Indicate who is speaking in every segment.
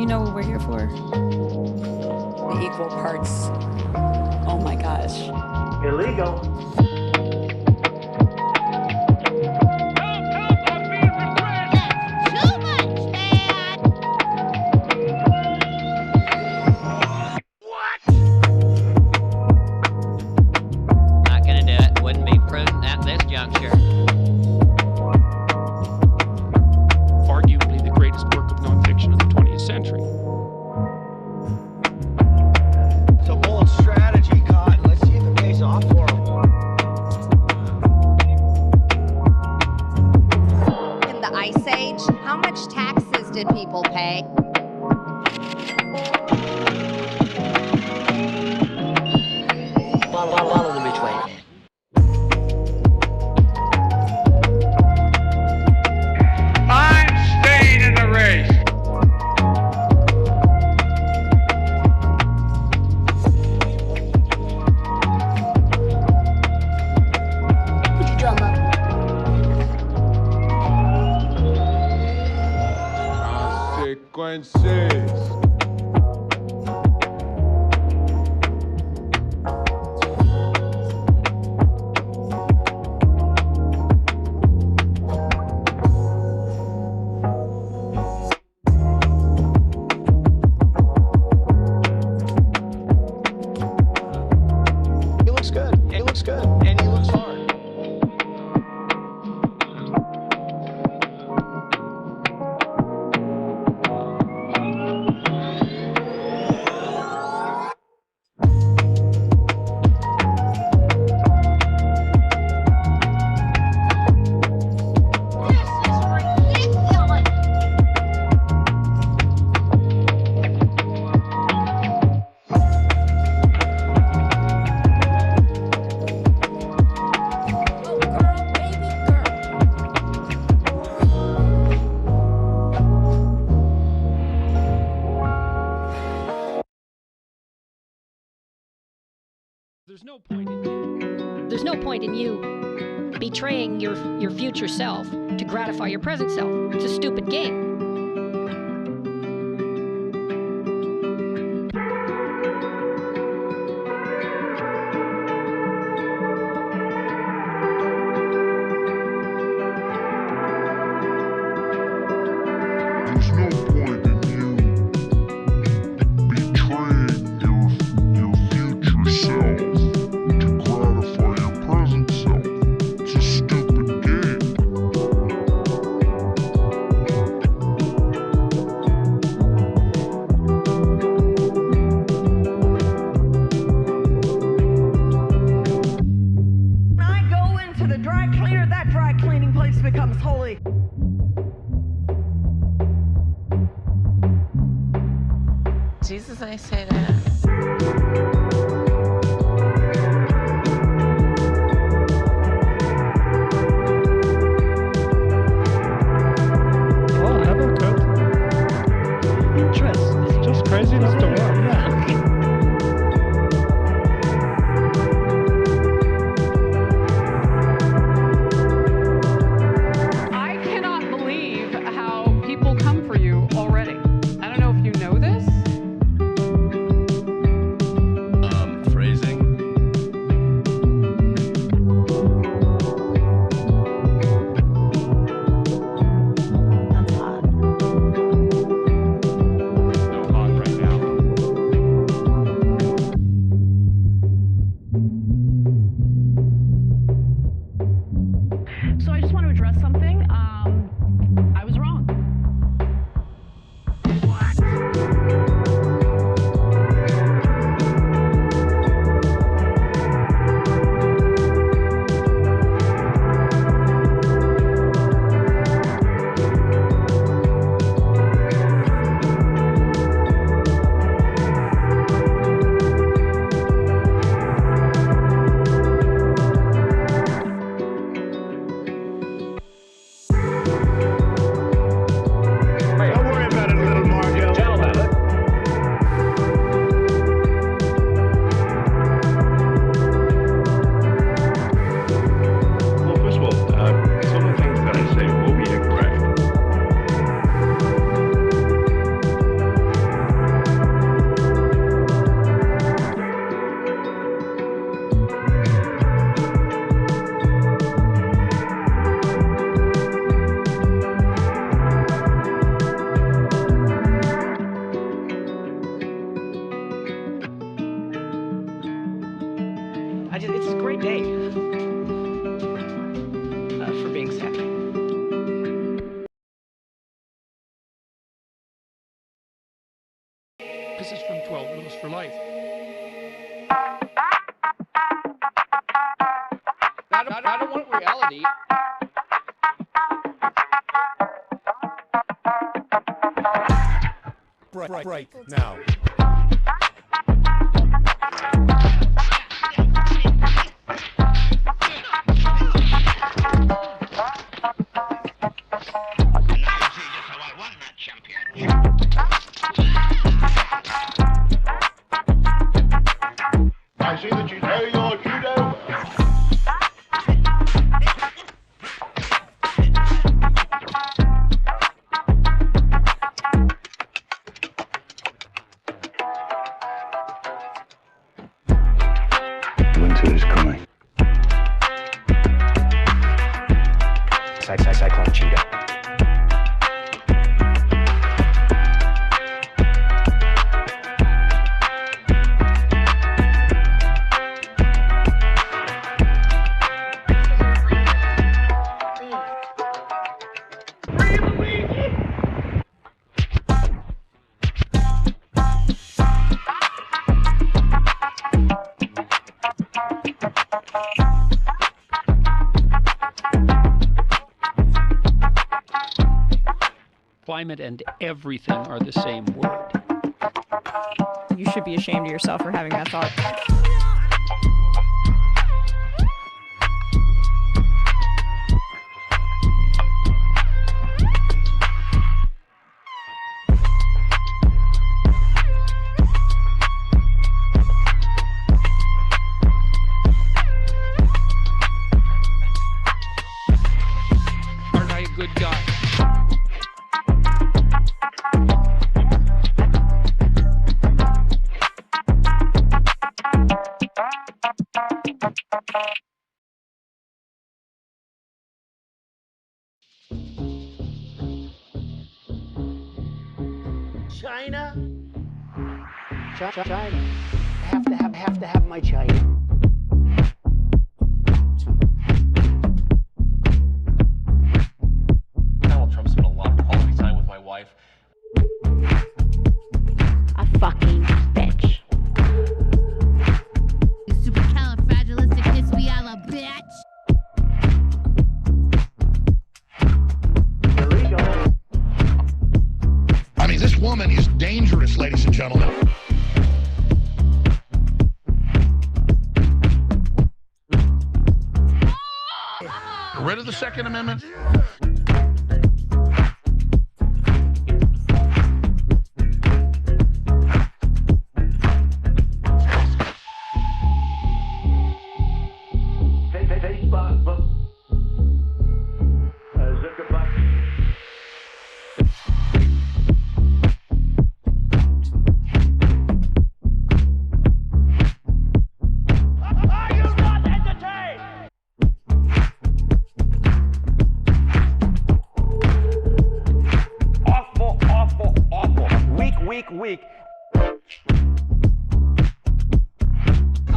Speaker 1: You know what we're here for.
Speaker 2: The equal parts. Oh my gosh.
Speaker 3: Illegal.
Speaker 4: There's no point in you betraying your future self to gratify your present self. It's a stupid game.
Speaker 1: It's a great day for being sad.
Speaker 3: This is from 12 Rules for Life. I don't want reality.
Speaker 5: Break now.
Speaker 6: I see that you know your judo.
Speaker 7: Winter is coming. Cyclone cheetah.
Speaker 3: Climate and everything are the same word.
Speaker 8: You should be ashamed of yourself for having that thought.
Speaker 3: Aren't I a good guy?
Speaker 9: China? China. Have to have my China.
Speaker 10: Donald Trump spent a lot of quality time with my wife.
Speaker 11: A fucking bitch. You supercalifragilisticexpialidocious bitch.
Speaker 6: I mean, this woman is dangerous, ladies and gentlemen. Rid of the Second Amendment. Facebook, Zuckerberg. Are you not entertained? Awful, awful, awful. Weak. I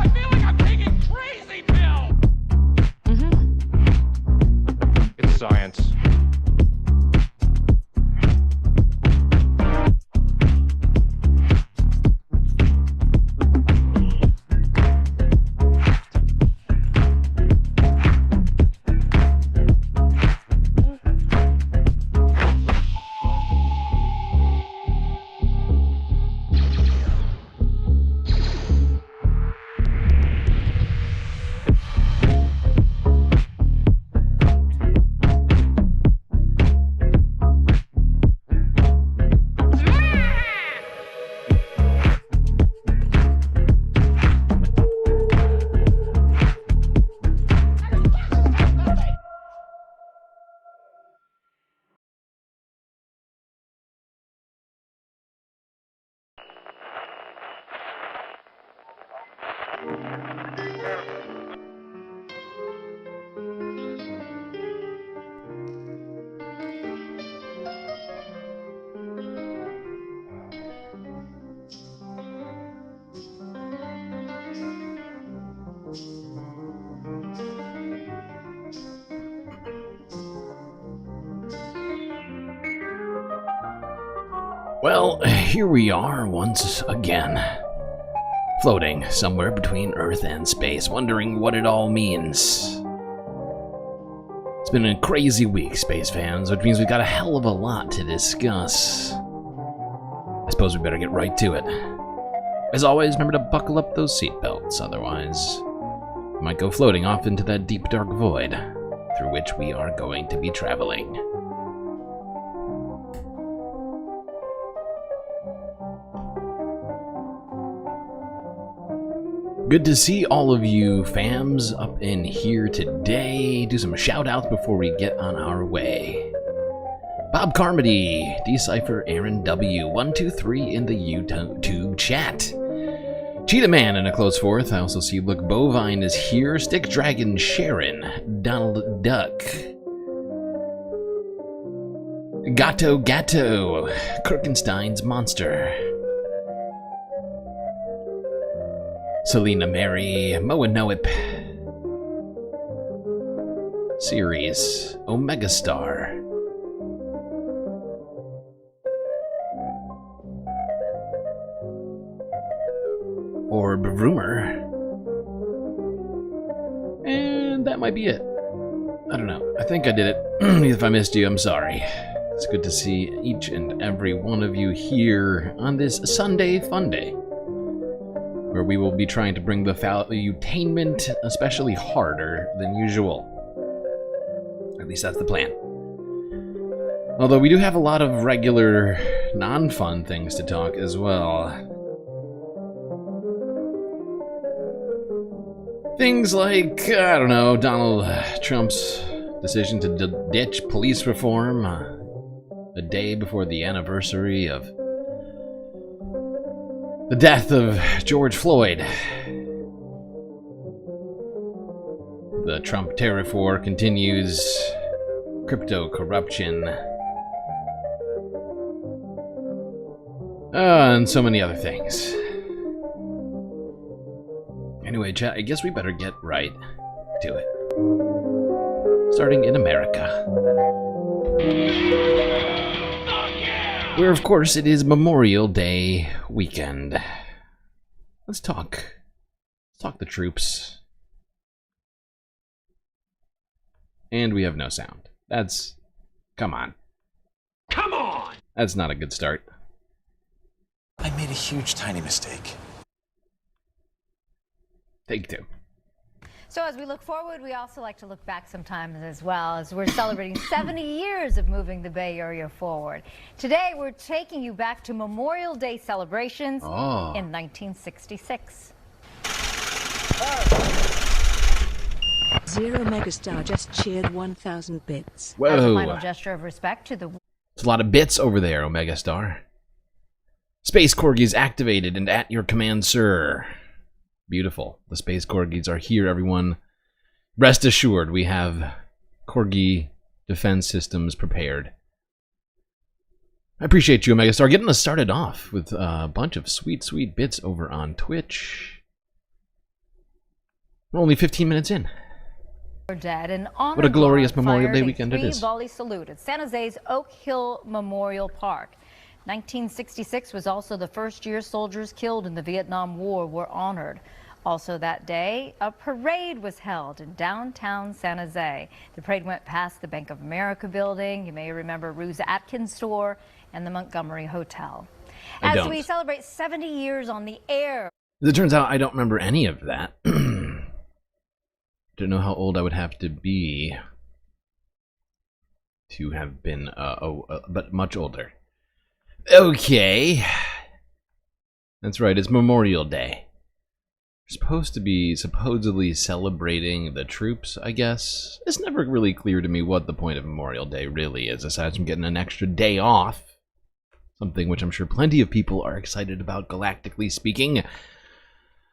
Speaker 6: feel like I'm taking crazy pills.
Speaker 10: It's science.
Speaker 5: Well, here we are once again, floating somewhere between Earth and space, wondering what it all means. It's been a crazy week, space fans, which means we've got a hell of a lot to discuss. I suppose we better get right to it. As always, remember to buckle up those seatbelts, otherwise you might go floating off into that deep dark void through which we are going to be traveling. Good to see all of you fams up in here today. Do some shout outs before we get on our way. Bob Carmody, Decipher Aaron W, 123 in the YouTube chat. Cheetah Man in a close fourth. I also see Look Bovine is here. Stick Dragon Sharon, Donald Duck, Gato, Kirkenstein's Monster, Selena Mary, Moa Noip, Series, Omega Star, Orb Rumor, and that might be it. I don't know. I think I did it. If I missed you, I'm sorry. It's good to see each and every one of you here on this Sunday Funday, where we will be trying to bring the valuetainment especially harder than usual. At least that's the plan. Although we do have a lot of regular, non-fun things to talk as well. Things like, I don't know, Donald Trump's decision to ditch police reform a day before the anniversary of the death of George Floyd. The Trump tariff war continues. Crypto corruption. And so many other things. Anyway, chat, I guess we better get right to it. Starting in America, where, of course, it is Memorial Day weekend. Let's talk the troops. And we have no sound. Come on. That's not a good start.
Speaker 7: I made a huge, tiny mistake.
Speaker 5: Take two.
Speaker 12: So as we look forward, we also like to look back sometimes as well, as we're celebrating 70 years of moving the Bay Area forward. Today, we're taking you back to Memorial Day celebrations in 1966.
Speaker 13: Zero Megastar just cheered 1,000 bits.
Speaker 5: Whoa.
Speaker 12: As a final gesture of respect to the...
Speaker 5: It's a lot of bits over there, Omega Star. Space Corgis activated and at your command, sir. Beautiful. The Space Corgis are here, everyone. Rest assured, we have Corgi defense systems prepared. I appreciate you, Omega Star, getting us started off with a bunch of sweet, sweet bits over on Twitch. We're only 15 minutes in.
Speaker 12: Dead. And
Speaker 5: what a glorious Memorial Day weekend it is.
Speaker 12: Three-volley salute at San Jose's Oak Hill Memorial Park. 1966 was also the first year soldiers killed in the Vietnam War were honored. Also that day, a parade was held in downtown San Jose. The parade went past the Bank of America building. You may remember Ruse Atkins store and the Montgomery Hotel. As we celebrate 70 years on the air.
Speaker 5: As it turns out, I don't remember any of that. Don't know how old I would have to be to have been, but much older. Okay. That's right, it's Memorial Day. We're supposed to be supposedly celebrating the troops, I guess. It's never really clear to me what the point of Memorial Day really is, aside from getting an extra day off. Something which I'm sure plenty of people are excited about, galactically speaking.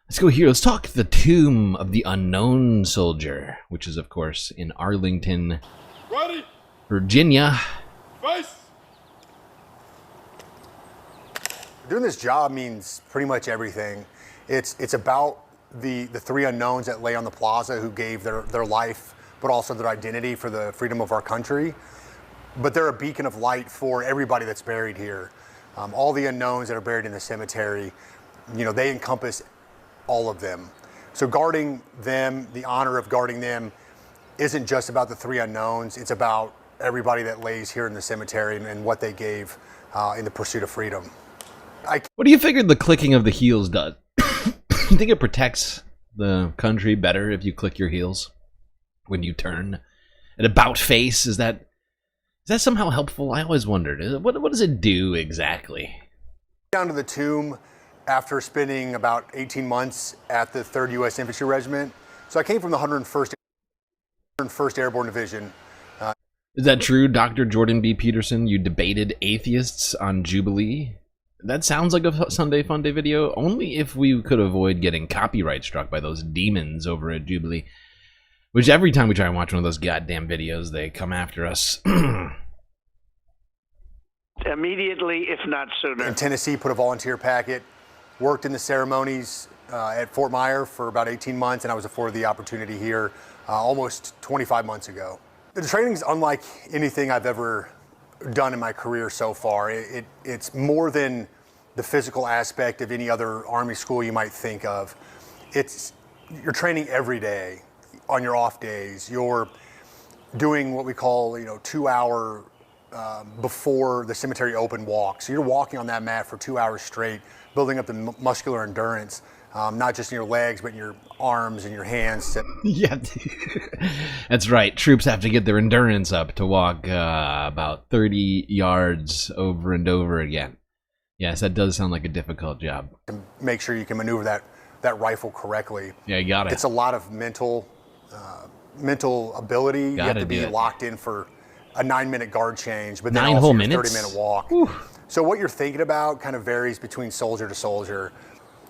Speaker 5: Let's go here. Let's talk the Tomb of the Unknown Soldier, which is, of course, in Arlington, Virginia.
Speaker 14: Face. Doing this job means pretty much everything. It's about the three unknowns that lay on the plaza who gave their life, but also their identity for the freedom of our country. But they're a beacon of light for everybody that's buried here. All the unknowns that are buried in the cemetery, they encompass all of them. So guarding them, the honor of guarding them, isn't just about the 3 unknowns. It's about everybody that lays here in the cemetery and what they gave in the pursuit of freedom.
Speaker 5: What do you figure the clicking of the heels does? You think it protects the country better if you click your heels when you turn? An about face, is that somehow helpful? I always wondered. What does it do exactly?
Speaker 14: Down to the tomb after spending about 18 months at the 3rd U.S. Infantry Regiment. So I came from the 101st Airborne Division.
Speaker 5: Is that true, Dr. Jordan B. Peterson? You debated atheists on Jubilee? That sounds like a Sunday Funday video, only if we could avoid getting copyright struck by those demons over at Jubilee. Which every time we try and watch one of those goddamn videos, they come after us.
Speaker 9: Immediately, if not sooner.
Speaker 14: In Tennessee, put a volunteer packet, worked in the ceremonies at Fort Myer for about 18 months, and I was afforded the opportunity here almost 25 months ago. The training is unlike anything I've ever done in my career so far. It's more than the physical aspect of any other Army school you might think of. You're training every day. On your off days, you're doing what we call, 2-hour before the cemetery open walk. So you're walking on that mat for 2 hours straight, building up the muscular endurance, not just in your legs, but in your arms and your hands.
Speaker 5: Yeah, that's right. Troops have to get their endurance up to walk about 30 yards over and over again. Yes, that does sound like a difficult job.
Speaker 14: To make sure you can maneuver that rifle correctly.
Speaker 5: Yeah, you got it.
Speaker 14: It's a lot of mental ability. You have to be locked in for a 9-minute guard change, but then
Speaker 5: 9
Speaker 14: also
Speaker 5: whole
Speaker 14: your
Speaker 5: minutes?
Speaker 14: 30-minute walk.
Speaker 5: Whew.
Speaker 14: So what you're thinking about kind of varies between soldier to soldier.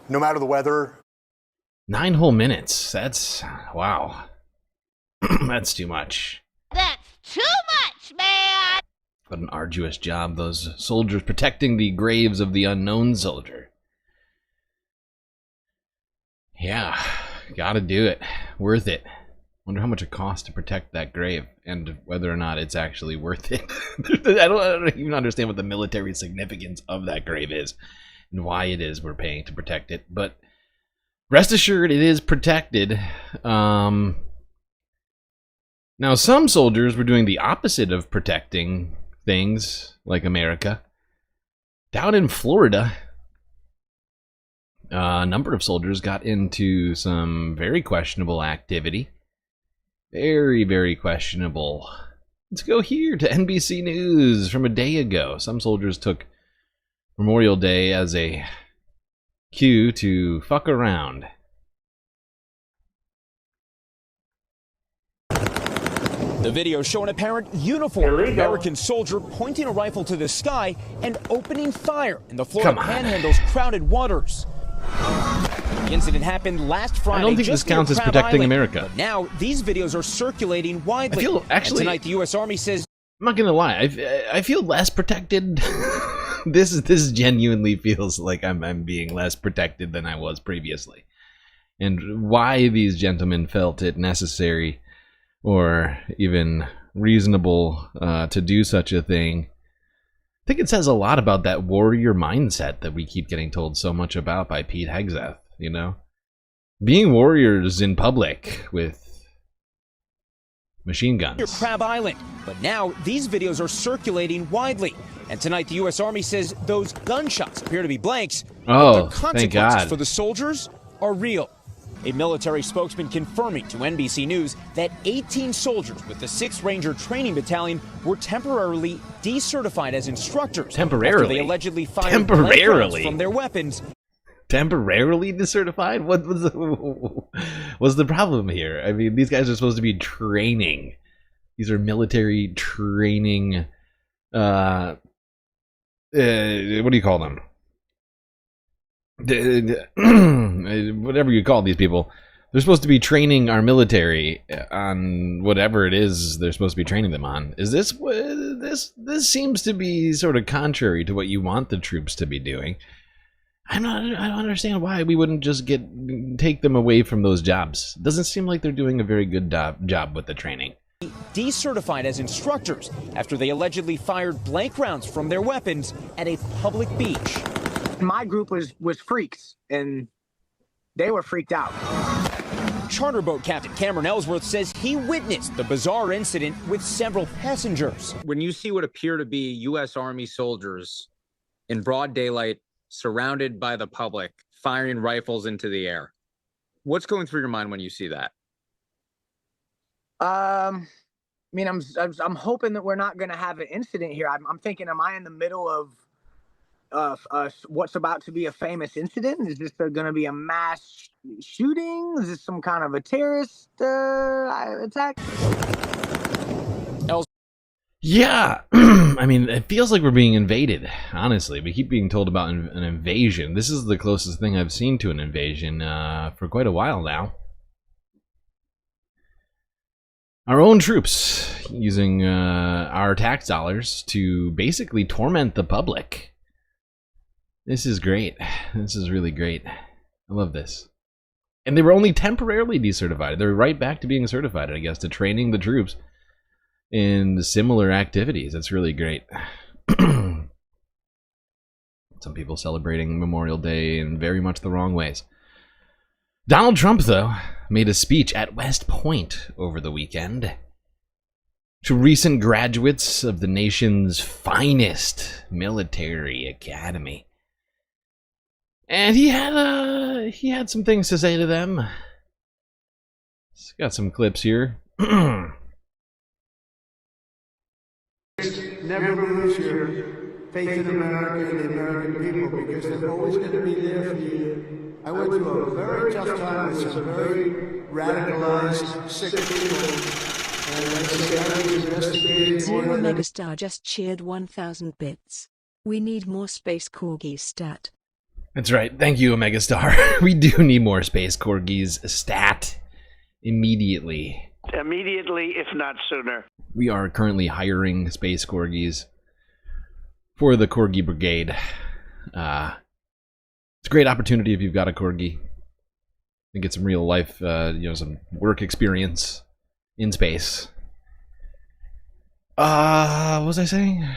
Speaker 14: No matter the weather.
Speaker 5: 9 whole minutes. That's, wow. That's too much.
Speaker 11: That's too much, man!
Speaker 5: What an arduous job, those soldiers protecting the graves of the unknown soldier. Yeah, gotta do it. Worth it. Wonder how much it costs to protect that grave, and whether or not it's actually worth it. I don't even understand what the military significance of that grave is, and why it is we're paying to protect it. But rest assured, it is protected. Now, some soldiers were doing the opposite of protecting things like America. Down in Florida, a number of soldiers got into some very questionable activity. Very, very questionable. Let's go here to NBC News from a day ago. Some soldiers took Memorial Day as a cue to fuck around.
Speaker 15: The video show an apparent uniformed American soldier pointing a rifle to the sky and opening fire in the Florida Panhandle's crowded waters. The incident happened last Friday.
Speaker 5: I don't think this counts as protecting America.
Speaker 15: But now these videos are circulating widely.
Speaker 5: I feel actually
Speaker 15: and tonight the U.S. Army says,
Speaker 5: I'm not gonna lie, I feel less protected. This genuinely feels like I'm being less protected than I was previously. And why these gentlemen felt it necessary or even reasonable to do such a thing, I think it says a lot about that warrior mindset that we keep getting told so much about by Pete Hegseth, you know? Being warriors in public with machine guns.
Speaker 15: Crab Island. But now these videos are circulating widely. And tonight the U.S. Army says those gunshots appear to be blanks.
Speaker 5: Oh,
Speaker 15: but the
Speaker 5: thank
Speaker 15: consequences
Speaker 5: God.
Speaker 15: for the soldiers are real. A military spokesman confirming to NBC News that 18 soldiers with the 6th Ranger Training Battalion were temporarily decertified as instructors.
Speaker 5: Temporarily?
Speaker 15: After they allegedly fired blank rounds from their weapons.
Speaker 5: Temporarily decertified? What was the problem here? I mean, these guys are supposed to be training. These are military training. What do you call them? Whatever you call these people. They're supposed to be training our military on whatever it is they're supposed to be training them on. Is this seems to be sort of contrary to what you want the troops to be doing. I don't understand why we wouldn't just take them away from those jobs. It doesn't seem like they're doing a very good job with the training.
Speaker 15: decertified as instructors after they allegedly fired blank rounds from their weapons at a public beach.
Speaker 16: My group was freaks, and they were freaked out.
Speaker 15: Charter boat captain Cameron Ellsworth says he witnessed the bizarre incident with several passengers.
Speaker 17: When you see what appear to be U.S. Army soldiers in broad daylight, surrounded by the public, firing rifles into the air, what's going through your mind when you see that?
Speaker 16: I mean, I'm hoping that we're not going to have an incident here. I'm thinking, am I in the middle of what's about to be a famous incident? Is this going to be a mass shooting? Is this some kind of a terrorist attack?
Speaker 5: Yeah, I mean, it feels like we're being invaded, honestly. We keep being told about an invasion. This is the closest thing I've seen to an invasion for quite a while now. Our own troops using our tax dollars to basically torment the public. This is great. This is really great. I love this. And they were only temporarily decertified. They're right back to being certified, I guess, to training the troops in similar activities. That's really great. Some people celebrating Memorial Day in very much the wrong ways. Donald Trump, though, made a speech at West Point over the weekend to recent graduates of the nation's finest military academy. And he had some things to say to them. He's got some clips here.
Speaker 18: Never lose your faith in America and the American people, because they're always going to be there for you. I went through a very tough time with some very radicalized, sick people. And I was investigated.
Speaker 13: Zero Megastar just cheered 1,000 bits. We need more Space Corgis stat.
Speaker 5: That's right. Thank you, Omega Star. We do need more Space Corgis stat immediately.
Speaker 9: Immediately, if not sooner.
Speaker 5: We are currently hiring Space Corgis for the Corgi Brigade. It's a great opportunity if you've got a Corgi to get some real life, some work experience in space. What was I saying?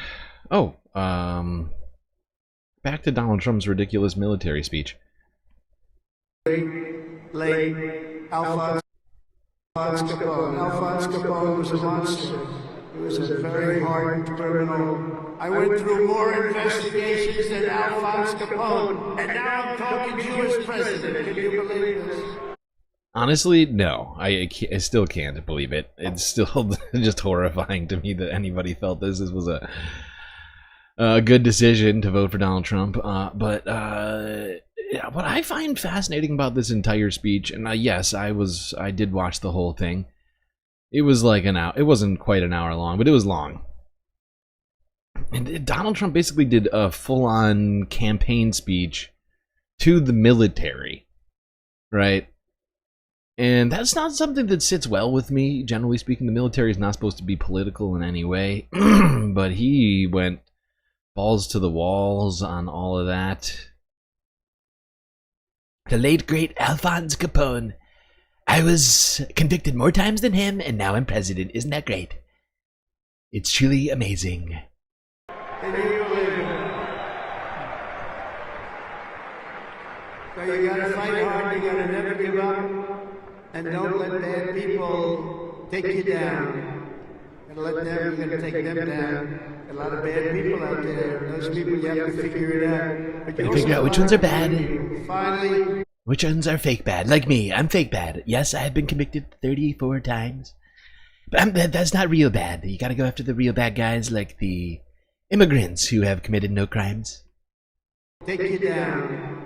Speaker 5: Oh, back to Donald Trump's ridiculous military speech.
Speaker 18: Late Alphonse Capone was a monster. He was a very hardened criminal. I went through more investigations than Alphonse Capone, and now I'm talking to you as president. Can you believe this?
Speaker 5: Honestly, no. I still can't believe it. It's still just horrifying to me that anybody felt this was a good decision to vote for Donald Trump. But what I find fascinating about this entire speech, and yes, I did watch the whole thing. It was like an hour. It wasn't quite an hour long, but it was long. And Donald Trump basically did a full-on campaign speech to the military, right? And that's not something that sits well with me. Generally speaking, the military is not supposed to be political in any way. But he went balls to the walls on all of that. The late, great Alphonse Capone. I was convicted more times than him, and now I'm president. Isn't that great? It's truly amazing.
Speaker 18: Can you believe it? So you gotta fight hard, you gotta never give up, and don't let bad people take you down. And let them, you're gonna take them down. A lot of bad people out there. Those people, you have to figure it out. But
Speaker 5: you figure out which ones are bad.
Speaker 18: Finally.
Speaker 5: Which ones are fake bad? Like me, I'm fake bad. Yes, I have been convicted 34 times. But that's not real bad. You gotta go after the real bad guys, like the immigrants who have committed no crimes.
Speaker 18: Take you down.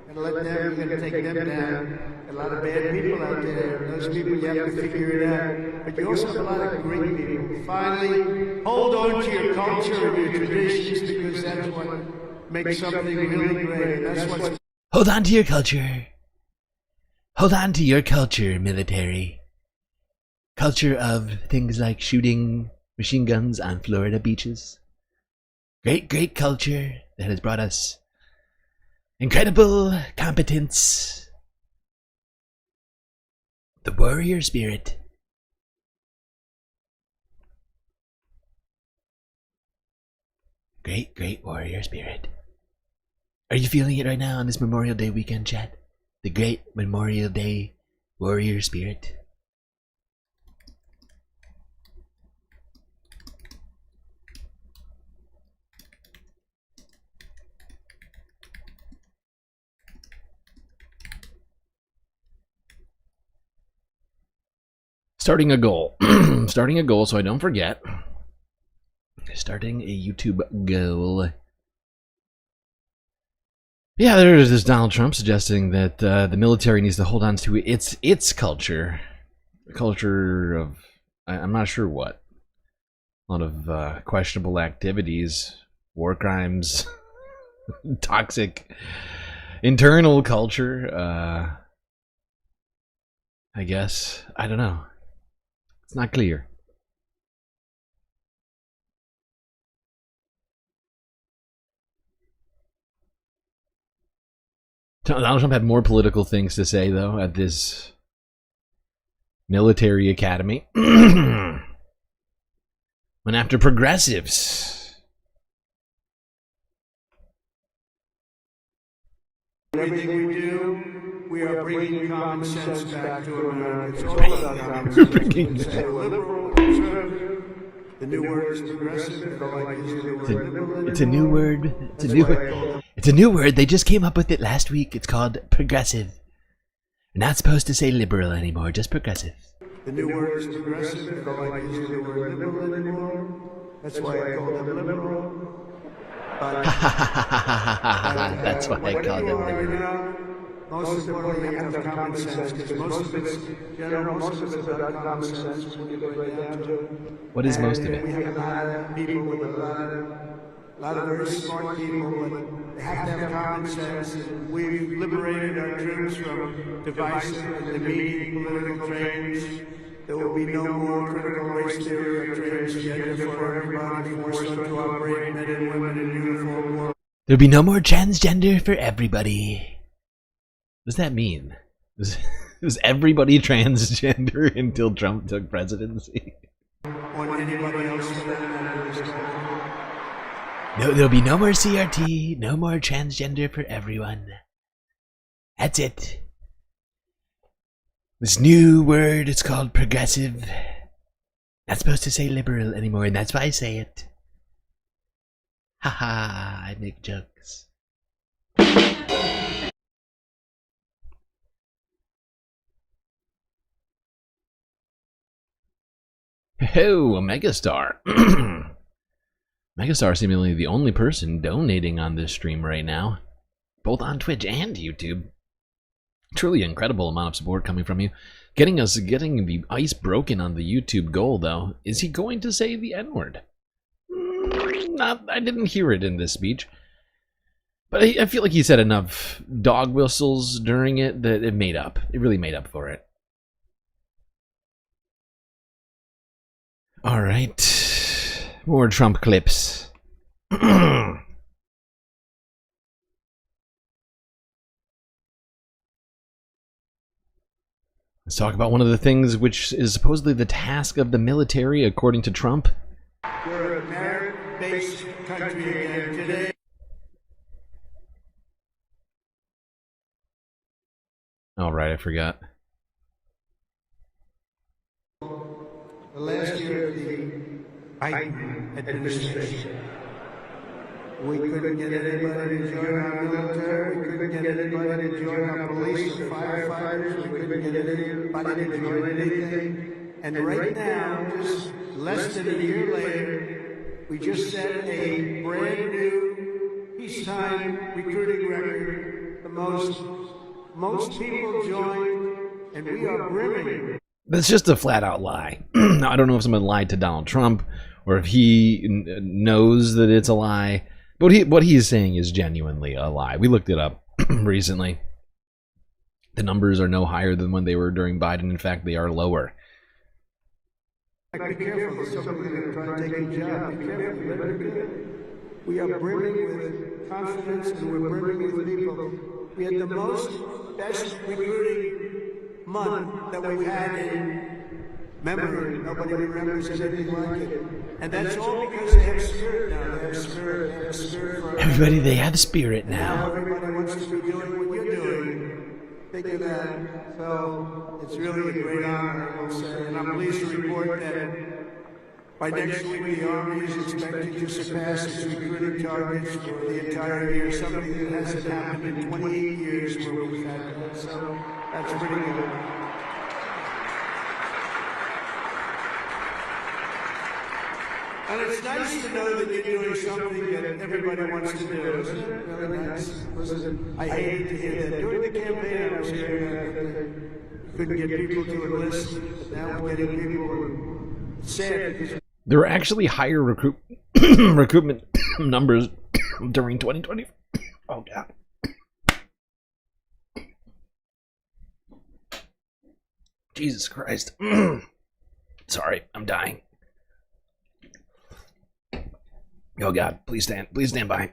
Speaker 18: And let them, you're gonna take them down. A lot of bad people out there. Those people, you have to figure it out. But you also have a lot of great people. Finally, hold on to your culture and your traditions, because that's what makes something really great. That's what's...
Speaker 5: Hold on to your culture. Hold on to your culture, military. Culture of things like shooting machine guns on Florida beaches. Great, great culture that has brought us incredible competence. The warrior spirit. Great, great warrior spirit. Are you feeling it right now on this Memorial Day weekend, chat? The great Memorial Day warrior spirit. Starting a goal. Starting a goal so I don't forget. Starting a YouTube goal. Yeah, there's this Donald Trump suggesting that the military needs to hold on to its culture. The culture of, I'm not sure what. A lot of questionable activities, war crimes, toxic internal culture. I guess. I don't know. It's not clear. Donald Trump had more political things to say, though, at this military academy. Went after progressives.
Speaker 18: Everything we do, we are bringing common sense back to America. It's all about common sense. Say liberal, conservative. The new word is progressive.
Speaker 5: It's a new word. It's a new word. They just came up with it last week. It's called progressive. We're not supposed to say liberal anymore, just progressive.
Speaker 18: The new word is progressive. I don't like using the word liberal anymore. That's why I call them liberal.
Speaker 5: That's why I call them liberal.
Speaker 18: Most importantly, you have to have common sense, because most of it's general, most of it's about common sense when you go right down to it.
Speaker 5: What is most of it?
Speaker 18: We have a lot of people with a lot of very smart people, but they have to have common sense. And we've liberated our troops from divisive and demeaning political trains. There will be no more critical race theory or transgender for everybody forced to operate men and women in uniform.
Speaker 5: There'll be no more transgender for everybody. What does that mean? Was everybody transgender until Trump took presidency? No, there'll be no more CRT, no more transgender for everyone. That's it. This new word is called progressive. Not supposed to say liberal anymore, and that's why I say it. Haha, I make jokes. Oh, a megastar. Megastar seemingly the only person donating on this stream right now, both on Twitch and YouTube. Truly incredible amount of support coming from you. Getting the ice broken on the YouTube goal, though. Is he going to say the N-word? I didn't hear it in this speech. But I feel like he said enough dog whistles during it that it made up. It really made up for it. All right, more Trump clips. Let's talk about one of the things which is supposedly the task of the military, according to Trump.
Speaker 18: We're a merit-based country again today.
Speaker 5: All right, I forgot.
Speaker 18: The last year of the Biden administration, we couldn't get anybody to join our military, we couldn't get anybody to join our police or firefighters, we couldn't get anybody to join anything. And right now, just less than a year later, we just set a brand new peacetime recruiting record. The most people joined, and we are brimming.
Speaker 5: That's just a flat-out lie. I don't know if someone lied to Donald Trump or if he knows that it's a lie. But what he is saying is genuinely a lie. We looked it up recently. The numbers are no higher than when they were during Biden. In fact, they are lower.
Speaker 18: Be careful. Somebody's going to try and take your job. Be careful. You better be good. We are brimming with confidence and we're brimming with people. We had the best recruiting month that we've had in memory. Nobody remembers anything like it. And that's all because they have spirit now. They have spirit. They have spirit for
Speaker 5: everybody, they have spirit now.
Speaker 18: Now everybody wants to be doing what you're doing. Think of that. So it's really a great honor, I will say. And I'm pleased to report that by next week, the Army is expected to surpass its recruiting targets for the entire year, something that hasn't happened in 28 years where we've had that. So that's pretty good. And it's nice to know that you're doing something that everybody wants to do, isn't it? Really nice. Listen, I hated to hear that. During the campaign, I was hearing that couldn't get people to enlist, but now we're getting people. It's sad because
Speaker 5: There were actually higher recruitment numbers during 2020. Oh, God. Jesus Christ. Sorry, I'm dying. Oh, God. Please stand by.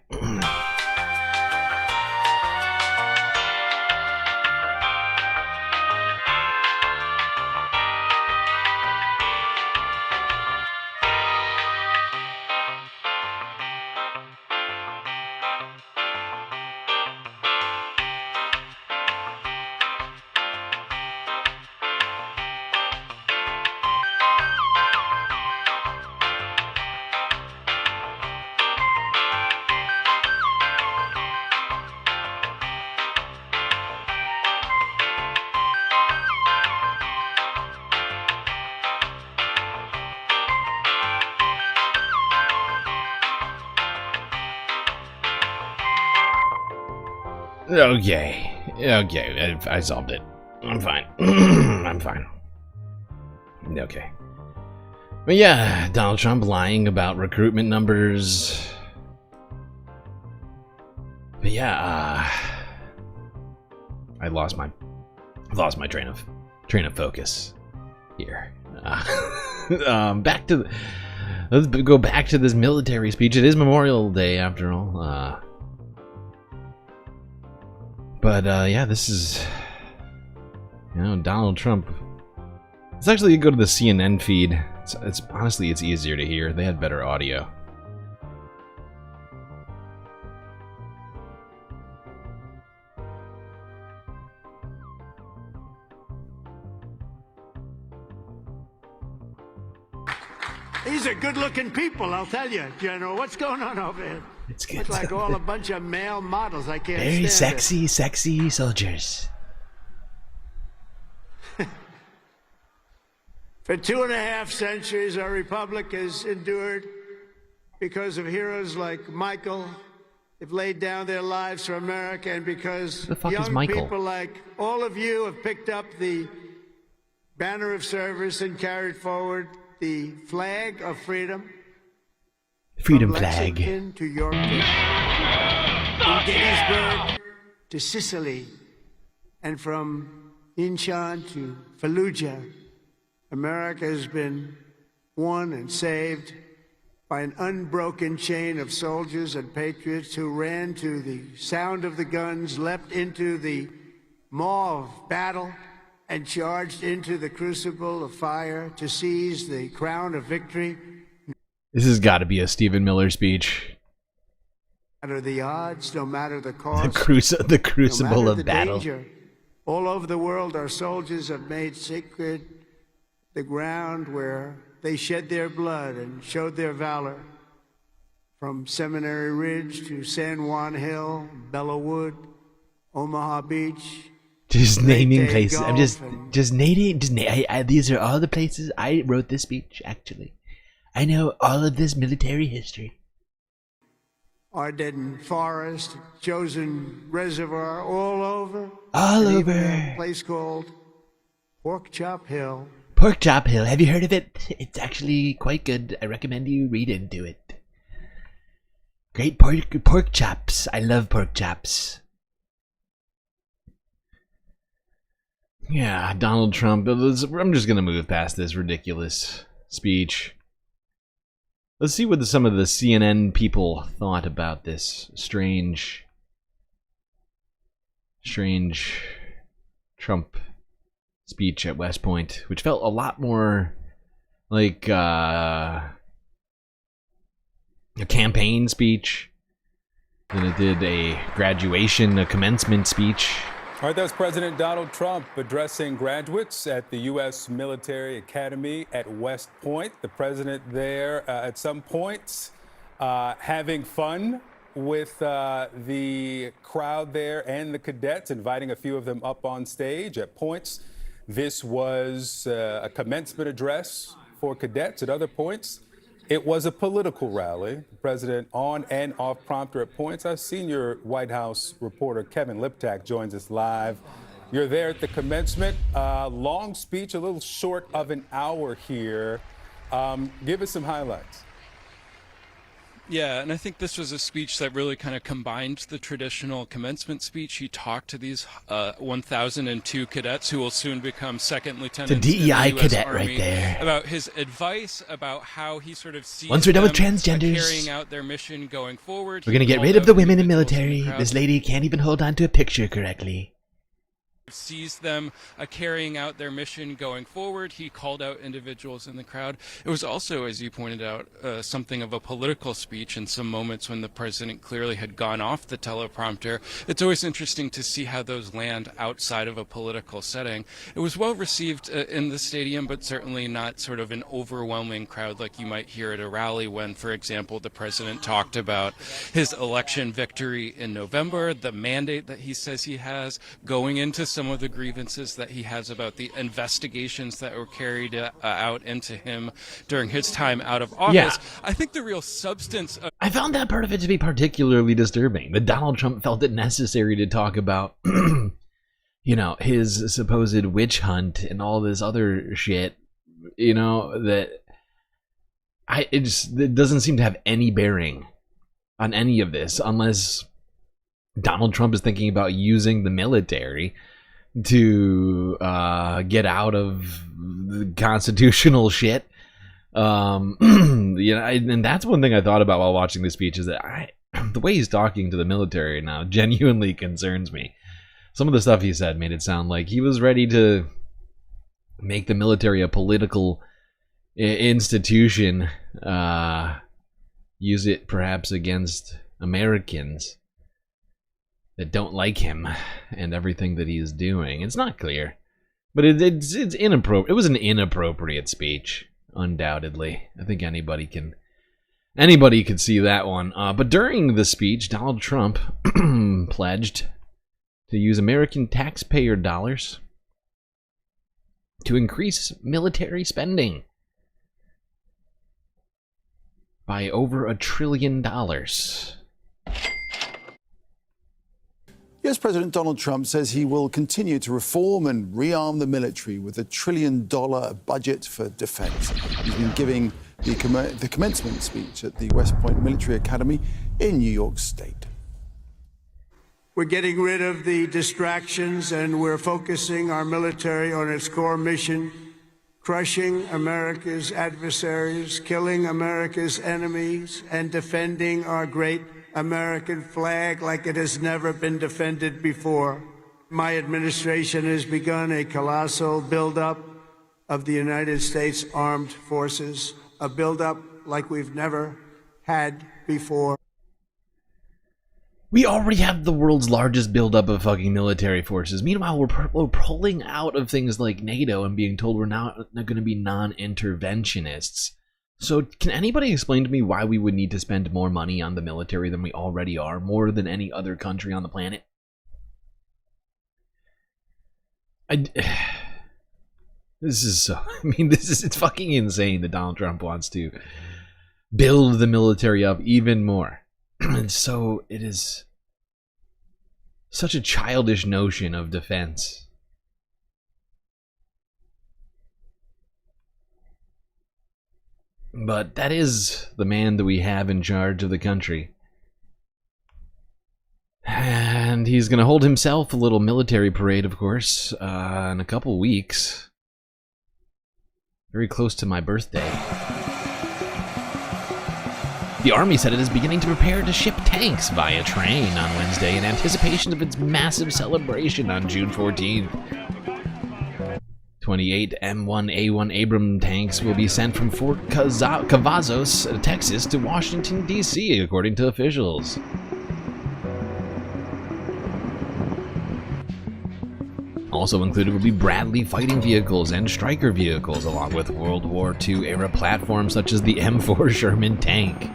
Speaker 5: Okay, I solved it. I'm fine. I'm fine. Okay. But yeah, Donald Trump lying about recruitment numbers. But yeah, I lost my train of focus here. Let's go back to this military speech. It is Memorial Day after all. But yeah, this is, Donald Trump. It's actually, you go to the CNN feed. It's honestly, it's easier to hear. They had better audio.
Speaker 18: these are good-looking people, I'll tell you, General. What's going on over here?
Speaker 5: It's good.
Speaker 18: It's like all a bunch of male models. I can't
Speaker 5: Very
Speaker 18: stand
Speaker 5: sexy soldiers.
Speaker 18: For 2.5 centuries, our republic has endured because of heroes like Michael. They've laid down their lives for America, and because young people like all of you have picked up the banner of service and carried forward the flag of freedom.
Speaker 5: Freedom
Speaker 18: from
Speaker 5: flag.
Speaker 18: Lexington to Yorktown, from Gettysburg to Sicily, and from Incheon to Fallujah. America has been won and saved by an unbroken chain of soldiers and patriots who ran to the sound of the guns, leapt into the maw of battle, and charged into the crucible of fire to seize the crown of victory.
Speaker 5: This has got to be a Stephen Miller speech.
Speaker 18: No matter the odds, no matter the cost,
Speaker 5: the crucible
Speaker 18: no matter
Speaker 5: of
Speaker 18: the
Speaker 5: battle.
Speaker 18: danger. All over the world, our soldiers have made sacred the ground where they shed their blood and showed their valor. From Seminary Ridge to San Juan Hill, Belleau Wood, Omaha Beach.
Speaker 5: Just naming places. I'm just naming. These are all the places I wrote this speech. Actually, I know all of this military history.
Speaker 18: Ardennes Forest, Chosen Reservoir, all over.
Speaker 5: All
Speaker 18: and
Speaker 5: over.
Speaker 18: Even a place called Pork Chop Hill.
Speaker 5: Pork Chop Hill. Have you heard of it? It's actually quite good. I recommend you read into it. Great pork chops. I love pork chops. Yeah, Donald Trump. I'm just gonna move past this ridiculous speech. Let's see what some of the CNN people thought about this strange Trump speech at West Point, which felt a lot more like a campaign speech. Then it did a commencement speech.
Speaker 19: All right, that was President Donald Trump addressing graduates at the U.S. Military Academy at West Point. The president there at some points having fun with the crowd there and the cadets, inviting a few of them up on stage. At points, this was a commencement address for cadets. At other points, it was a political rally. The president on and off prompter at points. Our senior White House reporter Kevin Liptak joins us live. You're there at the commencement. Long speech, a little short of an hour here. Give us some highlights.
Speaker 20: Yeah, and I think this was a speech that really kind of combined the traditional commencement speech. He talked to these 1,002 cadets who will soon become second lieutenants.
Speaker 5: It's a DEI
Speaker 20: in the US
Speaker 5: cadet
Speaker 20: Army,
Speaker 5: right there.
Speaker 20: About his advice about how he sort of sees
Speaker 5: once we're done with
Speaker 20: them
Speaker 5: transgenders,
Speaker 20: carrying out their mission going forward.
Speaker 5: We're going to get rid of the women in military. This lady can't even hold on to a picture correctly.
Speaker 20: Sees them carrying out their mission going forward. He called out individuals in the crowd. It was also, as you pointed out, something of a political speech in some moments when the president clearly had gone off the teleprompter. It's always interesting to see how those land outside of a political setting. It was well received in the stadium, but certainly not sort of an overwhelming crowd like you might hear at a rally when, for example, the president talked about his election victory in November, the mandate that he says he has, going into some of the grievances that he has about the investigations that were carried out into him during his time out of office.
Speaker 5: Yeah.
Speaker 20: I think the real substance of
Speaker 5: I found that part of it to be particularly disturbing. That Donald Trump felt it necessary to talk about, you know, his supposed witch hunt and all this other shit, you know, that it doesn't seem to have any bearing on any of this unless Donald Trump is thinking about using the military to get out of the constitutional shit. You know, and that's one thing I thought about while watching the speech is that the way he's talking to the military now genuinely concerns me. Some of the stuff he said made it sound like he was ready to make the military a political institution, use it perhaps against Americans that don't like him and everything that he's doing. It's not clear, but it's inappropriate. It was an inappropriate speech, undoubtedly. I think anybody could see that one. But during the speech, Donald Trump pledged to use American taxpayer dollars to increase military spending by over $1 trillion.
Speaker 21: US President Donald Trump says he will continue to reform and rearm the military with $1 trillion budget for defense. He's been giving the commencement speech at the West Point Military Academy in New York State.
Speaker 18: We're getting rid of the distractions and we're focusing our military on its core mission, crushing America's adversaries, killing America's enemies, and defending our great American flag like it has never been defended before. My administration has begun a colossal buildup of the United States Armed Forces, a buildup like we've never had before.
Speaker 5: We already have the world's largest buildup of fucking military forces. Meanwhile, we're pulling out of things like NATO and being told we're not going to be non-interventionists. So can anybody explain to me why we would need to spend more money on the military than we already are, more than any other country on the planet? This is so, I mean, it's fucking insane that Donald Trump wants to build the military up even more. And so it is such a childish notion of defense. But that is the man that we have in charge of the country. And he's going to hold himself a little military parade, of course, in a couple weeks. Very close to my birthday. The Army said it is beginning to prepare to ship tanks via train on Wednesday in anticipation of its massive celebration on June 14th. 28 M1A1 Abram tanks will be sent from Fort Cavazos, Texas, to Washington, D.C., according to officials. Also included will be Bradley fighting vehicles and Stryker vehicles, along with World War II-era platforms such as the M4 Sherman tank.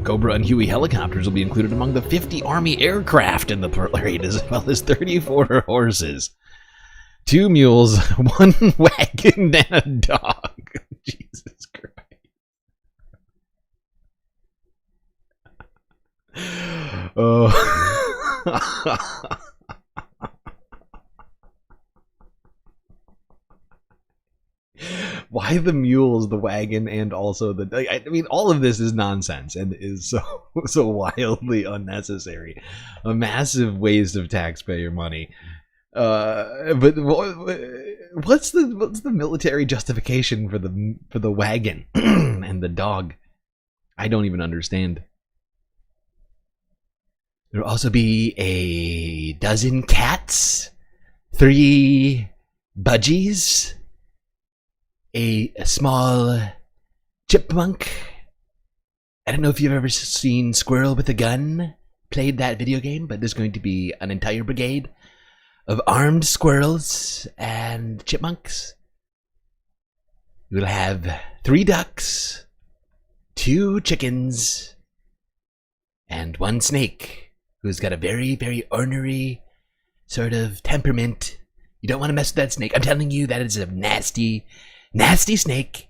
Speaker 5: Cobra and Huey helicopters will be included among the 50 Army aircraft in the parade, as well as 34 horses, 2 mules, 1 wagon, and a dog. Jesus Christ. Oh. Why the mules, the wagon, and also the... I mean, all of this is nonsense and is so wildly unnecessary. A massive waste of taxpayer money. But what's the military justification for the wagon and the dog? I don't even understand. There'll also be a dozen cats, 3 budgies, a small chipmunk. I don't know if you've ever seen Squirrel with a Gun, played that video game, but there's going to be an entire brigade of armed squirrels and chipmunks. We'll have 3 ducks, 2 chickens, and 1 snake, who's got a very, very ornery sort of temperament. You don't want to mess with that snake. I'm telling you, that is a nasty, nasty snake.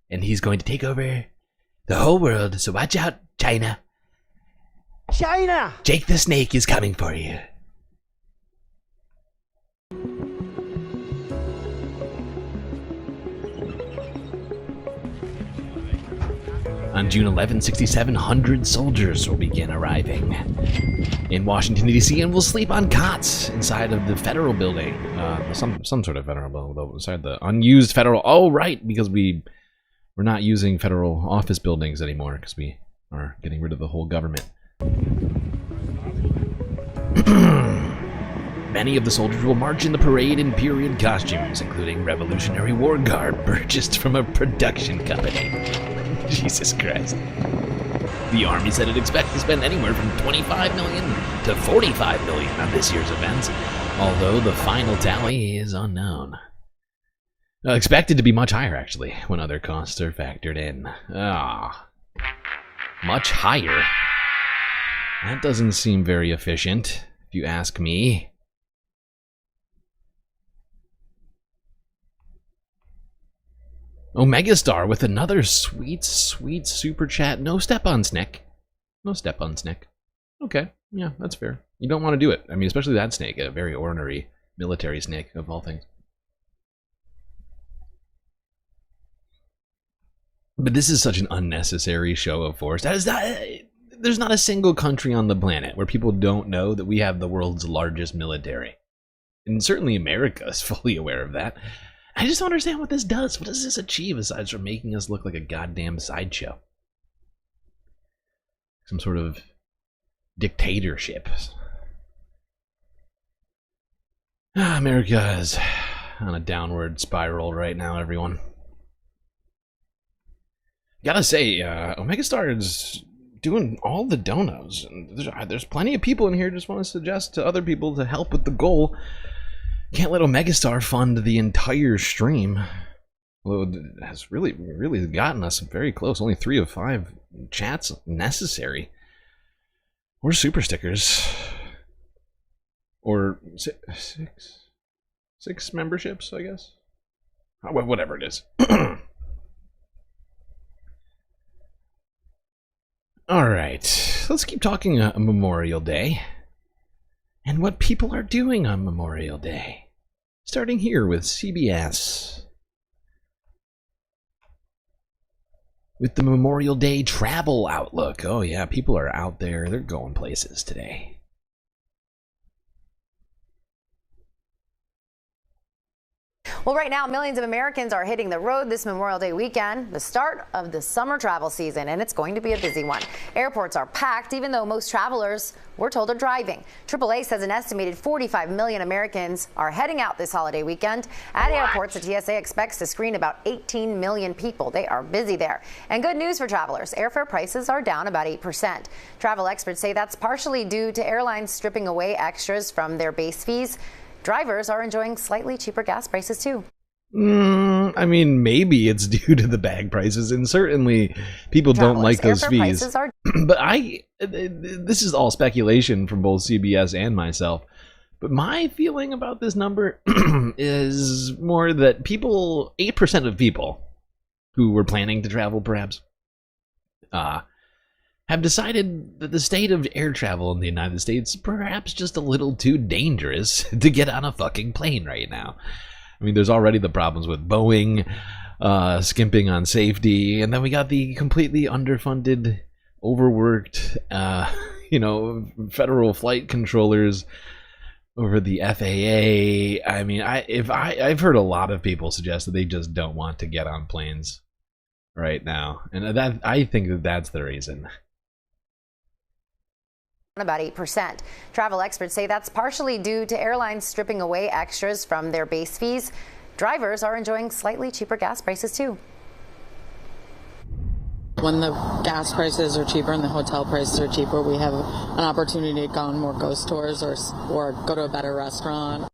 Speaker 5: And he's going to take over the whole world, so watch out, China. China! Jake the Snake is coming for you. On June 11, 6,700 soldiers will begin arriving in Washington, D.C. and will sleep on cots inside of the federal building. Some sort of federal building, though, inside the unused federal... Oh, right, because we're not using federal office buildings anymore, because we are getting rid of the whole government. Many of the soldiers will march in the parade in period costumes, including Revolutionary War garb purchased from a production company. Jesus Christ. The Army said it expects to spend anywhere from $25 million to $45 million on this year's events, although the final tally is unknown. Expected to be much higher, actually, when other costs are factored in. Much higher? That doesn't seem very efficient, if you ask me. Omegastar with another sweet, sweet super chat. No step on Snick. No step on Snick. Okay, yeah, that's fair. You don't want to do it. I mean, especially that snake, a very ornery military snake, of all things. But this is such an unnecessary show of force. That is not, there's not a single country on the planet where people don't know that we have the world's largest military. And certainly America is fully aware of that. I just don't understand what this does. What does this achieve aside from making us look like a goddamn sideshow? Some sort of dictatorship. America is on a downward spiral right now, everyone. Gotta say, Omegastar is doing all the donos. There's plenty of people in here who just want to suggest to other people to help with the goal. Can't let Omegastar fund the entire stream. Well, it has really gotten us very close. Only 3 of 5 chats necessary. Or super stickers. Or 6 memberships, I guess. Whatever it is. Alright, let's keep talking Memorial Day. And what people are doing on Memorial Day. Starting here with CBS. With the Memorial Day travel outlook. Oh yeah, people are out there. They're going places today.
Speaker 2: Well, right now, millions of Americans are hitting the road this Memorial Day weekend, the start of the summer travel season, and it's going to be a busy one. Airports are packed, even though most travelers, we're told, are driving. AAA says an estimated 45 million Americans are heading out this holiday weekend. At airports, the TSA expects to screen about 18 million people. They are busy there. And good news for travelers, airfare prices are down about 8%. Travel experts say that's partially due to airlines stripping away extras from their base fees. Drivers are enjoying slightly cheaper gas prices too.
Speaker 5: I mean, maybe it's due to the bag prices, and certainly people don't like those fees. But this is all speculation from both CBS and myself. But my feeling about this number is more that 8% of people who were planning to travel, perhaps, have decided that the state of air travel in the United States is perhaps just a little too dangerous to get on a fucking plane right now. I mean, there's already the problems with Boeing skimping on safety, and then we got the completely underfunded, overworked, federal flight controllers over the FAA. I mean, I've heard a lot of people suggest that they just don't want to get on planes right now, and I think that's the reason.
Speaker 2: About 8%. Travel experts say that's partially due to airlines stripping away extras from their base fees. Drivers are enjoying slightly cheaper gas prices too.
Speaker 22: When the gas prices are cheaper and the hotel prices are cheaper, we have an opportunity to go on more ghost tours or go to a better restaurant.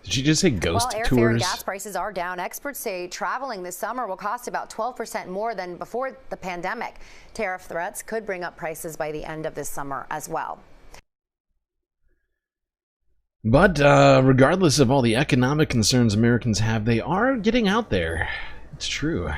Speaker 5: Did she just say ghost
Speaker 2: While airfare
Speaker 5: tours?
Speaker 2: and gas prices are down, experts say traveling this summer will cost about 12% more than before the pandemic. Tariff threats could bring up prices by the end of this summer as well.
Speaker 5: But regardless of all the economic concerns Americans have, they are getting out there. It's true.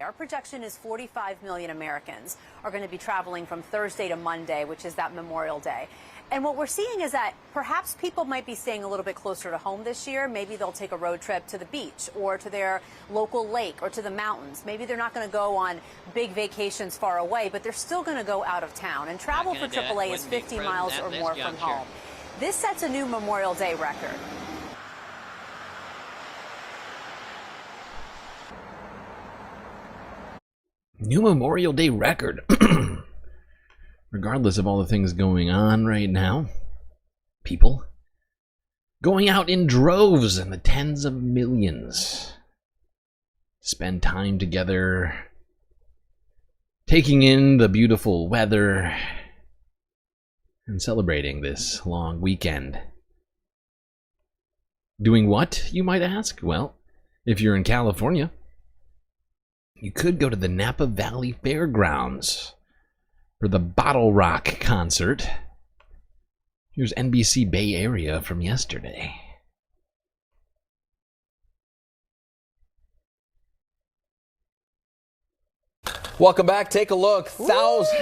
Speaker 23: Our projection is 45 million Americans are going to be traveling from Thursday to Monday, which is that Memorial Day. And what we're seeing is that perhaps people might be staying a little bit closer to home this year. Maybe they'll take a road trip to the beach or to their local lake or to the mountains. Maybe they're not going to go on big vacations far away, but they're still going to go out of town. And travel for AAA is 50 miles or more from home. This sets a new Memorial Day record.
Speaker 5: New Memorial Day record. Regardless of all the things going on right now, people going out in droves in the tens of millions, spend time together, taking in the beautiful weather, and celebrating this long weekend. Doing what, you might ask? Well, if you're in California, you could go to the Napa Valley Fairgrounds for the Bottle Rock concert. Here's NBC Bay Area from yesterday.
Speaker 24: Welcome back. Take a look. Thousands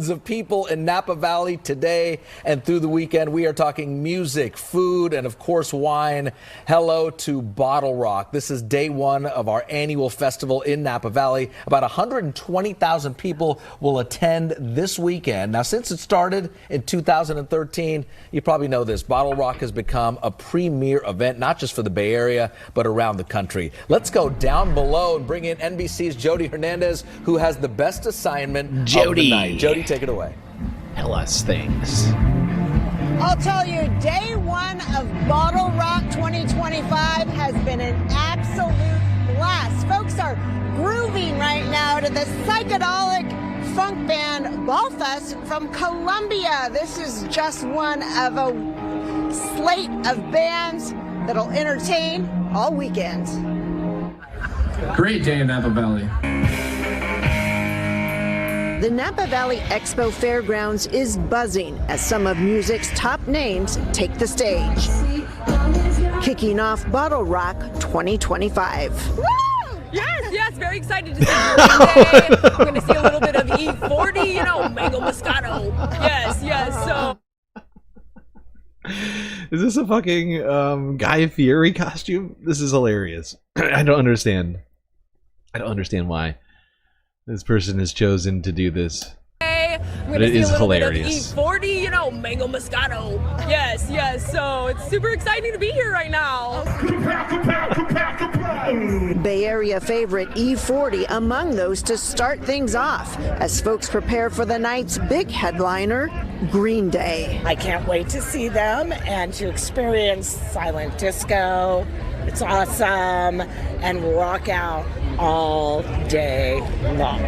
Speaker 24: of people in Napa Valley today and through the weekend. We are talking music, food, and of course wine. Hello to Bottle Rock. This is day one of our annual festival in Napa Valley. About 120,000 people will attend this weekend. Now, since it started in 2013, you probably know this. Bottle Rock has become a premier event, not just for the Bay Area, but around the country. Let's go down below and bring in NBC's Jody Hernandez, who has the best assignment of the night. Jody, take it away.
Speaker 5: Tell us things.
Speaker 25: I'll tell you, day one of Bottle Rock 2025 has been an absolute blast. Folks are grooving right now to the psychedelic funk band Ballfest from Colombia. This is just one of a slate of bands that'll entertain all weekend.
Speaker 26: Great day in Napa Valley.
Speaker 25: The Napa Valley Expo Fairgrounds is buzzing as some of music's top names take the stage. Kicking off Bottle Rock 2025.
Speaker 8: Woo! Yes, very excited to see Green Day. We're going to see a little bit of E40, Mango Moscato. Yes, so.
Speaker 5: Is this a fucking Guy Fieri costume? This is hilarious. I don't understand why this person has chosen to do this.
Speaker 8: I'm
Speaker 5: But
Speaker 8: gonna
Speaker 5: it
Speaker 8: see
Speaker 5: is
Speaker 8: a little
Speaker 5: hilarious.
Speaker 8: bit of E40, mango moscato. Yes, yes. So it's super exciting to be here right now.
Speaker 25: Bay Area favorite E40 among those to start things off as folks prepare for the night's big headliner, Green Day.
Speaker 1: I can't wait to see them and to experience silent disco. It's awesome, and rock out all day long.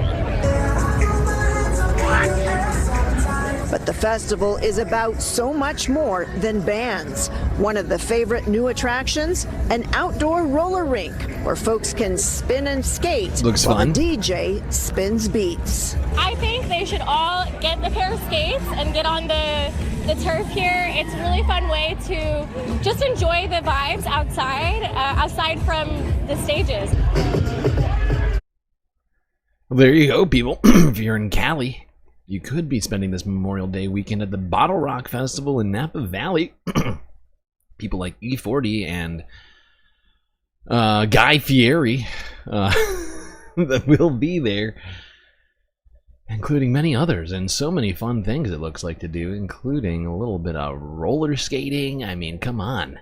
Speaker 25: But the festival is about so much more than bands. One of the favorite new attractions, an outdoor roller rink where folks can spin and skate
Speaker 5: Looks
Speaker 25: while
Speaker 5: fun.
Speaker 25: the DJ spins beats.
Speaker 3: I think they should all get a pair of skates and get on the turf here. It's a really fun way to just enjoy the vibes outside, aside from the stages.
Speaker 5: Well, there you go, people. If you're in Cali, you could be spending this Memorial Day weekend at the Bottle Rock Festival in Napa Valley. People like E40 and Guy Fieri that will be there, including many others, and so many fun things it looks like to do, including a little bit of roller skating. I mean, come on.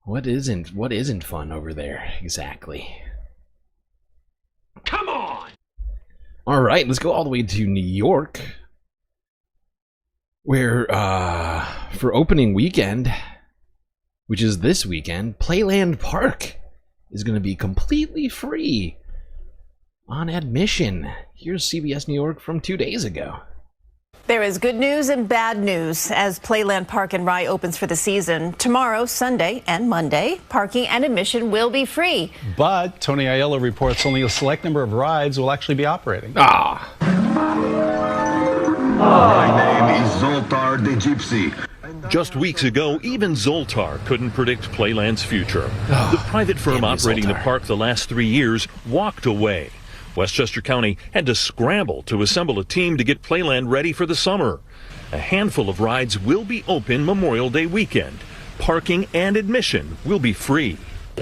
Speaker 5: What isn't fun over there exactly?
Speaker 9: Come on!
Speaker 5: All right, let's go all the way to New York, where for opening weekend, which is this weekend, Playland Park is going to be completely free on admission. Here's CBS New York from 2 days ago.
Speaker 4: There is good news and bad news as Playland Park in Rye opens for the season. Tomorrow, Sunday, and Monday, parking and admission will be free.
Speaker 6: But Tony Aiello reports only a select number of rides will actually be operating.
Speaker 5: Ah.
Speaker 7: My name is Zoltar the Gypsy.
Speaker 10: Just weeks ago, even Zoltar couldn't predict Playland's future. The private firm operating the park the last 3 years walked away. Westchester County had to scramble to assemble a team to get Playland ready for the summer. A handful of rides will be open Memorial Day weekend. Parking and admission will be free.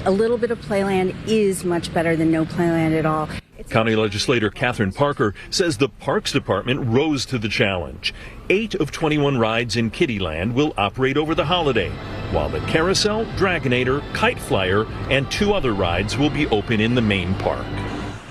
Speaker 27: A little bit of Playland is much better than no Playland at all.
Speaker 10: County legislator Catherine Parker says the Parks Department rose to the challenge. 8 of 21 rides in Kittyland will operate over the holiday, while the Carousel, Dragonator, Kite Flyer, and 2 other rides will be open in the main park.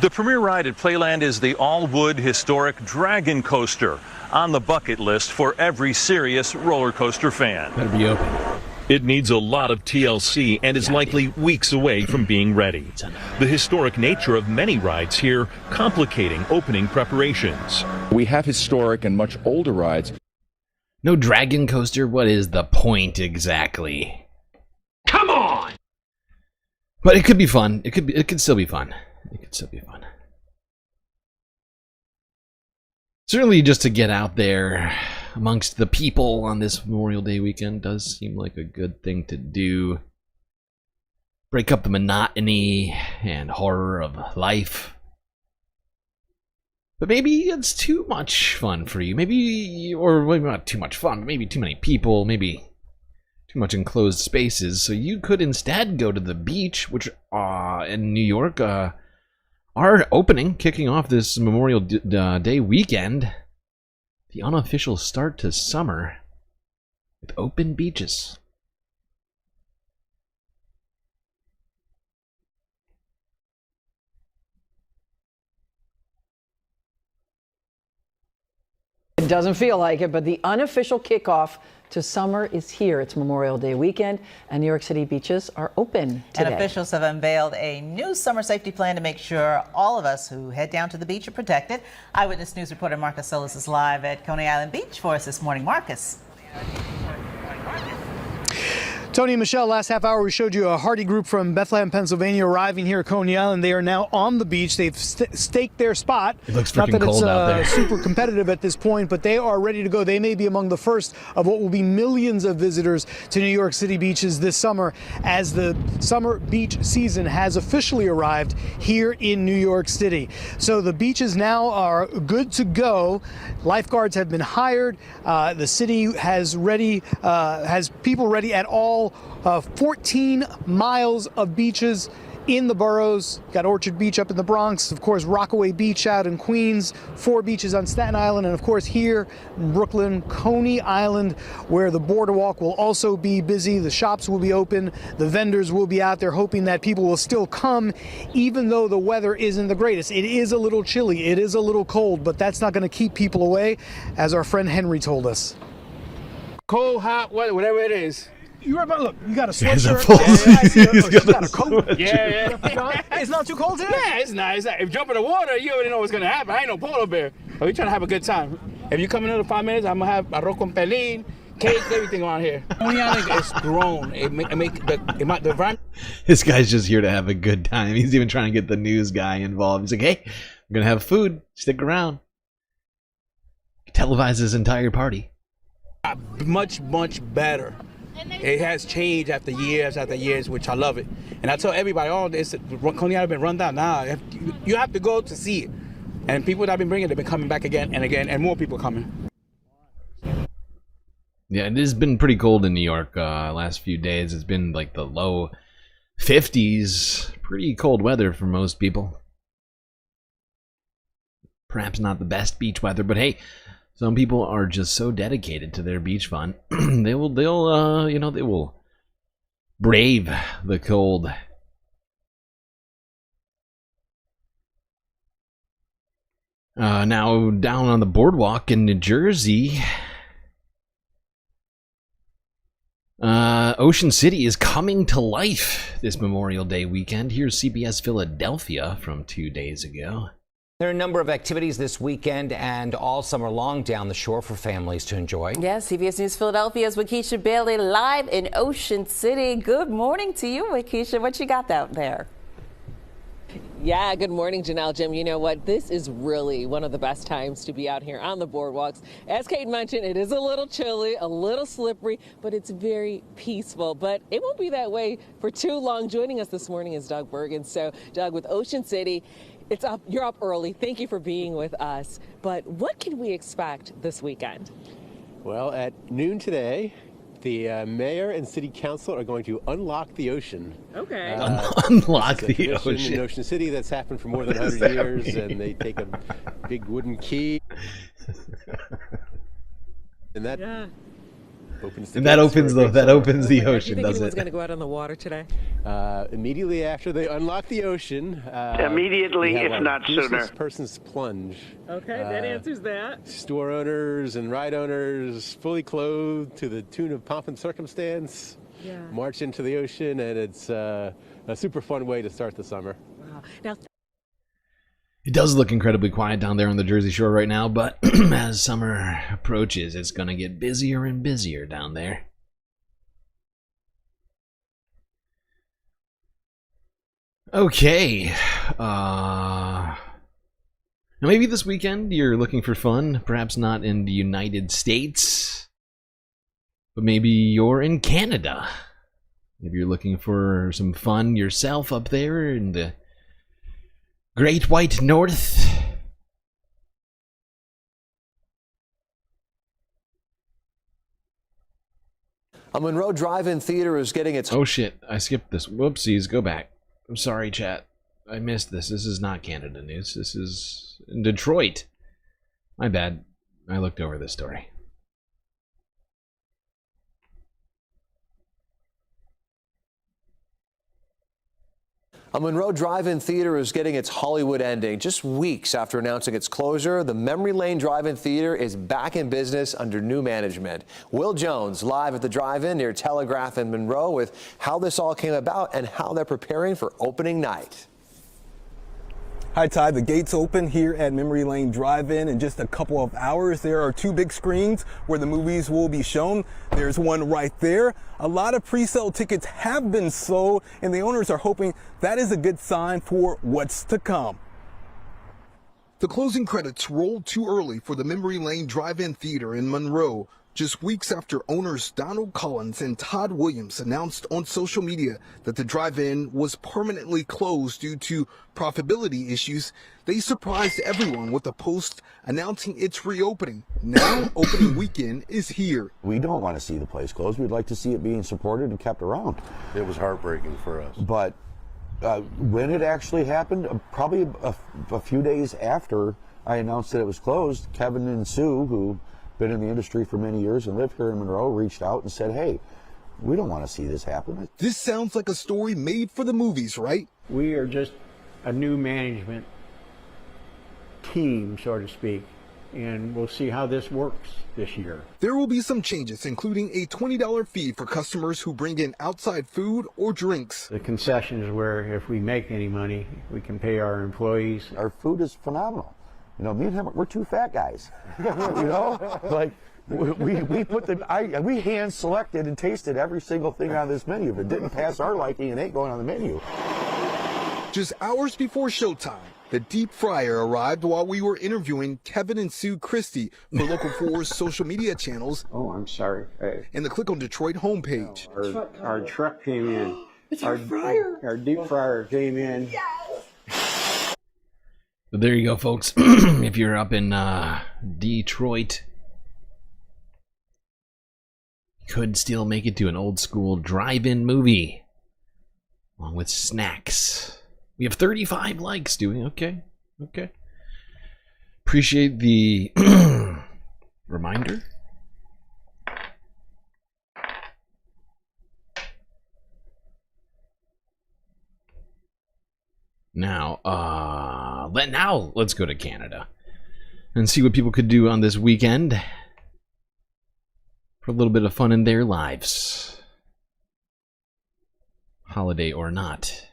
Speaker 10: The premier ride at Playland is the all-wood historic Dragon Coaster, on the bucket list for every serious roller coaster fan.
Speaker 5: Better be open.
Speaker 10: It needs a lot of TLC and is likely weeks away from being ready. The historic nature of many rides here complicating opening preparations.
Speaker 28: We have historic and much older rides.
Speaker 5: No Dragon Coaster? What is the point exactly?
Speaker 9: Come on!
Speaker 5: But it could be fun. It could still be fun. It could still be fun. Certainly just to get out there amongst the people on this Memorial Day weekend does seem like a good thing to do. Break up the monotony and horror of life. But maybe it's too much fun for you. Maybe, or maybe not too much fun, but maybe too many people, maybe too much enclosed spaces. So you could instead go to the beach, which in New York are opening, kicking off this Memorial Day weekend. The unofficial start to summer with open beaches.
Speaker 29: It doesn't feel like it, but the unofficial kickoff to summer is here. It's Memorial Day weekend, and New York City beaches are open today.
Speaker 30: And officials have unveiled a new summer safety plan to make sure all of us who head down to the beach are protected. Eyewitness News reporter Marcus Solis is live at Coney Island Beach for us this morning. Marcus.
Speaker 31: Tony and Michelle, last half hour we showed you a hardy group from Bethlehem, Pennsylvania arriving here at Coney Island. They are now on the beach. They've staked their spot.
Speaker 5: It looks freaking cold out there.
Speaker 31: Super competitive at this point, but they are ready to go. They may be among the first of what will be millions of visitors to New York City beaches this summer as the summer beach season has officially arrived here in New York City. So the beaches now are good to go. Lifeguards have been hired. The city has people ready at all 14 miles of beaches in the boroughs. Got Orchard Beach up in the Bronx, of course Rockaway Beach out in Queens, 4 beaches on Staten Island, and of course here in Brooklyn, Coney Island, where the boardwalk will also be busy. The shops will be open, the vendors will be out there, hoping that people will still come even though the weather isn't the greatest. It is a little chilly, it is a little cold, but that's not going to keep people away, as our friend Henry told us.
Speaker 11: Cold, hot, whatever it is.
Speaker 31: You look, you got a sweatshirt.
Speaker 11: He's
Speaker 31: got a coat.
Speaker 11: Yeah.
Speaker 31: It's not too cold today?
Speaker 11: Yeah, it's nice. If you jump in the water, you already know what's going to happen. I ain't no polar bear. But we trying to have a good time. If you come in another 5 minutes, I'm going to have arroz con pelín, cakes, everything around here. It's grown.
Speaker 5: This guy's just here to have a good time. He's even trying to get the news guy involved. He's like, hey, I'm going to have food. Stick around. Televise this entire party.
Speaker 11: Much better. It has changed after years, which I love it. And I tell everybody, this Coney Island been run down now. You have to go to see it. And people that I've been bringing, they've been coming back again and again, and more people coming.
Speaker 5: Yeah, it has been pretty cold in New York last few days. It's been like the low 50s. Pretty cold weather for most people. Perhaps not the best beach weather, but hey, some people are just so dedicated to their beach fun. they will brave the cold. Now down on the boardwalk in New Jersey, Ocean City is coming to life this Memorial Day weekend. Here's CBS Philadelphia from 2 days ago.
Speaker 12: There are a number of activities this weekend and all summer long down the shore for families to enjoy.
Speaker 13: Yes, CBS News Philadelphia's Waukesha Bailey live in Ocean City. Good morning to you, Waukesha. What you got out there?
Speaker 8: Yeah, good morning, Janelle. Jim, you know what? This is really one of the best times to be out here on the boardwalks. As Kate mentioned, it is a little chilly, a little slippery, but it's very peaceful. But it won't be that way for too long. Joining us this morning is Doug Bergen. So, Doug, with Ocean City, it's up. You're up early. Thank you for being with us. But what can we expect this weekend?
Speaker 14: Well, at noon today, the mayor and city council are going to unlock the ocean.
Speaker 8: Okay.
Speaker 5: Unlock the ocean.
Speaker 14: In Ocean City, that's happened for more than 100 years, and they take a big wooden key. And that opens the
Speaker 5: and that opens the ocean,
Speaker 8: do you think
Speaker 5: does
Speaker 8: anyone's
Speaker 5: it?
Speaker 8: going to go out on the water today?
Speaker 14: Immediately after they unlock the ocean.
Speaker 9: Immediately, if not sooner.
Speaker 14: Person's plunge.
Speaker 8: Okay, that answers that.
Speaker 14: Store owners and ride owners fully clothed to the tune of pomp and circumstance.
Speaker 8: Yeah.
Speaker 14: March into the ocean, and it's a super fun way to start the summer.
Speaker 8: Wow. Now,
Speaker 5: it does look incredibly quiet down there on the Jersey Shore right now, but as summer approaches, it's going to get busier and busier down there. Okay. Now maybe this weekend you're looking for fun, perhaps not in the United States, but maybe you're in Canada. Maybe you're looking for some fun yourself up there in the Great White North.
Speaker 15: A Monroe Drive-In Theater is getting its...
Speaker 5: Oh shit, I skipped this. Whoopsies, go back. I'm sorry, chat. I missed this. This is not Canada news. This is in Detroit. My bad. I looked over this story.
Speaker 15: A Monroe Drive-In Theater is getting its Hollywood ending. Just weeks after announcing its closure, the Memory Lane Drive-In Theater is back in business under new management. Will Jones live at the drive-in near Telegraph in Monroe with how this all came about and how they're preparing for opening night.
Speaker 16: Hi, Ty. The gates open here at Memory Lane Drive-In in just a couple of hours. There are 2 big screens where the movies will be shown. There's one right there. A lot of pre-sale tickets have been sold, and the owners are hoping that is a good sign for what's to come.
Speaker 17: The closing credits rolled too early for the Memory Lane Drive-In Theater in Monroe, just weeks after owners Donald Collins and Todd Williams announced on social media that the drive-in was permanently closed due to profitability issues. They surprised everyone with a post announcing its reopening. Now, opening weekend is here.
Speaker 18: We don't want to see the place closed. We'd like to see it being supported and kept around.
Speaker 14: It was heartbreaking for us.
Speaker 18: But
Speaker 1: When it actually happened, probably a few days after I announced that it was closed, Kevin and Sue, who've been in the industry for many years and live here in Monroe, reached out and said, hey, we don't want to see this happen.
Speaker 17: This sounds like a story made for the movies, right?
Speaker 2: We are just a new management team, so to speak, and we'll see how this works this year.
Speaker 17: There will be some changes, including a $20 fee for customers who bring in outside food or drinks.
Speaker 2: The concession is where if we make any money, we can pay our employees.
Speaker 1: Our food is phenomenal. You know, me and him, we're two fat guys. You know, like we put we hand selected and tasted every single thing on this menu. If it didn't pass our liking, it ain't going on the menu.
Speaker 17: Just hours before showtime, the deep fryer arrived while we were interviewing Kevin and Sue Christie for Local 4's social media channels.
Speaker 2: Oh, I'm sorry.
Speaker 17: And the Click on Detroit homepage.
Speaker 2: Our truck came in. It's our fryer. Our deep fryer came in.
Speaker 5: Yes. But there you go, folks. If you're up in Detroit, you could still make it to an old school drive-in movie along with snacks. We have 35 likes, doing okay. Okay. Appreciate the reminder. Now, let's go to Canada and see what people could do on this weekend for a little bit of fun in their lives, holiday or not.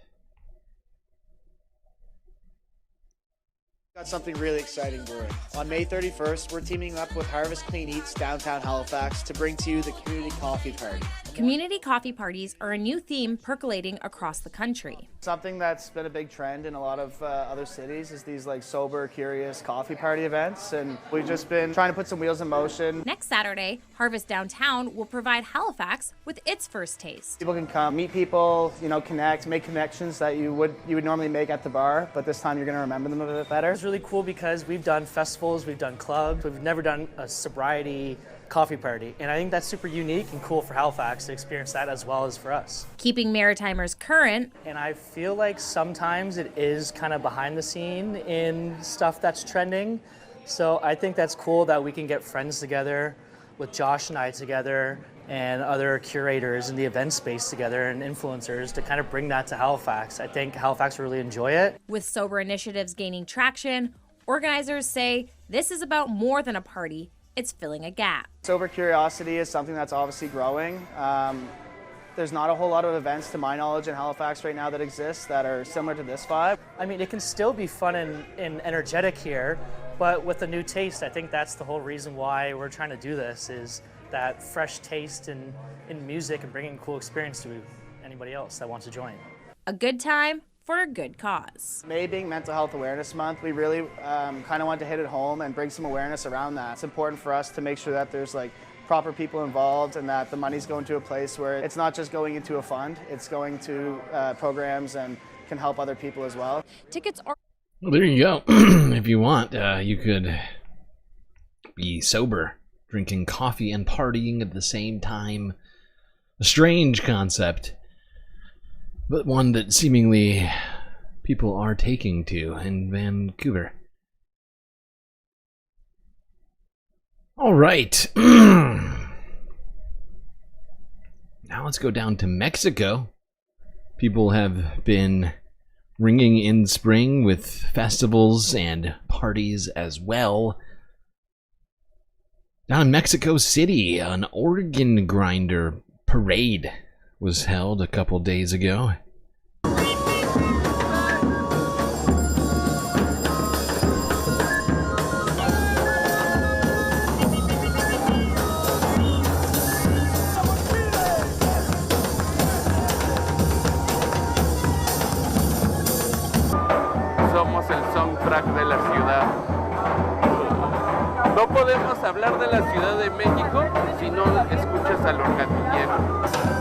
Speaker 18: Got something really exciting brewing. On May 31st, we're teaming up with Harvest Clean Eats downtown Halifax to bring to you the Community Coffee Party.
Speaker 19: Community coffee parties are a new theme percolating across the country.
Speaker 18: Something that's been a big trend in a lot of other cities is these like sober, curious coffee party events, and we've just been trying to put some wheels in motion.
Speaker 19: Next Saturday, Harvest Downtown will provide Halifax with its first taste.
Speaker 18: People can come, meet people, you know, connect, make connections that you would normally make at the bar, but this time you're going to remember them a bit better.
Speaker 20: It's really cool because we've done festivals, we've done clubs, we've never done a sobriety coffee party, and I think that's super unique and cool for Halifax to experience that as well as for us.
Speaker 19: Keeping Maritimers current.
Speaker 20: And I feel like sometimes it is kind of behind the scene in stuff that's trending, so I think that's cool that we can get friends together with Josh and I together and other curators in the event space together and influencers to kind of bring that to Halifax. I think Halifax will really enjoy it.
Speaker 19: With sober initiatives gaining traction, organizers say this is about more than a party. It's filling a gap.
Speaker 18: Sober curiosity is something that's obviously growing. There's not a whole lot of events, to my knowledge, in Halifax right now that exist that are similar to this vibe.
Speaker 20: I mean, it can still be fun and energetic here, but with a new taste. I think that's the whole reason why we're trying to do this, is that fresh taste in music and bringing a cool experience to anybody else that wants to join.
Speaker 19: A good time for a good cause.
Speaker 18: May being Mental Health Awareness Month, we really kind of want to hit it home and bring some awareness around that. It's important for us to make sure that there's like proper people involved and that the money's going to a place where it's not just going into a fund, it's going to programs and can help other people as well.
Speaker 19: Tickets are...
Speaker 5: Well, there you go. If you want, you could be sober, drinking coffee and partying at the same time. A strange concept, but one that seemingly people are taking to in Vancouver. All right. Now let's go down to Mexico. People have been ringing in spring with festivals and parties as well. Down in Mexico City, an organ grinder parade was held a couple days ago.
Speaker 21: Somos el soundtrack de la ciudad. No podemos hablar de la Ciudad de México si no escuchas al organillero.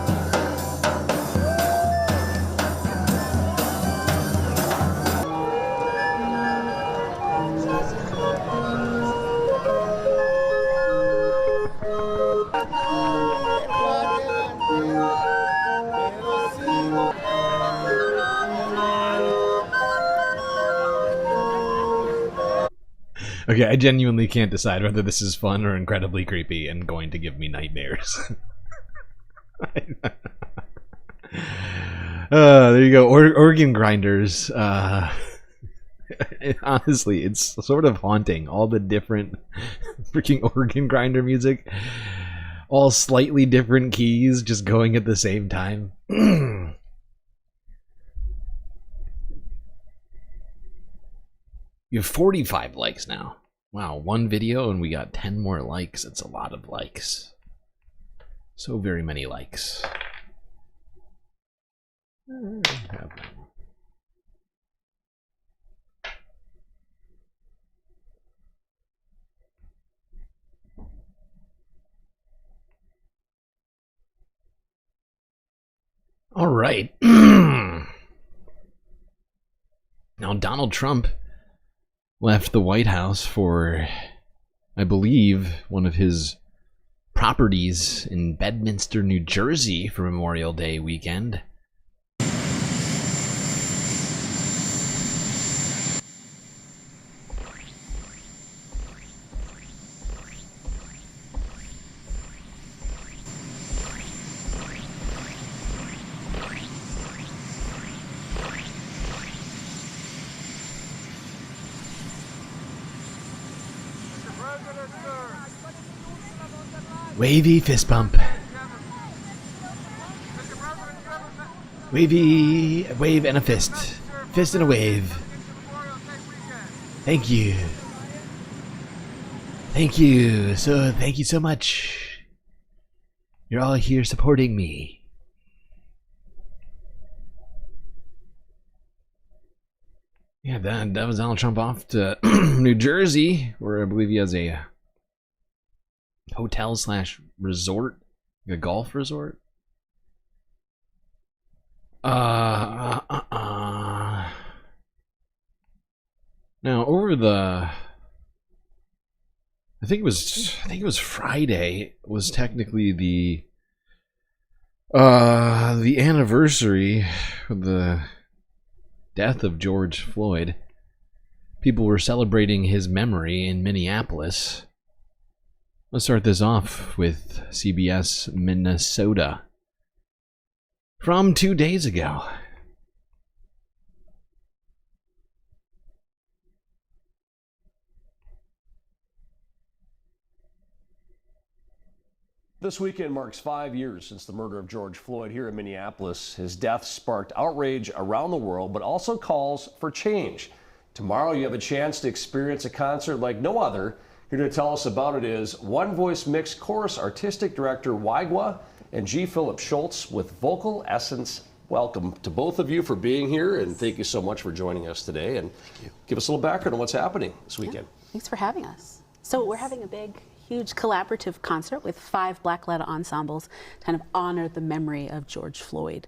Speaker 5: Okay, I genuinely can't decide whether this is fun or incredibly creepy and going to give me nightmares. There you go. Organ grinders. Honestly, it's sort of haunting. All the different freaking organ grinder music. All slightly different keys just going at the same time. You have 45 likes now. Wow, one video and we got 10 more likes. It's a lot of likes. So very many likes. All right. Now Donald Trump left the White House for, I believe, one of his properties in Bedminster, New Jersey for Memorial Day weekend. Wavy fist bump. Wavy, a wave and a fist. Fist and a wave. Thank you. Thank you. Thank you so much. You're all here supporting me. Yeah, that was Donald Trump off to New Jersey, where I believe he has a hotel / resort, a golf resort. Now over the, I think it was Friday was technically the anniversary of the death of George Floyd. People were celebrating his memory in Minneapolis. Let's start this off with CBS Minnesota from 2 days ago.
Speaker 3: This weekend marks 5 years since the murder of George Floyd here in Minneapolis. His death sparked outrage around the world, but also calls for change. Tomorrow you have a chance to experience a concert like no other. Here to tell us about it is One Voice Mixed Chorus Artistic Director Waigwa and G. Philip Schultz with Vocal Essence. Welcome to both of you for being here, and thank you so much for joining us today. And give us a little background on what's happening this weekend.
Speaker 4: Thanks for having us. So we're having a huge collaborative concert with 5 Black-led ensembles to kind of honor the memory of George Floyd.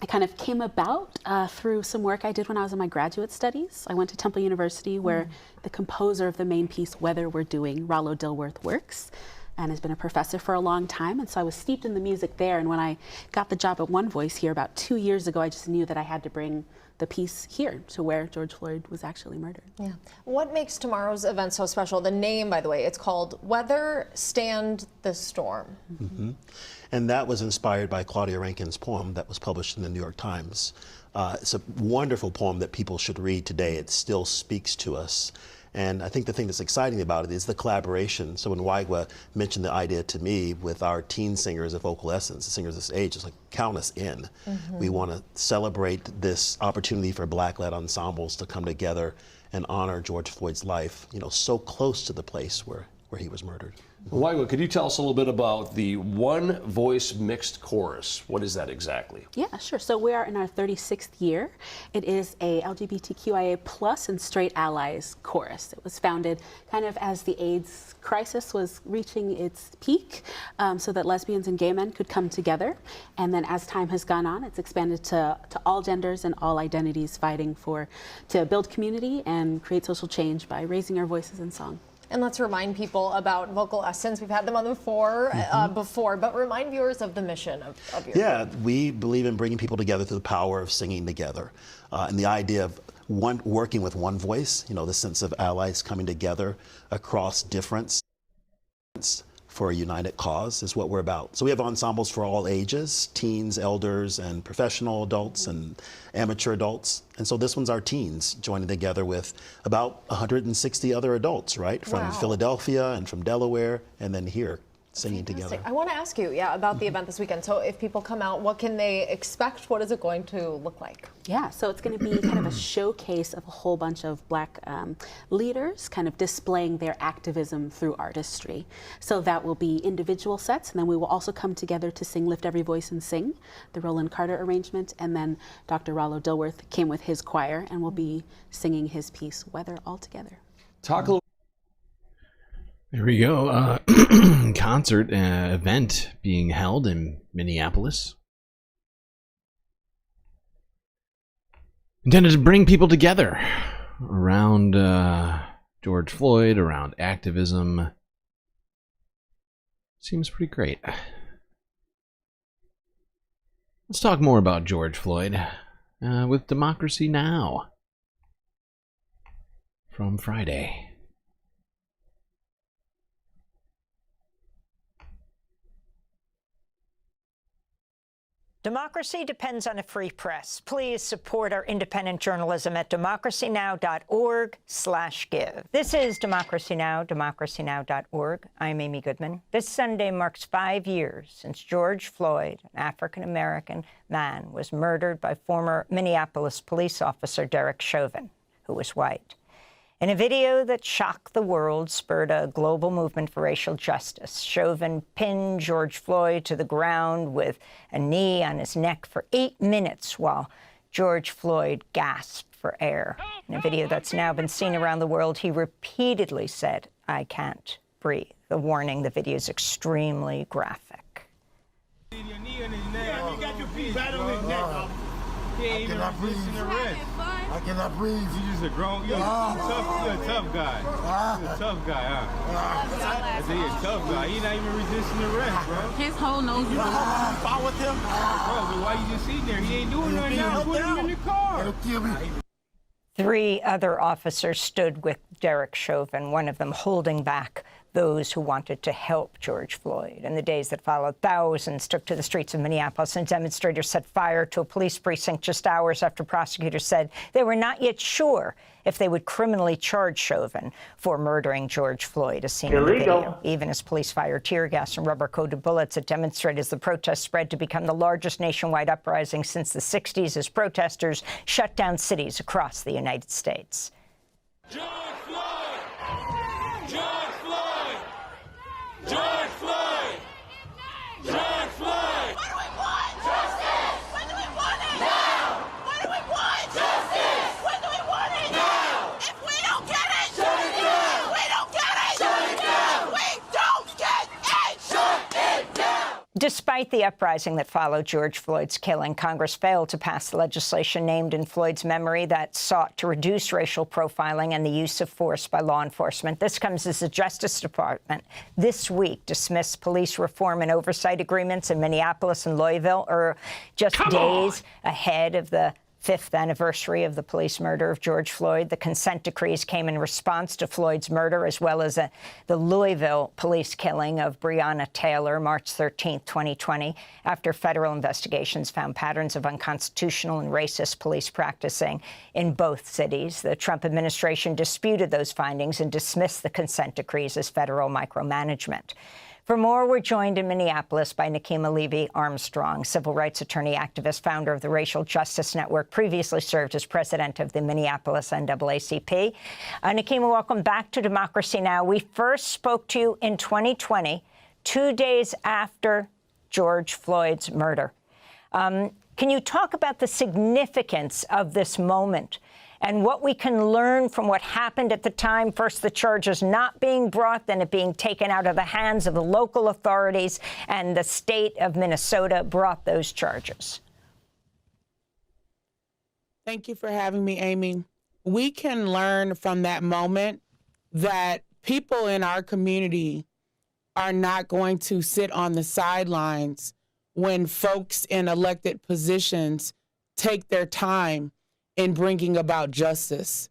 Speaker 4: It kind of came about through some work I did when I was in my graduate studies. I went to Temple University where the composer of the main piece, Whether We're Doing, Rollo Dilworth, works and has been a professor for a long time. And so I was steeped in the music there. And when I got the job at One Voice here about 2 years ago, I just knew that I had to bring the piece here to where George Floyd was actually murdered.
Speaker 6: Yeah. What makes tomorrow's event so special? The name, by the way, it's called Weather Stand the Storm.
Speaker 7: Mm-hmm. And that was inspired by Claudia Rankine's poem that was published in the New York Times. It's a wonderful poem that people should read today. It still speaks to us. And I think the thing that's exciting about it is the collaboration. So when Waigwa mentioned the idea to me with our teen singers of Vocal Essence, the singers this age, it's like, count us in. Mm-hmm. We want to celebrate this opportunity for Black-led ensembles to come together and honor George Floyd's life, you know, so close to the place where he was murdered.
Speaker 3: Waigwa, could you tell us a little bit about the One Voice Mixed Chorus? What is that exactly?
Speaker 4: Yeah, sure. So we are in our 36th year. It is a LGBTQIA plus and straight allies chorus. It was founded kind of as the AIDS crisis was reaching its peak, so that lesbians and gay men could come together. And then as time has gone on, it's expanded to all genders and all identities, fighting to build community and create social change by raising our voices in song.
Speaker 6: And let's remind people about Vocal Essence. We've had them on before, but remind viewers of the mission of your
Speaker 7: group. We believe in bringing people together through the power of singing together. And the idea of working with one voice, the sense of allies coming together across difference for a united cause is what we're about. So we have ensembles for all ages, teens, elders, and professional adults and amateur adults. And so this one's our teens joining together with about 160 other adults, right? From Philadelphia and from Delaware, and then here singing together.
Speaker 6: I want to ask you, about the event this weekend. So if people come out, what can they expect? What is it going to look like?
Speaker 4: Yeah, so it's going to be kind of a showcase of a whole bunch of Black leaders kind of displaying their activism through artistry. So that will be individual sets, and then we will also come together to sing Lift Every Voice and Sing, the Roland Carter arrangement, and then Dr. Rollo Dilworth came with his choir and will be singing his piece, Weather All Together.
Speaker 3: Talk a little.
Speaker 5: There we go. Concert event being held in Minneapolis. Intended to bring people together around George Floyd, around activism. Seems pretty great. Let's talk more about George Floyd with Democracy Now! From Friday.
Speaker 10: Democracy depends on a free press. Please support our independent journalism at democracynow.org/give. This is Democracy Now!, democracynow.org. I'm Amy Goodman. This Sunday marks 5 years since George Floyd, an African-American man, was murdered by former Minneapolis police officer Derek Chauvin, who was white. In a video that shocked the world, spurred a global movement for racial justice, Chauvin pinned George Floyd to the ground with a knee on his neck for 8 minutes while George Floyd gasped for air. In a video that's now been seen around the world, he repeatedly said, "I can't breathe." The warning, the video is extremely graphic.
Speaker 22: I cannot breathe. I cannot breathe. You just a grown, you're a tough guy. You're a tough guy, huh? I say you're a tough guy. You're not even resisting arrest, bro.
Speaker 23: His whole nose is
Speaker 22: fought with him. Bro, but why you just sitting there? He ain't doing nothing now. Put him in the car. It'll kill me.
Speaker 10: 3 other officers stood with Derek Chauvin, one of them holding back those who wanted to help George Floyd. In the days that followed, thousands took to the streets of Minneapolis, and demonstrators set fire to a police precinct just hours after prosecutors said they were not yet sure if they would criminally charge Chauvin for murdering George Floyd, as seen in the video. Even as police fired tear gas and rubber-coated bullets at demonstrators, the protest spread to become the largest nationwide uprising since the 60s as protesters shut down cities across the United States.
Speaker 22: George Floyd! George Floyd! George Floyd! George Floyd! What do we want? Justice! When do we want it? Now! What do we want? Justice! When do we want it? Now! If we don't get it, shut it down! If we don't get it, shut it down! We don't get it! Shut it down!
Speaker 10: Despite the uprising that followed George Floyd's killing, Congress failed to pass legislation named in Floyd's memory that sought to reduce racial profiling and the use of force by law enforcement. This comes as the Justice Department this week dismissed police reform and oversight agreements in Minneapolis and Louisville, or just days ahead of the 5th anniversary of the police murder of George Floyd. The consent decrees came in response to Floyd's murder, as well as the Louisville police killing of Breonna Taylor, March 13, 2020, after federal investigations found patterns of unconstitutional and racist police practicing in both cities. The Trump administration disputed those findings and dismissed the consent decrees as federal micromanagement. For more, we're joined in Minneapolis by Nekima Levy-Armstrong, civil rights attorney, activist, founder of the Racial Justice Network, previously served as president of the Minneapolis NAACP. Nekima, welcome back to Democracy Now! We first spoke to you in 2020, 2 days after George Floyd's murder. Can you talk about the significance of this moment and what we can learn from what happened at the time? First, the charges not being brought, then it being taken out of the hands of the local authorities, and the state of Minnesota brought those charges.
Speaker 24: Thank you for having me, Amy. We can learn from that moment that people in our community are not going to sit on the sidelines when folks in elected positions take their time in bringing about justice.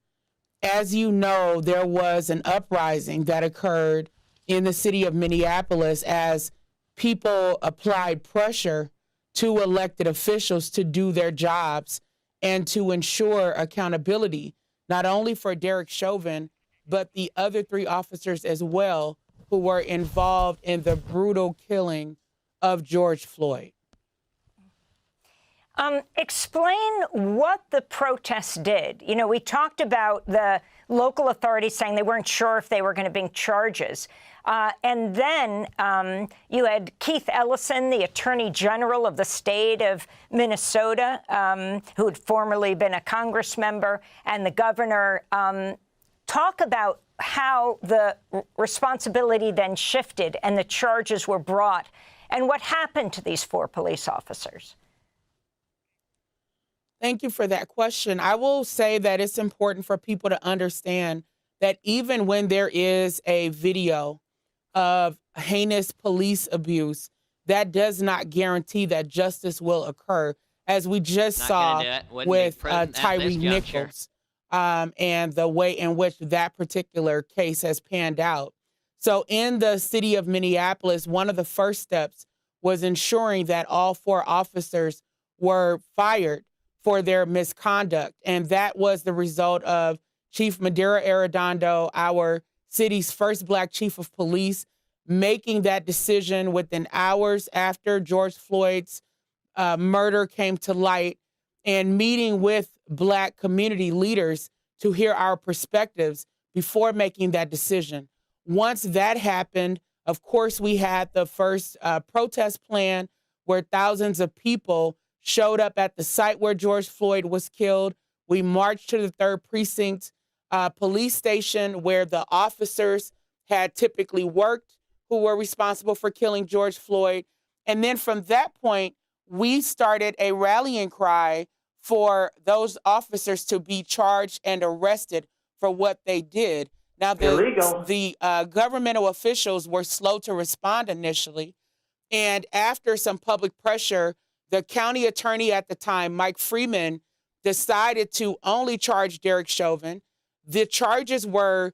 Speaker 24: As you know, there was an uprising that occurred in the city of Minneapolis as people applied pressure to elected officials to do their jobs and to ensure accountability, not only for Derek Chauvin, but the other 3 officers as well who were involved in the brutal killing of George Floyd.
Speaker 10: Explain what the protests did. You know, we talked about the local authorities saying they weren't sure if they were going to bring charges. And then you had Keith Ellison, the Attorney General of the state of Minnesota, who had formerly been a Congress member, and the governor talk about how the responsibility then shifted and the charges were brought and what happened to these 4 police officers.
Speaker 24: Thank you for that question. I will say that it's important for people to understand that even when there is a video of heinous police abuse, that does not guarantee that justice will occur, as we just saw with Tyree Nichols and the way in which that particular case has panned out. So in the city of Minneapolis, one of the first steps was ensuring that all 4 officers were fired for their misconduct. And that was the result of Chief Madera Arredondo, our city's first Black chief of police, making that decision within hours after George Floyd's murder came to light, and meeting with Black community leaders to hear our perspectives before making that decision. Once that happened, of course, we had the first protest plan where thousands of people showed up at the site where George Floyd was killed. We marched to the 3rd Precinct police station where the officers had typically worked who were responsible for killing George Floyd. And then from that point, we started a rallying cry for those officers to be charged and arrested for what they did. Now, the governmental officials were slow to respond initially. And after some public pressure, the county attorney at the time, Mike Freeman, decided to only charge Derek Chauvin. The charges were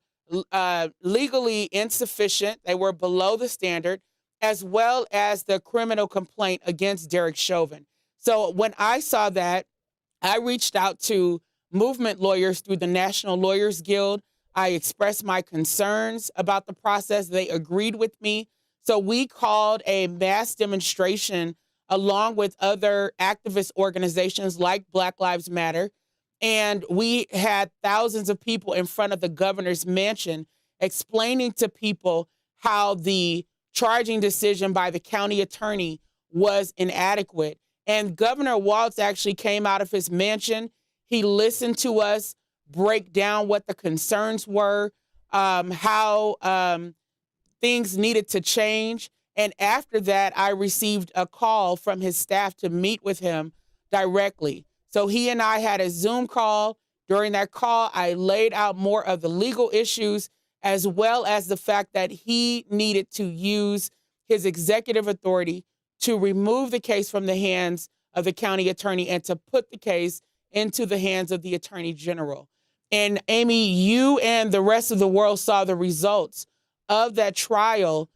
Speaker 24: legally insufficient. They were below the standard, as well as the criminal complaint against Derek Chauvin. So when I saw that, I reached out to movement lawyers through the National Lawyers Guild. I expressed my concerns about the process. They agreed with me. So we called a mass demonstration along with other activist organizations like Black Lives Matter. And we had thousands of people in front of the governor's mansion explaining to people how the charging decision by the county attorney was inadequate. And Governor Walz actually came out of his mansion. He listened to us break down what the concerns were, how things needed to change. And after that, I received a call from his staff to meet with him directly. So he and I had a Zoom call. During that call, I laid out more of the legal issues, as well as the fact that he needed to use his executive authority to remove the case from the hands of the county attorney and to put the case into the hands of the attorney general. And Amy, you and the rest of the world saw the results of that trial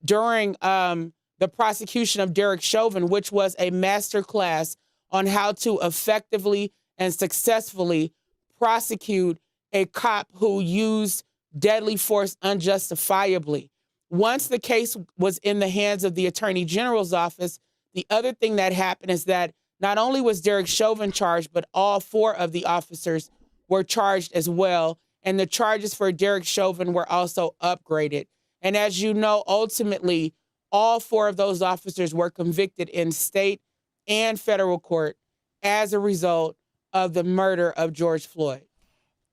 Speaker 24: during the prosecution of Derek Chauvin, which was a masterclass on how to effectively and successfully prosecute a cop who used deadly force unjustifiably. Once the case was in the hands of the Attorney General's office, the other thing that happened is that not only was Derek Chauvin charged, but all 4 of the officers were charged as well. And the charges for Derek Chauvin were also upgraded. And as you know, ultimately, all 4 of those officers were convicted in state and federal court as a result of the murder of George Floyd.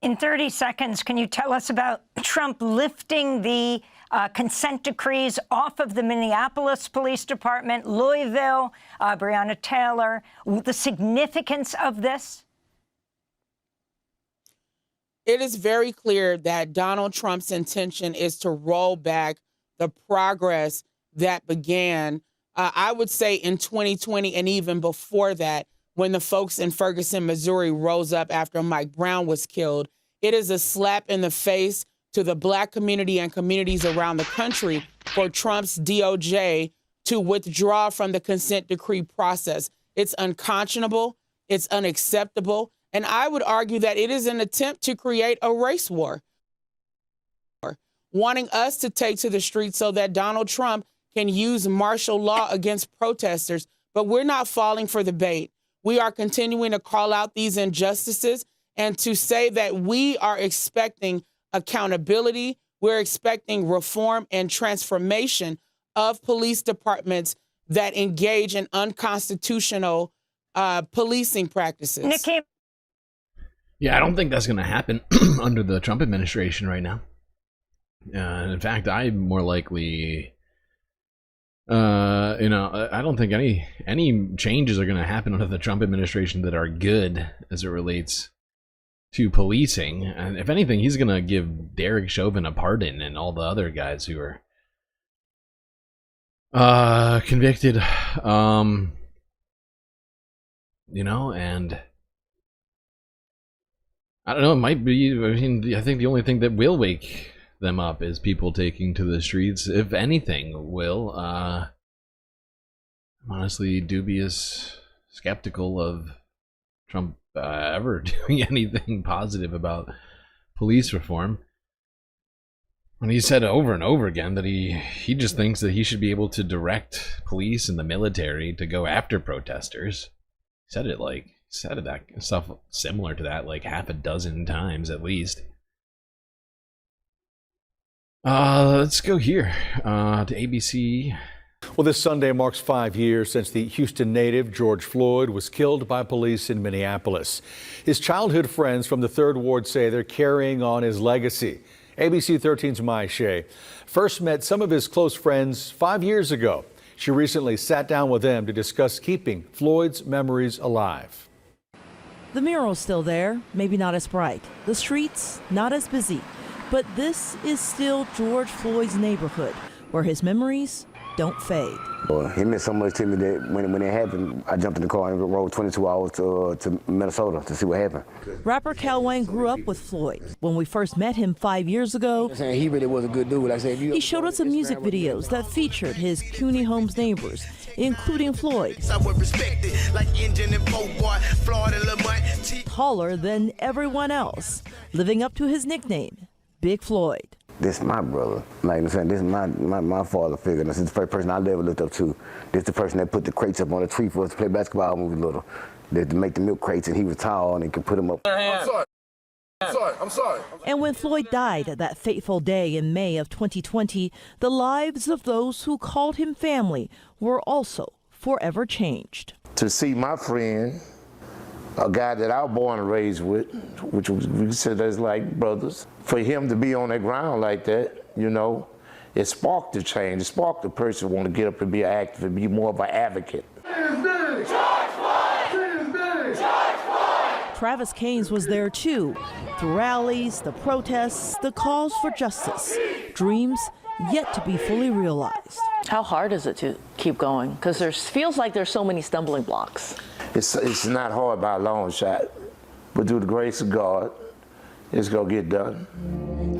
Speaker 10: In 30 seconds, can you tell us about Trump lifting the consent decrees off of the Minneapolis Police Department, Louisville, Breonna Taylor, the significance of this?
Speaker 24: It is very clear that Donald Trump's intention is to roll back the progress that began, I would say, in 2020 and even before that, when the folks in Ferguson, Missouri rose up after Mike Brown was killed. It is a slap in the face to the Black community and communities around the country for Trump's DOJ to withdraw from the consent decree process. It's unconscionable, it's unacceptable, and I would argue that it is an attempt to create a race war, wanting us to take to the streets so that Donald Trump can use martial law against protesters. But we're not falling for the bait. We are continuing to call out these injustices and to say that we are expecting accountability. We're expecting reform and transformation of police departments that engage in unconstitutional policing practices.
Speaker 5: Yeah, I don't think that's going to happen under the Trump administration right now. In fact, I'm more likely, I don't think any changes are going to happen under the Trump administration that are good as it relates to policing. And if anything, he's going to give Derek Chauvin a pardon and all the other guys who are convicted. And I don't know, it might be, I think the only thing that will wake them up is people taking to the streets. If anything will, I'm honestly skeptical of Trump ever doing anything positive about police reform. And he said over and over again that he just thinks that he should be able to direct police and the military to go after protesters. He said that stuff similar to that like half a dozen times at least. Let's go here to ABC.
Speaker 11: Well, this Sunday marks 5 years since the Houston native George Floyd was killed by police in Minneapolis. His childhood friends from the 3rd Ward say they're carrying on his legacy. ABC 13's Mai Shea first met some of his close friends 5 years ago. She recently sat down with them to discuss keeping Floyd's memories alive.
Speaker 12: The mural's still there, maybe not as bright. The streets, not as busy. But this is still George Floyd's neighborhood, where his memories don't fade.
Speaker 13: Well, he meant so much to me that when it happened, I jumped in the car and rode 22 hours to Minnesota to see what happened.
Speaker 12: Rapper Cal Wayne grew up with Floyd. When we first met him 5 years ago,
Speaker 13: he really was a good dude. Like I said,
Speaker 12: he showed us some music videos that featured his CUNY Homes neighbors, including Floyd. Taller than everyone else, living up to his nickname, Big Floyd.
Speaker 13: This is my brother. Like I'm saying, this is my father figure. This is the first person I ever looked up to. This is the person that put the crates up on the tree for us to play basketball when we were little. That to make the milk crates, and he was tall and could put them up.
Speaker 12: I'm sorry. And when Floyd died that fateful day in May of 2020, the lives of those who called him family were also forever changed.
Speaker 13: To see my friend, a guy that I was born and raised with, which we consider as like brothers, for him to be on that ground like that, it sparked the change. It sparked the person who want to get up and be an active and be more of an advocate.
Speaker 12: Travis Kaines was there too. The rallies, the protests, the calls for justice, dreams yet to be fully realized.
Speaker 23: How hard is it to keep going? Because there feels like there's so many stumbling blocks.
Speaker 13: It's not hard by a long shot, but through the grace of God, it's gonna get done.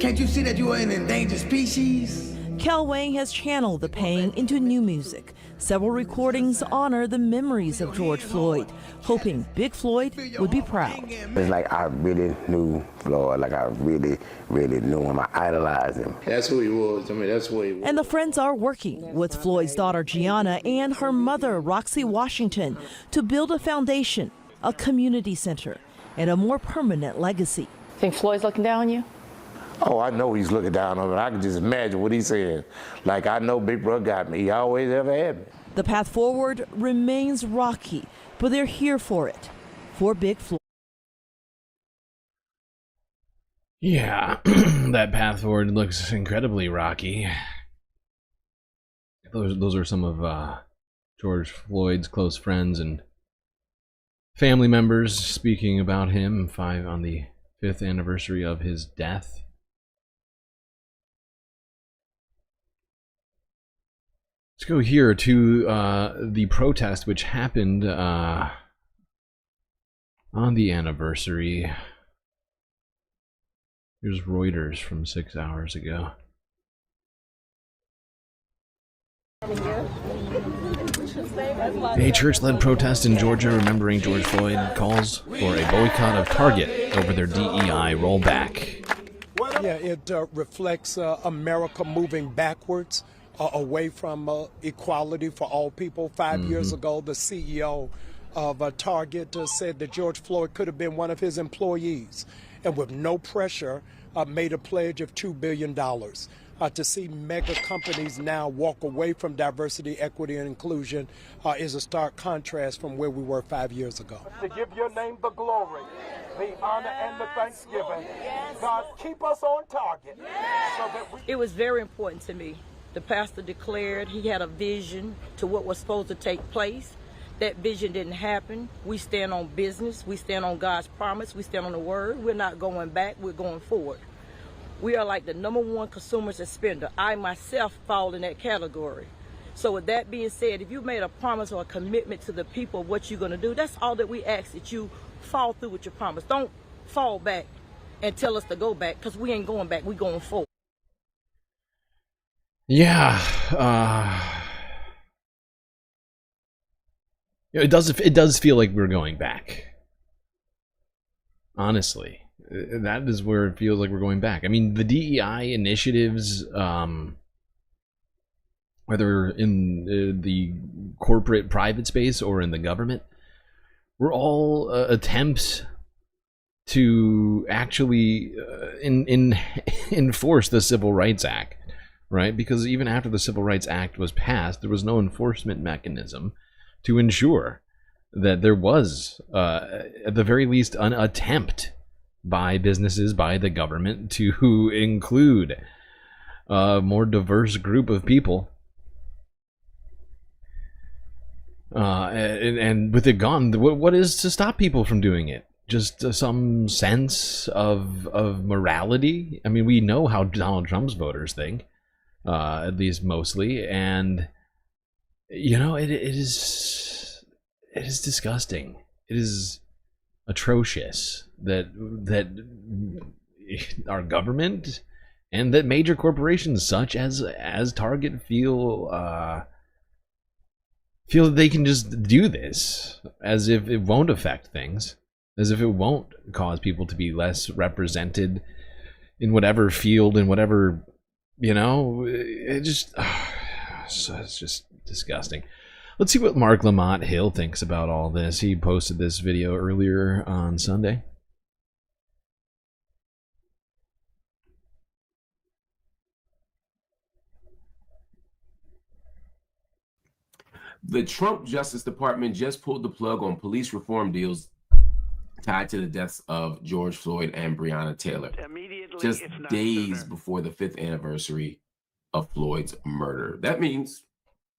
Speaker 25: Can't you see that you are an endangered species?
Speaker 12: Cal Wayne has channeled the pain into new music. Several recordings honor the memories of George Floyd, hoping Big Floyd would be proud.
Speaker 13: It's like I really knew Floyd, like I really, really knew him. I idolized him. That's who he was. That's who he was.
Speaker 12: And the friends are working with Floyd's daughter Gianna and her mother Roxy Washington to build a foundation, a community center, and a more permanent legacy.
Speaker 23: Think Floyd's looking down on you?
Speaker 13: Oh, I know he's looking down on me. I can just imagine what he's saying. Like, I know Big Brother got me. He always ever had me.
Speaker 12: The path forward remains rocky, but they're here for it, for Big Floyd.
Speaker 5: Yeah, that path forward looks incredibly rocky. Those are some of George Floyd's close friends and family members speaking about him on the 5th anniversary of his death. Let's go here to the protest which happened On the anniversary, here's Reuters from 6 hours ago. A church-led protest in Georgia remembering George Floyd calls for a boycott of Target over their DEI rollback.
Speaker 8: Yeah, it reflects America moving backwards away from equality for all people. 5 years ago, the CEO of Target said that George Floyd could have been one of his employees, and with no pressure, made a pledge of $2 billion. To see mega companies now walk away from diversity, equity, and inclusion is a stark contrast from where we were 5 years ago.
Speaker 9: To give your name the glory, the honor, and the thanksgiving. God, keep us on target. So that
Speaker 14: it was very important to me. The pastor declared he had a vision to what was supposed to take place. That vision didn't happen. We stand on business. We stand on God's promise. We stand on the word. We're not going back. We're going forward. We are like the #1 consumers and spender. I myself fall in that category. So with that being said, if you made a promise or a commitment to the people of what you're going to do, that's all that we ask, that you fall through with your promise. Don't fall back and tell us to go back, because we ain't going back. We're going forward.
Speaker 5: Yeah, it does feel like we're going back. Honestly, that is where it feels like we're going back. I mean, the DEI initiatives, whether in the corporate private space or in the government, were all attempts to actually enforce the Civil Rights Act. Right? Because even after the Civil Rights Act was passed, there was no enforcement mechanism to ensure that there was, at the very least, an attempt by businesses, by the government, to include a more diverse group of people. And with it gone, what is to stop people from doing it? Just some sense of morality? I mean, we know how Donald Trump's voters think. At least mostly, and you know, it is disgusting. It is atrocious that our government and that major corporations such as Target feel that they can just do this, as if it won't affect things, as if it won't cause people to be less represented in whatever field, in whatever. You know, it's just disgusting. Let's see what Mark Lamont Hill thinks about all this. He posted this video earlier on Sunday.
Speaker 15: The Trump Justice Department just pulled the plug on police reform deals tied to the deaths of George Floyd and Breonna Taylor, just days before the 5th anniversary of Floyd's murder. That means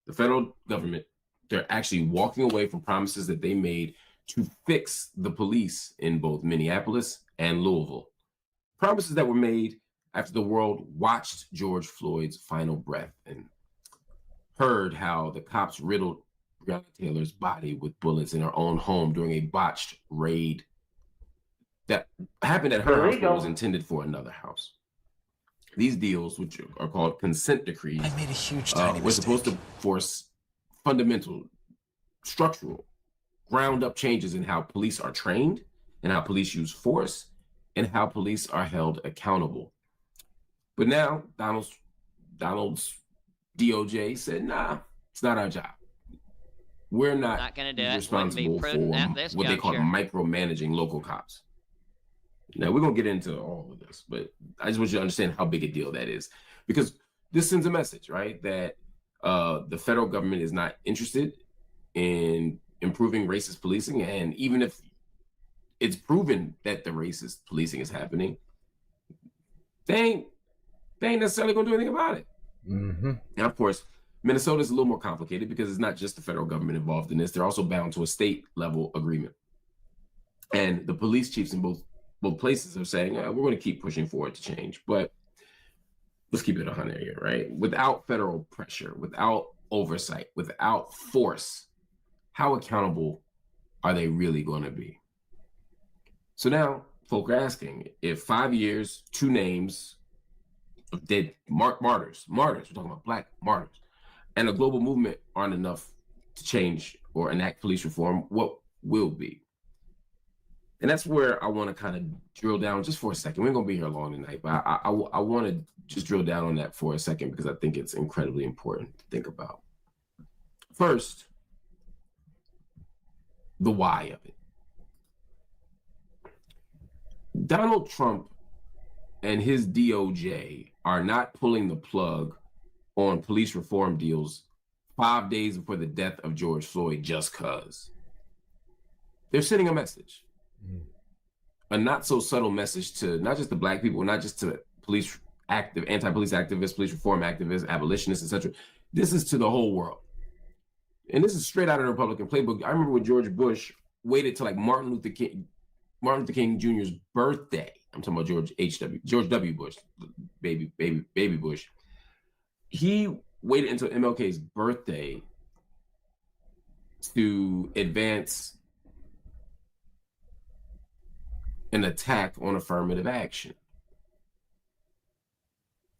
Speaker 15: the federal government, they're actually walking away from promises that they made to fix the police in both Minneapolis and Louisville. Promises that were made after the world watched George Floyd's final breath and heard how the cops riddled Breonna Taylor's body with bullets in her own home during a botched raid that happened at her house but was intended for another house. These deals, which are called consent decrees,
Speaker 16: I made a huge
Speaker 15: were supposed to force fundamental, structural, ground-up changes in how police are trained and how police use force and how police are held accountable. But now Donald's DOJ said, nah, it's not our job. We're not
Speaker 26: gonna do
Speaker 15: responsible for what they call micromanaging local cops. Now, we're going to get into all of this, but I just want you to understand how big a deal that is, because this sends a message, right, that the federal government is not interested in improving racist policing. And even if it's proven that the racist policing is happening, they ain't necessarily going to do anything about it. Now, of course, Minnesota is a little more complicated because it's not just the federal government involved in this. They're also bound to a state level agreement. And the police chiefs in both places are saying, we're going to keep pushing for it to change. But let's keep it 100 here, right? Without federal pressure, without oversight, without force, how accountable are they really going to be? So now folk are asking if 5 years, 2 names of dead martyrs, we're talking about black martyrs, and a global movement aren't enough to change or enact police reform, what will be? And that's where I want to kind of drill down just for a second. We're going to be here long tonight, but I want to just drill down on that for a second because I think it's incredibly important to think about. First, the why of it. Donald Trump and his DOJ are not pulling the plug on police reform deals 5 days before the death of George Floyd just cause. They're sending a message. A not so subtle message to not just the black people, not just to police anti-police activists, police reform activists, abolitionists, etc. This is to the whole world. And this is straight out of the Republican playbook. I remember when George Bush waited till like Martin Luther King Jr.'s birthday. I'm talking about George W. Bush, baby Bush. He waited until MLK's birthday to advance an attack on affirmative action.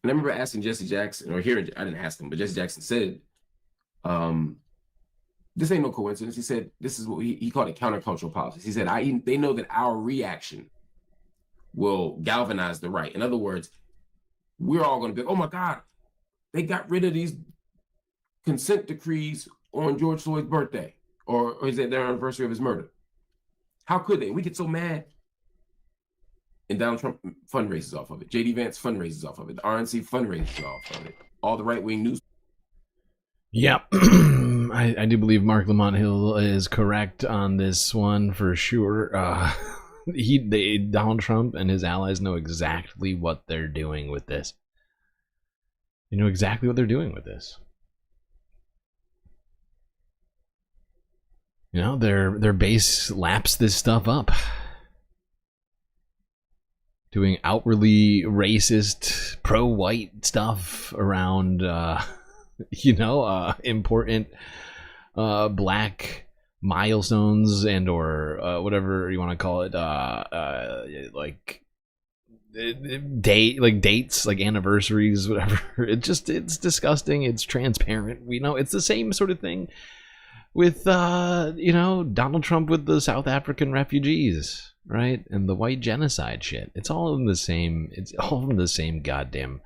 Speaker 15: And I remember asking Jesse Jackson, or hearing, I didn't ask him, but Jesse Jackson said, this ain't no coincidence. He said, this is what he called it countercultural politics. He said, they know that our reaction will galvanize the right. In other words, we're all going to be, oh my God, they got rid of these consent decrees on George Floyd's birthday, or is it their anniversary of his murder? How could they? We get so mad. And Donald Trump fundraises off of it. J.D. Vance fundraises off of it. The RNC fundraises off of it. All the right-wing news.
Speaker 5: Yeah, I do believe Mark Lamont Hill is correct on this one for sure. Donald Trump and his allies know exactly what they're doing with this. They know exactly what they're doing with this. You know, their base laps this stuff up. Doing outwardly racist, pro-white stuff around, important black milestones and or whatever you want to call it, dates, like anniversaries, whatever. It's disgusting. It's transparent. We know it's the same sort of thing with Donald Trump with the South African refugees. Right? And the white genocide shit. It's all in the same goddamn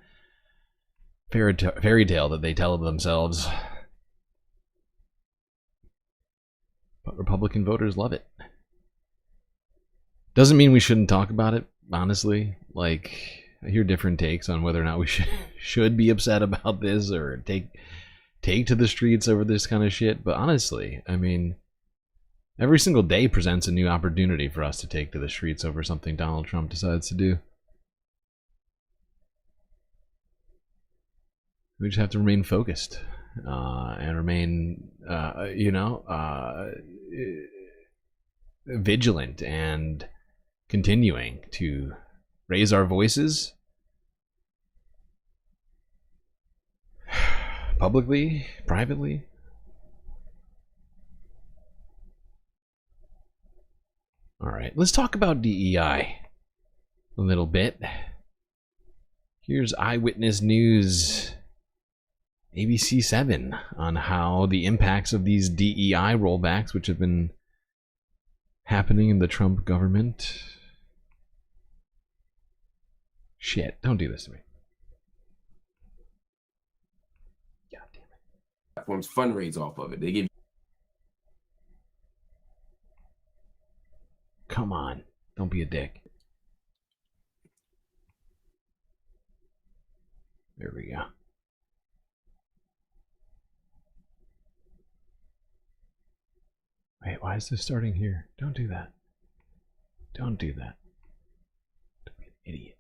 Speaker 5: fairy tale that they tell of themselves. But Republican voters love it. Doesn't mean we shouldn't talk about it, honestly. Like, I hear different takes on whether or not we should be upset about this or take to the streets over this kind of shit. But honestly, I mean, every single day presents a new opportunity for us to take to the streets over something Donald Trump decides to do. We just have to remain focused and remain, vigilant and continuing to raise our voices publicly, privately. All right, let's talk about DEI a little bit. Here's Eyewitness News, ABC 7, on how the impacts of these DEI rollbacks, which have been happening in the Trump government. Shit, don't do this to me. God damn it.
Speaker 15: Platforms fundraise off of it. They give.
Speaker 5: Come on, don't be a dick. There we go. Wait, why is this starting here? Don't do that. Don't do that. Don't be an idiot.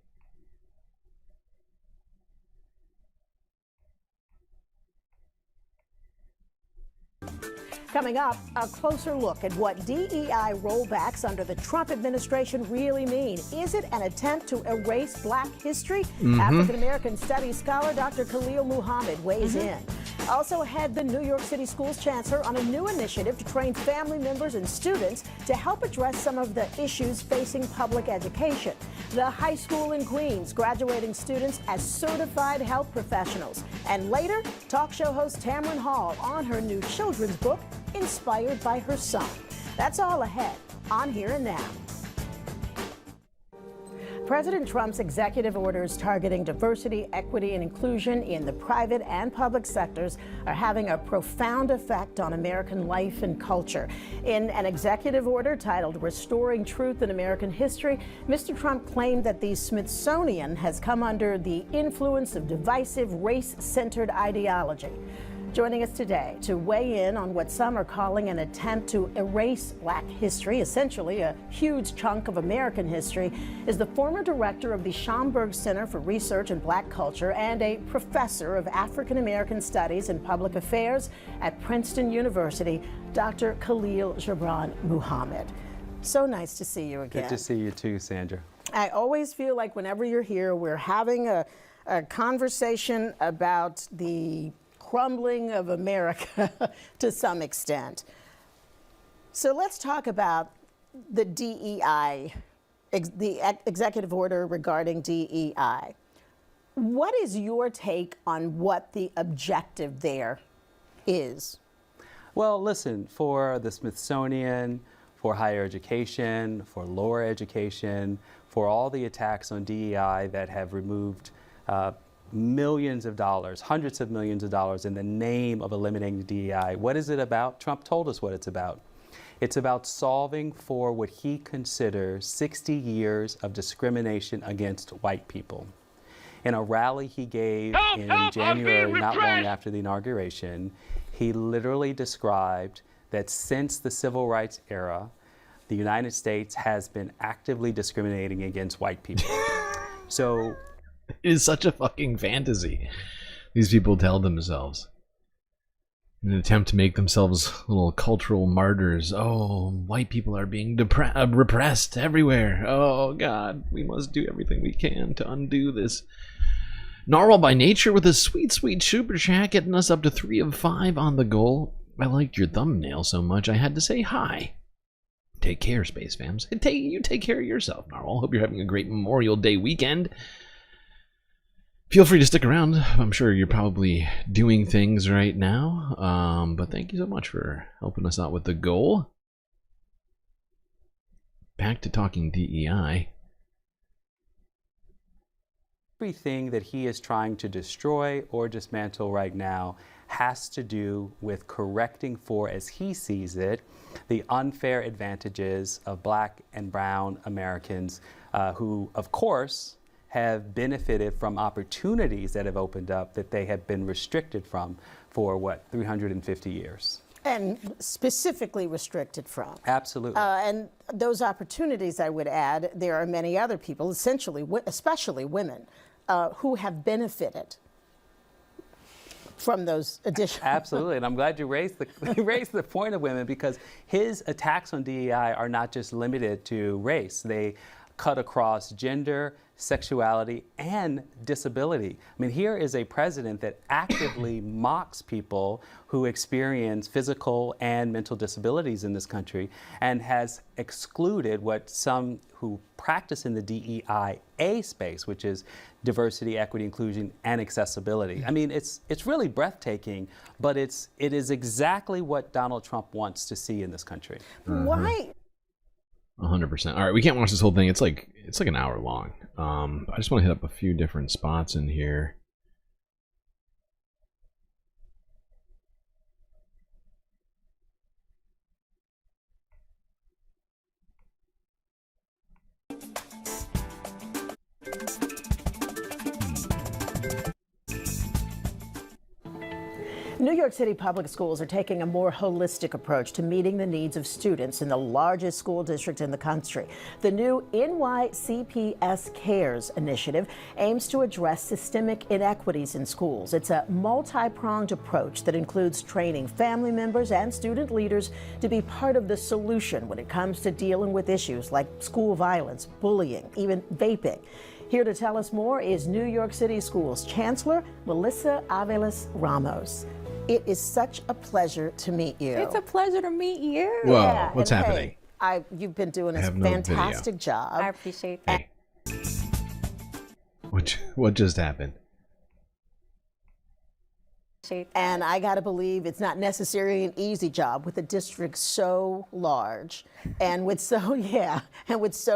Speaker 1: Coming up, a closer look at what DEI rollbacks under the Trump administration really mean. Is it an attempt to erase black history? African-American studies scholar Dr. Khalil Muhammad weighs in. Also ahead, the New York City Schools Chancellor on a new initiative to train family members and students to help address some of the issues facing public education. The high school in Queens graduating students as certified health professionals. And later, talk show host Tamron Hall on her new children's book, inspired by her son. That's all ahead on Here and Now. President Trump's executive orders targeting diversity, equity, and inclusion in the private and public sectors are having a profound effect on American life and culture. In an executive order titled Restoring Truth in American History, Mr. Trump claimed that the Smithsonian has come under the influence of divisive, race-centered ideology. Joining us today to weigh in on what some are calling an attempt to erase Black history, essentially a huge chunk of American history, is the former director of the Schomburg Center for Research in Black Culture and a professor of African American Studies and Public Affairs at Princeton University, Dr. Khalil Gibran Muhammad. So nice to see you again.
Speaker 2: Good to see you too, Sandra.
Speaker 1: I always feel like whenever you're here, we're having a conversation about the crumbling of America to some extent. So let's talk about the DEI, the executive order regarding DEI. What is your take on what the objective there is?
Speaker 2: Well, listen, for the Smithsonian, for higher education, for lower education, for all the attacks on DEI that have removed millions of dollars, hundreds of millions of dollars in the name of eliminating DEI. What is it about? Trump told us what it's about. It's about solving for what he considers 60 years of discrimination against white people. In a rally he gave in January, not long after the inauguration, he literally described that since the civil rights era, the United States has been actively discriminating against white people. So
Speaker 5: it is such a fucking fantasy these people tell themselves in an attempt to make themselves little cultural martyrs. Oh, white people are being repressed everywhere. Oh God, we must do everything we can to undo this. Narwhal by Nature with a sweet super chat getting us up to 3 of 5 on the goal. I liked your thumbnail so much I had to say hi. Take care, Space Fams. You take care of yourself, Narwhal. Hope you're having a great Memorial Day weekend. Feel free to stick around. I'm sure you're probably doing things right now. But thank you so much for helping us out with the goal. Back to talking DEI.
Speaker 2: Everything that he is trying to destroy or dismantle right now has to do with correcting for, as he sees it, the unfair advantages of Black and brown Americans who, of course, have benefited from opportunities that have opened up that they have been restricted from for, 350 years.
Speaker 1: And specifically restricted from.
Speaker 2: Absolutely.
Speaker 1: And those opportunities, I would add, there are many other people, essentially, especially women, who have benefited from those additional.
Speaker 2: Absolutely, and I'm glad you raised the point of women, because his attacks on DEI are not just limited to race. They cut across gender, sexuality, and disability. I mean, here is a president that actively mocks people who experience physical and mental disabilities in this country, and has excluded what some who practice in the DEIA space, which is diversity, equity, inclusion, and accessibility. I mean, it's really breathtaking, but it is exactly what Donald Trump wants to see in this country.
Speaker 1: Why?
Speaker 5: 100%. All right, we can't watch this whole thing. It's like an hour long. I just want to hit up a few different spots in here.
Speaker 1: New York City public schools are taking a more holistic approach to meeting the needs of students in the largest school district in the country. The new NYCPS Cares initiative aims to address systemic inequities in schools. It's a multi-pronged approach that includes training family members and student leaders to be part of the solution when it comes to dealing with issues like school violence, bullying, even vaping. Here to tell us more is New York City Schools Chancellor Melissa Avelis Ramos. It is such a pleasure to meet you.
Speaker 16: It's a pleasure to meet you.
Speaker 5: Whoa,
Speaker 1: Yeah,
Speaker 5: what's
Speaker 1: and
Speaker 5: happening?
Speaker 1: Hey, you've been doing a
Speaker 5: have no video.
Speaker 1: fantastic job.
Speaker 16: I appreciate that.
Speaker 5: What just happened?
Speaker 1: And I got to believe it's not necessarily an easy job with a district so large and with so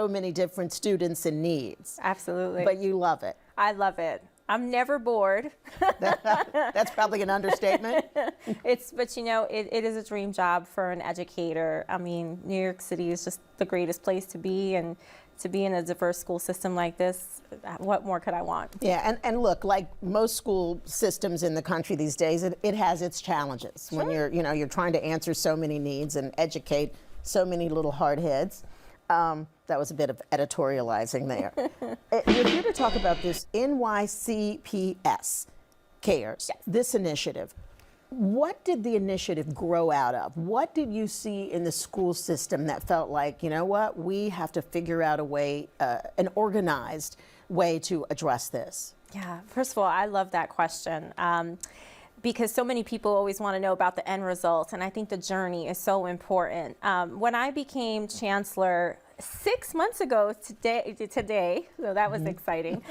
Speaker 1: many different students and needs.
Speaker 16: Absolutely.
Speaker 1: But you love it.
Speaker 16: I love it. I'm never bored.
Speaker 1: That's probably an understatement.
Speaker 16: But you know, it is a dream job for an educator. I mean, New York City is just the greatest place to be, and to be in a diverse school system like this, what more could I want?
Speaker 1: Yeah, and look, like most school systems in the country these days, it has its challenges. When you're trying to answer so many needs and educate so many little hard heads. That was a bit of editorializing there. We're here to talk about this NYCPS Cares, this initiative. What did the initiative grow out of? What did you see in the school system that felt like, you know what, we have to figure out a way, an organized way to address this?
Speaker 16: Yeah, first of all, I love that question. Because so many people always want to know about the end result, and I think the journey is so important. When I became chancellor 6 months ago today, so that was exciting.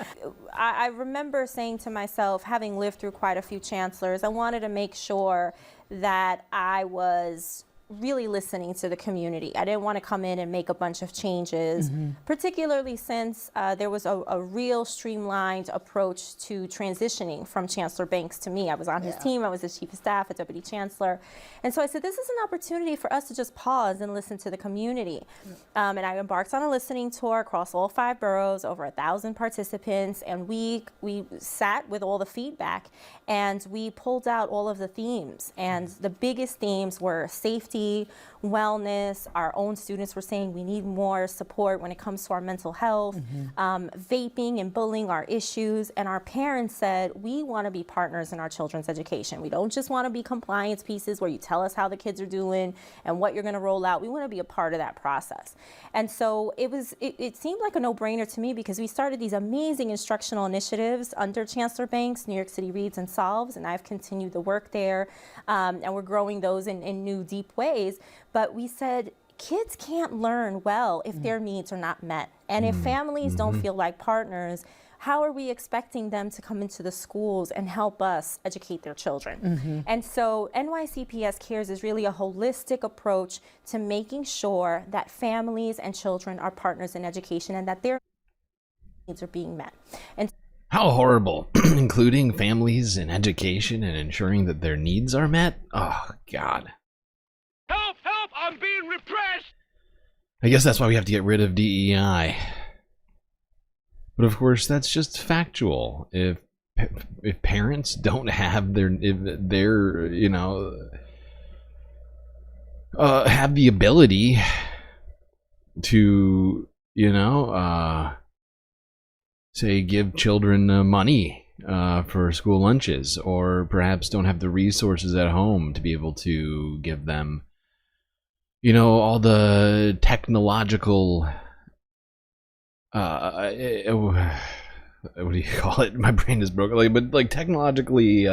Speaker 16: I remember saying to myself, having lived through quite a few chancellors, I wanted to make sure that I was really listening to the community. I didn't want to come in and make a bunch of changes, particularly since there was a real streamlined approach to transitioning from Chancellor Banks to me. I was on his team, I was his chief of staff, a deputy chancellor. And so I said, this is an opportunity for us to just pause and listen to the community. And I embarked on a listening tour across all 5 boroughs, over 1,000 participants, and we sat with all the feedback and we pulled out all of the themes. And the biggest themes were safety, wellness. Our own students were saying we need more support when it comes to our mental health. Vaping and bullying are issues. And our parents said, we want to be partners in our children's education. We don't just want to be compliance pieces where you tell us how the kids are doing and what you're going to roll out. We want to be a part of that process. And so it seemed like a no-brainer to me, because we started these amazing instructional initiatives under Chancellor Banks, New York City Reads and Solves, and I've continued the work there. And we're growing those in new, deep ways. But we said, kids can't learn well if their needs are not met. And if families don't feel like partners, how are we expecting them to come into the schools and help us educate their children? And so NYCPS Cares is really a holistic approach to making sure that families and children are partners in education and that their needs are being met. And
Speaker 5: how horrible. Including families in education and ensuring that their needs are met? Oh, God.
Speaker 22: Help! Help! I'm being repressed!
Speaker 5: I guess that's why we have to get rid of DEI. But of course, that's just factual. If parents don't have their you know, have the ability to, you know, say give children money for school lunches, or perhaps don't have the resources at home to be able to give them, you know, all the technological what do you call it? My brain is broken. Like technologically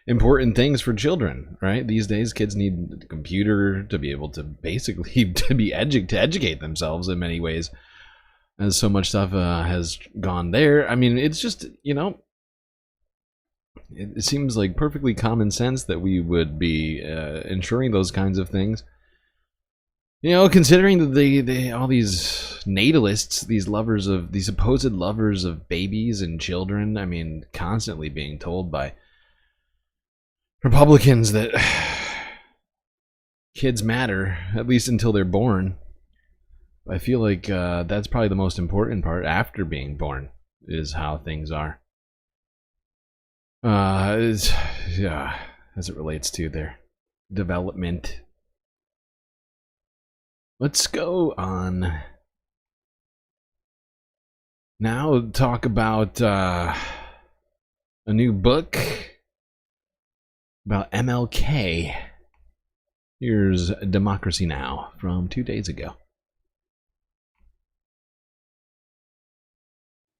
Speaker 5: important things for children, right? These days, kids need a computer to be able to basically to educate themselves in many ways, as so much stuff has gone there. I mean, it's just, you know, it seems like perfectly common sense that we would be ensuring those kinds of things. You know, considering that all these natalists, these supposed lovers of babies and children, I mean, constantly being told by Republicans that kids matter, at least until they're born. I feel like that's probably the most important part after being born, is how things are. Yeah, as it relates to their development. Let's go on now, talk about a new book about MLK. Here's Democracy Now! From 2 days ago.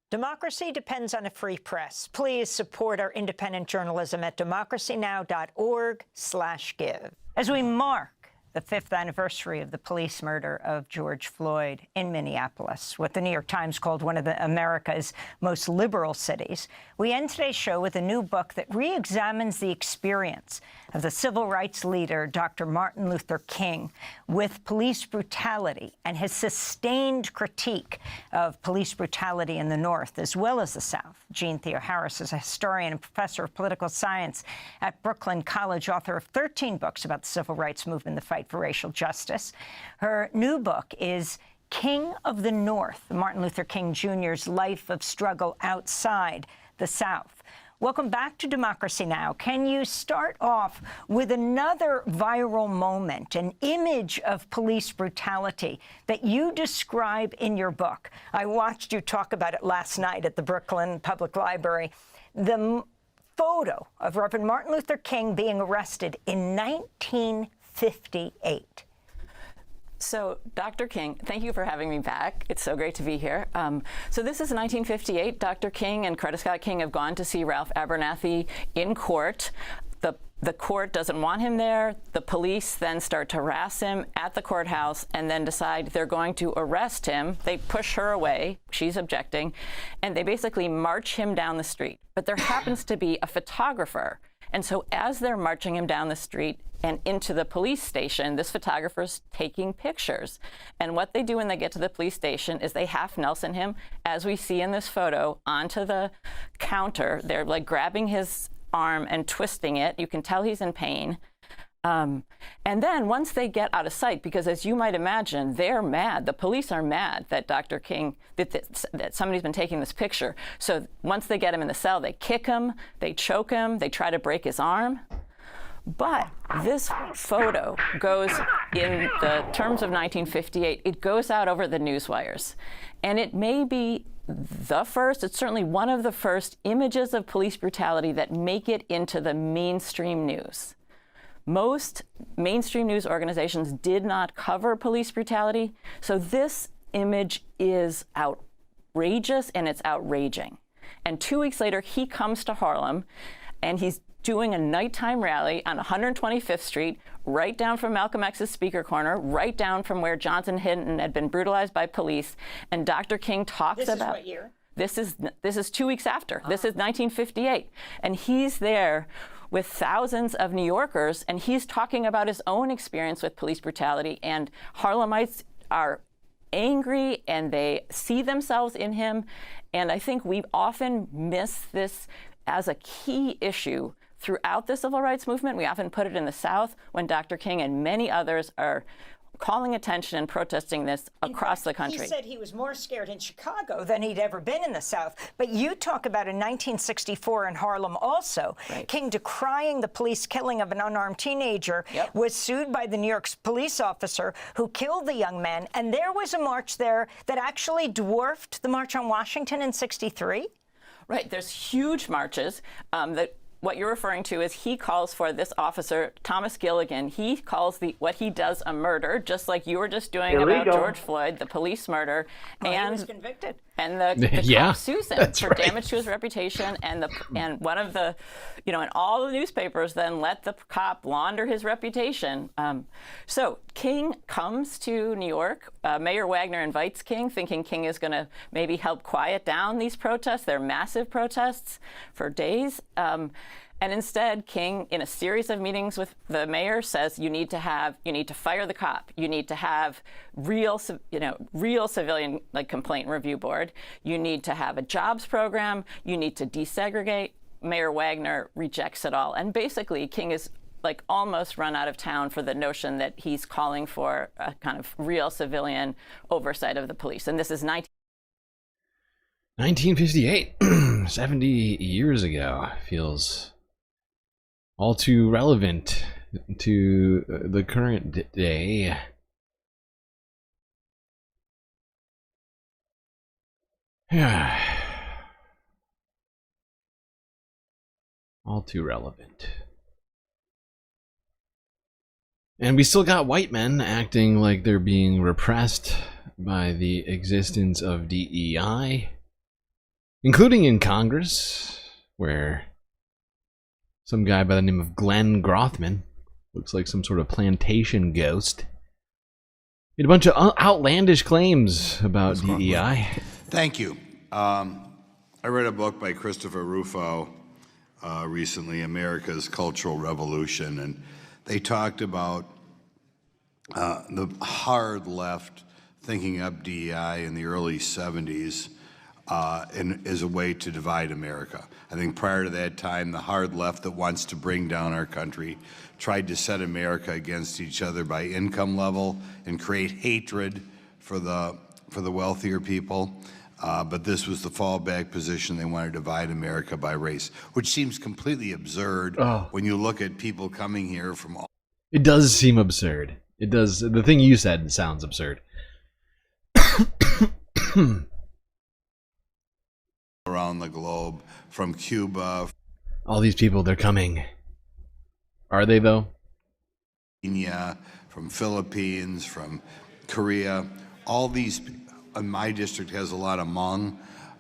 Speaker 10: Democracy depends on a free press. Please support our independent journalism at democracynow.org/give. As we mark the 5th anniversary of the police murder of George Floyd in Minneapolis, what the New York Times called one of America's most liberal cities, we end today's show with a new book that re-examines the experience of the civil rights leader, Dr. Martin Luther King, with police brutality and his sustained critique of police brutality in the North as well as the South. Jean Theoharis is a historian and professor of political science at Brooklyn College, author of 13 books about the civil rights movement and the fight for racial justice. Her new book is King of the North, Martin Luther King Jr.'s life of struggle outside the South. Welcome back to Democracy Now! Can you start off with another viral moment, an image of police brutality that you describe in your book? I watched you talk about it last night at the Brooklyn Public Library. The photo of Reverend Martin Luther King being arrested in 1958.
Speaker 17: So, Dr. King, thank you for having me back. It's so great to be here. So this is 1958. Dr. King and Coretta Scott King have gone to see Ralph Abernathy in court. The court doesn't want him there. The police then start to harass him at the courthouse and then decide they're going to arrest him. They push her away. She's objecting. And they basically march him down the street. But there happens to be a photographer. And so as they're marching him down the street and into the police station, this photographer's taking pictures. And what they do when they get to the police station is they half Nelson him, as we see in this photo, onto the counter. They're like grabbing his arm and twisting it. You can tell he's in pain. And then once they get out of sight, because as you might imagine, they're mad. The police are mad that Dr. King, that somebody's been taking this picture. So once they get him in the cell, they kick him, they choke him, they try to break his arm. But this photo goes, in the terms of 1958, it goes out over the news wires. And it may be the first, it's certainly one of the first images of police brutality that make it into the mainstream news. Most mainstream news organizations did not cover police brutality, so this image is outrageous and it's outraging. And 2 weeks later, he comes to Harlem and he's doing a nighttime rally on 125th Street, right down from Malcolm X's speaker corner, right down from where Johnson Hinton had been brutalized by police. And Dr. King talks about—
Speaker 10: This is what year?
Speaker 17: This is 2 weeks after. This is 1958. And he's there with thousands of New Yorkers, and he's talking about his own experience with police brutality. And Harlemites are angry, and they see themselves in him. And I think we often miss this as a key issue throughout the civil rights movement. We often put it in the South when Dr. King and many others are calling attention and protesting this across the country.
Speaker 10: He said he was more scared in Chicago than he'd ever been in the South. But you talk about in 1964 in Harlem also, right. King decrying the police killing of an unarmed teenager, was sued by the New York police officer who killed the young man. And there was a march there that actually dwarfed the March on Washington in '63?
Speaker 17: Right. There's huge marches that what you're referring to is he calls for this officer, Thomas Gilligan. He calls what he does a murder, just like you were just doing about George Floyd, the police murder.
Speaker 10: And he was convicted.
Speaker 17: And the cop sues him for damage to his reputation. And one of the, and all the newspapers then let the cop launder his reputation. So King comes to New York. Mayor Wagner invites King, thinking King is going to maybe help quiet down these protests. They're massive protests for days. And instead, King, in a series of meetings with the mayor, says you need to fire the cop. You need to have real civilian complaint review board. You need to have a jobs program. You need to desegregate. Mayor Wagner rejects it all. And basically, King is almost run out of town for the notion that he's calling for a kind of real civilian oversight of the police. And this is
Speaker 5: 1958, 70 years ago. Feels all too relevant to the current day. All too relevant. And we still got white men acting like they're being repressed by the existence of DEI. including in Congress, where some guy by the name of Glenn Grothman, looks like some sort of plantation ghost, made a bunch of outlandish claims about DEI.
Speaker 7: Thank you. I read a book by Christopher Rufo recently, America's Cultural Revolution, and they talked about the hard left thinking up DEI in the early 70s as a way to divide America. I think prior to that time, the hard left that wants to bring down our country tried to set America against each other by income level and create hatred for the wealthier people. But this was the fallback position. They want to divide America by race, which seems completely absurd when you look at people coming here from all.
Speaker 5: It does seem absurd. It does. The thing you said sounds absurd.
Speaker 7: Around the globe, from Cuba.
Speaker 5: All these people, they're coming. Are they, though?
Speaker 7: Kenya, from Philippines, from Korea. All these, and my district has a lot of Hmong.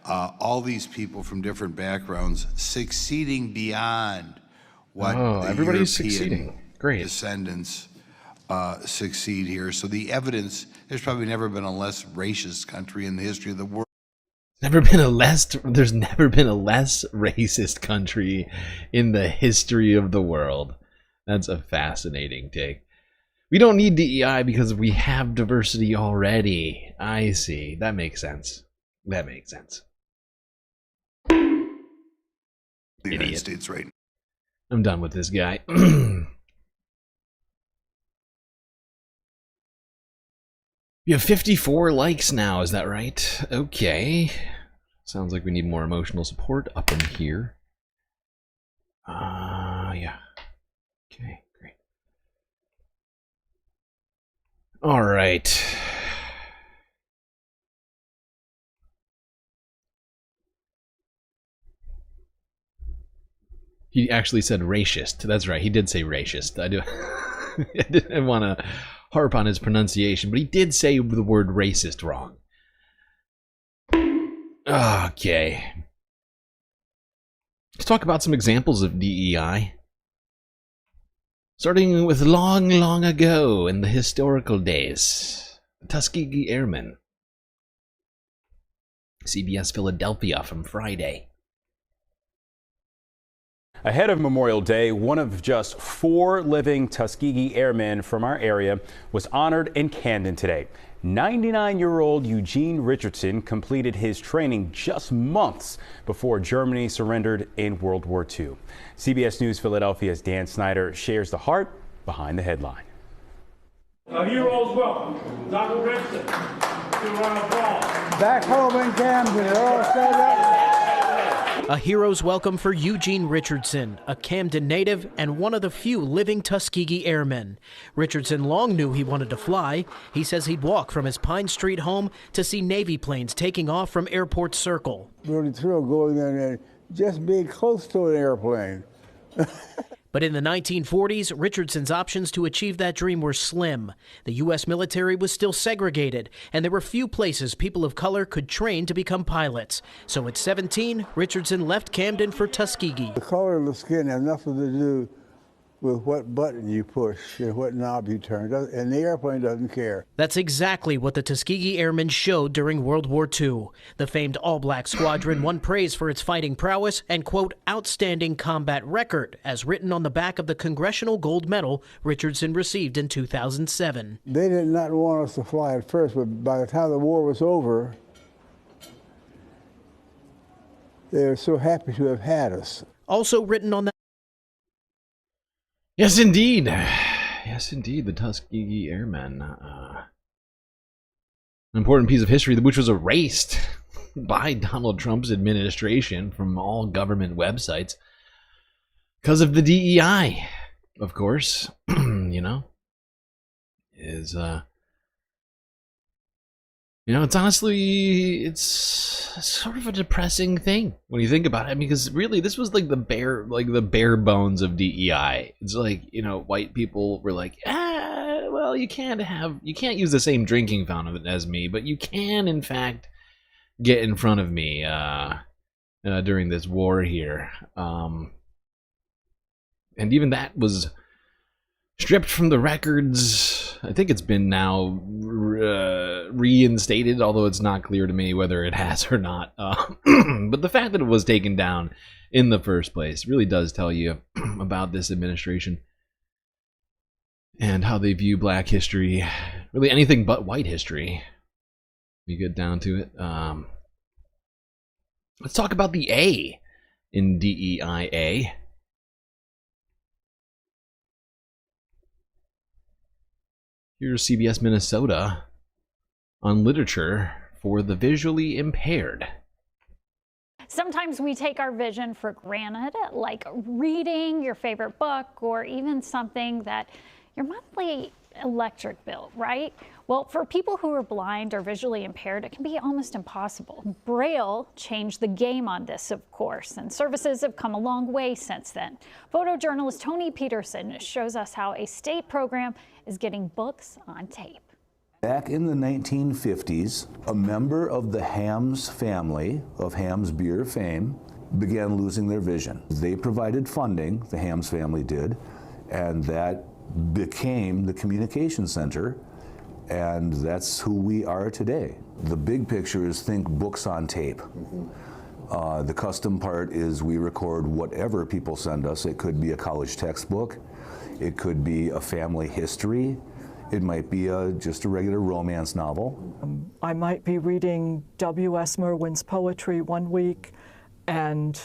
Speaker 7: All these people from different backgrounds succeeding beyond what the
Speaker 5: everybody's
Speaker 7: European
Speaker 5: succeeding. Great.
Speaker 7: descendants succeed here. So the evidence, there's probably never been a less racist country in the history of the world.
Speaker 5: There's never been a less racist country in the history of the world. That's a fascinating take. We don't need DEI because we have diversity already. I see. That makes sense. That makes sense.
Speaker 7: The United States right now.
Speaker 5: I'm done with this guy. You have 54 likes now, is that right? Okay. Sounds like we need more emotional support up in here. Yeah. Okay, great. All right. He actually said racist. That's right, he did say racist. I didn't want to harp on his pronunciation, but he did say the word racist wrong. Okay. Let's talk about some examples of DEI. Starting with long, long ago in the historical days. The Tuskegee Airmen. CBS Philadelphia from Friday.
Speaker 18: Ahead of Memorial Day, one of just 4 living Tuskegee Airmen from our area was honored in Camden today. 99-year-old Eugene Richardson completed his training just months before Germany surrendered in World War II. CBS News Philadelphia's Dan Snyder shares the heart behind the headline.
Speaker 9: A hero's welcome, Dr. Richardson, to our ball.
Speaker 19: Back home in Camden, they're all set up.
Speaker 20: A hero's welcome for Eugene Richardson, a Camden native and one of the few living Tuskegee Airmen. Richardson long knew he wanted to fly. He says he'd walk from his Pine Street home to see Navy planes taking off from Airport Circle.
Speaker 19: Really thrilled going there and just being close to an airplane.
Speaker 20: But in the 1940s, Richardson's options to achieve that dream were slim. The U.S. military was still segregated, and there were few places people of color could train to become pilots. So at 17, Richardson left Camden for Tuskegee.
Speaker 19: The color of the skin has nothing to do with what button you push and what knob you turn, and the airplane doesn't care.
Speaker 20: That's exactly what the Tuskegee Airmen showed during World War II. The famed all-black squadron won praise for its fighting prowess and, quote, outstanding combat record, as written on the back of the Congressional Gold Medal Richardson received in 2007.
Speaker 19: They did not want us to fly at first, but by the time the war was over, they were so happy to have had us.
Speaker 20: Also written on that.
Speaker 5: Yes, indeed. Yes, indeed. The Tuskegee Airmen. An important piece of history which was erased by Donald Trump's administration from all government websites because of the DEI, of course. You know, is you know, it's honestly, it's sort of a depressing thing when you think about it, because really this was like the bare bones of DEI. It's like, you know, white people were like, well, you can't use the same drinking fountain as me, but you can in fact get in front of me during this war here. And even that was stripped from the records. I think it's been now reinstated, although it's not clear to me whether it has or not. But the fact that it was taken down in the first place really does tell you about this administration and how they view black history, really anything but white history. You get down to it. Let's talk about the A in DEIA. Here's CBS Minnesota on literature for the visually impaired.
Speaker 3: Sometimes we take our vision for granted, like reading your favorite book or even something that your monthly electric bill, right? Well, for people who are blind or visually impaired, it can be almost impossible. Braille changed the game on this, of course, and services have come a long way since then. Photojournalist Tony Peterson shows us how a state program is getting books on tape.
Speaker 4: Back in the 1950s, a member of the Hams family of Hams beer fame began losing their vision. They provided funding, the Hams family did, and that became the communication center, and that's who we are today. The big picture is think books on tape. The custom part is we record whatever people send us. It could be a college textbook, it could be a family history, it might be just a regular romance novel.
Speaker 6: I might be reading W.S. Merwin's poetry one week and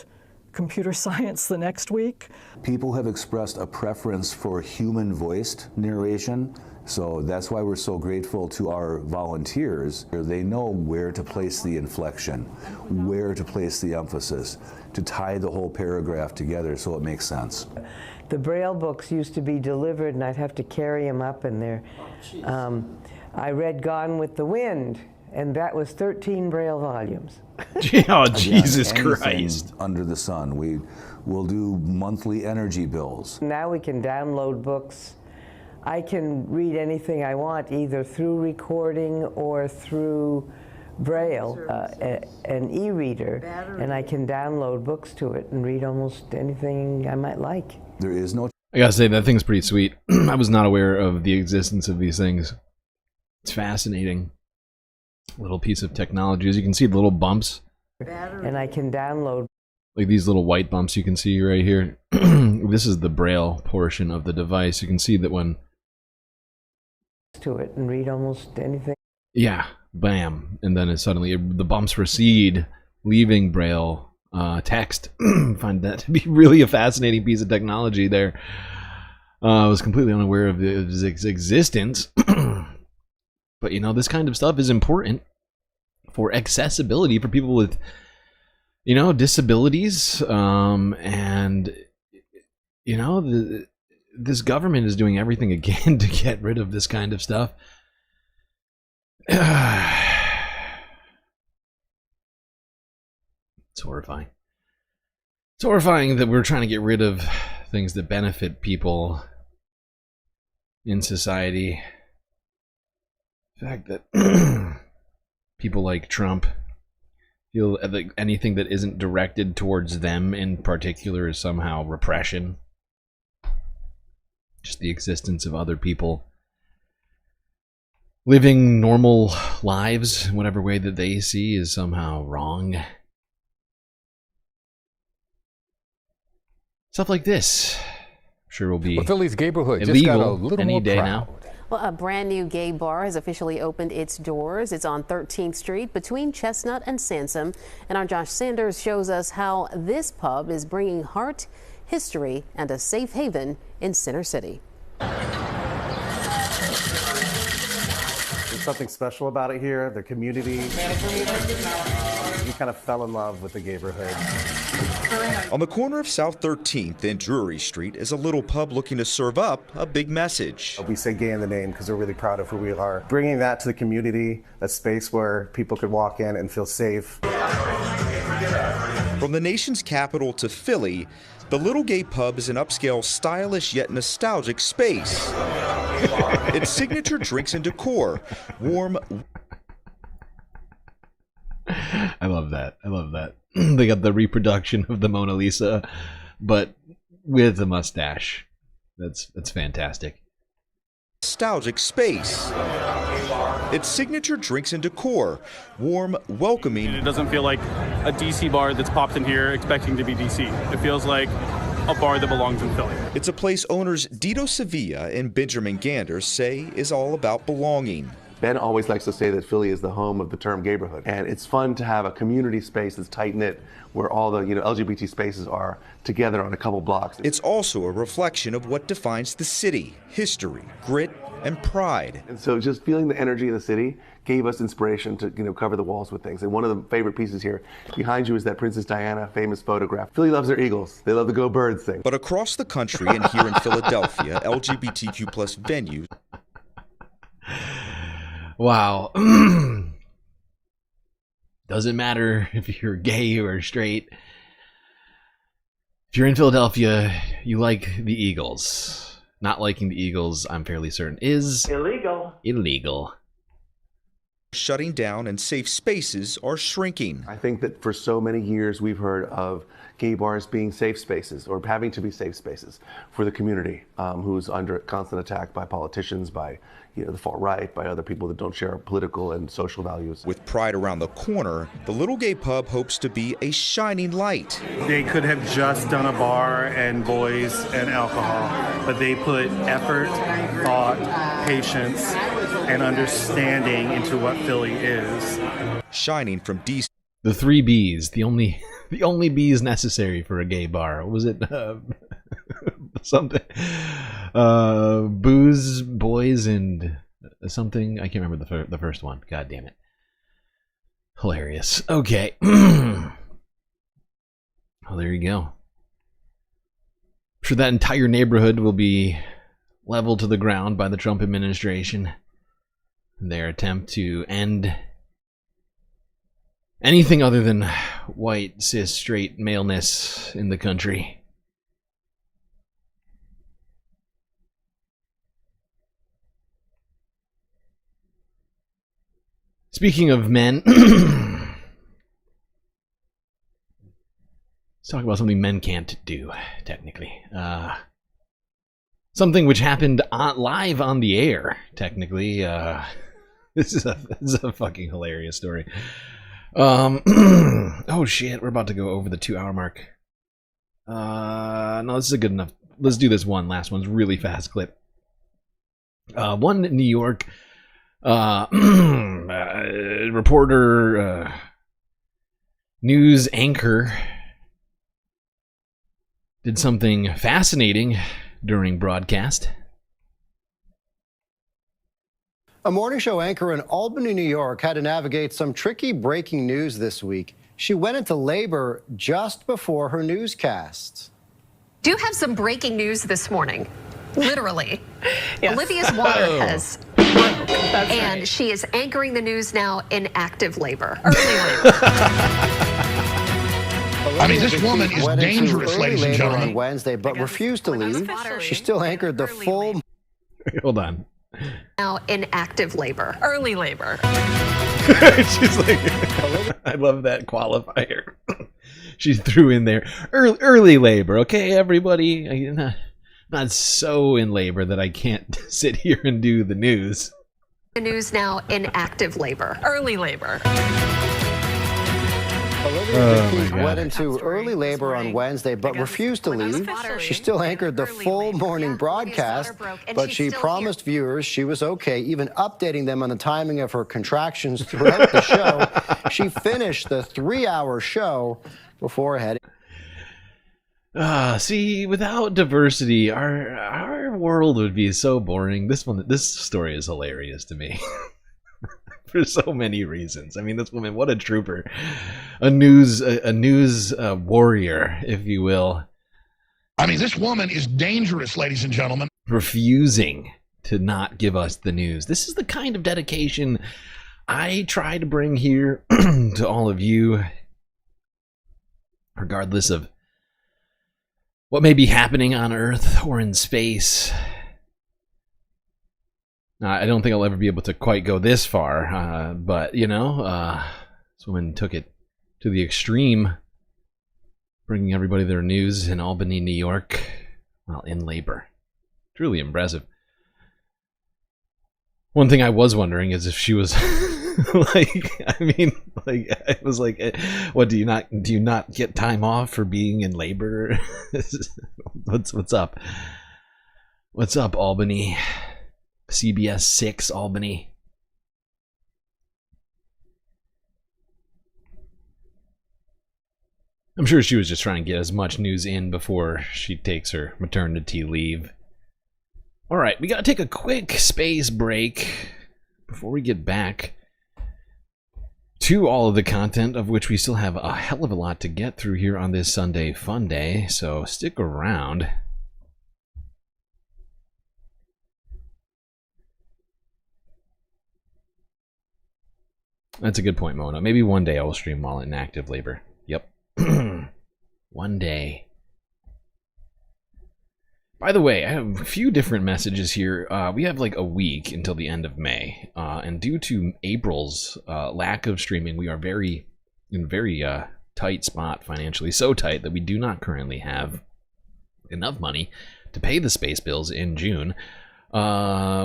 Speaker 6: computer science the next week.
Speaker 4: People have expressed a preference for human-voiced narration, so that's why we're so grateful to our volunteers. They know where to place the inflection, where to place the emphasis, to tie the whole paragraph together so it makes sense.
Speaker 21: The Braille books used to be delivered and I'd have to carry them up in there. I read Gone with the Wind, and that was 13 Braille volumes.
Speaker 5: Oh, Jesus Christ.
Speaker 4: Under the sun. We'll do monthly energy bills.
Speaker 21: Now we can download books. I can read anything I want, either through recording or through Braille, an e-reader, and I can download books to it and read almost anything I might like.
Speaker 4: There is no...
Speaker 5: I gotta say, that thing's pretty sweet. I was not aware of the existence of these things. It's fascinating. Little piece of technology. As you can see, the little bumps.
Speaker 21: And I can download.
Speaker 5: Like these little white bumps you can see right here. This is the Braille portion of the device. You can see that when...
Speaker 21: to it and read almost anything.
Speaker 5: Yeah, bam. And then suddenly the bumps recede, leaving Braille text. Find that to be really a fascinating piece of technology there. I was completely unaware of its existence. But, you know, this kind of stuff is important for accessibility for people with, you know, disabilities. And, you know, this government is doing everything it can to get rid of this kind of stuff. It's horrifying. It's horrifying that we're trying to get rid of things that benefit people in society. The fact that people like Trump feel that anything that isn't directed towards them in particular is somehow repression. Just the existence of other people living normal lives in whatever way that they see is somehow wrong. Stuff like this, I'm sure will be
Speaker 24: Philly's neighborhood
Speaker 5: illegal
Speaker 24: just got a little
Speaker 5: any
Speaker 24: more
Speaker 5: day
Speaker 24: proud.
Speaker 5: now.
Speaker 26: Well, a brand new gay bar has officially opened its doors. It's on 13th Street between Chestnut and Sansom. And our Josh Sanders shows us how this pub is bringing heart, history, and a safe haven in Center City.
Speaker 27: There's something special about it here, the community. We kind of fell in love with the neighborhood.
Speaker 28: On the corner of South 13th and Drury Street is a little pub looking to serve up a big message.
Speaker 27: We say gay in the name because we're really proud of who we are. Bringing that to the community, a space where people could walk in and feel safe.
Speaker 28: From the nation's capital to Philly, the Little Gay Pub is an upscale, stylish yet nostalgic space. Its signature drinks and decor, warm...
Speaker 5: I love that. I love that. They got the reproduction of the Mona Lisa, but with a mustache. That's fantastic.
Speaker 28: Nostalgic space. Its signature drinks and decor, warm, welcoming.
Speaker 8: It doesn't feel like a DC bar that's popped in here expecting to be DC. It feels like a bar that belongs in Philly.
Speaker 28: It's a place owners Dito Sevilla and Benjamin Gander say is all about belonging.
Speaker 11: Ben always likes to say that Philly is the home of the term gayborhood, and it's fun to have a community space that's tight-knit where all the LGBT spaces are together on a couple blocks.
Speaker 28: It's also a reflection of what defines the city, history, grit, and pride.
Speaker 11: And so just feeling the energy of the city gave us inspiration to cover the walls with things. And one of the favorite pieces here behind you is that Princess Diana famous photograph. Philly loves their Eagles. They love the Go Birds thing.
Speaker 28: But across the country and here in Philadelphia, LGBTQ+ venues.
Speaker 5: Wow. Doesn't matter if you're gay or straight. If you're in Philadelphia, you like the Eagles. Not liking the Eagles, I'm fairly certain, is illegal.
Speaker 28: Shutting down and safe spaces are shrinking.
Speaker 11: I think that for so many years we've heard of gay bars being safe spaces or having to be safe spaces for the community who's under constant attack by politicians, by the far right, by other people that don't share political and social values.
Speaker 28: With Pride around the corner, the Little Gay Pub hopes to be a shining light.
Speaker 8: They could have just done a bar and boys and alcohol, but they put effort, thought, patience, and understanding into what Philly is.
Speaker 28: Shining from DC.
Speaker 5: The 3 B's, the only B's necessary for a gay bar. What was it? Something. Booze, boys, and something. I can't remember the first one. God damn it. Hilarious. Okay. Well, there you go. I'm sure that entire neighborhood will be leveled to the ground by the Trump administration. Their attempt to end anything other than white, cis, straight maleness in the country. Speaking of men, let's talk about something men can't do, technically. Something which happened live on the air, technically. This is a fucking hilarious story. Oh shit, we're about to go over the 2-hour mark. No, this is a good enough. Let's do this last one's really fast clip. One in New York reporter, news anchor did something fascinating during broadcast.
Speaker 12: A morning show anchor in Albany, New York had to navigate some tricky breaking news this week. She went into labor just before her newscasts.
Speaker 13: Do have some breaking news this morning. Literally. Yes. Olivia's water has broke, and she is anchoring the news now in active labor. Early labor.
Speaker 12: I mean, this woman is dangerous, ladies and gentlemen. On Wednesday, but refused to leave. She still anchored the full.
Speaker 5: Hold on.
Speaker 13: Now in active labor. Early labor.
Speaker 5: She's like, I love that qualifier. She threw in there early labor. Okay, everybody. I'm not so in labor that I can't sit here and do the news.
Speaker 13: The news now in active labor. Early labor.
Speaker 12: Olivia went into early labor on Wednesday, but refused to leave. She still anchored the full morning broadcast, but she promised viewers she was okay, even updating them on the timing of her contractions throughout the show. She finished the 3-hour show before heading.
Speaker 5: See, without diversity, our world would be so boring. This story is hilarious to me. For so many reasons. I mean, this woman, what a trooper. A news warrior, if you will.
Speaker 14: I mean, this woman is dangerous, ladies and gentlemen.
Speaker 5: Refusing to not give us the news. This is the kind of dedication I try to bring here to all of you, regardless of what may be happening on Earth or in space. I don't think I'll ever be able to quite go this far, but, this woman took it to the extreme, bringing everybody their news in Albany, New York, while in labor. Truly impressive. One thing I was wondering is if she was it was like, what, do you not get time off for being in labor? What's up? What's up, Albany? CBS 6 Albany. I'm sure she was just trying to get as much news in before she takes her maternity leave. Alright, we gotta take a quick space break before we get back to all of the content, of which we still have a hell of a lot to get through here on this Sunday Fun Day, so stick around. That's a good point, Mona. Maybe one day I will stream while in active labor. Yep. One day. By the way, I have a few different messages here. We have like a week until the end of May. And due to April's lack of streaming, we are in a very tight spot financially. So tight that we do not currently have enough money to pay the space bills in June.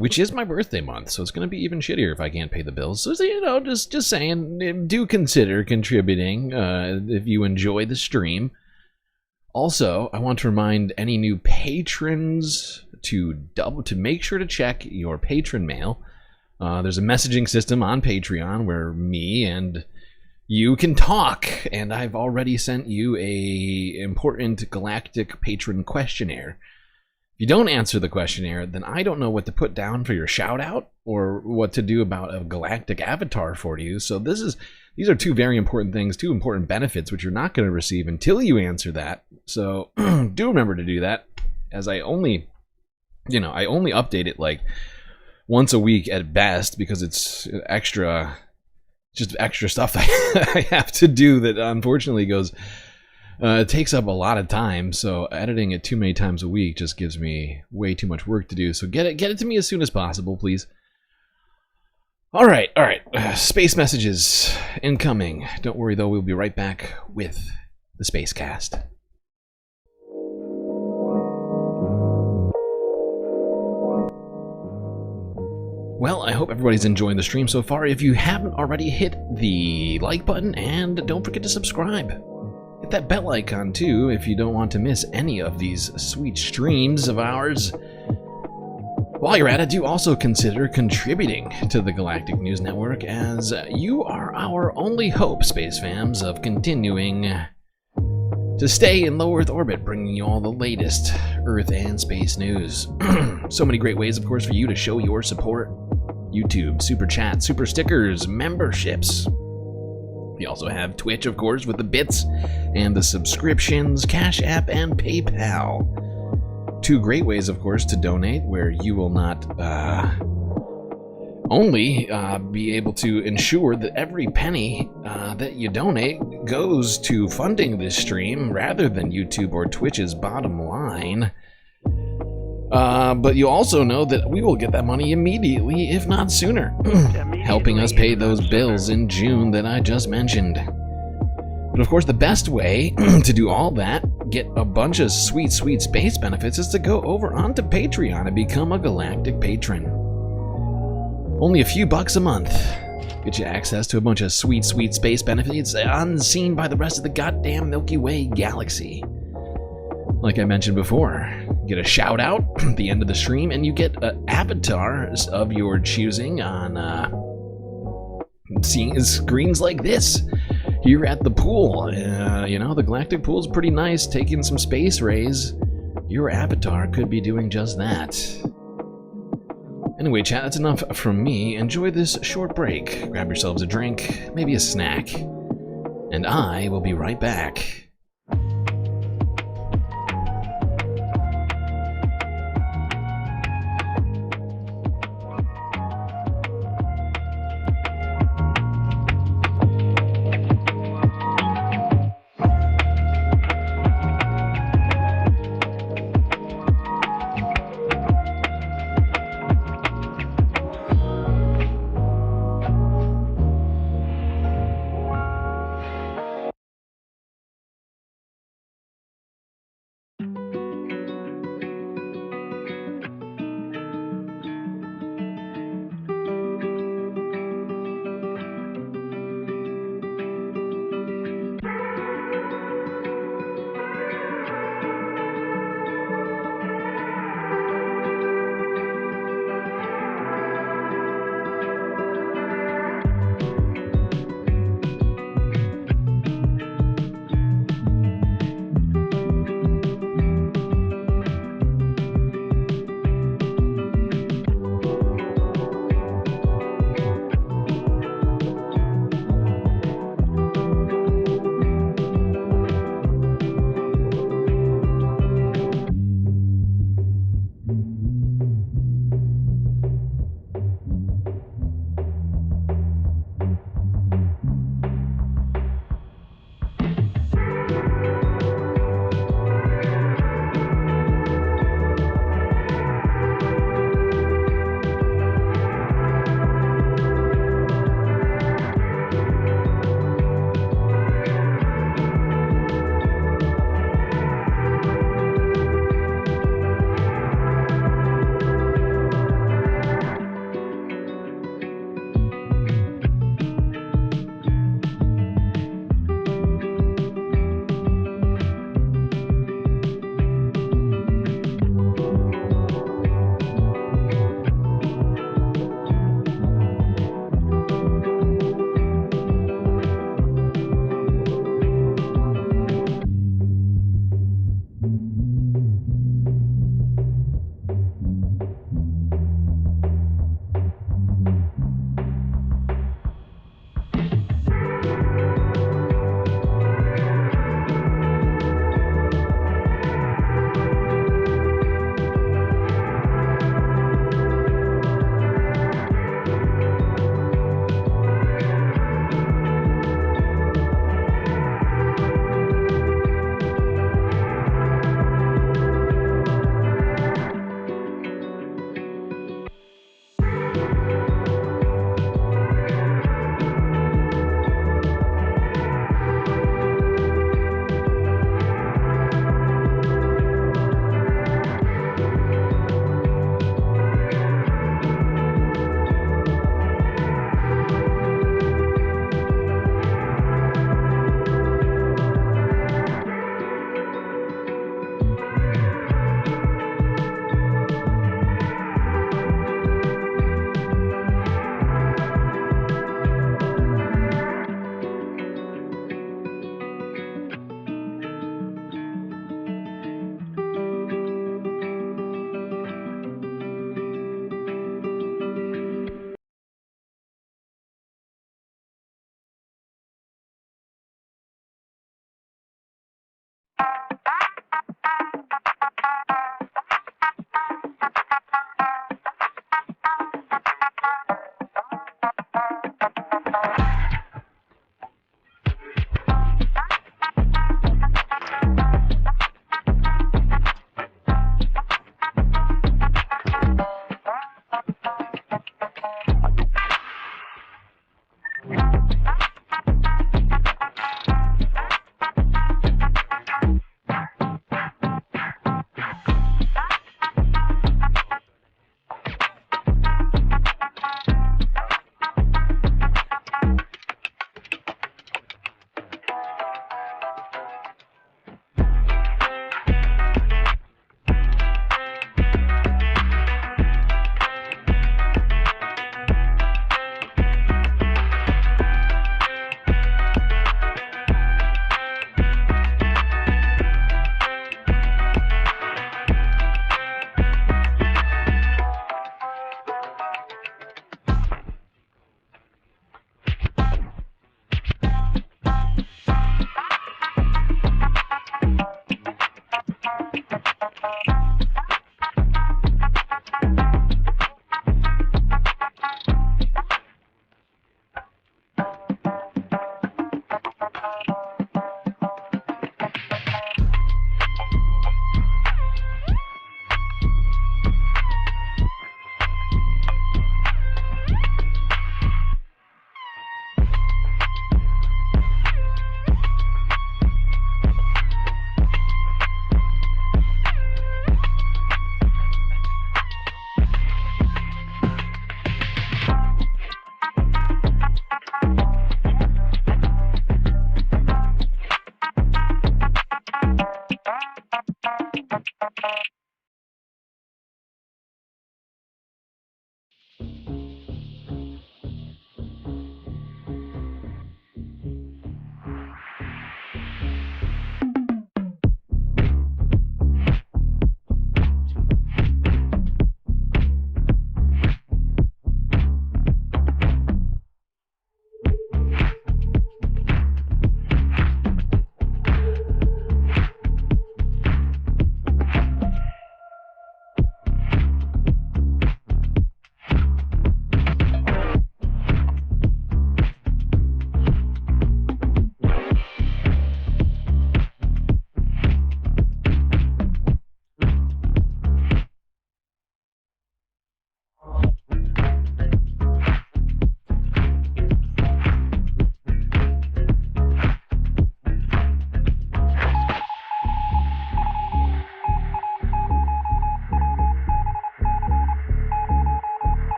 Speaker 5: Which is my birthday month, so it's going to be even shittier if I can't pay the bills. So, you know, just saying, do consider contributing if you enjoy the stream. Also, I want to remind any new patrons to make sure to check your patron mail. There's a messaging system on Patreon where me and you can talk, and I've already sent you a important galactic patron questionnaire. If you don't answer the questionnaire, then I don't know what to put down for your shout out or what to do about a galactic avatar for you. So these are two very important things, two important benefits which you're not going to receive until you answer that. So do remember to do that, as I only update it like once a week at best, because it's just extra stuff I have to do that unfortunately it takes up a lot of time, so editing it too many times a week just gives me way too much work to do. So get it to me as soon as possible, please. All right. Space messages incoming. Don't worry, though, we'll be right back with the Spacecast. Well, I hope everybody's enjoying the stream so far. If you haven't already, hit the like button and don't forget to subscribe. Hit that bell icon too if you don't want to miss any of these sweet streams of ours. While you're at it, do also consider contributing to the Galactic News Network, as you are our only hope, Space Fams, of continuing to stay in low Earth orbit, bringing you all the latest Earth and space news. So many great ways, of course, for you to show your support. YouTube, Super Chat, Super Stickers, memberships. We also have Twitch, of course, with the bits and the subscriptions, Cash App, and PayPal. Two great ways, of course, to donate, where you will not only be able to ensure that every penny that you donate goes to funding this stream rather than YouTube or Twitch's bottom line, but you also know that we will get that money immediately, if not sooner, helping us pay those bills in June that I just mentioned. But of course, the best way to do all that, get a bunch of sweet space benefits, is to go over onto Patreon and become a galactic patron. Only a few bucks a month get you access to a bunch of sweet space benefits unseen by the rest of the goddamn Milky Way galaxy. Like I mentioned before, get a shout out at the end of the stream, and you get avatars of your choosing on seeing screens like this here at the pool. You know, the galactic pool is pretty nice. Taking some space rays, your avatar could be doing just that. Anyway, chat, that's enough from me. Enjoy this short break. Grab yourselves a drink, maybe a snack, and I will be right back.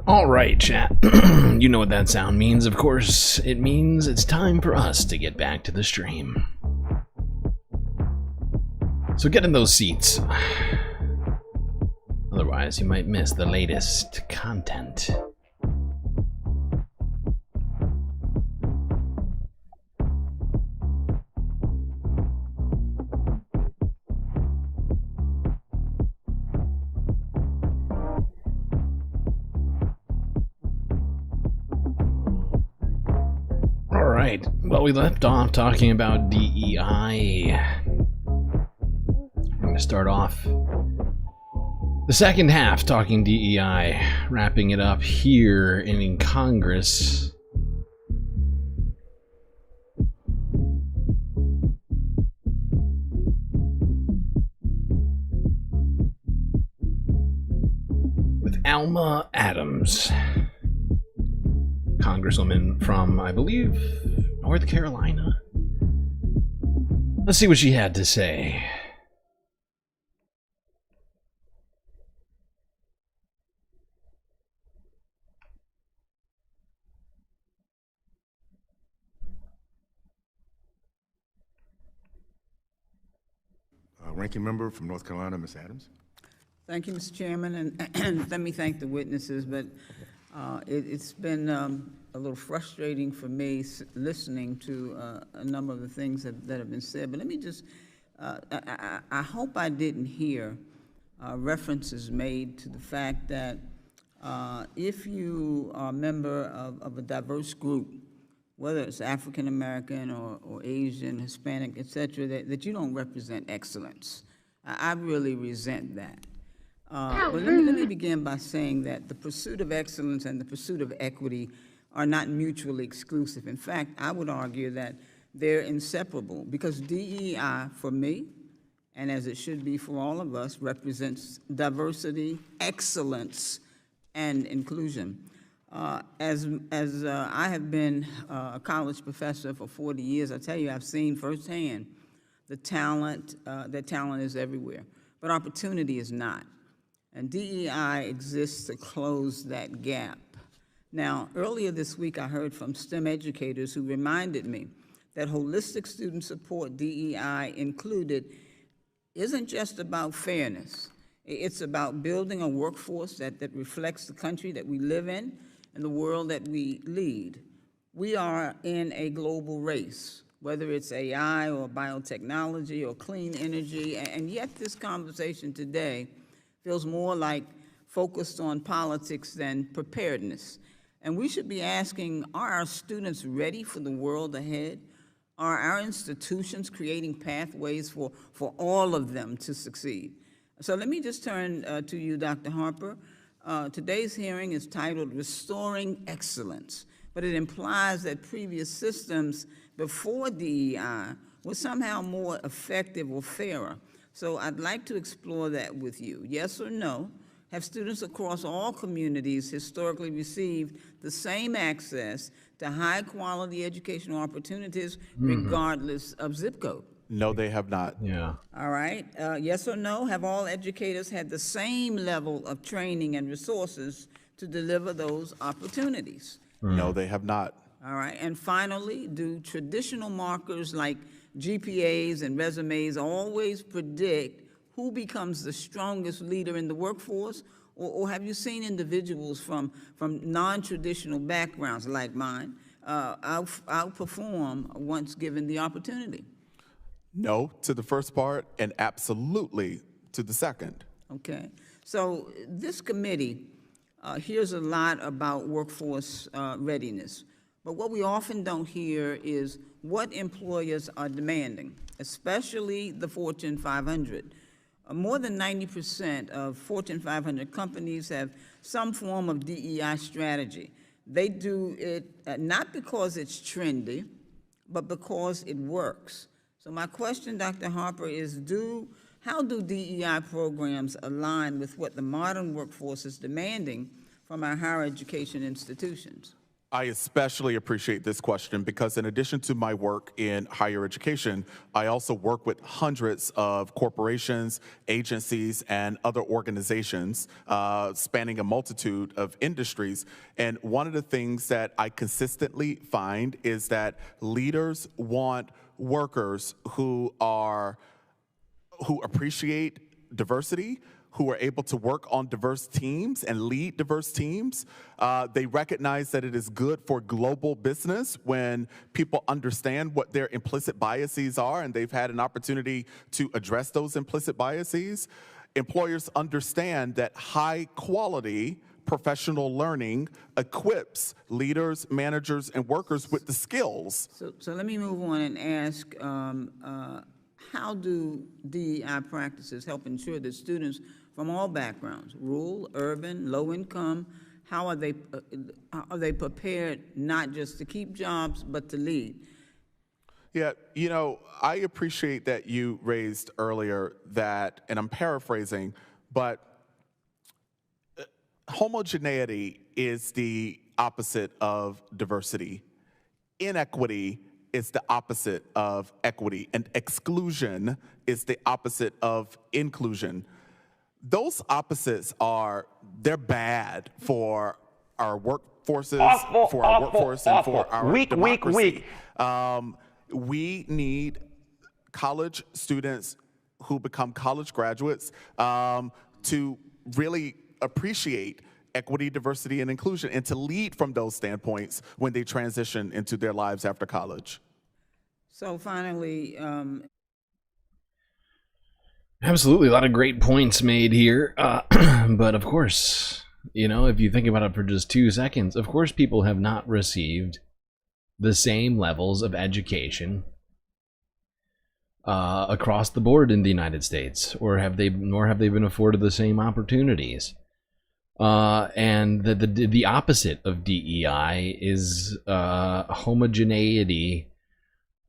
Speaker 5: Alright, chat. You know what that sound means, of course. It means it's time for us to get back to the stream. So get in those seats. Otherwise, you might miss the latest content. Well, we left off talking about DEI. I'm going to start off the second half talking DEI, wrapping it up here in Congress. With Alma Adams, Congresswoman from, I believe, North Carolina. Let's see what she had to say.
Speaker 1: Ranking member from North Carolina, Ms. Adams.
Speaker 2: Thank you, Mr. Chairman, and let me thank the witnesses, but it's been a little frustrating for me listening to a number of the things that have been said. But let me just, I hope I didn't hear references made to the fact that if you are a member of a diverse group, whether it's African American or Asian, Hispanic, et cetera, that you don't represent excellence. I really resent that. But let me begin by saying that the pursuit of excellence and the pursuit of equity are not mutually exclusive. In fact, I would argue that they're inseparable, because DEI, for me, and as it should be for all of us, represents diversity, excellence, and inclusion. As I have been a college professor for 40 years, I tell you, I've seen firsthand the talent, that talent is everywhere, but opportunity is not. And DEI exists to close that gap. Now, earlier this week, I heard from STEM educators who reminded me that holistic student support, DEI included, isn't just about fairness. It's about building a workforce that reflects the country that we live in and the world that we lead. We are in a global race, whether it's AI or biotechnology or clean energy, and yet this conversation today feels more like focused on politics than preparedness. And we should be asking, are our students ready for the world ahead? Are our institutions creating pathways for all of them to succeed? So let me just turn to you, Dr. Harper. Today's hearing is titled Restoring Excellence, but it implies that previous systems before DEI were somehow more effective or fairer. So I'd like to explore that with you. Yes or no? Have students across all communities historically received the same access to high-quality educational opportunities regardless of zip code?
Speaker 1: No, they have not.
Speaker 5: Yeah.
Speaker 2: All right. Yes or no? Have all educators had the same level of training and resources to deliver those opportunities?
Speaker 1: No, they have not.
Speaker 2: All right, and finally, do traditional markers like GPAs and resumes always predict who becomes the strongest leader in the workforce, or have you seen individuals from non-traditional backgrounds like mine outperform once given the opportunity?
Speaker 10: No to the first part, and absolutely to the second.
Speaker 2: Okay, so this committee hears a lot about workforce readiness, but what we often don't hear is what employers are demanding, especially the Fortune 500. More than 90% of Fortune 500 companies have some form of DEI strategy. They do it not because it's trendy, but because it works. So my question, Dr. Harper, is how do DEI programs align with what the modern workforce is demanding from our higher education institutions?
Speaker 10: I especially appreciate this question because in addition to my work in higher education, I also work with hundreds of corporations, agencies, and other organizations spanning a multitude of industries. And one of the things that I consistently find is that leaders want workers who appreciate diversity, who are able to work on diverse teams and lead diverse teams. They recognize that it is good for global business when people understand what their implicit biases are and they've had an opportunity to address those implicit biases. Employers understand that high quality professional learning equips leaders, managers, and workers with the skills.
Speaker 2: So let me move on and ask, how do DEI practices help ensure that students from all backgrounds, rural, urban, low income, how are they prepared not just to keep jobs, but to lead?
Speaker 10: Yeah, you know, I appreciate that you raised earlier that, and I'm paraphrasing, but homogeneity is the opposite of diversity. Inequity is the opposite of equity, and exclusion is the opposite of inclusion. Those opposites they're bad for our workforces, for our workforce, and for our democracy. We need college students who become college graduates to really appreciate equity, diversity, and inclusion, and to lead from those standpoints when they transition into their lives after college.
Speaker 2: So finally,
Speaker 5: absolutely, a lot of great points made here. But of course, you know, if you think about it for just 2 seconds, of course people have not received the same levels of education across the board in the United States, nor have they been afforded the same opportunities. And the opposite of DEI is homogeneity,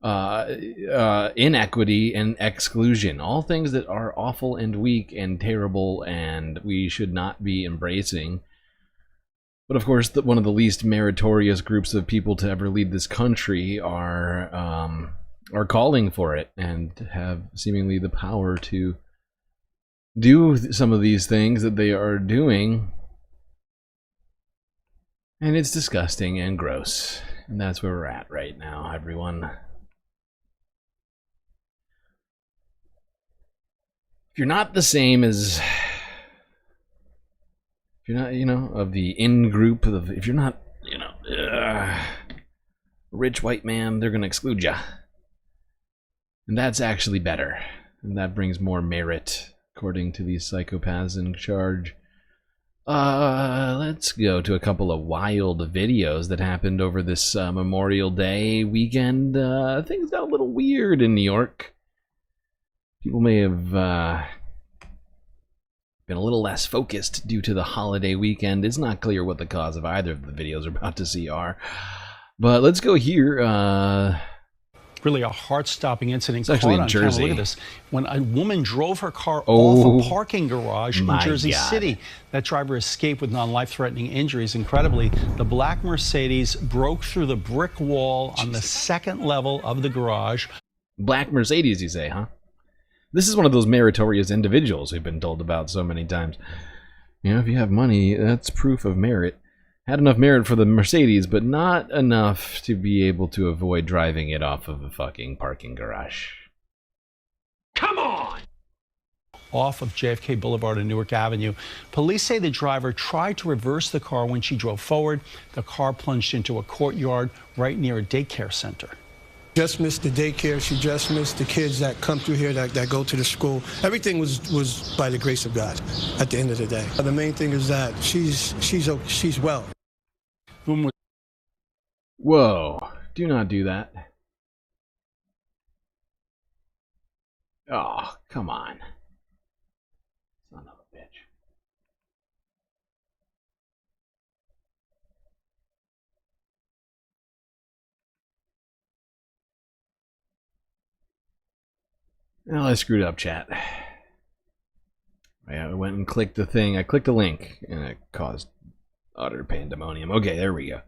Speaker 5: inequity, and exclusion. All things that are awful and weak and terrible, and we should not be embracing. But of course, one of the least meritorious groups of people to ever lead this country are calling for it and have seemingly the power to do some of these things that they are doing. And it's disgusting and gross. And that's where we're at right now, everyone. If you're not the same as... If you're not, you know, of the in-group, if you're not, you know, rich white man, they're going to exclude you. And that's actually better. And that brings more merit, according to these psychopaths in charge. Let's go to a couple of wild videos that happened over this Memorial Day weekend. Things got a little weird in New York. People may have been a little less focused due to the holiday weekend. It's not clear what the cause of either of the videos we're about to see are. But let's go here.
Speaker 15: Really a heart-stopping incident.
Speaker 5: It's actually in Jersey.
Speaker 15: Look at this. When a woman drove her car off a parking garage in Jersey City, that driver escaped with non-life-threatening injuries. Incredibly, the black Mercedes broke through the brick wall on the second level of the garage.
Speaker 5: Black Mercedes, you say, huh? This is one of those meritorious individuals we've been told about so many times. You know, if you have money, that's proof of merit. Had enough merit for the Mercedes, but not enough to be able to avoid driving it off of a fucking parking garage.
Speaker 15: Come on! Off of JFK Boulevard and Newark Avenue. Police say the driver tried to reverse the car when she drove forward. The car plunged into a courtyard right near a daycare center.
Speaker 7: Just missed the daycare. She just missed the kids that come through here that go to the school. Everything was by the grace of God at the end of the day. The main thing is that she's well.
Speaker 5: Whoa, do not do that. Oh, come on. Son of a bitch. Well, I screwed up, chat. I went and clicked the thing. I clicked a link, and it caused utter pandemonium. Okay, there we go.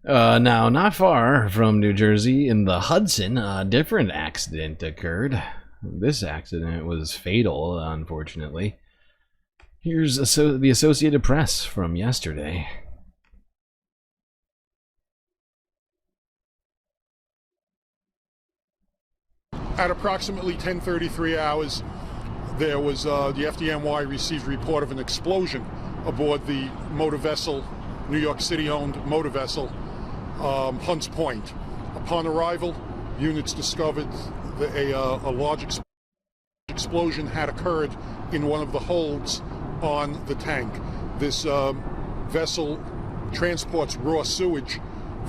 Speaker 5: Now, not far from New Jersey, in the Hudson, a different accident occurred. This accident was fatal, unfortunately. Here's the Associated Press from yesterday.
Speaker 16: At approximately 10:33 hours, there was the FDNY received a report of an explosion aboard the motor vessel, New York City-owned motor vessel, Hunts Point. Upon arrival, units discovered that a large explosion had occurred in one of the holds on the tank. This vessel transports raw sewage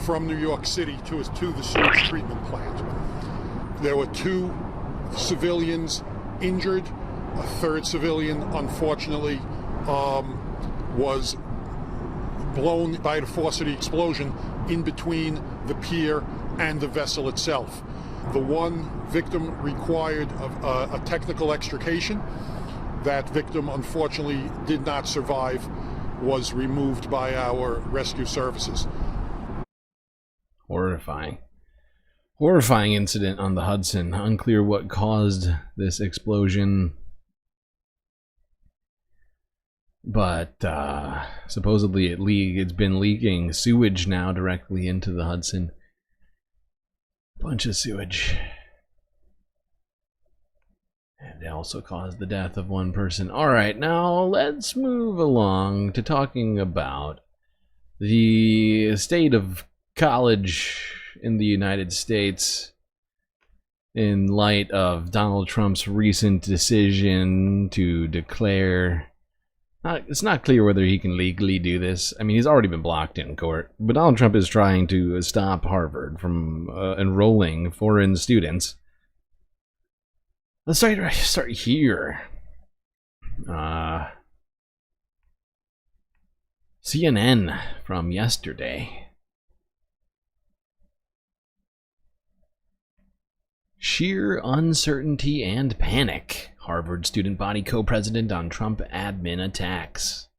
Speaker 16: from New York City to the sewage treatment plant. There were 2 civilians injured. A 3rd civilian, unfortunately, was blown by the force of the explosion in between the pier and the vessel itself. The one victim required a technical extrication. That victim, unfortunately, did not survive, was removed by our rescue services.
Speaker 5: Horrifying. Horrifying incident on the Hudson. Unclear what caused this explosion. But supposedly it's been leaking sewage now directly into the Hudson. Bunch of sewage. And it also caused the death of one person. Alright, now let's move along to talking about the state of college in the United States in light of Donald Trump's recent decision to declare... It's not clear whether he can legally do this. I mean, he's already been blocked in court, but Donald Trump is trying to stop Harvard from enrolling foreign students. Let's start here. CNN from yesterday. Sheer uncertainty and panic. Harvard student body co-president on Trump admin attacks.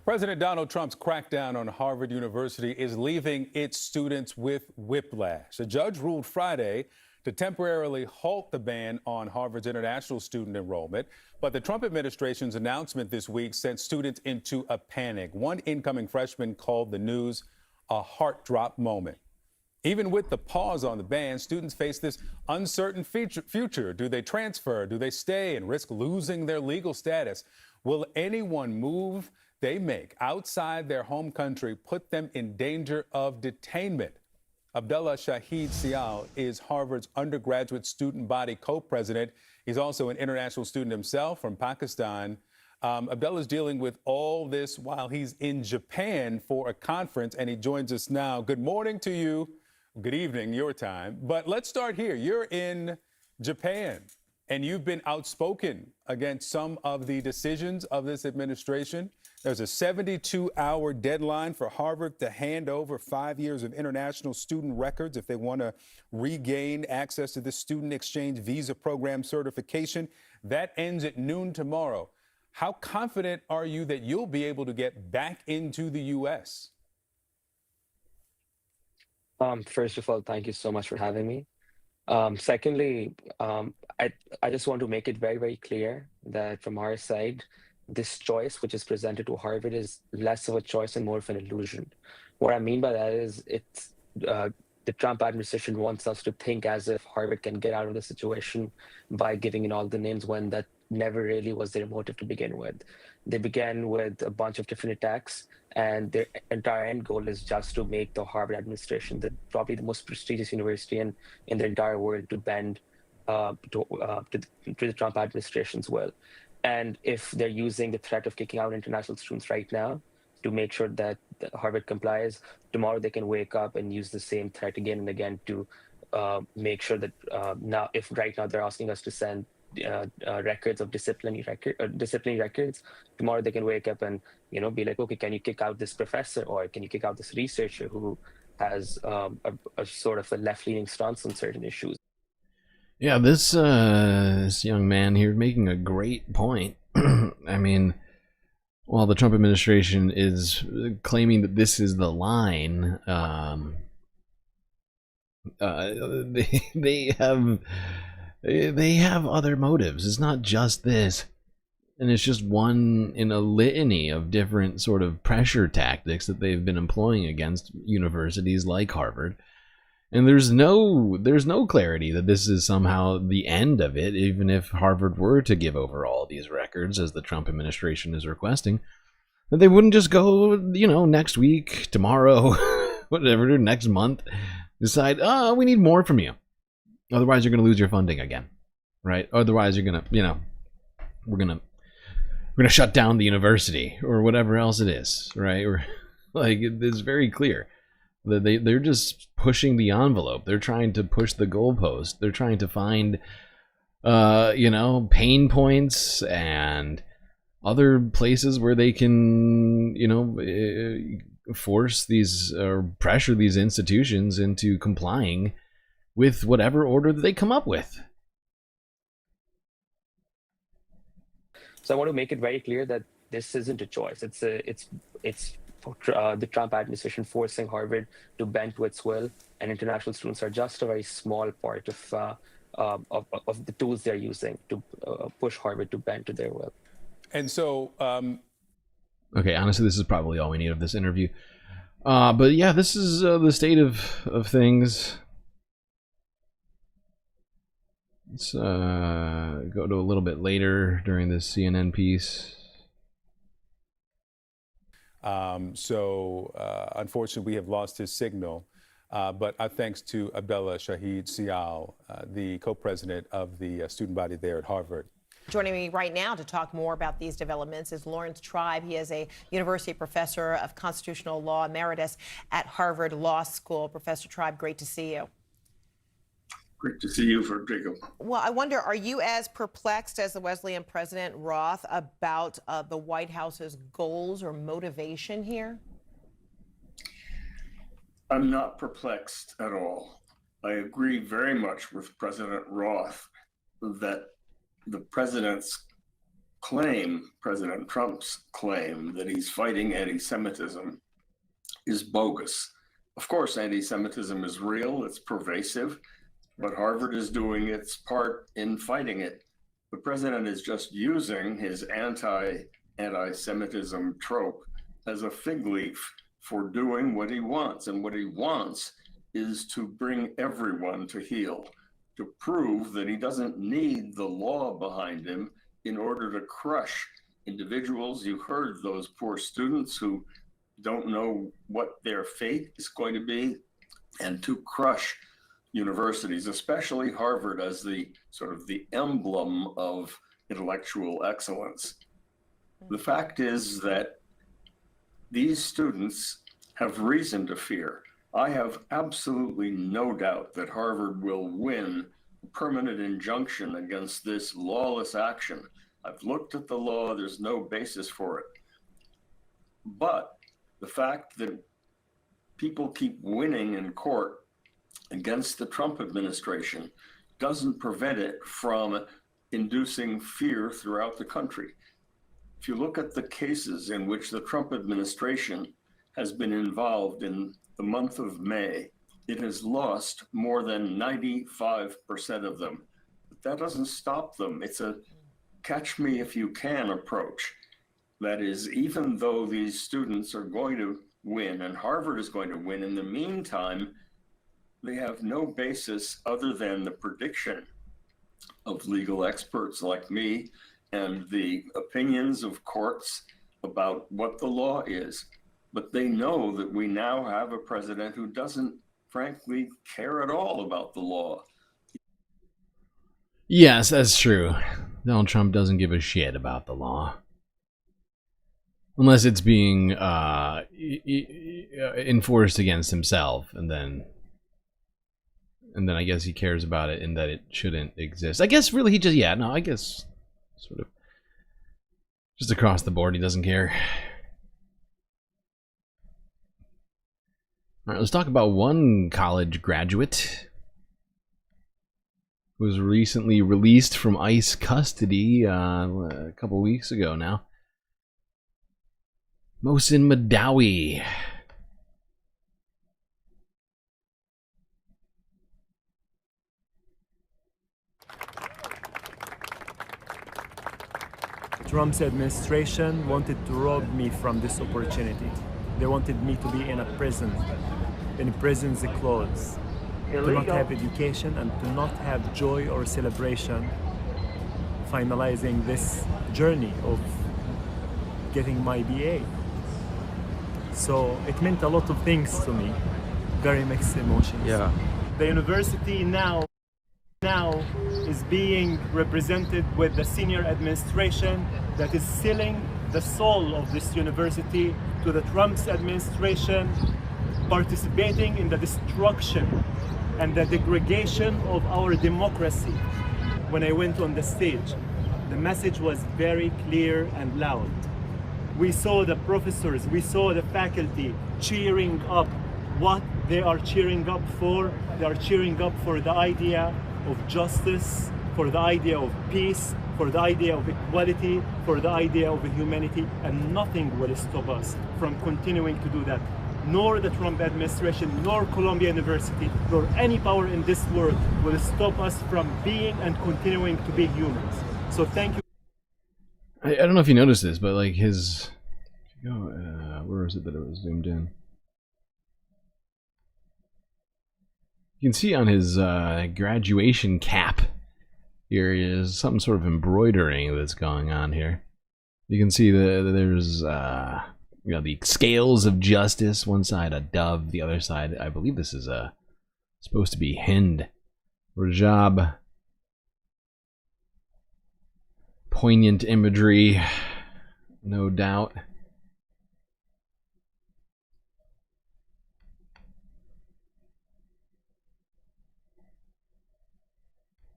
Speaker 17: President Donald Trump's crackdown on Harvard University is leaving its students with whiplash. A judge ruled Friday to temporarily halt the ban on Harvard's international student enrollment, but the Trump administration's announcement this week sent students into a panic. One incoming freshman called the news a heart-drop moment. Even with the pause on the ban, students face this uncertain future. Do they transfer? Do they stay and risk losing their legal status? Will anyone move they make outside their home country put them in danger of detainment? Abdullah Shahid Sial is Harvard's undergraduate student body co-president. He's also an international student himself from Pakistan. Abdullah's dealing with all this while he's in Japan for a conference, and he joins us now. Good morning to you. Good evening, your time. But let's start here. You're in Japan, and you've been outspoken against some of the decisions of this administration. There's a 72-hour deadline for Harvard to hand over 5 years of international student records if they want to regain access to the student exchange visa program certification. That ends at noon tomorrow. How confident are you that you'll be able to get back into the U.S.?
Speaker 18: First of all, thank you so much for having me. Secondly, I just want to make it very, very clear that from our side, this choice, which is presented to Harvard, is less of a choice and more of an illusion. What I mean by that is the Trump administration wants us to think as if Harvard can get out of the situation by giving in all the names when that never really was their motive to begin with. They began with a bunch of different attacks, and their entire end goal is just to make the Harvard administration probably the most prestigious university in the entire world to bend to the Trump administration's will. And if they're using the threat of kicking out international students right now to make sure that Harvard complies, tomorrow they can wake up and use the same threat again and again to make sure that if right now they're asking us to send records of disciplinary records, tomorrow they can wake up and be like, okay, can you kick out this professor, or can you kick out this researcher who has a sort of a left-leaning stance on certain issues.
Speaker 5: Yeah, this young man here making a great point. I mean, while the Trump administration is claiming that this is the line, they have other motives. It's not just this, and it's just one in a litany of different sort of pressure tactics that they've been employing against universities like Harvard. And there's no clarity that this is somehow the end of it, even if Harvard were to give over all these records, as the Trump administration is requesting. That they wouldn't just go, next week, tomorrow, whatever, next month, decide, we need more from you. Otherwise, you're going to lose your funding again, right? Otherwise, you're going to, we're going to shut down the university or whatever else it is, right? Or like, it's very clear. They're just pushing the envelope. They're trying to push the goalpost. They're trying to find, pain points and other places where they can, force these or pressure these institutions into complying with whatever order that they come up with.
Speaker 18: So I want to make it very clear that this isn't a choice. It's the Trump administration forcing Harvard to bend to its will, and international students are just a very small part of the tools they're using to push Harvard to bend to their will.
Speaker 17: And so,
Speaker 5: okay, honestly, this is probably all we need of this interview. But yeah, this is the state of things. Let's go to a little bit later during this CNN piece.
Speaker 17: Unfortunately, we have lost his signal, but our thanks to Abdullah Shahid Sial, the co-president of the student body there at Harvard.
Speaker 3: Joining me right now to talk more about these developments is Lawrence Tribe. He is a university professor of constitutional law emeritus at Harvard Law School. Professor Tribe, great to see you.
Speaker 9: Great to see you, Frederico.
Speaker 3: Well, I wonder, are you as perplexed as the Wesleyan President Roth about the White House's goals or motivation here?
Speaker 9: I'm not perplexed at all. I agree very much with President Roth that the president's claim, President Trump's claim, that he's fighting anti-Semitism is bogus. Of course, anti-Semitism is real, it's pervasive, but Harvard is doing its part in fighting it. The president is just using his anti-Semitism trope as a fig leaf for doing what he wants. And what he wants is to bring everyone to heel, to prove that he doesn't need the law behind him in order to crush individuals. You heard those poor students who don't know what their fate is going to be, and to crush universities, especially Harvard, as the sort of the emblem of intellectual excellence. The fact is that these students have reason to fear. I have absolutely no doubt that Harvard will win a permanent injunction against this lawless action. I've looked at the law, there's no basis for it. But the fact that people keep winning in court against the Trump administration doesn't prevent it from inducing fear throughout the country. If you look at the cases in which the Trump administration has been involved in the month of May, it has lost more than 95% of them. But that doesn't stop them. It's a catch me if you can approach. That is, even though these students are going to win and Harvard is going to win, in the meantime, they have no basis other than the prediction of legal experts like me and the opinions of courts about what the law is. But they know that we now have a president who doesn't, frankly, care at all about the law.
Speaker 5: Yes, that's true. Donald Trump doesn't give a shit about the law. Unless it's being enforced against himself, and then I guess he cares about it and that it shouldn't exist. I guess really he just, yeah, no, I guess sort of just across the board he doesn't care. All right, let's talk about one college graduate who was recently released from ICE custody a couple weeks ago now. Mohsen Madawi.
Speaker 4: Trump's administration wanted to rob me from this opportunity. They wanted me to be in a prison, in prison's clothes, to not have education and to not have joy or celebration finalizing this journey of getting my BA. So it meant a lot of things to me, very mixed emotions.
Speaker 28: Yeah.
Speaker 4: The university now is being represented with the senior administration that is selling the soul of this university to the Trump's administration, participating in the destruction and the degradation of our democracy. When I went on the stage, the message was very clear and loud. We saw the professors, we saw the faculty cheering up what they are cheering up for. They are cheering up for the idea of justice, for the idea of peace, for the idea of equality, for the idea of humanity, and nothing will stop us from continuing to do that. Nor the Trump administration, nor Columbia University, nor any power in this world will stop us from being and continuing to be humans. So thank you.
Speaker 5: I don't know if you noticed this, but like his, where is it that it was zoomed in? You can see on his graduation cap here is some sort of embroidering that's going on here. You can see there's the scales of justice. One side a dove, the other side, I believe this is supposed to be Hind Rajab. Poignant imagery, no doubt.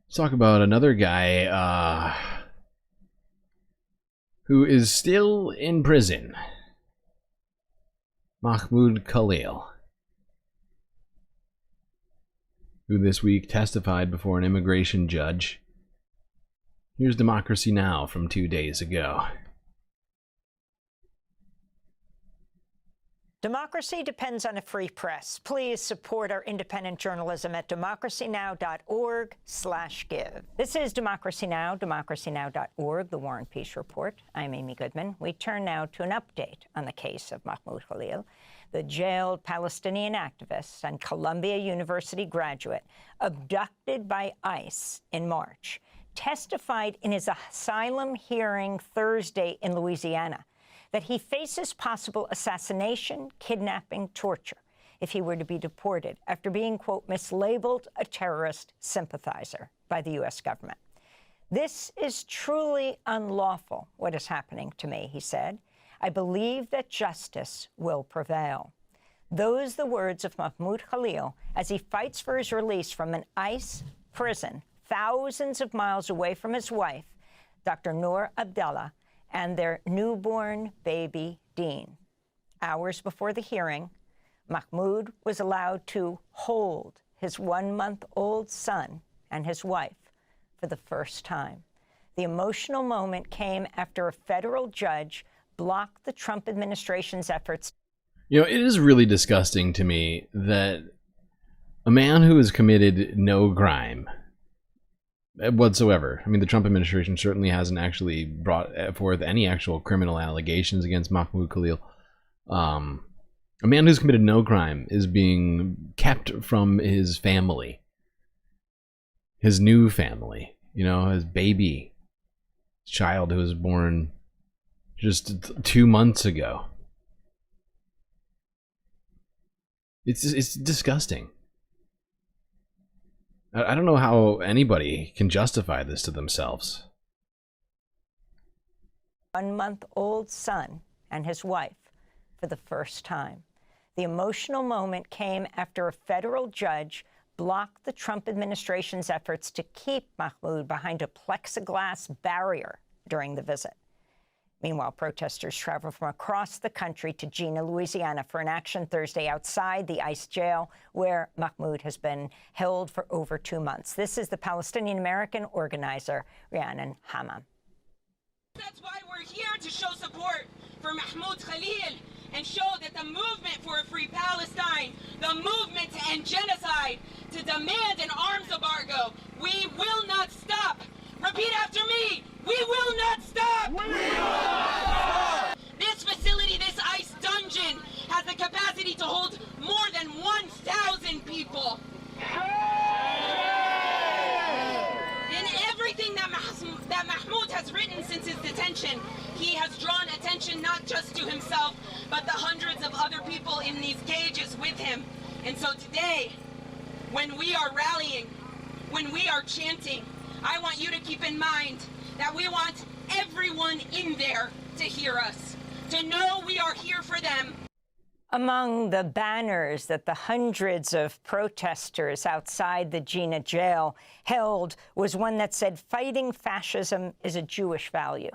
Speaker 5: Let's talk about another guy who is still in prison. Mahmoud Khalil, who this week testified before an immigration judge. Here's Democracy Now! From 2 days ago.
Speaker 6: Democracy depends on a free press. Please support our independent journalism at democracynow.org/give. This is Democracy Now!, democracynow.org, The War and Peace Report. I'm Amy Goodman. We turn now to an update on the case of Mahmoud Khalil, the jailed Palestinian activist and Columbia University graduate abducted by ICE in March, testified in his asylum hearing Thursday in Louisiana that he faces possible assassination, kidnapping, torture if he were to be deported after being, quote, mislabeled a terrorist sympathizer by the U.S. government. This is truly unlawful, what is happening to me, he said. I believe that justice will prevail. Those the words of Mahmoud Khalil as he fights for his release from an ICE prison thousands of miles away from his wife, Dr. Noor Abdallah, and their newborn baby, Dean. Hours before the hearing, Mahmoud was allowed to hold his 1-month-old son and his wife for the first time. The emotional moment came after a federal judge blocked the Trump administration's efforts.
Speaker 5: You know, it is really disgusting to me that a man who has committed no crime whatsoever. I mean, the Trump administration certainly hasn't actually brought forth any actual criminal allegations against Mahmoud Khalil. A man who's committed no crime is being kept from his family, his new family, you know, his baby child who was born just 2 months ago. It's disgusting. I don't know how anybody can justify this to themselves.
Speaker 6: 1-month-old son and his wife for the first time. The emotional moment came after a federal judge blocked the Trump administration's efforts to keep Mahmoud behind a plexiglass barrier during the visit. Meanwhile, protesters traveled from across the country to Jena, Louisiana for an action Thursday outside the ICE jail where Mahmoud has been held for over 2 months. This is the Palestinian-American organizer, Rhiannon Hammam.
Speaker 19: That's why we're here, to show support for Mahmoud Khalil and show that the movement for a free Palestine, the movement to end genocide, to demand an arms embargo, we will not stop. Repeat after me. We will not stop! We will not stop! This facility, this ICE dungeon, has the capacity to hold more than 1,000 people. In everything that Mahmoud has written since his detention, he has drawn attention not just to himself, but the hundreds of other people in these cages with him. And so today, when we are rallying, when we are chanting, I want you to keep in mind that we want everyone in there to hear us, to know we are here for them.
Speaker 6: Among the banners that the hundreds of protesters outside the Jena jail held was one that said, "Fighting fascism is a Jewish value."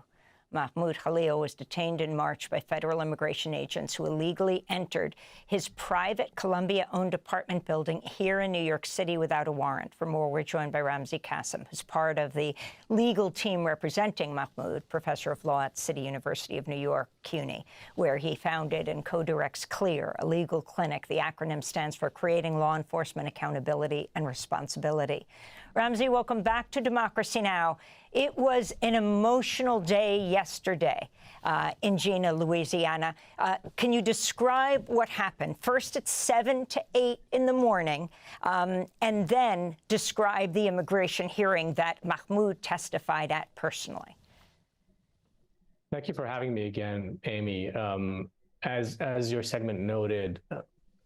Speaker 6: Mahmoud Khalil was detained in March by federal immigration agents who illegally entered his private Columbia-owned apartment building here in New York City without a warrant. For more, we're joined by Ramzi Qasem, who's part of the legal team representing Mahmoud, professor of law at City University of New York, CUNY, where he founded and co-directs CLEAR, a legal clinic. The acronym stands for Creating Law Enforcement Accountability and Responsibility. Ramzi, welcome back to Democracy Now! It was an emotional day yesterday in Jena, Louisiana. Can you describe what happened? First at 7 to 8 in the morning, and then describe the immigration hearing that Mahmoud testified at personally.
Speaker 20: Thank you for having me again, Amy. As your segment noted,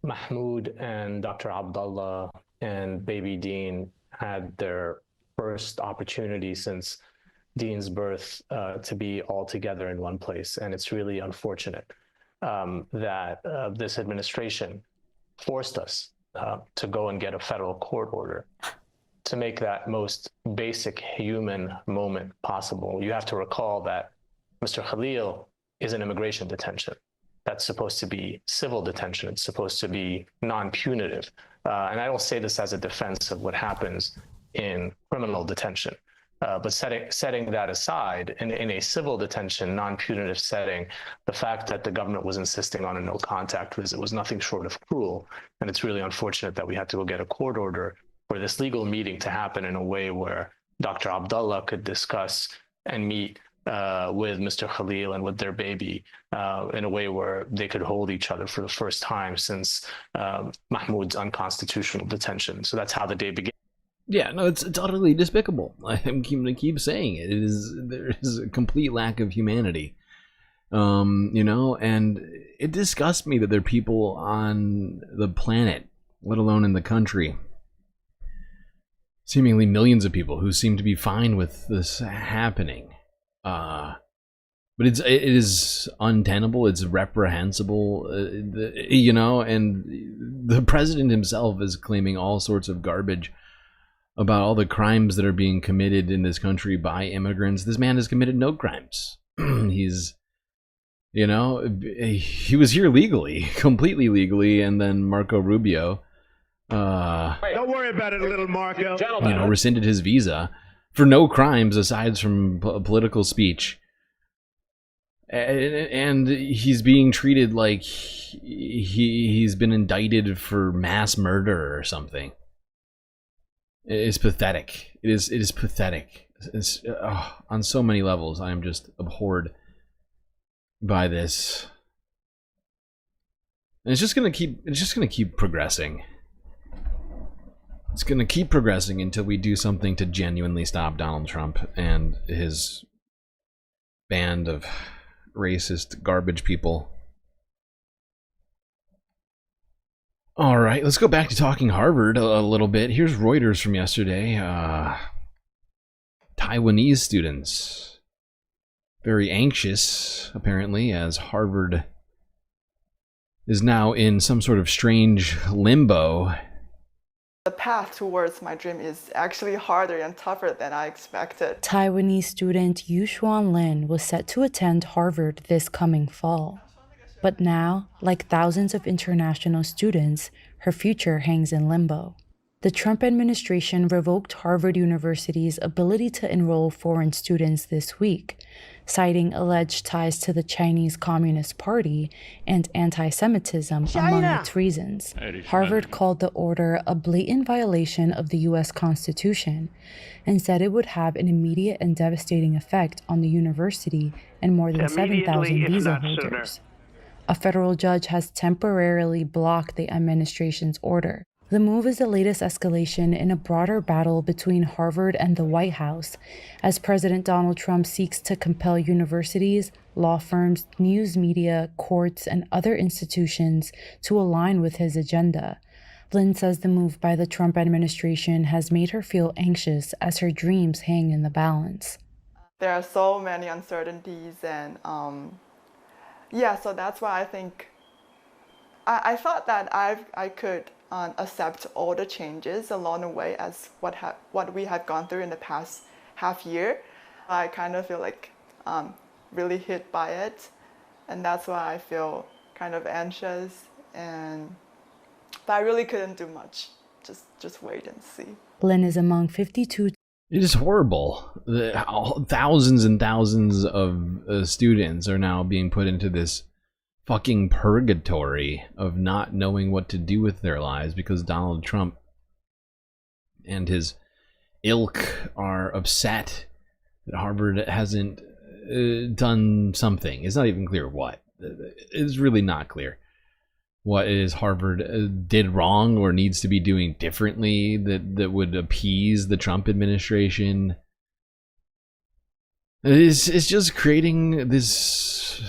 Speaker 20: Mahmoud and Dr. Abdullah and baby Dean had their first opportunity since Dean's birth to be all together in one place. And it's really unfortunate that this administration forced us to go and get a federal court order to make that most basic human moment possible. You have to recall that Mr. Khalil is in immigration detention. That's supposed to be civil detention. It's supposed to be non-punitive. And I don't say this as a defense of what happens in criminal detention. But setting that aside, in a civil detention, non-punitive setting, the fact that the government was insisting on a no-contact visit was nothing short of cruel. And it's really unfortunate that we had to go get a court order for this legal meeting to happen in a way where Dr. Abdullah could discuss and meet with Mr. Khalil and with their baby in a way where they could hold each other for the first time since Mahmoud's unconstitutional detention. So that's how the day began.
Speaker 5: Yeah, no, it's utterly despicable. I'm going to keep saying it. There is a complete lack of humanity. You know, and it disgusts me that there are people on the planet, let alone in the country, seemingly millions of people who seem to be fine with this happening. But it is untenable. It's reprehensible, you know, and the president himself is claiming all sorts of garbage about all the crimes that are being committed in this country by immigrants. This man has committed no crimes. He's, you know, he was here legally, completely legally, and then Marco Rubio,
Speaker 21: don't worry about it, little Marco.
Speaker 5: You know, rescinded his visa for no crimes aside from political speech. And he's being treated like he's been indicted for mass murder or something. It is pathetic. It is pathetic. On so many levels, I am just abhorred by this. And it's just gonna keep progressing. It's gonna keep progressing until we do something to genuinely stop Donald Trump and his band of racist garbage people. All right, let's go back to talking Harvard a little bit. Here's Reuters from yesterday. Taiwanese students very anxious, apparently, as Harvard is now in some sort of strange limbo.
Speaker 8: The path towards my dream is actually harder and tougher than I expected.
Speaker 11: Taiwanese student Yushuan Lin was set to attend Harvard this coming fall. But now, like thousands of international students, her future hangs in limbo. The Trump administration revoked Harvard University's ability to enroll foreign students this week, citing alleged ties to the Chinese Communist Party and anti-Semitism among its reasons. Harvard called the order a blatant violation of the U.S. Constitution and said it would have an immediate and devastating effect on the university and more than 7,000 visa holders. A federal judge has temporarily blocked the administration's order. The move is the latest escalation in a broader battle between Harvard and the White House, as President Donald Trump seeks to compel universities, law firms, news media, courts, and other institutions to align with his agenda. Lynn says the move by the Trump administration has made her feel anxious as her dreams hang in the balance.
Speaker 8: There are so many uncertainties, and so that's why I think I thought that I could accept all the changes along the way as what we have gone through in the past half year. I kind of feel like really hit by it, and that's why I feel kind of anxious. But I really couldn't do much. Just wait and see.
Speaker 11: Lynn is among 52.
Speaker 5: It is horrible. Thousands and thousands of students are now being put into this fucking purgatory of not knowing what to do with their lives because Donald Trump and his ilk are upset that Harvard hasn't done something. It's not even clear what. It's really not clear what it is Harvard did wrong or needs to be doing differently that would appease the Trump administration. It's just creating this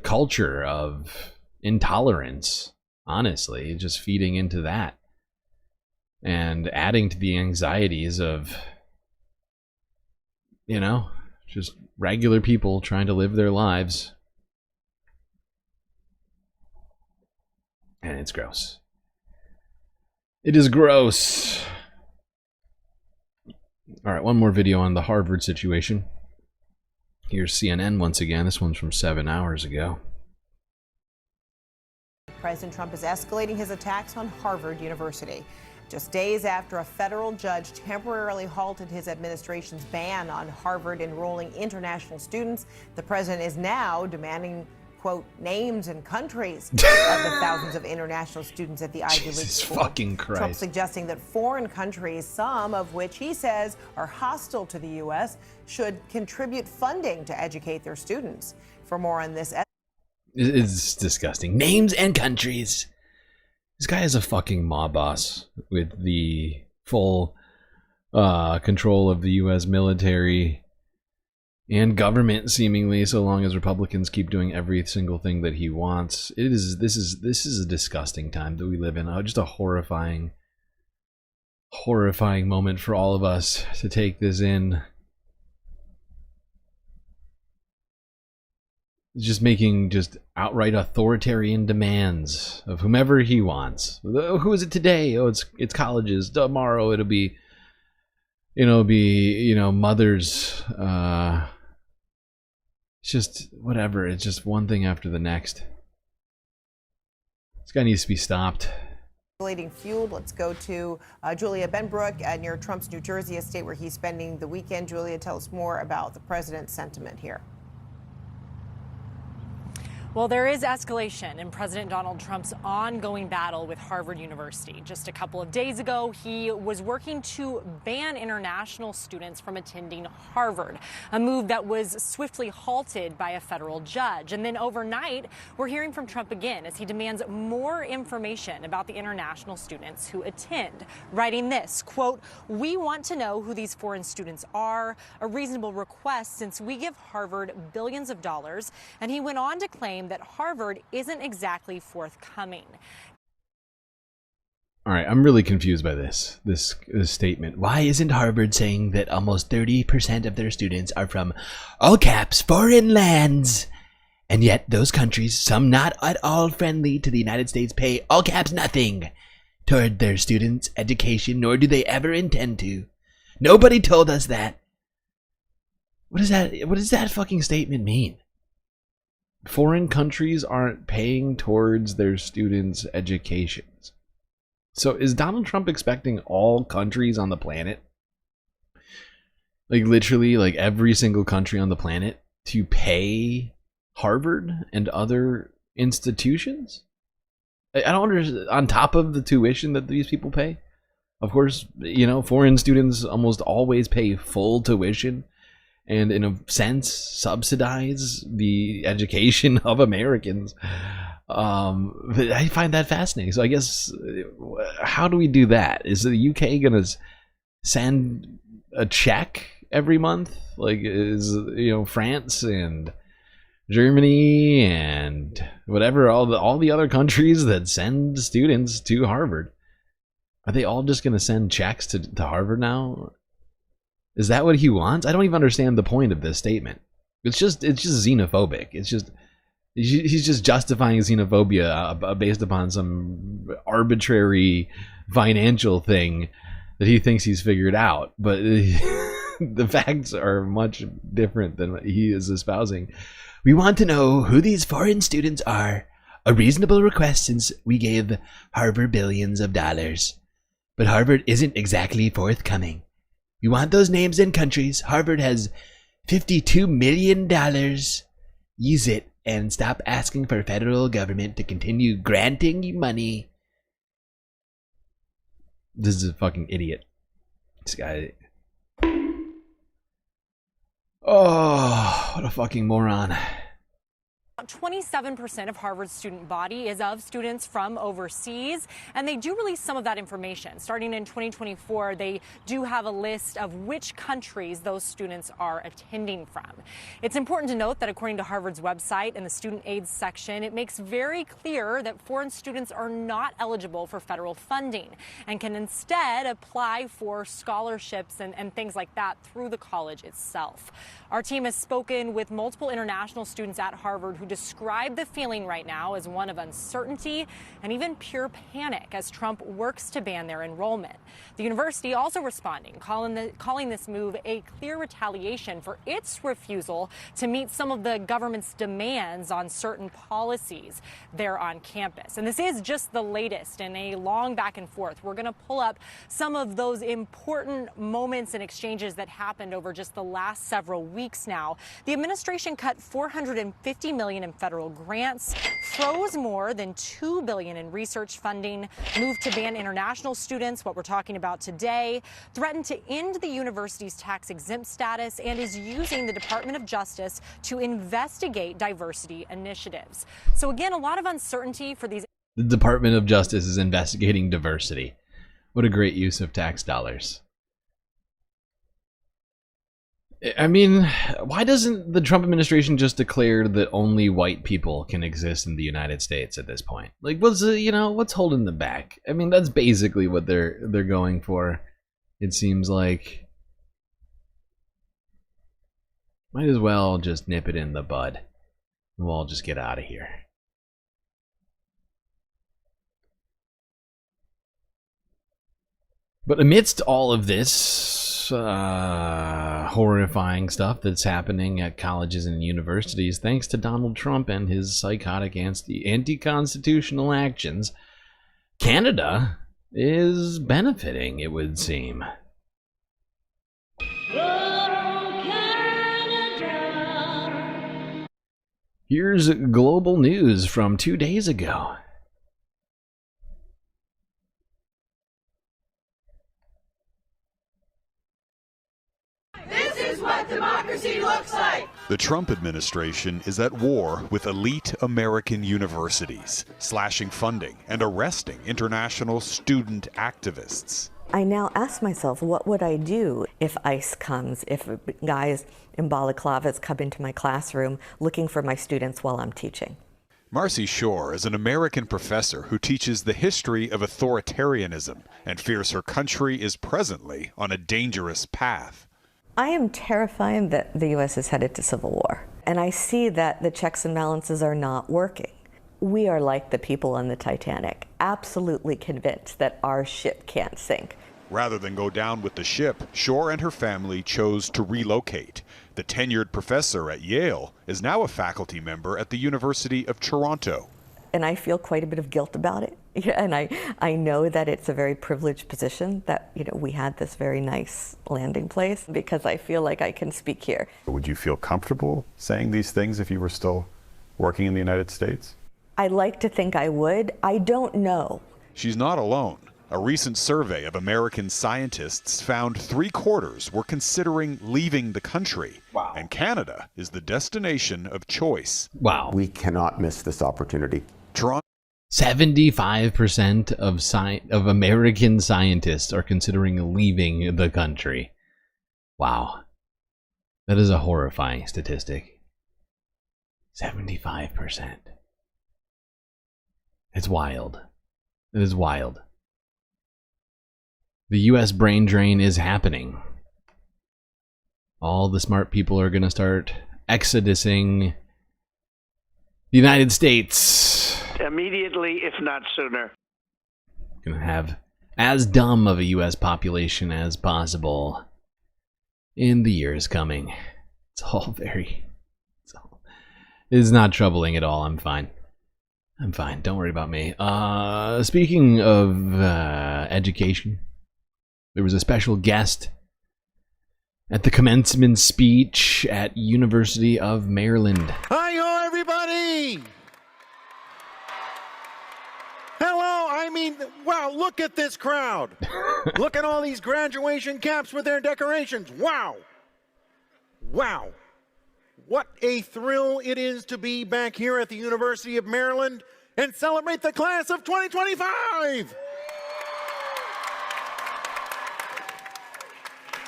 Speaker 5: culture of intolerance, honestly, just feeding into that and adding to the anxieties of, just regular people trying to live their lives. And it's gross. It is gross. All right, one more video on the Harvard situation. Here's CNN once again. This one's from 7 hours ago.
Speaker 3: President Trump is escalating his attacks on Harvard University. Just days after a federal judge temporarily halted his administration's ban on Harvard enrolling international students, the president is now demanding, quote, names and countries of the thousands of international students at the Ivy League school.
Speaker 5: Fucking Christ.
Speaker 3: Trump suggesting that foreign countries, some of which he says are hostile to the U.S., should contribute funding to educate their students. For more on this,
Speaker 5: it's disgusting. Names and countries. This guy is a fucking mob boss with the full control of the U.S. military and government, seemingly, so long as Republicans keep doing every single thing that he wants. This is a disgusting time that we live in. Just a horrifying moment for all of us to take this in. Just making just outright authoritarian demands of whomever he wants. Who is it today? Oh, it's colleges. Tomorrow it'll be mothers. It's just whatever. It's just one thing after the next. This guy needs to be stopped.
Speaker 3: Fueled. Let's go to Julia Benbrook near Trump's New Jersey estate where he's spending the weekend. Julia, tell us more about the president's sentiment here.
Speaker 12: Well, there is escalation in President Donald Trump's ongoing battle with Harvard University. Just a couple of days ago, he was working to ban international students from attending Harvard, a move that was swiftly halted by a federal judge. And then overnight, we're hearing from Trump again as he demands more information about the international students who attend, writing this, quote, "We want to know who these foreign students are, a reasonable request since we give Harvard billions of dollars." And he went on to claim that Harvard isn't exactly forthcoming.
Speaker 5: All right, I'm really confused by this statement. Why isn't Harvard saying that almost 30% of their students are from, all caps, foreign lands? And yet those countries, some not at all friendly to the United States, pay, all caps, nothing toward their students' education, nor do they ever intend to. Nobody told us that. What does that fucking statement mean? Foreign countries aren't paying towards their students' educations. So is Donald Trump expecting all countries on the planet, like literally like every single country on the planet, to pay Harvard and other institutions? I don't understand. On top of the tuition that these people pay, of course, you know, foreign students almost always pay full tuition and in a sense subsidize the education of Americans. But I find that fascinating. So I guess, how do we do that? Is the UK gonna send a check every month? Like, is, you know, France and Germany and whatever, all the other countries that send students to Harvard, are they all just gonna send checks to Harvard now? Is that what he wants? I don't even understand the point of this statement. It's just xenophobic. He's just justifying xenophobia based upon some arbitrary financial thing that he thinks he's figured out. But the facts are much different than what he is espousing. We want to know who these foreign students are. A reasonable request since we gave Harvard billions of dollars. But Harvard isn't exactly forthcoming. We want those names and countries. Harvard has $52 million. Use it and stop asking for federal government to continue granting you money. This is a fucking idiot. This guy. Oh, what a fucking moron.
Speaker 12: 27% of Harvard's student body is of students from overseas, and they do release some of that information. Starting in 2024, they do have a list of which countries those students are attending from. It's important to note that according to Harvard's website in the student aid section, it makes very clear that foreign students are not eligible for federal funding and can instead apply for scholarships and things like that through the college itself. Our team has spoken with multiple international students at Harvard who describe the feeling right now as one of uncertainty and even pure panic as Trump works to ban their enrollment. The university also responding, calling this move a clear retaliation for its refusal to meet some of the government's demands on certain policies there on campus. And this is just the latest in a long back and forth. We're going to pull up some of those important moments and exchanges that happened over just the last several weeks now. The administration cut $450 million in federal grants, froze more than $2 billion in research funding, moved to ban international students, what we're talking about today, threatened to end the university's tax-exempt status, and is using the Department of Justice to investigate diversity initiatives. So again, a lot of uncertainty for these.
Speaker 5: The Department of Justice is investigating diversity. What a great use of tax dollars. I mean, why doesn't the Trump administration just declare that only white people can exist in the United States at this point? Like, what's holding them back? I mean, that's basically what they're going for. It seems like might as well just nip it in the bud. We'll all just get out of here. But amidst all of this horrifying stuff that's happening at colleges and universities, thanks to Donald Trump and his psychotic anti-constitutional actions, Canada is benefiting, it would seem. Here's global news from 2 days ago.
Speaker 13: This is what democracy looks like.
Speaker 14: The Trump administration is at war with elite American universities, slashing funding and arresting international student activists.
Speaker 22: I now ask myself, what would I do if ICE comes, if guys in balaclavas come into my classroom looking for my students while I'm teaching?
Speaker 14: Marcy Shore is an American professor who teaches the history of authoritarianism and fears her country is presently on a dangerous path.
Speaker 22: I am terrified that the U.S. is headed to civil war, and I see that the checks and balances are not working. We are like the people on the Titanic, absolutely convinced that our ship can't sink.
Speaker 14: Rather than go down with the ship, Shore and her family chose to relocate. The tenured professor at Yale is now a faculty member at the University of Toronto.
Speaker 22: And I feel quite a bit of guilt about it. And I know that it's a very privileged position that, we had this very nice landing place because I feel like I can speak here.
Speaker 23: Would you feel comfortable saying these things if you were still working in the United States?
Speaker 22: I like to think I would. I don't know.
Speaker 14: She's not alone. A recent survey of American scientists found 3/4 were considering leaving the country. Wow. And Canada is the destination of choice.
Speaker 5: Wow.
Speaker 24: We cannot miss this opportunity.
Speaker 5: 75% of American scientists are considering leaving the country. Wow. That is a horrifying statistic. 75%. It's wild. It is wild. The US brain drain is happening. All the smart people are going to start exodusing the United States.
Speaker 21: Immediately, if not sooner.
Speaker 5: Going to have as dumb of a US population as possible in the years coming. It's all very... It's not troubling at all. I'm fine. I'm fine. Don't worry about me. Speaking of education, there was a special guest at the commencement speech at University of Maryland.
Speaker 25: Hi-yo, everybody! Hello, wow, look at this crowd. Look at all these graduation caps with their decorations. Wow. Wow. What a thrill it is to be back here at the University of Maryland and celebrate the class of 2025.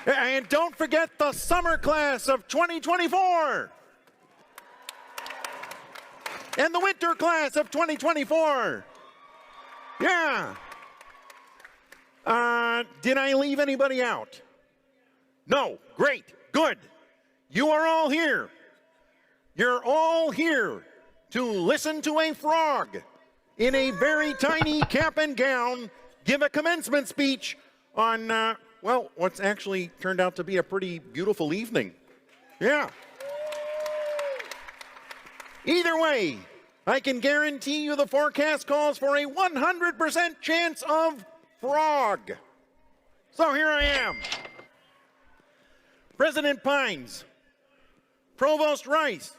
Speaker 25: And don't forget the summer class of 2024. And the winter class of 2024. Yeah. Did I leave anybody out? No. Great. Good. You are all here. You're all here to listen to a frog in a very tiny cap and gown give a commencement speech on, well, what's actually turned out to be a pretty beautiful evening. Yeah. Either way, I can guarantee you the forecast calls for a 100% chance of frog. So here I am. President Pines, Provost Rice,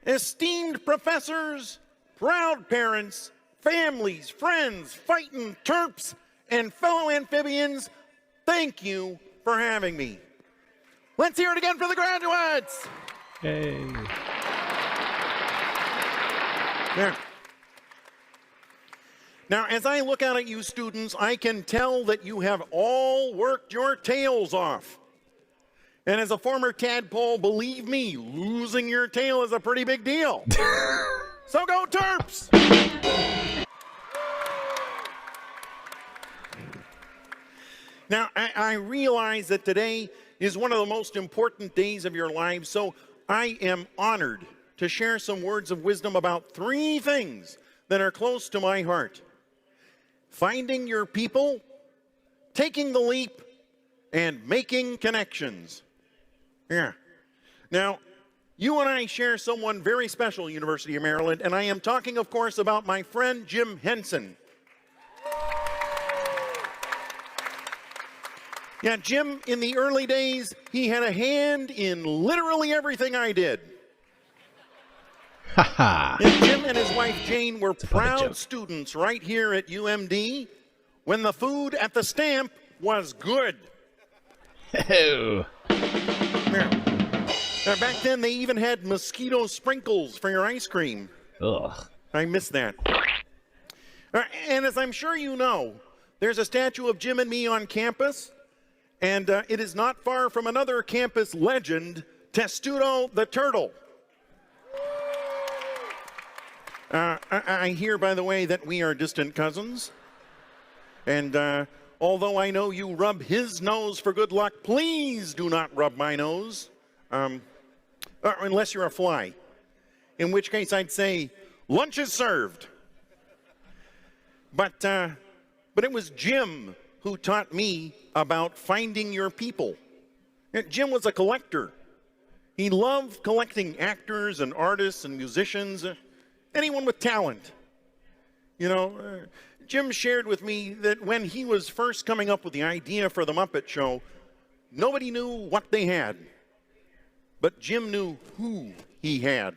Speaker 25: esteemed professors, proud parents, families, friends, fighting Terps, and fellow amphibians, thank you for having me. Let's hear it again for the graduates.
Speaker 15: Hey.
Speaker 25: Yeah. Now, as I look out at you students, I can tell that you have all worked your tails off. And as a former tadpole, believe me, losing your tail is a pretty big deal. So go Terps! Now, I realize that today is one of the most important days of your lives, so I am honored to share some words of wisdom about 3 things that are close to my heart. Finding your people, taking the leap, and making connections. Yeah. Now, you and I share someone very special, University of Maryland, and I am talking, of course, about my friend Jim Henson. Yeah, Jim, in the early days, he had a hand in literally everything I did. And Jim and his wife Jane were proud students right here at UMD when the food at the stamp was good.
Speaker 5: Oh.
Speaker 25: Back then, they even had mosquito sprinkles for your ice cream.
Speaker 5: Ugh.
Speaker 25: I miss that. And as I'm sure you know, there's a statue of Jim and me on campus, and it is not far from another campus legend, Testudo the Turtle. I hear, by the way, that we are distant cousins. And although I know you rub his nose for good luck, please do not rub my nose. Unless you're a fly. In which case I'd say, lunch is served. But it was Jim who taught me about finding your people. Jim was a collector. He loved collecting actors and artists and musicians, anyone with talent. You know, Jim shared with me that when he was first coming up with the idea for the Muppet Show, nobody knew what they had. But Jim knew who he had.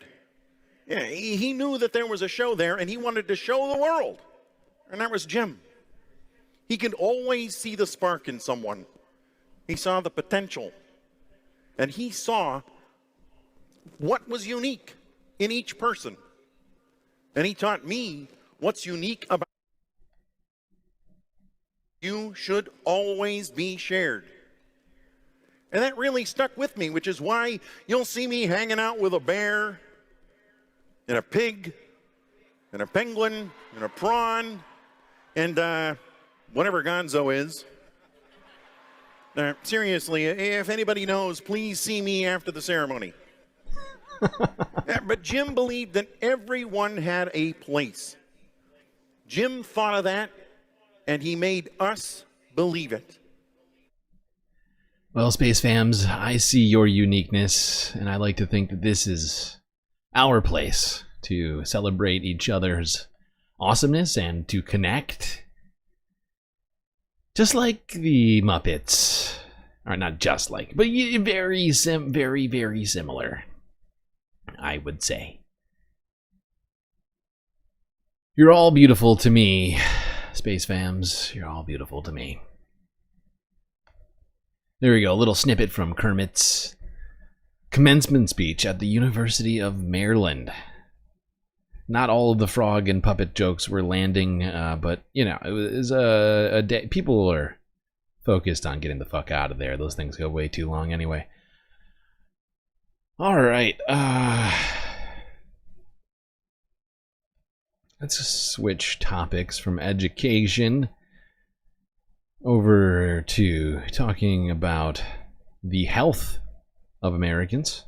Speaker 25: Yeah, he knew that there was a show there, and he wanted to show the world. And that was Jim. He could always see the spark in someone. He saw the potential. And he saw what was unique in each person. And he taught me what's unique about you should always be shared. And that really stuck with me, which is why you'll see me hanging out with a bear and a pig and a penguin and a prawn and whatever Gonzo is. Seriously, if anybody knows, please see me after the ceremony. But Jim believed that everyone had a place. Jim thought of that, and he made us believe it.
Speaker 5: Well, Space Fams, I see your uniqueness, and I like to think that this is our place to celebrate each other's awesomeness and to connect. Just like the Muppets. Or not just like, but very, very similar, I would say. You're all beautiful to me, Space Fams. You're all beautiful to me. There we go, a little snippet from Kermit's commencement speech at the University of Maryland. Not all of the frog and puppet jokes were landing, but, you know, it was a day. People are focused on getting the fuck out of there. Those things go way too long anyway. All right. Let's switch topics from education over to talking about the health of Americans.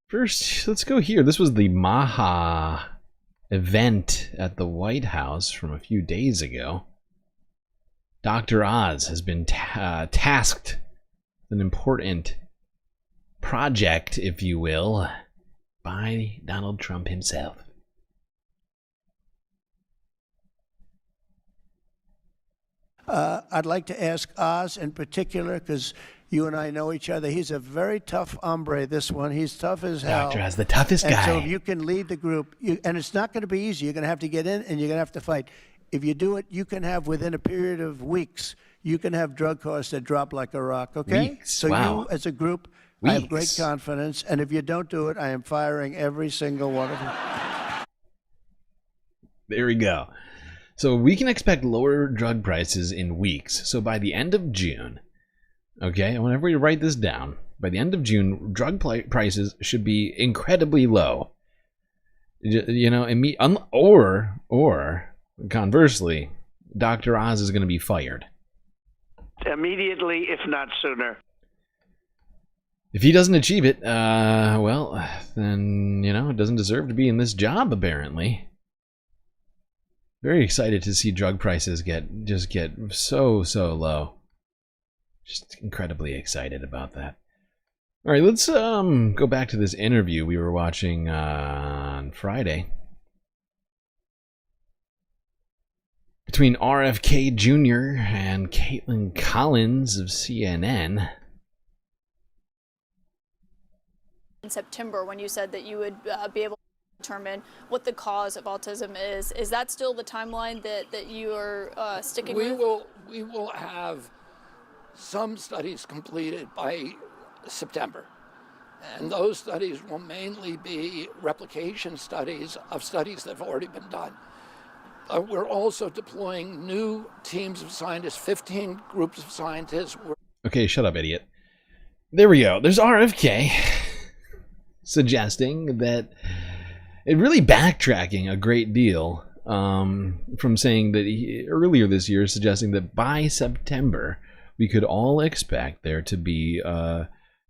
Speaker 5: First, let's go here. This was the MAHA event at the White House from a few days ago. Dr. Oz has been tasked with an important project, if you will, by Donald Trump himself.
Speaker 1: I'd like to ask Oz in particular, because you and I know each other. He's a very tough hombre, this one. He's tough as hell.
Speaker 5: Doctor Oz, the toughest guy.
Speaker 1: And so if you can lead the group, and it's not going to be easy. You're going to have to get in, and you're going to have to fight. If you do it, you can have, within a period of weeks, you can have drug costs that drop like a rock, okay?
Speaker 5: Weeks?
Speaker 1: So
Speaker 5: wow.
Speaker 1: You, as a group, I have great confidence. And if you don't do it, I am firing every single one of you.
Speaker 5: There we go. So we can expect lower drug prices in weeks. So by the end of June, okay, whenever we write this down, by the end of June, drug prices should be incredibly low. You know, or conversely, Dr. Oz is going to be fired.
Speaker 21: Immediately, if not sooner.
Speaker 5: If he doesn't achieve it, well, then, you know, it doesn't deserve to be in this job, apparently. Very excited to see drug prices get so low. Just incredibly excited about that. All right, let's go back to this interview we were watching on Friday between RFK Jr. and Caitlin Collins of CNN.
Speaker 2: in September when you said that you would be able to determine what the cause of autism is. Is that still the timeline that you are sticking with?
Speaker 7: We will have some studies completed by September. And those studies will mainly be replication studies of studies that have already been done. We're also deploying new teams of scientists, 15 groups of scientists.
Speaker 5: Okay, shut up, idiot. There we go. There's RFK suggesting that it really backtracking a great deal from saying that earlier this year, suggesting that by September we could all expect there to be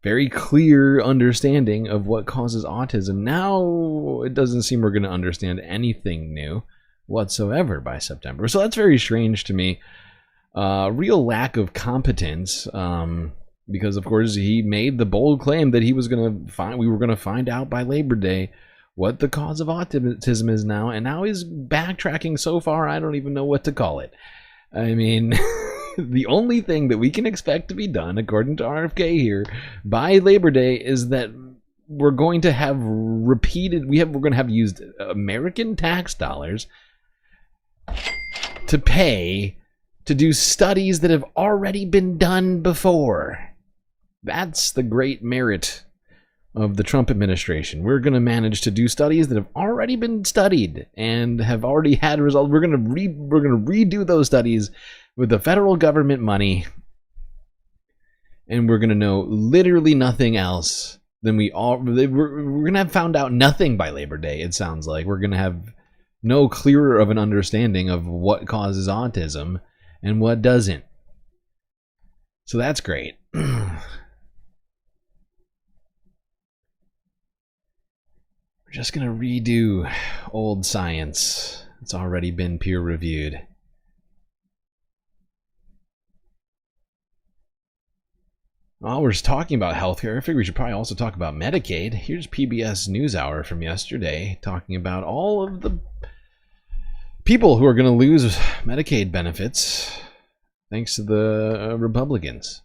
Speaker 5: very clear understanding of what causes autism. Now it doesn't seem we're going to understand anything new whatsoever by September. So that's very strange to me. Real lack of competence, because of course he made the bold claim that we were going to find out by Labor Day what the cause of autism is now, and now he's backtracking so far I don't even know what to call it. I mean, the only thing that we can expect to be done, according to RFK here, by Labor Day is that we're going to have we're going to have used American tax dollars to pay to do studies that have already been done before. That's the great merit of the Trump administration. We're going to manage to do studies that have already been studied and have already had results. We're going to redo those studies with the federal government money, and we're going to know literally nothing else than we're going to have found out nothing by Labor Day. It sounds like we're going to have no clearer of an understanding of what causes autism and what doesn't. So that's great. We're just going to redo old science. It's already been peer reviewed. While we're talking about healthcare, I figure we should probably also talk about Medicaid. Here's PBS NewsHour from yesterday talking about all of the people who are going to lose Medicaid benefits thanks to the Republicans.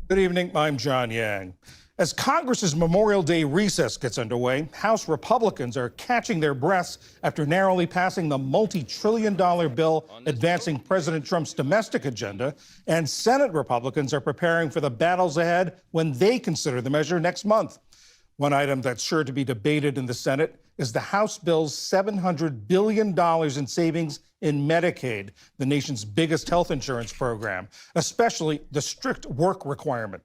Speaker 10: Good evening, I'm John Yang. As Congress's Memorial Day recess gets underway, House Republicans are catching their breaths after narrowly passing the multi-trillion-dollar bill advancing President Trump's domestic agenda, and Senate Republicans are preparing for the battles ahead when they consider the measure next month. One item that's sure to be debated in the Senate is the House bill's $700 billion in savings in Medicaid, the nation's biggest health insurance program, especially the strict work requirement.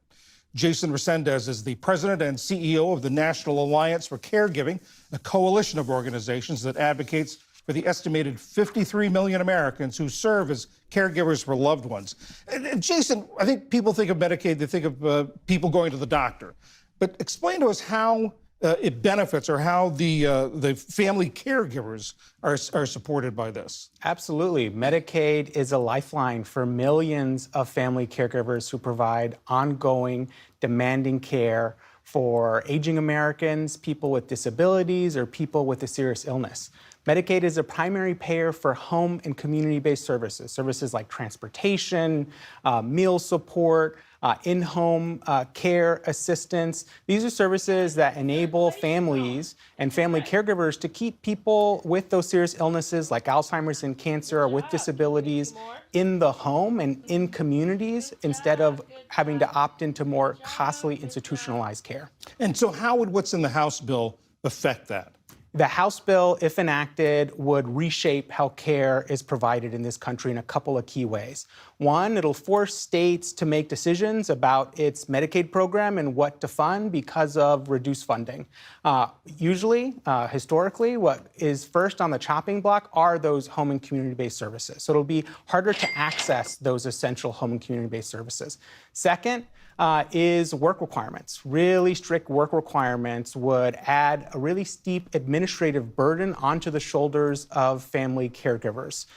Speaker 10: Jason Resendez is the president and CEO of the National Alliance for Caregiving, a coalition of organizations that advocates for the estimated 53 million Americans who serve as caregivers for loved ones. And Jason, I think people think of Medicaid, they think of people going to the doctor. But explain to us how it benefits, or how the family caregivers are supported by this.
Speaker 16: Absolutely. Medicaid is a lifeline for millions of family caregivers who provide ongoing, demanding care for aging Americans, people with disabilities, or people with a serious illness. Medicaid is a primary payer for home and community-based services like transportation, meal support, in-home care assistance. These are services that enable families and family caregivers to keep people with those serious illnesses like Alzheimer's and cancer, or with disabilities, in the home and in communities instead of having to opt into more costly institutionalized care.
Speaker 10: And so how would what's in the House bill affect that?
Speaker 16: The House bill, if enacted, would reshape how care is provided in this country in a couple of key ways. One, it'll force states to make decisions about its Medicaid program and what to fund because of reduced funding. Usually, historically, what is first on the chopping block are those home and community-based services. So it'll be harder to access those essential home and community-based services. Second, is work requirements. Really strict work requirements would add a really steep administrative burden onto the shoulders of family caregivers.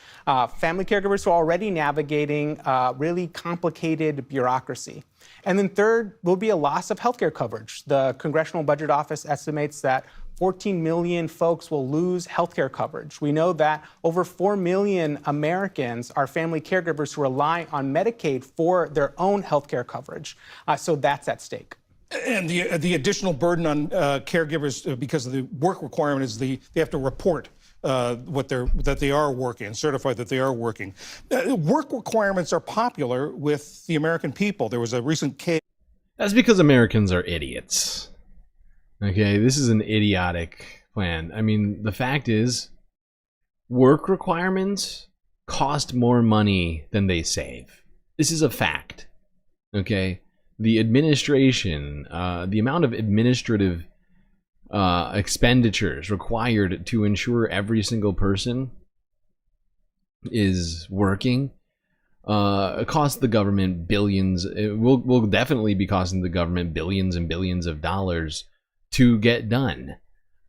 Speaker 16: Family caregivers who are already navigating really complicated bureaucracy. And then third, will be a loss of healthcare coverage. The Congressional Budget Office estimates that 14 million folks will lose healthcare coverage. We know that over 4 million Americans are family caregivers who rely on Medicaid for their own healthcare coverage. So that's at stake.
Speaker 10: And the additional burden on caregivers because of the work requirement is they have to report that they are working, certify that they are working. Work requirements are popular with the American people. There was a recent case.
Speaker 5: That's because Americans are idiots. Okay, this is an idiotic plan. I mean, the fact is, work requirements cost more money than they save. This is a fact. Okay, the administration, the amount of administrative expenditures required to ensure every single person is working costs the government billions. It will definitely be costing the government billions and billions of dollars to get done.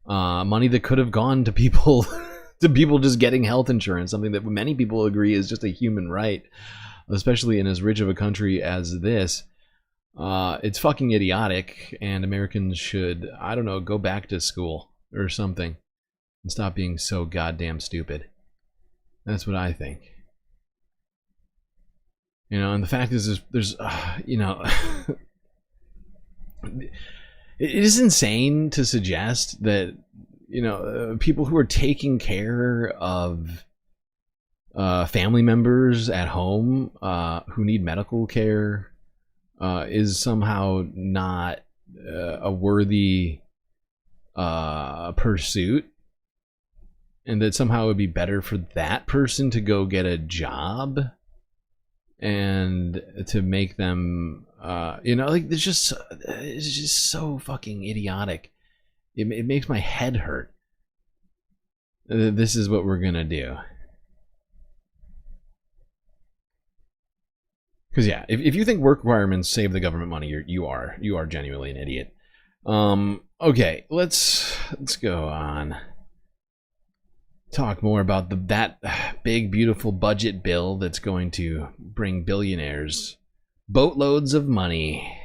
Speaker 5: Money that could have gone to people to people just getting health insurance, something that many people agree is just a human right, especially in as rich of a country as this. It's fucking idiotic, and Americans should, I don't know, go back to school or something and stop being so goddamn stupid. That's what I think. You know, and the fact is, there's you know, it is insane to suggest that, you know, people who are taking care of family members at home who need medical care is somehow not a worthy pursuit, and that somehow it would be better for that person to go get a job and to make them you know, like, it's just so fucking idiotic. It makes my head hurt. This is what we're gonna do. Because yeah, if you think work requirements save the government money, you are genuinely an idiot. Okay, let's go on. Talk more about that big beautiful budget bill that's going to bring billionaires boatloads of money.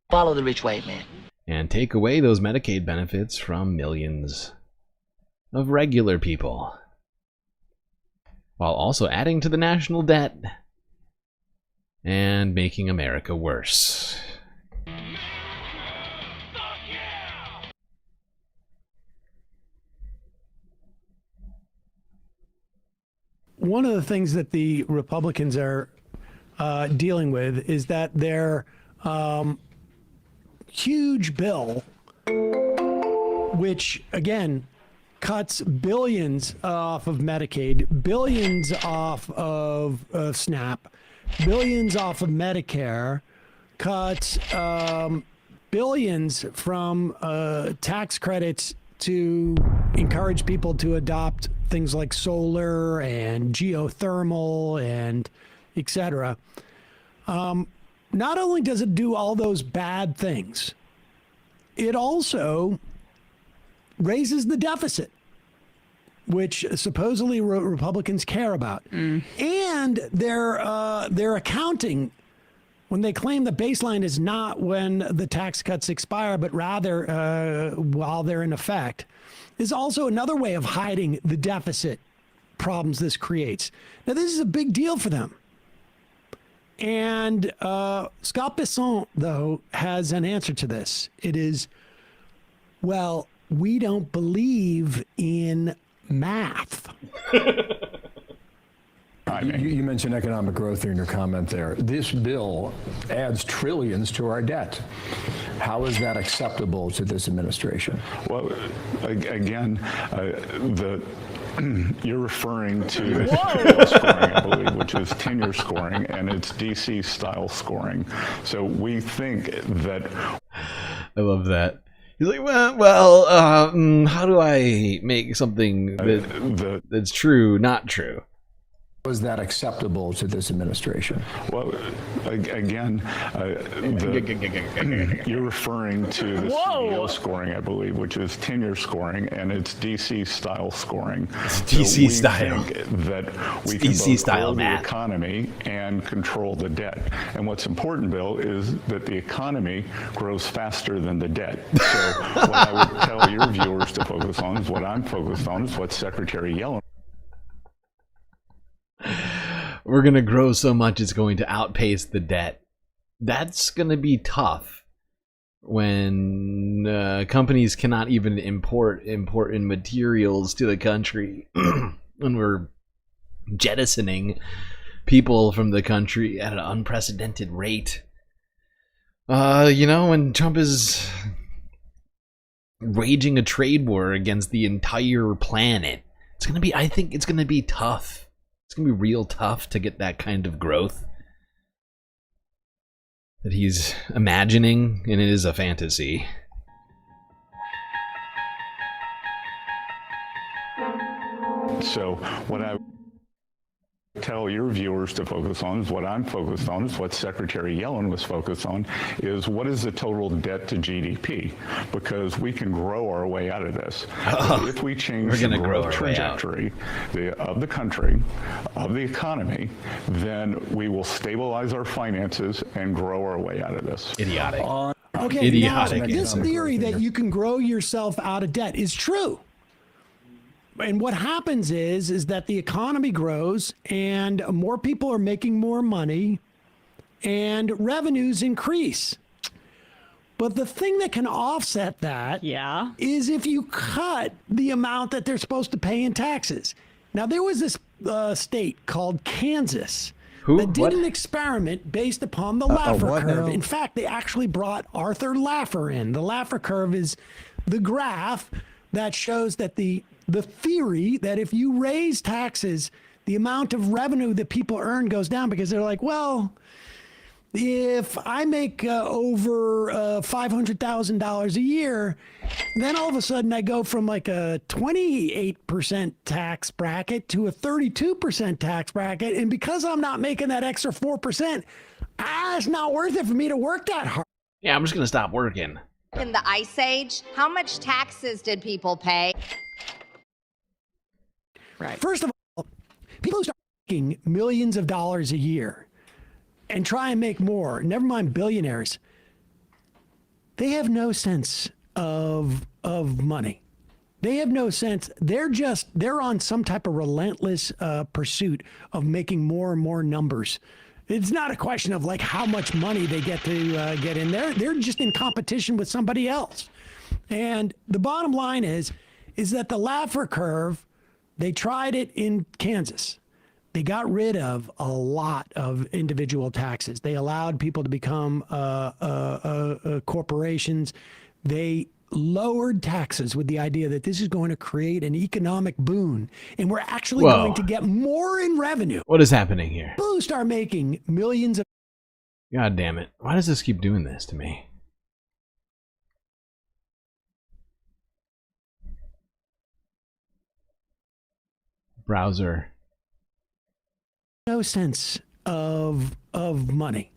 Speaker 4: Follow the rich white man.
Speaker 5: And take away those Medicaid benefits from millions of regular people, while also adding to the national debt and making America worse.
Speaker 9: One of the things that the Republicans are dealing with is that their huge bill, which again cuts billions off of Medicaid, billions off of SNAP, billions off of Medicare, cuts billions from tax credits to encourage people to adopt things like solar and geothermal and etc. Not only does it do all those bad things, it also raises the deficit, which supposedly Republicans care about. And their accounting, when they claim the baseline is not when the tax cuts expire, but rather while they're in effect, is also another way of hiding the deficit problems this creates. Now, this is a big deal for them. And Scott Besson, though, has an answer to this. It is, well, we don't believe in math.
Speaker 17: You mentioned economic growth in your comment there. This bill adds trillions to our debt. How is that acceptable to this administration?
Speaker 14: Well, again, you're referring to scoring, I believe, which is tenure scoring, and it's DC style scoring. So we think that.
Speaker 5: I love that. He's like, well, how do I make something that's true not true?
Speaker 17: Was that acceptable to this administration?
Speaker 23: Well, again, you're referring to the CEO scoring, I believe, which is tenure scoring, and it's DC style scoring.
Speaker 5: DC style.
Speaker 23: We think that we
Speaker 5: It's
Speaker 23: can
Speaker 5: DC
Speaker 23: both
Speaker 5: style
Speaker 23: grow the
Speaker 5: math.
Speaker 23: economy and control the debt. And what's important, Bill, is that the economy grows faster than the debt. So what I would tell your viewers to focus on is what I'm focused on, is what Secretary Yellen.
Speaker 5: We're going to grow so much it's going to outpace the debt. That's going to be tough when companies cannot even import important materials to the country. When we're jettisoning people from the country at an unprecedented rate. You know, when Trump is waging a trade war against the entire planet, it's going to be, I think it's going to be tough. It's going to be real tough to get that kind of growth that he's imagining, and it is a fantasy.
Speaker 23: So what I tell your viewers to focus on is what I'm focused on, is what Secretary Yellen was focused on, is what is the total debt to GDP? Because we can grow our way out of this. If we change the growth trajectory of the country, of the economy, then we will stabilize our finances and grow our way out of this.
Speaker 5: Idiotic.
Speaker 9: Okay,
Speaker 5: Idiotic.
Speaker 9: now, this theory that you can grow yourself out of debt is true. And what happens is that the economy grows and more people are making more money and revenues increase. But the thing that can offset that is if you cut the amount that they're supposed to pay in taxes. Now, there was this state called Kansas that did an experiment based upon the Laffer curve. In fact, they actually brought Arthur Laffer in. The Laffer curve is the graph that shows that the theory that if you raise taxes, the amount of revenue that people earn goes down, because they're like, well, if I make over $500,000 a year, then all of a sudden I go from like a 28% tax bracket to a 32% tax bracket. And because I'm not making that extra 4%, it's not worth it for me to work that hard.
Speaker 5: Yeah, I'm just going to stop working.
Speaker 4: In the Ice Age, how much taxes did people pay?
Speaker 9: Right. First of all, people who start making millions of dollars a year and try and make more, never mind billionaires, they have no sense of money. They have no sense. They're on some type of relentless pursuit of making more and more numbers. It's not a question of like how much money they get to get in there. They're just in competition with somebody else. And the bottom line is that the Laffer curve, they tried it in Kansas. They got rid of a lot of individual taxes. They allowed people to become corporations. They lowered taxes with the idea that this is going to create an economic boon, and we're actually going to get more in revenue.
Speaker 5: What is happening here?
Speaker 9: People who start making millions of...
Speaker 5: God damn it. Why does this keep doing this to me? Browser.
Speaker 9: No sense of money.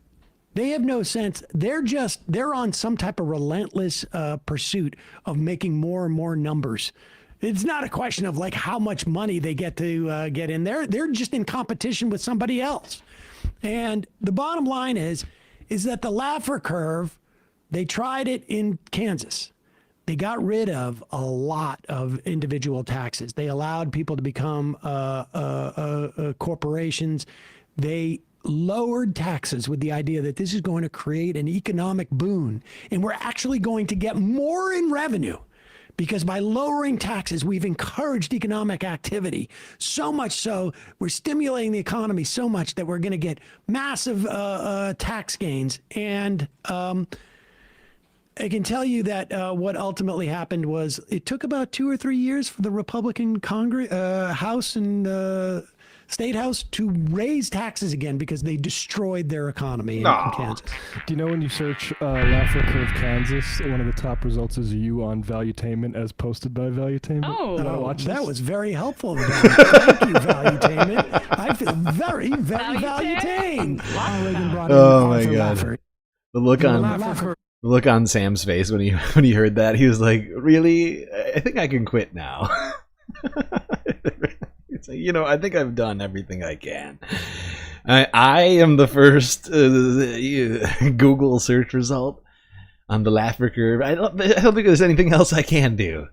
Speaker 9: They have no sense. They're on some type of relentless pursuit of making more and more numbers. It's not a question of like how much money they get to get in there. They're just in competition with somebody else. And the bottom line is that the Laffer curve, they tried it in Kansas. They got rid of a lot of individual taxes. They allowed people to become corporations. They lowered taxes with the idea that this is going to create an economic boon, and we're actually going to get more in revenue, because by lowering taxes, we've encouraged economic activity so much so we're stimulating the economy so much that we're going to get massive tax gains. And I can tell you that what ultimately happened was it took about 2 or 3 years for the Republican Congress, House and State House to raise taxes again because they destroyed their economy in Kansas.
Speaker 6: Do you know when you search Laffer Curve, Kansas, one of the top results is you on Valuetainment as posted by Valuetainment?
Speaker 9: Oh, that was very helpful. Thank you, Valuetainment. I feel very, very valuetained.
Speaker 5: Oh my God. The look on Sam's face when he heard that, he was like, "Really? I think I can quit now." It's like, I think I've done everything I can. I am the first Google search result on the Laffer curve. I don't think there's anything else I can do.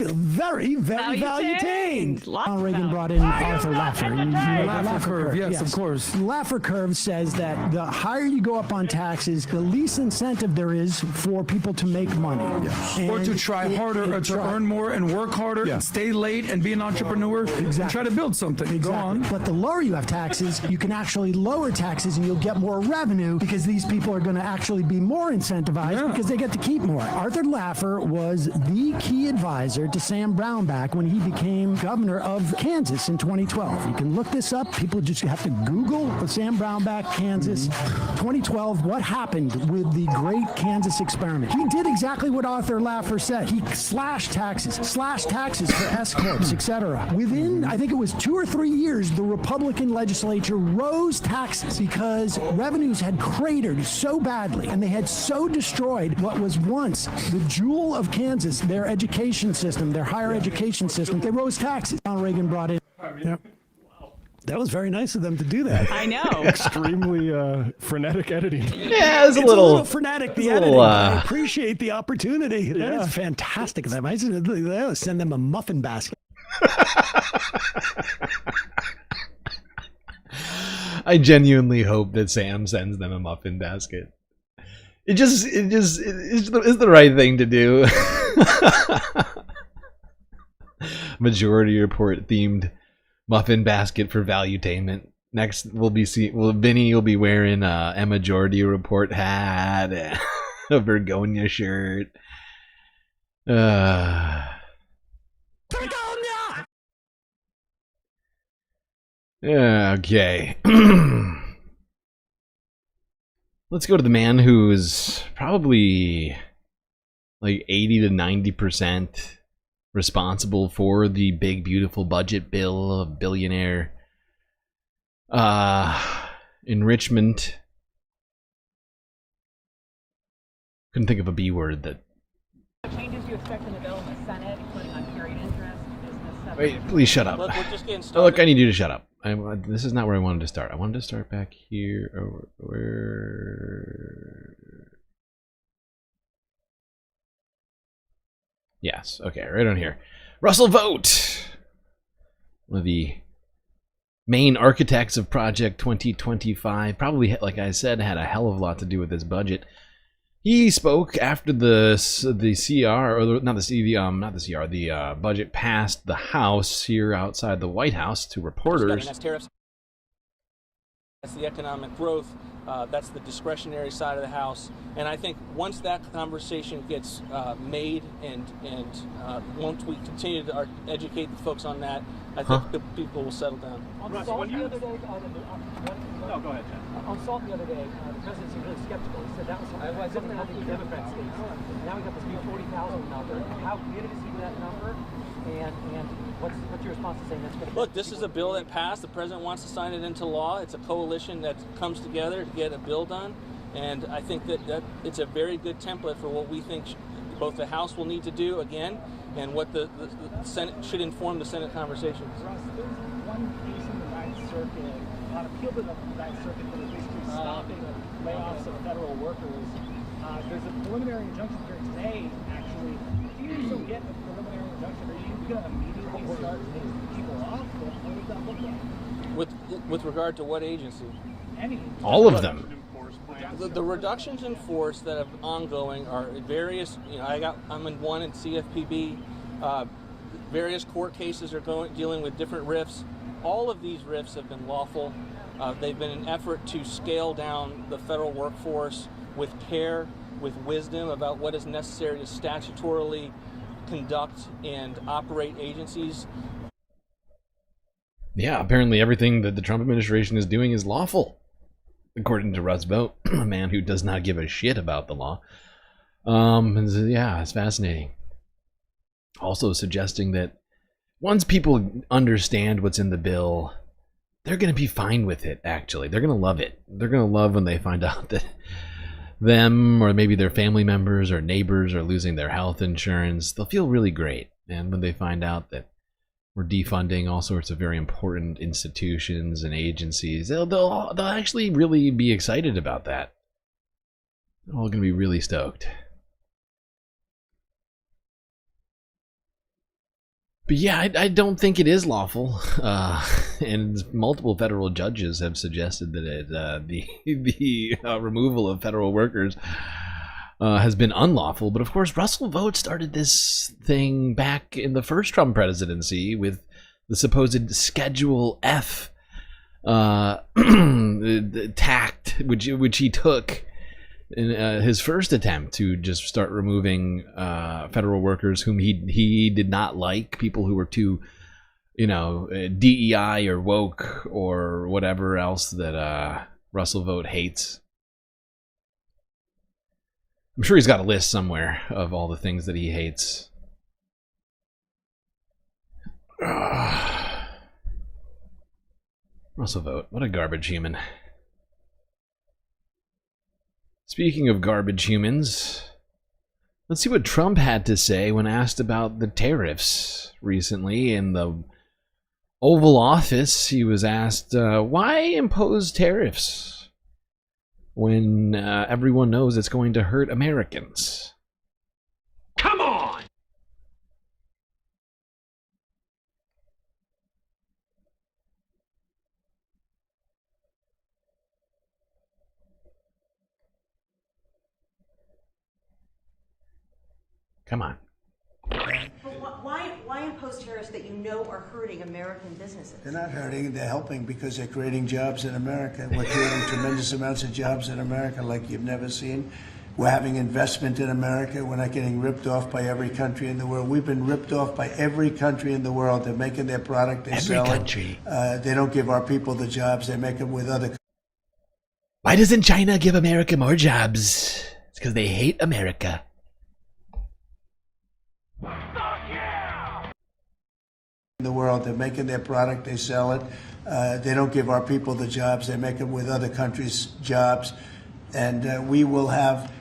Speaker 9: Very, very valuetained. Reagan brought in Arthur Laffer.
Speaker 6: Laffer curve, yes, of course.
Speaker 9: Laffer curve says that the higher you go up on taxes, the least incentive there is for people to make money.
Speaker 6: Or to try harder, or to earn more and work harder, and stay late and be an entrepreneur, and try to build something. Go on.
Speaker 9: But the lower you have taxes, you can actually lower taxes and you'll get more revenue because these people are going to actually be more incentivized because they get to keep more. Arthur Laffer was the key advisor to Sam Brownback when he became governor of Kansas in 2012. You can look this up. People just have to Google Sam Brownback, Kansas, 2012. What happened with the great Kansas experiment? He did exactly what Arthur Laffer said. He slashed taxes for S corps, etc. Within, I think it was 2 or 3 years, the Republican legislature rose taxes because revenues had cratered so badly and they had so destroyed what was once the jewel of Kansas, their education system, their higher education system. They rose taxes. Reagan brought in. Yep. That was very nice of them to do that.
Speaker 8: I know.
Speaker 6: Extremely frenetic editing.
Speaker 5: Yeah, it's a
Speaker 9: little
Speaker 5: little
Speaker 9: frenetic, the editing. I appreciate the opportunity. That is fantastic of them. I just send them a muffin basket.
Speaker 5: I genuinely hope that Sam sends them a muffin basket. It is the right thing to do. Majority Report themed muffin basket for Valuetainment. Next, Vinny will be wearing a Majority Report hat, a Bergonia shirt. Okay. Let's go to the man who's probably like 80 to 90% responsible for the big beautiful budget bill of billionaire enrichment. Couldn't think of a B word that.
Speaker 18: Changes you expect in the bill in the Senate, including on carried interest, business.
Speaker 5: Wait, please shut up.
Speaker 18: Look, we're just getting started.
Speaker 5: Oh, look, I need you to shut up. This is not where I wanted to start. I wanted to start back here. Where? Yes, okay, right on here. Russell Vogt, one of the main architects of Project 2025, probably, like I said, had a hell of a lot to do with this budget. He spoke after the budget passed the House here outside the White House to reporters.
Speaker 18: That's tariffs. That's the economic growth. That's the discretionary side of the House. And I think once that conversation gets made and once we continue to educate the folks on that, I think the people will settle down. On SALT the other day, no, go ahead, Jen. On SALT the other day, the president seemed really skeptical. He said that was something that the Democrat states. Now we got this new 40,000 number. How committed is he to that number? And what's your response to saying that's going to... Look, this is a bill that passed. The president wants to sign it into law. It's a coalition that comes together to get a bill done. And I think that it's a very good template for what we think both the House will need to do again and what the Senate should inform the Senate conversations.
Speaker 19: Russ, there's one case in the Ninth Circuit, on appeal to the Ninth Circuit, that is basically stopping layoffs of federal workers. There's a preliminary injunction here today, actually. If you still get a preliminary injunction, are you going to immediately start taking people off? What does that look like?
Speaker 18: With regard to what agency?
Speaker 19: Any.
Speaker 5: All of them.
Speaker 18: The reductions in force that are ongoing are various. I'm in one in CFPB. Various court cases are dealing with different RIFs. All of these RIFs have been lawful. They've been an effort to scale down the federal workforce with care, with wisdom about what is necessary to statutorily conduct and operate agencies.
Speaker 5: Yeah, apparently everything that the Trump administration is doing is lawful, according to Russ Vogt, a man who does not give a shit about the law. Yeah, it's fascinating. Also suggesting that once people understand what's in the bill, they're going to be fine with it, actually. They're going to love it. They're going to love when they find out that them or maybe their family members or neighbors are losing their health insurance. They'll feel really great. And when they find out that we're defunding all sorts of very important institutions and agencies, they'll actually really be excited about that. They're all going to be really stoked. But yeah, I don't think it is lawful, and multiple federal judges have suggested that the removal of federal workers has been unlawful. But of course, Russell Vogt started this thing back in the first Trump presidency with the supposed Schedule F tact, which he took in his first attempt to just start removing federal workers whom he did not like, people who were too, DEI or woke or whatever else that Russell Vogt hates. I'm sure he's got a list somewhere of all the things that he hates. Russell Vogt, what a garbage human. Speaking of garbage humans, let's see what Trump had to say when asked about the tariffs recently. In the Oval Office, he was asked, why impose tariffs when everyone knows it's going to hurt Americans?
Speaker 13: Come on!
Speaker 5: Come on.
Speaker 3: But why impose tariffs that you know are hurting American businesses?
Speaker 1: They're not hurting, they're helping because they're creating jobs in America. We're creating tremendous amounts of jobs in America like you've never seen. We're having investment in America. We're not getting ripped off by every country in the world. We've been ripped off by every country in the world. They're making their product, they sell
Speaker 5: country.
Speaker 1: it. They don't give our people the jobs, they make them with other.
Speaker 5: Why doesn't China give America more jobs? It's because they hate America.
Speaker 1: In the world, they're making their product, they sell it. They don't give our people the jobs, they make them with other countries' jobs. And we will have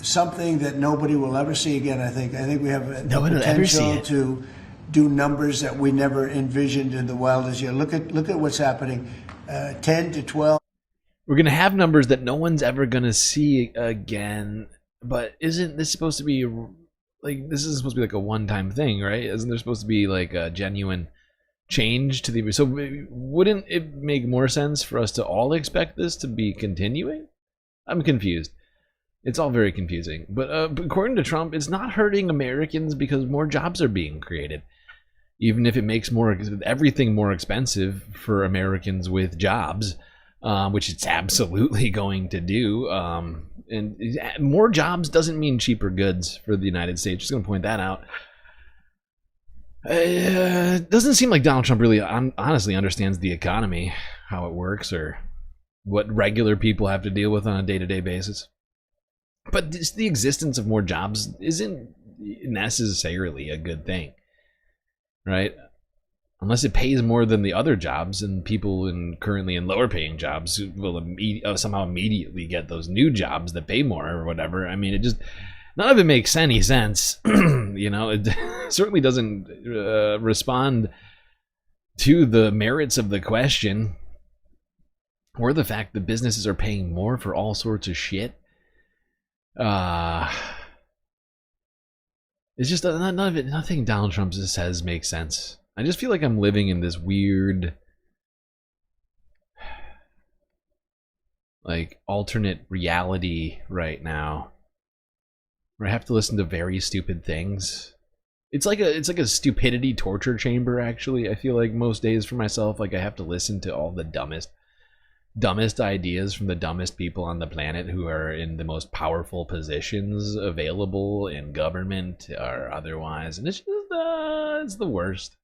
Speaker 1: something that nobody will ever see again, I think. I think we have the potential to do numbers that we never envisioned in the wildest year. Look at what's happening. 10 to 12.
Speaker 5: We're going to have numbers that no one's ever going to see again. But isn't this supposed to be... Like, this is supposed to be like a one-time thing, right? Isn't there supposed to be like a genuine change to the... So wouldn't it make more sense for us to all expect this to be continuing? I'm confused. It's all very confusing. But according to Trump, it's not hurting Americans because more jobs are being created. Even if it makes everything more expensive for Americans with jobs, which it's absolutely going to do. And more jobs doesn't mean cheaper goods for the United States. Just going to point that out. It doesn't seem like Donald Trump really honestly understands the economy, how it works, or what regular people have to deal with on a day-to-day basis. But the existence of more jobs isn't necessarily a good thing, right? Unless it pays more than the other jobs, and people currently in lower paying jobs will somehow immediately get those new jobs that pay more or whatever. I mean, none of it makes any sense. It certainly doesn't respond to the merits of the question, or the fact that businesses are paying more for all sorts of shit. It's just none of it. Nothing Donald Trump says makes sense. I just feel like I'm living in this weird, like, alternate reality right now, where I have to listen to very stupid things. It's like a stupidity torture chamber, actually. I feel like most days for myself, like I have to listen to all the dumbest ideas from the dumbest people on the planet who are in the most powerful positions available in government or otherwise, and it's just it's the worst.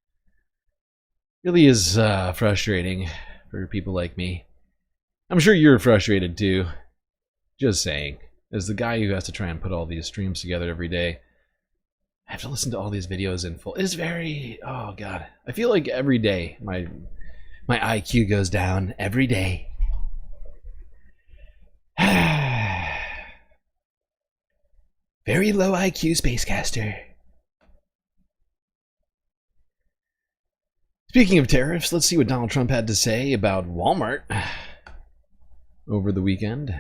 Speaker 5: Really is frustrating for people like me. I'm sure you're frustrated too. Just saying. As the guy who has to try and put all these streams together every day, I have to listen to all these videos in full. It's very... oh god. I feel like every day my IQ goes down. Every day. Very low IQ Spacecaster. Speaking of tariffs, let's see what Donald Trump had to say about Walmart over the weekend.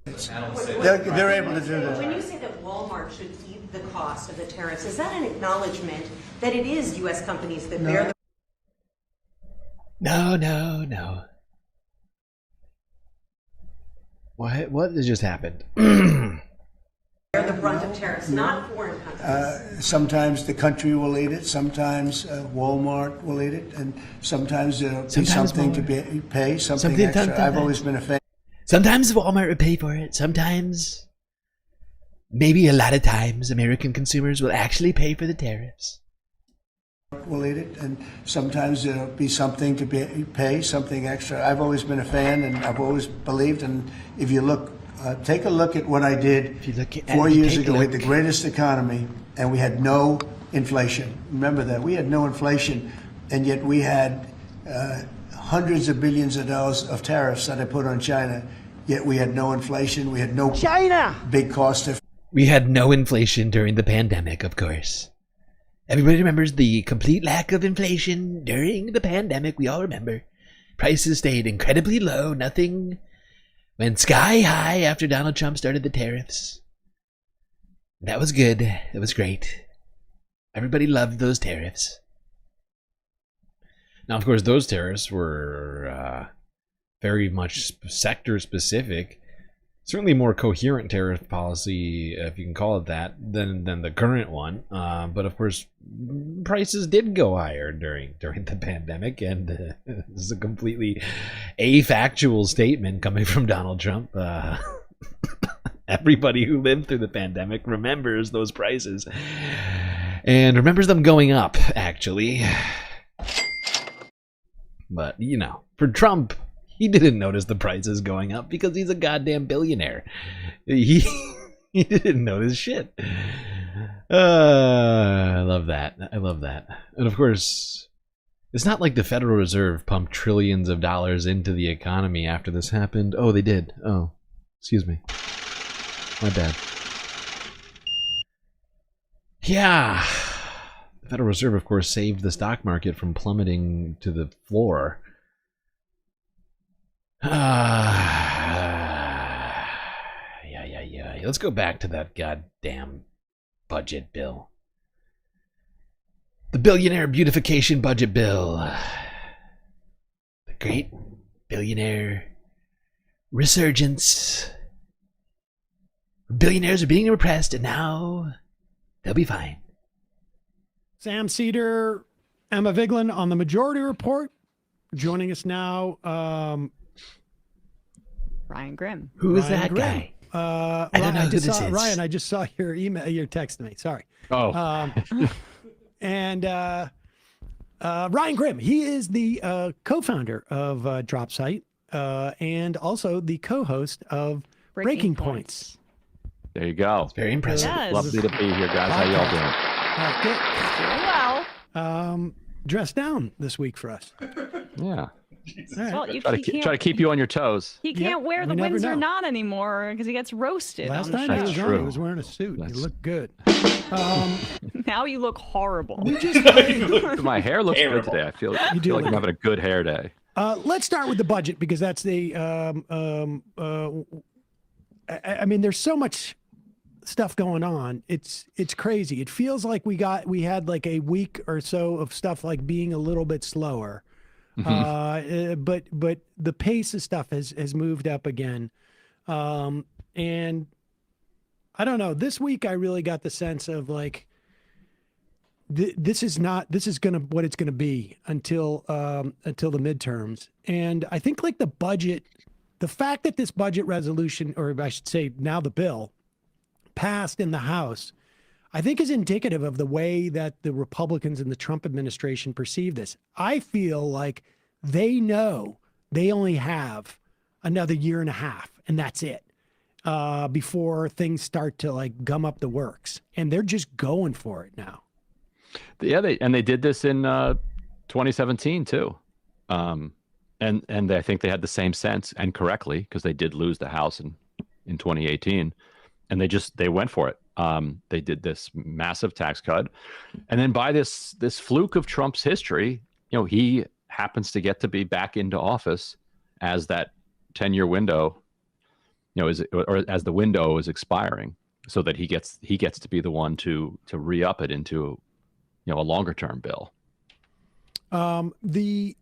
Speaker 1: They're able to do that.
Speaker 3: When you say that Walmart should eat the cost of the tariffs, is that an acknowledgement that it is U.S. companies that bear the...
Speaker 5: No. What has just happened?
Speaker 3: bear the brunt of tariffs, not foreign countries?
Speaker 1: Sometimes the country will eat it, sometimes Walmart will eat it, and sometimes there'll be something to pay, something extra. I've always been a fan.
Speaker 5: Sometimes Walmart will pay for it. Sometimes, maybe a lot of times, American consumers will actually pay for the tariffs.
Speaker 1: We'll eat it, and sometimes there'll be something to pay, something extra. I've always been a fan, and I've always believed. And if you look, take a look at what I did 4 years ago. We had the greatest economy, and we had no inflation. Remember that we had no inflation, and yet we had hundreds of billions of dollars of tariffs that I put on China. Yet we had no inflation. We had no big cost of.
Speaker 5: We had no inflation during the pandemic, of course. Everybody remembers the complete lack of inflation during the pandemic. We all remember. Prices stayed incredibly low. Nothing went sky high after Donald Trump started the tariffs. That was good. It was great. Everybody loved those tariffs. Now, of course, those tariffs were very much sector specific. Certainly more coherent tariff policy, if you can call it that, than the current one. But of course, prices did go higher during the pandemic, and this is a completely afactual statement coming from Donald Trump. Everybody who lived through the pandemic remembers those prices, and remembers them going up, actually. But, you know, for Trump, he didn't notice the prices going up because he's a goddamn billionaire. He didn't notice shit. I love that. I love that. And of course, it's not like the Federal Reserve pumped trillions of dollars into the economy after this happened. Oh, they did. Oh, excuse me. My bad. Yeah. The Federal Reserve, of course, saved the stock market from plummeting to the floor. Yeah. Let's go back to that goddamn budget bill. The billionaire beautification budget bill. The great billionaire resurgence. Billionaires are being repressed, and now they'll be fine.
Speaker 9: Sam Cedar, Emma Vigeland on the Majority Report. Joining us now,
Speaker 8: Ryan Grimm.
Speaker 5: Who is that guy?
Speaker 9: I
Speaker 5: don't know who this is.
Speaker 9: Ryan, I just saw your email, your text to me. Sorry.
Speaker 5: Oh.
Speaker 9: And Ryan Grimm, he is the co-founder of DropSite and also the co-host of Breaking Points.
Speaker 11: There you go. It's
Speaker 5: very impressive.
Speaker 8: Yes.
Speaker 11: Lovely to be here, guys. How y'all doing?
Speaker 8: Well.
Speaker 9: Dressed down this week for us.
Speaker 11: Yeah.
Speaker 8: Well, you
Speaker 11: try to keep you on your toes.
Speaker 8: He can't wear the Windsor knot anymore because he gets roasted.
Speaker 9: Last
Speaker 8: on the
Speaker 9: time
Speaker 8: show.
Speaker 9: he was on, he was wearing a suit. He looked good.
Speaker 8: Now you look horrible.
Speaker 11: My hair looks good today. I feel like I'm having a good hair day.
Speaker 9: Let's start with the budget because that's the. I mean, there's so much stuff going on. It's crazy. It feels like we had like a week or so of stuff like being a little bit slower. But the pace of stuff has moved up again. And I don't know, this week I really got the sense of like, this is what it's going to be until the midterms. And I think like the budget the fact that this budget resolution, or I should say now the bill, passed in the House, I think is indicative of the way that the Republicans in the Trump administration perceive this. I feel like they know they only have another year and a half, and that's it, before things start to like gum up the works. And they're just going for it now.
Speaker 11: Yeah, they did this in 2017 too. And I think they had the same sense, and correctly, because they did lose the House in 2018. And they went for it. They did this massive tax cut, and then by this fluke of Trump's history, he happens to get to be back into office as that 10-year window, or as the window is expiring, so that he gets to be the one to re-up it into, a longer term bill.
Speaker 9: The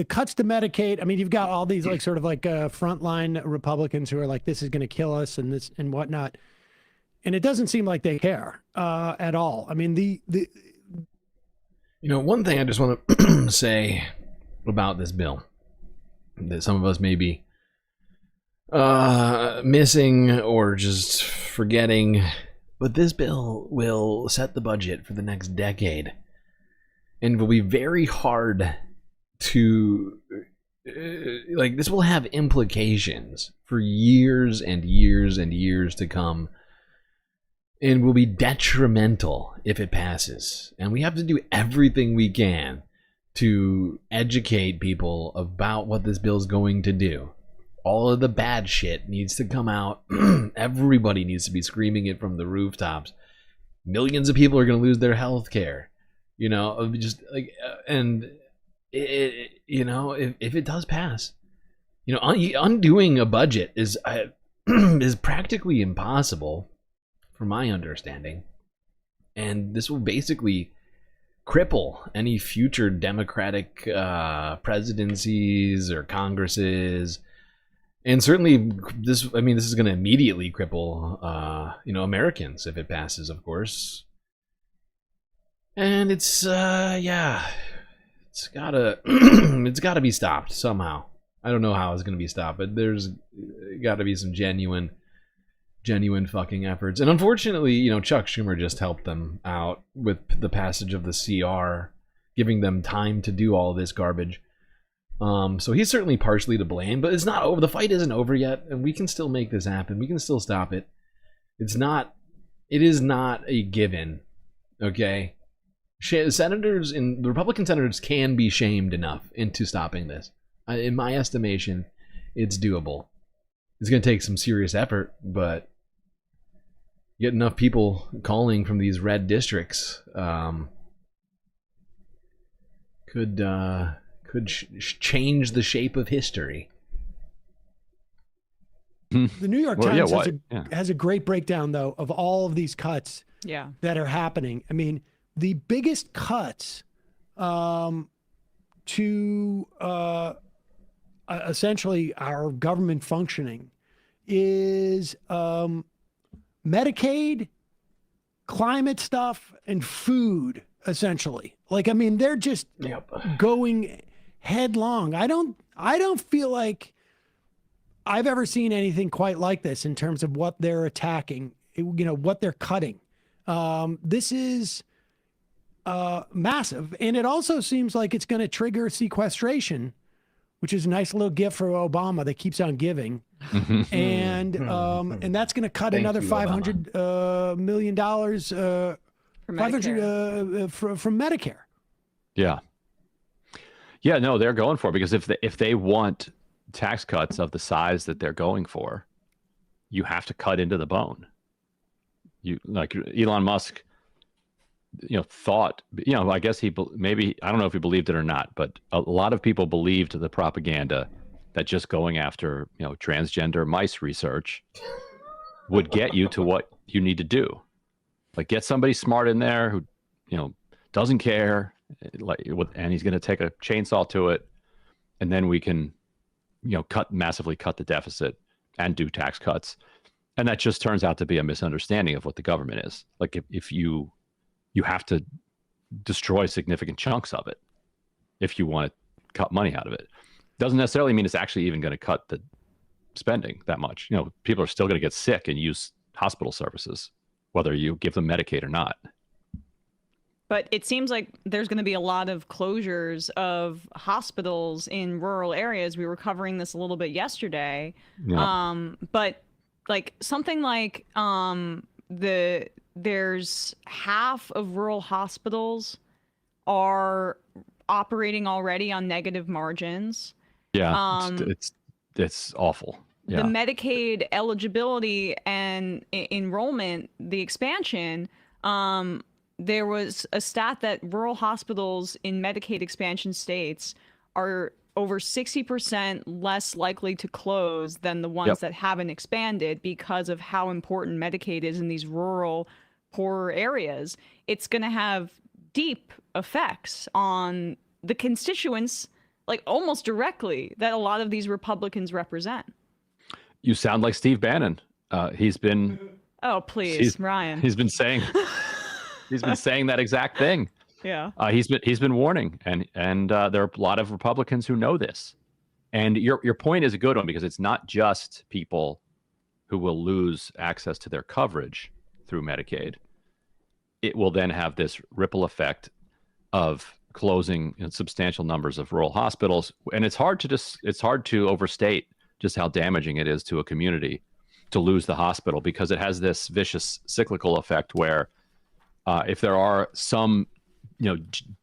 Speaker 9: cuts to Medicaid. I mean, you've got all these like sort of like frontline Republicans who are like, this is going to kill us and this and whatnot. And it doesn't seem like they care at all. I mean,
Speaker 5: one thing I just want to say about this bill that some of us may be missing or just forgetting, but this bill will set the budget for the next decade and will be very hard to this will have implications for years and years and years to come, and will be detrimental if it passes. And we have to do everything we can to educate people about what this bill is going to do. All of the bad shit needs to come out. Everybody needs to be screaming it from the rooftops. Millions of people are going to lose their health care. Just like, and if it does pass, undoing a budget is practically impossible, from my understanding. And this will basically cripple any future Democratic presidencies or Congresses. And certainly this is going to immediately cripple, Americans if it passes, of course. And it's gotta be stopped somehow. I don't know how it's gonna be stopped, but there's gotta be some genuine fucking efforts. And unfortunately, Chuck Schumer just helped them out with the passage of the CR, giving them time to do all this garbage. So he's certainly partially to blame, but it's not over. The fight isn't over yet, and we can still make this happen. We can still stop it. It is not a given, okay? The Republican senators can be shamed enough into stopping this. In my estimation, it's doable. It's going to take some serious effort, but get enough people calling from these red districts could change the shape of history.
Speaker 9: The New York Times has a great breakdown, though, of all of these cuts that are happening. I mean, the biggest cuts to essentially our government functioning is Medicaid, climate stuff, and food, essentially. They're just going headlong. I don't feel like I've ever seen anything quite like this in terms of what they're attacking, what they're cutting. This is massive. And it also seems like it's going to trigger sequestration, which is a nice little gift for Obama that keeps on giving. And that's going to cut another $500 million from Medicare.
Speaker 11: Yeah. Yeah, no, they're going for it, because if they want tax cuts of the size that they're going for, you have to cut into the bone. Like Elon Musk, thought, I guess maybe, I don't know if he believed it or not, but a lot of people believed the propaganda that just going after, transgender mice research would get you to what you need to do. Like, get somebody smart in there who, doesn't care, and he's going to take a chainsaw to it, and then we can, massively cut the deficit and do tax cuts. And that just turns out to be a misunderstanding of what the government is. Like, if you have to destroy significant chunks of it if you want to cut money out of it. doesn't necessarily mean it's actually even going to cut the spending that much. You know, people are still going to get sick and use hospital services, whether you give them Medicaid or not.
Speaker 8: But it seems like there's going to be a lot of closures of hospitals in rural areas. We were covering this a little bit yesterday.
Speaker 11: Yeah.
Speaker 8: But like something like there's half of rural hospitals are operating already on negative margins.
Speaker 11: Yeah, it's awful. Yeah.
Speaker 8: The Medicaid eligibility and enrollment, the expansion, there was a stat that rural hospitals in Medicaid expansion states are over 60% less likely to close than the ones that haven't expanded because of how important Medicaid is in these rural, poorer areas. It's going to have deep effects on the constituents, like almost directly, that a lot of these Republicans represent.
Speaker 11: You sound like Steve Bannon. He's been...
Speaker 8: Oh, please, Ryan.
Speaker 11: He's been saying... He's been saying that exact thing.
Speaker 8: Yeah.
Speaker 11: He's been warning, and there are a lot of Republicans who know this. And your point is a good one, because it's not just people who will lose access to their coverage through Medicaid. It will then have this ripple effect of closing substantial numbers of rural hospitals, and it's hard to overstate just how damaging it is to a community to lose the hospital, because it has this vicious cyclical effect where if there are some,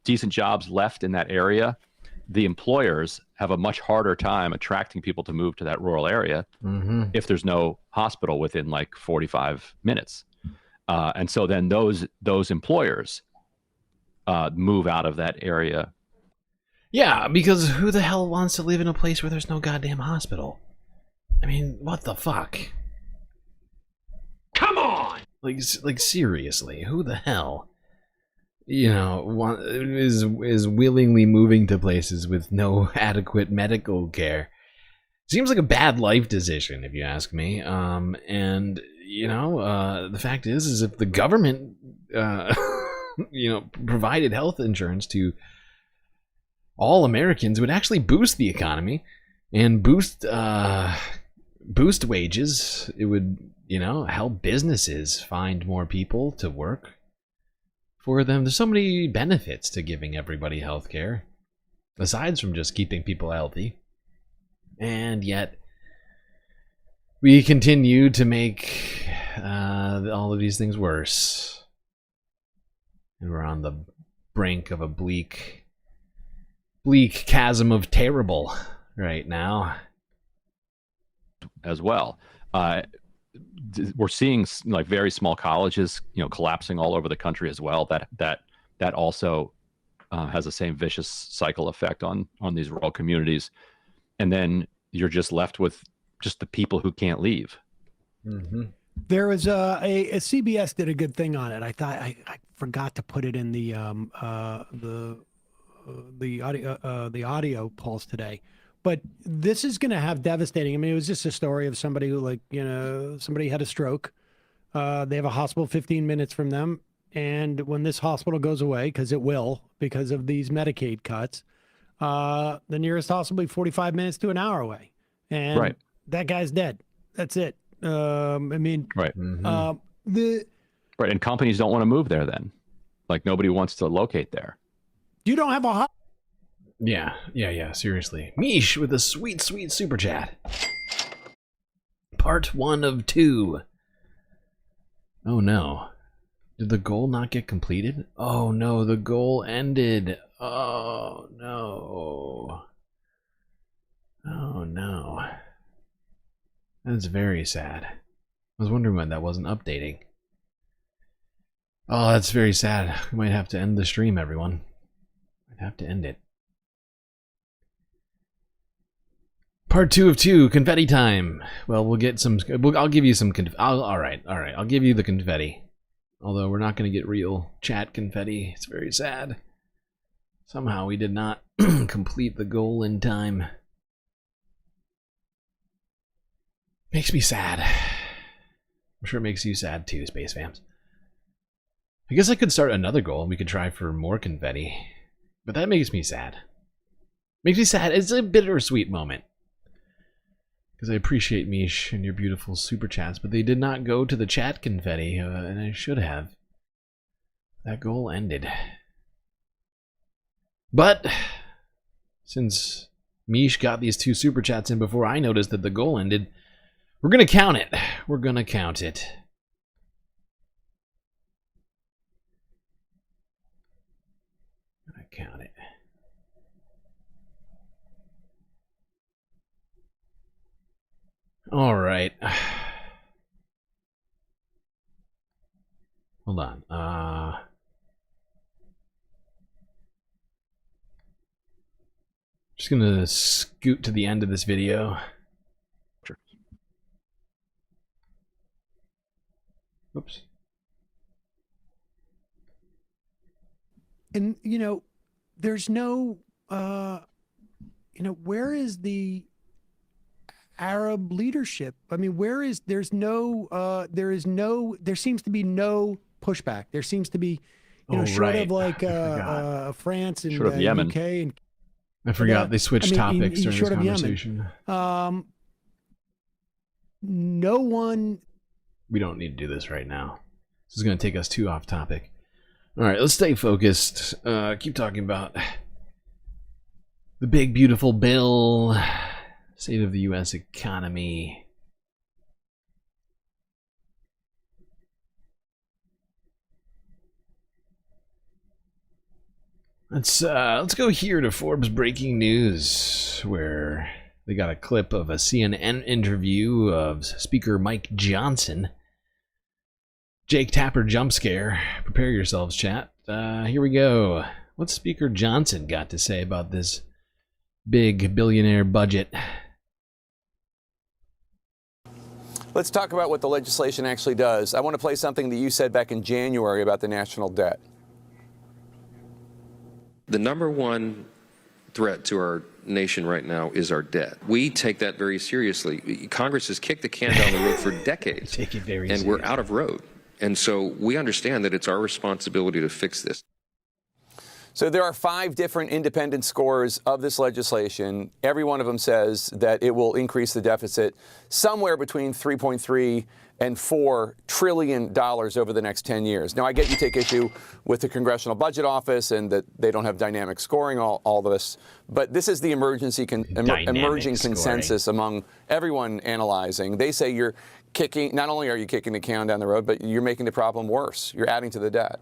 Speaker 11: decent jobs left in that area, the employers have a much harder time attracting people to move to that rural area if there's no hospital within like 45 minutes. And so then those employers move out of that area.
Speaker 5: Yeah, because who the hell wants to live in a place where there's no goddamn hospital? I mean, what the fuck? Come on! Like seriously, who the hell, is willingly moving to places with no adequate medical care? Seems like a bad life decision, if you ask me. And the fact is if the government, provided health insurance to all Americans, it would actually boost the economy and boost wages. It would, help businesses find more people to work for them. There's so many benefits to giving everybody health care, aside from just keeping people healthy. And yet, we continue to make all of these things worse. And we're on the brink of a bleak chasm of terrible right now.
Speaker 11: As well. We're seeing like very small colleges, collapsing all over the country as well. That also has the same vicious cycle effect on these rural communities. And then you're just left with just the people who can't leave.
Speaker 9: There was a CBS did a good thing on it. I thought I forgot to put it in the audio polls today. But this is going to have devastating. I mean, it was just a story of somebody who, somebody had a stroke. They have a hospital 15 minutes from them. And when this hospital goes away, because it will, because of these Medicaid cuts, the nearest hospital will be 45 minutes to an hour away. And that guy's dead. That's it. Right.
Speaker 11: Right. And companies don't want to move there then. Like, nobody wants to locate there.
Speaker 9: You don't have a
Speaker 5: Yeah, seriously. Mish with a sweet super chat. Part 1 of 2. Oh no. Did the goal not get completed? Oh no, the goal ended. Oh no. Oh no. That's very sad. I was wondering when that wasn't updating. Oh, that's very sad. We might have to end the stream, everyone. Might have to end it. Part 2 of 2, confetti time. Well, we'll get some. I'll give you some. All right. I'll give you the confetti. Although we're not going to get real chat confetti. It's very sad. Somehow we did not complete the goal in time. Makes me sad. I'm sure it makes you sad too, Space Fams. I guess I could start another goal and we could try for more confetti. But that makes me sad. Makes me sad. It's a bittersweet moment. Because I appreciate Mish and your beautiful super chats, but they did not go to the chat confetti, and I should have. That goal ended. But since Mish got these 2 super chats in before I noticed that the goal ended, we're gonna count it. We're gonna count it. Count it. All right. Hold on. Just gonna scoot to the end of this video. Oops.
Speaker 9: And there's no, where is the Arab leadership? I mean, there seems to be no pushback. There seems to be, short of like France and
Speaker 11: Short of Yemen.
Speaker 9: UK and
Speaker 5: I forgot they switched topics during this conversation.
Speaker 9: No one.
Speaker 5: We don't need to do this right now. This is going to take us too off topic. All right, let's stay focused. Keep talking about the big, beautiful bill, state of the U.S. economy. Let's go here to Forbes breaking news, where they got a clip of a CNN interview of Speaker Mike Johnson. Jake Tapper jump scare. Prepare yourselves, chat. Here we go. What's Speaker Johnson got to say about this big billionaire budget?
Speaker 12: Let's talk about what the legislation actually does. I want to play something that you said back in January about the national debt.
Speaker 15: The number one threat to our nation right now is our debt. We take that very seriously. Congress has kicked the can down the road for decades.
Speaker 5: Take it very
Speaker 15: and
Speaker 5: seriously.
Speaker 15: We're out of road. And so we understand that it's our responsibility to fix this.
Speaker 12: So there are 5 different independent scores of this legislation. Every one of them says that it will increase the deficit somewhere between $3.3 and $4 trillion over the next 10 years. Now, I get you take issue with the Congressional Budget Office and that they don't have dynamic scoring, all this, but this is the emerging consensus among everyone analyzing. They say you're kicking, not only are you kicking the can down the road, but you're making the problem worse. You're adding to the debt.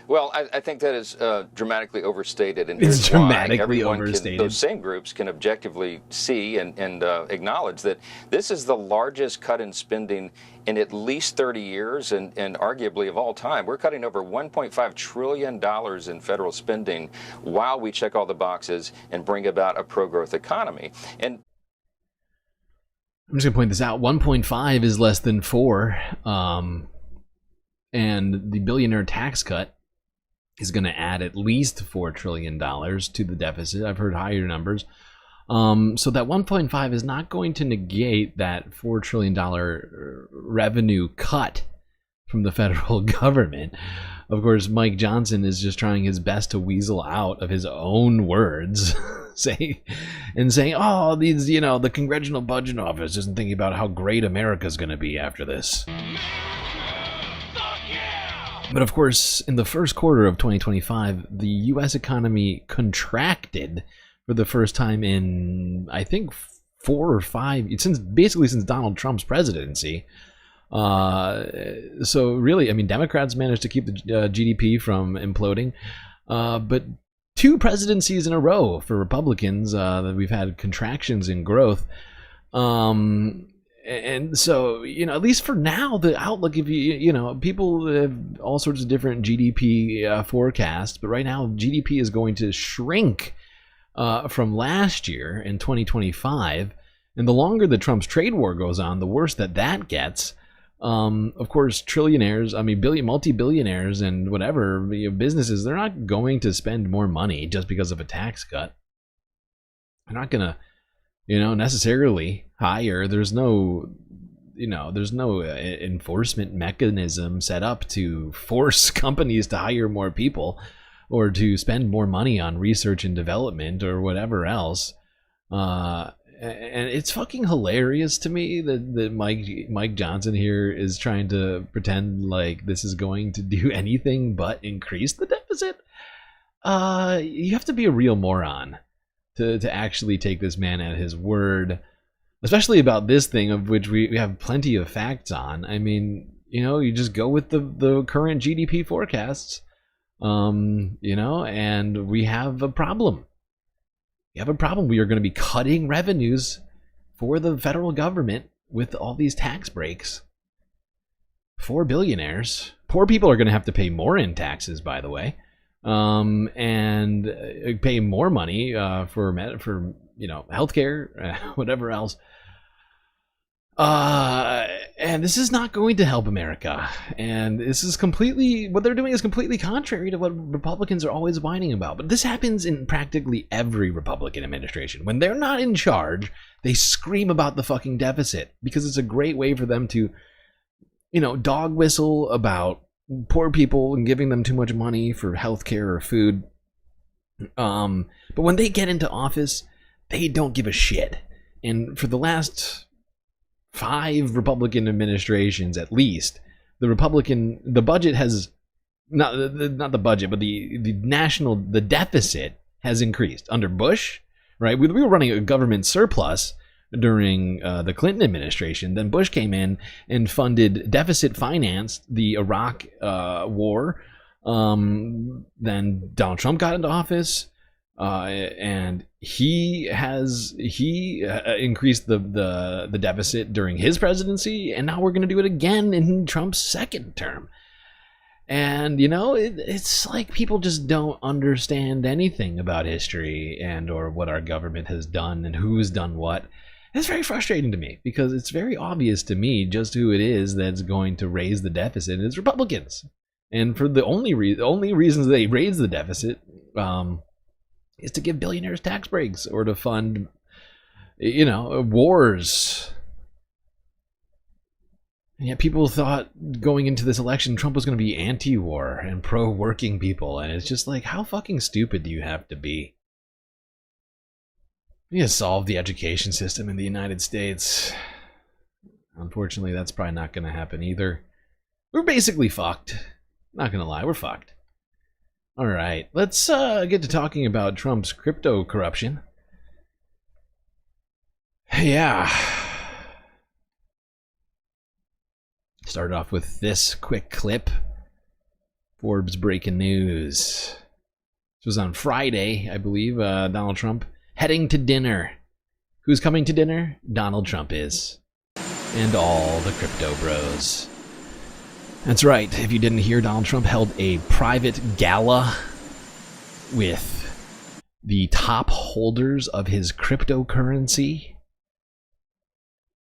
Speaker 20: Well, I think that is dramatically overstated. And
Speaker 5: It's
Speaker 20: here's why.
Speaker 5: dramatically
Speaker 20: Everyone
Speaker 5: overstated.
Speaker 20: those same groups can objectively see and acknowledge that this is the largest cut in spending in at least 30 years and arguably of all time. We're cutting over $1.5 trillion in federal spending while we check all the boxes and bring about a pro-growth economy. And
Speaker 5: I'm just going to point this out. 1.5 is less than 4. And the billionaire tax cut is going to add at least $4 trillion to the deficit. I've heard higher numbers. So that 1.5 is not going to negate that $4 trillion revenue cut from the federal government. Of course, Mike Johnson is just trying his best to weasel out of his own words, saying, oh, these, the Congressional Budget Office isn't thinking about how great America's going to be after this. But of course, in the first quarter of 2025, the U.S. economy contracted for the first time in, I think, 4 or 5, since Donald Trump's presidency. So really, I mean, Democrats managed to keep the GDP from imploding, but 2 presidencies in a row for Republicans that we've had contractions in growth. And so, at least for now, the outlook, if people have all sorts of different GDP forecasts, but right now GDP is going to shrink from last year in 2025. And the longer the Trump's trade war goes on, the worse that gets. Of course, trillionaires, multi-billionaires and whatever, businesses, they're not going to spend more money just because of a tax cut. They're not going to necessarily hire. There's no enforcement mechanism set up to force companies to hire more people. or to spend more money on research and development or whatever else. And it's fucking hilarious to me that Mike Johnson here is trying to pretend like this is going to do anything but increase the deficit. You have to be a real moron to actually take this man at his word, especially about this thing of which we have plenty of facts on. I mean, you know, you just go with the current GDP forecasts, you know, and we have a problem. We have a problem. We are going to be cutting revenues for the federal government with all these tax breaks for billionaires. Poor people are going to have to pay more in taxes, by the way, and pay more money for you know, healthcare, whatever else. And this is not going to help America. And this is completely, what they're doing is completely contrary to what Republicans are always whining about. But this happens in practically every Republican administration. When they're not in charge, they scream about the fucking deficit because it's a great way for them to, you know, dog whistle about poor people and giving them too much money for healthcare or food. But when they get into office, they don't give a shit. And for the last 5 Republican administrations, at least, the budget has not the budget, but the deficit has increased under Bush, right? We were running a government surplus during the Clinton administration. Then Bush came in and deficit financed the Iraq war. Then Donald Trump got into office. And he increased the deficit during his presidency, and now we're going to do it again in Trump's second term. And you know, it's like people just don't understand anything about history and or what our government has done and who's done what. It's very frustrating to me because it's very obvious to me just who it is that's going to raise the deficit. It's Republicans, and for the only reasons they raise the deficit is to give billionaires tax breaks or to fund, you know, wars. And yet people thought going into this election Trump was going to be anti-war and pro-working people, and it's just like, how fucking stupid do you have to be? You need to solve the education system in the United States. Unfortunately, that's probably not going to happen either. We're basically fucked. Not going to lie, we're fucked. All right, let's get to talking about Trump's crypto corruption. Yeah. Started off with this quick clip. Forbes breaking news. This was on Friday, I believe. Donald Trump heading to dinner. Who's coming to dinner? Donald Trump is. And all the crypto bros. That's right, if you didn't hear, Donald Trump held a private gala with the top holders of his cryptocurrency.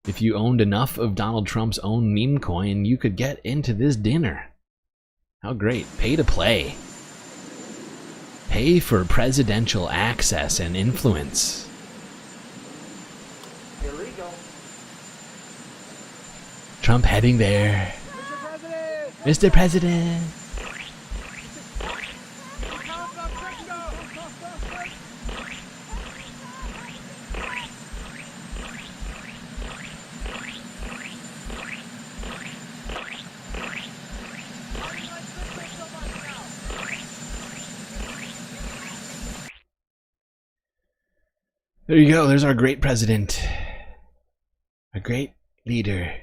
Speaker 5: If you owned enough of Donald Trump's own meme coin, you could get into this dinner. How great. Pay to play. Pay for presidential access and influence.
Speaker 13: Illegal.
Speaker 5: Trump heading there. Mr. President. There you go. There's our great president. Our great leader.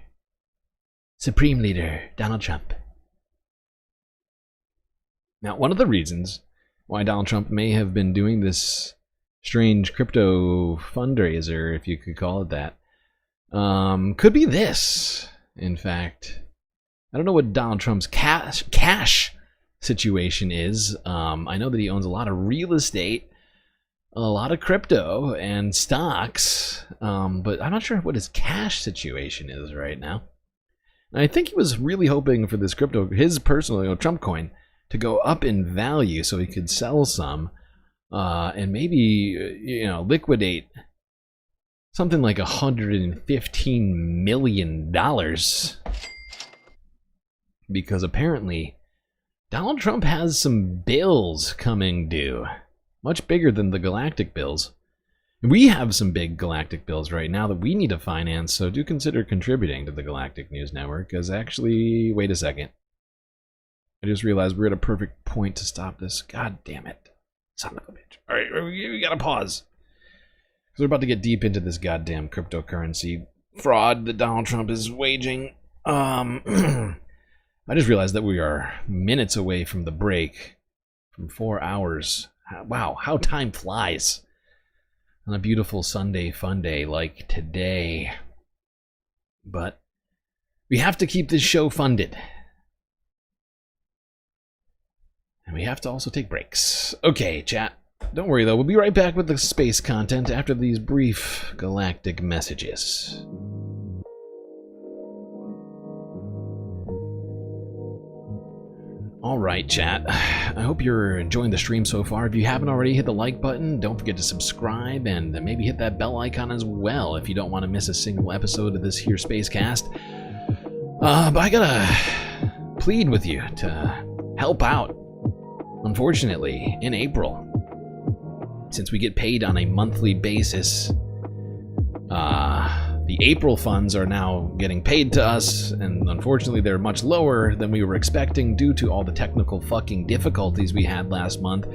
Speaker 5: Supreme leader, Donald Trump. Now, one of the reasons why Donald Trump may have been doing this strange crypto fundraiser, if you could call it that, could be this, in fact. I don't know what Donald Trump's cash situation is. I know that he owns a lot of real estate, a lot of crypto, and stocks, but I'm not sure what his cash situation is right now. And I think he was really hoping for this crypto, his personal Trump coin, to go up in value so he could sell some and maybe, liquidate something like $115 million. Because apparently Donald Trump has some bills coming due. Much bigger than the galactic bills. We have some big galactic bills right now that we need to finance, so do consider contributing to the Galactic News Network, because actually, wait a second. I just realized we're at a perfect point to stop this. God damn it. Son of a bitch. Alright, we gotta pause. Because we're about to get deep into this goddamn cryptocurrency fraud that Donald Trump is waging. I just realized that we are minutes away from the break. From 4 hours. Wow, how time flies. On a beautiful Sunday fun day like today. But we have to keep this show funded. And we have to also take breaks. Okay, chat. Don't worry though, we'll be right back with the space content after these brief galactic messages. Alright, chat. I hope you're enjoying the stream so far. If you haven't already, hit the like button. Don't forget to subscribe and maybe hit that bell icon as well if you don't want to miss a single episode of this here Spacecast. But I gotta plead with you to help out. Unfortunately, in April, since we get paid on a monthly basis, the April funds are now getting paid to us, and unfortunately they're much lower than we were expecting due to all the technical fucking difficulties we had last month,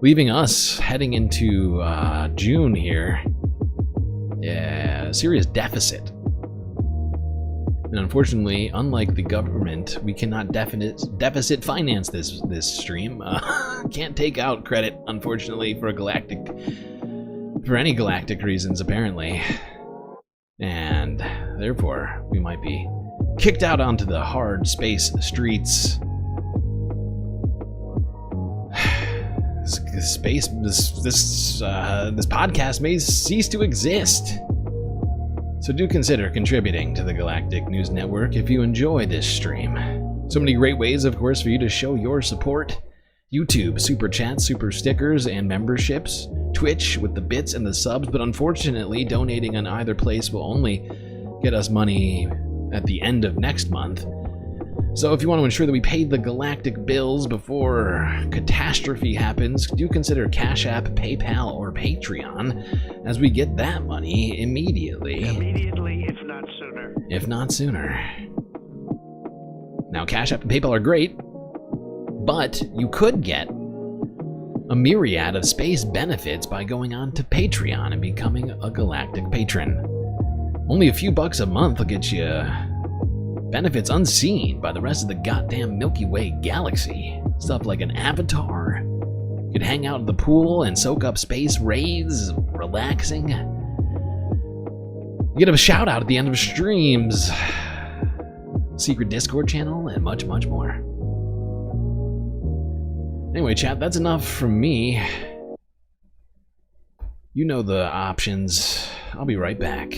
Speaker 5: leaving us heading into June here, a serious deficit. And unfortunately, unlike the government, we cannot deficit finance this stream. Can't take out credit, unfortunately, for any galactic reasons, apparently. And therefore, we might be kicked out onto the hard space streets. This podcast may cease to exist. So do consider contributing to the Galactic News Network if you enjoy this stream. So many great ways, of course, for you to show your support. YouTube, super chats, super stickers, and memberships. Twitch with the bits and the subs, but unfortunately, donating on either place will only get us money at the end of next month. So if you want to ensure that we pay the galactic bills before catastrophe happens, do consider Cash App, PayPal, or Patreon, as we get that money immediately.
Speaker 2: Immediately, if not sooner.
Speaker 5: If not sooner. Now, Cash App and PayPal are great, but you could get a myriad of space benefits by going on to Patreon and becoming a galactic patron. Only a few bucks a month will get you benefits unseen by the rest of the goddamn Milky Way galaxy. Stuff like an avatar. You could hang out in the pool and soak up space rays, relaxing. You get a shout out at the end of streams. Secret Discord channel, and much, much more. Anyway, chat, that's enough from me. You know the options. I'll be right back.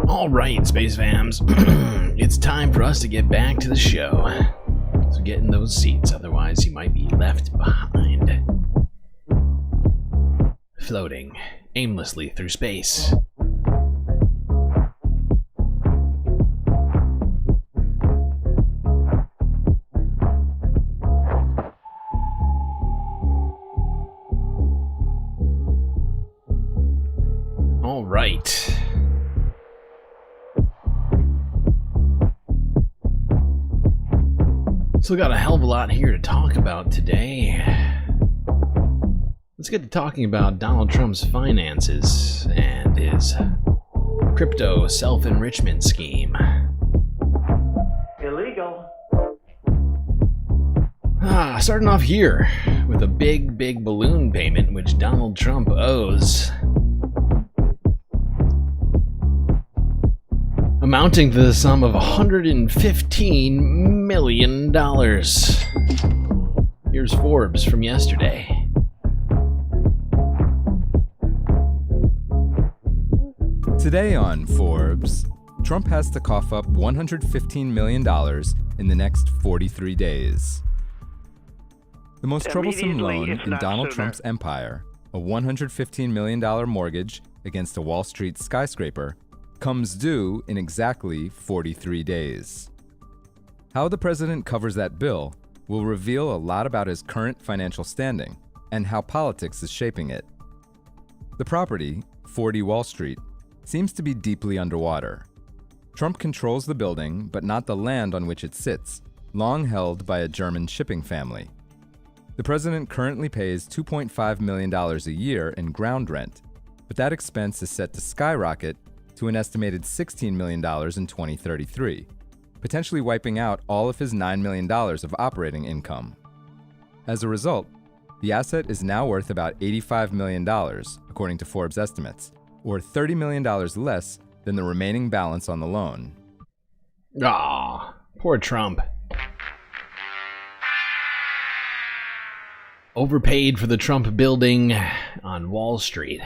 Speaker 5: Alright, Space Fams, it's time for us to get back to the show. So get in those seats, otherwise you might be left behind. Floating aimlessly through space. Alright. Still got a hell of a lot here to talk about today. Let's get to talking about Donald Trump's finances and his crypto self-enrichment scheme.
Speaker 2: Illegal.
Speaker 5: Starting off here with a big balloon payment which Donald Trump owes, amounting to the sum of $115 million. Here's Forbes from yesterday.
Speaker 7: Today on Forbes, Trump has to cough up $115 million in the next 43 days. The most troublesome loan in Donald Trump's empire, a $115 million mortgage against a Wall Street skyscraper, comes due in exactly 43 days. How the president covers that bill will reveal a lot about his current financial standing and how politics is shaping it. The property, 40 Wall Street, seems to be deeply underwater. Trump controls the building, but not the land on which it sits, long held by a German shipping family. The president currently pays $2.5 million a year in ground rent, but that expense is set to skyrocket to an estimated $16 million in 2033, potentially wiping out all of his $9 million of operating income. As a result, the asset is now worth about $85 million, according to Forbes estimates, or $30 million less than the remaining balance on the loan.
Speaker 5: Poor Trump. Overpaid for the Trump building on Wall Street.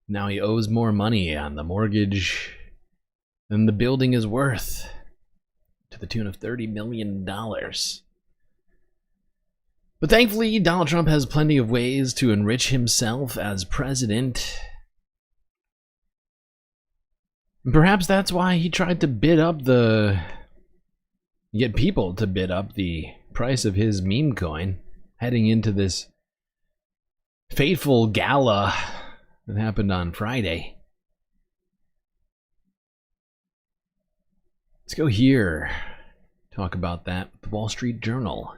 Speaker 5: Now he owes more money on the mortgage than the building is worth, to the tune of $30 million. But thankfully, Donald Trump has plenty of ways to enrich himself as president. Perhaps that's why he tried to get people to bid up the price of his meme coin, heading into this fateful gala that happened on Friday. Let's go here. Talk about that with the Wall Street Journal.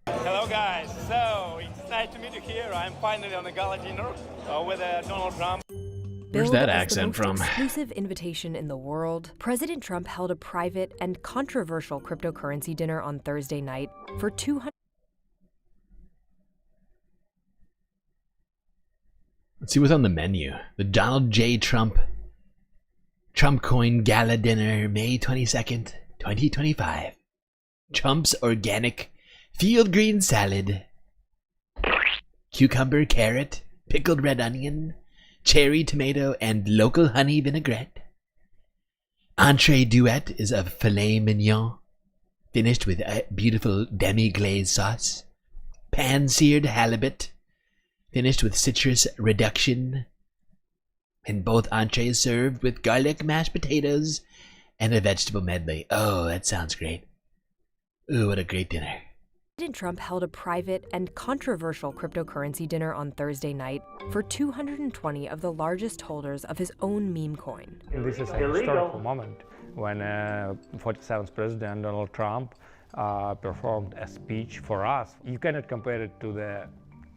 Speaker 21: Hello guys, so it's nice to meet you here. I'm finally on the gala dinner with Donald Trump.
Speaker 5: Where's that accent from?
Speaker 22: The most exclusive invitation in the world, President Trump held a private and controversial cryptocurrency dinner on Thursday night for 200.
Speaker 5: Let's see what's on the menu. The Donald J. Trump Trump coin gala dinner, May 22nd, 2025. Trump's organic field green salad. Cucumber, carrot, pickled red onion, cherry tomato, and local honey vinaigrette. Entree duet is a filet mignon, finished with a beautiful demi-glaze sauce. Pan-seared halibut, finished with citrus reduction. And both entrees served with garlic mashed potatoes and a vegetable medley. Oh, that sounds great. Ooh, what a great dinner.
Speaker 22: President Trump held a private and controversial cryptocurrency dinner on Thursday night for 220 of the largest holders of his own meme coin.
Speaker 10: This is a historical moment when 47th President Donald Trump performed a speech for us. You cannot compare it to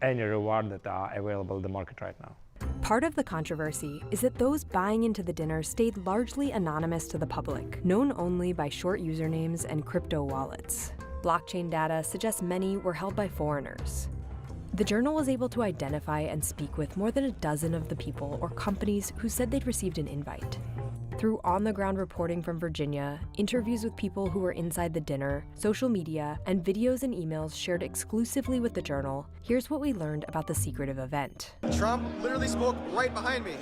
Speaker 10: any reward that are available in the market right now.
Speaker 22: Part of the controversy is that those buying into the dinner stayed largely anonymous to the public, known only by short usernames and crypto wallets. Blockchain data suggests many were held by foreigners. The Journal was able to identify and speak with more than a dozen of the people or companies who said they'd received an invite. Through on-the-ground reporting from Virginia, interviews with people who were inside the dinner, social media, and videos and emails shared exclusively with the Journal, here's what we learned about the secretive event.
Speaker 14: Trump literally spoke right behind me.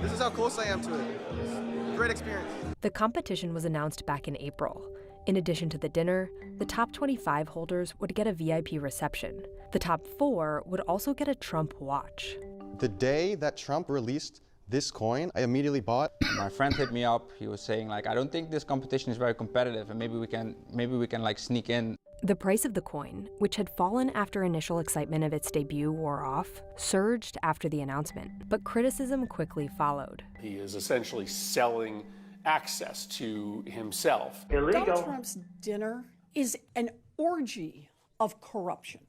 Speaker 14: This is how close I am to it. Great experience.
Speaker 22: The competition was announced back in April. In addition to the dinner, the top 25 holders would get a VIP reception. The top 4 would also get a Trump watch.
Speaker 14: The day that Trump released this coin, I immediately bought.
Speaker 16: My friend hit me up. He was saying, like, I don't think this competition is very competitive, and maybe we can like sneak in.
Speaker 22: The price of the coin, which had fallen after initial excitement of its debut wore off, surged after the announcement, but criticism quickly followed.
Speaker 24: He is essentially selling access to himself.
Speaker 25: Donald Trump's dinner is an orgy of corruption.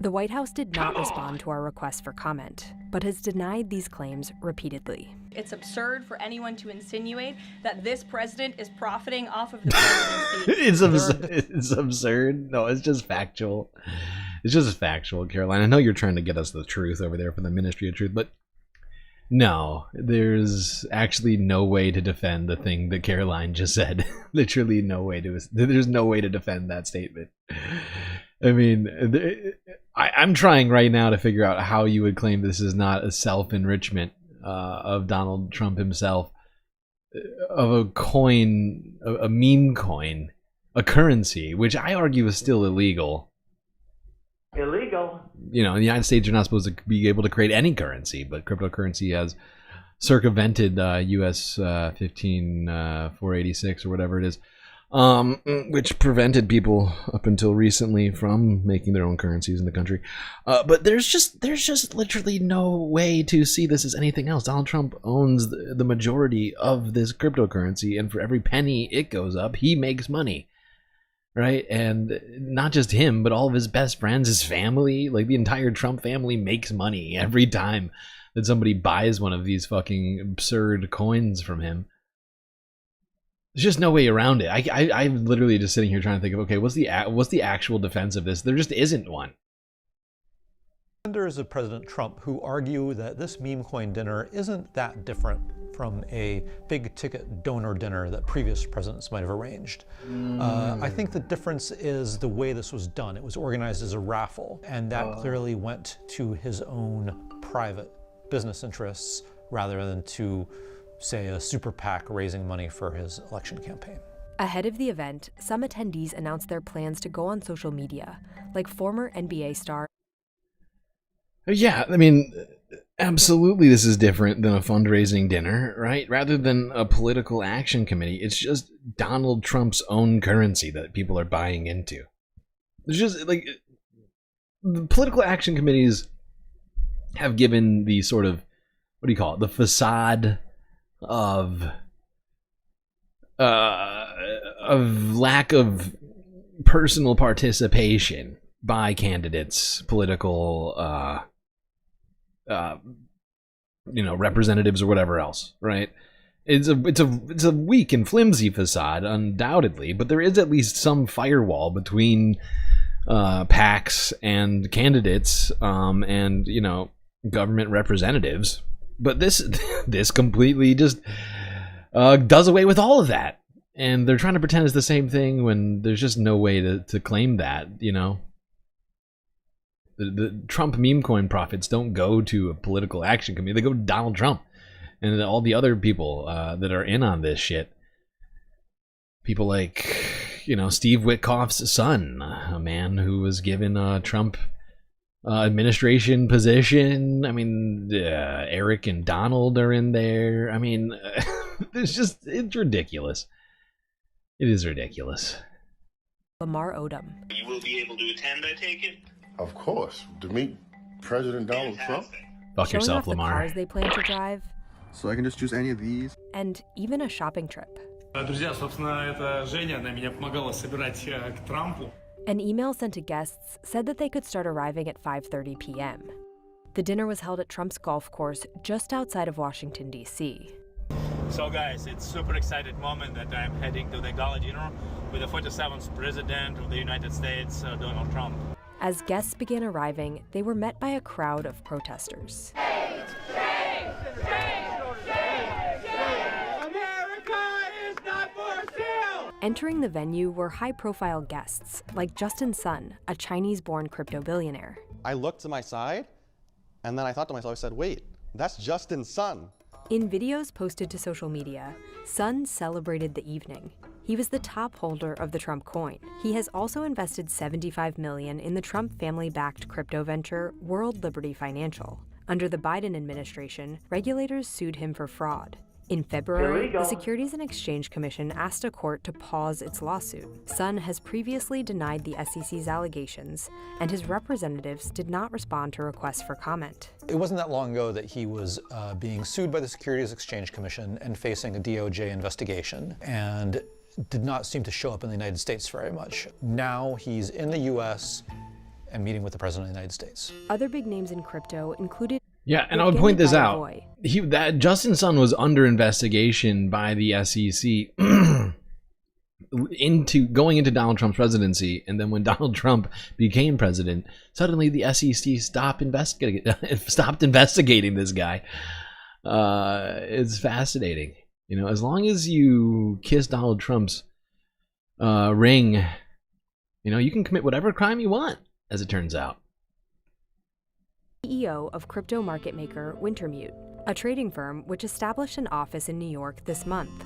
Speaker 22: The White House did not respond to our request for comment, but has denied these claims repeatedly.
Speaker 26: It's absurd for anyone to insinuate that this president is profiting off of the presidency.
Speaker 5: It's absurd. No, it's just factual. It's just factual, Caroline. I know you're trying to get us the truth over there from the Ministry of Truth, but no, there's actually no way to defend the thing that Caroline just said. Literally no way to. There's no way to defend that statement. I mean, I'm trying right now to figure out how you would claim this is not a self-enrichment of Donald Trump himself, of a coin, a meme coin, a currency, which I argue is still illegal.
Speaker 2: Illegal?
Speaker 5: You know, in the United States, you're not supposed to be able to create any currency, but cryptocurrency has circumvented US 15486 or whatever it is. Which prevented people up until recently from making their own currencies in the country. But there's just literally no way to see this as anything else. Donald Trump owns the majority of this cryptocurrency, and for every penny it goes up, he makes money, right? And not just him, but all of his best friends, his family, like the entire Trump family makes money every time that somebody buys one of these fucking absurd coins from him. There's just no way around it. I'm literally just sitting here trying to think of, okay, what's the actual defense of this? There just isn't one.
Speaker 27: Defenders of President Trump who argue that this meme coin dinner isn't that different from a big ticket donor dinner that previous presidents might have arranged. I think the difference is the way this was done. It was organized as a raffle, and that clearly went to his own private business interests rather than to, say, a super PAC raising money for his election campaign.
Speaker 22: Ahead of the event, some attendees announced their plans to go on social media, like former NBA star.
Speaker 5: Yeah, I mean, absolutely this is different than a fundraising dinner, right? Rather than a political action committee, it's just Donald Trump's own currency that people are buying into. It's just, like, the political action committees have given the sort of, what do you call it, the facade of lack of personal participation by candidates, political representatives or whatever else, right? It's a weak and flimsy facade, undoubtedly, but there is at least some firewall between PACs and candidates and government representatives. But this completely just does away with all of that. And they're trying to pretend it's the same thing when there's just no way to claim that, you know. The Trump meme coin profits don't go to a political action committee. They go to Donald Trump and all the other people that are in on this shit. People like, you know, Steve Witkoff's son, a man who was given a Trump administration position. I mean, Eric and Donald are in there. I mean, it's ridiculous. It is ridiculous.
Speaker 22: Lamar Odom.
Speaker 3: You will be able to attend, I take it?
Speaker 4: Of course, to meet President Donald Trump.
Speaker 5: Fuck
Speaker 22: Showing
Speaker 5: yourself,
Speaker 22: off the
Speaker 5: Lamar.
Speaker 22: cars they plan to drive.
Speaker 4: So I can just choose any of these?
Speaker 22: And even a shopping trip.
Speaker 21: Друзья, собственно, это Женя, она меня помогала собирать к Трампу.
Speaker 22: An email sent to guests said that they could start arriving at 5:30 p.m. The dinner was held at Trump's golf course just outside of Washington, D.C.
Speaker 21: So guys, it's super excited moment that I'm heading to the gala dinner with the 47th President of the United States, Donald Trump.
Speaker 22: As guests began arriving, they were met by a crowd of protesters. Entering the venue were high-profile guests, like Justin Sun, a Chinese-born crypto billionaire.
Speaker 6: I looked to my side, and then I thought to myself, I said, wait, that's Justin Sun.
Speaker 22: In videos posted to social media, Sun celebrated the evening. He was the top holder of the Trump coin. He has also invested $75 million in the Trump family-backed crypto venture World Liberty Financial. Under the Biden administration, regulators sued him for fraud. In February, the Securities and Exchange Commission asked a court to pause its lawsuit. Sun has previously denied the SEC's allegations, and his representatives did not respond to requests for comment.
Speaker 27: It wasn't that long ago that he was being sued by the Securities Exchange Commission and facing a DOJ investigation, and did not seem to show up in the United States very much. Now he's in the US and meeting with the President of the United States.
Speaker 22: Other big names in crypto included...
Speaker 5: Yeah, and I would point this out. That Justin Sun was under investigation by the SEC going into Donald Trump's presidency, and then when Donald Trump became president, suddenly the SEC stopped investigating this guy. It's fascinating. You know, as long as you kiss Donald Trump's ring, you know, you can commit whatever crime you want, as it turns out.
Speaker 22: CEO of crypto market maker Wintermute, a trading firm which established an office in New York this month.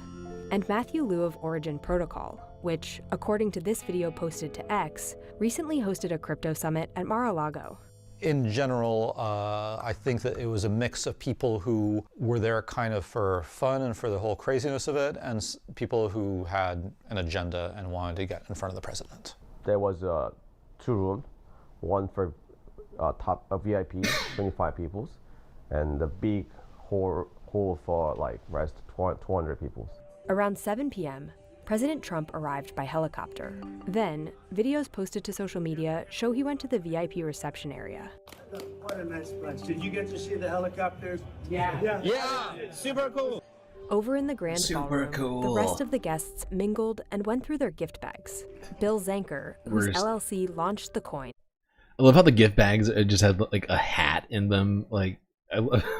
Speaker 22: And Matthew Liu of Origin Protocol, which, according to this video posted to X, recently hosted a crypto summit at Mar-a-Lago.
Speaker 27: In general, I think that it was a mix of people who were there kind of for fun and for the whole craziness of it, and people who had an agenda and wanted to get in front of the president.
Speaker 17: There was 2 rooms, one for top VIP, 25 people, and the big hall for like rest 200 people.
Speaker 22: Around 7 p.m., President Trump arrived by helicopter. Then, videos posted to social media show he went to the VIP reception area.
Speaker 1: What a nice place. Did you get to see the helicopters?
Speaker 21: Yeah, super cool.
Speaker 22: Over in the grand ballroom, the rest of the guests mingled and went through their gift bags. Bill Zanker, whose LLC launched the coin.
Speaker 5: I love how the gift bags just had like a hat in them. Like,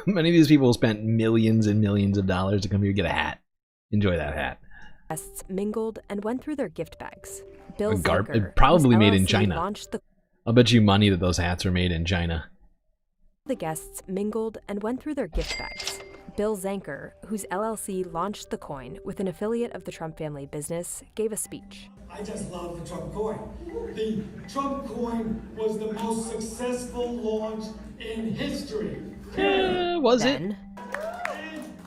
Speaker 5: many of these people spent millions and millions of dollars to come here to get a hat. Enjoy that hat.
Speaker 22: Guests mingled and went through their gift bags. Bill Zanker,
Speaker 5: it probably made in
Speaker 22: LLC
Speaker 5: China. I'll bet you money that those hats are made in China.
Speaker 22: The guests mingled and went through their gift bags. Bill Zanker, whose LLC launched the coin with an affiliate of the Trump family business, gave a speech.
Speaker 18: I just love the Trump coin. The Trump coin was the most successful launch in history.
Speaker 5: Was it?
Speaker 18: And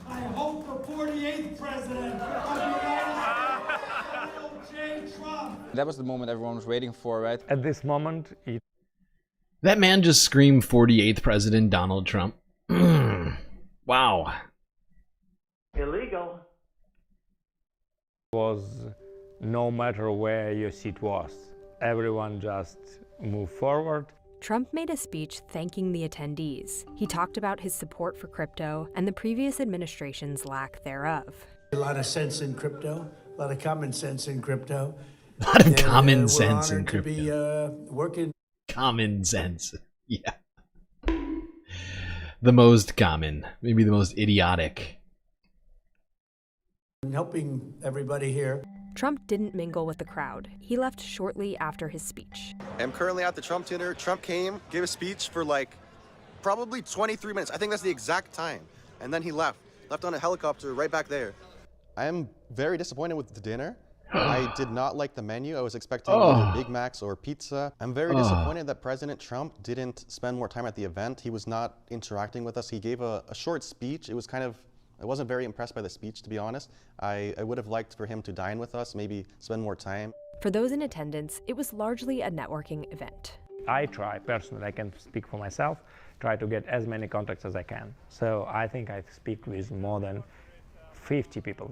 Speaker 18: I hope the 48th president of the United States, Donald J. Trump.
Speaker 16: That was the moment everyone was waiting for, right?
Speaker 10: At this moment,
Speaker 5: That man just screamed 48th President Donald Trump. Wow.
Speaker 2: Illegal.
Speaker 10: Was no matter where your seat was, everyone just moved forward.
Speaker 22: Trump made a speech thanking the attendees. He talked about his support for crypto and the previous administration's lack thereof.
Speaker 1: A lot of sense in crypto, a lot of common sense in crypto.
Speaker 5: A lot of common sense in crypto.
Speaker 1: To be working.
Speaker 5: Common sense. Yeah. The most common, maybe the most idiotic.
Speaker 1: And helping everybody here.
Speaker 22: Trump didn't mingle with the crowd. He left shortly after his speech.
Speaker 14: I'm currently at the Trump dinner. Trump came, gave a speech for like probably 23 minutes. I think that's the exact time. And then he left on a helicopter right back there.
Speaker 6: I am very disappointed with the dinner. I did not like the menu. I was expecting either Big Macs or pizza. I'm very disappointed that President Trump didn't spend more time at the event. He was not interacting with us. He gave a short speech. It was kind of, I wasn't very impressed by the speech, to be honest. I would have liked for him to dine with us, maybe spend more time.
Speaker 22: For those in attendance, it was largely a networking event.
Speaker 10: I try personally, I can speak for myself, try to get as many contacts as I can. So I think I speak with more than 50 people.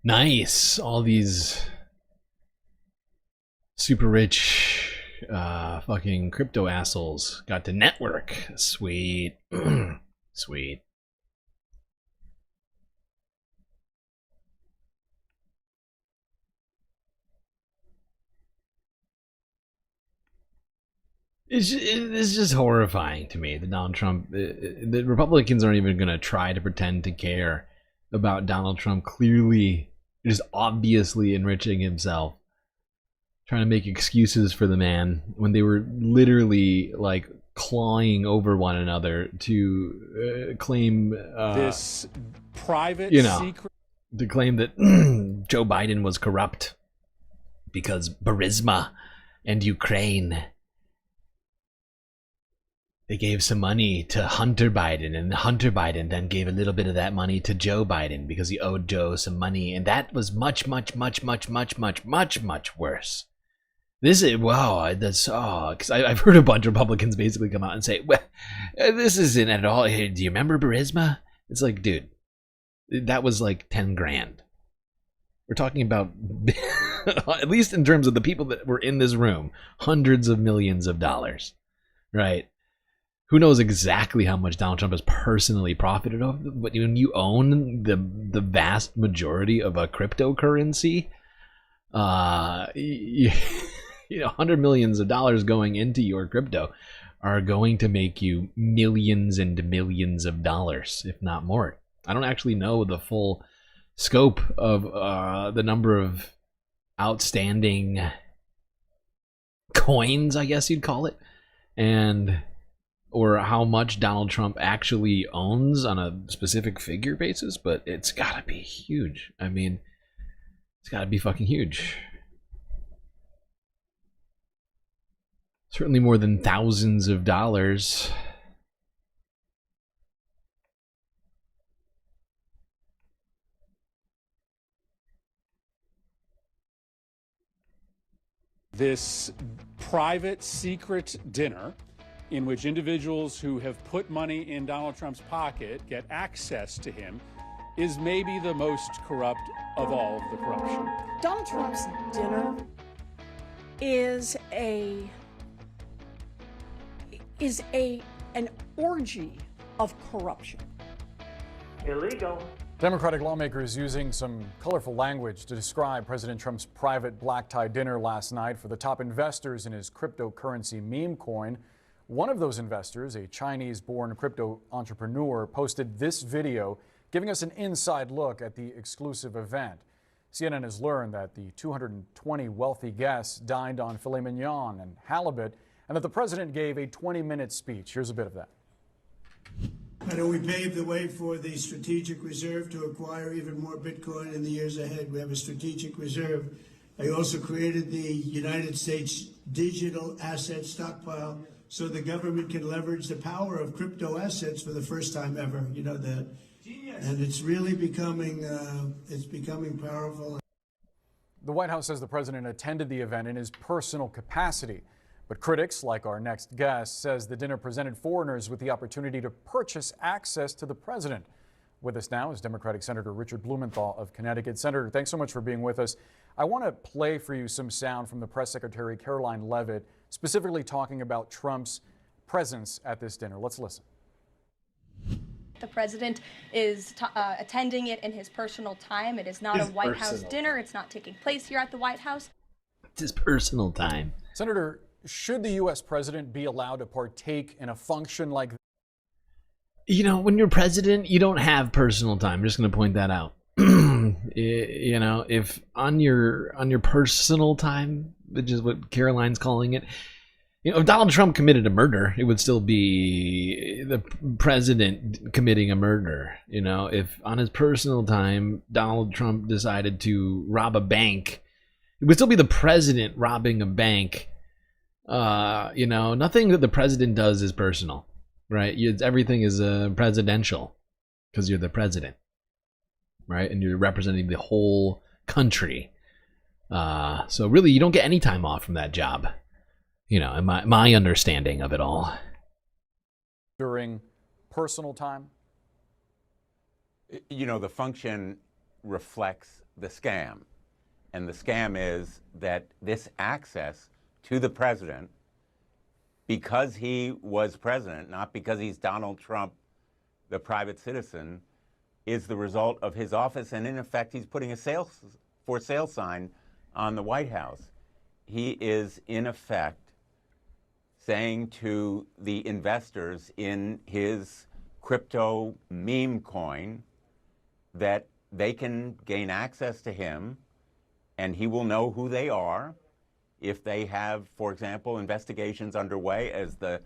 Speaker 5: Nice. All these super rich fucking crypto assholes got to network. Sweet. Sweet. It's just horrifying to me that Donald Trump, the Republicans aren't even going to try to pretend to care about Donald Trump clearly, just obviously enriching himself, trying to make excuses for the man when they were literally like clawing over one another to claim
Speaker 24: this private secret,
Speaker 5: to claim that Joe Biden was corrupt because Burisma and Ukraine. They gave some money to Hunter Biden, and Hunter Biden then gave a little bit of that money to Joe Biden because he owed Joe some money, and that was much worse. This is, wow, that's, because I've heard a bunch of Republicans basically come out and say, well, this isn't at all, hey, do you remember Burisma? It's like, dude, that was like 10 grand. We're talking about, at least in terms of the people that were in this room, hundreds of millions of dollars, right? Who knows exactly how much Donald Trump has personally profited off, but when you own the vast majority of a cryptocurrency, you know, $100 million going into your crypto are going to make you millions and millions of dollars, if not more. I don't actually know the full scope of the number of outstanding coins, I guess you'd call it, and or how much Donald Trump actually owns on a specific figure basis, but it's gotta be huge. I mean, it's gotta be fucking huge. Certainly more than thousands of dollars.
Speaker 24: this private secret dinner in which individuals who have put money in Donald Trump's pocket get access to him is maybe the most corrupt of all of the corruption.
Speaker 25: Donald Trump's dinner is an orgy of corruption.
Speaker 2: Illegal.
Speaker 8: Democratic lawmakers using some colorful language to describe President Trump's private black tie dinner last night for the top investors in his cryptocurrency meme coin. One of those investors, a Chinese-born crypto entrepreneur, posted this video giving us an inside look at the exclusive event. CNN has learned that the 220 wealthy guests dined on filet mignon and halibut, and that the president gave a 20-minute speech. Here's a bit of that.
Speaker 1: And we paved the way for the strategic reserve to acquire even more Bitcoin in the years ahead. We have a strategic reserve. I also created the United States digital asset stockpile so the government can leverage the power of crypto assets for the first time ever. You know that. Genius. And it's really becoming powerful.
Speaker 8: The White House says the president attended the event in his personal capacity. But critics, like our next guest, says the dinner presented foreigners with the opportunity to purchase access to the president. With us now is Democratic Senator Richard Blumenthal of Connecticut. Senator, thanks so much for being with us. I want to play for you some sound from the press secretary, Caroline Leavitt, specifically talking about Trump's presence at this dinner. Let's listen.
Speaker 26: The president is attending it in his personal time. It is not a White House dinner. It's not taking place here at the White House.
Speaker 5: It's his personal time.
Speaker 8: Senator, should the U.S. president be allowed to partake in a function like this?
Speaker 5: You know, when you're president, you don't have personal time. I'm just going to point that out. You know, if on your personal time, which is what Caroline's calling it, you know, if Donald Trump committed a murder, it would still be the president committing a murder. You know, if on his personal time Donald Trump decided to rob a bank, it would still be the president robbing a bank. You know, nothing that the president does is personal, right? Everything is presidential because you're the president, right? And you're representing the whole country. So really, you don't get any time off from that job. You know, in my understanding of it all.
Speaker 8: During personal time?
Speaker 9: You know, the function reflects the scam. And the scam is that this access to the president, because he was president, not because he's Donald Trump, the private citizen, is the result of his office. And in effect, he's putting a for sale sign on the White House. He is, in effect, saying to the investors in his crypto meme coin that they can gain access to him and he will know who they are if they have, for example, investigations underway, as the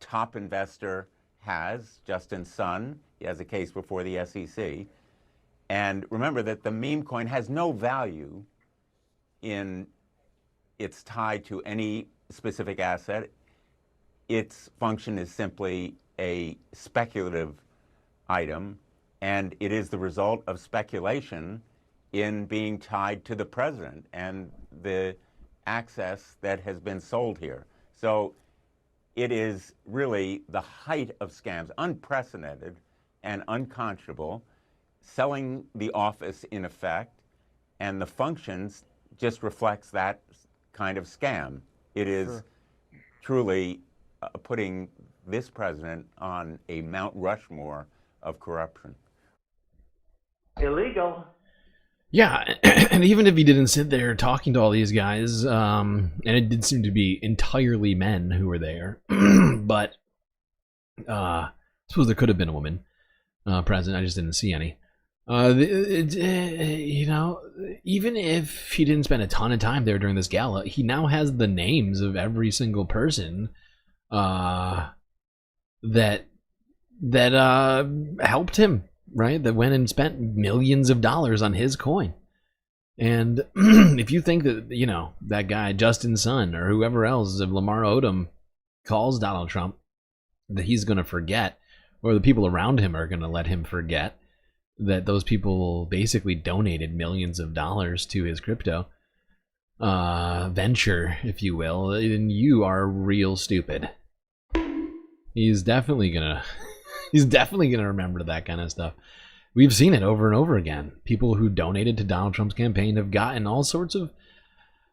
Speaker 9: top investor has, Justin Sun. He has a case before the SEC. And remember that the meme coin has no value in its tied to any specific asset. Its function is simply a speculative item, and it is the result of speculation in being tied to the president and the access that has been sold here. So it is really the height of scams, unprecedented and unconscionable, selling the office in effect, and the functions just reflects that kind of scam. It is truly putting this president on a Mount Rushmore of corruption.
Speaker 2: Illegal.
Speaker 5: Yeah, and even if he didn't sit there talking to all these guys, and it did seem to be entirely men who were there, but I suppose there could have been a woman present. I just didn't see any. You know, even if he didn't spend a ton of time there during this gala, he now has the names of every single person that helped him, right? That went and spent millions of dollars on his coin. And if you think that, you know, that guy Justin Sun or whoever else, if Lamar Odom calls Donald Trump, that he's going to forget, or the people around him are going to let him forget, that those people basically donated millions of dollars to his crypto venture, if you will, then you are real stupid. He's definitely gonna remember that kind of stuff. We've seen it over and over again. People who donated to Donald Trump's campaign have gotten all sorts of,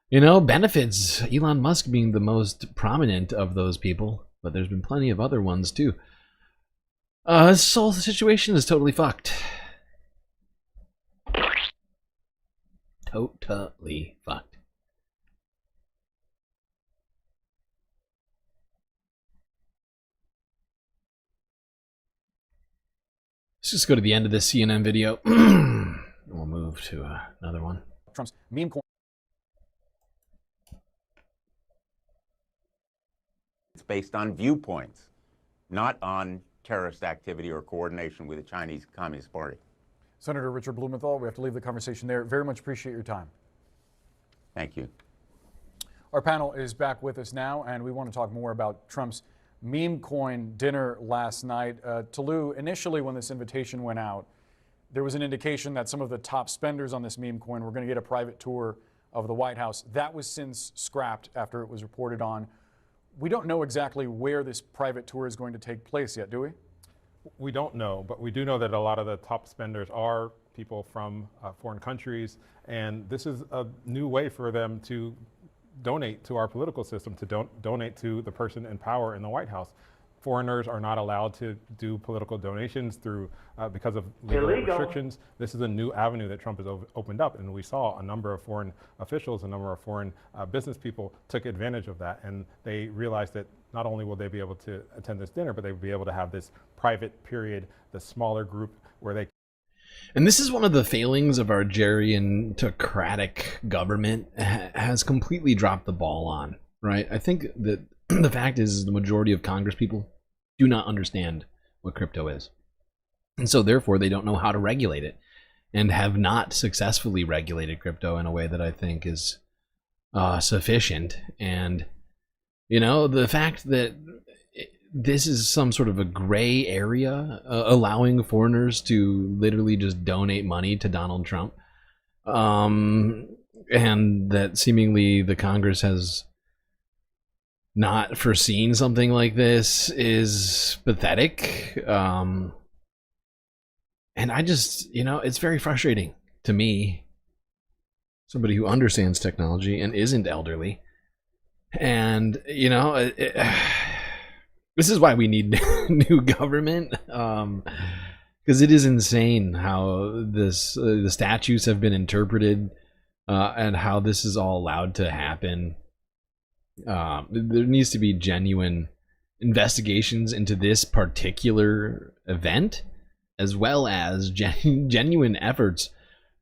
Speaker 5: you know, benefits. Elon Musk being the most prominent of those people, but there's been plenty of other ones too. This whole situation is totally fucked. Totally fucked. Let's just go to the end of this CNN video. We'll move to another one.
Speaker 8: Trump's meme coin.
Speaker 9: It's based on viewpoints, not on terrorist activity or coordination with the Chinese Communist Party.
Speaker 8: Senator Richard Blumenthal, we have to leave the conversation there. Very much appreciate your time.
Speaker 9: Thank you.
Speaker 8: Our panel is back with us now, and we want to talk more about Trump's meme coin dinner last night. Tolu, initially when this invitation went out, there was an indication that some of the top spenders on this meme coin were going to get a private tour of the White House. That was since scrapped after it was reported on. We don't know exactly where this private tour is going to take place yet, do we?
Speaker 11: We don't know, but we do know that a lot of the top spenders are people from foreign countries, and this is a new way for them to donate to our political system, to donate to the person in power in the White House. Foreigners are not allowed to do political donations through because of legal restrictions. This is a new avenue that Trump has opened up, and we saw a number of foreign officials, a number of foreign business people took advantage of that, and they realized that not only will they be able to attend this dinner, but they will be able to have this private period, the smaller group where they.
Speaker 5: And this is one of the failings of our gerontocratic government has completely dropped the ball on, right? I think that the fact is the majority of Congress people do not understand what crypto is. And so therefore they don't know how to regulate it and have not successfully regulated crypto in a way that I think is sufficient. And, you know, the fact that this is some sort of a gray area, allowing foreigners to literally just donate money to Donald Trump, and that seemingly the Congress has not foreseen something like this is pathetic. And I just, you know, it's very frustrating to me, somebody who understands technology and isn't elderly. And, you know, this is why we need new government, because it is insane how this the statutes have been interpreted, and how this is all allowed to happen. There needs to be genuine investigations into this particular event, as well as genuine efforts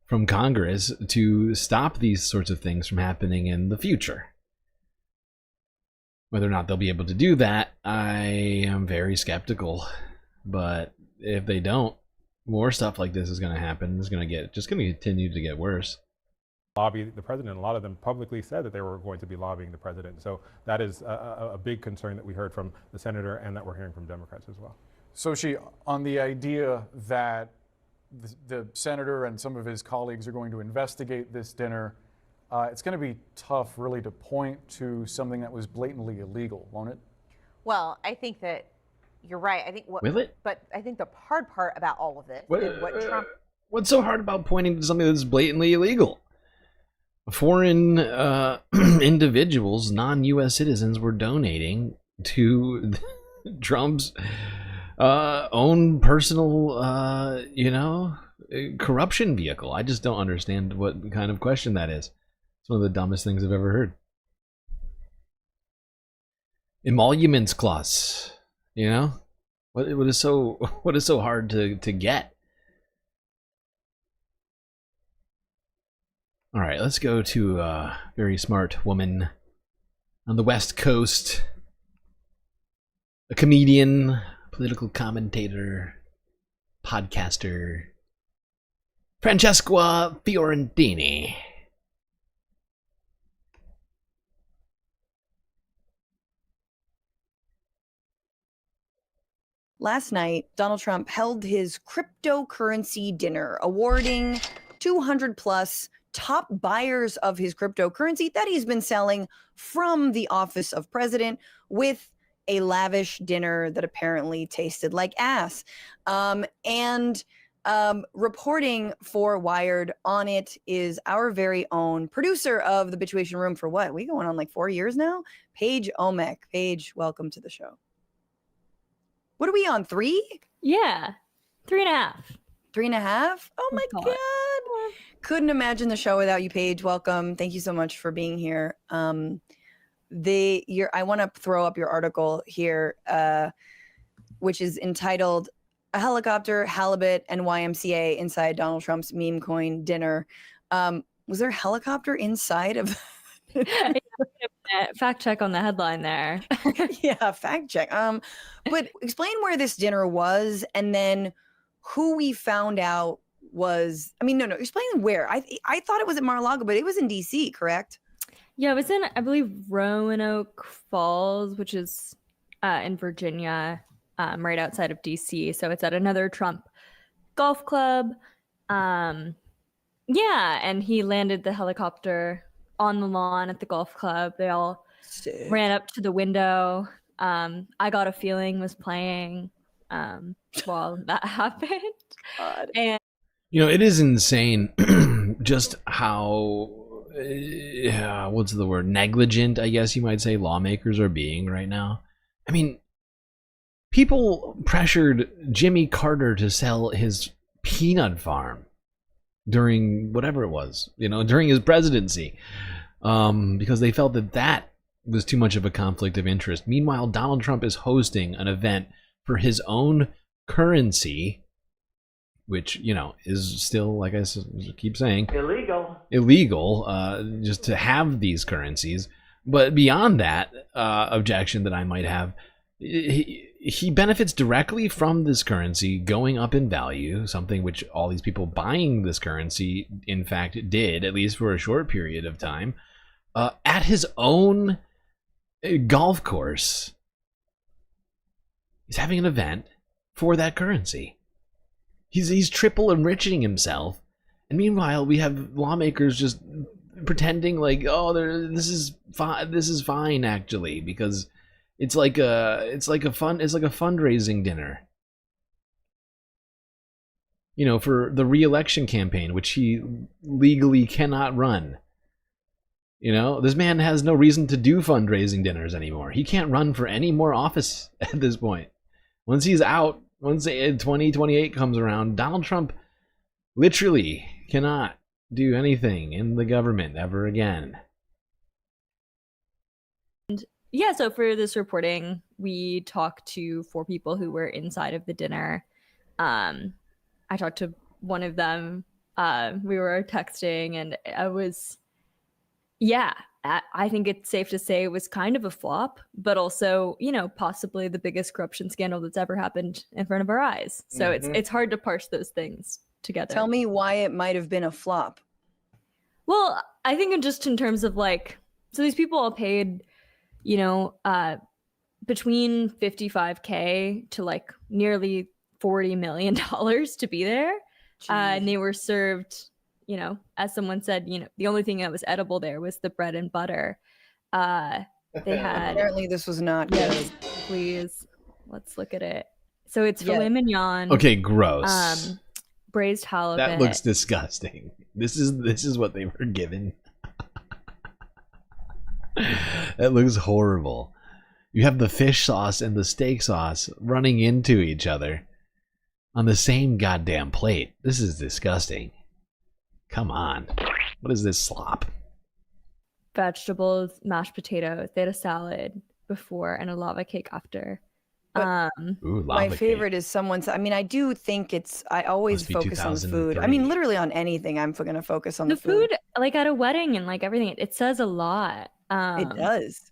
Speaker 5: from Congress to stop these sorts of things from happening in the future. Whether or not they'll be able to do that, I am very skeptical. But if they don't, more stuff like this is going to happen. It's going to continue to get worse.
Speaker 11: Lobby the president. A lot of them publicly said that they were going to be lobbying the president. So that is a big concern that we heard from the senator and that we're hearing from Democrats as well.
Speaker 8: So on the idea that the senator and some of his colleagues are going to investigate this dinner, it's going to be tough really to point to something that was blatantly illegal, won't it?
Speaker 7: Well, I think that you're right. I think
Speaker 5: Will it?
Speaker 7: But I think the hard part about all of this is what Trump.
Speaker 5: What's so hard about pointing to something that's blatantly illegal? Foreign individuals, non-U.S. citizens, were donating to Trump's own personal, corruption vehicle. I just don't understand what kind of question that is. It's one of the dumbest things I've ever heard. Emoluments clause, you know, what is so hard to get? All right, let's go to a very smart woman on the West Coast, a comedian, political commentator, podcaster, Francesca Fiorentini.
Speaker 12: Last night, Donald Trump held his cryptocurrency dinner, awarding 200 plus top buyers of his cryptocurrency that he's been selling from the office of president, with a lavish dinner that apparently tasted like ass. Reporting for Wired on it is our very own producer of the Bituation Room for what? We going on like 4 years now? Paige Omek. Paige, welcome to the show. What are we on, 3?
Speaker 13: Yeah, 3.5.
Speaker 12: 3.5? Oh my God. Couldn't imagine the show without you, Paige. Welcome. Thank you so much for being here. I want to throw up your article here, which is entitled "A Helicopter, Halibut, and YMCA Inside Donald Trump's Meme Coin Dinner." Was there a helicopter inside of?
Speaker 13: Fact check on the headline there.
Speaker 12: Yeah, fact check. But explain where this dinner was, and then who we found out was. I mean, no. Explain where. I thought it was at Mar-a-Lago, but it was in D.C., correct?
Speaker 13: Yeah, it was in, I believe, Roanoke Falls, which is in Virginia, right outside of D.C. So it's at another Trump golf club. Yeah, and he landed the helicopter on the lawn at the golf club. They all ran up to the window. I Got a Feeling was playing while that happened.
Speaker 12: God.
Speaker 13: And
Speaker 5: it is insane just how what's the word, negligent, I guess you might say, lawmakers are being right now. I mean, people pressured Jimmy Carter to sell his peanut farm during whatever it was, during his presidency, because they felt that was too much of a conflict of interest. Meanwhile, Donald Trump is hosting an event for his own currency which, you know, is still, like I keep saying,
Speaker 2: illegal,
Speaker 5: just to have these currencies. But beyond that objection that I might have, he benefits directly from this currency going up in value, something which all these people buying this currency, in fact, did, at least for a short period of time, at his own golf course. He's having an event for that currency. He's triple enriching himself, and meanwhile we have lawmakers just pretending like, oh, this is fine actually, because it's like a fundraising dinner, you know, for the re-election campaign, which he legally cannot run. You know, this man has no reason to do fundraising dinners anymore. He can't run for any more office at this point. Once he's out, once 2028 comes around, Donald Trump literally cannot do anything in the government ever again.
Speaker 13: Yeah, so for this reporting, we talked to 4 people who were inside of the dinner. I talked to one of them. We were texting, and I was, I think it's safe to say it was kind of a flop, but also, you know, possibly the biggest corruption scandal that's ever happened in front of our eyes. So it's hard to parse those things together.
Speaker 12: Tell me why it might have been a flop.
Speaker 13: Well, I think just in terms of like, so these people all paid, you know, between $55K to like nearly $40 million to be there. And they were served, you know, as someone said, you know, the only thing that was edible there was the bread and butter. They had...
Speaker 12: Apparently this was not
Speaker 13: yes,
Speaker 12: good.
Speaker 13: Please, let's look at it. So it's filet mignon.
Speaker 5: Okay, gross.
Speaker 13: Braised halibut.
Speaker 5: That looks disgusting. This is what they were given. That looks horrible. You have the fish sauce and the steak sauce running into each other on the same goddamn plate. This is disgusting. Come on. What is this slop?
Speaker 13: Vegetables, mashed potatoes. They had a salad before and a lava cake after.
Speaker 12: My favorite is someone's. I mean, I do think I always focus on the food. I mean, literally on anything, I'm going to focus on the food.
Speaker 13: Like at a wedding and like everything, it says a lot.
Speaker 12: It does.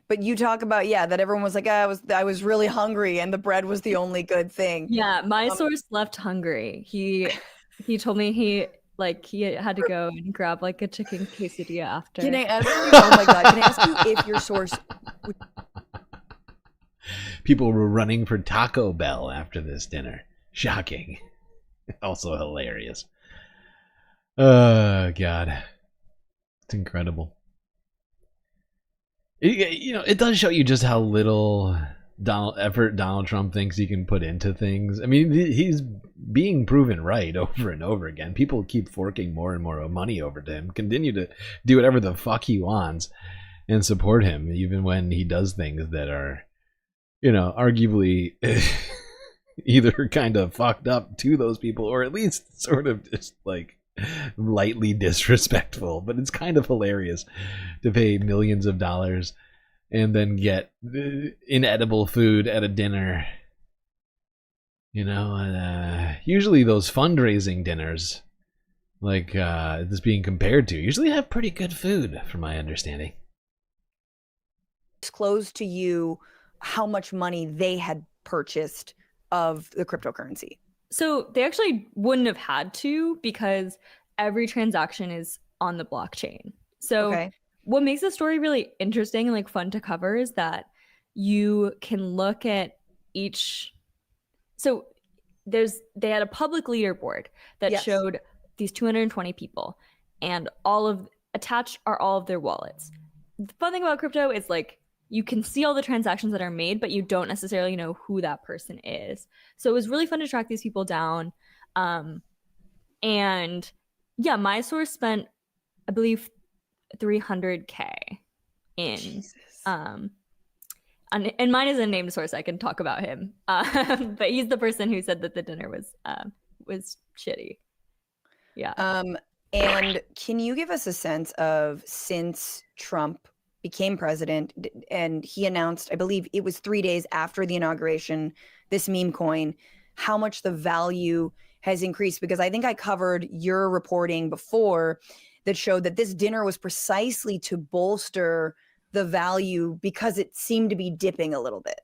Speaker 12: But you talk about, that everyone was like, I was really hungry and the bread was the only good thing.
Speaker 13: Yeah, my source left hungry. He told me he had to go and grab like a chicken quesadilla after.
Speaker 12: Can I ask you? Oh my God! Can I ask you if your source?
Speaker 5: People were running for Taco Bell after this dinner. Shocking. Also hilarious. Oh God, it's incredible. It does show you just how little Donald Trump thinks he can put into things. I mean, he's being proven right over and over again. People keep forking more and more money over to him, continue to do whatever the fuck he wants, and support him, even when he does things that are, arguably either kind of fucked up to those people, or at least sort of just like lightly disrespectful. But it's kind of hilarious to pay millions of dollars and then get inedible food at a dinner. Usually those fundraising dinners, like this being compared to, usually have pretty good food, from my understanding.
Speaker 12: Disclose to you how much money they had purchased of the cryptocurrency.
Speaker 13: So they actually wouldn't have had to, because every transaction is on the blockchain. So what makes the story really interesting and like fun to cover is that you can look at each. So they had a public leaderboard that showed these 220 people, and attached are all of their wallets. The fun thing about crypto is like you can see all the transactions that are made, but you don't necessarily know who that person is. So it was really fun to track these people down. And yeah, my source spent, I believe, $300K in, and mine is a named source. I can talk about him. But he's the person who said that the dinner was shitty. Yeah.
Speaker 12: And can you give us a sense of, since Trump became president and he announced, I believe it was 3 days after the inauguration, this meme coin, how much the value has increased, because I think I covered your reporting before that showed that this dinner was precisely to bolster the value because it seemed to be dipping a little bit.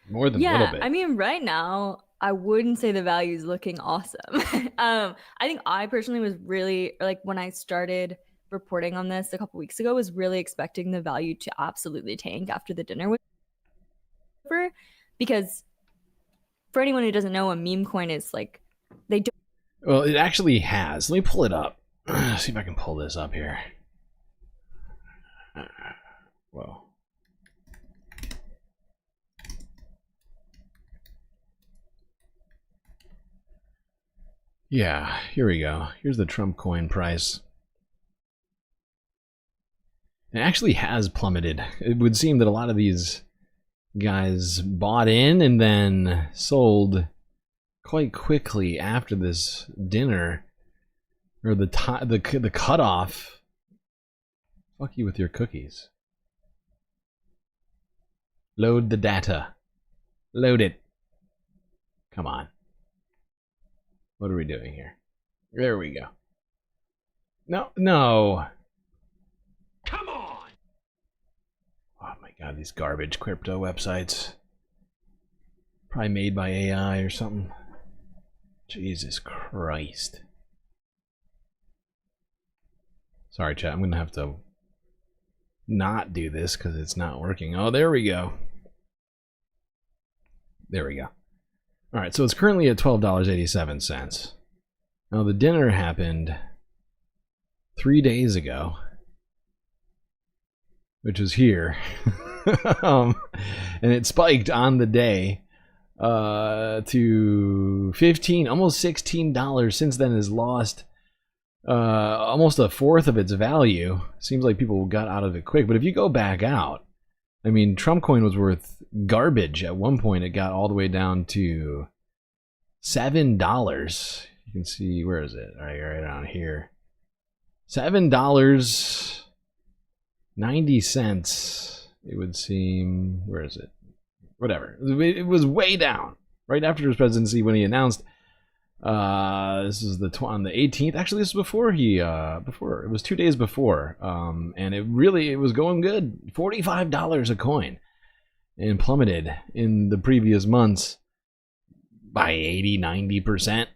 Speaker 5: More than a little bit.
Speaker 13: I mean, right now, I wouldn't say the value is looking awesome. I think I personally was really, like, when I started reporting on this a couple weeks ago, was really expecting the value to absolutely tank after the dinner was over. Because for anyone who doesn't know, a meme coin is like, they don't.
Speaker 5: Well, it actually has. Let me pull it up. See if I can pull this up here. Whoa. Yeah, here we go. Here's the Trump coin price. It actually has plummeted. It would seem that a lot of these guys bought in and then sold quite quickly after this dinner, or the cutoff. Fuck you with your cookies. Load the data. Load it. Come on. What are we doing here? There we go. No. Come on! Oh my god, these garbage crypto websites. Probably made by AI or something. Jesus Christ. Sorry, chat. I'm going to have to not do this because it's not working. Oh, there we go. There we go. All right, so it's currently at $12.87. Now, the dinner happened 3 days ago, which was here. And it spiked on the day to almost $16. Since then has lost almost a fourth of its value. Seems like people got out of it quick. But if you go back out, I mean, Trump coin was worth garbage. At one point, it got all the way down to $7. You can see, where is it? Right around here. $7.90. It would seem. Where is it? Whatever. It was way down right after his presidency when he announced. This is on the 18th. Actually, this was before it was 2 days before. And it was going good. $45 a coin, and plummeted in the previous months by 80-90%.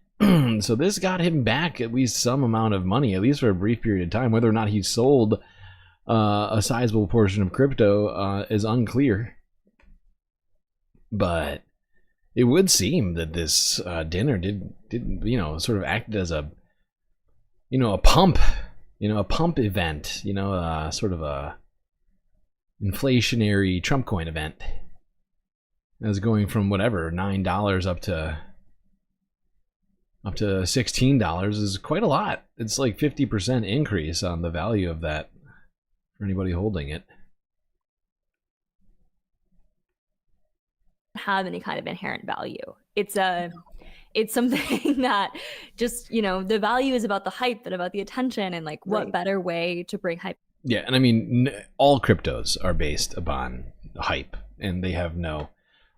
Speaker 5: So this got him back at least some amount of money, at least for a brief period of time. Whether or not he sold a sizable portion of crypto is unclear. But it would seem that this dinner did sort of acted as a pump, a pump event, sort of a inflationary Trump coin event. As going from whatever $9 up to $16 is quite a lot. It's like 50% increase on the value of that for anybody holding it.
Speaker 13: Have any kind of inherent value. It's something that just, the value is about the hype and about the attention, and like what better way to bring hype.
Speaker 5: Yeah, and I mean, all cryptos are based upon hype, and they have no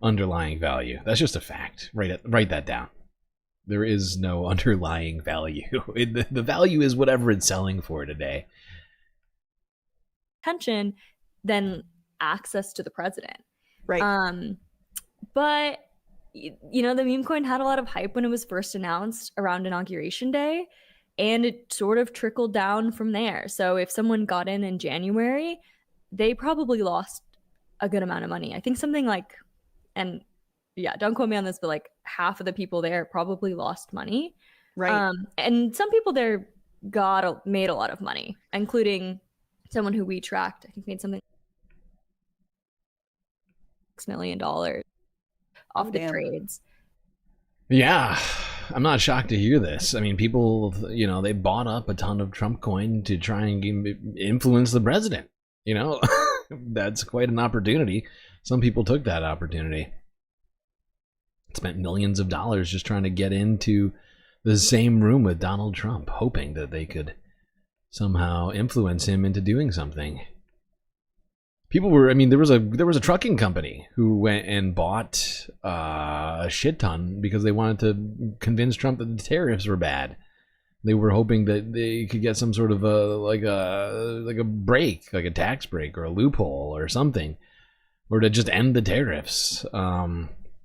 Speaker 5: underlying value. That's just a fact. Write that down. There is no underlying value. The value is whatever it's selling for today.
Speaker 13: Attention, then access to the president.
Speaker 12: Right.
Speaker 13: But, the meme coin had a lot of hype when it was first announced around Inauguration Day, and it sort of trickled down from there. So if someone got in January, they probably lost a good amount of money. I think something like, and yeah, don't quote me on this, but like half of the people there probably lost money.
Speaker 12: Right.
Speaker 13: And some people there made a lot of money, including someone who we tracked. I think made something $6 million off the trades.
Speaker 5: Yeah, I'm not shocked to hear this. I mean, people, they bought up a ton of Trump coin to try and influence the president. That's quite an opportunity. Some people took that opportunity. Spent millions of dollars just trying to get into the same room with Donald Trump, hoping that they could somehow influence him into doing something. People were, I mean, there was a trucking company who went and bought a shit ton because they wanted to convince Trump that the tariffs were bad. They were hoping that they could get some sort of a break, like a tax break or a loophole or something, or to just end the tariffs.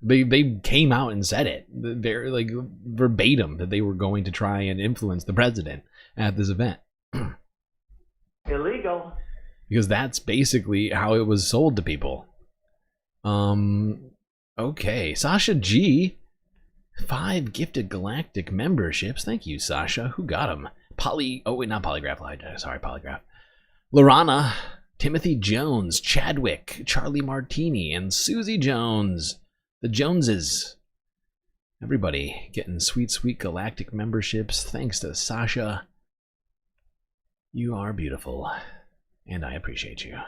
Speaker 5: They came out and said it, very like verbatim, that they were going to try and influence the president at this event.
Speaker 3: Illegal.
Speaker 5: Because that's basically how it was sold to people. Okay, Sasha G, 5 gifted galactic memberships. Thank you, Sasha. Who got them? Not Polygraph. Sorry, Polygraph. Lorana, Timothy Jones, Chadwick, Charlie Martini, and Susie Jones. The Joneses. Everybody getting sweet, sweet galactic memberships. Thanks to Sasha. You are beautiful. And I appreciate you.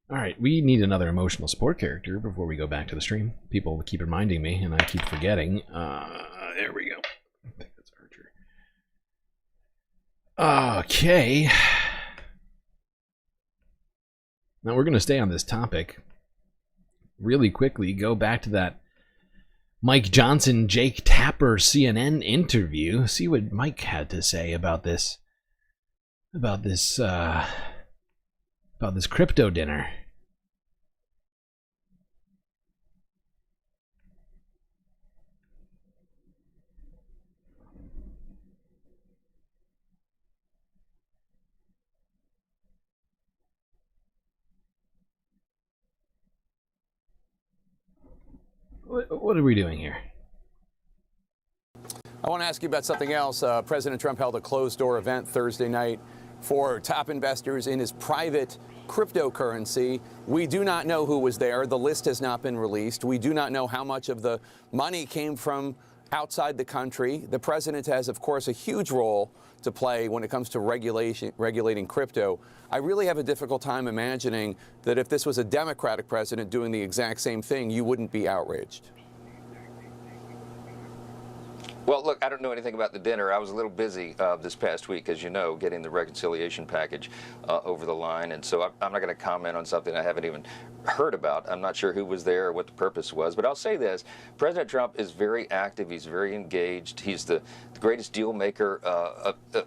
Speaker 5: Alright, we need another emotional support character before we go back to the stream. People keep reminding me, and I keep forgetting. There we go. I think that's Archer. Okay. Now we're going to stay on this topic. Really quickly, go back to that Mike Johnson, Jake Tapper CNN interview. See what Mike had to say about this. About this crypto dinner. What are we doing here?
Speaker 4: I want to ask you about something else. President Trump held a closed-door event Thursday night for top investors in his private cryptocurrency. We do not know who was there. The list has not been released. We do not know how much of the money came from outside the country. The president has, of course, a huge role to play when it comes to regulating crypto. I really have a difficult time imagining that if this was a Democratic president doing the exact same thing, you wouldn't be outraged.
Speaker 15: Well, look, I don't know anything about the dinner. I was a little busy this past week, as you know, getting the reconciliation package over the line. And so I'm not going to comment on something I haven't even heard about. I'm not sure who was there or what the purpose was. But I'll say this. President Trump is very active. He's very engaged. He's the greatest deal maker,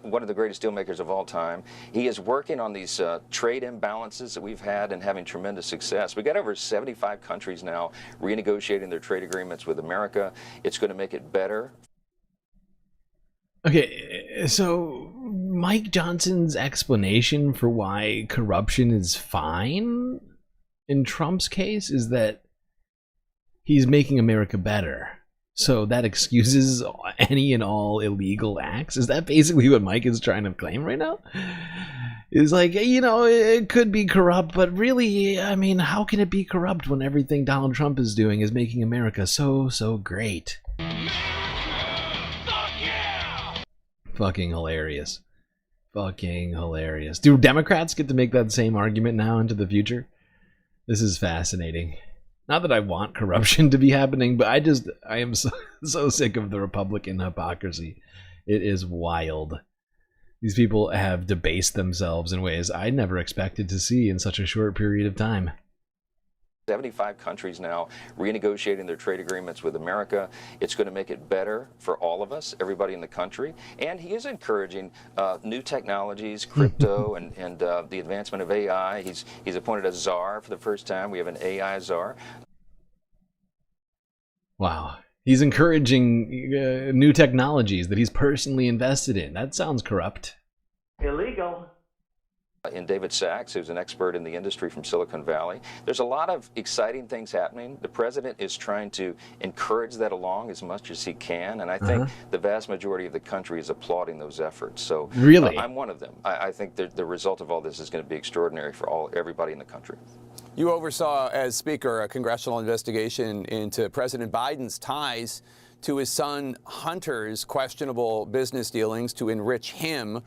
Speaker 15: one of the greatest deal makers of all time. He is working on these trade imbalances that we've had and having tremendous success. We've got over 75 countries now renegotiating their trade agreements with America. It's going to make it better.
Speaker 5: Okay, so Mike Johnson's explanation for why corruption is fine in Trump's case is that he's making America better. So that excuses any and all illegal acts? Is that basically what Mike is trying to claim right now? It's like, you know, it could be corrupt, but really, I mean, how can it be corrupt when everything Donald Trump is doing is making America so, so great? Fucking hilarious. Fucking hilarious. Do Democrats get to make that same argument now into the future? This is fascinating. Not that I want corruption to be happening, but I am so sick of the Republican hypocrisy. It is wild. These people have debased themselves in ways I never expected to see in such a short period of time.
Speaker 15: 75 countries now renegotiating their trade agreements with America. It's going to make it better for all of us, everybody in the country. And he is encouraging new technologies, crypto, and the advancement of AI. He's appointed a czar for the first time. We have an AI czar.
Speaker 5: Wow. He's encouraging new technologies that he's personally invested in. That sounds corrupt.
Speaker 3: Illegal.
Speaker 15: In David Sachs, who's an expert in the industry from Silicon Valley. There's a lot of exciting things happening. The president is trying to encourage that along as much as he can, and I think the vast majority of the country is applauding those efforts. So
Speaker 5: really,
Speaker 15: I'm one of them. I think the result of all this is going to be extraordinary for everybody in the country.
Speaker 4: You oversaw, as Speaker, a congressional investigation into President Biden's ties to his son Hunter's questionable business dealings to enrich him.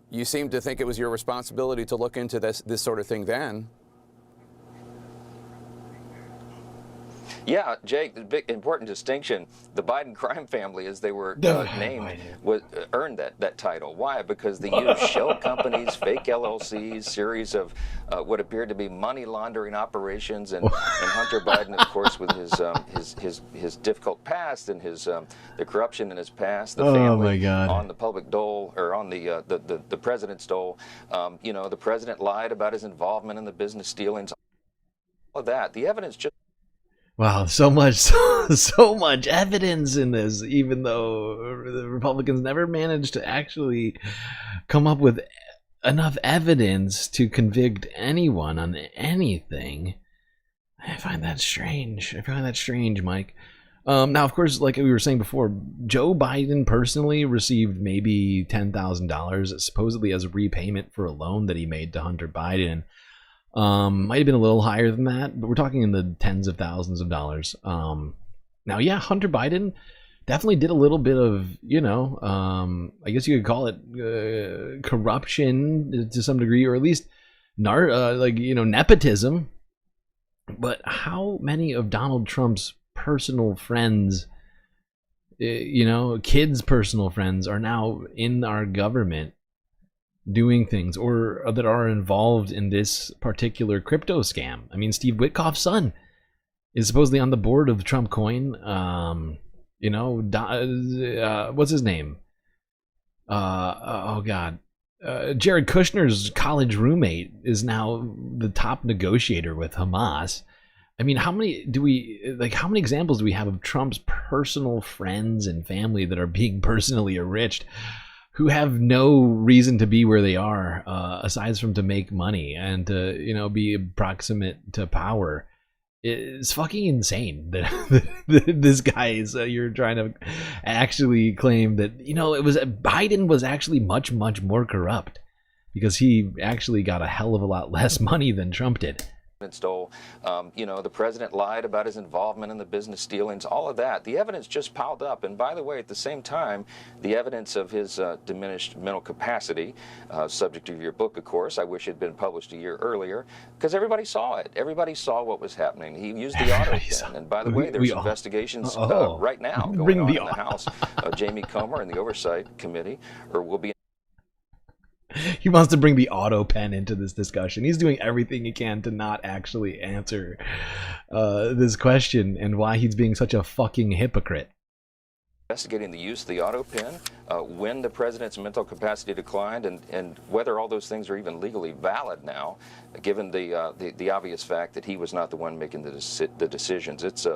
Speaker 4: You seem to think it was your responsibility to look into this sort of thing then.
Speaker 15: Yeah, Jake, the big important distinction, the Biden crime family, as they were named, earned that title. Why? Because they used shell companies, fake LLCs, series of what appeared to be money laundering operations, and Hunter Biden, of course, with his difficult past and the corruption in his past, the family on the public dole, or on the president's dole. You know, the president lied about his involvement in the business dealings. All of that, the evidence just.
Speaker 5: Wow, so much evidence in this, even though the Republicans never managed to actually come up with enough evidence to convict anyone on anything. I find that strange. Mike. Now, of course, like we were saying before, Joe Biden personally received maybe $10,000, supposedly as a repayment for a loan that he made to Hunter Biden. Might have been a little higher than that, but we're talking in the tens of thousands of dollars. Now, yeah, Hunter Biden definitely did a little bit of, I guess you could call it corruption to some degree, or at least nepotism. But how many of Donald Trump's personal friends, kids' personal friends, are now in our government doing things, or that are involved in this particular crypto scam? I mean, Steve Witkoff's son is supposedly on the board of Trump Coin. What's his name? Jared Kushner's college roommate is now the top negotiator with Hamas. I mean, how many examples do we have of Trump's personal friends and family that are being personally enriched, who have no reason to be where they are, aside from to make money and to, be proximate to power? It's fucking insane that this guy is, you're trying to actually claim that, Biden was actually much, much more corrupt, because he actually got a hell of a lot less money than Trump did.
Speaker 15: Stole. The president lied about his involvement in the business dealings, all of that. The evidence just piled up. And by the way, at the same time, the evidence of his diminished mental capacity, subject to your book, of course. I wish it had been published a year earlier, because everybody saw it. Everybody saw what was happening. He used the auto pen. And by the way, there's investigations right now going on in the House. Jamie Comer and the Oversight Committee will be.
Speaker 5: He wants to bring the auto pen into this discussion. He's doing everything he can to not actually answer this question, and why he's being such a fucking hypocrite.
Speaker 15: Investigating the use of the auto pen, when the president's mental capacity declined, and whether all those things are even legally valid now, given the obvious fact that he was not the one making the decisions. It's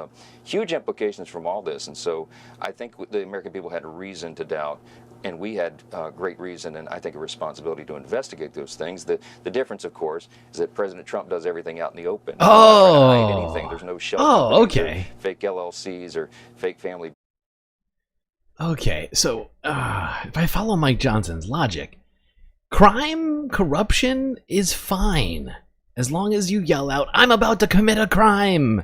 Speaker 15: huge implications from all this, and so I think the American people had reason to doubt. And we had great reason, and I think a responsibility, to investigate those things. The difference, of course, is that President Trump does everything out in the open.
Speaker 5: Oh,
Speaker 15: not hide anything. There's no shell
Speaker 5: okay.
Speaker 15: Fake LLCs or fake family.
Speaker 5: Okay, so if I follow Mike Johnson's logic, corruption is fine as long as you yell out, "I'm about to commit a crime."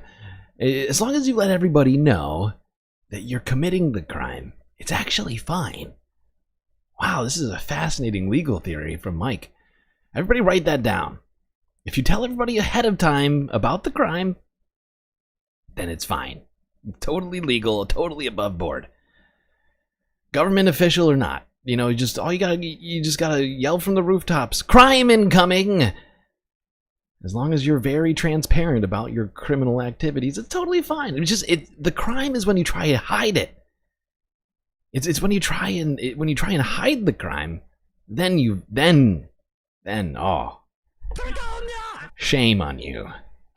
Speaker 5: As long as you let everybody know that you're committing the crime, it's actually fine. Wow, this is a fascinating legal theory from Mike. Everybody write that down. If you tell everybody ahead of time about the crime, then it's fine. Totally legal, totally above board. Government official or not. You just gotta yell from the rooftops, "Crime incoming!" As long as you're very transparent about your criminal activities, it's totally fine. The crime is when you try to hide it. It's when you try and hide the crime, then shame on you.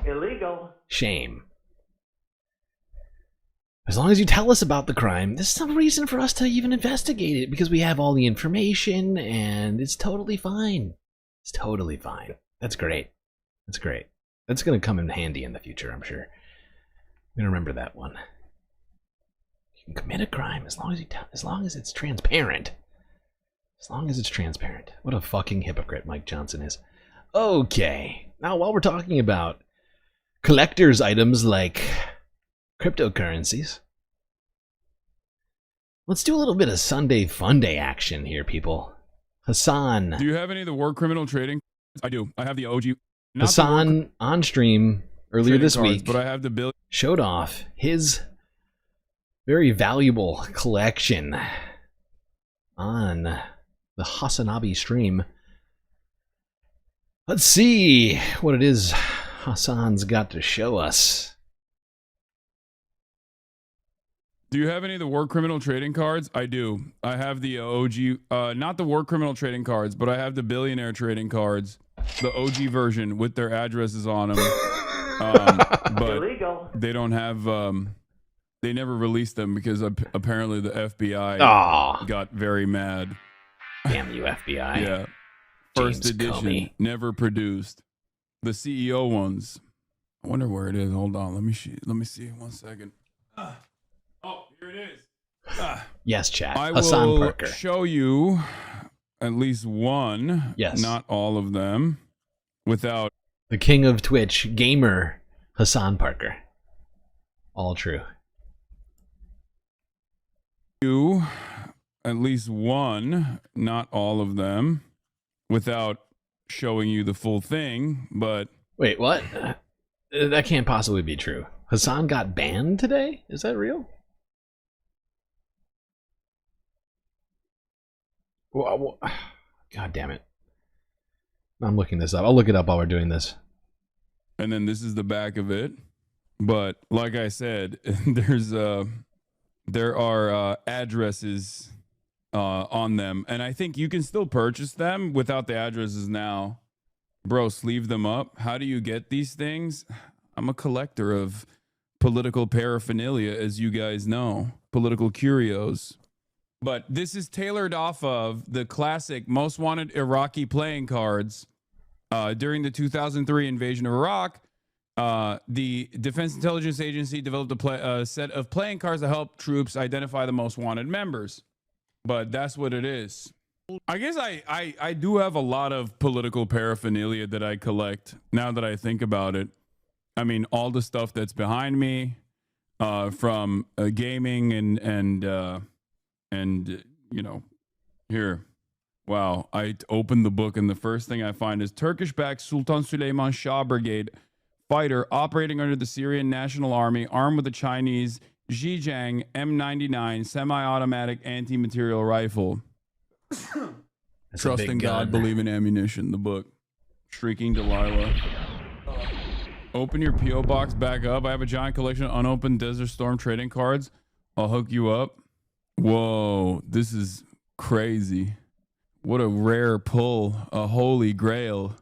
Speaker 18: Illegal.
Speaker 5: Shame. As long as you tell us about the crime, there's some reason for us to even investigate it, because we have all the information, and it's totally fine. It's totally fine. That's great. That's great. That's gonna come in handy in the future, I'm sure. I'm gonna remember that one. You can commit a crime as long as it's transparent. As long as it's transparent. What a fucking hypocrite Mike Johnson is. Okay, now while we're talking about collector's items like cryptocurrencies, let's do a little bit of Sunday FUNDAY action here, people. Hasan.
Speaker 3: Do you have any of the war criminal trading? I do. I have the OG.
Speaker 5: Hasan on stream earlier this
Speaker 3: cards,
Speaker 5: week,
Speaker 3: but I have the bill.
Speaker 5: Showed off his very valuable collection on the Hasanabi stream. Let's see what it is Hasan's got to show us.
Speaker 3: Do you have any of the war criminal trading cards? I do. I have the OG, not the war criminal trading cards, but I have the billionaire trading cards, the OG version with their addresses on them. But illegal. They don't have. They never released them because apparently the FBI got very mad.
Speaker 5: Damn you, FBI!
Speaker 3: Yeah, first edition never produced. The CEO ones. I wonder where it is. Hold on. Let me see. 1 second. Oh, here it is.
Speaker 5: Yes, chat.
Speaker 3: I
Speaker 5: Hasan
Speaker 3: will
Speaker 5: Parker.
Speaker 3: show you at least one.
Speaker 5: Yes.
Speaker 3: Not all of them. Without
Speaker 5: the king of Twitch, gamer Hasan Parker. All true.
Speaker 3: You at least one, not all of them, without showing you the full thing. But
Speaker 5: wait, what? That can't possibly be true. Hasan got banned today? Is that real? God damn it. I'm looking this up. I'll look it up while we're doing this.
Speaker 3: And then this is the back of it. But like I said, there are addresses on them. And I think you can still purchase them without the addresses now. Bro, sleeve them up. How do you get these things? I'm a collector of political paraphernalia, as you guys know. Political curios. But this is tailored off of the classic Most Wanted Iraqi playing cards. During the 2003 invasion of Iraq, the Defense Intelligence Agency developed a set of playing cards to help troops identify the most wanted members. But that's what it is. I guess I do have a lot of political paraphernalia that I collect now that I think about it. I mean, all the stuff that's behind me from gaming and you know, here. Wow, I opened the book and the first thing I find is Turkish-backed Sultan Süleyman Shah Brigade fighter operating under the Syrian National Army, armed with a Chinese Zhejiang M99 semi-automatic anti-material rifle. Trust in God, believe in ammunition. The book. Shrieking Delilah. Open your P.O. box back up. I have a giant collection of unopened Desert Storm trading cards. I'll hook you up. Whoa, this is crazy. What a rare pull. A holy grail.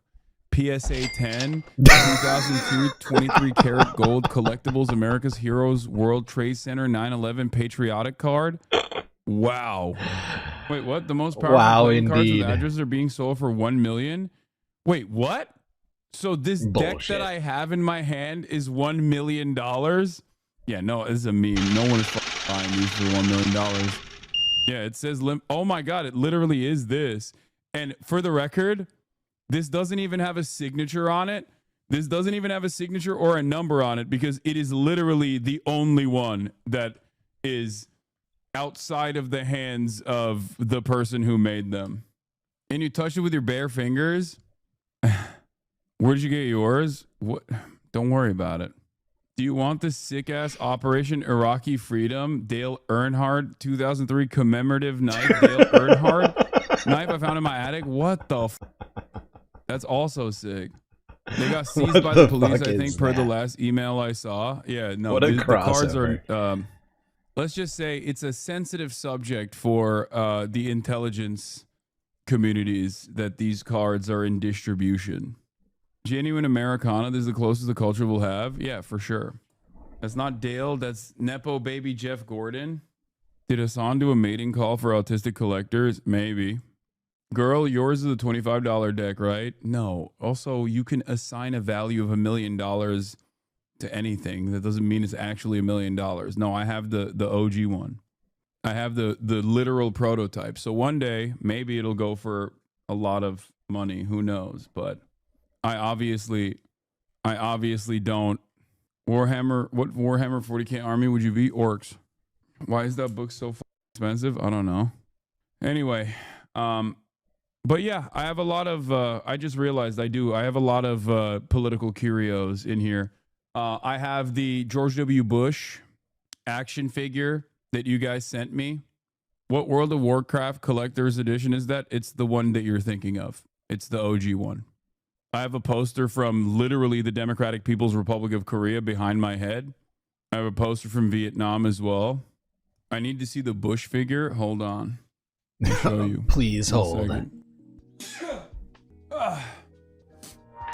Speaker 3: PSA 10, 2002, 23 karat gold collectibles, America's Heroes World Trade Center 9/11 patriotic card. Wow. Wait, what? The most powerful playing cards with addresses are being sold for $1 million? Wait, what? So this deck that I have in my hand is $1 million? Yeah, no, this is a meme. No one is buying these for $1 million. Yeah, it says, oh my God, it literally is this. And for the record, this doesn't even have a signature on it. This doesn't even have a signature or a number on it because it is literally the only one that is outside of the hands of the person who made them. And you touch it with your bare fingers. Where'd you get yours? What? Don't worry about it. Do you want this sick-ass Operation Iraqi Freedom Dale Earnhardt 2003 commemorative knife? Dale Earnhardt knife I found in my attic? What the f? That's also sick. They got seized by the police, I think, per the last email I saw. Yeah, no,
Speaker 5: what a
Speaker 3: the cards are... let's just say it's a sensitive subject for the intelligence communities that these cards are in distribution. Genuine Americana, this is the closest the culture will have. Yeah, for sure. That's not Dale. That's Nepo baby Jeff Gordon. Did Hasan do a mating call for autistic collectors? Maybe. Girl, yours is a $25 deck, right? No. Also, you can assign a value of $1 million to anything. That doesn't mean it's actually $1 million. No, I have the OG one. I have the literal prototype. So one day, maybe it'll go for a lot of money. Who knows? But I obviously don't. Warhammer, what Warhammer 40k army would you be? Orcs. Why is that book so expensive? I don't know. Anyway, but yeah, I have a lot of, I just realized I have a lot of political curios in here. I have the George W. Bush action figure that you guys sent me. What World of Warcraft Collector's Edition is that? It's the one that you're thinking of. It's the OG one. I have a poster from literally the Democratic People's Republic of Korea behind my head. I have a poster from Vietnam as well. I need to see the Bush figure. Hold on. I'll show you.
Speaker 5: Please hold.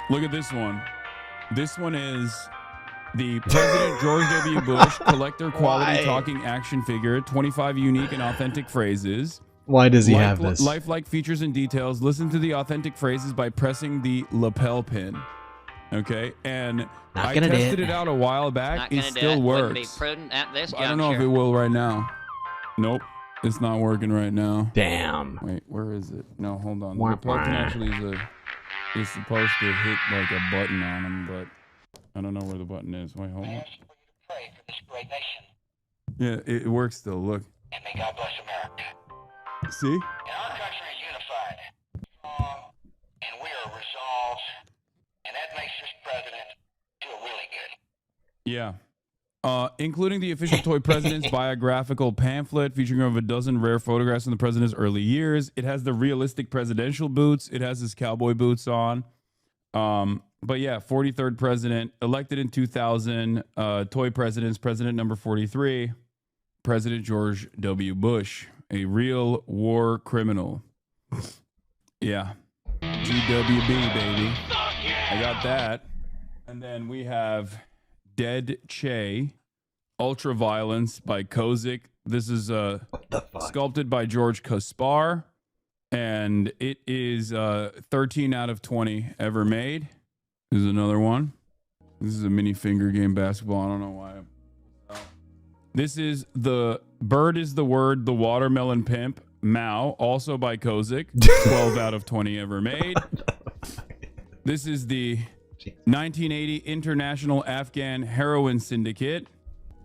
Speaker 3: Look at this one. This one is the President George W. Bush collector quality talking action figure, 25 unique and authentic phrases.
Speaker 5: Why does he have this?
Speaker 3: Lifelike features and details. Listen to the authentic phrases by pressing the lapel pin. Okay, and I tested it out a while back. It still works. I don't know if it will right now. Nope, it's not working right now.
Speaker 5: Damn.
Speaker 3: Wait, where is it? No, hold on. The lapel pin actually is supposed to hit like a button on him, but I don't know where the button is. Wait, hold on. Yeah, it works still. Look.
Speaker 18: And may God bless America.
Speaker 3: See?
Speaker 18: And our country is unified, strong, and we are resolved, and that makes this president feel really good.
Speaker 3: Yeah. Including the official toy president's biographical pamphlet featuring over a dozen rare photographs from the president's early years. It has the realistic presidential boots. It has his cowboy boots on. But yeah, 43rd president, elected in 2000, toy presidents, president number 43, President George W. Bush, a real war criminal. Yeah. GWB, baby. I got that. And then we have Dead Che, Ultraviolence by Kozik. This is sculpted by George Kaspar, and it is 13 out of 20 ever made. This is another one. This is a mini finger game basketball. I don't know why. This is the Bird is the Word, the Watermelon Pimp, Mao, also by Kozik. 12 out of 20 ever made. This is the 1980 International Afghan Heroin Syndicate.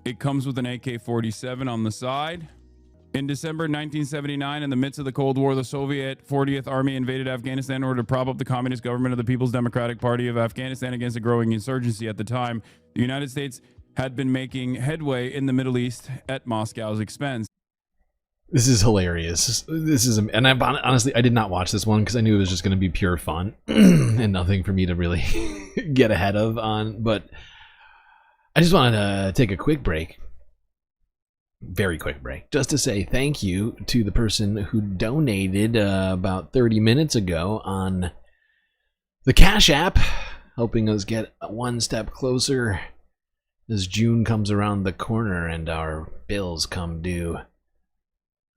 Speaker 3: It comes with an AK-47 on the side. In December 1979, in the midst of the Cold War, the Soviet 40th Army invaded Afghanistan in order to prop up the communist government of the People's Democratic Party of Afghanistan against a growing insurgency. At the time, the United States had been making headway in the Middle East at Moscow's expense.
Speaker 5: This is hilarious. This is, and honestly, I did not watch this one because I knew it was just going to be pure fun and nothing for me to really get ahead of on. But I just wanted to take a quick break, very quick break, just to say thank you to the person who donated about 30 minutes ago on the Cash App, helping us get one step closer as June comes around the corner and our bills come due,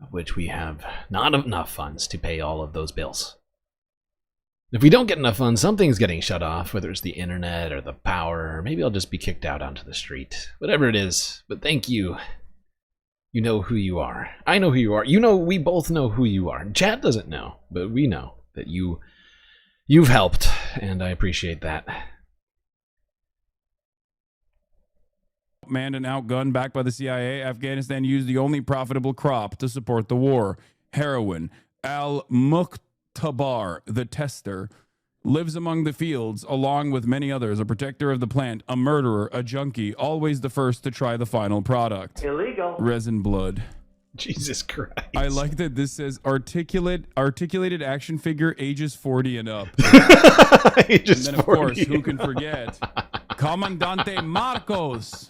Speaker 5: of which we have not enough funds to pay all of those bills. If we don't get enough funds, something's getting shut off, whether it's the internet or the power, or maybe I'll just be kicked out onto the street. Whatever it is, but thank you. You know who you are. I know who you are. You know, we both know who you are. Chat doesn't know, but we know that you've helped, and I appreciate that.
Speaker 3: Manned and outgunned, backed by the CIA, Afghanistan used the only profitable crop to support the war. Heroin. Al-Muqtabar, the tester, lives among the fields along with many others, a protector of the plant, a murderer, a junkie, always the first to try the final product.
Speaker 18: Illegal.
Speaker 3: Resin blood.
Speaker 5: Jesus Christ.
Speaker 3: I like that this says articulated action figure ages 40 and up.
Speaker 5: Ages
Speaker 3: and then, of
Speaker 5: 40
Speaker 3: course, who can forget? Comandante Marcos.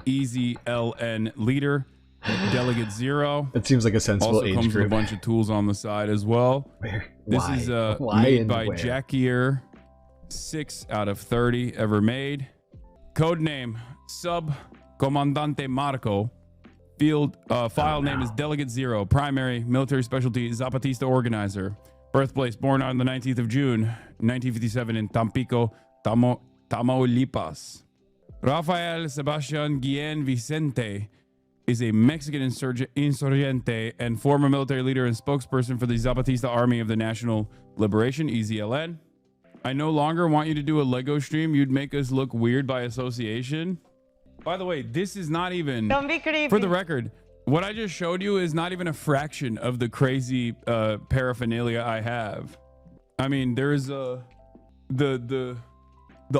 Speaker 3: Easy LN leader. Delegate Zero.
Speaker 5: That seems like a sensible
Speaker 3: also
Speaker 5: age
Speaker 3: comes
Speaker 5: group.
Speaker 3: with a bunch of tools on the side as well. This
Speaker 5: Why?
Speaker 3: is
Speaker 5: Why
Speaker 3: made
Speaker 5: and
Speaker 3: by
Speaker 5: where?
Speaker 3: Jackier. 6 out of 30 ever made. Codename Sub Comandante Marco. File name is Delegate Zero. Primary military specialty Zapatista organizer. Birthplace born on the 19th of June 1957 in Tampico, Tamaulipas. Rafael Sebastian Guillen Vicente is a Mexican insurgente and former military leader and spokesperson for the Zapatista Army of the National Liberation, EZLN. I no longer want you to do a Lego stream. You'd make us look weird by association. By the way, this is not even,
Speaker 7: Don't be creepy.
Speaker 3: for the record, what I just showed you is not even a fraction of the crazy paraphernalia I have. I mean, there's the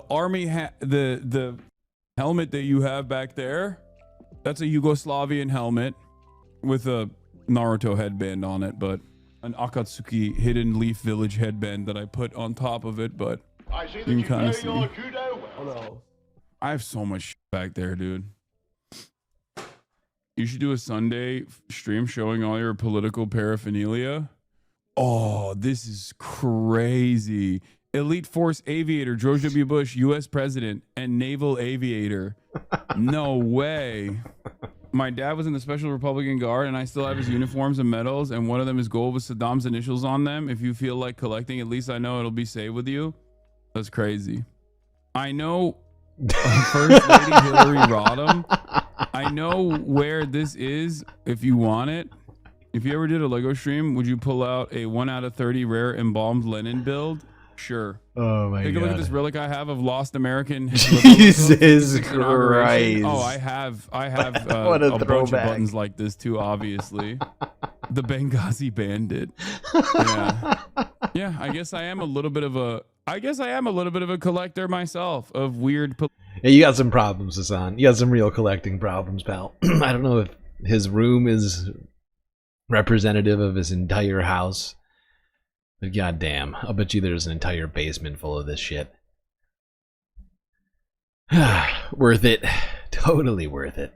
Speaker 3: army the helmet that you have back there, that's a Yugoslavian helmet with a Naruto headband on it, but an Akatsuki Hidden Leaf Village headband that I put on top of it, but you can kind of see. I have so much shit back there, dude. You should do a Sunday stream showing all your political paraphernalia. Oh, this is crazy. Elite Force Aviator, George W. Bush, U.S. President, and Naval Aviator. No way. My dad was in the Special Republican Guard, and I still have his uniforms and medals, and one of them is gold with Saddam's initials on them. If you feel like collecting, at least I know it'll be saved with you. That's crazy. I know First Lady Hillary Rodham. I know where this is if you want it. If you ever did a Lego stream, would you pull out a 1 out of 30 rare embalmed Lenin build? Sure.
Speaker 5: Oh my god.
Speaker 3: Take a look at this relic I have of lost American.
Speaker 5: Jesus Christ.
Speaker 3: Oh, I have
Speaker 5: What a
Speaker 3: bunch of
Speaker 5: throwback.
Speaker 3: buttons like this too, obviously. The Benghazi Bandit. Yeah. Yeah, I guess I am a little bit of a collector myself of weird
Speaker 5: Yeah, you got some problems, Hasan. You got some real collecting problems, pal. I don't know if his room is representative of his entire house. But goddamn, I'll bet you there's an entire basement full of this shit. Worth it. Totally worth it.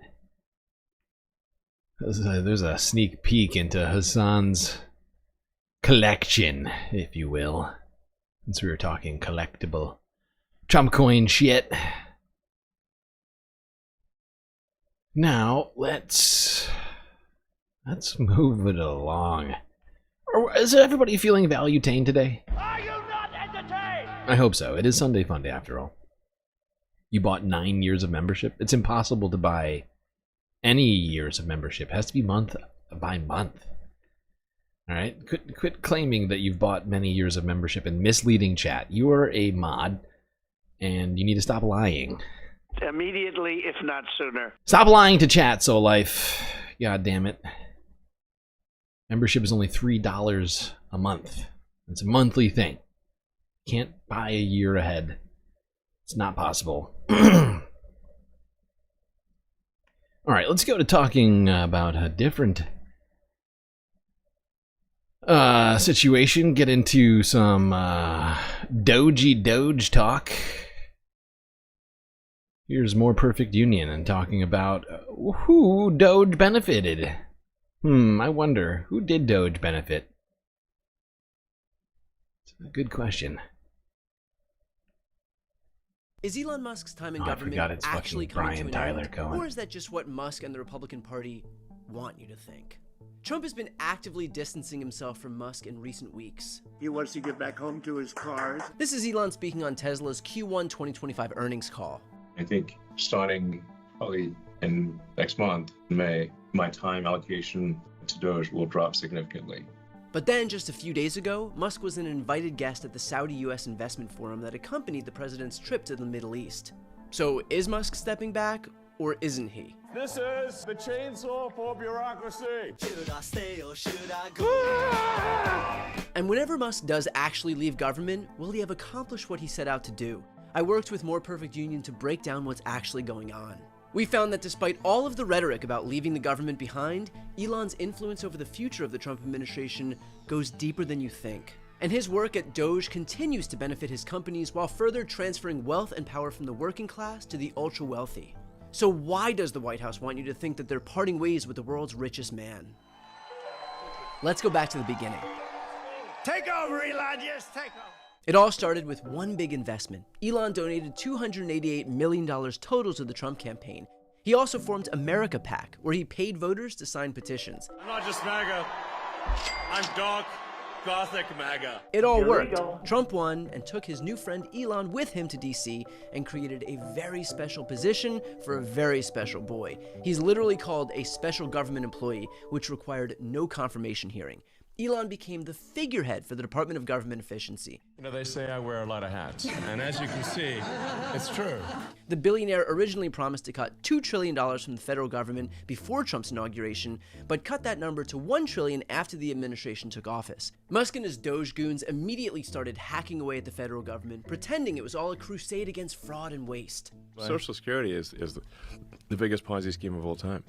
Speaker 5: There's a sneak peek into Hasan's collection, if you will. Since we were talking collectible Trump coin shit. Now, let's move it along. Is everybody feeling value-tained today?
Speaker 18: Are you not entertained?
Speaker 5: I hope so. It is Sunday Fun Day after all. You bought 9 years of membership. It's impossible to buy any years of membership. It has to be month by month. Alright? Quit claiming that you've bought many years of membership and misleading chat. You are a mod, and you need to stop lying.
Speaker 18: Immediately, if not sooner.
Speaker 5: Stop lying to chat, Soul Life. God damn it. Membership is only $3 a month. It's a monthly thing. Can't buy a year ahead. It's not possible. Alright, let's go to talking about a different situation. Get into some DOGE talk. Here's more Perfect Union and talking about who DOGE benefited. I wonder, who did DOGE benefit? It's a good question.
Speaker 16: Is Elon Musk's time in
Speaker 5: I
Speaker 16: government
Speaker 5: forgot it's
Speaker 16: actually
Speaker 5: fucking
Speaker 16: coming to an
Speaker 5: Brian Tyler
Speaker 16: end?
Speaker 5: Cohen.
Speaker 16: Or is that just what Musk and the Republican Party want you to think? Trump has been actively distancing himself from Musk in recent weeks.
Speaker 17: He wants to get back home to his cars.
Speaker 16: This is Elon speaking on Tesla's Q1 2025 earnings call.
Speaker 19: I think starting probably in next month, in May, my time allocation to DOGE will drop significantly.
Speaker 16: But then, just a few days ago, Musk was an invited guest at the Saudi-US investment forum that accompanied the president's trip to the Middle East. So is Musk stepping back, or isn't he?
Speaker 20: This is the chainsaw for bureaucracy.
Speaker 16: Should I stay or should I go? And whenever Musk does actually leave government, will he have accomplished what he set out to do? I worked with More Perfect Union to break down what's actually going on. We found that despite all of the rhetoric about leaving the government behind, Elon's influence over the future of the Trump administration goes deeper than you think. And his work at DOGE continues to benefit his companies while further transferring wealth and power from the working class to the ultra-wealthy. So why does the White House want you to think that they're parting ways with the world's richest man? Let's go back to the beginning.
Speaker 18: Take over, Elon, just take over.
Speaker 16: It all started with one big investment. Elon donated $288 million total to the Trump campaign. He also formed America PAC, where he paid voters to sign petitions.
Speaker 20: I'm not just MAGA. I'm dark, gothic MAGA.
Speaker 16: It all worked. Trump won and took his new friend Elon with him to DC and created a very special position for a very special boy. He's literally called a special government employee, which required no confirmation hearing. Elon became the figurehead for the Department of Government Efficiency.
Speaker 6: You know, they say I wear a lot of hats, and as you can see, it's true.
Speaker 16: The billionaire originally promised to cut $2 trillion from the federal government before Trump's inauguration, but cut that number to $1 trillion after the administration took office. Musk and his DOGE goons immediately started hacking away at the federal government, pretending it was all a crusade against fraud and waste.
Speaker 6: Social Security is the biggest Ponzi scheme of all time.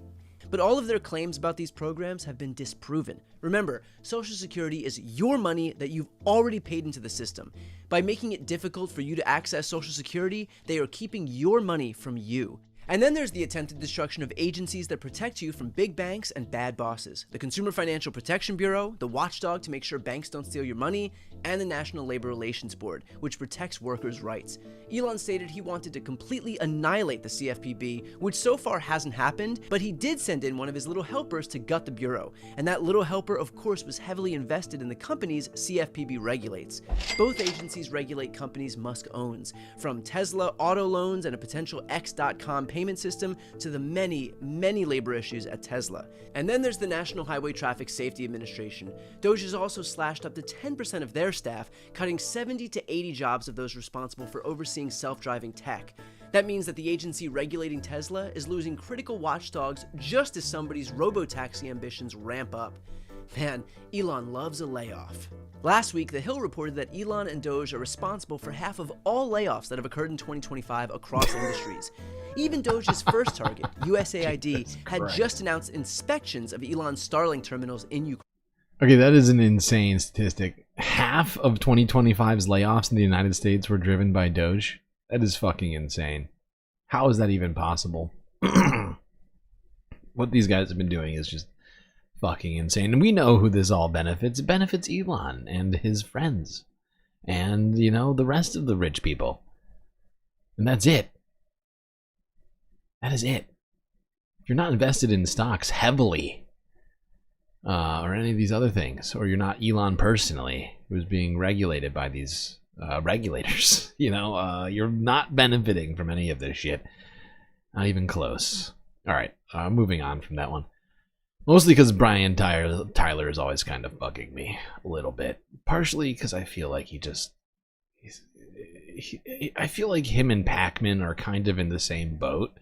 Speaker 16: But all of their claims about these programs have been disproven. Remember, Social Security is your money that you've already paid into the system. By making it difficult for you to access Social Security, they are keeping your money from you. And then there's the attempted destruction of agencies that protect you from big banks and bad bosses. The Consumer Financial Protection Bureau, the watchdog to make sure banks don't steal your money, and the National Labor Relations Board, which protects workers' rights. Elon stated he wanted to completely annihilate the CFPB, which so far hasn't happened, but he did send in one of his little helpers to gut the bureau. And that little helper, of course, was heavily invested in the companies CFPB regulates. Both agencies regulate companies Musk owns, from Tesla auto loans and a potential X.com payment system to the many, many labor issues at Tesla. And then there's the National Highway Traffic Safety Administration. DOGE has also slashed up to 10% of their staff, cutting 70 to 80 jobs of those responsible for overseeing self-driving tech. That means that the agency regulating Tesla is losing critical watchdogs just as somebody's robotaxi ambitions ramp up. Man, Elon loves a layoff. Last week, The Hill reported that Elon and DOGE are responsible for half of all layoffs that have occurred in 2025 across industries. Even DOGE's first target, USAID, had just announced inspections of Elon's Starlink terminals in Ukraine.
Speaker 2: Okay, that is an insane statistic. Half of 2025's layoffs in the United States were driven by Doge. That is fucking insane. How is that even possible? What these guys have been doing is just fucking insane. And we know who this all benefits. It benefits Elon and his friends. And, you know, the rest of the rich people. And that's it. That is it. If you're not invested in stocks heavily, or any of these other things, or you're not Elon personally, who's being regulated by these regulators, you know, you're not benefiting from any of this shit. Not even close. All right, moving on from that one. Mostly because Brian Tyler is always kind of bugging me a little bit. Partially because I feel like I feel like him and Pac-Man are kind of in the same boat.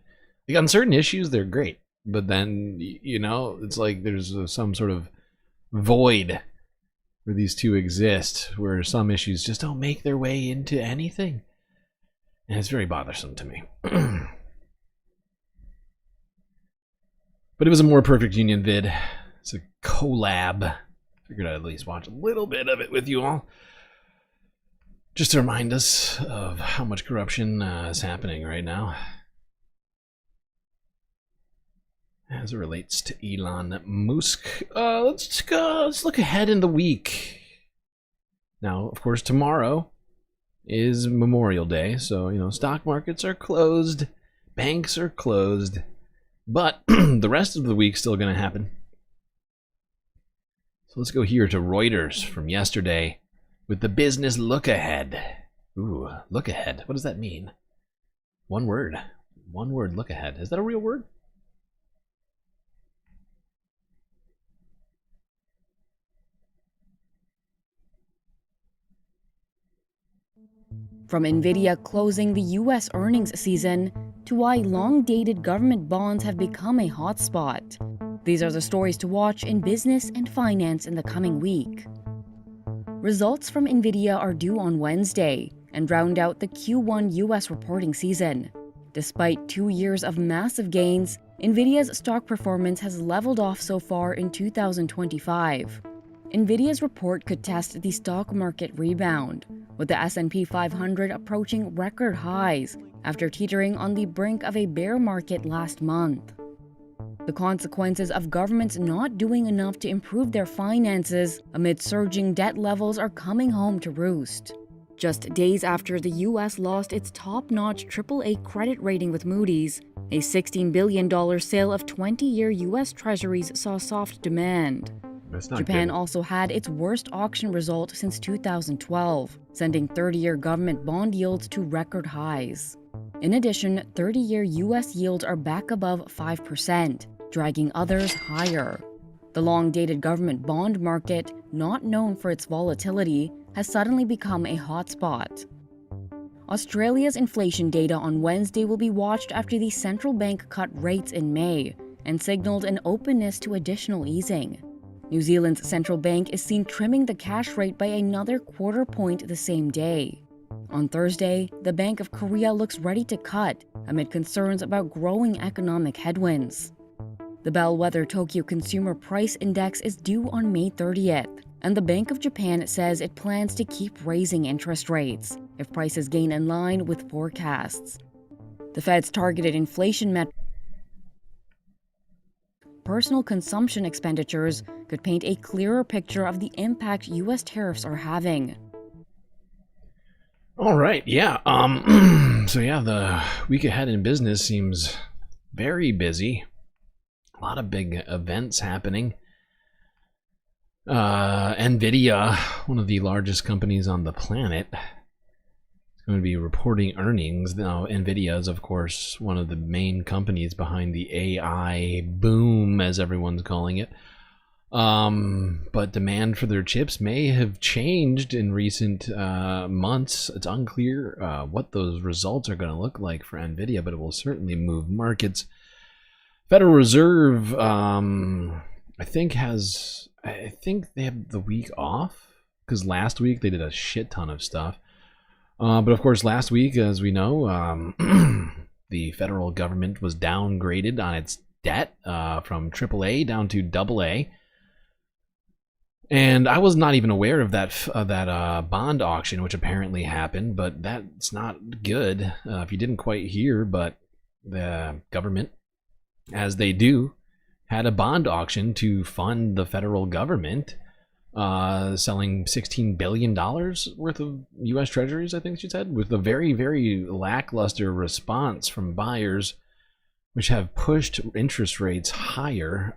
Speaker 2: Like on certain issues, they're great. But then, you know, it's like there's some sort of void where these two exist, where some issues just don't make their way into anything. And it's very bothersome to me. But it was a more perfect union vid. It's a collab. Figured I'd at least watch a little bit of it with you all. Just to remind us of how much corruption is happening right now. As it relates to Elon Musk. Let's look ahead in the week. Now, of course, tomorrow is Memorial Day. So, you know, stock markets are closed. Banks are closed. But the rest of the week's still going to happen. So let's go here to Reuters from yesterday with the business look ahead. Ooh, look ahead. What does that mean? One word. One word, look ahead. Is that a real word?
Speaker 10: From Nvidia closing the US earnings season to why long-dated government bonds have become a hotspot. These are the stories to watch in business and finance in the coming week. Results from Nvidia are due on Wednesday and round out the Q1 US reporting season. Despite 2 years of massive gains, Nvidia's stock performance has leveled off so far in 2025. Nvidia's report could test the stock market rebound, with the S&P 500 approaching record highs after teetering on the brink of a bear market last month. The consequences of governments not doing enough to improve their finances amid surging debt levels are coming home to roost. Just days after the US lost its top-notch AAA credit rating with Moody's, a $16 billion sale of 20-year US Treasuries saw soft demand. Japan also had its worst auction result since 2012, sending 30-year government bond yields to record highs. In addition, 30-year US yields are back above 5%, dragging others higher. The long-dated government bond market, not known for its volatility, has suddenly become a hotspot. Australia's inflation data on Wednesday will be watched after the central bank cut rates in May and signaled an openness to additional easing. New Zealand's central bank is seen trimming the cash rate by another quarter point the same day. On Thursday, the Bank of Korea looks ready to cut amid concerns about growing economic headwinds. The bellwether Tokyo Consumer Price Index is due on May 30th, and the Bank of Japan says it plans to keep raising interest rates if prices gain in line with forecasts. The Fed's targeted inflation metric, personal consumption expenditures, could paint a clearer picture of the impact U.S. tariffs are having.
Speaker 2: All right, yeah. So yeah, the week ahead in business seems very busy. A lot of big events happening. Nvidia, one of the largest companies on the planet, is going to be reporting earnings. Now, Nvidia is, of course, one of the main companies behind the AI boom, as everyone's calling it. But demand for their chips may have changed in recent months. It's unclear what those results are going to look like for Nvidia, but it will certainly move markets. Federal Reserve, I think they have the week off, because last week they did a shit ton of stuff. But of course, last week, as we know, the federal government was downgraded on its debt from AAA down to AA. And I was not even aware of that bond auction, which apparently happened, but that's not good. If you didn't quite hear, but the government, as they do, had a bond auction to fund the federal government, selling $16 billion worth of U.S. treasuries, I think she said, with a very, very lackluster response from buyers, which have pushed interest rates higher.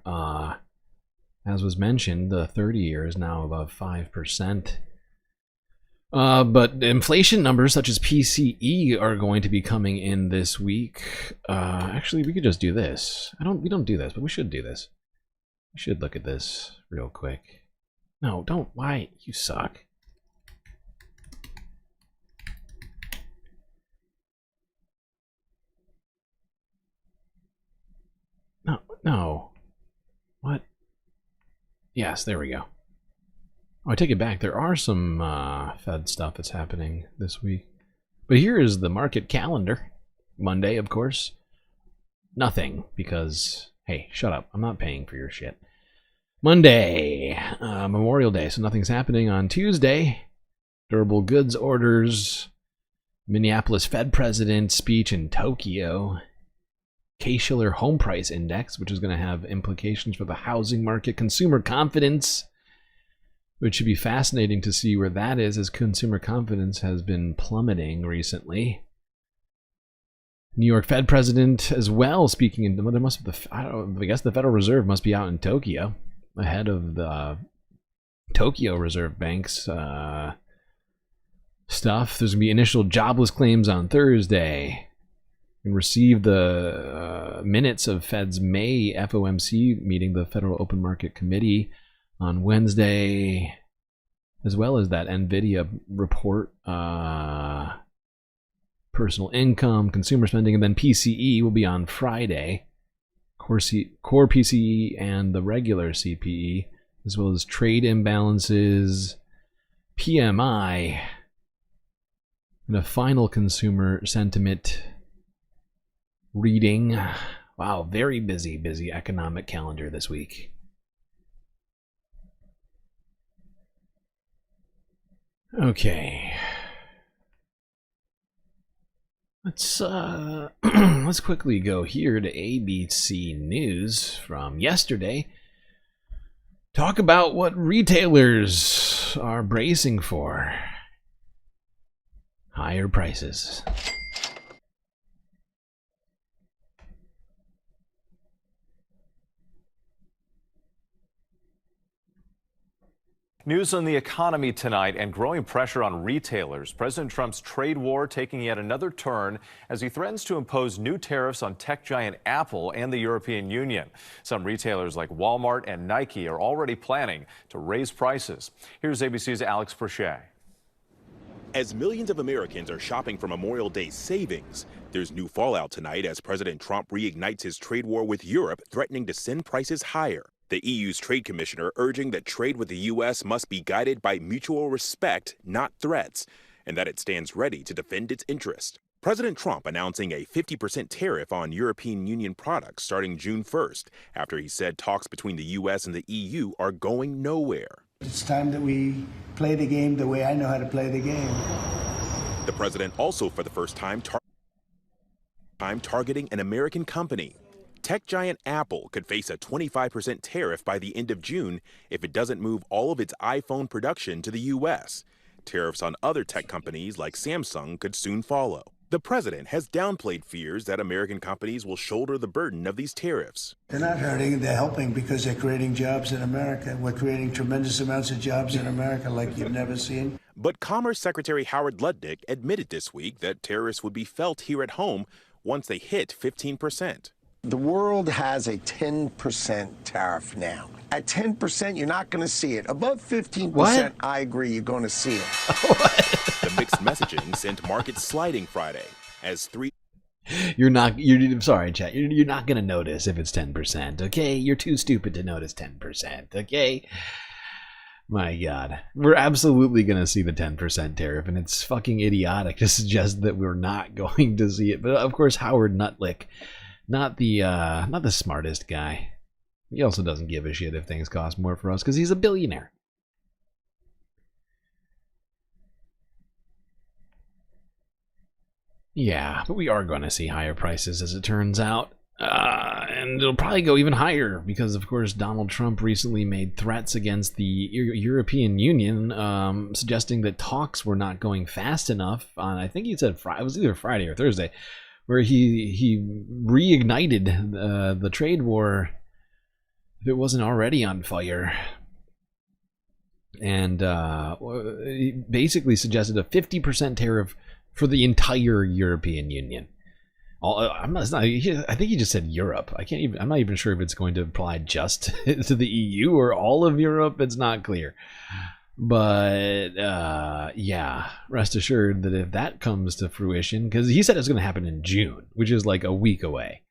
Speaker 2: As was mentioned, the 30-year is now above 5%. But inflation numbers such as PCE are going to be coming in this week. Actually, we could just do this. We don't do this, but we should do this. We should look at this real quick. No, don't. Why? You suck. No. What? Yes, there we go. Oh, I take it back. There are some Fed stuff that's happening this week. But here is the market calendar. Monday, of course. Nothing, because, hey, shut up. I'm not paying for your shit. Monday, Memorial Day, so nothing's happening. On Tuesday, durable goods orders, Minneapolis Fed president speech in Tokyo, Case-Shiller home price index, which is going to have implications for the housing market, consumer confidence, which should be fascinating to see where that is, as consumer confidence has been plummeting recently. New York Fed president as well speaking in, well, there must be I guess the Federal Reserve must be out in Tokyo ahead of the Tokyo Reserve Bank's stuff. There's going to be initial jobless claims on Thursday. And receive the minutes of Fed's May FOMC meeting, the Federal Open Market Committee, on Wednesday, as well as that NVIDIA report, personal income, consumer spending, and then PCE will be on Friday. Core PCE and the regular CPE, as well as trade imbalances, PMI, and a final consumer sentiment reading. Wow, very busy economic calendar this week. Okay. Let's quickly go here to ABC News from yesterday. Talk about what retailers are bracing for. Higher prices.
Speaker 14: News on the economy tonight and growing pressure on retailers. President Trump's trade war taking yet another turn as he threatens to impose new tariffs on tech giant Apple and the European Union. Some retailers like Walmart and Nike are already planning to raise prices. Here's ABC's Alex Prochet.
Speaker 21: As millions of Americans are shopping for Memorial Day savings, there's new fallout tonight as President Trump reignites his trade war with Europe, threatening to send prices higher. The EU's trade commissioner urging that trade with the U.S. must be guided by mutual respect, not threats, and that it stands ready to defend its interest. President Trump announcing a 50% tariff on European Union products starting June 1st, after he said talks between the U.S. and the EU are going nowhere.
Speaker 1: It's time that we play the game the way I know how to play the game.
Speaker 21: The president also, for the first time, targeting an American company. Tech giant Apple could face a 25% tariff by the end of June if it doesn't move all of its iPhone production to the U.S. Tariffs on other tech companies like Samsung could soon follow. The president has downplayed fears that American companies will shoulder the burden of these tariffs.
Speaker 1: They're not hurting, they're helping because they're creating jobs in America. We're creating tremendous amounts of jobs in America like you've never seen.
Speaker 21: But Commerce Secretary Howard Lutnick admitted this week that tariffs would be felt here at home once they hit 15%.
Speaker 22: The world has a 10% tariff now. At 10%, you're not going to see it. Above 15%, I agree, you're going to see it.
Speaker 21: The mixed messaging sent markets sliding Friday as
Speaker 2: I'm sorry, chat. You're not going to notice if it's 10%, okay? You're too stupid to notice 10%, okay? My God. We're absolutely going to see the 10% tariff, and it's fucking idiotic to suggest that we're not going to see it. But, of course, Howard Nutlick, not the smartest guy. He also doesn't give a shit if things cost more for us because he's a billionaire. Yeah, but we are going to see higher prices as it turns out. And it'll probably go even higher because, of course, Donald Trump recently made threats against the European Union, suggesting that talks were not going fast enough on, I think he said it was either Friday or Thursday, where he reignited the trade war if it wasn't already on fire. And he basically suggested a 50% tariff for the entire European Union. I think he just said Europe. I'm not even sure if it's going to apply just to the EU or all of Europe. It's not clear. But yeah, rest assured that if that comes to fruition, because he said it's going to happen in June, which is like a week away,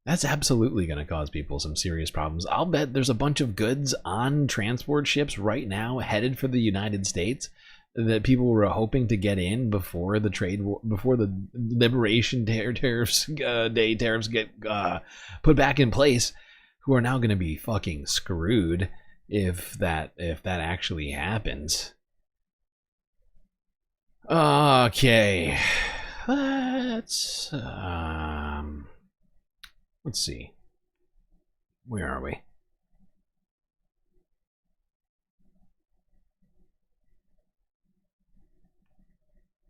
Speaker 2: that's absolutely going to cause people some serious problems. I'll bet there's a bunch of goods on transport ships right now headed for the United States that people were hoping to get in before the before the Liberation Tariffs Day tariffs get put back in place, who are now going to be fucking screwed if that actually happens. Okay, let's see. Where are we?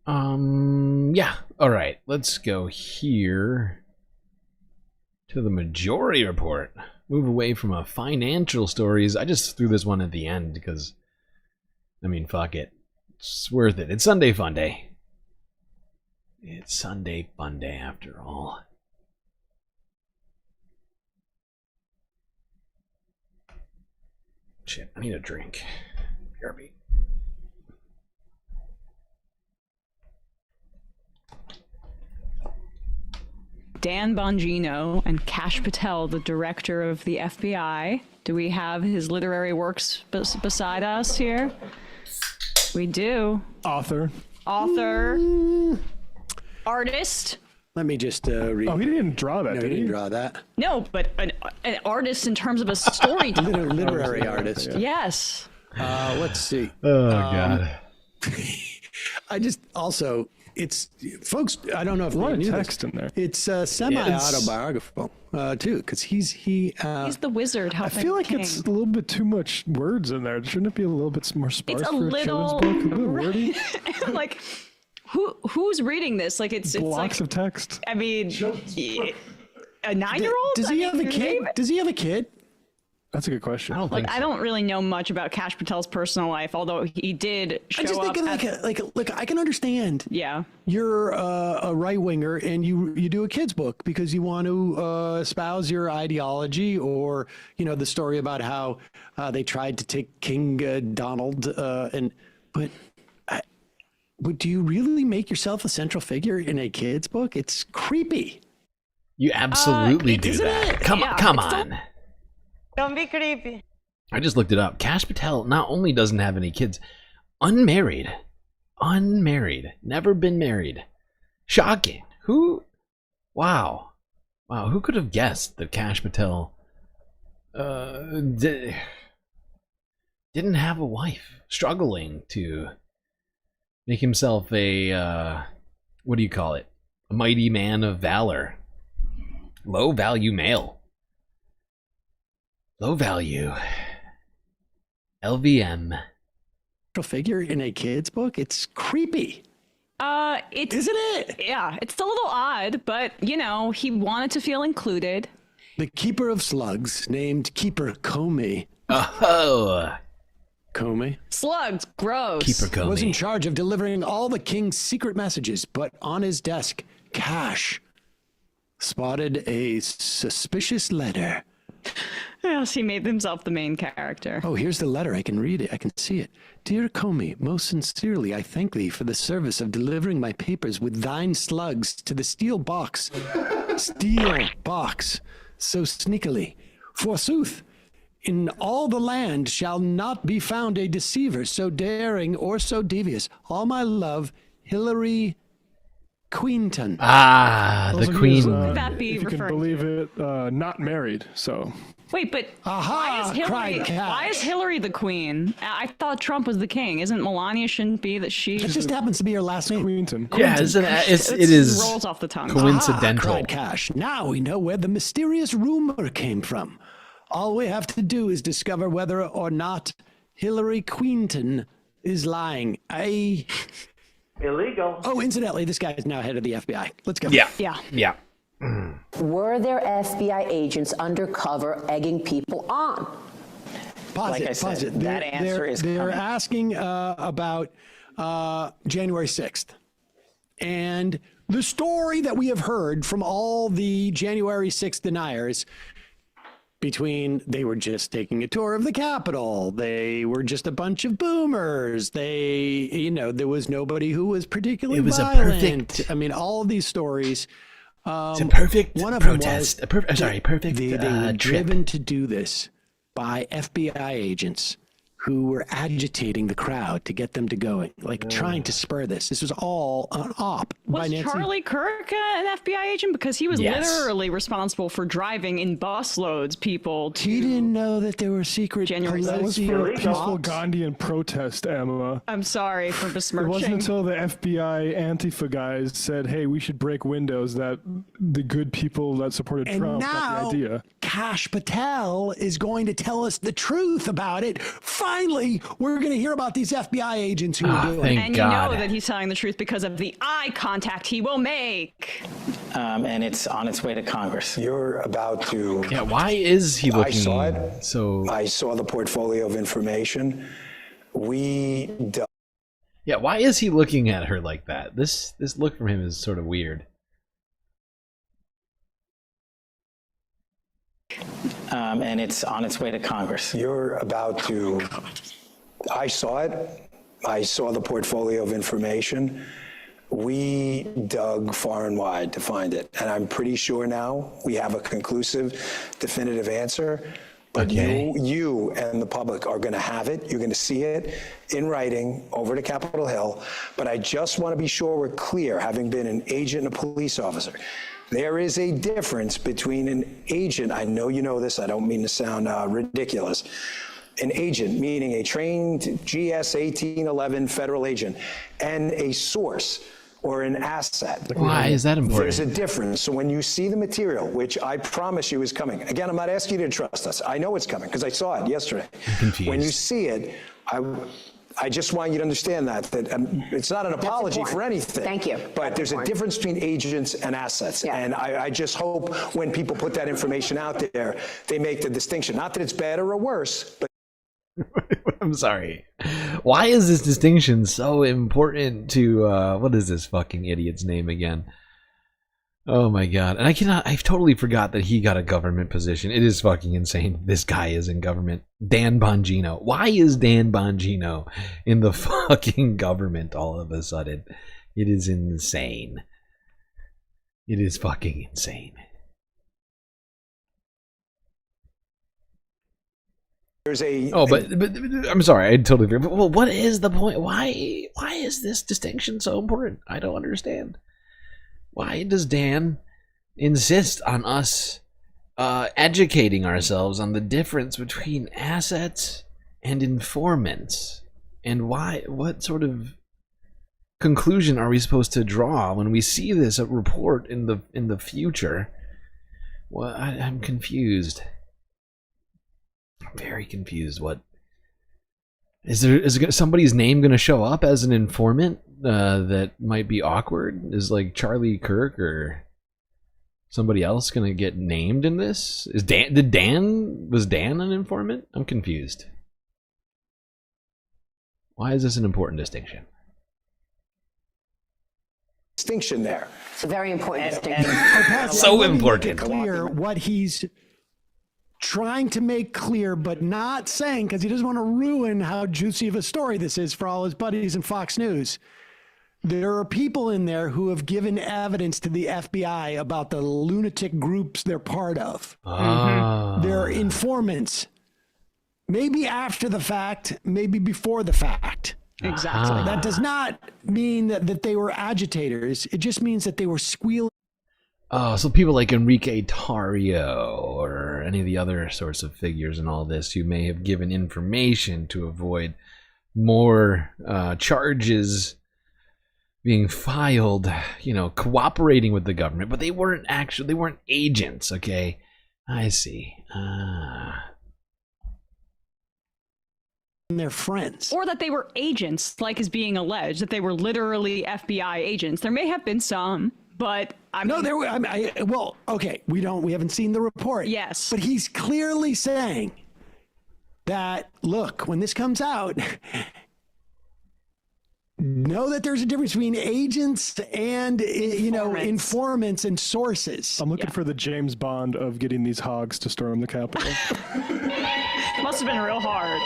Speaker 2: Yeah, all right, let's go here to the majority report. Move away from financial stories. I just threw this one at the end because, I mean, fuck it. It's worth it. It's Sunday Funday. It's Sunday Funday after all. Shit, I need a drink. BRB.
Speaker 23: Dan Bongino and Kash Patel, the director of the FBI. Do we have his literary works beside us here? We do.
Speaker 24: Author.
Speaker 23: Artist.
Speaker 24: Let me just read. Oh, he didn't draw that, did he? He didn't draw that.
Speaker 23: No, but an artist in terms of a storyteller.
Speaker 24: Literary artist.
Speaker 23: Yes.
Speaker 24: Let's see.
Speaker 2: Oh, God.
Speaker 24: I just also... It's folks. I don't know if
Speaker 11: a
Speaker 24: knew
Speaker 11: text
Speaker 24: this.
Speaker 11: in there.
Speaker 24: It's semi-autobiographical too, because he's
Speaker 23: the wizard.
Speaker 11: I feel like it's a little bit too much words in there. Shouldn't it be a little bit more sparse
Speaker 23: It's a
Speaker 11: for a children's book? A little wordy.
Speaker 23: Like, who's reading this? Like, it's
Speaker 11: blocks
Speaker 23: like,
Speaker 11: of text.
Speaker 23: I mean, a 9-year-old.
Speaker 24: Does he have a kid? Does he have a kid?
Speaker 8: That's a good question.
Speaker 23: I don't really know much about Kash Patel's personal life, although he did show
Speaker 24: I just
Speaker 23: up.
Speaker 24: think look, I can understand.
Speaker 23: Yeah.
Speaker 24: You're a right winger and you do a kid's book because you want to espouse your ideology, or the story about how they tried to take King Donald but do you really make yourself a central figure in a kid's book? It's creepy.
Speaker 2: You absolutely do that. Come on.
Speaker 9: Don't be creepy.
Speaker 2: I just looked it up. Kash Patel not only doesn't have any kids, unmarried, never been married. Shocking. Wow. Who could have guessed that Kash Patel didn't have a wife, struggling to make himself a, what do you call it? A mighty man of valor. Low value male. Low value. LVM.
Speaker 24: Figure in a kid's book? It's creepy.
Speaker 23: Isn't
Speaker 24: it?
Speaker 23: Yeah, it's a little odd, but he wanted to feel included.
Speaker 24: The keeper of slugs, named Keeper Comey.
Speaker 2: Oh.
Speaker 24: Comey?
Speaker 23: Slugs, gross.
Speaker 24: Keeper Comey was in charge of delivering all the king's secret messages, but on his desk, Kash spotted a suspicious letter.
Speaker 23: Yes, he made himself the main character.
Speaker 24: Oh, here's the letter. I can read it. I can see it. Dear Comey, most sincerely I thank thee for the service of delivering my papers with thine slugs to the steel box so sneakily. Forsooth, in all the land shall not be found a deceiver so daring or so devious. All my love, Hillary Queenton.
Speaker 2: The Queen.
Speaker 23: Could that be
Speaker 8: if you can
Speaker 23: referring
Speaker 8: believe it, not married, so.
Speaker 23: Wait, but
Speaker 24: Aha,
Speaker 23: why is Hillary the queen? I thought Trump was the king. Isn't Melania shouldn't be that she?
Speaker 24: It just happens to be her last name.
Speaker 8: Queenton.
Speaker 2: Yeah, it is
Speaker 23: rolls off the tongue.
Speaker 2: Coincidental.
Speaker 24: Cried Kash. Now we know where the mysterious rumor came from. All we have to do is discover whether or not Hillary Queenton is lying.
Speaker 18: Illegal.
Speaker 24: Oh, incidentally, this guy is now head of the FBI. Let's go.
Speaker 2: Yeah.
Speaker 12: Were there FBI agents undercover egging people on?
Speaker 24: Pause it.
Speaker 18: That answer is
Speaker 24: They're
Speaker 18: coming.
Speaker 24: asking about January 6th. And the story that we have heard from all the January 6th deniers, between they were just taking a tour of the Capitol, they were just a bunch of boomers, there was nobody who was particularly violent. All of these stories.
Speaker 2: It's a perfect
Speaker 24: one of
Speaker 2: protest.
Speaker 24: Them was,
Speaker 2: perfect
Speaker 24: They were
Speaker 2: trip.
Speaker 24: driven to do this by FBI agents who were agitating the crowd to get them to go, trying to spur this. This was all an op by
Speaker 23: Was
Speaker 24: Nancy.
Speaker 23: Charlie Kirk an FBI agent? Because he was literally responsible for driving in busloads people to...
Speaker 24: He didn't know that there were secret
Speaker 23: January
Speaker 8: That was for a
Speaker 23: 6th.
Speaker 8: peaceful Gandhian protest, Emma.
Speaker 23: I'm sorry for besmirching.
Speaker 8: It wasn't until the FBI Antifa guys said, hey, we should break windows, that the good people that supported
Speaker 24: And
Speaker 8: Trump
Speaker 24: now,
Speaker 8: got the idea.
Speaker 24: Kash Patel is going to tell us the truth about it. Finally, we're going to hear about these FBI agents who are doing it.
Speaker 23: And you know that he's telling the truth because of the eye contact he will make.
Speaker 18: And it's on its way to Congress.
Speaker 13: You're about to.
Speaker 2: Yeah, why is he looking
Speaker 13: I saw it.
Speaker 2: so?
Speaker 13: I saw the portfolio of information.
Speaker 2: Yeah, why is he looking at her like that? This look from him is sort of weird.
Speaker 18: And it's on its way to Congress.
Speaker 13: You're about to. I saw it. I saw the portfolio of information. We dug far and wide to find it. And I'm pretty sure now we have a conclusive, definitive answer. But you and the public are going to have it. You're going to see it in writing over to Capitol Hill. But I just want to be sure we're clear, having been an agent and a police officer. There is a difference between an agent. I know you know this. I don't mean to sound ridiculous. An agent, meaning a trained GS 1811 federal agent, and a source or an asset.
Speaker 2: Why is that important?
Speaker 13: There's a difference. So when you see the material, which I promise you is coming, again, I'm not asking you to trust us. I know it's coming because I saw it yesterday.
Speaker 2: I'm confused.
Speaker 13: When you see it, I just want you to understand that it's not an apology for anything.
Speaker 12: Thank you.
Speaker 13: But there's a difference between agents and assets.
Speaker 12: Yeah.
Speaker 13: And I just hope when people put that information out there, they make the distinction. Not that it's better or worse, but
Speaker 2: I'm sorry. Why is this distinction so important to what is this fucking idiot's name again? Oh my god. And I totally forgot that he got a government position. It is fucking insane. This guy is in government. Dan Bongino. Why is Dan Bongino in the fucking government all of a sudden? It is insane. It is fucking insane.
Speaker 13: there's a...
Speaker 2: Oh, but I'm sorry. I totally forgot. Well, what is the point? Why is this distinction so important? I don't understand. Why does Dan insist on us educating ourselves on the difference between assets and informants? And why? What sort of conclusion are we supposed to draw when we see this report in the future? Well, I'm confused. I'm very confused. What is somebody's name going to show up as an informant that might be awkward? Is like Charlie Kirk or somebody else going to get named in this? Was Dan an informant? I'm confused. Why is this an important distinction?
Speaker 13: Distinction there.
Speaker 12: It's a very important distinction.
Speaker 2: So important.
Speaker 24: Clear what he's trying to make clear, but not saying, because he doesn't want to ruin how juicy of a story this is for all his buddies in Fox News. There are people in there who have given evidence to the FBI about the lunatic groups they're part of. They're informants. Maybe after the fact, maybe before the fact.
Speaker 23: Exactly.
Speaker 24: That does not mean that they were agitators. It just means that they were squealing.
Speaker 2: Oh, so people like Enrique Tarrio or any of the other sorts of figures in all this who may have given information to avoid more charges being filed, you know, cooperating with the government, but they weren't agents, okay? I see.
Speaker 24: Their friends.
Speaker 23: Or that they were agents, like is being alleged, that they were literally FBI agents. There may have been some, but I mean,
Speaker 24: no, there were. Well, okay, we haven't seen the report.
Speaker 23: Yes,
Speaker 24: but he's clearly saying that. Look, when this comes out, know that there's a difference between agents and informants and sources.
Speaker 8: I'm looking for the James Bond of getting these hogs to storm the Capitol.
Speaker 23: Must have been real hard.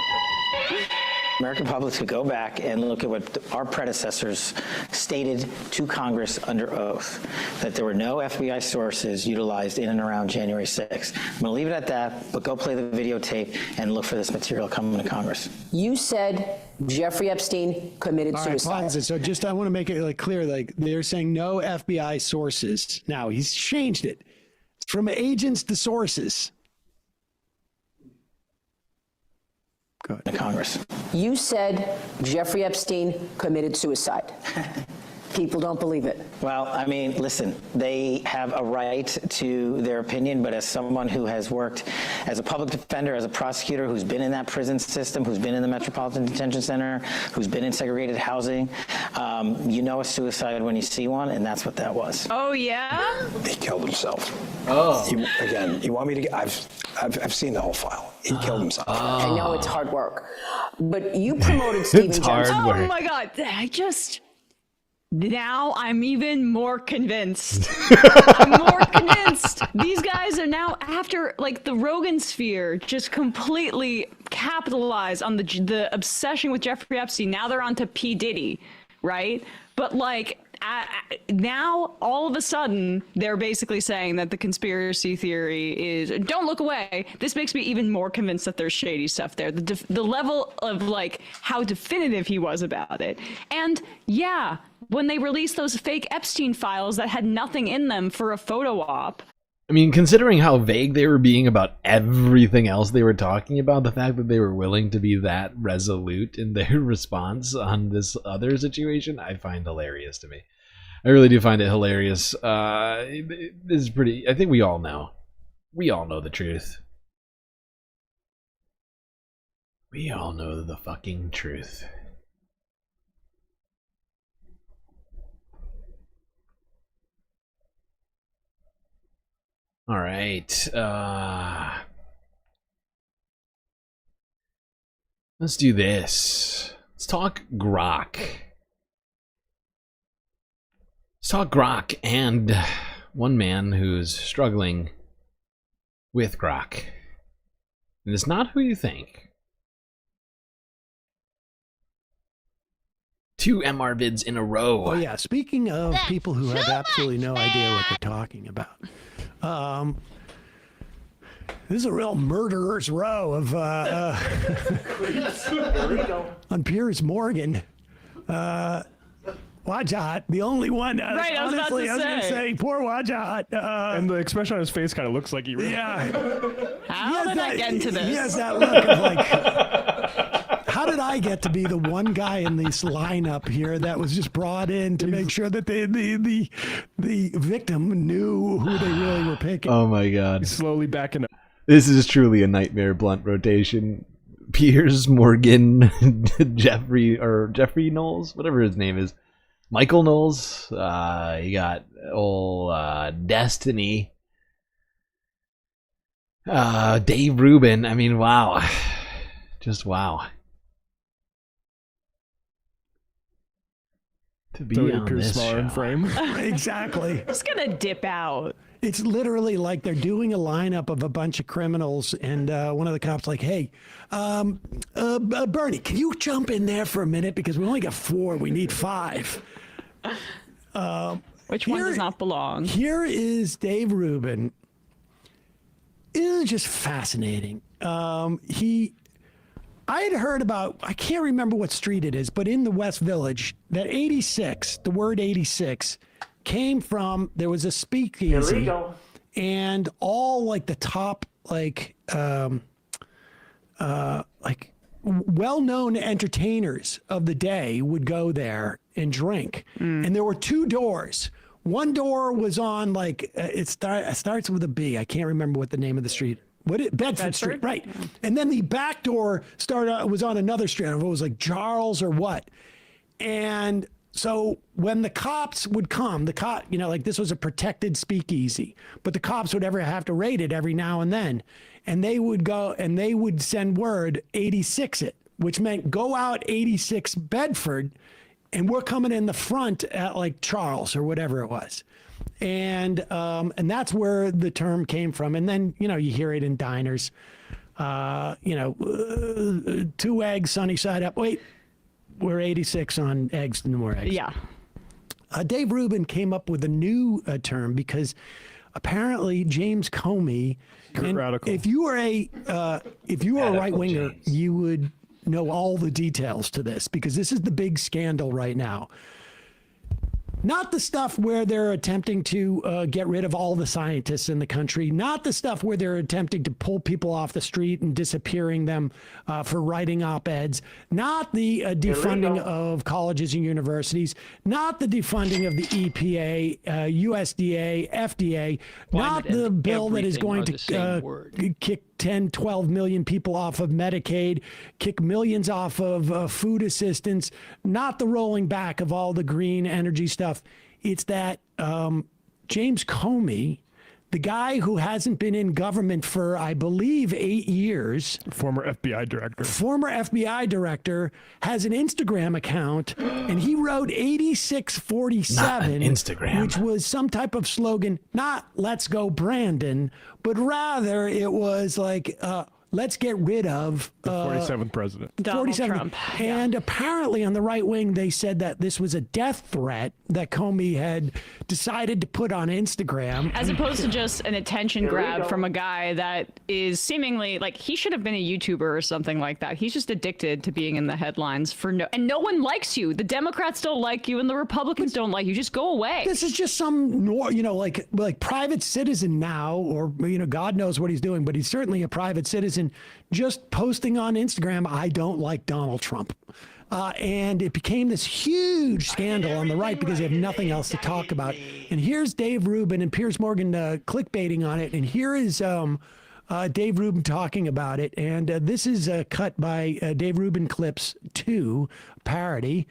Speaker 3: American public could go back and look at what our predecessors stated to Congress under oath, that there were no FBI sources utilized in and around January 6th. I'm going to leave it at that, but go play the videotape and look for this material coming to Congress.
Speaker 12: You said Jeffrey Epstein committed suicide.
Speaker 24: Pause it. So I want to make it clear, they're saying no FBI sources. Now, he's changed it from agents to sources.
Speaker 3: To Congress.
Speaker 12: You said Jeffrey Epstein committed suicide. People don't believe it.
Speaker 3: Well, I mean, listen, they have a right to their opinion, but as someone who has worked as a public defender, as a prosecutor, who's been in that prison system, who's been in the Metropolitan Detention Center, who's been in segregated housing, you know a suicide when you see one, and that's what that was.
Speaker 23: Oh, yeah?
Speaker 13: He killed himself.
Speaker 23: Oh.
Speaker 13: You want me to get... I've seen the whole file. He killed himself.
Speaker 12: I know it's hard work, but you promoted Stephen Jones.
Speaker 23: Oh my God! Now I'm even more convinced. I'm more convinced. These guys are now after the Rogan sphere just completely capitalized on the obsession with Jeffrey Epstein. Now they're on to P. Diddy, right? But now all of a sudden they're basically saying that the conspiracy theory is don't look away. This makes me even more convinced that there's shady stuff there. The level of how definitive he was about it. And yeah, when they released those fake Epstein files that had nothing in them for a photo op.
Speaker 2: I mean, considering how vague they were being about everything else they were talking about, the fact that they were willing to be that resolute in their response on this other situation, I find hilarious to me. I really do find it hilarious. This is pretty... I think we all know. We all know the truth. We all know the fucking truth. All right. Let's do this. Let's talk grok. Let's talk grok and one man who's struggling with grok. And it's not who you think. 2 MR vids in a row.
Speaker 24: Oh yeah, speaking of people who have absolutely no idea what they're talking about. This is a real murderer's row of on Piers Morgan. Wajat, the only one.
Speaker 23: Right,
Speaker 24: honestly, I was going to say, poor Wajat.
Speaker 8: And the expression on his face kind of looks like he really.
Speaker 24: Yeah.
Speaker 23: How did I get into this?
Speaker 24: He has that look of like, how did I get to be the one guy in this lineup here that was just brought in to make sure that the victim knew who they really were picking?
Speaker 2: Oh my god.
Speaker 8: He's slowly backing up.
Speaker 2: This is truly a nightmare blunt rotation. Piers Morgan, Jeffrey Knowles, whatever his name is. Michael Knowles. You got old Destiny. Dave Rubin. I mean, wow. Just wow. To be
Speaker 8: So he
Speaker 2: on
Speaker 8: appears
Speaker 2: this
Speaker 8: smaller in
Speaker 2: show.
Speaker 8: frame.
Speaker 24: Exactly.
Speaker 23: Just gonna dip out.
Speaker 24: It's literally like they're doing a lineup of a bunch of criminals, and one of the cops like, "Hey, Bernie, can you jump in there for a minute because we only got 4, we need 5."
Speaker 23: Which one does not belong?
Speaker 24: Here is Dave Rubin. It is just fascinating. I had heard about, I can't remember what street it is, but in the West Village, that 86, the word 86, came from, there was a speakeasy.
Speaker 18: Illegal.
Speaker 24: And all like the top, like well-known entertainers of the day would go there and drink. And there were 2 doors. One door was on like, it starts with a B. I can't remember what the name of the street. Bedford Street, right. And then the back door was on another street. I don't know if it was like Charles or what. And so when the cops would come, like this was a protected speakeasy, but the cops would have to raid it every now and then. And they would go and they would send word 86 it, which meant go out 86 Bedford, and we're coming in the front at like Charles or whatever it was. And that's where the term came from. And then, you hear it in diners, 2 eggs, sunny side up. Wait, we're 86 on eggs, no more eggs.
Speaker 23: Yeah.
Speaker 24: Dave Rubin came up with a new term because apparently James Comey, and if you were a right winger, you would know all the details to this because this is the big scandal right now. Not the stuff where they're attempting to get rid of all the scientists in the country. Not the stuff where they're attempting to pull people off the street and disappearing them for writing op-eds. Not the defunding of colleges and universities. Not the defunding of the EPA, USDA, FDA. Not the bill that is going to kick 10, 12 million people off of Medicaid, kick millions off of food assistance, not the rolling back of all the green energy stuff. It's that James Comey, the guy who hasn't been in government for, I believe, 8 years.
Speaker 8: Former FBI
Speaker 24: director has an Instagram account, and he wrote 8647,
Speaker 2: Instagram,
Speaker 24: which was some type of slogan, not "Let's go Brandon," but rather it was like, let's get rid of
Speaker 8: the 47th president.
Speaker 23: Donald Trump.
Speaker 24: And apparently on the right wing, they said that this was a death threat that Comey had decided to put on Instagram.
Speaker 23: As opposed to just an attention grab from a guy that is seemingly like he should have been a YouTuber or something like that. He's just addicted to being in the headlines and no one likes you. The Democrats don't like you and the Republicans don't like you. Just go away.
Speaker 24: This is just some, like private citizen now, or, God knows what he's doing, but he's certainly a private citizen just posting on Instagram, "I don't like Donald Trump." And it became this huge scandal on the right because they have nothing else to talk about. And here's Dave Rubin and Piers Morgan clickbaiting on it. And here is Dave Rubin talking about it. And this is cut by Dave Rubin Clips 2 parody.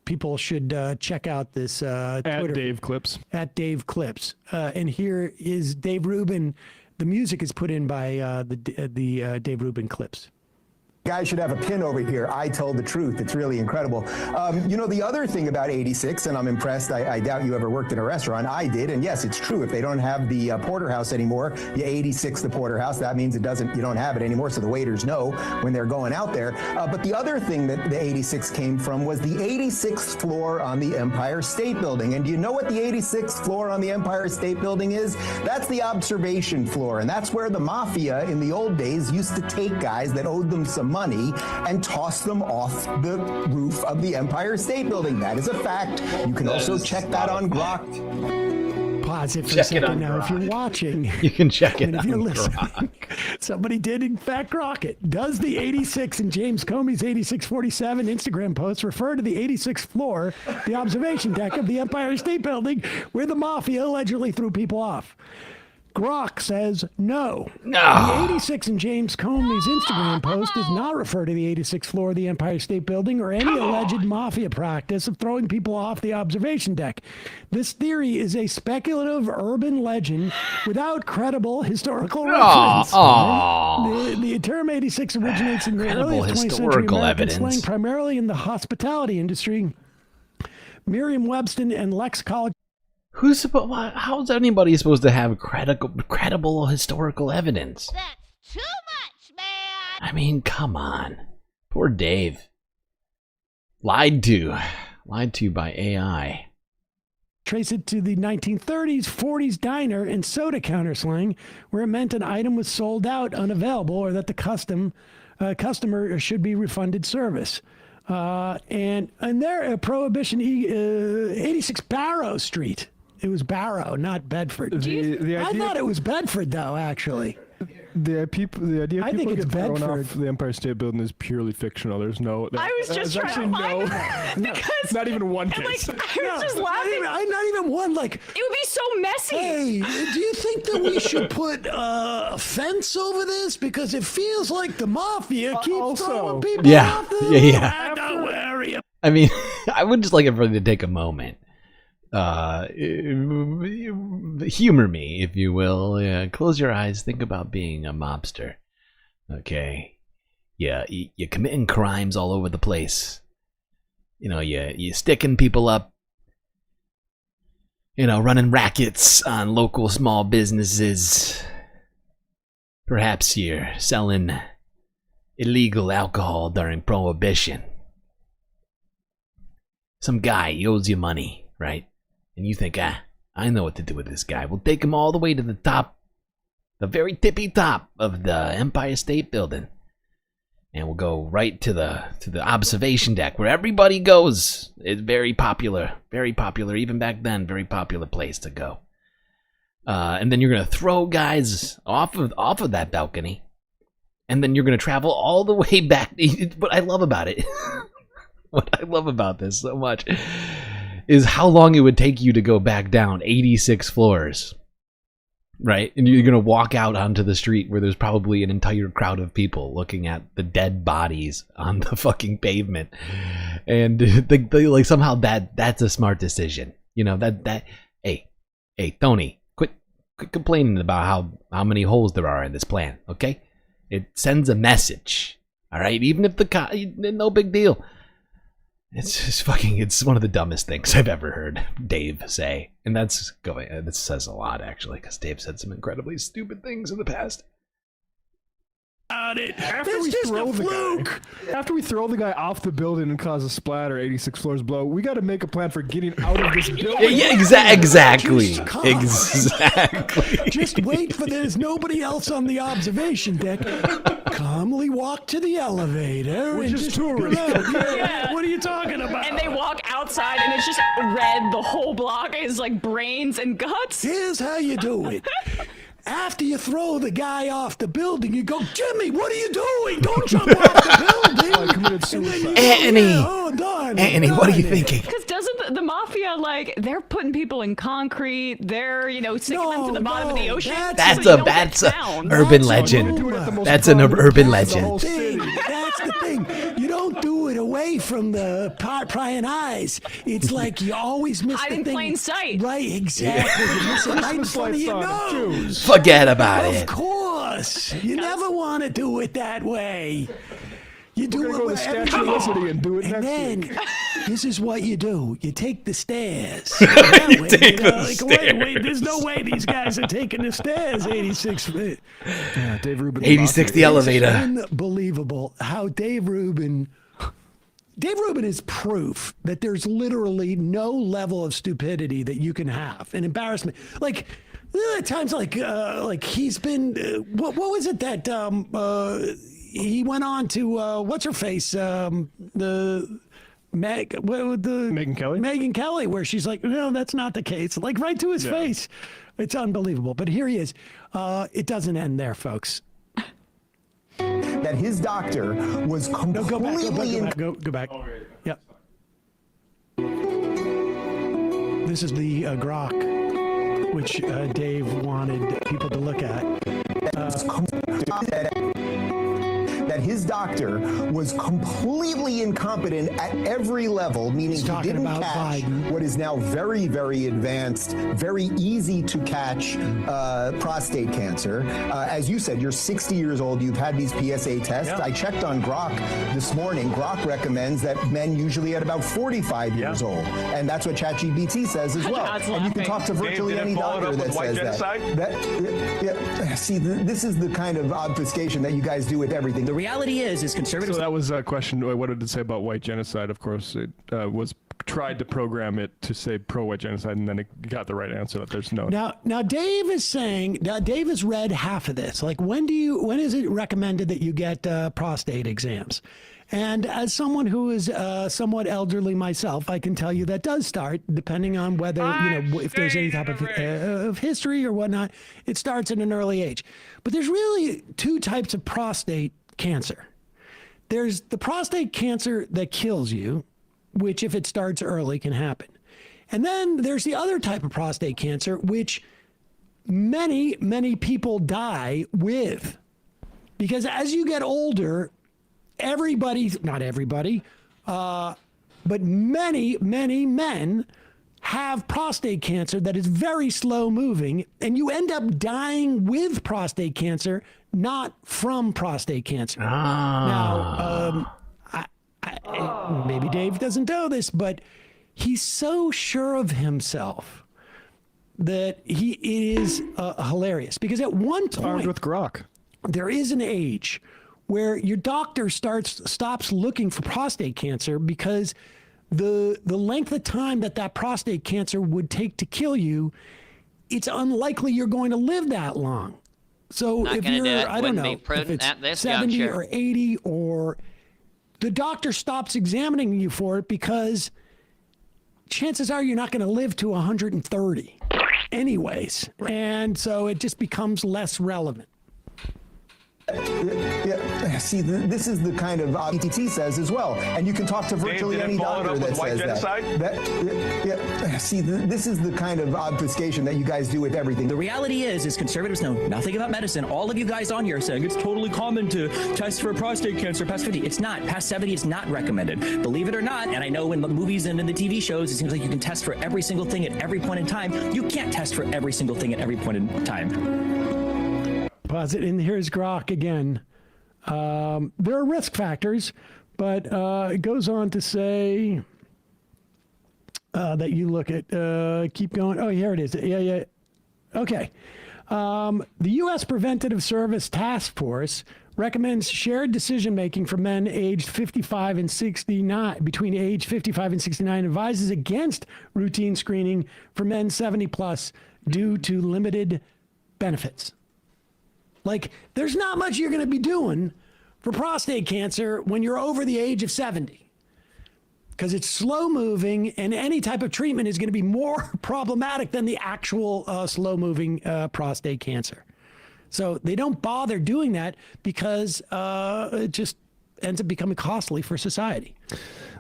Speaker 24: people should check out this
Speaker 8: At
Speaker 24: Twitter.
Speaker 8: Dave Clips.
Speaker 24: At Dave Clips. And here is Dave Rubin. The music is put in by the Dave Rubin Clips.
Speaker 4: Guys should have a pin over here. I told the truth. It's really incredible. You know, the other thing about 86, and I'm impressed, I doubt you ever worked in a restaurant. I did, and yes, it's true. If they don't have the porterhouse anymore, you 86 the porterhouse. That means you don't have it anymore, so the waiters know when they're going out there. But the other thing that the 86 came from was the 86th floor on the Empire State Building. And do you know what the 86th floor on the Empire State Building is? That's the observation floor, and that's where the mafia in the old days used to take guys that owed them some money and toss them off the roof of the Empire State Building. That is a fact. You can also check that on Grok.
Speaker 24: Pause it for a second now. If you're watching,
Speaker 2: you can check it
Speaker 24: and
Speaker 2: on
Speaker 24: if you're listening,
Speaker 2: Grok.
Speaker 24: Somebody did in fact grok it. Does the 86 in James Comey's 8647 Instagram post refer to the 86th floor, the observation deck of the Empire State Building, where the mafia allegedly threw people off? Grok says no. The 86 in James Comey's Instagram post does not refer to the 86th floor of the Empire State Building or any alleged mafia practice of throwing people off the observation deck. This theory is a speculative urban legend without credible historical reference. The term 86 originates in the early 20th century American slang, primarily in the hospitality industry. Merriam-Webster and lexicology.
Speaker 2: How's anybody supposed to have credible historical evidence?
Speaker 5: That's too much, man.
Speaker 2: I mean, come on. Poor Dave. Lied to by AI.
Speaker 24: Trace it to the 1930s, 40s diner and soda counter slang, where it meant an item was sold out, unavailable, or that the customer should be refunded service. And there, Prohibition 86 Barrow Street. It was Barrow, not Bedford. I thought it was Bedford, though, actually.
Speaker 8: The idea
Speaker 24: I
Speaker 8: of
Speaker 24: think
Speaker 8: people
Speaker 24: it's
Speaker 8: get thrown
Speaker 24: Bedford.
Speaker 8: off the Empire State Building is purely fictional. There's no.
Speaker 23: I was just
Speaker 8: there's
Speaker 23: trying
Speaker 8: actually
Speaker 23: to find that because
Speaker 8: not even one case.
Speaker 23: Like, I was just laughing.
Speaker 24: Not even one. Like,
Speaker 23: it would be so messy.
Speaker 24: Hey, do you think that we should put a fence over this because it feels like the mafia keeps throwing people off the
Speaker 2: Yeah. I mean, I would just like everybody to take a moment. Humor me, if you will. Close your eyes. Think about being a mobster. Okay. Yeah, you're committing crimes all over the place. You know, you're sticking people up. You know, running rackets on local small businesses. Perhaps you're selling illegal alcohol during Prohibition. Some guy, he owes you money, right? And you think, I know what to do with this guy. We'll take him all the way to the top, the very tippy top of the Empire State Building. And we'll go right to the observation deck where everybody goes. It's very popular, even back then, very popular place to go. And then you're going to throw guys off of that balcony. And then you're going to travel all the way back. What I love about it, what I love about this so much is how long it would take you to go back down 86 floors, right? And you're going to walk out onto the street where there's probably an entire crowd of people looking at the dead bodies on the fucking pavement. And like somehow that's a smart decision. You know, hey, Tony, quit complaining about how many holes there are in this plan, okay? It sends a message, all right? Even if no big deal. It's just it's one of the dumbest things I've ever heard Dave say. And this says a lot, actually, because Dave said some incredibly stupid things in the past.
Speaker 8: After we throw the guy off the building and cause a splatter, 86 floors below, we got to make a plan for getting out of this building.
Speaker 2: Yeah, exactly.
Speaker 24: Just wait for there's nobody else on the observation deck. Calmly walk to the elevator.
Speaker 8: We're just tourists.
Speaker 24: Yeah. What are you talking about?
Speaker 23: And they walk outside and it's just red. The whole block is like brains and guts.
Speaker 24: Here's how you do it. After you throw the guy off the building, you go, Jimmy, what are you doing? Don't jump off the building.
Speaker 8: I committed suicide.
Speaker 2: Anthony, what are you thinking?
Speaker 23: Because doesn't the mafia, like, they're putting people in concrete, they're, sinking them to the bottom of the ocean.
Speaker 2: That's an urban legend. That's an urban legend.
Speaker 24: That's the thing. You don't do it away away from the prying eyes. It's like you always miss
Speaker 23: Hide
Speaker 24: the
Speaker 23: in
Speaker 24: thing.
Speaker 23: plain sight.
Speaker 24: Right, exactly. You miss it right in front of your nose.
Speaker 2: Forget about
Speaker 24: Of
Speaker 2: it.
Speaker 24: course. You never want to do it that way. You do
Speaker 8: We're
Speaker 24: it
Speaker 8: gonna go to the Statue of Liberty and do it
Speaker 24: and
Speaker 8: next
Speaker 24: then
Speaker 8: week.
Speaker 24: this is what you do. You take the stairs.
Speaker 2: Take the stairs.
Speaker 24: Wait, there's no way these guys are taking the stairs 86 feet.
Speaker 8: Yeah, Dave Rubin.
Speaker 2: 86 the elevator.
Speaker 24: Unbelievable how Dave Rubin is proof that there's literally no level of stupidity that you can have, an embarrassment. Like at times, like he's been. What was it that he went on to? What's her face? Megyn
Speaker 8: Kelly.
Speaker 24: Megyn Kelly, where she's like, no, that's not the case. Like right to his face. It's unbelievable. But here he is. It doesn't end there, folks.
Speaker 4: That his doctor was completely
Speaker 24: Go back. Yep. This is the grok, which Dave wanted people to look at.
Speaker 4: That his doctor was completely incompetent at every level, meaning he didn't catch what is now very, very advanced, very easy to catch prostate cancer. As you said, you're 60 years old. You've had these PSA tests.
Speaker 24: Yeah.
Speaker 4: I checked on Grok this morning. Grok recommends that men usually at about 45 years old. And that's what ChatGPT says as well. And you can talk to virtually any doctor that says that. See, this is the kind of obfuscation that you guys do with everything.
Speaker 7: The reality is conservatives.
Speaker 8: So that was a question. What did it say about white genocide? Of course, it was tried to program it to say pro-white genocide, and then it got the right answer that there's no.
Speaker 24: Now Dave is saying. Now Dave has read half of this. Like when is it recommended that you get prostate exams? And as someone who is somewhat elderly myself, I can tell you that does start, depending on whether, if there's any type of history or whatnot, it starts at an early age. But there's really two types of prostate cancer. There's the prostate cancer that kills you, which if it starts early can happen. And then there's the other type of prostate cancer, which many, many people die with. Because as you get older, not everybody, but many, many men have prostate cancer that is very slow moving, and you end up dying with prostate cancer, not from prostate cancer. Now, maybe Dave doesn't know this, but he's so sure of himself that it is hilarious. Because at one point,
Speaker 8: armed with Grok,
Speaker 24: there is an age where your doctor stops looking for prostate cancer because the length of time that prostate cancer would take to kill you, it's unlikely you're going to live that long. So if you're, I don't know, if it's 70 or 80, or the doctor stops examining you for it because chances are you're not going to live to 130 anyways. And so it just becomes less relevant.
Speaker 4: See, this is the kind of ETT says as well, and you can talk to virtually any doctor that says that. See, this is the kind of obfuscation that you guys do with everything.
Speaker 7: The reality is conservatives know nothing about medicine. All of you guys on here are saying it's totally common to test for prostate cancer past 50. It's not. Past 70, it's not recommended. Believe it or not, and I know in the movies and in the TV shows, it seems like you can test for every single thing at every point in time. You can't test for every single thing at every point in time.
Speaker 24: Pause it, and here's Grok again. There are risk factors, but it goes on to say that you look at, keep going. Oh, here it is. Yeah. Okay. The U.S. Preventative Service Task Force recommends shared decision-making for men aged 55 and 69, between age 55 and 69, advises against routine screening for men 70 plus due to limited benefits. Like, there's not much you're going to be doing for prostate cancer when you're over the age of 70, because it's slow moving, and any type of treatment is going to be more problematic than the actual slow moving prostate cancer. So they don't bother doing that because it just ends up becoming costly for society.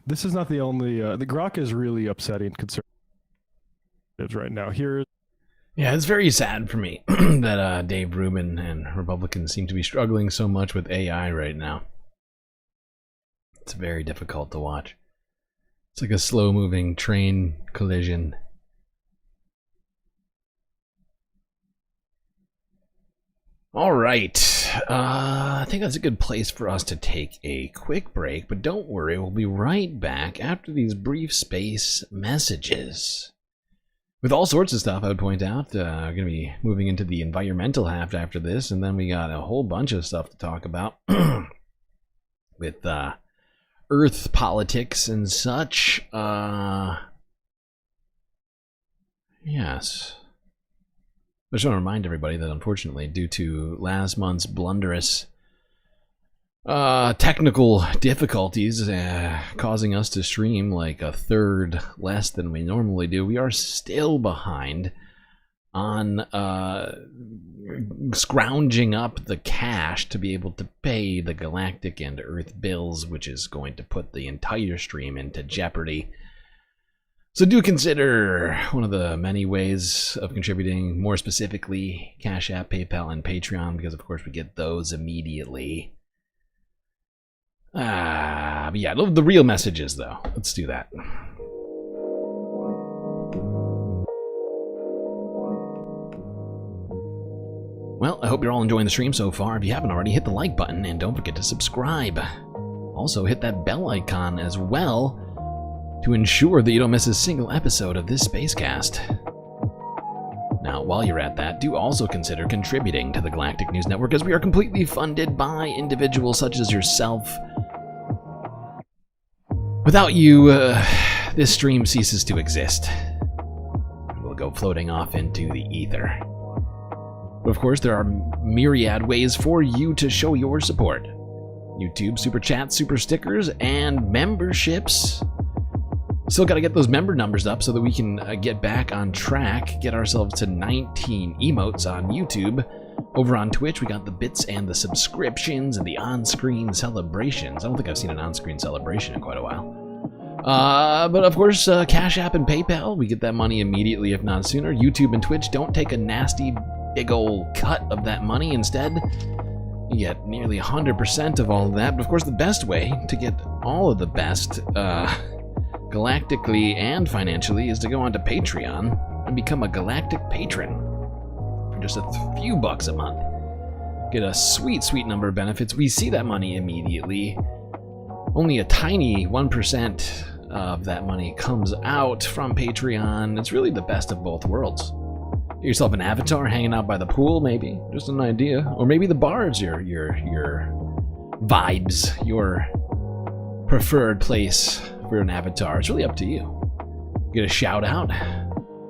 Speaker 8: This is not the only. The Grok is really upsetting conservatives right now.
Speaker 2: Yeah, it's very sad for me that Dave Rubin and Republicans seem to be struggling so much with AI right now. It's very difficult to watch. It's like a slow-moving train collision. All right. I think that's a good place for us to take a quick break, but don't worry, we'll be right back after these brief space messages. With all sorts of stuff, I would point out. We're going to be moving into the environmental half after this, and then we got a whole bunch of stuff to talk about with Earth politics and such. Yes. I just want to remind everybody that unfortunately, due to last month's blunderous technical difficulties causing us to stream like a third less than we normally do, we are still behind on scrounging up the cash to be able to pay the galactic and Earth bills, which is going to put the entire stream into jeopardy. So do consider one of the many ways of contributing, more specifically Cash App, PayPal, and Patreon, because of course we get those immediately. But yeah, the real messages though. Let's do that. Well, I hope you're all enjoying the stream so far. If you haven't already, hit the like button and don't forget to subscribe. Also, hit that bell icon as well to ensure that you don't miss a single episode of this spacecast. Now, while you're at that, do also consider contributing to the Galactic News Network, as we are completely funded by individuals such as yourself. Without you, this stream ceases to exist. We'll go floating off into the ether. But of course, there are myriad ways for you to show your support. YouTube, Super Chats, Super Stickers, and memberships. Still got to get those member numbers up so that we can get back on track, get ourselves to 19 emotes on YouTube. Over on Twitch, we got the bits and the subscriptions and the on-screen celebrations. I don't think I've seen an on-screen celebration in quite a while. But of course, Cash App and PayPal, we get that money immediately, if not sooner. YouTube and Twitch don't take a nasty big ol' cut of that money. Instead, you get nearly 100% of all of that. But of course, the best way to get all of the best, galactically and financially, is to go onto Patreon and become a galactic patron for just a few bucks a month. Get a sweet number of benefits. We see that money immediately. Only a tiny 1% of that money comes out from Patreon. It's really the best of both worlds. Get yourself an avatar hanging out by the pool, maybe. Just an idea. Or maybe the bar's your vibes, your preferred place for an avatar. It's really up to you. Get a shout out,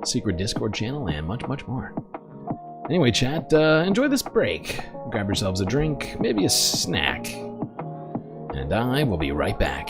Speaker 2: secret Discord channel, and much more. Anyway, chat, enjoy this break. Grab yourselves a drink, maybe a snack, and I will be right back.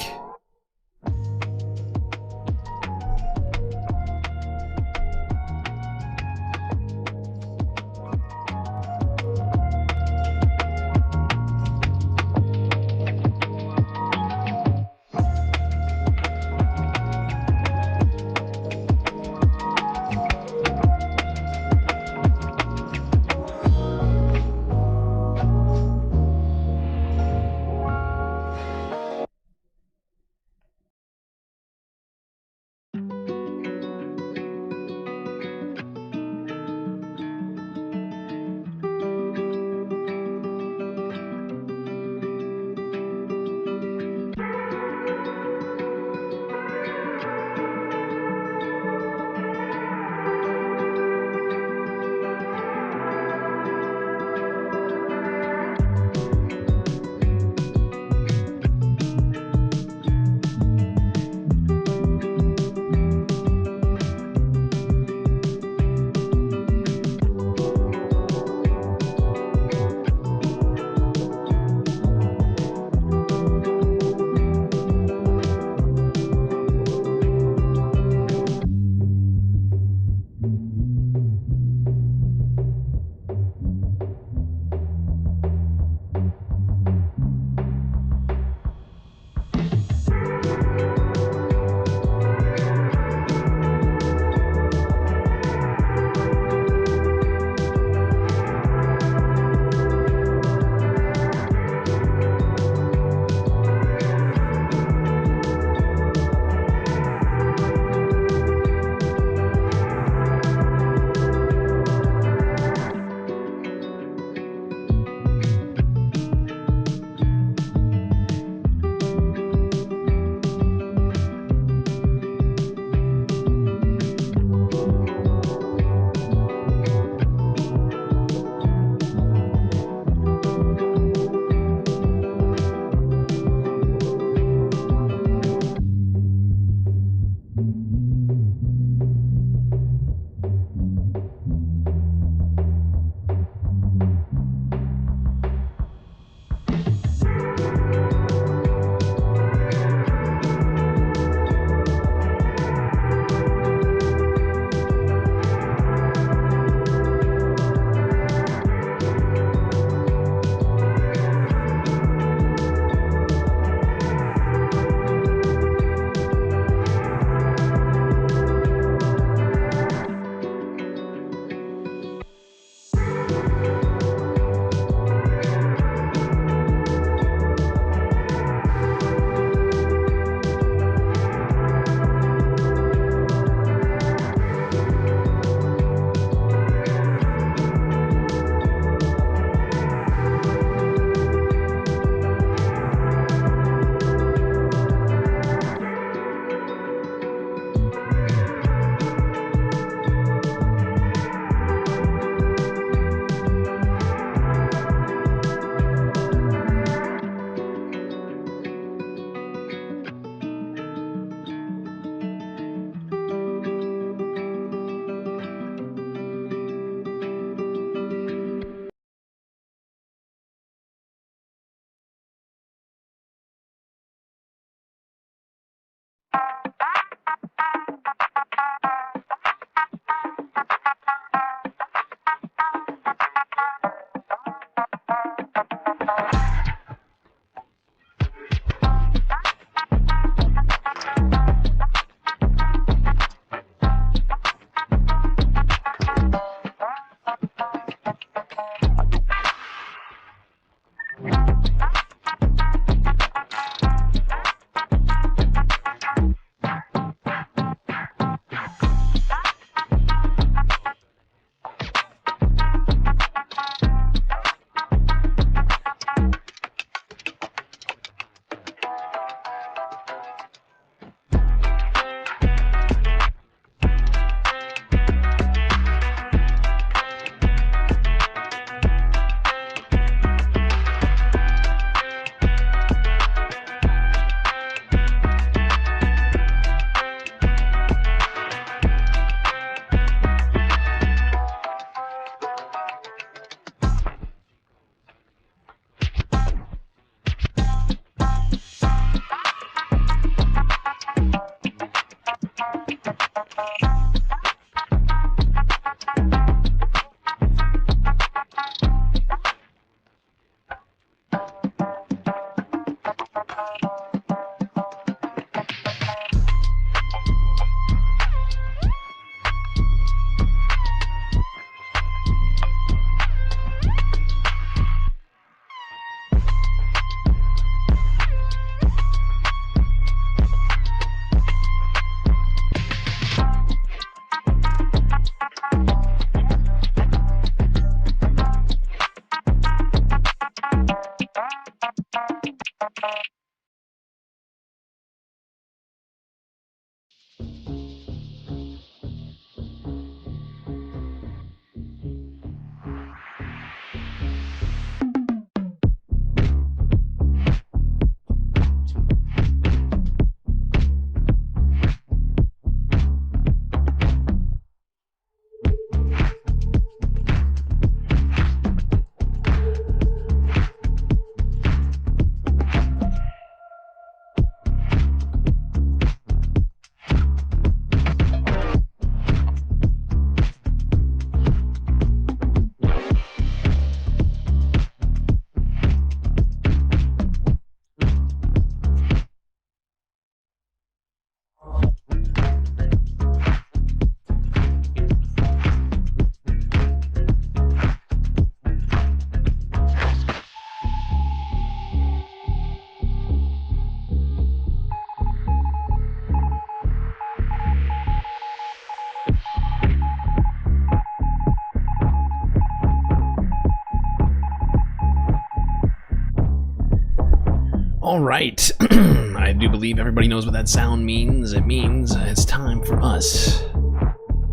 Speaker 2: All right. I do believe everybody knows what that sound means. It means it's time for us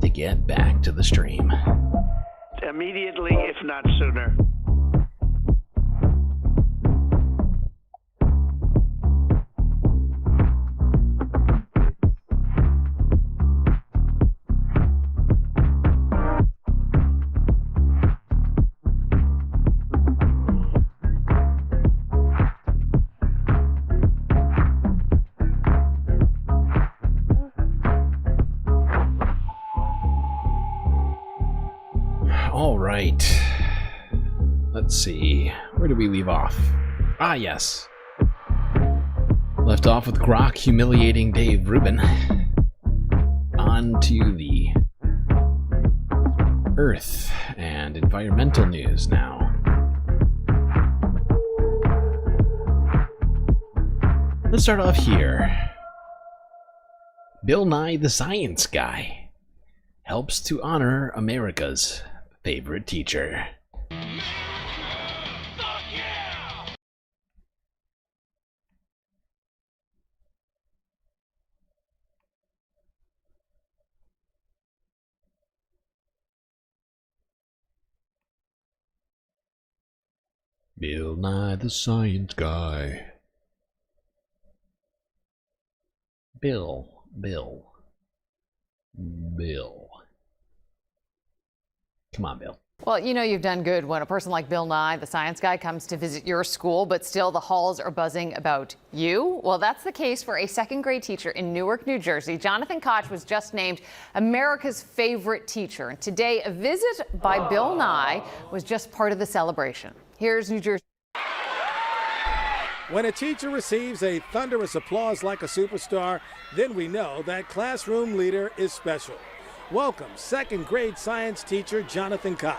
Speaker 2: to get back to the stream.
Speaker 15: Immediately, if not sooner.
Speaker 2: All right. Let's see. Where did we leave off? Ah, yes. Left off with Grok humiliating Dave Rubin. On to the Earth and environmental news now. Let's start off here. Bill Nye the Science Guy helps to honor America's favorite teacher. Bill Nye the Science Guy. Bill. Come on, Bill.
Speaker 17: Well, you know you've done good when a person like Bill Nye, the science guy, comes to visit your school, but still the halls are buzzing about you. Well, that's the case for a second grade teacher in Newark, New Jersey. Jonathan Koch was just named America's favorite teacher. And today, a visit by Bill Nye was just part of the celebration. Here's New Jersey.
Speaker 19: When a teacher receives a thunderous applause like a superstar, then we know that classroom leader is special. Welcome, second grade science teacher Jonathan Koch.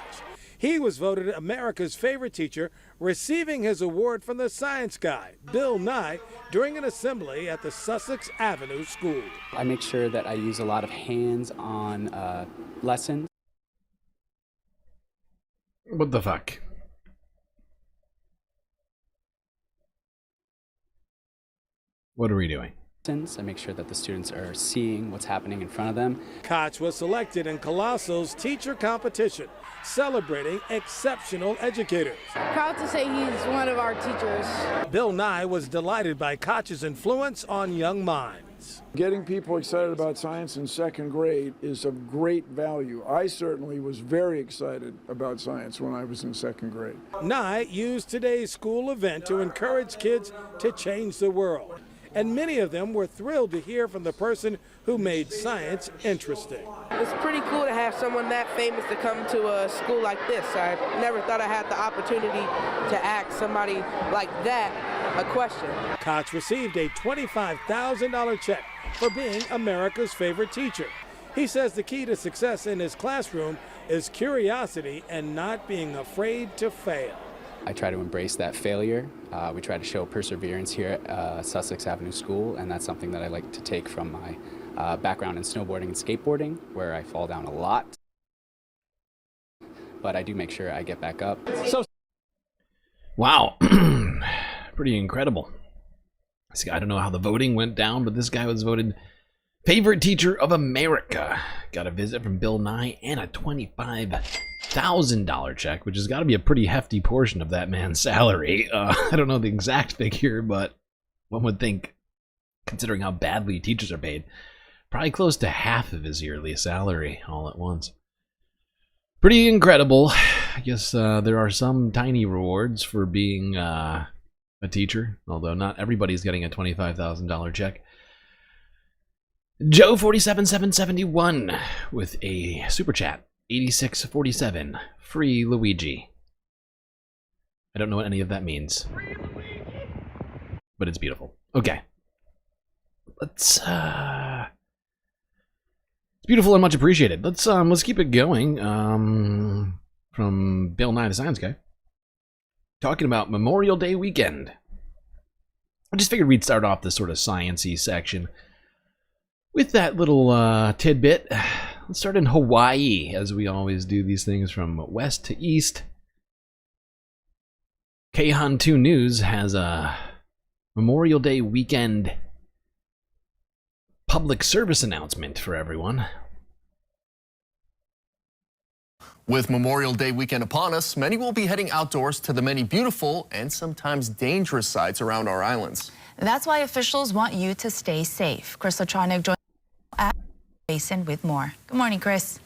Speaker 19: He was voted America's favorite teacher, receiving his award from the science guy, Bill Nye, during an assembly at the Sussex Avenue School.
Speaker 20: I make sure that I use a lot of hands-on lessons.
Speaker 2: What the fuck? What are we doing?
Speaker 20: I make sure that the students are seeing what's happening in front of them.
Speaker 19: Koch was selected in Colossal's teacher competition, celebrating exceptional educators.
Speaker 25: Proud to say he's one of our teachers.
Speaker 19: Bill Nye was delighted by Koch's influence on young minds.
Speaker 26: Getting people excited about science in second grade is of great value. I certainly was very excited about science when I was in second grade.
Speaker 19: Nye used today's school event to encourage kids to change the world. And many of them were thrilled to hear from the person who made science interesting.
Speaker 25: It's pretty cool to have someone that famous to come to a school like this. I never thought I had the opportunity to ask somebody like that a question.
Speaker 19: Koch received a $25,000 check for being America's favorite teacher. He says the key to success in his classroom is curiosity and not being afraid to fail.
Speaker 20: I try to embrace that failure. We try to show perseverance here at Sussex Avenue School, and that's something that I like to take from my background in snowboarding and skateboarding, where I fall down a lot. But I do make sure I get back up.
Speaker 2: Wow. Pretty incredible. I don't know how the voting went down, but this guy was voted favorite teacher of America. Got a visit from Bill Nye and a $25,000 check, which has got to be a pretty hefty portion of that man's salary. I don't know the exact figure, but one would think, considering how badly teachers are paid, probably close to half of his yearly salary all at once. Pretty incredible. I guess there are some tiny rewards for being a teacher, although not everybody's getting a $25,000 check. Joe47771 with a super chat. 8647. Free Luigi. I don't know what any of that means. But it's beautiful. Okay. Let's it's beautiful and much appreciated. Let's keep it going. From Bill Nye the Science Guy. Talking about Memorial Day weekend. I just figured we'd start off this sort of science-y section with that little tidbit. Let's start in Hawaii, as we always do these things from west to east. Keihan 2 News has a Memorial Day weekend public service announcement for everyone.
Speaker 1: With Memorial Day weekend upon us, many will be heading outdoors to the many beautiful and sometimes dangerous sites around our islands.
Speaker 6: That's why officials want you to stay safe. Chris Latronic joins at Basin with more. Good morning, Chris.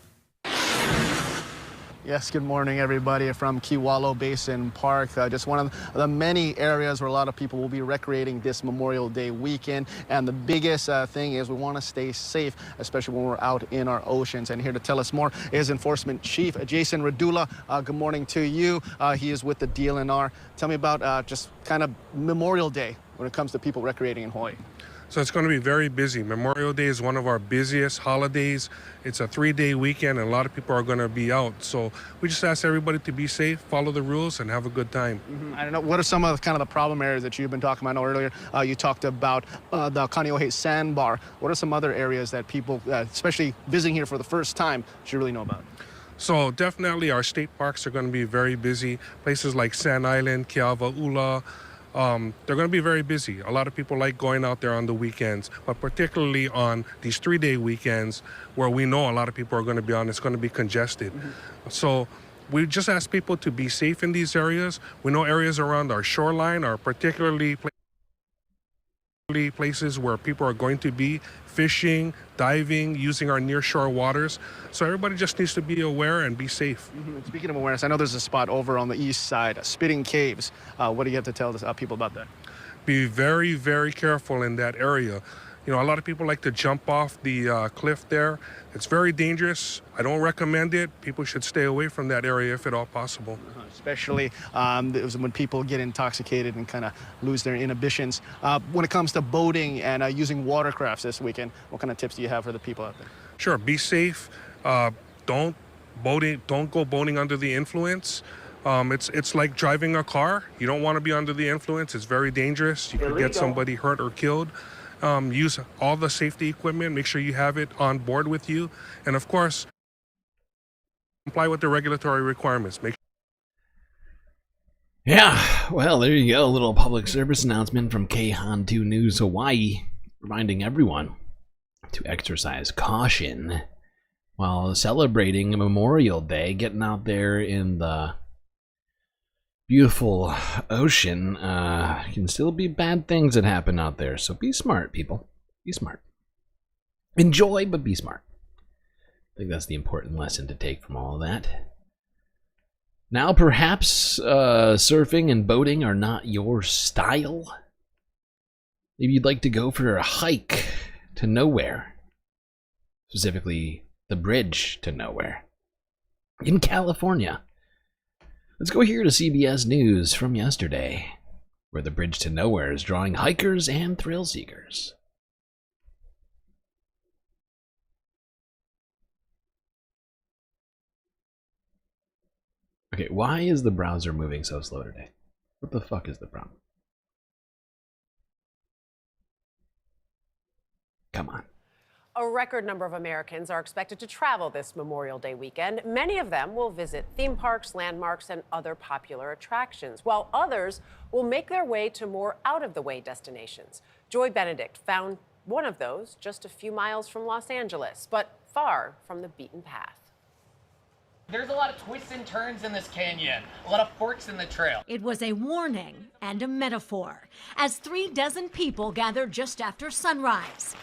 Speaker 10: Yes, good morning, everybody, from Kewalo Basin Park. Just one of the many areas where a lot of people will be recreating this Memorial Day weekend. And the biggest thing is we want to stay safe, especially when we're out in our oceans. And here to tell us more is Enforcement Chief Jason Radula. Good morning to you. He is with the DLNR. Tell me about just kind of Memorial Day when it comes to people recreating in Hawaii.
Speaker 14: So it's going to be very busy. Memorial Day is one of our busiest holidays. It's a 3-day weekend and a lot of people are going to be out. So we just ask everybody to be safe, follow the rules, and have a good time.
Speaker 10: I don't know, what are some of the problem areas that you've been talking about? I know earlier you talked about the Kaneohe Sandbar. What are some other areas that people, especially visiting here for the first time, should really know about?
Speaker 14: So definitely our state parks are going to be very busy. Places like Sand Island, Keawaula, they're going to be very busy. A lot of people like going out there on the weekends, but particularly on these 3-day weekends where we know a lot of people are going to be on, it's going to be congested. So we just ask people to be safe in these areas. We know areas around our shoreline are particularly places where people are going to be fishing, diving, using our nearshore waters. So everybody just needs to be aware and be safe.
Speaker 10: Speaking of awareness, I know there's a spot over on the east side, Spitting Caves. What do you have to tell people about that?
Speaker 14: Be very, very careful in that area. You know, a lot of people like to jump off the cliff there. It's very dangerous. I don't recommend it. People should stay away from that area if at all possible.
Speaker 10: Especially when people get intoxicated and kind of lose their inhibitions. When it comes to boating and using watercrafts this weekend, what kind of tips do you have for the people out there?
Speaker 14: Sure, be safe. Don't go boating under the influence. It's like driving a car. You don't want to be under the influence. It's very dangerous. You could get somebody hurt or killed. Use all the safety equipment. Make sure you have it on board with you. And of course, comply with the regulatory requirements.
Speaker 2: Yeah, well, there you go. A little public service announcement from Keihan 2 News Hawaii, reminding everyone to exercise caution while celebrating Memorial Day, getting out there in the beautiful ocean. Can still be bad things that happen out there, so be smart, people. Be smart. Enjoy, but be smart. I think that's the important lesson to take from all of that. Now, perhaps surfing and boating are not your style. Maybe you'd like to go for a hike to nowhere. Specifically, the bridge to nowhere. In California. Let's go here to CBS News from yesterday, where the bridge to nowhere is drawing hikers and thrill seekers. Okay, why is the browser moving so slow today? What the fuck is the problem? Come on.
Speaker 16: A record number of Americans are expected to travel this Memorial Day weekend. Many of them will visit theme parks, landmarks, and other popular attractions, while others will make their way to more out-of-the-way destinations. Joy Benedict found one of those just a few miles from Los Angeles, but far from the beaten path.
Speaker 22: There's a lot of twists and turns in this canyon, a lot of forks in the trail.
Speaker 27: It was a warning and a metaphor as 36 people gathered just after sunrise.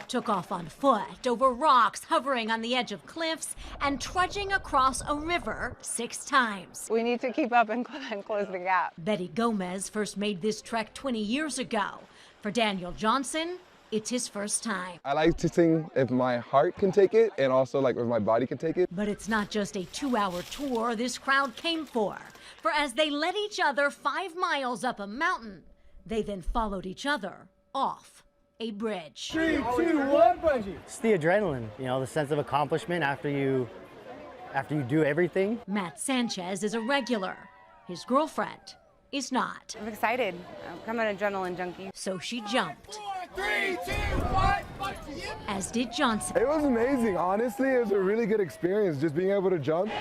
Speaker 27: Took off on foot, over rocks, hovering on the edge of cliffs, and trudging across a river 6 times.
Speaker 28: We need to keep up and close the gap.
Speaker 27: Betty Gomez first made this trek 20 years ago. For Daniel Johnson, it's his first time.
Speaker 29: I like to sing if my heart can take it and also like if my body can take it.
Speaker 27: But it's not just a 2-hour tour this crowd came for. For as they led each other 5 miles up a mountain, they then followed each other off a bridge.
Speaker 30: 3, 2, 1, bungee. It's the adrenaline, you know, the sense of accomplishment after you do everything.
Speaker 27: Matt Sanchez is a regular. His girlfriend is not.
Speaker 28: I'm excited. I'm an adrenaline junkie.
Speaker 27: So she jumped.
Speaker 30: 4, 3, 2, 1, bungee.
Speaker 27: As did Johnson.
Speaker 29: It was amazing, honestly. It was a really good experience just being able to jump.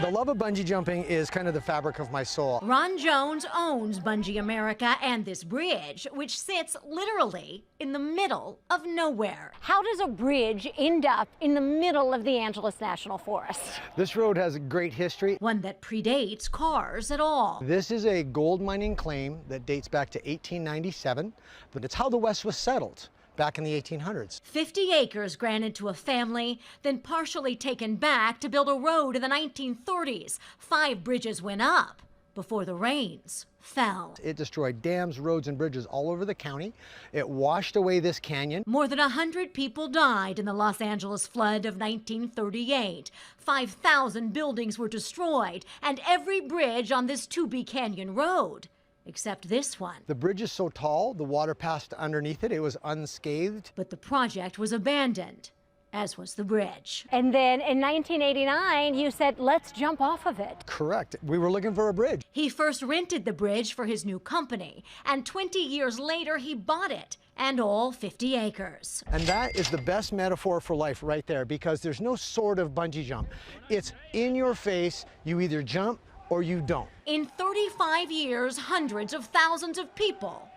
Speaker 3: The love of bungee jumping is kind of the fabric of my soul.
Speaker 27: Ron Jones owns Bungee America and this bridge, which sits literally in the middle of nowhere.
Speaker 4: How does a bridge end up in the middle of the Angeles National Forest?
Speaker 3: This road has a great history.
Speaker 27: One that predates cars at all.
Speaker 3: This is a gold mining claim that dates back to 1897, but it's how the West was settled back in the 1800s.
Speaker 27: 50 acres granted to a family, then partially taken back to build a road in the 1930s. 5 bridges went up before the rains fell.
Speaker 3: It destroyed dams, roads, and bridges all over the county. It washed away this canyon.
Speaker 27: More than 100 people died in the Los Angeles flood of 1938. 5,000 buildings were destroyed, and every bridge on this Tooby Canyon Road, except this one.
Speaker 3: The bridge is so tall, the water passed underneath it. It was unscathed.
Speaker 27: But the project was abandoned, as was the bridge.
Speaker 4: And then in 1989, you said, let's jump off of it.
Speaker 3: Correct. We were looking for a bridge.
Speaker 27: He first rented the bridge for his new company, and 20 years later, he bought it, and all 50 acres.
Speaker 3: And that is the best metaphor for life right there, because there's no sort of bungee jump. It's in your face. You either jump or you don't.
Speaker 27: In 35 years, hundreds of thousands of people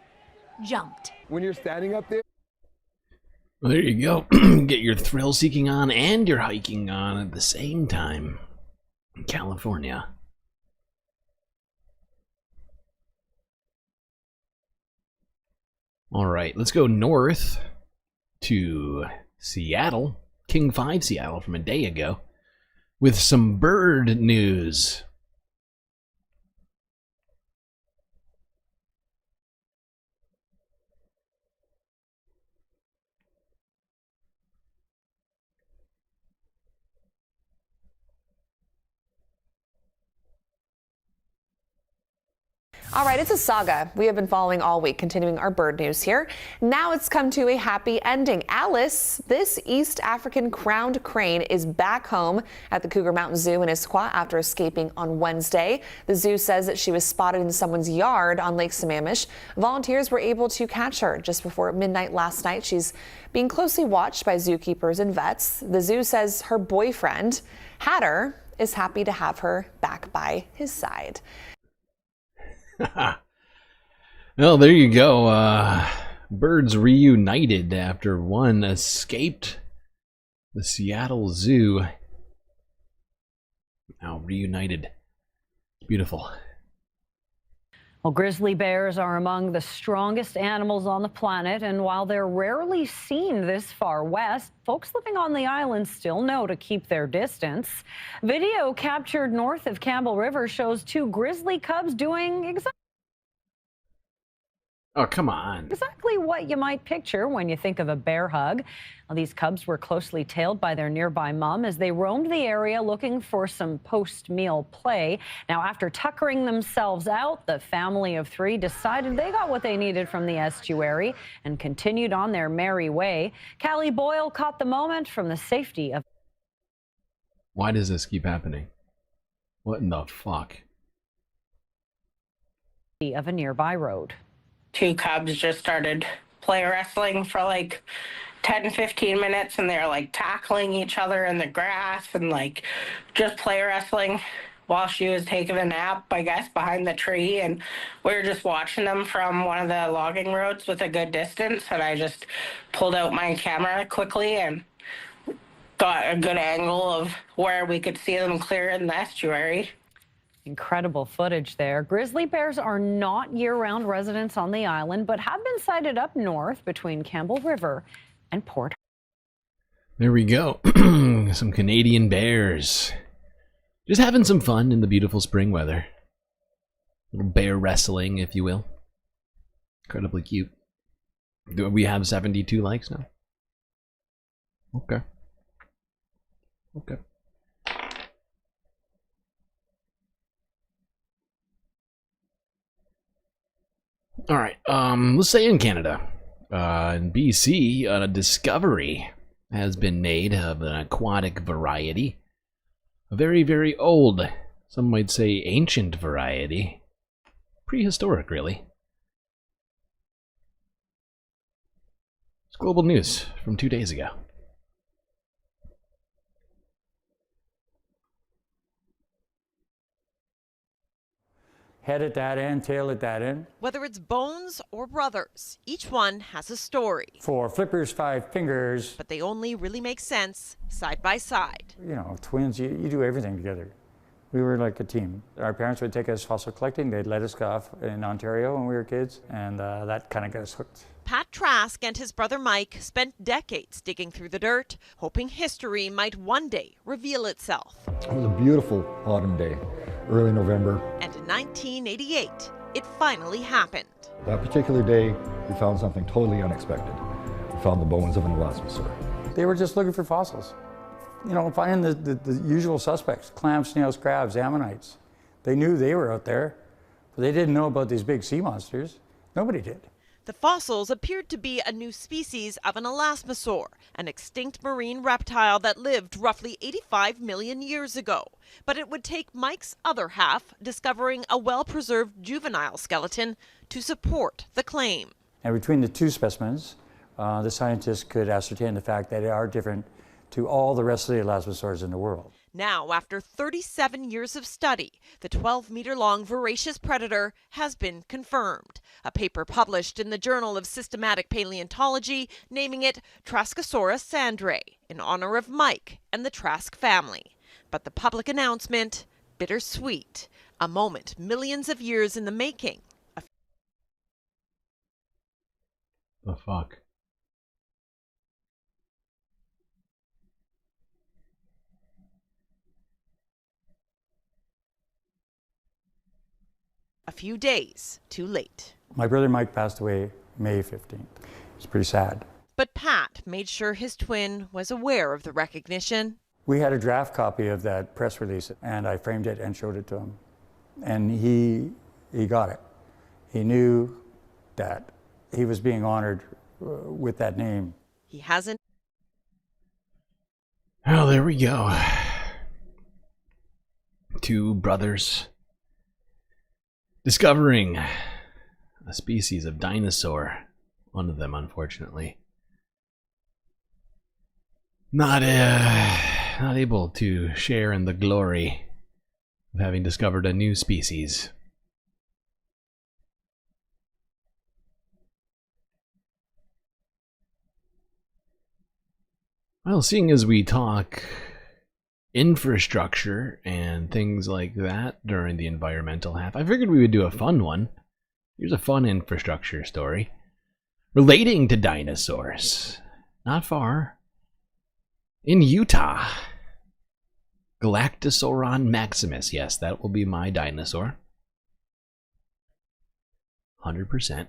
Speaker 27: jumped.
Speaker 29: When you're standing up there.
Speaker 2: Well, there you go. Get your thrill-seeking on and your hiking on at the same time in California. All right, let's go north to Seattle, King 5 Seattle from a day ago, with some bird news.
Speaker 5: All right, it's a saga we have been following all week, continuing our bird news here. Now it's come to a happy ending. Alice, this East African crowned crane, is back home at the Cougar Mountain Zoo in Issaquah after escaping on Wednesday. The zoo says that she was spotted in someone's yard on Lake Sammamish. Volunteers were able to catch her just before midnight last night. She's being closely watched by zookeepers and vets. The zoo says her boyfriend, Hatter, is happy to have her back by his side.
Speaker 2: Well, there you go. Birds reunited after one escaped the Seattle Zoo. Now reunited. Beautiful.
Speaker 9: Well, grizzly bears are among the strongest animals on the planet, and while they're rarely seen this far west, folks living on the island still know to keep their distance. Video captured north of Campbell River shows 2 grizzly cubs doing exactly what you might picture when you think of a bear hug. Well, these cubs were closely tailed by their nearby mom as they roamed the area looking for some post-meal play. Now, after tuckering themselves out, the family of 3 decided they got what they needed from the estuary and continued on their merry way. Callie Boyle caught the moment from the safety of...
Speaker 2: Why does this keep happening? What in the fuck?
Speaker 9: ...of a nearby road.
Speaker 11: 2 cubs just started play wrestling for like 10-15 minutes, and they're like tackling each other in the grass and like just play wrestling while she was taking a nap, I guess, behind the tree. And we were just watching them from one of the logging roads with a good distance, and I just pulled out my camera quickly and got a good angle of where we could see them clear in the estuary.
Speaker 9: Incredible footage there. Grizzly bears are not year-round residents on the island, but have been sighted up north between Campbell River and Port.
Speaker 2: There we go. Some Canadian bears. Just having some fun in the beautiful spring weather. Little bear wrestling, if you will. Incredibly cute. Do we have 72 likes now? Okay. Okay. All right, let's say in Canada, in BC, a discovery has been made of an aquatic variety. A very, very old, some might say ancient variety. Prehistoric, really. It's global news from 2 days ago.
Speaker 7: head at that end, tail at that end.
Speaker 8: Whether it's bones or brothers, each one has a story.
Speaker 7: 4 flippers, 5 fingers.
Speaker 8: But they only really make sense side by side.
Speaker 7: You know, twins, you do everything together. We were like a team. Our parents would take us fossil collecting. They'd let us go off in Ontario when we were kids, and that kind of got us hooked.
Speaker 8: Pat Trask and his brother Mike spent decades digging through the dirt, hoping history might one day reveal itself.
Speaker 12: It was a beautiful autumn day, early November.
Speaker 8: And in 1988, it finally happened.
Speaker 12: That particular day, we found something totally unexpected. We found the bones of an elasmosaur.
Speaker 7: They were just looking for fossils. You know, finding the usual suspects, clams, snails, crabs, ammonites. They knew they were out there, but they didn't know about these big sea monsters. Nobody did.
Speaker 8: The fossils appeared to be a new species of an elasmosaur, an extinct marine reptile that lived roughly 85 million years ago. But it would take Mike's other half, discovering a well-preserved juvenile skeleton, to support the claim.
Speaker 7: And between the 2 specimens, the scientists could ascertain the fact that they are different to all the rest of the elasmosaurs in the world.
Speaker 8: Now, after 37 years of study, the 12-meter-long voracious predator has been confirmed. A paper published in the Journal of Systematic Paleontology naming it Traskosaurus sandrae, in honor of Mike and the Trask family. But the public announcement, bittersweet, a moment millions of years in the making.
Speaker 2: The fuck?
Speaker 8: A few days too late.
Speaker 7: My brother Mike passed away May 15th. It's pretty sad.
Speaker 8: But Pat made sure his twin was aware of the recognition.
Speaker 7: We had a draft copy of that press release, and I framed it and showed it to him. And he got it. He knew that he was being honored with that name.
Speaker 8: He hasn't.
Speaker 2: Well, there we go. 2 brothers discovering a species of dinosaur. One of them, unfortunately, not able to share in the glory of having discovered a new species. Well, seeing as we talk infrastructure and things like that during the environmental half, I figured we would do a fun one. Here's a fun infrastructure story relating to dinosaurs. Not far. In Utah. Galacticosauron maximus. Yes, that will be my dinosaur. 100%.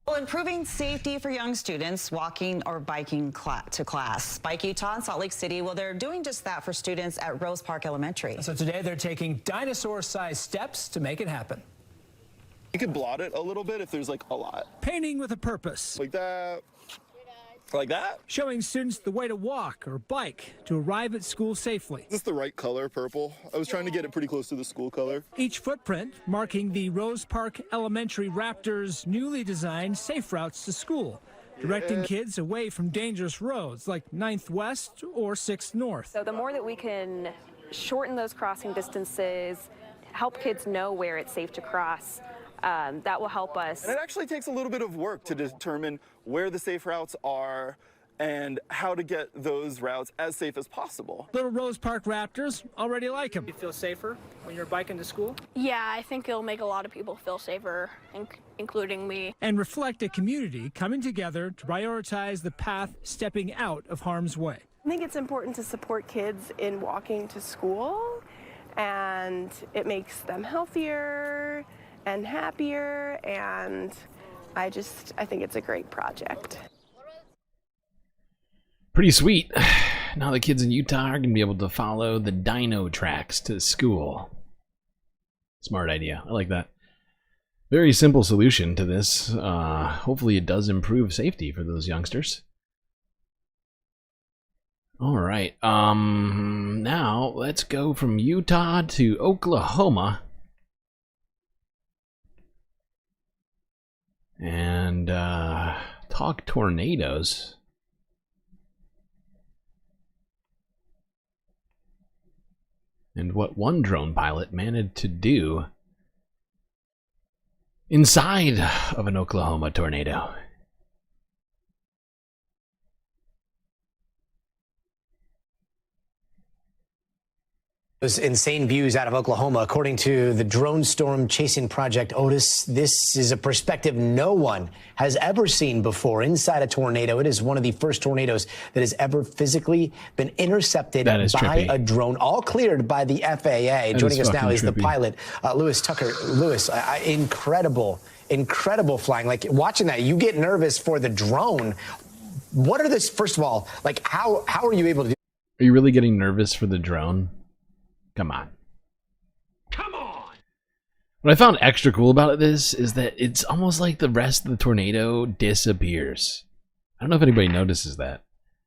Speaker 13: Well, improving safety for young students walking or biking to class. Spike Utah and Salt Lake City, well, they're doing just that for students at Rose Park Elementary.
Speaker 15: So today they're taking dinosaur-sized steps to make it happen.
Speaker 17: You could blot it a little bit if there's like a lot.
Speaker 15: Painting with a purpose.
Speaker 17: Like that. Like that?
Speaker 15: Showing students the way to walk or bike to arrive at school safely.
Speaker 17: Is this the right color, purple? I was trying to get it pretty close to the school color.
Speaker 15: Each footprint marking the Rose Park Elementary Raptors' newly designed safe routes to school, directing kids away from dangerous roads like 9th West or 6th North.
Speaker 18: So the more that we can shorten those crossing distances, help kids know where it's safe to cross, that will help us.
Speaker 17: And it actually takes a little bit of work to determine where the safe routes are and how to get those routes as safe as possible.
Speaker 15: Little Rose Park Raptors already like them. You feel safer when you're biking to school?
Speaker 21: Yeah, I think it'll make a lot of people feel safer, including me.
Speaker 15: And reflect a community coming together to prioritize the path stepping out of harm's way.
Speaker 21: I think it's important to support kids in walking to school, and it makes them healthier and happier, and I think it's a great project.
Speaker 2: Pretty sweet. Now the kids in Utah are going to be able to follow the dino tracks to school. Smart idea. I like that. Very simple solution to this. Hopefully it does improve safety for those youngsters. Alright, now let's go from Utah to Oklahoma. And Talk tornadoes. And what one drone pilot managed to do inside of an Oklahoma tornado.
Speaker 1: Those insane views out of Oklahoma. According to the drone storm chasing project Otis, this is a perspective no one has ever seen before inside a tornado. It is one of the first tornadoes that has ever physically been intercepted by a drone, all cleared by the FAA. Joining us now is the pilot, Lewis Tucker. Lewis, incredible flying. Like, watching that, you get nervous for the drone. What are this, first of all, like, how are you able to do?
Speaker 2: Are you really getting nervous for the drone? Come on. What I found extra cool about this is that it's almost like the rest of the tornado disappears. I don't know if anybody notices that,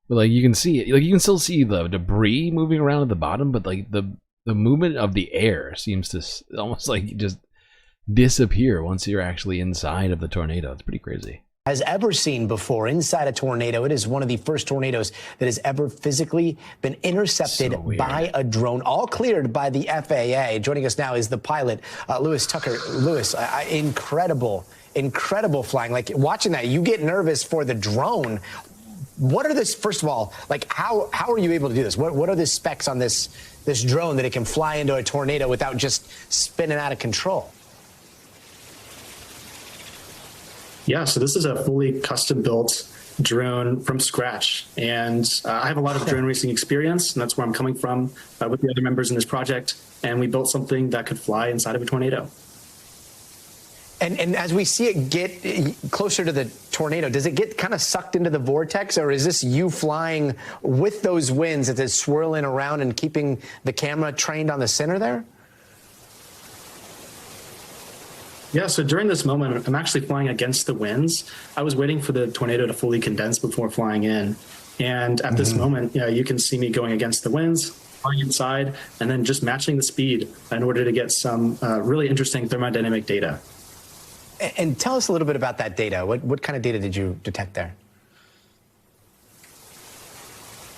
Speaker 2: but like you can see it. Like you can still see the debris moving around at the bottom, but like the movement of the air seems to almost like just disappear once you're actually inside of the tornado. It's pretty crazy.
Speaker 1: Has ever seen before inside a tornado. It is one of the first tornadoes that has ever physically been intercepted by a drone, all cleared by the FAA. Joining us now is the pilot, Lewis Tucker. Lewis, incredible flying. Like, watching that, you get nervous for the drone. What are this, first of all, like, how are you able to do this? What are the specs on this drone that it can fly into a tornado without just spinning out of control?
Speaker 6: Yeah, so this is a fully custom-built drone from scratch, and I have a lot of drone racing experience, and that's where I'm coming from with the other members in this project, and we built something that could fly inside of a tornado.
Speaker 1: And as we see it get closer to the tornado, does it get kind of sucked into the vortex, or is this you flying with those winds that is swirling around and keeping the camera trained on the center there?
Speaker 6: Yeah, so during this moment, I'm actually flying against the winds. I was waiting for the tornado to fully condense before flying in. And at this moment, you can see me going against the winds, flying inside, and then just matching the speed in order to get some really interesting thermodynamic data.
Speaker 1: And tell us a little bit about that data. What kind of data did you detect there?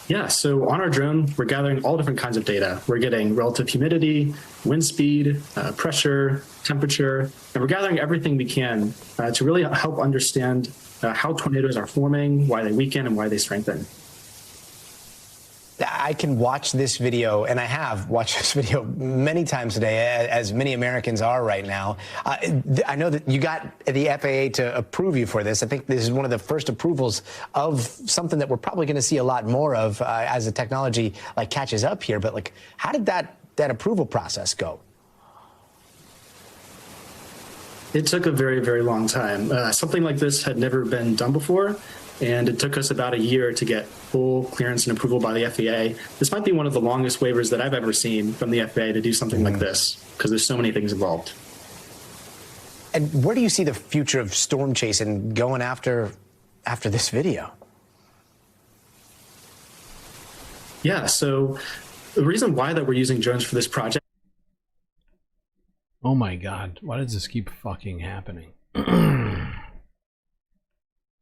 Speaker 6: Yeah, so on our drone, we're gathering all different kinds of data. We're getting relative humidity, wind speed, pressure, temperature, and we're gathering everything we can to really help understand how tornadoes are forming, why they weaken, and why they strengthen.
Speaker 1: I can watch this video, and I have watched this video many times today, as many Americans are right now. I know that you got the FAA to approve you for this. I think this is one of the first approvals of something that we're probably going to see a lot more of as the technology like catches up here. But like, how did that approval process go?
Speaker 6: It took a very, very long time. Something like this had never been done before. And it took us about a year to get full clearance and approval by the FAA. This might be one of the longest waivers that I've ever seen from the FAA to do something like this, because there's so many things involved.
Speaker 1: And where do you see the future of storm chasing going after this video?
Speaker 6: Yeah, so the reason why that we're using drones for this project.
Speaker 2: Oh my God, why does this keep fucking happening?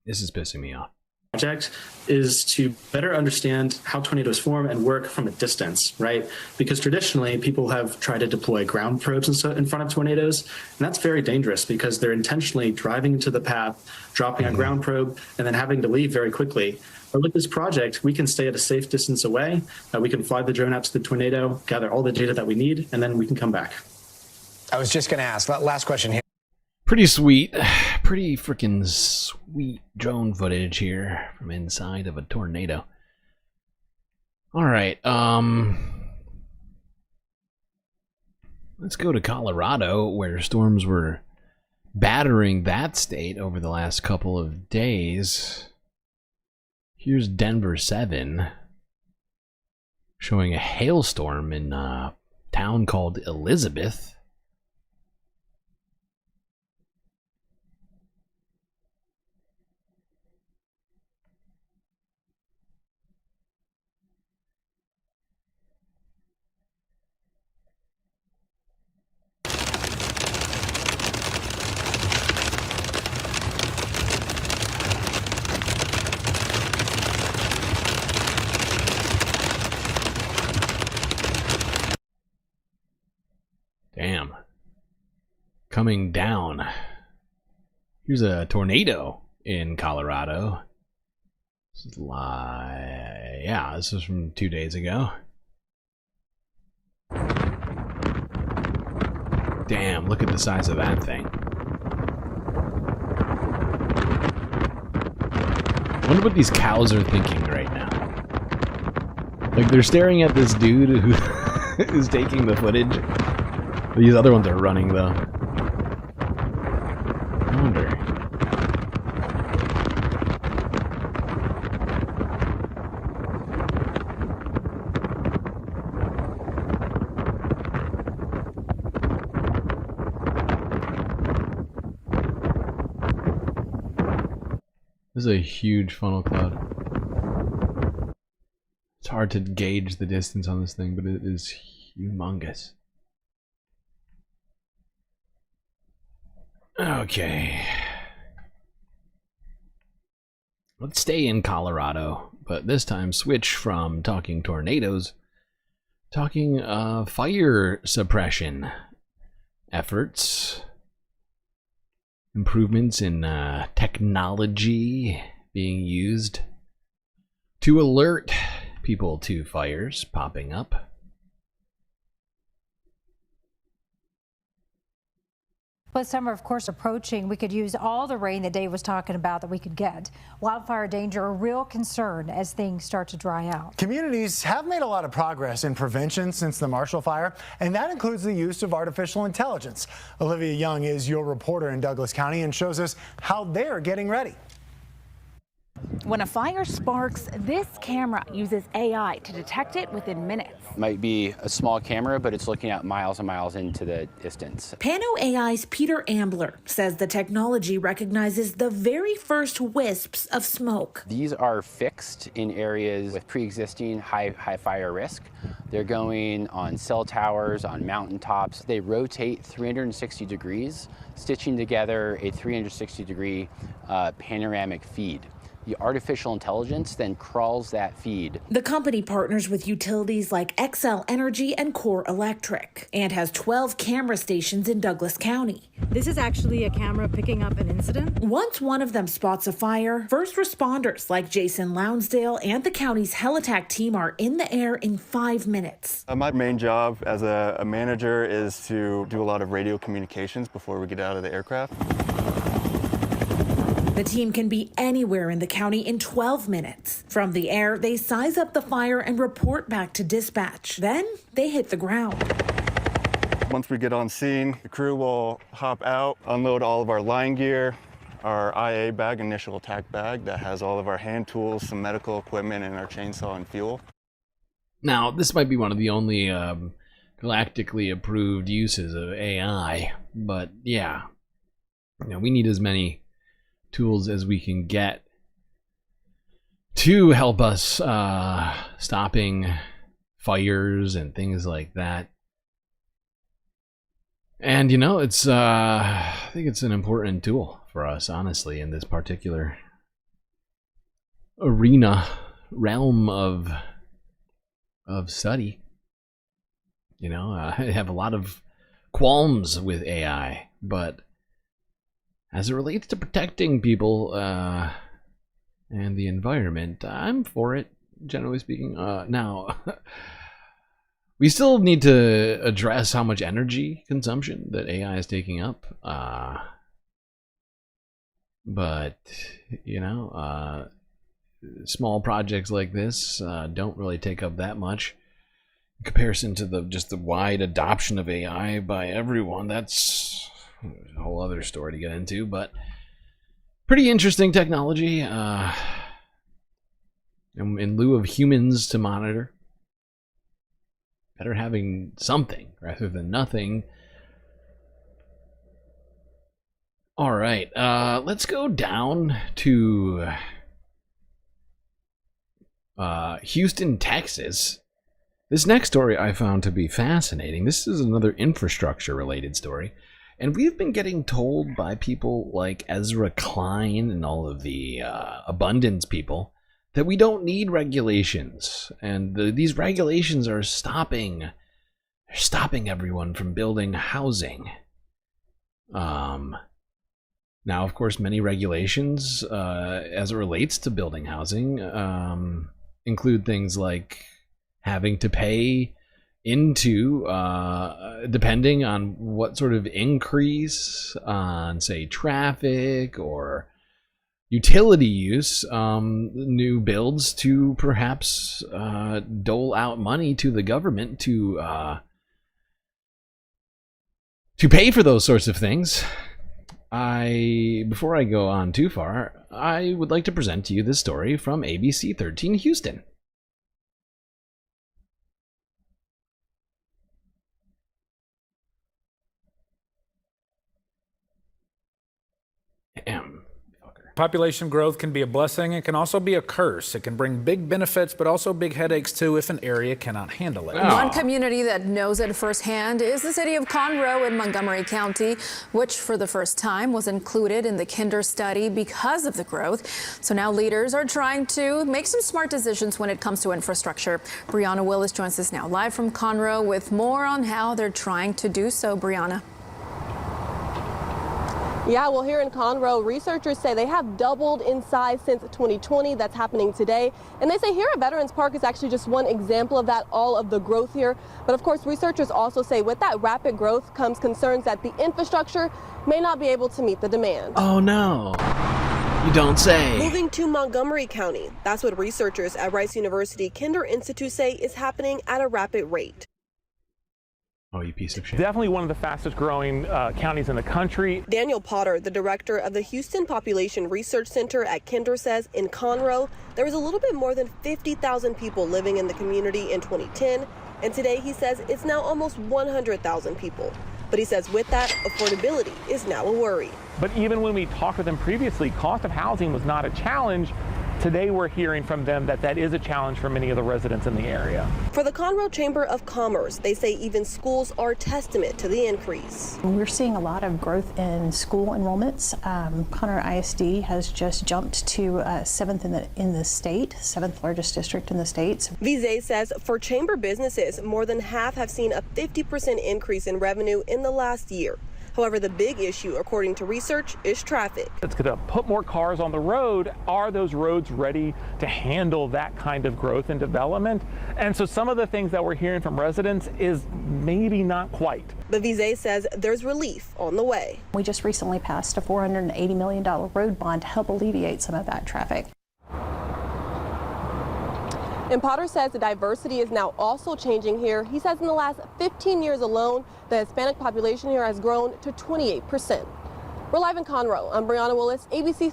Speaker 2: This is pissing me off.
Speaker 6: Project is to better understand how tornadoes form and work from a distance, right? Because traditionally people have tried to deploy ground probes in front of tornadoes, and that's very dangerous because they're intentionally driving into the path, dropping a ground probe, and then having to leave very quickly. But with this project, we can stay at a safe distance away. We can fly the drone out to the tornado, gather all the data that we need, and then we can come back.
Speaker 1: I was just going to ask, last question here.
Speaker 2: Pretty sweet, pretty freaking sweet drone footage here from inside of a tornado. All right, let's go to Colorado, where storms were battering that state over the last couple of days. Here's Denver 7 showing a hailstorm in a town called Elizabeth. coming down. Here's a tornado in Colorado. This is this is from 2 days ago. Damn, look at the size of that thing. I wonder what these cows are thinking right now. Like, they're staring at this dude who is taking the footage. These other ones are running, though. I wonder. This is a huge funnel cloud. It's hard to gauge the distance on this thing, but it is humongous. Okay. Let's stay in Colorado, but this time switch from talking tornadoes, talking fire suppression efforts. Improvements in technology being used to alert people to fires popping up.
Speaker 10: With summer, of course, approaching, we could use all the rain that Dave was talking about that we could get. Wildfire danger, a real concern as things start to dry out.
Speaker 14: Communities have made a lot of progress in prevention since the Marshall Fire, and that includes the use of artificial intelligence. Olivia Young is your reporter in Douglas County and shows us how they're getting ready.
Speaker 16: When a fire sparks, this camera uses AI to detect it within minutes.
Speaker 19: Might be a small camera, but it's looking out miles and miles into the distance.
Speaker 20: Pano AI's Peter Ambler says the technology recognizes the very first wisps of smoke.
Speaker 19: These are fixed in areas with pre-existing high fire risk. They're going on cell towers, on mountaintops. They rotate 360 degrees, stitching together a 360-degree panoramic feed. The artificial intelligence then crawls that feed.
Speaker 20: The company partners with utilities like XL Energy and Core Electric and has 12 camera stations in Douglas County.
Speaker 10: This is actually a camera picking up an incident.
Speaker 20: Once one of them spots a fire, first responders like Jason Lounsdale and the county's Helitack team are in the air in 5 minutes.
Speaker 17: My main job as a manager is to do a lot of radio communications before we get out of the aircraft.
Speaker 20: The team can be anywhere in the county in 12 minutes. From the air, they size up the fire and report back to dispatch. Then they hit the ground.
Speaker 17: Once we get on scene, the crew will hop out, unload all of our line gear, our IA bag, initial attack bag, that has all of our hand tools, some medical equipment, and our chainsaw and fuel.
Speaker 2: Now, this might be one of the only galactically approved uses of AI, but yeah, we need as many tools as we can get to help us stopping fires and things like that. And it's I think it's an important tool for us, honestly, in this particular realm of study. I have a lot of qualms with AI, but as it relates to protecting people and the environment, I'm for it, generally speaking. Now, we still need to address how much energy consumption that AI is taking up. But, small projects like this don't really take up that much. In comparison to just the wide adoption of AI by everyone, that's a whole other story to get into, but pretty interesting technology. In lieu of humans to monitor, better having something rather than nothing. All right, let's go down to Houston, Texas. This next story I found to be fascinating. This is another infrastructure-related story. And we've been getting told by people like Ezra Klein and all of the abundance people that we don't need regulations. And these regulations are stopping everyone from building housing. Now, of course, many regulations as it relates to building housing include things like having to pay into, depending on what sort of increase on, say, traffic or utility use, new builds to perhaps dole out money to the government to pay for those sorts of things. Before I go on too far, I would like to present to you this story from ABC 13 Houston.
Speaker 3: Population growth can be a blessing. It can also be a curse. It can bring big benefits, but also big headaches too if an area cannot handle it.
Speaker 4: One community that knows it firsthand is the city of Conroe in Montgomery County, which for the first time was included in the Kinder study because of the growth. So now leaders are trying to make some smart decisions when it comes to infrastructure. Brianna Willis joins us now live from Conroe with more on how they're trying to do so. Brianna.
Speaker 22: Yeah, well, here in Conroe, researchers say they have doubled in size since 2020. That's happening today. And they say here at Veterans Park is actually just one example of that, all of the growth here. But of course, researchers also say with that rapid growth comes concerns that the infrastructure may not be able to meet the demand.
Speaker 2: Oh, no. You don't say.
Speaker 22: Moving to Montgomery County. That's what researchers at Rice University Kinder Institute say is happening at a rapid rate.
Speaker 2: Oh, you piece of shit.
Speaker 23: Definitely one of the fastest growing counties in the country.
Speaker 22: Daniel Potter, the director of the Houston Population Research Center at Kinder, says in Conroe, there was a little bit more than 50,000 people living in the community in 2010. And today he says it's now almost 100,000 people. But he says with that, affordability is now a worry.
Speaker 23: But even when we talked with them previously, cost of housing was not a challenge. Today we're hearing from them that that is a challenge for many of the residents in the area.
Speaker 22: For the Conroe Chamber of Commerce, they say even schools are testament to the increase.
Speaker 24: We're seeing a lot of growth in school enrollments. Conroe ISD has just jumped to 7th in the state, 7th largest district in the state.
Speaker 22: Vizay says for chamber businesses, more than half have seen a 50% increase in revenue in the last year. However, the big issue, according to research, is traffic.
Speaker 23: It's going to put more cars on the road. Are those roads ready to handle that kind of growth and development? And so some of the things that we're hearing from residents is maybe not quite.
Speaker 22: But Vizay says there's relief on the way.
Speaker 24: We just recently passed a $480 million road bond to help alleviate some of that traffic.
Speaker 22: And Potter says the diversity is now also changing here. He says in the last 15 years alone, the Hispanic population here has grown to 28%. We're live in Conroe. I'm Brianna Willis, ABC.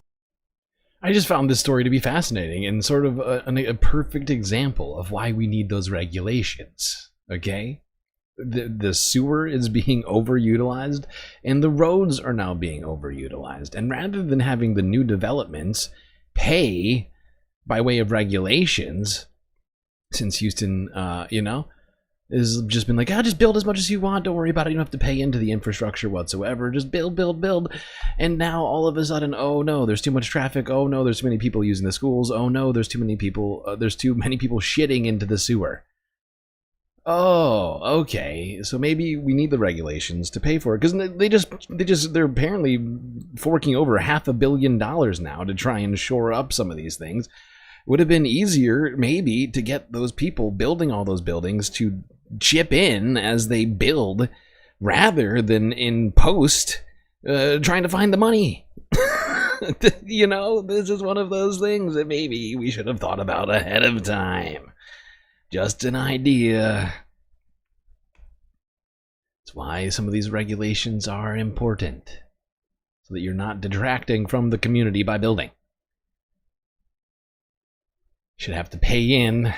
Speaker 2: I just found this story to be fascinating and sort of a perfect example of why we need those regulations, okay? The sewer is being overutilized and the roads are now being overutilized. And rather than having the new developments pay by way of regulations, since Houston, has just been like, just build as much as you want. Don't worry about it. You don't have to pay into the infrastructure whatsoever. Just build, build, build. And now all of a sudden, oh no, there's too much traffic. Oh no, there's too many people using the schools. Oh no, there's too many people. There's too many people shitting into the sewer. Oh, okay. So maybe we need the regulations to pay for it because they're apparently forking over $500 million now to try and shore up some of these things. Would have been easier, maybe, to get those people building all those buildings to chip in as they build, rather than in post trying to find the money. This is one of those things that maybe we should have thought about ahead of time. Just an idea. That's why some of these regulations are important, so that you're not detracting from the community by building. Should have to pay in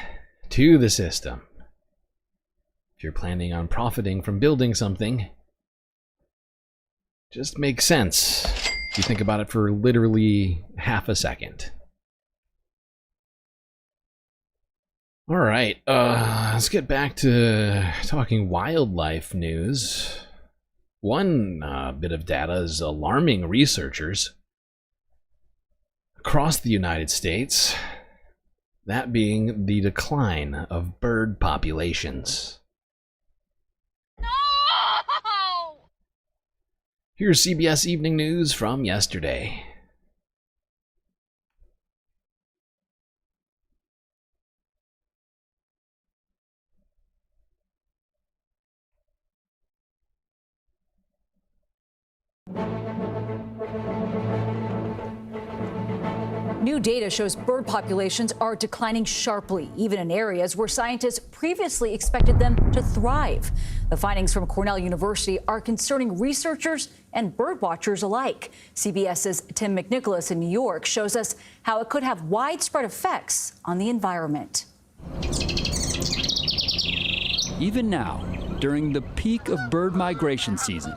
Speaker 2: to the system. If you're planning on profiting from building something, just makes sense if you think about it for literally half a second. All right, let's get back to talking wildlife news. One bit of data is alarming researchers across the United States. That being the decline of bird populations. Here's CBS Evening News from yesterday.
Speaker 5: New data shows bird populations are declining sharply, even in areas where scientists previously expected them to thrive. The findings from Cornell University are concerning researchers and bird watchers alike. CBS's Tim McNicholas in New York shows us how it could have widespread effects on the environment.
Speaker 9: Even now, during the peak of bird migration season,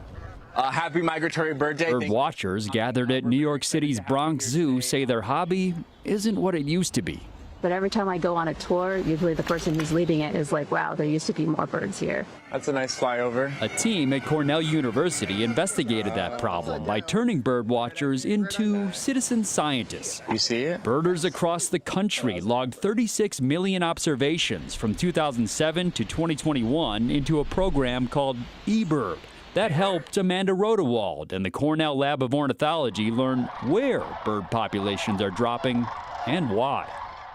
Speaker 11: happy migratory bird day.
Speaker 9: Bird watchers gathered at New York City's Bronx Zoo say their hobby isn't what it used to be.
Speaker 12: But every time I go on a tour, usually the person who's leading it is like, wow, there used to be more birds here.
Speaker 11: That's a nice flyover.
Speaker 9: A team at Cornell University investigated that problem by turning bird watchers into citizen scientists.
Speaker 11: You see it?
Speaker 9: Birders across the country logged 36 million observations from 2007 to 2021 into a program called eBird. That helped Amanda Rodewald and the Cornell Lab of Ornithology learn where bird populations are dropping and why.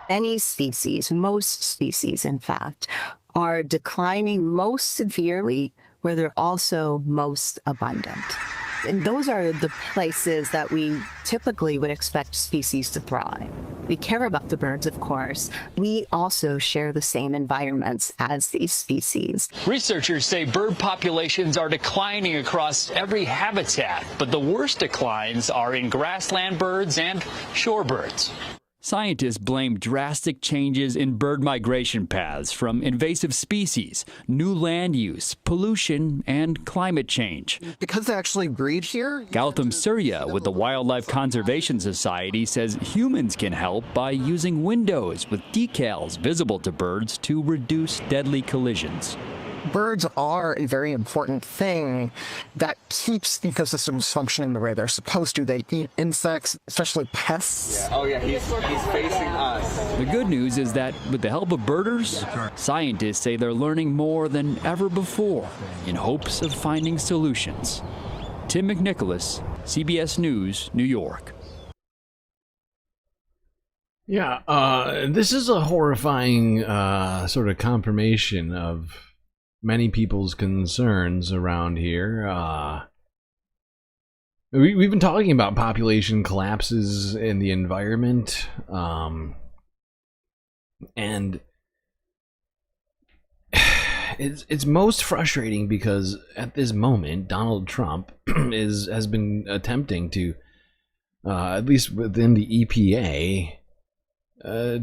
Speaker 25: Any species, most species in fact, are declining most severely where they're also most abundant. And those are the places that we typically would expect species to thrive. We care about the birds, of course. We also share the same environments as these species.
Speaker 26: Researchers say bird populations are declining across every habitat, but the worst declines are in grassland birds and shorebirds.
Speaker 9: Scientists blame drastic changes in bird migration paths from invasive species, new land use, pollution, and climate change.
Speaker 27: Because they actually breed here?
Speaker 9: Gautam Surya with the Wildlife Conservation Society says humans can help by using windows with decals visible to birds to reduce deadly collisions.
Speaker 27: Birds are a very important thing that keeps ecosystems functioning the way they're supposed to. They eat insects, especially pests.
Speaker 11: Yeah. Oh yeah, he's facing us.
Speaker 9: The good news is that with the help of birders, scientists say they're learning more than ever before in hopes of finding solutions. Tim McNicholas, CBS News, New York.
Speaker 2: Yeah, this is a horrifying sort of confirmation of many people's concerns around here. We've been talking about population collapses in the environment, and it's most frustrating because at this moment, Donald Trump has been attempting to, at least within the EPA,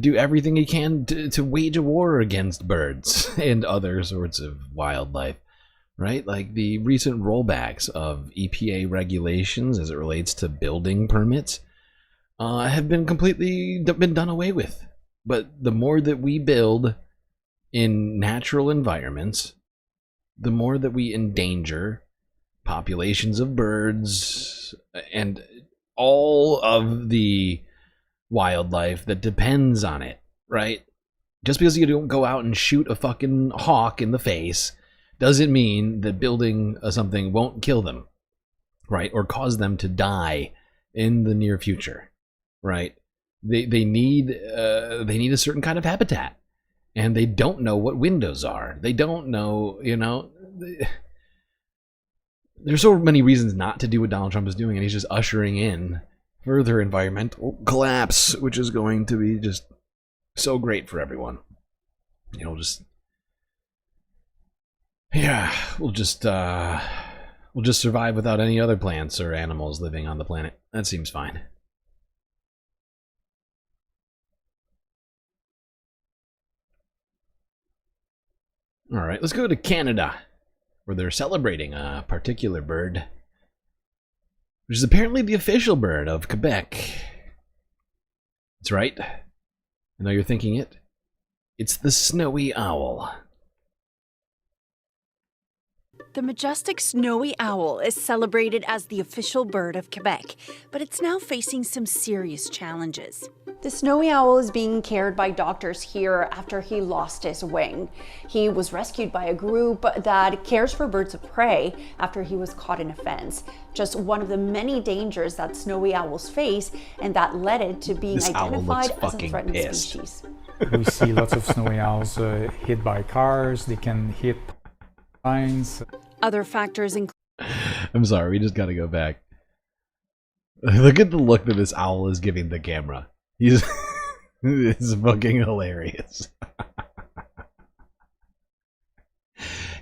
Speaker 2: do everything he can to wage a war against birds and other sorts of wildlife, right? Like the recent rollbacks of EPA regulations as it relates to building permits have been completely done away with. But the more that we build in natural environments, the more that we endanger populations of birds and all of the wildlife that depends on it, right? Just because you don't go out and shoot a fucking hawk in the face doesn't mean that building something won't kill them, right? Or cause them to die in the near future, right? They need a certain kind of habitat, and they don't know what windows are. They don't know, there's so many reasons not to do what Donald Trump is doing, and he's just ushering in further environmental collapse, which is going to be just so great for everyone. We'll just survive without any other plants or animals living on the planet. That seems fine. All right, let's go to Canada, where they're celebrating a particular bird, which is apparently the official bird of Quebec. That's right. I know you're thinking it. It's the snowy owl.
Speaker 28: The majestic snowy owl is celebrated as the official bird of Quebec, but it's now facing some serious challenges. The snowy owl is being cared by doctors here after he lost his wing. He was rescued by a group that cares for birds of prey after he was caught in a fence. Just one of the many dangers that snowy owls face, and that led it to being identified as a threatened species.
Speaker 3: We see lots of snowy owls hit by cars. They can hit lines.
Speaker 28: Other factors include...
Speaker 2: I'm sorry, we just gotta go back. Look at the look that this owl is giving the camera. He's it's fucking hilarious.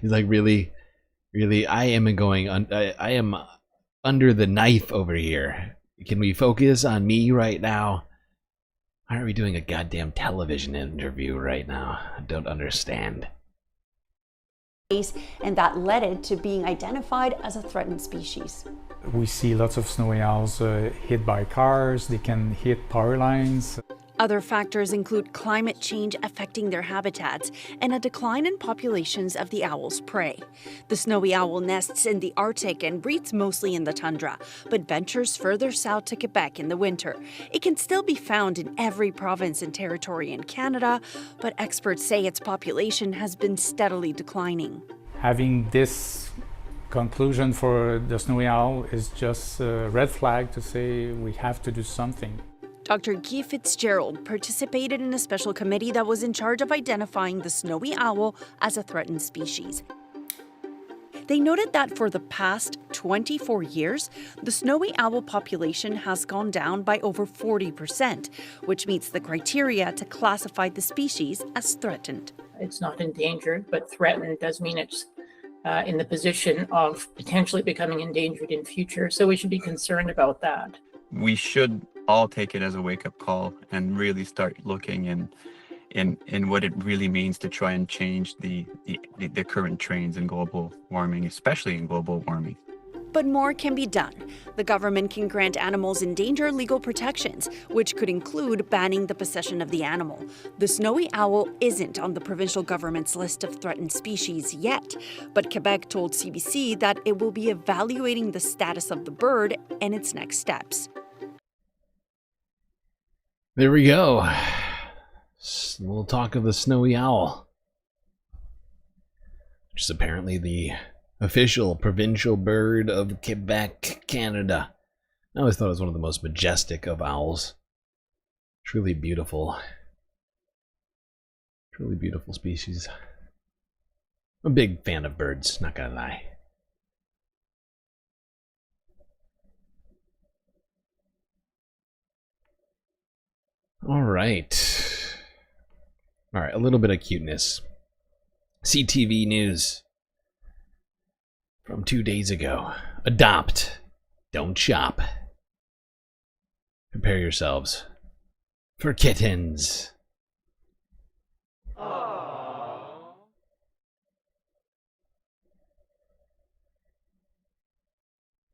Speaker 2: He's like, really, I am under the knife over here. Can we focus on me right now? Why are we doing a goddamn television interview right now? I don't understand.
Speaker 28: And that led it to being identified as a threatened species.
Speaker 3: We see lots of snowy owls hit by cars. They can hit power lines.
Speaker 28: Other factors include climate change affecting their habitats and a decline in populations of the owl's prey. The snowy owl nests in the Arctic and breeds mostly in the tundra, but ventures further south to Quebec in the winter. It can still be found in every province and territory in Canada, but experts say its population has been steadily declining.
Speaker 3: Having this conclusion for the snowy owl is just a red flag to say we have to do something.
Speaker 28: Dr. Guy Fitzgerald participated in a special committee that was in charge of identifying the snowy owl as a threatened species. They noted that for the past 24 years, the snowy owl population has gone down by over 40%, which meets the criteria to classify the species as threatened.
Speaker 1: It's not endangered, but threatened does mean it's in the position of potentially becoming endangered in future. So we should be concerned about that.
Speaker 6: We should all take it as a wake-up call and really start looking in what it really means to try and change the current trends in global warming, especially in global warming.
Speaker 28: But more can be done. The government can grant animals in danger legal protections, which could include banning the possession of the animal. The snowy owl isn't on the provincial government's list of threatened species yet, but Quebec told CBC that it will be evaluating the status of the bird and its next steps.
Speaker 2: There we go. We'll talk of the snowy owl, which is apparently the official provincial bird of Quebec, Canada. I always thought it was one of the most majestic of owls. Truly beautiful. Truly beautiful species. I'm a big fan of birds, not gonna lie. All right, a little bit of cuteness. CTV News from 2 days ago. Adopt, don't shop. Prepare yourselves for kittens.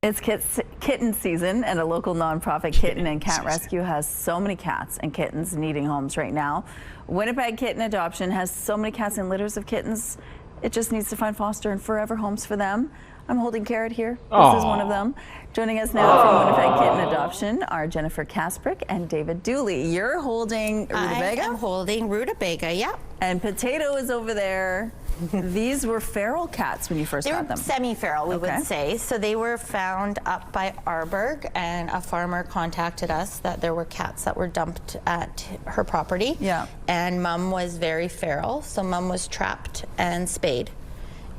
Speaker 7: It's kitten season, and a local nonprofit kitten and cat rescue has so many cats and kittens needing homes right now. Winnipeg Kitten Adoption has so many cats and litters of kittens, it just needs to find foster and forever homes for them. I'm holding Carrot here. This is one of them. Joining us now from Winnipeg Kitten Adoption are Jennifer Kasprick and David Dooley. You're holding Rutabaga?
Speaker 8: I'm holding Rutabaga, yeah.
Speaker 7: And Potato is over there. These were feral cats when you first got them.
Speaker 8: Semi-feral, we would say. So they were found up by Arborg, and a farmer contacted us that there were cats that were dumped at her property. Yeah. And Mum was very feral, so Mum was trapped and spayed.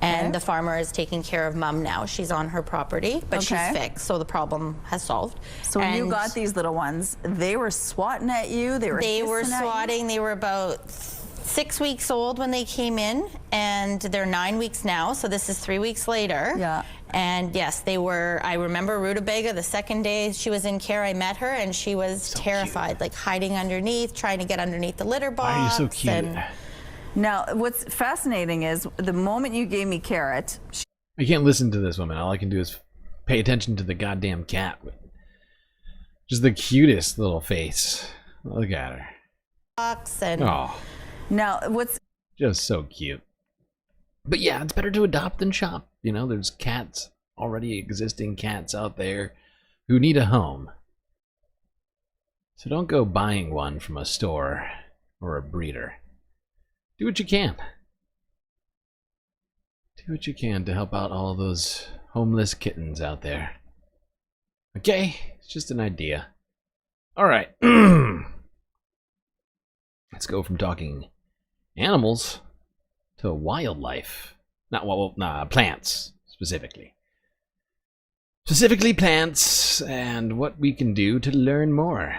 Speaker 8: And the farmer is taking care of Mum now. She's on her property, but she's fixed, so the problem has solved.
Speaker 7: So when you got these little ones, they were swatting at you? They were
Speaker 8: swatting. They were about 6 weeks old when they came in, and they're 9 weeks now, so this is 3 weeks later. Yeah. And yes, they were, I remember Rutabaga, the second day she was in care, I met her, and she was terrified, like hiding underneath, trying to get underneath the litter box.
Speaker 2: Why are you so cute?
Speaker 7: Now, what's fascinating is the moment you gave me Carrot...
Speaker 2: I can't listen to this woman. All I can do is pay attention to the goddamn cat. Just the cutest little face. Look at her. Oh.
Speaker 7: Now, what's...
Speaker 2: Just so cute. But yeah, it's better to adopt than shop. You know, there's cats, already existing cats out there who need a home. So don't go buying one from a store or a breeder. Do what you can. Do what you can to help out all those homeless kittens out there. Okay? It's just an idea. Alright. Let's go from talking animals to wildlife. Plants, specifically. Specifically plants, and what we can do to learn more.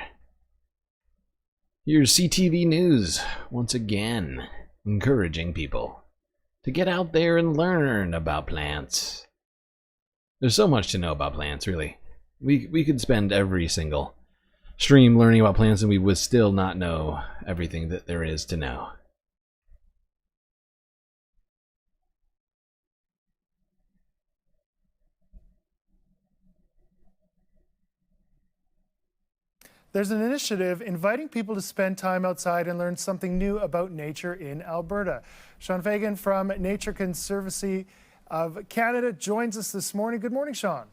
Speaker 2: Here's CTV News, once again, encouraging people to get out there and learn about plants. There's so much to know about plants, really. We could spend every single stream learning about plants and we would still not know everything that there is to know.
Speaker 10: There's an initiative inviting people to spend time outside and learn something new about nature in Alberta. Sean Fagan from Nature Conservancy of Canada joins us this morning. Good morning, Sean.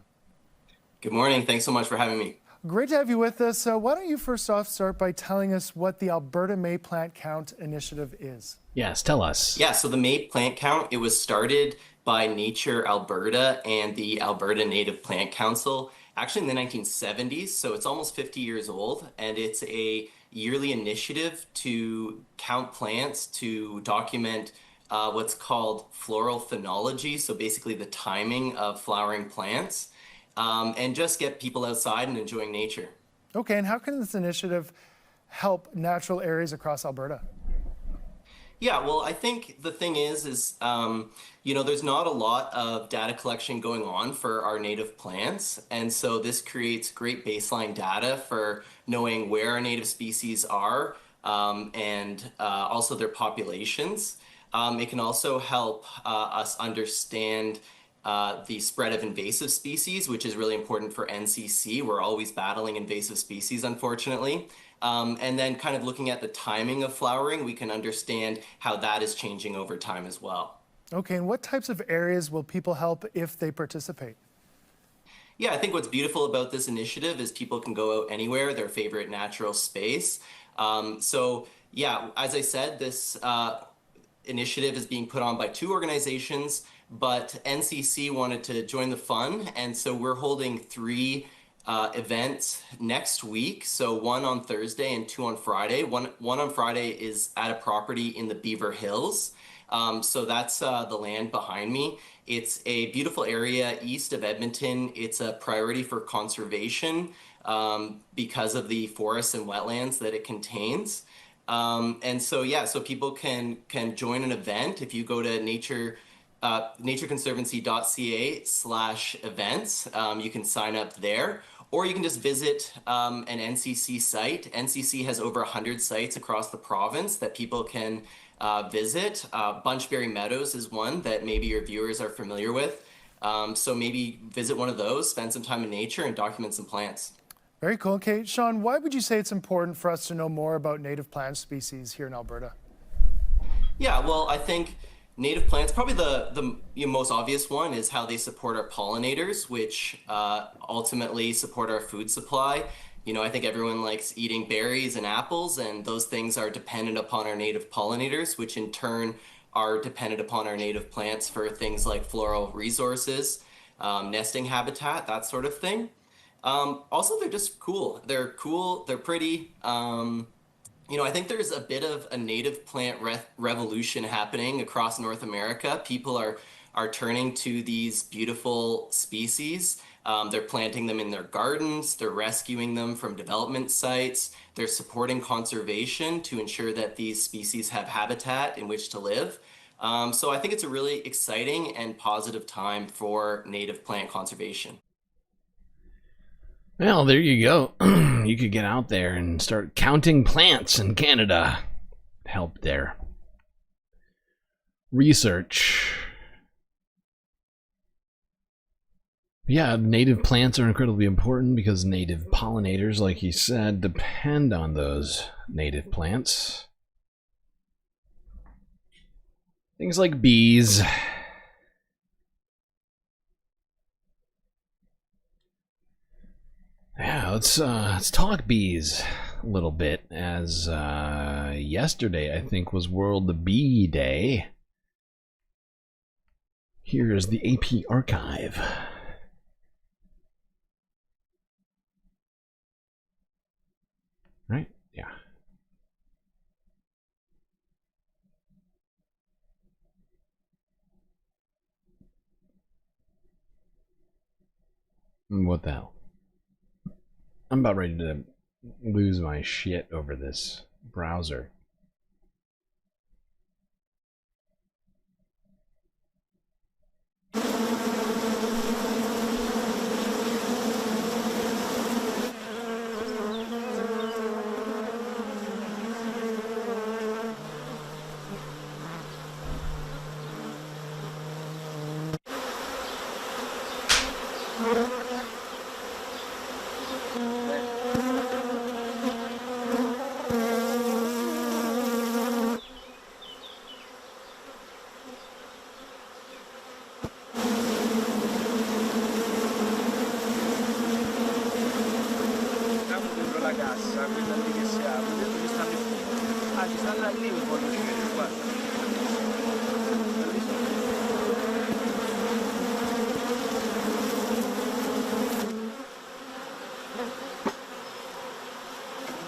Speaker 13: Good morning. Thanks so much for having me.
Speaker 10: Great to have you with us. Why don't you first off start by telling us what the Alberta May Plant Count initiative is?
Speaker 2: Yes, tell us.
Speaker 13: Yeah, so the May Plant Count, it was started by Nature Alberta and the Alberta Native Plant Council actually in the 1970s, so it's almost 50 years old, and it's a yearly initiative to count plants to document what's called floral phenology, so basically the timing of flowering plants, and just get people outside and enjoying nature.
Speaker 10: Okay, and how can this initiative help natural areas across Alberta?
Speaker 13: Yeah, well, I think the thing is you know, there's not a lot of data collection going on for our native plants. And so this creates great baseline data for knowing where our native species are and also their populations. It can also help us understand the spread of invasive species, which is really important for NCC. We're always battling invasive species, unfortunately. And then kind of looking at the timing of flowering, we can understand how that is changing over time as well.
Speaker 10: Okay, and what types of areas will people help if they participate?
Speaker 13: Yeah, I think what's beautiful about this initiative is people can go out anywhere, their favorite natural space. So yeah, as I said, this initiative is being put on by 2 organizations, but NCC wanted to join the fun, and so we're holding 3 events next week. So 1 on Thursday and 2 on Friday. One on Friday is at a property in the Beaver Hills. So that's the land behind me. It's a beautiful area east of Edmonton. It's a priority for conservation because of the forests and wetlands that it contains. And so, yeah, so people can join an event. If you go to natureconservancy.ca/events, you can sign up there. Or you can just visit an NCC site. NCC has over 100 sites across the province that people can visit. Bunchberry Meadows is one that maybe your viewers are familiar with. So maybe visit one of those, spend some time in nature, and document some plants.
Speaker 10: Very cool. Okay, Sean, why would you say it's important for us to know more about native plant species here in Alberta?
Speaker 13: Yeah, well, I think native plants, probably the most obvious one is how they support our pollinators, which ultimately support our food supply. You know, I think everyone likes eating berries and apples, and those things are dependent upon our native pollinators, which in turn are dependent upon our native plants for things like floral resources, nesting habitat, that sort of thing. Also, they're just cool. They're cool, they're pretty. You know, I think there's a bit of a native plant revolution happening across North America. People are turning to these beautiful species. They're planting them in their gardens. They're rescuing them from development sites. They're supporting conservation to ensure that these species have habitat in which to live. So I think it's a really exciting and positive time for native plant conservation.
Speaker 2: Well, there you go. You could get out there and start counting plants in Canada. Help their research. Yeah, native plants are incredibly important because native pollinators, like he said, depend on those native plants. Things like bees. Yeah, let's talk bees. little bit, as yesterday, I think, was World Bee Day. Here is the AP archive. Right? Yeah. What the hell? I'm about ready to lose my shit over this browser.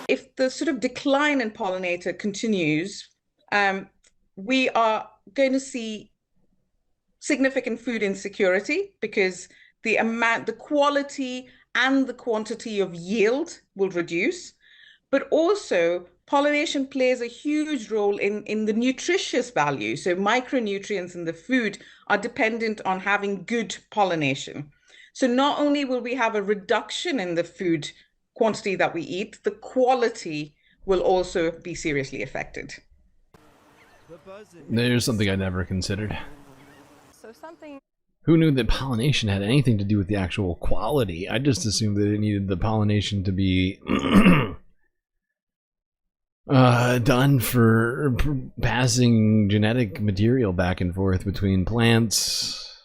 Speaker 14: If the sort of decline in pollinator continues, we are going to see significant food insecurity because the quality and the quantity of yield will reduce, but also pollination plays a huge role in the nutritious value. So micronutrients in the food are dependent on having good pollination. So not only will we have a reduction in the food quantity that we eat, the quality will also be seriously affected.
Speaker 2: There's something I never considered.
Speaker 22: So something.
Speaker 2: Who knew that pollination had anything to do with the actual quality? I just assumed that it needed the pollination to be done for passing genetic material back and forth between plants.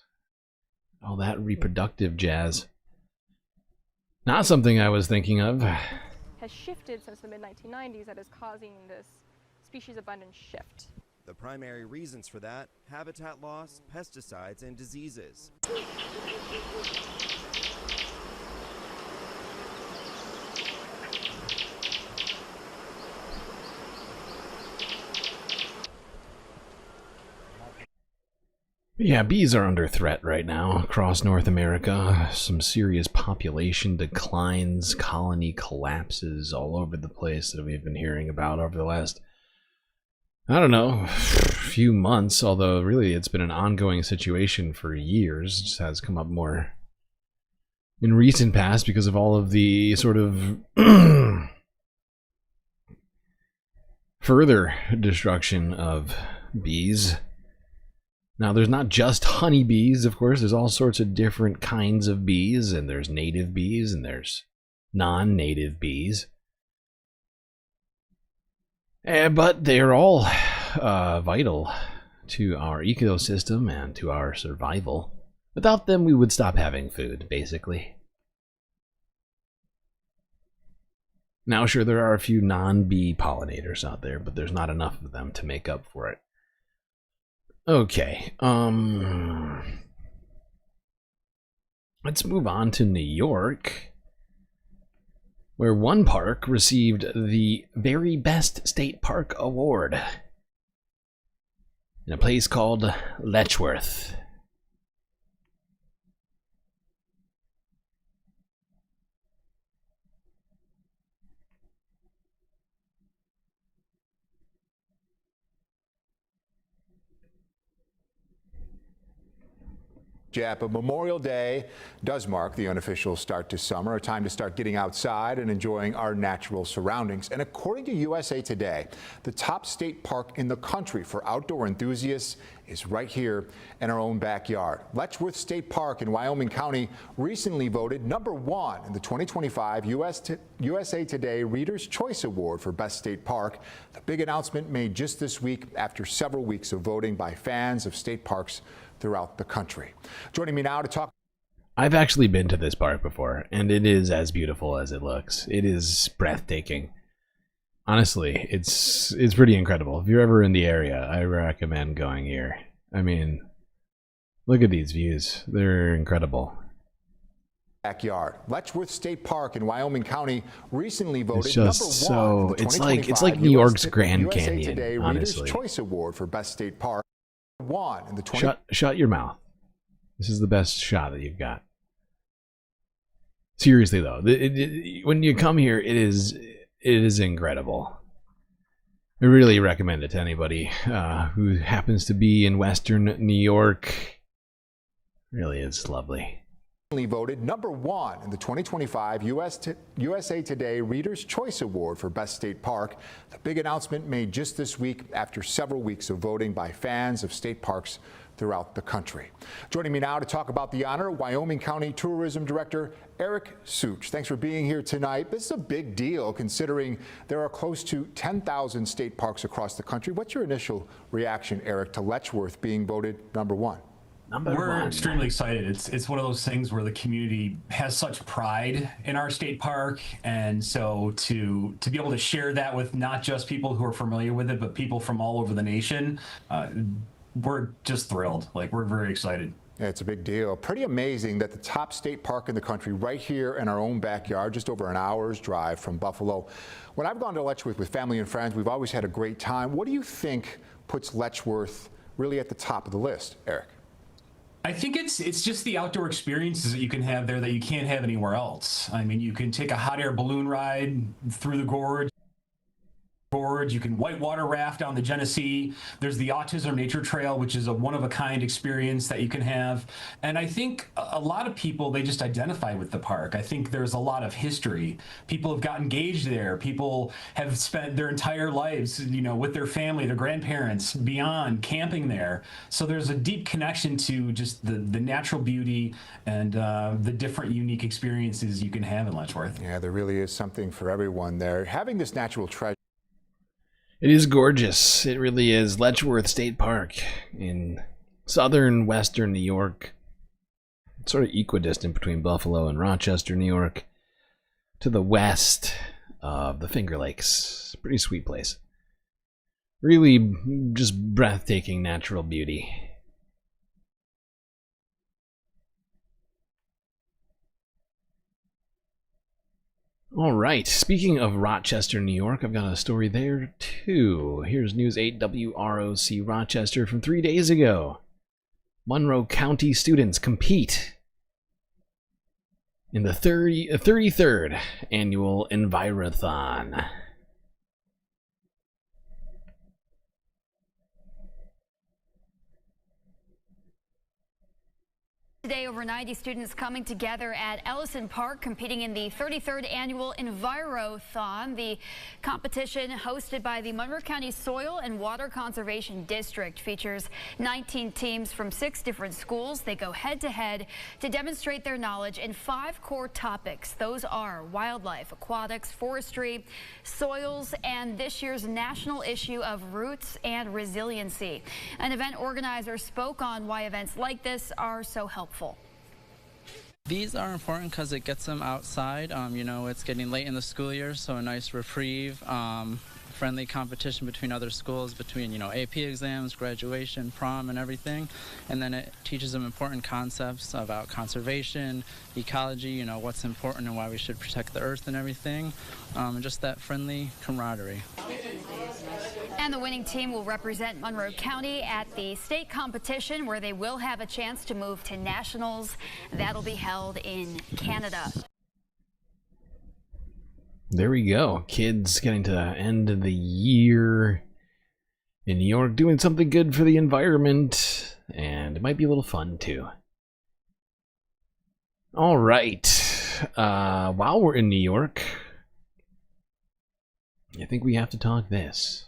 Speaker 2: All that reproductive jazz. Not something I was thinking of.
Speaker 22: Has shifted since the mid-1990s that is causing this species abundance shift.
Speaker 15: The primary reasons for that: habitat loss, pesticides, and diseases.
Speaker 2: Yeah, bees are under threat right now across North America. Some serious population declines, colony collapses all over the place that we've been hearing about over the last, I don't know, few months, although really it's been an ongoing situation for years. It just has come up more in recent past because of all of the sort of further destruction of bees. Now, there's not just honeybees, of course. There's all sorts of different kinds of bees, and there's native bees, and there's non-native bees. But they're all vital to our ecosystem and to our survival. Without them, we would stop having food, basically. Now, sure, there are a few non-bee pollinators out there, but there's not enough of them to make up for it. Okay, let's move on to New York, where one park received the very best state park award in a place called Letchworth.
Speaker 16: But Memorial Day does mark the unofficial start to summer, a time to start getting outside and enjoying our natural surroundings. And according to USA Today, the top state park in the country for outdoor enthusiasts is right here in our own backyard. Letchworth State Park in Wyoming County recently voted #1 in the 2025 USA Today Reader's Choice Award for Best State Park. The big announcement made just this week after several weeks of voting by fans of state parks throughout the country. Joining me now to talk.
Speaker 2: I've actually been to this park before, and it is as beautiful as it looks. It is breathtaking. Honestly, it's pretty incredible. If you're ever in the area, I recommend going here. I mean, look at these views. They're incredible.
Speaker 16: Backyard. Letchworth State Park in Wyoming County recently voted
Speaker 2: It's just
Speaker 16: number 1
Speaker 2: so
Speaker 16: it's
Speaker 2: like New York's Grand Canyon,
Speaker 16: Today
Speaker 2: honestly.
Speaker 16: Reader's Choice Award for Best State Park. Won in the
Speaker 2: Shut your mouth. This is the best shot that you've got. Seriously though, when you come here, it is incredible. I really recommend it to anybody who happens to be in Western New York. It really is lovely.
Speaker 16: Voted number 1 in the 2025 USA Today Reader's Choice Award for Best State Park. The big announcement made just this week after several weeks of voting by fans of state parks throughout the country. Joining me now to talk about the honor, Wyoming County Tourism Director Eric Such. Thanks for being here tonight. This is a big deal considering there are close to 10,000 state parks across the country. What's your initial reaction, Eric, to Letchworth being voted number 1?
Speaker 4: We're extremely excited. It's one of those things where the community has such pride in our state park, and so to be able to share that with not just people who are familiar with it, but people from all over the nation, we're just thrilled. Like, we're very excited.
Speaker 16: Yeah, it's a big deal. Pretty amazing that the top state park in the country right here in our own backyard, just over an hour's drive from Buffalo. When I've gone to Letchworth with family and friends, we've always had a great time. What do you think puts Letchworth really at the top of the list, Eric?
Speaker 4: I think it's just the outdoor experiences that you can have there that you can't have anywhere else. I mean, you can take a hot air balloon ride through the gorge. You can whitewater raft down the Genesee. There's the Autism Nature Trail, which is a one-of-a-kind experience that you can have. And I think a lot of people, they just identify with the park. I think there's a lot of history. People have got engaged there. People have spent their entire lives, you know, with their family, their grandparents, beyond, camping there. So there's a deep connection to just the natural beauty and the different unique experiences you can have in Letchworth.
Speaker 16: Yeah, there really is something for everyone there. Having this natural treasure.
Speaker 2: It is gorgeous. It really is. Letchworth State Park in southern western New York. It's sort of equidistant between Buffalo and Rochester, New York. To the west of the Finger Lakes. Pretty sweet place. Really just breathtaking natural beauty. All right, speaking of Rochester, New York, I've got a story there too. Here's News 8 WROC Rochester from 3 days ago. Monroe County students compete in the 33rd annual Envirothon.
Speaker 17: Today, over 90 students coming together at Ellison Park, competing in the 33rd annual Envirothon. The competition, hosted by the Monroe County Soil and Water Conservation District, features 19 teams from 6 different schools. They go head-to-head to demonstrate their knowledge in 5 core topics. Those are wildlife, aquatics, forestry, soils, and this year's national issue of roots and resiliency. An event organizer spoke on why events like this are so helpful.
Speaker 18: These are important because it gets them outside. You know, it's getting late in the school year, so a nice reprieve, friendly competition between other schools, between, you know, AP exams, graduation, prom, and everything. And then it teaches them important concepts about conservation, ecology, you know, what's important and why we should protect the earth and everything, and just that friendly camaraderie.
Speaker 17: And the winning team will represent Monroe County at the state competition, where they will have a chance to move to nationals. That'll be held in Canada.
Speaker 2: There we go. Kids getting to the end of the year in New York, doing something good for the environment, and it might be a little fun too. All right. While we're in New York, I think we have to talk this.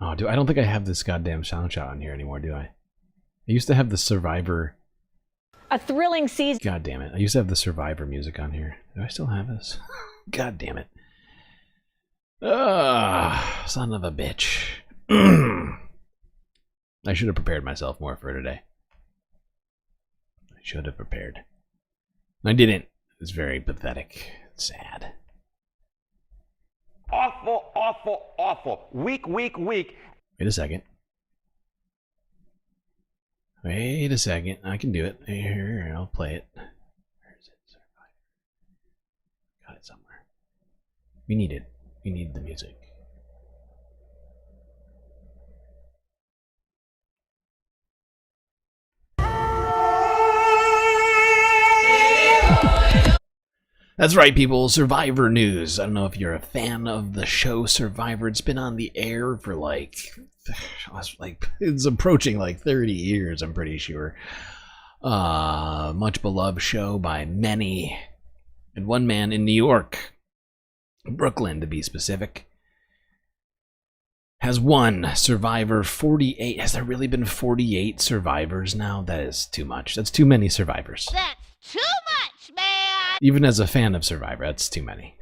Speaker 2: Oh, I don't think I have this goddamn sound shot on here anymore, do I? I used to have the Survivor.
Speaker 17: A thrilling season.
Speaker 2: God damn it. I used to have the Survivor music on here. Do I still have this? God damn it. Son of a bitch. I should have prepared myself more for today. I should have prepared. I didn't. It's very pathetic. It's sad.
Speaker 5: awful, awful, awful. Weak.
Speaker 2: Wait a second. Wait a second. I can do it. Here, I'll play it. Where is it? Got it somewhere. We need it. We need the music. That's right, people. Survivor news. I don't know if you're a fan of the show Survivor. It's been on the air for it's approaching like 30 years, I'm pretty sure. Much beloved show by many. And one man in New York, Brooklyn to be specific, has won Survivor 48. Has there really been 48 survivors now? That is too much. That's too many survivors.
Speaker 12: That's too much, man!
Speaker 2: Even as a fan of Survivor, that's too many.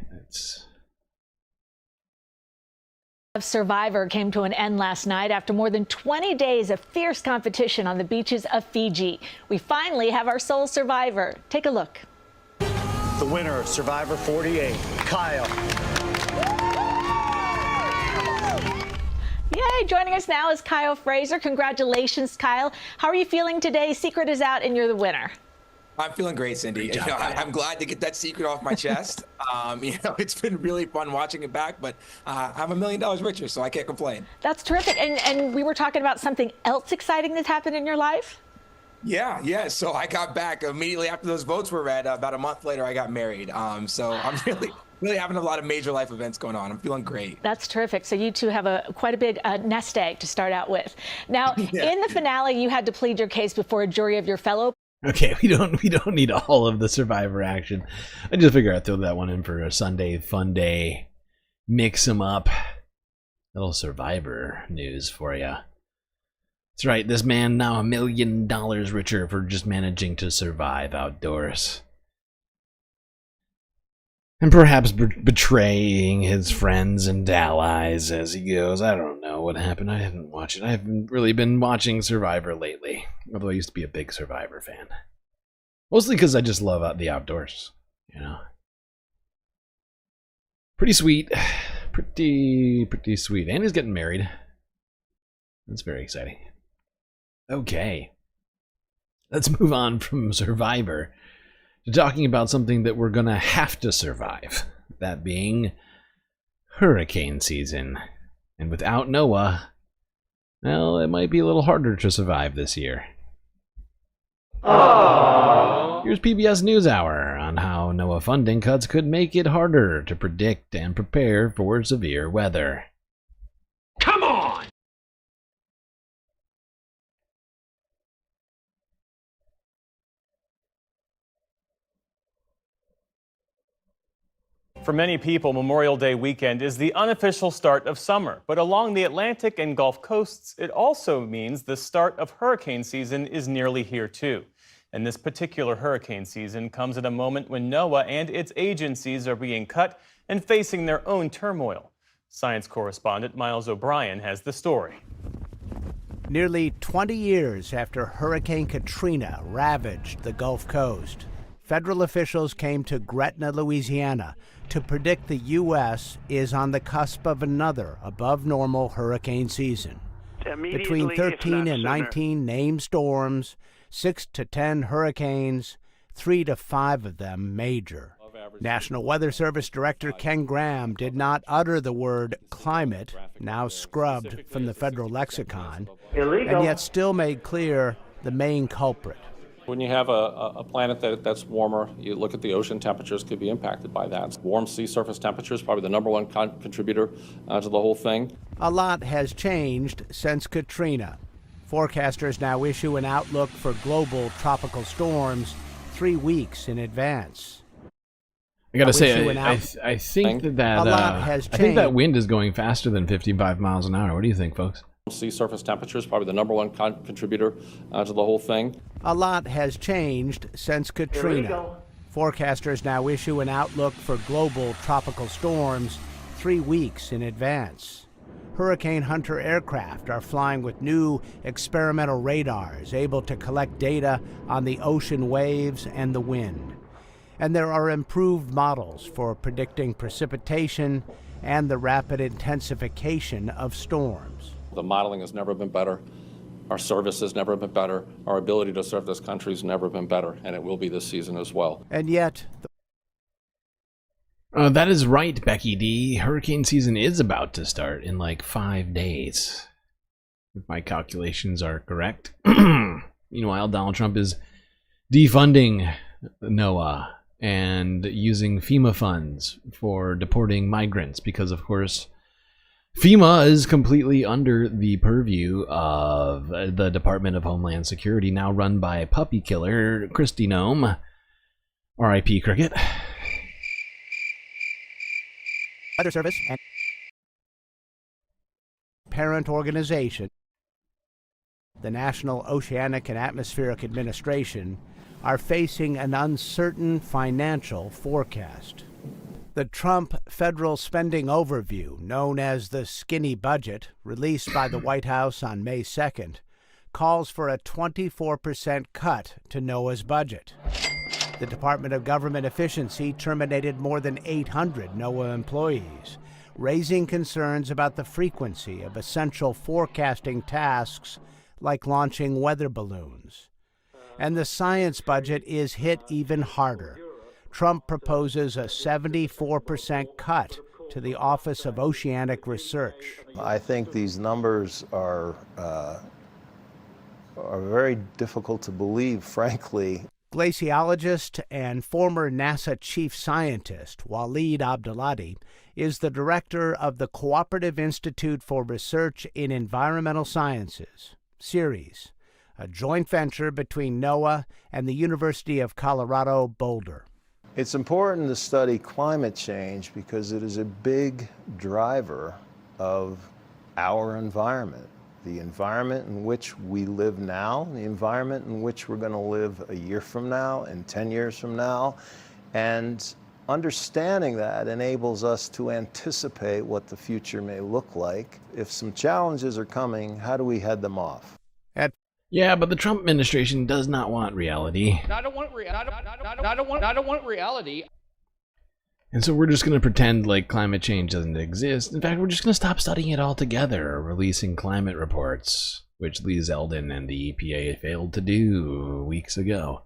Speaker 19: Survivor came to an end last night after more than 20 days of fierce competition on the beaches of Fiji. We finally have our sole survivor. Take a look.
Speaker 20: The winner of Survivor 48, Kyle.
Speaker 19: Yay, joining us now is Kyle Fraser. Congratulations, Kyle. How are you feeling today? Secret is out and you're the winner.
Speaker 21: I'm feeling great, Cindy. I'm glad to get that secret off my chest. It's been really fun watching it back, but I'm $1 million richer, so I can't complain.
Speaker 19: That's terrific. And we were talking about something else exciting that's happened in your life?
Speaker 21: Yeah. So I got back immediately after those votes were read. About a month later, I got married. So I'm really having a lot of major life events going on. I'm feeling great.
Speaker 19: That's terrific. So you two have quite a big nest egg to start out with. Now, in the finale, you had to plead your case before a jury of your fellow.
Speaker 2: Okay, we don't need all of the Survivor action. I just figure I'd throw that one in for a Sunday fun day. Mix them up. Little Survivor news for you. That's right, this man now $1 million richer for just managing to survive outdoors. And perhaps betraying his friends and allies as he goes. I don't know what happened. I haven't watched it. I haven't really been watching Survivor lately. Although I used to be a big Survivor fan. Mostly because I just love the outdoors. Pretty sweet. Pretty sweet. And he's getting married. That's very exciting. Okay. Let's move on from Survivor to talking about something that we're gonna have to survive, that being hurricane season. And without NOAA, well, it might be a little harder to survive this year. Aww. Here's PBS NewsHour on how NOAA funding cuts could make it harder to predict and prepare for severe weather.
Speaker 12: Come on!
Speaker 23: For many people, Memorial Day weekend is the unofficial start of summer. But along the Atlantic and Gulf coasts, it also means the start of hurricane season is nearly here too. And this particular hurricane season comes at a moment when NOAA and its agencies are being cut and facing their own turmoil. Science correspondent Miles O'Brien has the story.
Speaker 24: Nearly 20 years after Hurricane Katrina ravaged the Gulf Coast, federal officials came to Gretna, Louisiana, to predict the U.S. is on the cusp of another above-normal hurricane season. Between 13 and 19 named storms, 6 to 10 hurricanes, 3 to 5 of them major. National Weather Service Director Ken Graham did not utter the word climate, now scrubbed from the federal lexicon, and yet still made clear the main culprit.
Speaker 25: When you have a planet that's warmer, you look at the ocean temperatures could be impacted by that. Warm sea surface temperatures, probably the number one contributor to the whole thing.
Speaker 24: A lot has changed since Katrina. Forecasters now issue an outlook for global tropical storms 3 weeks in advance.
Speaker 2: I gotta say, I think that wind is going faster than 55 miles an hour. What do you think, folks?
Speaker 25: Sea surface temperatures, probably the number one contributor to the whole thing.
Speaker 24: A lot has changed since Katrina. Forecasters now issue an outlook for global tropical storms 3 weeks in advance. Hurricane Hunter aircraft are flying with new experimental radars able to collect data on the ocean waves and the wind. And there are improved models for predicting precipitation and the rapid intensification of storms.
Speaker 25: The modeling has never been better. Our service has never been better. Our ability to serve this country has never been better, and it will be this season as well.
Speaker 24: And yet...
Speaker 2: that is right, Becky D. Hurricane season is about to start in like 5 days, if my calculations are correct. Meanwhile, Donald Trump is defunding NOAA and using FEMA funds for deporting migrants because, of course, FEMA is completely under the purview of the Department of Homeland Security, now run by puppy killer Kristi Noem. R.I.P. Cricket.
Speaker 24: Weather Service and parent organization, the National Oceanic and Atmospheric Administration, are facing an uncertain financial forecast. The Trump Federal Spending Overview, known as the Skinny Budget, released by the White House on May 2nd, calls for a 24% cut to NOAA's budget. The Department of Government Efficiency terminated more than 800 NOAA employees, raising concerns about the frequency of essential forecasting tasks like launching weather balloons. And the science budget is hit even harder. Trump proposes a 74% cut to the Office of Oceanic Research.
Speaker 1: I think these numbers are very difficult to believe, frankly.
Speaker 24: Glaciologist and former NASA chief scientist Waleed Abdulati is the director of the Cooperative Institute for Research in Environmental Sciences, CIRES, a joint venture between NOAA and the University of Colorado Boulder.
Speaker 1: It's important to study climate change because it is a big driver of our environment. The environment in which we live now, the environment in which we're going to live a year from now and 10 years from now. And understanding that enables us to anticipate what the future may look like. If some challenges are coming, how do we head them off?
Speaker 2: Yeah, but the Trump administration does not want reality.
Speaker 3: I don't want reality.
Speaker 2: And so we're just going to pretend like climate change doesn't exist. In fact, we're just going to stop studying it altogether, or releasing climate reports, which Lee Zeldin and the EPA failed to do weeks ago.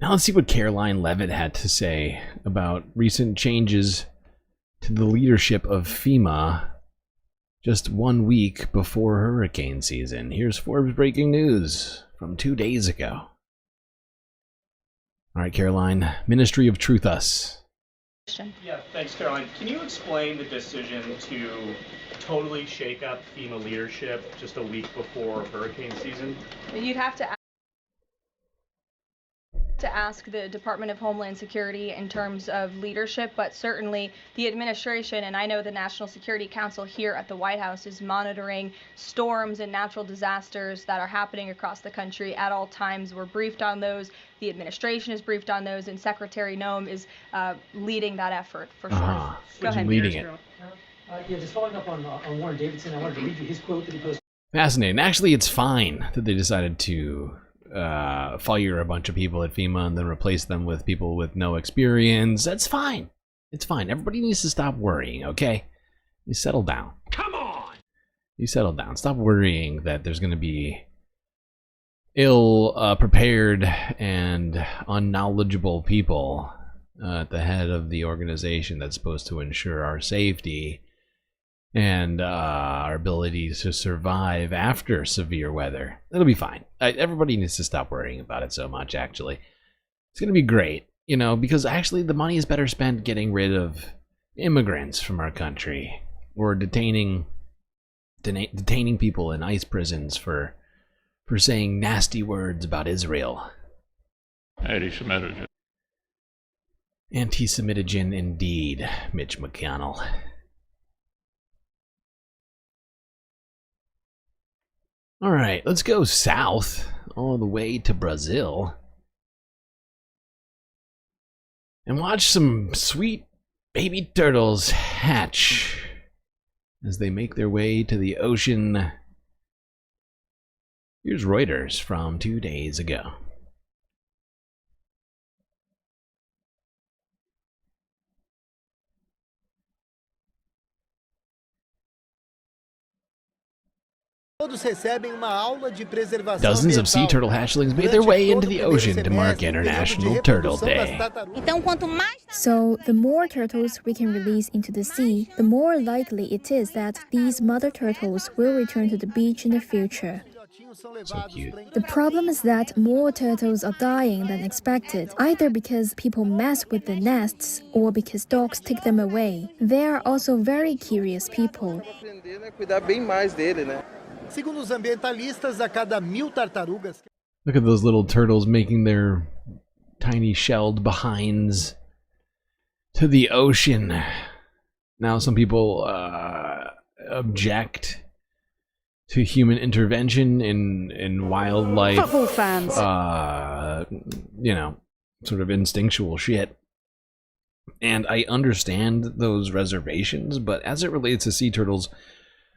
Speaker 2: Now let's see what Caroline Levitt had to say about recent changes to the leadership of FEMA just 1 week before hurricane season. Here's Forbes breaking news from 2 days ago. All right, Caroline, Ministry of Truth Us.
Speaker 6: Yeah, thanks, Caroline. Can you explain the decision to totally shake up FEMA leadership just a week before hurricane season?
Speaker 9: You'd have to ask the Department of Homeland Security in terms of leadership, but certainly the administration, and I know the National Security Council here at the White House is monitoring storms and natural disasters that are happening across the country at all times. We're briefed on those. The administration is briefed on those, and Secretary Noem is leading that effort for sure. Go ahead.
Speaker 2: Leading it.
Speaker 11: Yeah, just following up on Warren Davidson, I wanted to read you his quote that he posted.
Speaker 2: Fascinating. Actually, it's fine that they decided to fire a bunch of people at FEMA and then replace them with people with no experience. That's fine. It's fine. Everybody needs to stop worrying, okay? You settle down.
Speaker 12: Come on!
Speaker 2: You settle down. Stop worrying that there's going to be ill-prepared and unknowledgeable people at the head of the organization that's supposed to ensure our safety and our ability to survive after severe weather. It'll be fine. Everybody needs to stop worrying about it so much, actually. It's going to be great, you know, because actually the money is better spent getting rid of immigrants from our country, or detaining people in ICE prisons for saying nasty words about Israel.
Speaker 26: Anti-Semitic.
Speaker 2: Anti-Semitogen indeed, Mitch McConnell. All right, let's go south, all the way to Brazil, and watch some sweet baby turtles hatch as they make their way to the ocean Here's Reuters from 2 days ago. Dozens of sea turtle hatchlings made their way into the ocean to mark International Turtle Day.
Speaker 3: So, the more turtles we can release into the sea, the more likely it is that these mother turtles will return to the beach in the future.
Speaker 2: So cute.
Speaker 3: The problem is that more turtles are dying than expected, either because people mess with the nests or because dogs take them away. They are also very curious people.
Speaker 2: Look at those little turtles making their tiny shelled behinds to the ocean. Now some people object to human intervention in wildlife.
Speaker 7: Football fans.
Speaker 2: You know, sort of instinctual shit. And I understand those reservations, but as it relates to sea turtles,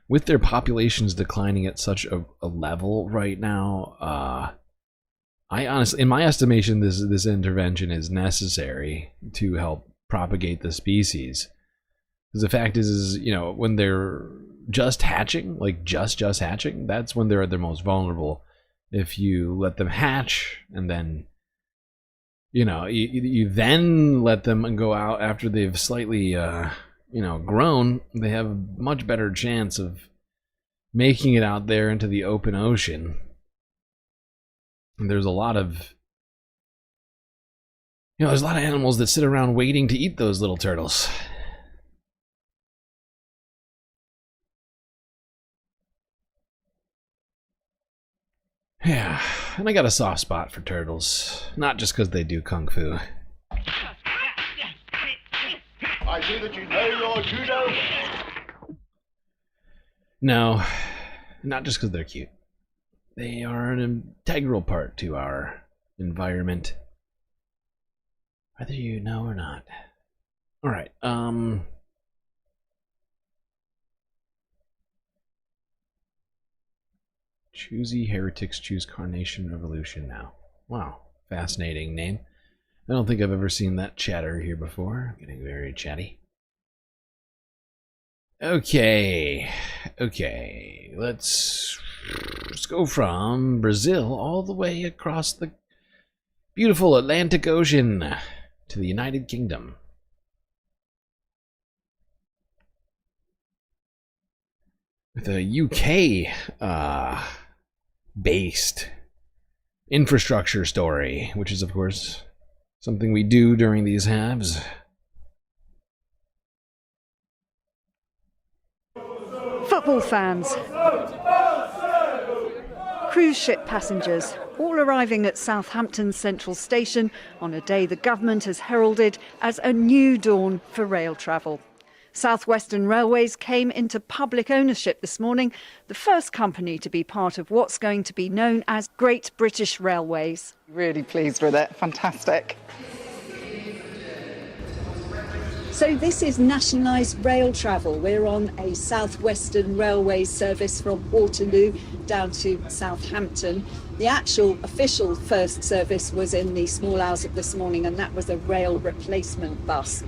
Speaker 2: with their populations declining at such a level right now, I honestly, in my estimation, this intervention is necessary to help propagate the species. Because the fact is, you know, when they're just hatching, like just hatching, that's when they're at their most vulnerable. If you let them hatch and then, you know, you then let them go out after they've slightly, you know, grown, they have a much better chance of making it out there into the open ocean. And there's a lot of, you know, there's a lot of animals that sit around waiting to eat those little turtles. Yeah, and I got a soft spot for turtles, not just because they do kung fu.
Speaker 8: I see that you know your judo.
Speaker 2: No, not just because they're cute. They are an integral part to our environment, whether you know or not. All right, Choosy Heretics Choose Carnation Revolution now. Wow, fascinating name. I don't think I've ever seen that chatter here before. Getting very chatty. Okay, let's go from Brazil all the way across the beautiful Atlantic Ocean to the United Kingdom. With a UK based infrastructure story, which is of course something we do during these halves.
Speaker 7: Football fans. Cruise ship passengers, all arriving at Southampton Central Station on a day the government has heralded as a new dawn for rail travel. South Western Railways came into public ownership this morning, the first company to be part of what's going to be known as Great British Railways.
Speaker 10: Really pleased with it, fantastic.
Speaker 7: So this is nationalised rail travel. We're on a South Western Railways service from Waterloo down to Southampton. The actual official first service was in the small hours of this morning, and that was a rail replacement bus.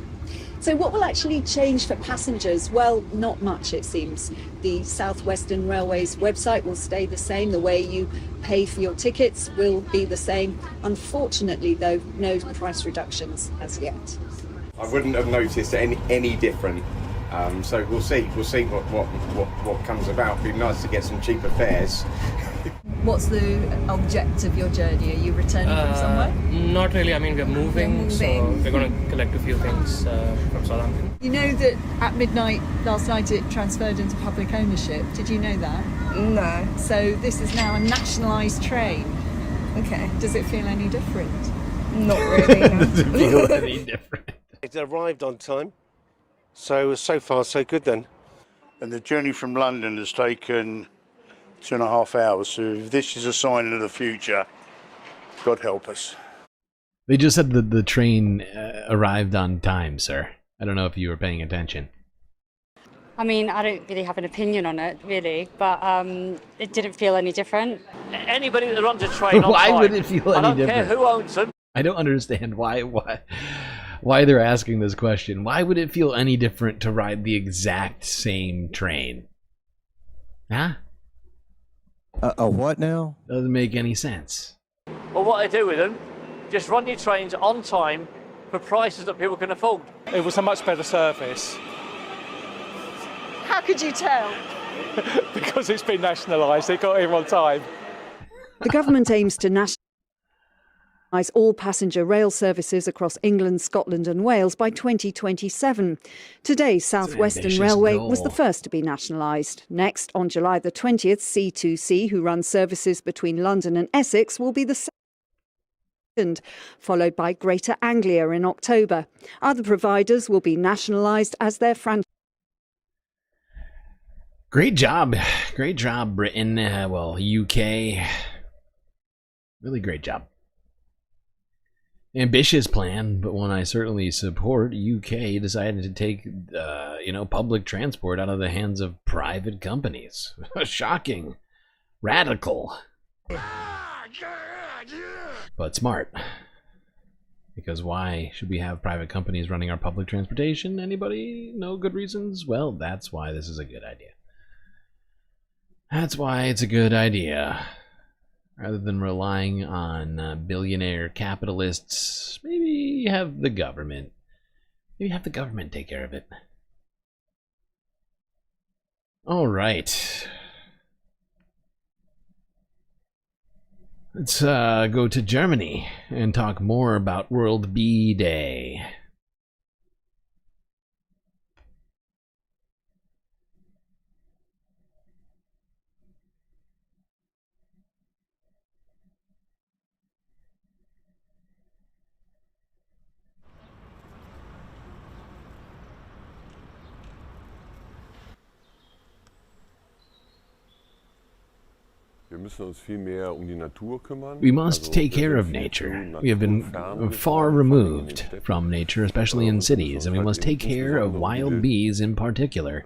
Speaker 7: So what will actually change for passengers? Well, not much, it seems. The South Western Railways website will stay the same. The way you pay for your tickets will be the same. Unfortunately, though, no price reductions as yet.
Speaker 13: I wouldn't have noticed any different. So we'll see what comes about. It'd be nice to get some cheaper fares.
Speaker 14: What's the object of your journey? Are you returning from somewhere?
Speaker 27: Not really. I mean, we're moving. So we're going to collect a few things from Southampton.
Speaker 14: You know that at midnight last night it transferred into public ownership. Did you know that?
Speaker 10: No.
Speaker 14: So this is now a nationalised train.
Speaker 10: Okay.
Speaker 14: Does it feel any different?
Speaker 10: Not really. No.
Speaker 2: Does it feel any different?
Speaker 28: It arrived on time, so far so good then.
Speaker 20: And the journey from London has taken 2.5 hours, so if this is a sign of the future, God help us.
Speaker 2: They just said that the train arrived on time, sir. I don't know if you were paying attention.
Speaker 4: I mean, I don't really have an opinion on it, really, but it didn't feel any different.
Speaker 5: Anybody that runs a train on
Speaker 2: Why
Speaker 5: time,
Speaker 2: would it feel any
Speaker 5: I don't
Speaker 2: different?
Speaker 5: care who owns them.
Speaker 2: I don't understand why they're asking this question. Why would it feel any different to ride the exact same train? Huh?
Speaker 15: A what now?
Speaker 2: Doesn't make any sense.
Speaker 5: Well, what they do with them, just run your trains on time for prices that people can afford.
Speaker 16: It was a much better service.
Speaker 14: How could you tell?
Speaker 16: Because it's been nationalised, it got here on time.
Speaker 7: The government aims to nationalise all passenger rail services across England, Scotland and Wales by 2027. Today, South Western Railway was the first to be nationalised. Next, on July the 20th, C2C, who runs services between London and Essex, will be the second, followed by Greater Anglia in October. Other providers will be nationalised as their franchise.
Speaker 2: Great job, Britain. Well, UK. Really great job. Ambitious plan, but one I certainly support. UK decided to take, public transport out of the hands of private companies. Shocking, radical, but smart. Because why should we have private companies running our public transportation? Anybody know good reasons? Well, that's why this is a good idea. That's why it's a good idea. Rather than relying on billionaire capitalists, maybe have the government. Maybe have the government take care of it. All right. Let's go to Germany and talk more about World Bee Day. We must take care of nature. We have been far removed from nature, especially in cities, and we must take care of wild bees in particular.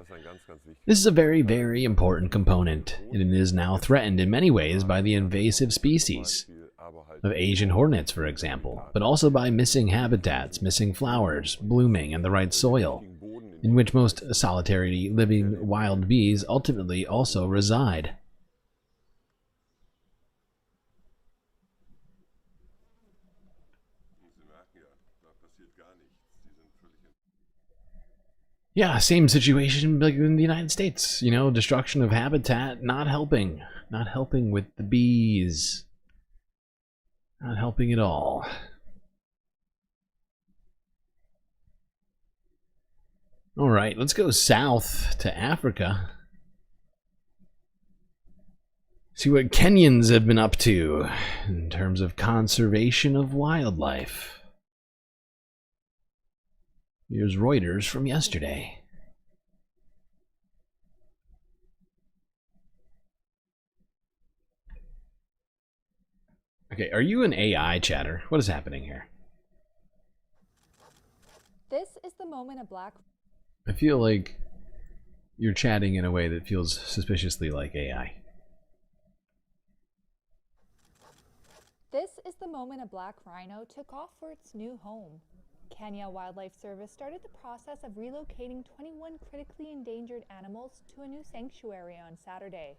Speaker 2: This is a very, very important component, and it is now threatened in many ways by the invasive species of Asian hornets, for example, but also by missing habitats, missing flowers, blooming in the right soil, in which most solitary living wild bees ultimately also reside. Yeah, same situation like in the United States. You know, destruction of habitat, not helping with the bees. Not helping at all. All right, let's go south to Africa. See what Kenyans have been up to in terms of conservation of wildlife. Here's Reuters from yesterday. Okay, are you an AI chatter? What is happening here?
Speaker 17: This is the moment a black...
Speaker 2: I feel like you're chatting in a way that feels suspiciously like AI.
Speaker 17: This is the moment a black rhino took off for its new home. Kenya Wildlife Service started the process of relocating 21 critically endangered animals to a new sanctuary on Saturday.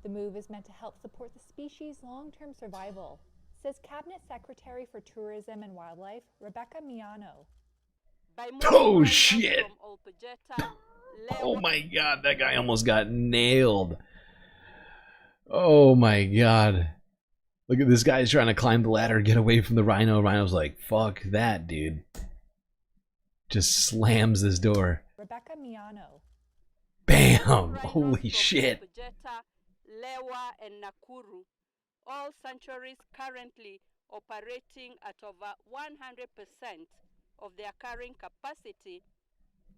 Speaker 17: The move is meant to help support the species' long-term survival, says Cabinet Secretary for Tourism and Wildlife, Rebecca Miano.
Speaker 2: Oh shit! Oh my god, that guy almost got nailed. Oh my god. Look at this guy's trying to climb the ladder, get away from the rhino. Rhino's like, fuck that, dude. Just slams this door.
Speaker 17: Rebecca Miano.
Speaker 2: Bam! Holy shit.
Speaker 18: Lewa and Nakuru, all sanctuaries currently operating at over 100% of their carrying capacity.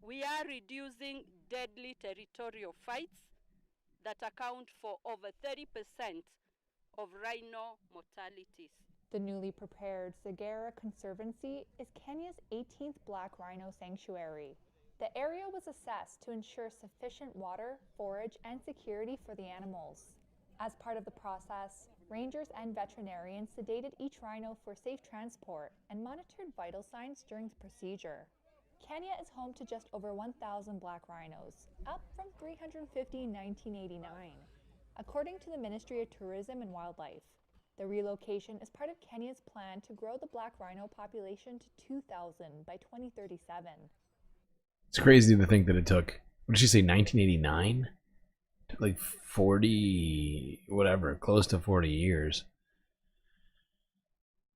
Speaker 18: We are reducing deadly territorial fights that account for over 30% of rhino mortalities.
Speaker 17: The newly prepared Segera Conservancy is Kenya's 18th black rhino sanctuary. The area was assessed to ensure sufficient water, forage, and security for the animals. As part of the process, rangers and veterinarians sedated each rhino for safe transport and monitored vital signs during the procedure. Kenya is home to just over 1,000 black rhinos, up from 350 in 1989. According to the Ministry of Tourism and Wildlife, the relocation is part of Kenya's plan to grow the black rhino population to 2,000 by 2037.
Speaker 2: It's crazy to think that it took, what did she say, 1989? It took like 40, whatever, close to 40 years.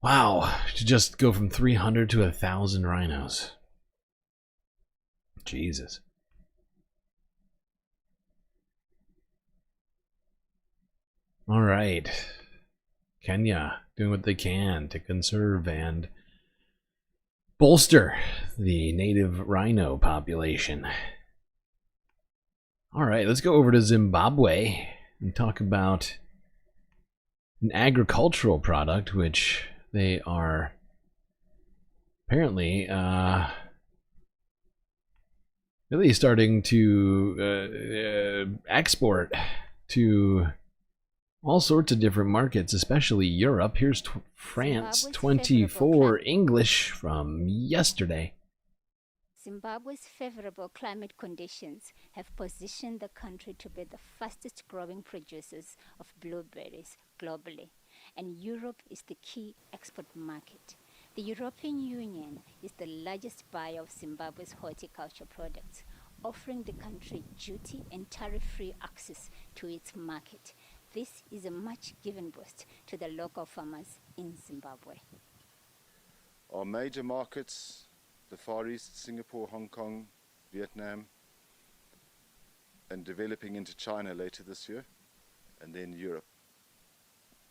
Speaker 2: Wow, to just go from 300 to 1,000 rhinos. Jesus. All right. Kenya doing what they can to conserve and bolster the native rhino population. All right, let's go over to Zimbabwe and talk about an agricultural product which they are apparently really starting to export to all sorts of different markets, especially Europe. Here's France 24 English from yesterday.
Speaker 1: Zimbabwe's favorable climate conditions have positioned the country to be the fastest growing producers of blueberries globally, and Europe is the key export market. The European Union is the largest buyer of Zimbabwe's horticulture products, offering the country duty and tariff-free access to its market. This is a much-given boost to the local farmers in Zimbabwe.
Speaker 6: Our major markets, the Far East, Singapore, Hong Kong, Vietnam, and developing into China later this year, and then Europe,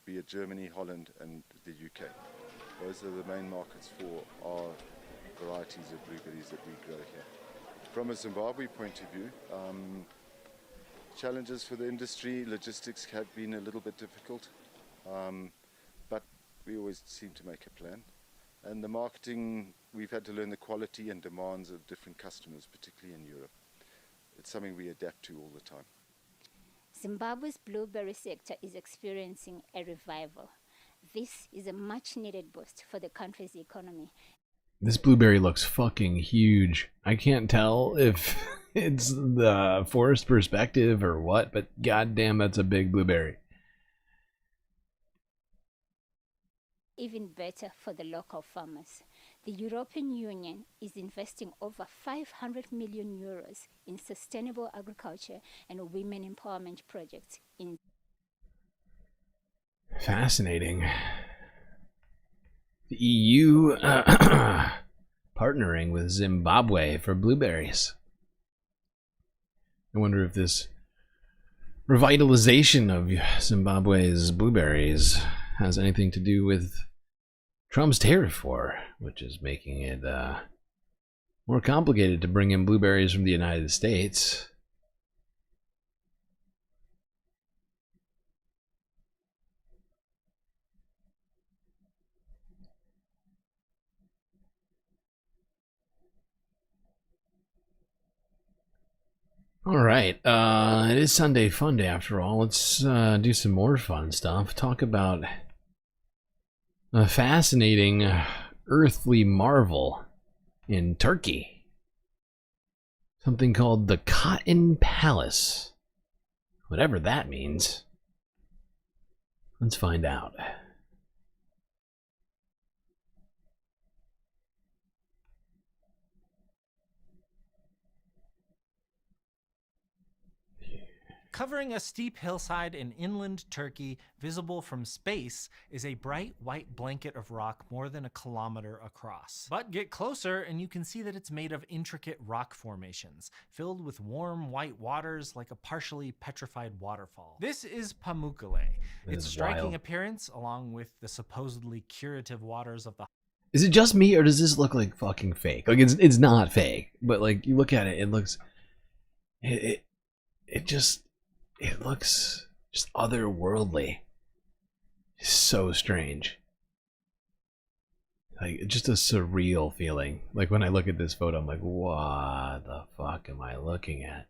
Speaker 6: be it Germany, Holland, and the UK. Those are the main markets for our varieties of blueberries that we grow here. From a Zimbabwe point of view, challenges for the industry, logistics have been a little bit difficult, but we always seem to make a plan. And the marketing, we've had to learn the quality and demands of different customers, particularly in Europe. It's something we adapt to all the time.
Speaker 1: Zimbabwe's blueberry sector is experiencing a revival. This is a much-needed boost for the country's economy.
Speaker 2: This blueberry looks fucking huge. I can't tell if it's the forest perspective or what, but goddamn, that's a big blueberry.
Speaker 1: Even better for the local farmers. The European Union is investing over 500 million euros in sustainable agriculture and women empowerment projects in.
Speaker 2: Fascinating. The EU partnering with Zimbabwe for blueberries. I wonder if this revitalization of Zimbabwe's blueberries has anything to do with Trump's tariff war, which is making it more complicated to bring in blueberries from the United States. All right, it is Sunday Fun Day after all. Let's do some more fun stuff. Talk about a fascinating earthly marvel in Turkey. Something called the Cotton Palace. Whatever that means. Let's find out.
Speaker 19: Covering a steep hillside in inland Turkey, visible from space, is a bright white blanket of rock more than a kilometer across. But get closer and you can see that it's made of intricate rock formations, filled with warm white waters like a partially petrified waterfall. This is Pamukkale. Its striking
Speaker 2: wild
Speaker 19: appearance, along with the supposedly curative waters of the...
Speaker 2: Is it just me, or does this look like fucking fake? Like, it's not fake, but like, you look at it, it looks... It looks just otherworldly. It's so strange. Like, just a surreal feeling. Like, when I look at this photo, I'm like, what the fuck am I looking at?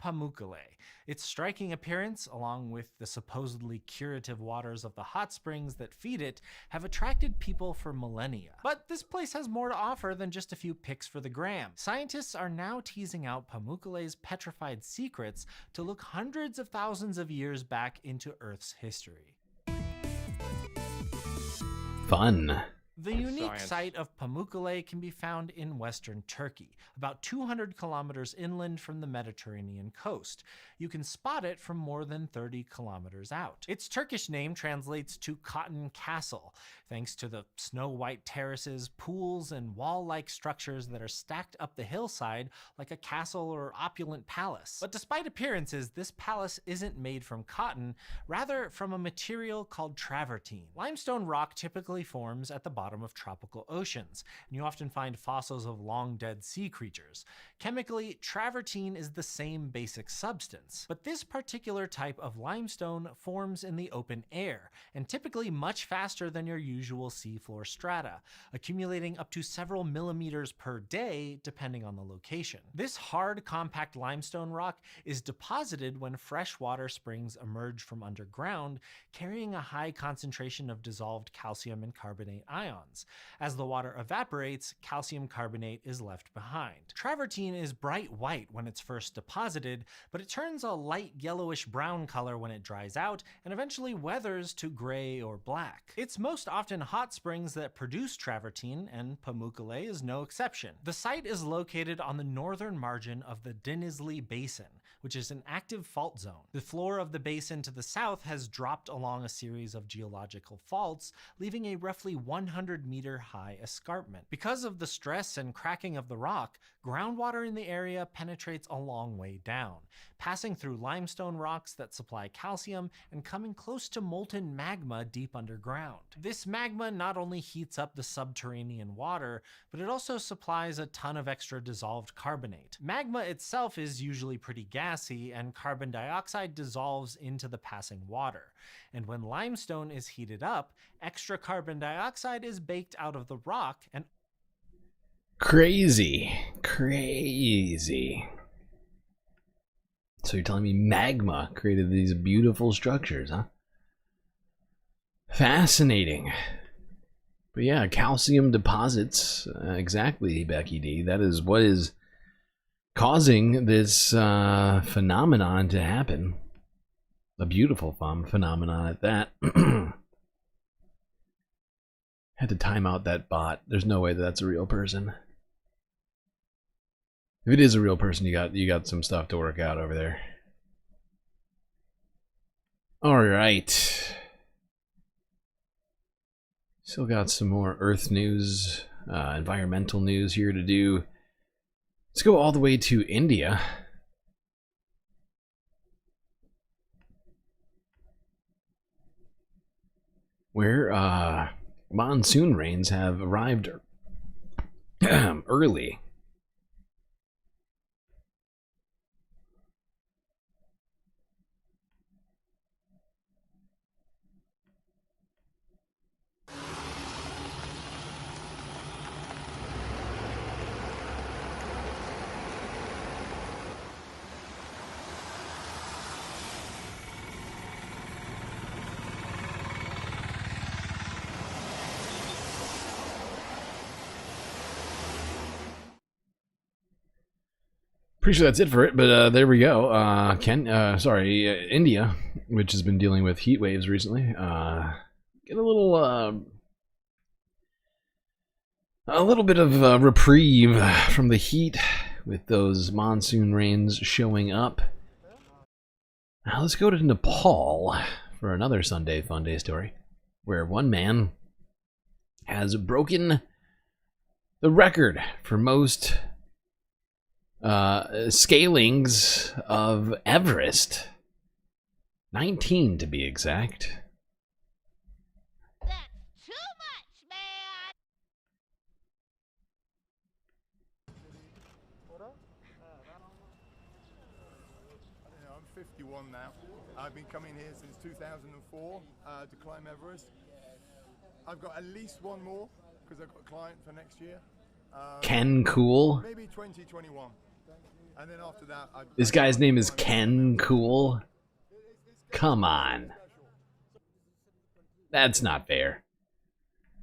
Speaker 19: Pamukkale. Its striking appearance, along with the supposedly curative waters of the hot springs that feed it, have attracted people for millennia. But this place has more to offer than just a few pics for the gram. Scientists are now teasing out Pamukkale's petrified secrets to look hundreds of thousands of years back into Earth's history.
Speaker 2: Fun.
Speaker 19: The unique site of Pamukkale can be found in western Turkey, about 200 kilometers inland from the Mediterranean coast. You can spot it from more than 30 kilometers out. Its Turkish name translates to Cotton Castle, thanks to the snow-white terraces, pools, and wall-like structures that are stacked up the hillside like a castle or opulent palace. But despite appearances, this palace isn't made from cotton, rather from a material called travertine. Limestone rock typically forms at the bottom of tropical oceans, and you often find fossils of long-dead sea creatures. Chemically, travertine is the same basic substance, but this particular type of limestone forms in the open air, and typically much faster than your usual seafloor strata, accumulating up to several millimeters per day depending on the location. This hard, compact limestone rock is deposited when freshwater springs emerge from underground, carrying a high concentration of dissolved calcium and carbonate ions. As the water evaporates, calcium carbonate is left behind. Travertine is bright white when it's first deposited, but it turns a light yellowish brown color when it dries out and eventually weathers to gray or black. It's most often hot springs that produce travertine, and Pamukkale is no exception. The site is located on the northern margin of the Denizli Basin, which is an active fault zone. The floor of the basin to the south has dropped along a series of geological faults, leaving a roughly 100-meter high escarpment. Because of the stress and cracking of the rock, groundwater in the area penetrates a long way down, passing through limestone rocks that supply calcium and coming close to molten magma deep underground. This magma not only heats up the subterranean water, but it also supplies a ton of extra dissolved carbonate. Magma itself is usually pretty gassy, and carbon dioxide dissolves into the passing water. And when limestone is heated up, extra carbon dioxide is baked out of the rock and
Speaker 2: Crazy. So you're telling me magma created these beautiful structures, huh? Fascinating. But yeah, calcium deposits, exactly, Becky D. That is what is causing this phenomenon to happen. A beautiful phenomenon at that. Had to time out that bot. There's no way that's a real person. If it is a real person, you got some stuff to work out over there. All right. Still got some more Earth news, environmental news here to do. Let's go all the way to India. Where monsoon rains have arrived early. Pretty sure that's it for it, but there we go. India, which has been dealing with heat waves recently, get a little bit of reprieve from the heat with those monsoon rains showing up. Now let's go to Nepal for another Sunday Fun Day story, where one man has broken the record for most scalings of Everest. 19 to be exact.
Speaker 8: That's too much, man!
Speaker 9: I'm 51 now. I've been coming here since 2004 to climb Everest. I've got at least one more because I've got a client for next year.
Speaker 2: Ken Cool?
Speaker 9: Maybe 2021. And then after that,
Speaker 2: This guy's name is Ken Cool? Come on. That's not fair.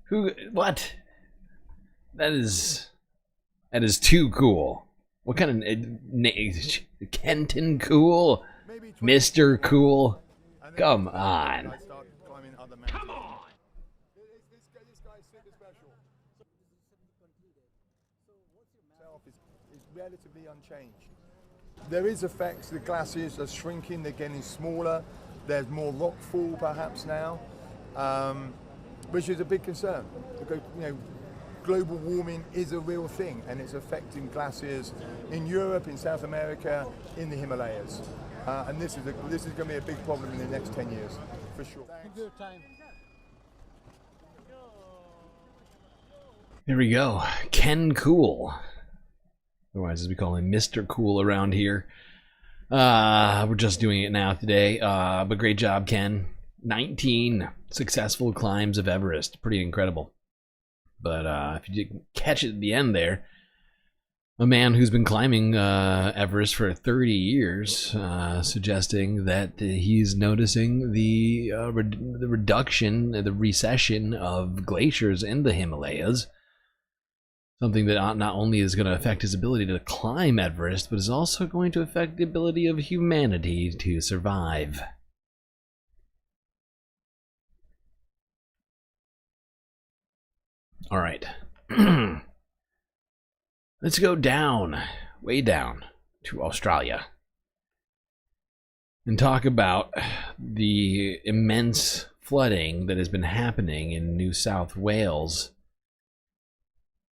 Speaker 2: Who? What? That is too cool. What kind of Kenton Cool? Mr. Cool? Come on.
Speaker 9: Come on! This guy's super special. Is relatively unchanged. There is effects. The glaciers are shrinking. They're getting smaller. There's more rockfall perhaps now, which is a big concern. Because, global warming is a real thing, and it's affecting glaciers in Europe, in South America, in the Himalayas. And this is going to be a big problem in the next 10 years, for sure.
Speaker 2: Here we go. Ken Cool. Otherwise, as we call him, Mr. Cool around here. We're just doing it now today. But great job, Ken. 19 successful climbs of Everest. Pretty incredible. But if you didn't catch it at the end there, a man who's been climbing Everest for 30 years, suggesting that he's noticing the reduction, the recession of glaciers in the Himalayas. Something that not only is going to affect his ability to climb Everest, but is also going to affect the ability of humanity to survive. All right. Let's go down, way down, to Australia and talk about the immense flooding that has been happening in New South Wales.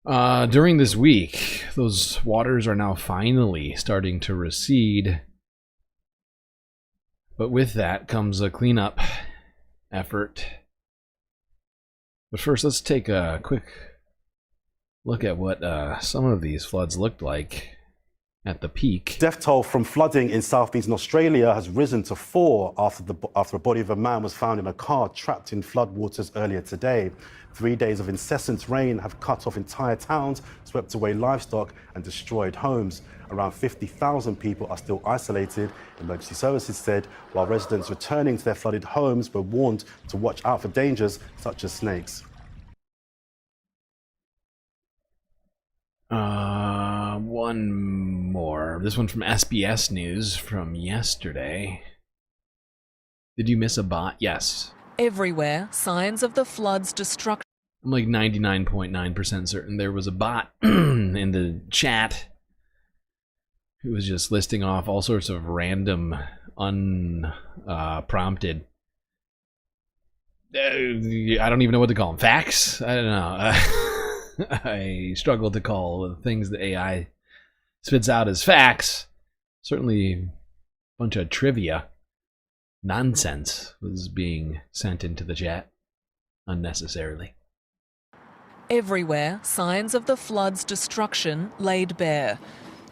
Speaker 2: During this week, those waters are now finally starting to recede. But with that comes a cleanup effort. But first, let's take a quick look at what some of these floods looked like at the peak.
Speaker 11: Death toll from flooding in southeastern Australia has risen to 4 after a body of a man was found in a car trapped in floodwaters earlier today. 3 days of incessant rain have cut off entire towns, swept away livestock and destroyed homes. Around 50,000 people are still isolated, emergency services said, while residents returning to their flooded homes were warned to watch out for dangers such as snakes.
Speaker 2: One more. This one from SBS News from yesterday. Did you miss a bot? Yes.
Speaker 12: Everywhere, signs of the flood's destruction.
Speaker 2: I'm like 99.9% certain there was a bot in the chat who was just listing off all sorts of random, unprompted. I don't even know what to call them. Facts? I don't know. I struggle to call the things that AI spits out as facts. Certainly a bunch of trivia. Nonsense was being sent into the chat unnecessarily.
Speaker 12: Everywhere, signs of the flood's destruction laid bare.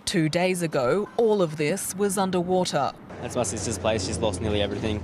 Speaker 12: 2 days ago, all of this was underwater.
Speaker 21: That's my sister's place. She's lost nearly everything.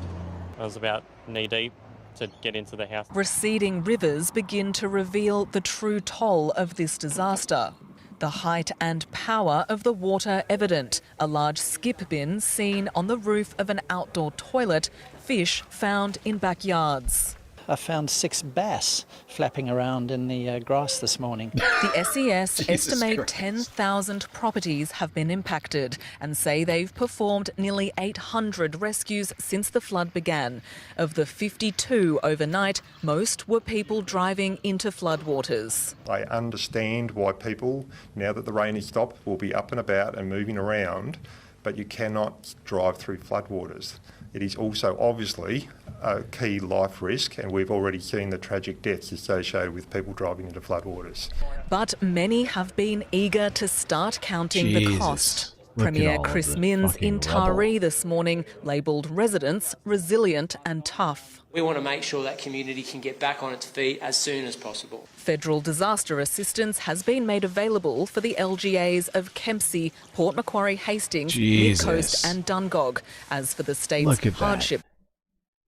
Speaker 21: I was about knee deep to get into the house.
Speaker 12: Receding rivers begin to reveal the true toll of this disaster. The height and power of the water evident. A large skip bin seen on the roof of an outdoor toilet. Fish found in backyards.
Speaker 22: I found 6 bass flapping around in the grass this morning.
Speaker 12: The SES estimate 10,000 properties have been impacted and say they've performed nearly 800 rescues since the flood began. Of the 52 overnight, most were people driving into floodwaters.
Speaker 23: I understand why people, now that the rain has stopped, will be up and about and moving around, but you cannot drive through floodwaters. It is also obviously a key life risk, and we've already seen the tragic deaths associated with people driving into floodwaters.
Speaker 12: But many have been eager to start counting the cost. Premier Chris Minns in Taree this morning labelled residents resilient and tough.
Speaker 24: We want to make sure that community can get back on its feet as soon as possible.
Speaker 12: Federal disaster assistance has been made available for the LGAs of Kempsey, Port Macquarie, Hastings, Mid-Coast and Dungog. As for the state's hardship...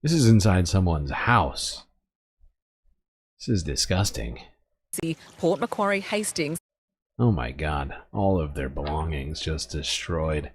Speaker 2: This is inside someone's house. This is disgusting.
Speaker 12: Port Macquarie, Hastings.
Speaker 2: Oh my God, all of their belongings just destroyed.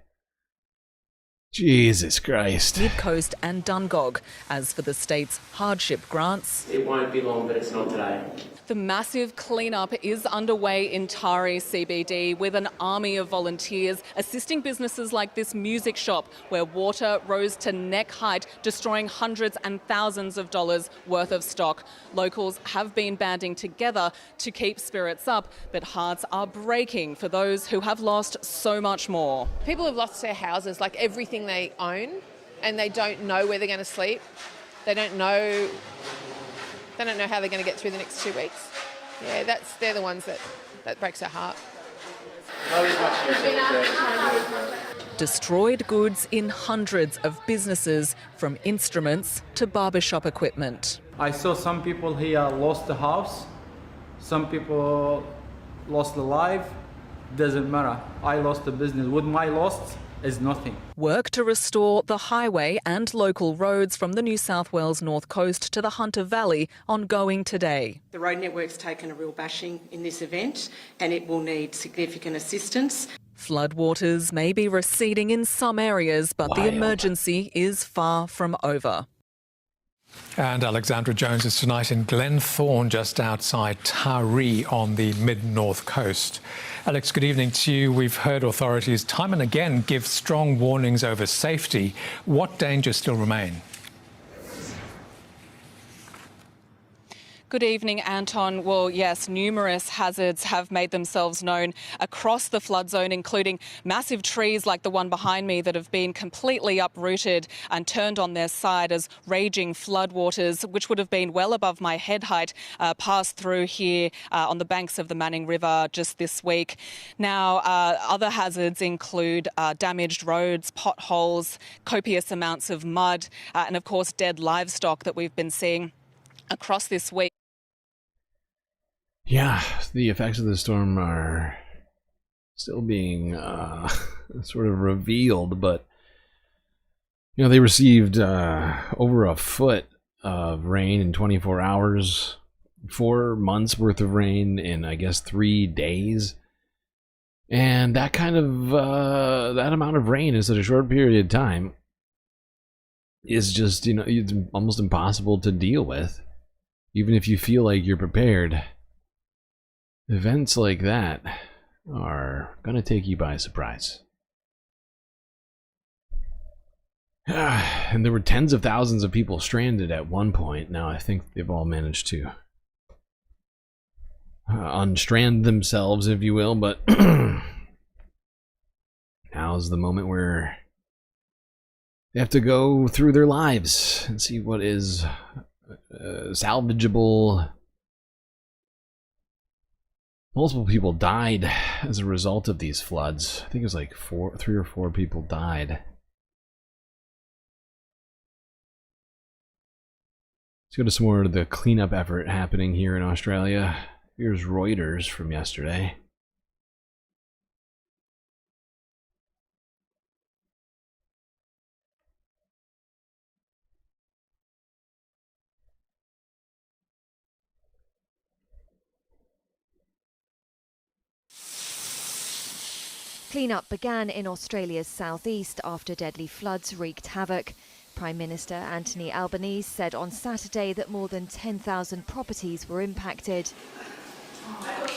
Speaker 2: Jesus Christ.
Speaker 12: Mid-Coast and Dungog. As for the state's hardship grants,
Speaker 24: It won't be long, but it's not today.
Speaker 12: the massive cleanup is underway in Tari CBD with an army of volunteers assisting businesses like this music shop where water rose to neck height, destroying hundreds and thousands of dollars worth of stock. Locals have been banding together to keep spirits up, but hearts are breaking for those who have lost so much more.
Speaker 3: People have lost their houses, like everything they own, and they don't know where they're going to sleep. They don't know how they're going to get through the next 2 weeks. Yeah, they're the ones that breaks our heart.
Speaker 12: Destroyed goods in hundreds of businesses, from instruments to barbershop equipment.
Speaker 10: I saw some people here lost the house, some people lost the life. Doesn't matter. I lost the business. With my loss is nothing.
Speaker 12: Work to restore the highway and local roads from the New South Wales North Coast to the Hunter Valley ongoing today.
Speaker 13: The road network's taken a real bashing in this event and it will need significant assistance.
Speaker 12: Floodwaters may be receding in some areas, but the emergency is far from over.
Speaker 20: And Alexandra Jones is tonight in Glenthorne, just outside Taree on the mid-north coast. Alex, good evening to you. We've heard authorities time and again give strong warnings over safety. What dangers still remain?
Speaker 12: Good evening, Anton. Well, yes, numerous hazards have made themselves known across the flood zone, including massive trees like the one behind me that have been completely uprooted and turned on their side as raging floodwaters, which would have been well above my head height, passed through here on the banks of the Manning River just this week. Now, other hazards include damaged roads, potholes, copious amounts of mud, and of course dead livestock that we've been seeing across this week.
Speaker 2: Yeah, the effects of the storm are still being sort of revealed, but you know, they received over a foot of rain in 24 hours, 4 months worth of rain in, I guess, 3 days. And that kind of that amount of rain in such a short period of time is just, you know, it's almost impossible to deal with, even if you feel like you're prepared. Events like that are going to take you by surprise. And there were tens of thousands of people stranded at one point. Now I think they've all managed to unstrand themselves, if you will, but now's the moment where they have to go through their lives and see what is salvageable. Multiple people died as a result of these floods. I think it was like 3 or 4 people died. Let's go to some more of the cleanup effort happening here in Australia. Here's Reuters from yesterday.
Speaker 25: Cleanup began in Australia's southeast after deadly floods wreaked havoc. Prime Minister Anthony Albanese said on Saturday that more than 10,000 properties were impacted.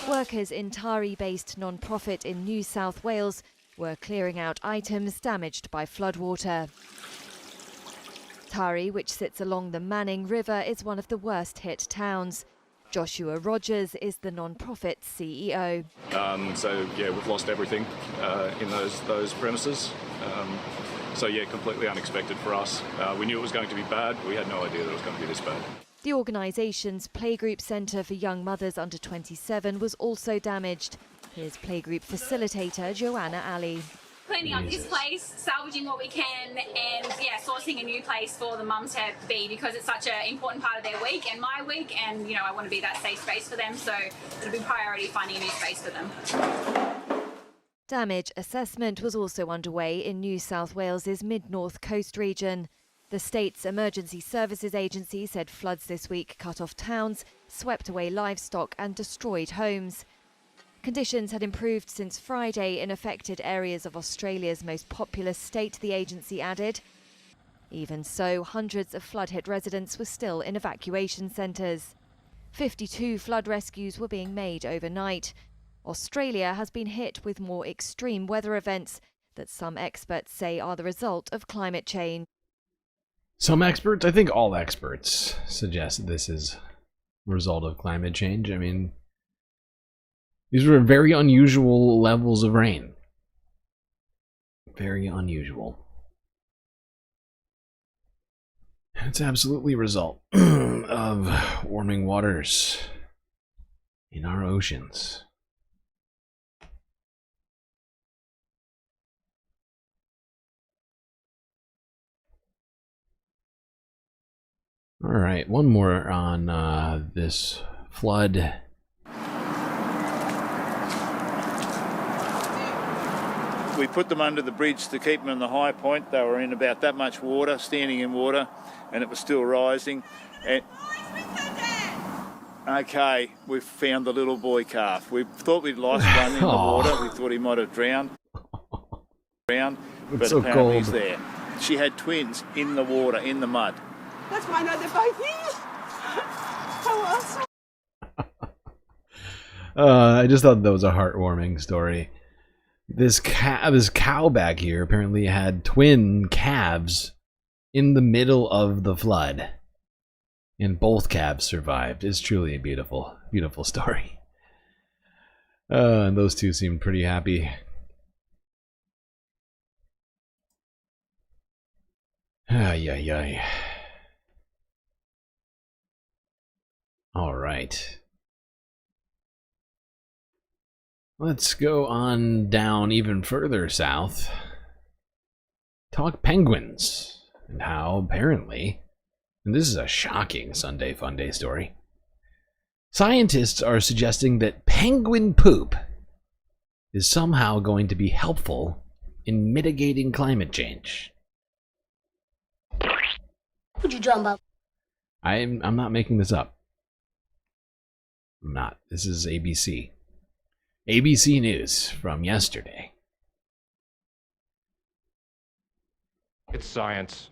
Speaker 25: Workers in Tari-based non-profit in New South Wales were clearing out items damaged by floodwater. Tari, which sits along the Manning River, is one of the worst hit towns. Joshua Rogers is the non-profit's CEO.
Speaker 26: So yeah, we've lost everything in those premises. So yeah, completely unexpected for us. We knew it was going to be bad. We had no idea that it was going to be this bad.
Speaker 25: The organisation's playgroup centre for young mothers under 27 was also damaged. Here's playgroup facilitator Joanna Ali.
Speaker 27: Cleaning up this place, salvaging what we can, and yeah, sourcing a new place for the mums to be, because it's such an important part of their week and my week, and you know, I want to be that safe space for them, so it'll be priority finding a new space for them.
Speaker 25: Damage assessment was also underway in New South Wales's mid-north coast region. The state's emergency services agency said floods this week cut off towns, swept away livestock and destroyed homes. Conditions had improved since Friday in affected areas of Australia's most populous state, the agency added. Even so, hundreds of flood-hit residents were still in evacuation centres. 52 flood rescues were being made overnight. Australia has been hit with more extreme weather events that some experts say are the result of climate change.
Speaker 2: Some experts, I think all experts, suggest that this is a result of climate change. I mean, these were very unusual levels of rain. Very unusual. It's absolutely a result of warming waters in our oceans. All right, one more on this flood.
Speaker 4: We put them under the bridge to keep them in the high point. They were in about that much water, standing in water, and it was still rising. And okay, we've found the little boy calf. We thought we'd lost one in the water. We thought he might have drowned. But
Speaker 2: so
Speaker 4: apparently
Speaker 2: cold.
Speaker 4: he's there. She had twins in the water, in the mud.
Speaker 5: That's why I know they're both here. How awesome.
Speaker 2: I just thought that was a heartwarming story. This cow back here apparently had twin calves in the middle of the flood, and both calves survived. It's truly a beautiful, beautiful story. And those two seem pretty happy. Ay, ay, ay. All right. Let's go on down even further south. Talk penguins and how apparently, and this is a shocking Sunday Funday story, scientists are suggesting that penguin poop is somehow going to be helpful in mitigating climate change.
Speaker 8: Would you jump up?
Speaker 2: I'm not making this up. I'm not. This is ABC. ABC News from yesterday.
Speaker 7: It's science.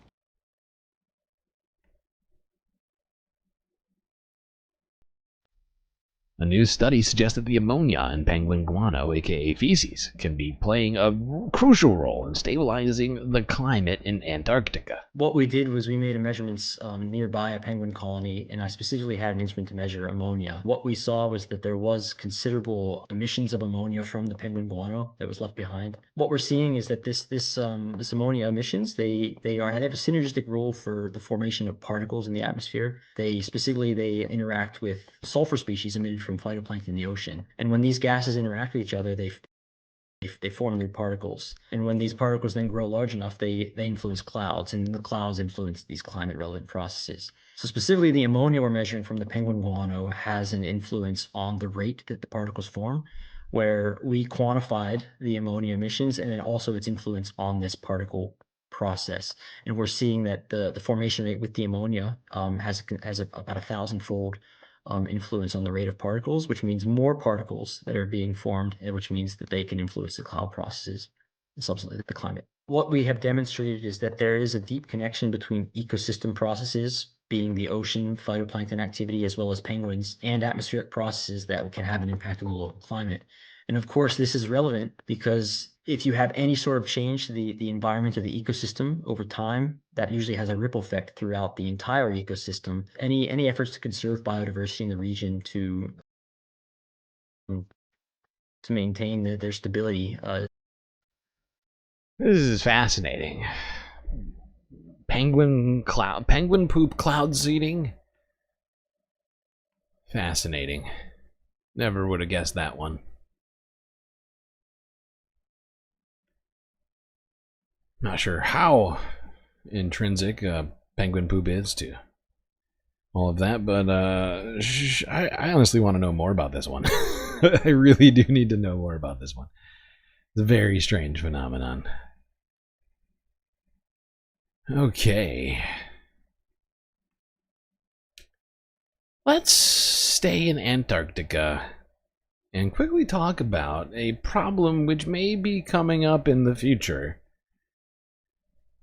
Speaker 2: A new study suggests that the ammonia in penguin guano, aka feces, can be playing a crucial role in stabilizing the climate in Antarctica.
Speaker 14: What we did was we made measurements nearby a penguin colony, and I specifically had an instrument to measure ammonia. What we saw was that there was considerable emissions of ammonia from the penguin guano that was left behind. What we're seeing is that this ammonia emissions, they have a synergistic role for the formation of particles in the atmosphere. They interact with sulfur species emitted from phytoplankton in the ocean. And when these gases interact with each other, they form new particles. And when these particles then grow large enough, they influence clouds, and the clouds influence these climate-relevant processes. So specifically, the ammonia we're measuring from the penguin guano has an influence on the rate that the particles form, where we quantified the ammonia emissions and then also its influence on this particle process. And we're seeing that the formation rate with the ammonia has about 1,000-fold influence on the rate of particles, which means more particles that are being formed, and which means that they can influence the cloud processes and subsequently the climate. What we have demonstrated is that there is a deep connection between ecosystem processes, being the ocean, phytoplankton activity, as well as penguins, and atmospheric processes that can have an impact on the local climate. And of course, this is relevant because if you have any sort of change to the environment or the ecosystem over time, that usually has a ripple effect throughout the entire ecosystem. Any efforts to conserve biodiversity in the region to maintain their stability.
Speaker 2: This is fascinating. Penguin poop cloud seeding? Fascinating. Never would have guessed that one. Not sure how intrinsic penguin poop is to all of that, but I honestly want to know more about this one. I really do need to know more about this one. It's a very strange phenomenon. Okay. Let's stay in Antarctica and quickly talk about a problem which may be coming up in the future.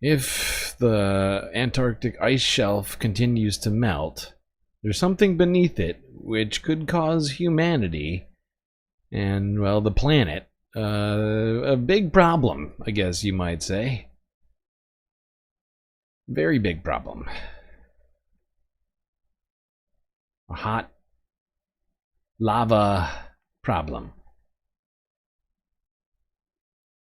Speaker 2: If the Antarctic ice shelf continues to melt, there's something beneath it which could cause humanity and, well, the planet a big problem, I guess you might say. Very big problem. A hot lava problem.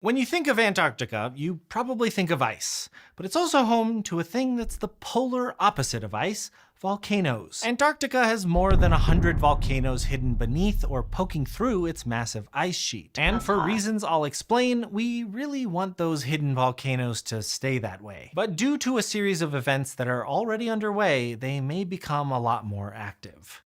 Speaker 1: When you think of Antarctica, you probably think of ice, but it's also home to a thing that's the polar opposite of ice, volcanoes. Antarctica has more than 100 volcanoes hidden beneath or poking through its massive ice sheet. And for reasons I'll explain, we really want those hidden volcanoes to stay that way. But due to a series of events that are already underway, they may become a lot more active.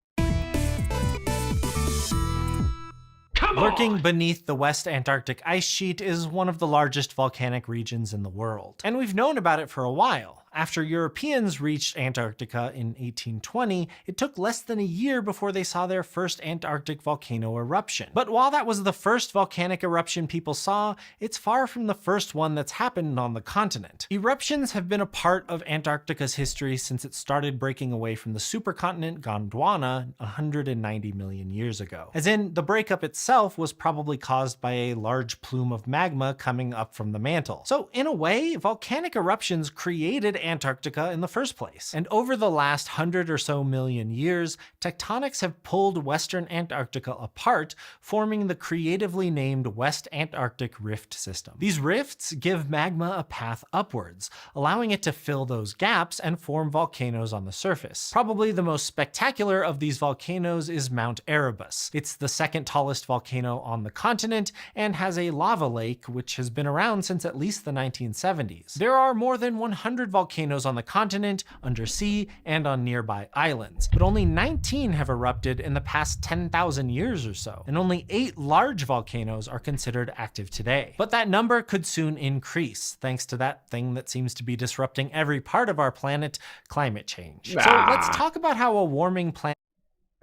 Speaker 1: Lurking beneath the West Antarctic ice sheet is one of the largest volcanic regions in the world. And we've known about it for a while. After Europeans reached Antarctica in 1820, it took less than a year before they saw their first Antarctic volcano eruption. But while that was the first volcanic eruption people saw, it's far from the first one that's happened on the continent. Eruptions have been a part of Antarctica's history since it started breaking away from the supercontinent Gondwana 190 million years ago. As in, the breakup itself was probably caused by a large plume of magma coming up from the mantle. So in a way, volcanic eruptions created Antarctica in the first place. And over the last 100 or so million years, tectonics have pulled Western Antarctica apart, forming the creatively named West Antarctic Rift System. These rifts give magma a path upwards, allowing it to fill those gaps and form volcanoes on the surface. Probably the most spectacular of these volcanoes is Mount Erebus. It's the second tallest volcano on the continent and has a lava lake which has been around since at least the 1970s. There are more than 100 volcanoes on the continent, undersea, and on nearby islands, but only 19 have erupted in the past 10,000 years or so, and only 8 large volcanoes are considered active today. But that number could soon increase, thanks to that thing that seems to be disrupting every part of our planet, climate change. So let's talk about how a warming planet...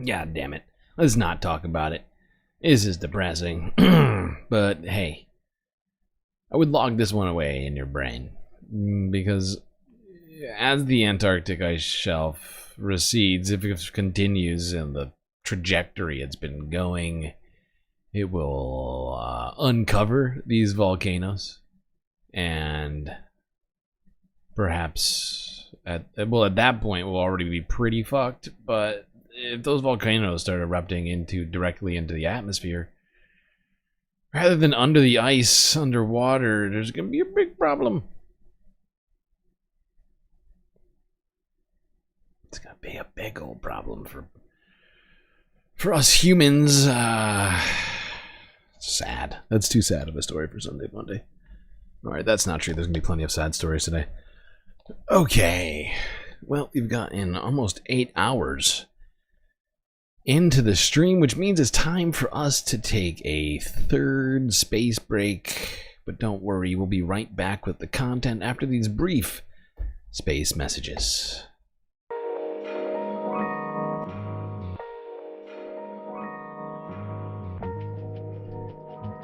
Speaker 2: God damn it. Let's not talk about it. This is depressing. But hey, I would log this one away in your brain, because as the Antarctic ice shelf recedes, if it continues in the trajectory it's been going, it will uncover these volcanoes, and perhaps at that point we'll already be pretty fucked. But if those volcanoes start erupting directly into the atmosphere, rather than under the ice, underwater, there's gonna be a big problem. It's gonna be a big old problem for us humans. Sad. That's too sad of a story for Sunday Monday. Alright, that's not true. There's gonna be plenty of sad stories today. Okay. Well, we've gotten almost 8 hours into the stream, which means it's time for us to take a third space break. But don't worry, we'll be right back with the content after these brief space messages.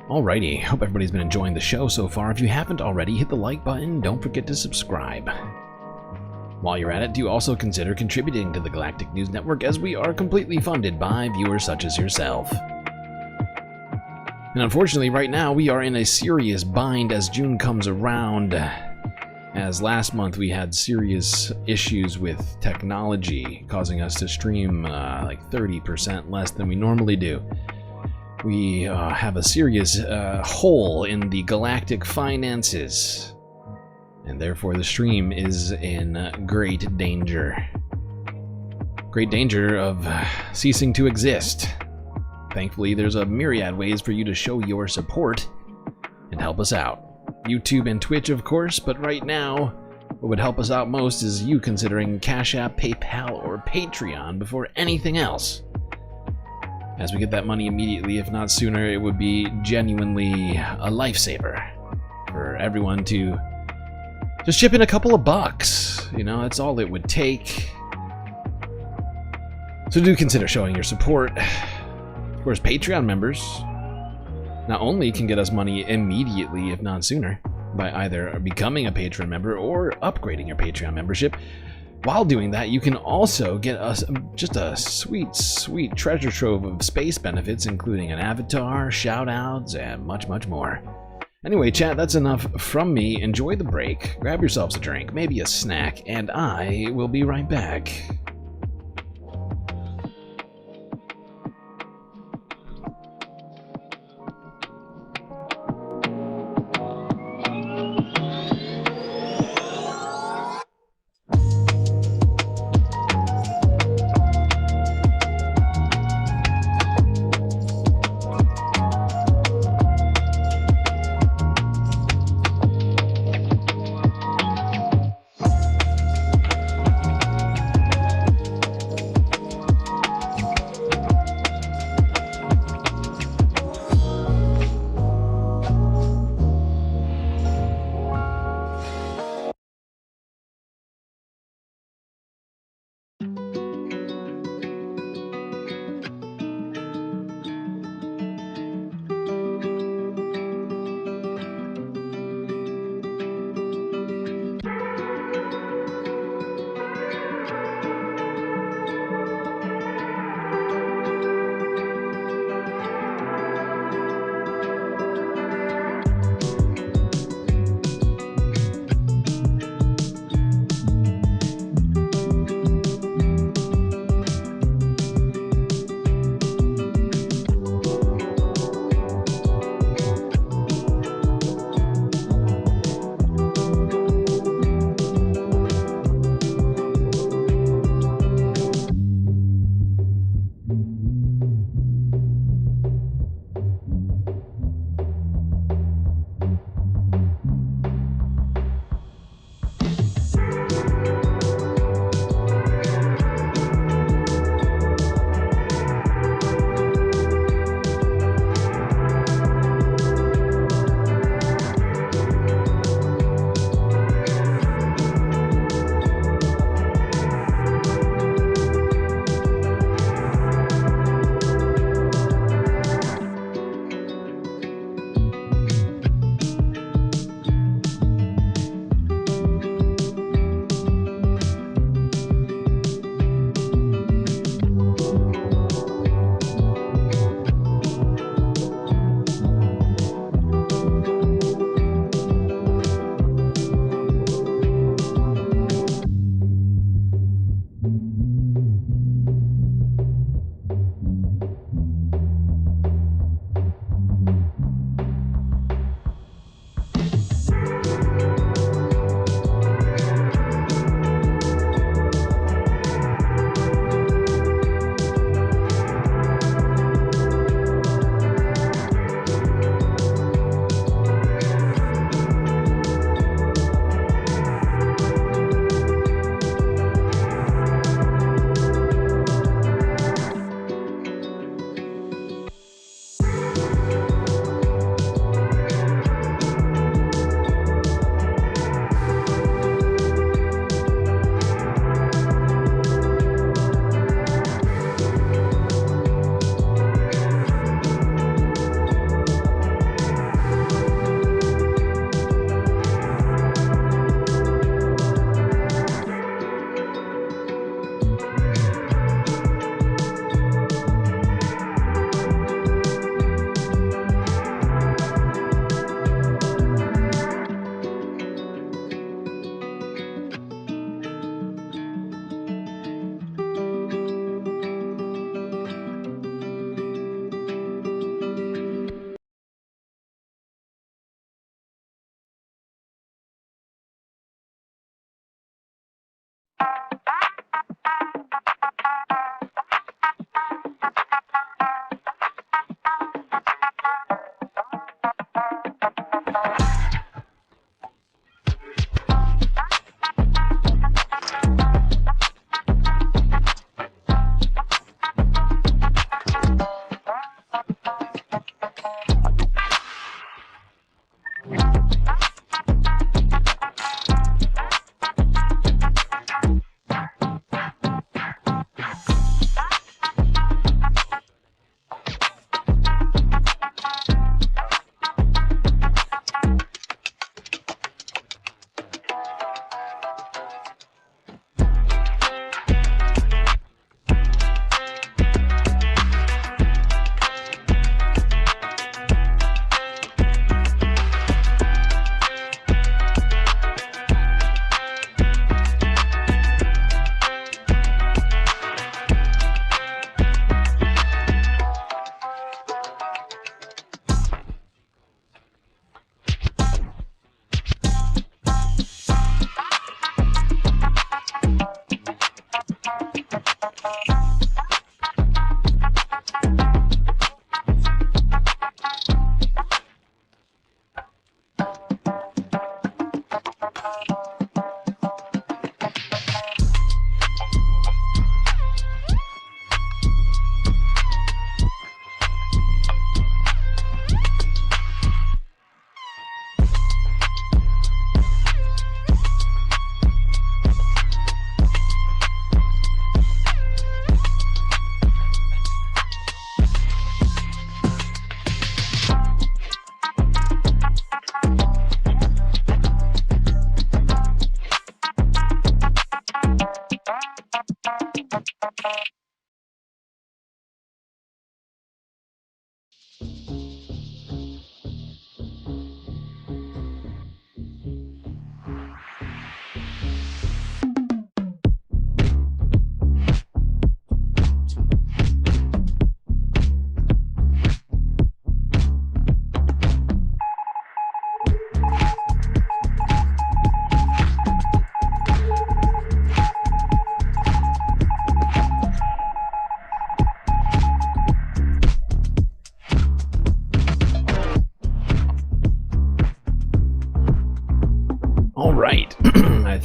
Speaker 2: Alrighty, hope everybody's been enjoying the show so far. If you haven't already, hit the like button, don't forget to subscribe. While you're at it, do also consider contributing to the Galactic News Network, as we are completely funded by viewers such as yourself. And unfortunately, right now, we are in a serious bind as June comes around, as last month we had serious issues with technology, causing us to stream like 30% less than we normally do. We have a serious hole in the galactic finances, and therefore the stream is in great danger. Great danger of ceasing to exist. Thankfully, there's a myriad ways for you to show your support and help us out. YouTube and Twitch, of course, but right now, what would help us out most is you considering Cash App, PayPal, or Patreon before anything else. As we get that money immediately, if not sooner, it would be genuinely a lifesaver for everyone to Just chip in a couple of bucks. You know, that's all it would take. So do consider showing your support. Of course, Patreon members not only can get us money immediately, if not sooner, by either becoming a Patreon member or upgrading your Patreon membership. While doing that, you can also get us just a sweet, sweet treasure trove of space benefits, including an avatar, shoutouts, and much, much more. Anyway, chat, that's enough from me. Enjoy the break, grab yourselves a drink, maybe a snack, and I will be right back.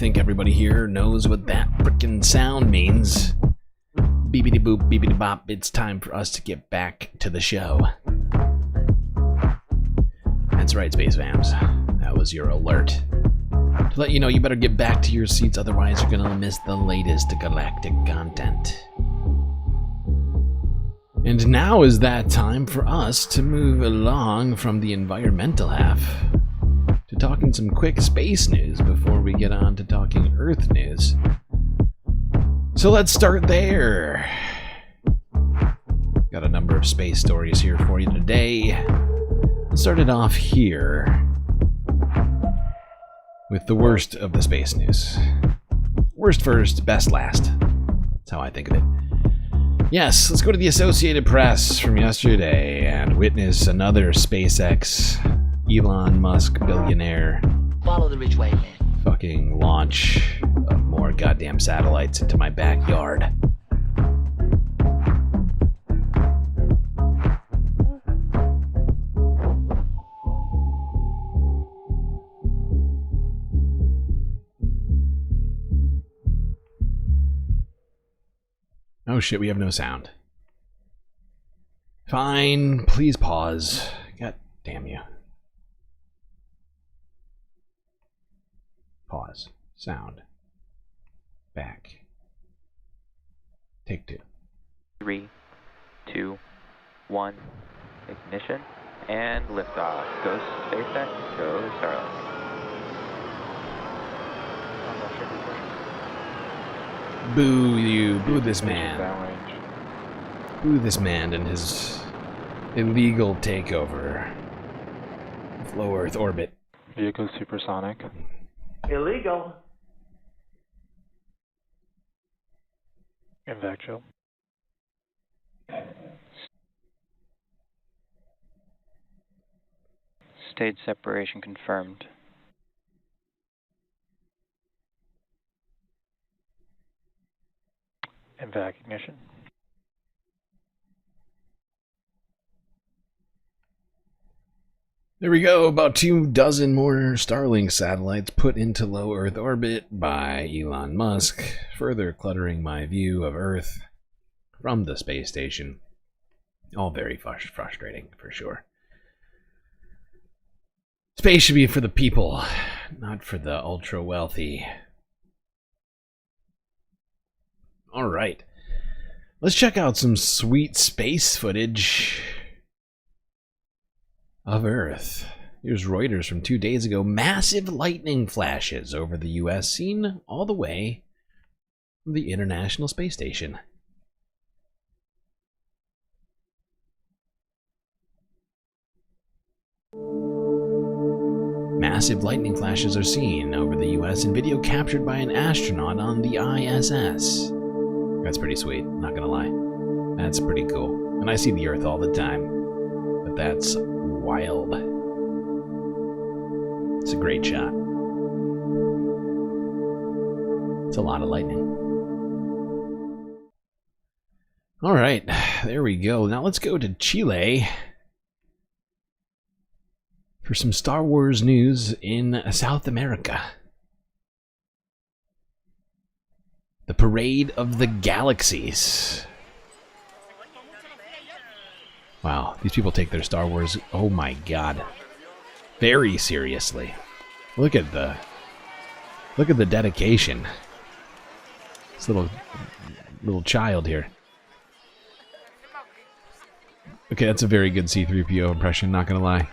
Speaker 2: think everybody here knows what that frickin' sound means. Beepity boop, beepity bop. It's time for us to get back to the show. That's right, Space Fams. That was your alert. To let you know, you better get back to your seats, otherwise you're gonna miss the latest galactic content. And now is that time for us to move along from the environmental half to talking some quick space news before we get on to talking Earth news. So let's start there. Got a number of space stories here for you today. Let's start it off here with the worst of the space news. Worst first, best last. That's how I think of it. Yes, let's go to the Associated Press from yesterday and witness another SpaceX Elon Musk billionaire
Speaker 6: Follow the ridgeway, man.
Speaker 2: fucking launch of more goddamn satellites into my backyard. Oh shit, we have no sound. Fine, please pause. God damn you. Pause. Sound. Back. Take 2.
Speaker 9: 3, 2, 1. Ignition and liftoff. Go SpaceX. Go Starlink.
Speaker 2: Boo you. Boo this man. Boo this man and his illegal takeover of low Earth orbit.
Speaker 9: Vehicle supersonic.
Speaker 6: Illegal.
Speaker 9: Invectral. Stage separation confirmed. Vac ignition.
Speaker 2: There we go, about 24 more Starlink satellites put into low Earth orbit by Elon Musk, further cluttering my view of Earth from the space station. All very frustrating, for sure. Space should be for the people, not for the ultra-wealthy. Alright, let's check out some sweet space footage of Earth. Here's Reuters from 2 days ago. Massive lightning flashes over the US seen all the way from the International Space Station. Massive lightning flashes are seen over the US in video captured by an astronaut on the ISS. That's pretty sweet, not gonna lie. That's pretty cool. And I see the Earth all the time. But that's wild. It's a great shot. It's a lot of lightning. Alright, there we go. Now let's go to Chile for some Star Wars news in South America. The Parade of the Galaxies. Wow, these people take their Star Wars, oh my god, very seriously. Look at the dedication. This little child here. Okay, that's a very good C-3PO impression, not gonna lie.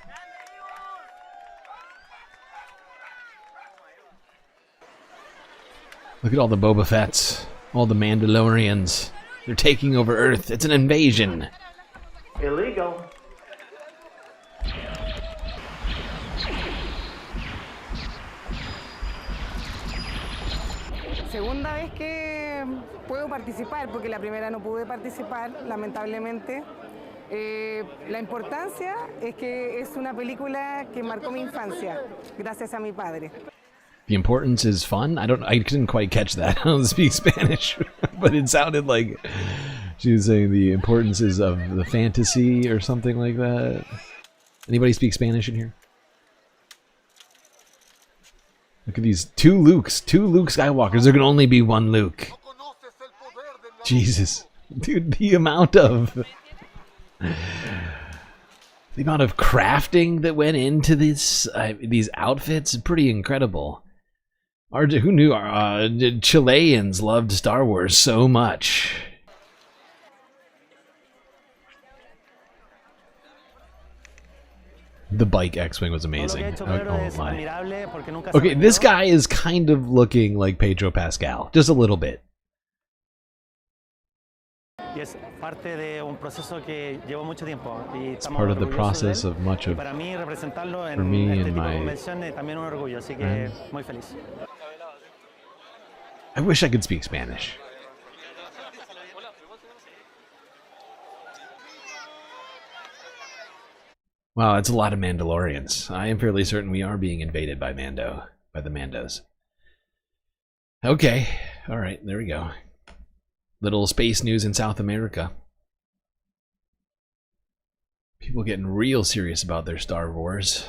Speaker 2: Look at all the Boba Fetts, all the Mandalorians. They're taking over Earth. It's an invasion.
Speaker 6: Illegal.
Speaker 15: Segunda vez que puedo participar, porque la primera no pude participar, lamentablemente. La importancia es que es una película que marcó mi infancia, gracias a mi padre.
Speaker 2: The importance is fun? I didn't quite catch that. I don't speak Spanish, but it sounded like she was saying the importance is of the fantasy or something like that. Anybody speak Spanish in here? Look at these two Luke Skywalkers. There can only be one Luke. Jesus. Dude, the amount of crafting that went into these outfits is pretty incredible. Who knew Chileans loved Star Wars so much? The bike X-Wing was amazing. Oh my. Okay, this guy is kind of looking like Pedro Pascal. Just a little bit.
Speaker 11: It's part of
Speaker 2: the process of much of for me and my. I wish I could speak Spanish. Wow, that's a lot of Mandalorians. I am fairly certain we are being invaded by the Mandos. Okay, all right, there we go. Little space news in South America. People getting real serious about their Star Wars.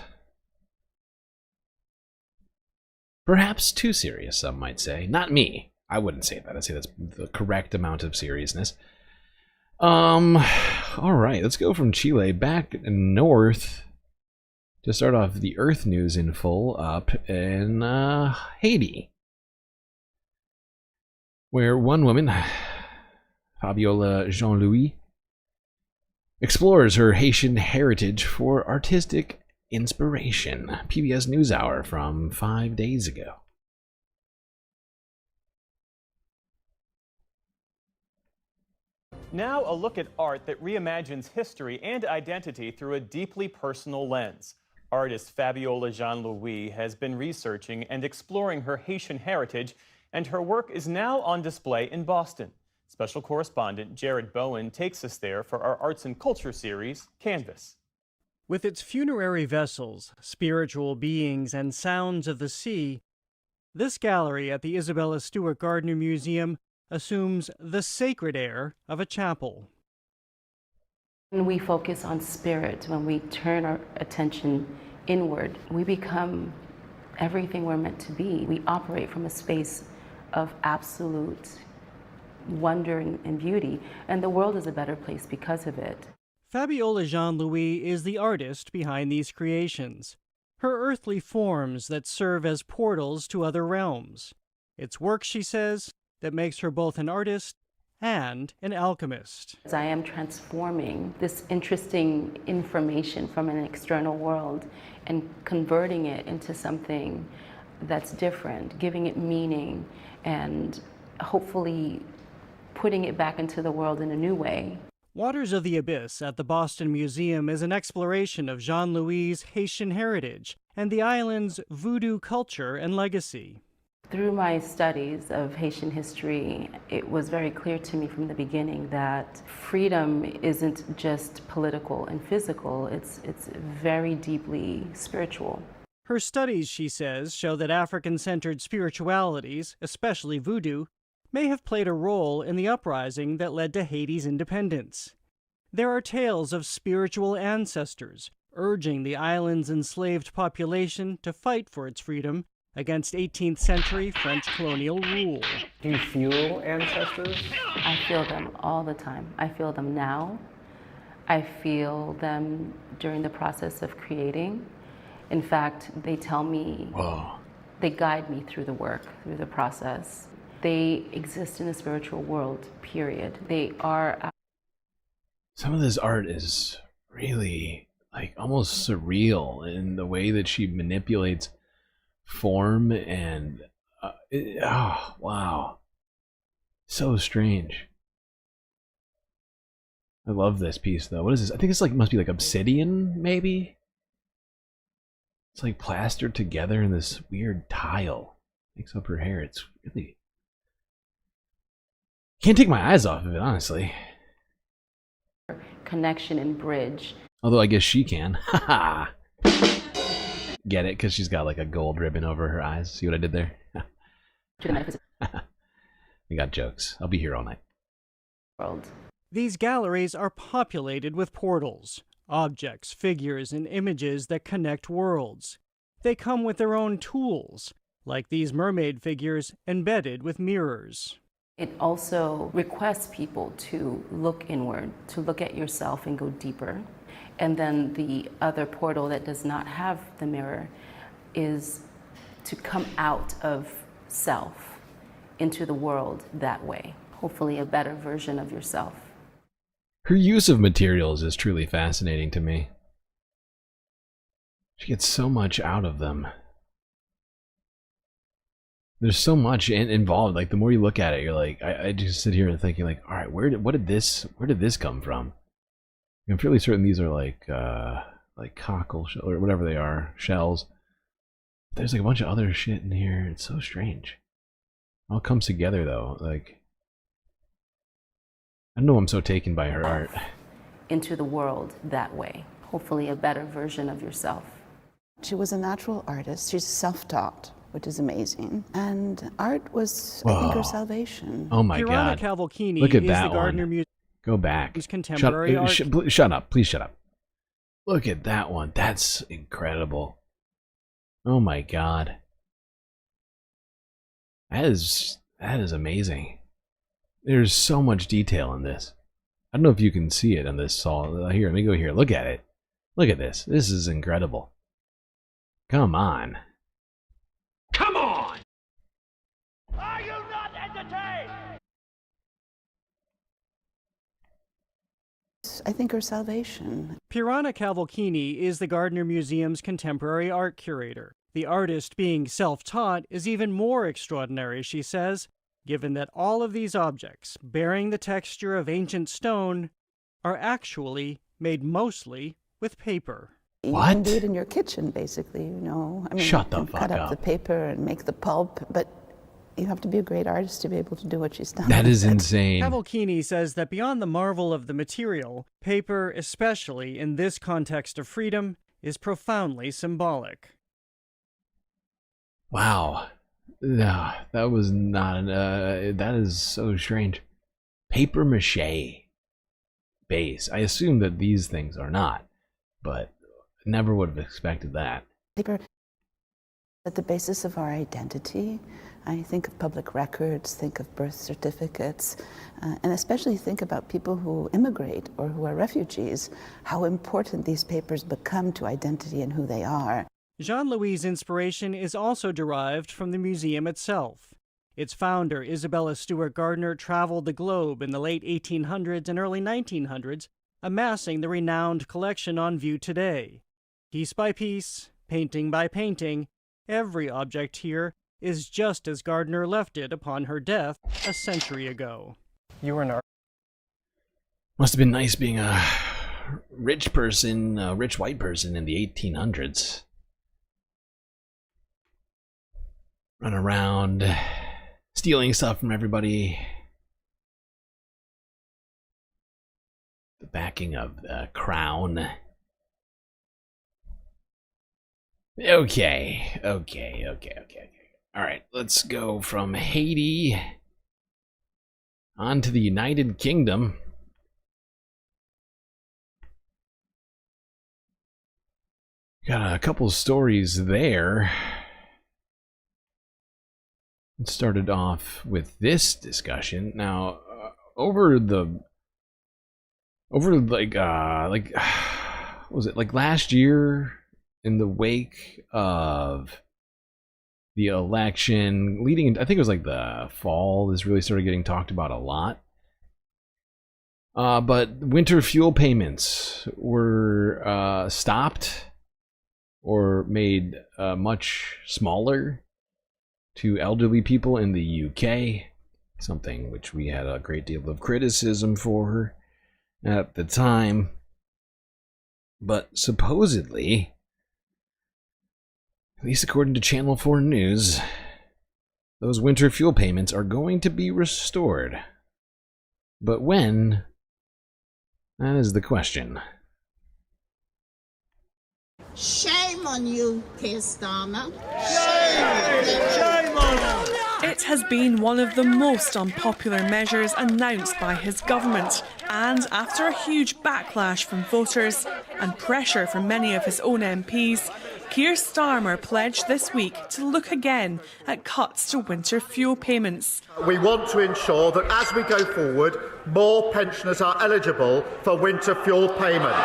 Speaker 2: Perhaps too serious, some might say. Not me. I wouldn't say that. I'd say that's the correct amount of seriousness. Alright, let's go from Chile back north to start off the Earth news in full up in Haiti, where one woman, Fabiola Jean-Louis, explores her Haitian heritage for artistic inspiration. PBS NewsHour from 5 days ago.
Speaker 16: Now a look at art that reimagines history and identity through a deeply personal lens. Artist Fabiola Jean-Louis has been researching and exploring her Haitian heritage, and her work is now on display in Boston. Special correspondent Jared Bowen takes us there for our Arts and Culture series, Canvas.
Speaker 17: With its funerary vessels, spiritual beings, and sounds of the sea, this gallery at the Isabella Stewart Gardner Museum assumes the sacred air of a chapel.
Speaker 18: When we focus on spirit, when we turn our attention inward, we become everything we're meant to be. We operate from a space of absolute wonder and beauty, and the world is a better place because of it.
Speaker 17: Fabiola Jean-Louis is the artist behind these creations, her earthly forms that serve as portals to other realms. It's work, she says, that makes her both an artist and an alchemist.
Speaker 18: As I am transforming this interesting information from an external world and converting it into something that's different, giving it meaning, and hopefully putting it back into the world in a new way.
Speaker 17: Waters of the Abyss at the Boston Museum is an exploration of Jean-Louis' Haitian heritage and the island's voodoo culture and legacy.
Speaker 18: Through my studies of Haitian history, it was very clear to me from the beginning that freedom isn't just political and physical, it's very deeply spiritual.
Speaker 17: Her studies, she says, show that African-centered spiritualities, especially voodoo, may have played a role in the uprising that led to Haiti's independence. There are tales of spiritual ancestors urging the island's enslaved population to fight for its freedom against 18th century French colonial rule.
Speaker 10: Do you feel ancestors?
Speaker 18: I feel them all the time. I feel them now. I feel them during the process of creating. In fact, they tell me, they guide me through the work, through the process. They exist in the spiritual world, period. They are...
Speaker 2: Some of this art is really, like, almost surreal in the way that she manipulates form and oh wow, so strange. I love this piece though. What is this? I think it's like, must be like obsidian, maybe. It's like plastered together in this weird tile. Makes up her hair. It's really, can't take my eyes off of it, honestly.
Speaker 18: Connection and bridge.
Speaker 2: Although I guess she can. Haha. Get it? Because she's got like a gold ribbon over her eyes. See what I did there? We got jokes. I'll be here all night.
Speaker 17: These galleries are populated with portals, objects, figures, and images that connect worlds. They come with their own tools, like these mermaid figures embedded with mirrors.
Speaker 18: It also requests people to look inward, to look at yourself and go deeper. And then the other portal that does not have the mirror is to come out of self into the world that way. Hopefully a better version of yourself.
Speaker 2: Her use of materials is truly fascinating to me. She gets so much out of them. There's so much involved. Like, the more you look at it, you're like, I just sit here and thinking, like, all right, where did this come from? I'm fairly certain these are like cockle or whatever they are, shells. There's like a bunch of other shit in here. It's so strange. It all comes together though. Like, I know I'm so taken by her art.
Speaker 18: Into the world that way. Hopefully a better version of yourself.
Speaker 3: She was a natural artist. She's self-taught, which is amazing. And art was, I think, her salvation.
Speaker 2: Oh my
Speaker 17: Pirana
Speaker 2: God.
Speaker 17: Cavalcini
Speaker 2: Look at
Speaker 17: is
Speaker 2: that
Speaker 17: the Gardner
Speaker 2: one.
Speaker 17: Museum's
Speaker 2: Go back.
Speaker 17: contemporary art.
Speaker 2: Shut up. Please shut up. Look at that one. That's incredible. Oh my God. That is amazing. There's so much detail in this. I don't know if you can see it on this saw. Here, let me go here. Look at it. Look at this. This is incredible. Come on.
Speaker 5: Come on! Are you not entertained?
Speaker 3: I think her salvation.
Speaker 17: Pirana Cavalcini is the Gardner Museum's contemporary art curator. The artist being self-taught is even more extraordinary, she says, given that all of these objects, bearing the texture of ancient stone, are actually made mostly with paper.
Speaker 3: You can do it in your kitchen, basically, you know. I mean,
Speaker 2: Shut the
Speaker 3: you can
Speaker 2: fuck
Speaker 3: cut up the paper and make the pulp, but you have to be a great artist to be able to do what she's done.
Speaker 2: That is insane.
Speaker 17: Cavalcini says that beyond the marvel of the material, paper, especially in this context of freedom, is profoundly symbolic.
Speaker 2: Wow. No, that was not, that is so strange. Paper mache base. I assume that these things are not, but never would have expected that.
Speaker 3: Paper at the basis of our identity. I think of public records, think of birth certificates, and especially think about people who immigrate or who are refugees, how important these papers become to identity and who they are.
Speaker 17: Jean-Louis' inspiration is also derived from the museum itself. Its founder, Isabella Stewart Gardner, traveled the globe in the late 1800s and early 1900s, amassing the renowned collection on view today. Piece by piece, painting by painting, every object here is just as Gardner left it upon her death a century ago.
Speaker 9: You were an artist.
Speaker 2: Must have been nice being a rich person, a rich white person in the 1800s. Run around, stealing stuff from everybody. The backing of the crown. Okay. All right, let's go from Haiti on to the United Kingdom. Got a couple stories there. It started off with this discussion. Now, over like what was it, like last year, in the wake of the election, leading, I think it was like the fall, this really started getting talked about a lot. But winter fuel payments were stopped or made much smaller to elderly people in the UK, something which we had a great deal of criticism for at the time. But supposedly, at least according to Channel 4 News, those winter fuel payments are going to be restored. But when? That is the question.
Speaker 8: Shame on you, Keir Starmer.
Speaker 5: Shame on you!
Speaker 13: It has been one of the most unpopular measures announced by his government, and after a huge backlash from voters and pressure from many of his own MPs, Keir Starmer pledged this week to look again at cuts to winter fuel payments.
Speaker 19: We want to ensure that as we go forward, more pensioners are eligible for winter fuel payments.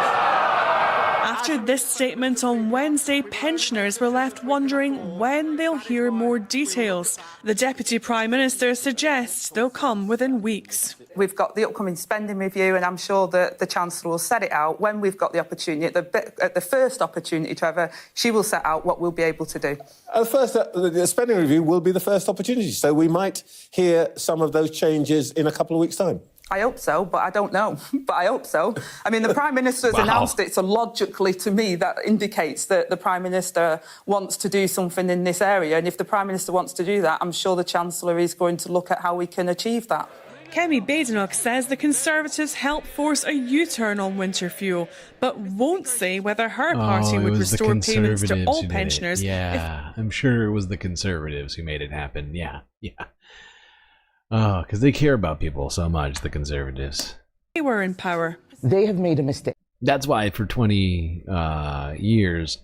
Speaker 13: After this statement on Wednesday, pensioners were left wondering when they'll hear more details. The Deputy Prime Minister suggests they'll come within weeks.
Speaker 20: We've got the upcoming spending review, and I'm sure that the Chancellor will set it out when we've got the opportunity. At the first opportunity, Trevor, she will set out what we'll be able to do.
Speaker 21: The spending review will be the first opportunity, so we might hear some of those changes in a couple of weeks' time.
Speaker 20: I hope so, but I don't know. But I hope so. I mean, the Prime Minister has announced it, so logically to me that indicates that the Prime Minister wants to do something in this area. And if the Prime Minister wants to do that, I'm sure the Chancellor is going to look at how we can achieve that.
Speaker 13: Kemi Badenoch says the Conservatives helped force a U-turn on winter fuel, but won't say whether her party would restore payments to all pensioners.
Speaker 2: Yeah, I'm sure it was the Conservatives who made it happen. Yeah. Oh, because they care about people so much, the Conservatives.
Speaker 13: They were in power.
Speaker 22: They have made a mistake.
Speaker 2: That's why for 20 years,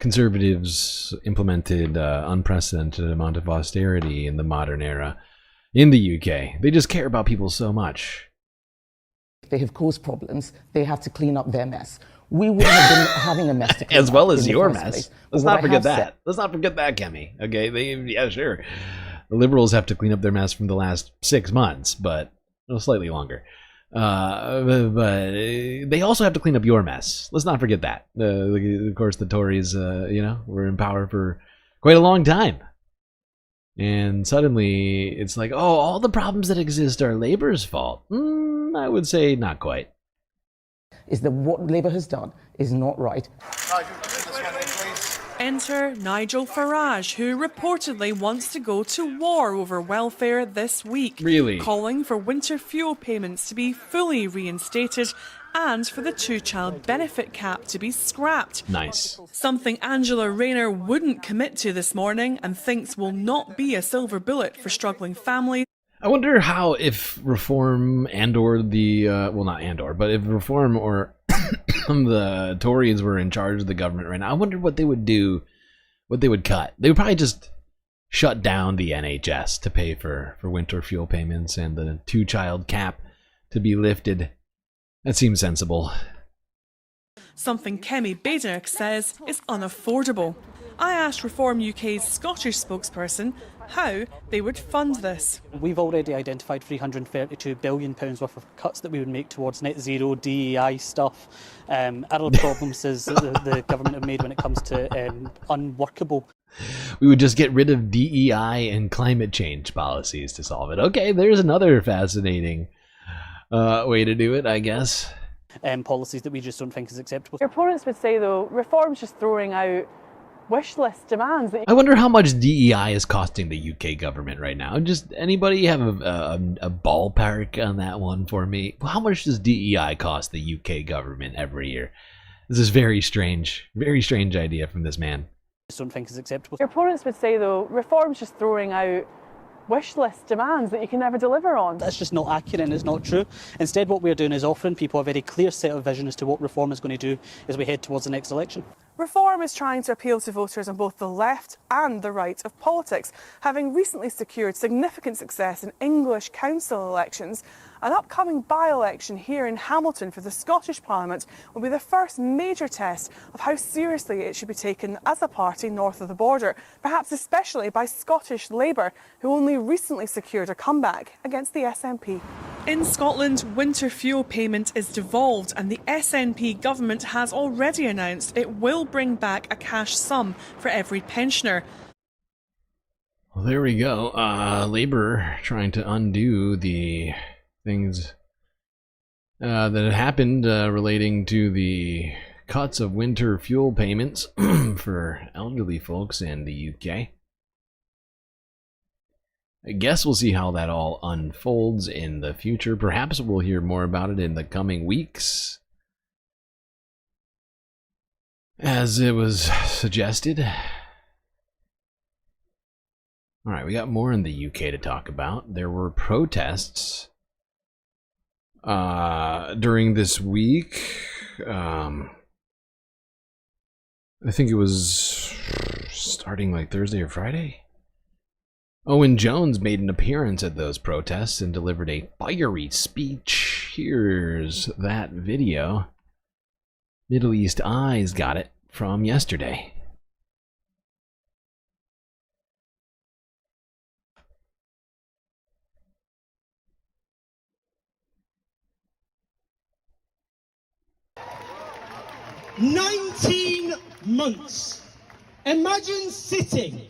Speaker 2: Conservatives implemented unprecedented amount of austerity in the modern era in the UK. They just care about people so much.
Speaker 22: They have caused problems. They have to clean up their mess. We would have been having a mess to clean
Speaker 2: as well
Speaker 22: up
Speaker 2: as
Speaker 22: in
Speaker 2: your
Speaker 22: the first
Speaker 2: mess.
Speaker 22: place.
Speaker 2: Let's not forget that. Let's not forget that, Kemi. Okay, yeah, sure. The Liberals have to clean up their mess from the last 6 months, but slightly longer. But they also have to clean up your mess. Let's not forget that. Of course, the Tories, were in power for quite a long time. And suddenly, it's like, oh, all the problems that exist are Labour's fault. I would say not quite.
Speaker 22: Is that what Labour has done is not right.
Speaker 13: Enter Nigel Farage, who reportedly wants to go to war over welfare this week.
Speaker 2: Really?
Speaker 13: Calling for winter fuel payments to be fully reinstated and for the two-child benefit cap to be scrapped.
Speaker 2: Nice.
Speaker 13: Something Angela Rayner wouldn't commit to this morning and thinks will not be a silver bullet for struggling families.
Speaker 2: I wonder how if reform and or the, not and or, but if reform or the Tories were in charge of the government right now, I wonder what they would do, what they would cut. They would probably just shut down the NHS to pay for winter fuel payments and the two-child cap to be lifted. That seems sensible.
Speaker 13: Something Kemi Badenoch says is unaffordable. I asked Reform UK's Scottish spokesperson how they would fund this.
Speaker 23: We've already identified £332 billion worth of cuts that we would make towards net zero, DEI stuff. Other problems is the government have made when it comes to unworkable.
Speaker 2: We would just get rid of DEI and climate change policies to solve it. Okay, there's another fascinating way to do it, I guess.
Speaker 23: Policies that we just don't think is acceptable.
Speaker 24: Your opponents would say, though, reform's just throwing out wish list demands.
Speaker 2: I wonder how much DEI is costing the UK government right now. Just anybody have a ballpark on that one for me? How much does DEI cost the UK government every year? This is very strange idea from this man.
Speaker 23: Just don't think is acceptable.
Speaker 24: Your opponents would say, though, reform's just throwing out wish list demands that you can never deliver on.
Speaker 23: That's just not accurate and it's not true. Instead, what we're doing is offering people a very clear set of vision as to what reform is going to do as we head towards the next election.
Speaker 13: Reform is trying to appeal to voters on both the left and the right of politics. Having recently secured significant success in English council elections, an upcoming by-election here in Hamilton for the Scottish Parliament will be the first major test of how seriously it should be taken as a party north of the border, perhaps especially by Scottish Labour, who only recently secured a comeback against the SNP. In Scotland, winter fuel payment is devolved and the SNP government has already announced it will bring back a cash sum for every pensioner.
Speaker 2: Well, there we go. Labour trying to undo the things that had happened relating to the cuts of winter fuel payments for elderly folks in the UK. I guess we'll see how that all unfolds in the future. Perhaps we'll hear more about it in the coming weeks, as it was suggested. All right, we got more in the UK to talk about. There were protests during this week. I think it was starting like Thursday or Friday. Owen Jones made an appearance at those protests and delivered a fiery speech. Here's that video. Middle East Eyes got it from yesterday.
Speaker 4: "19 months. Imagine sitting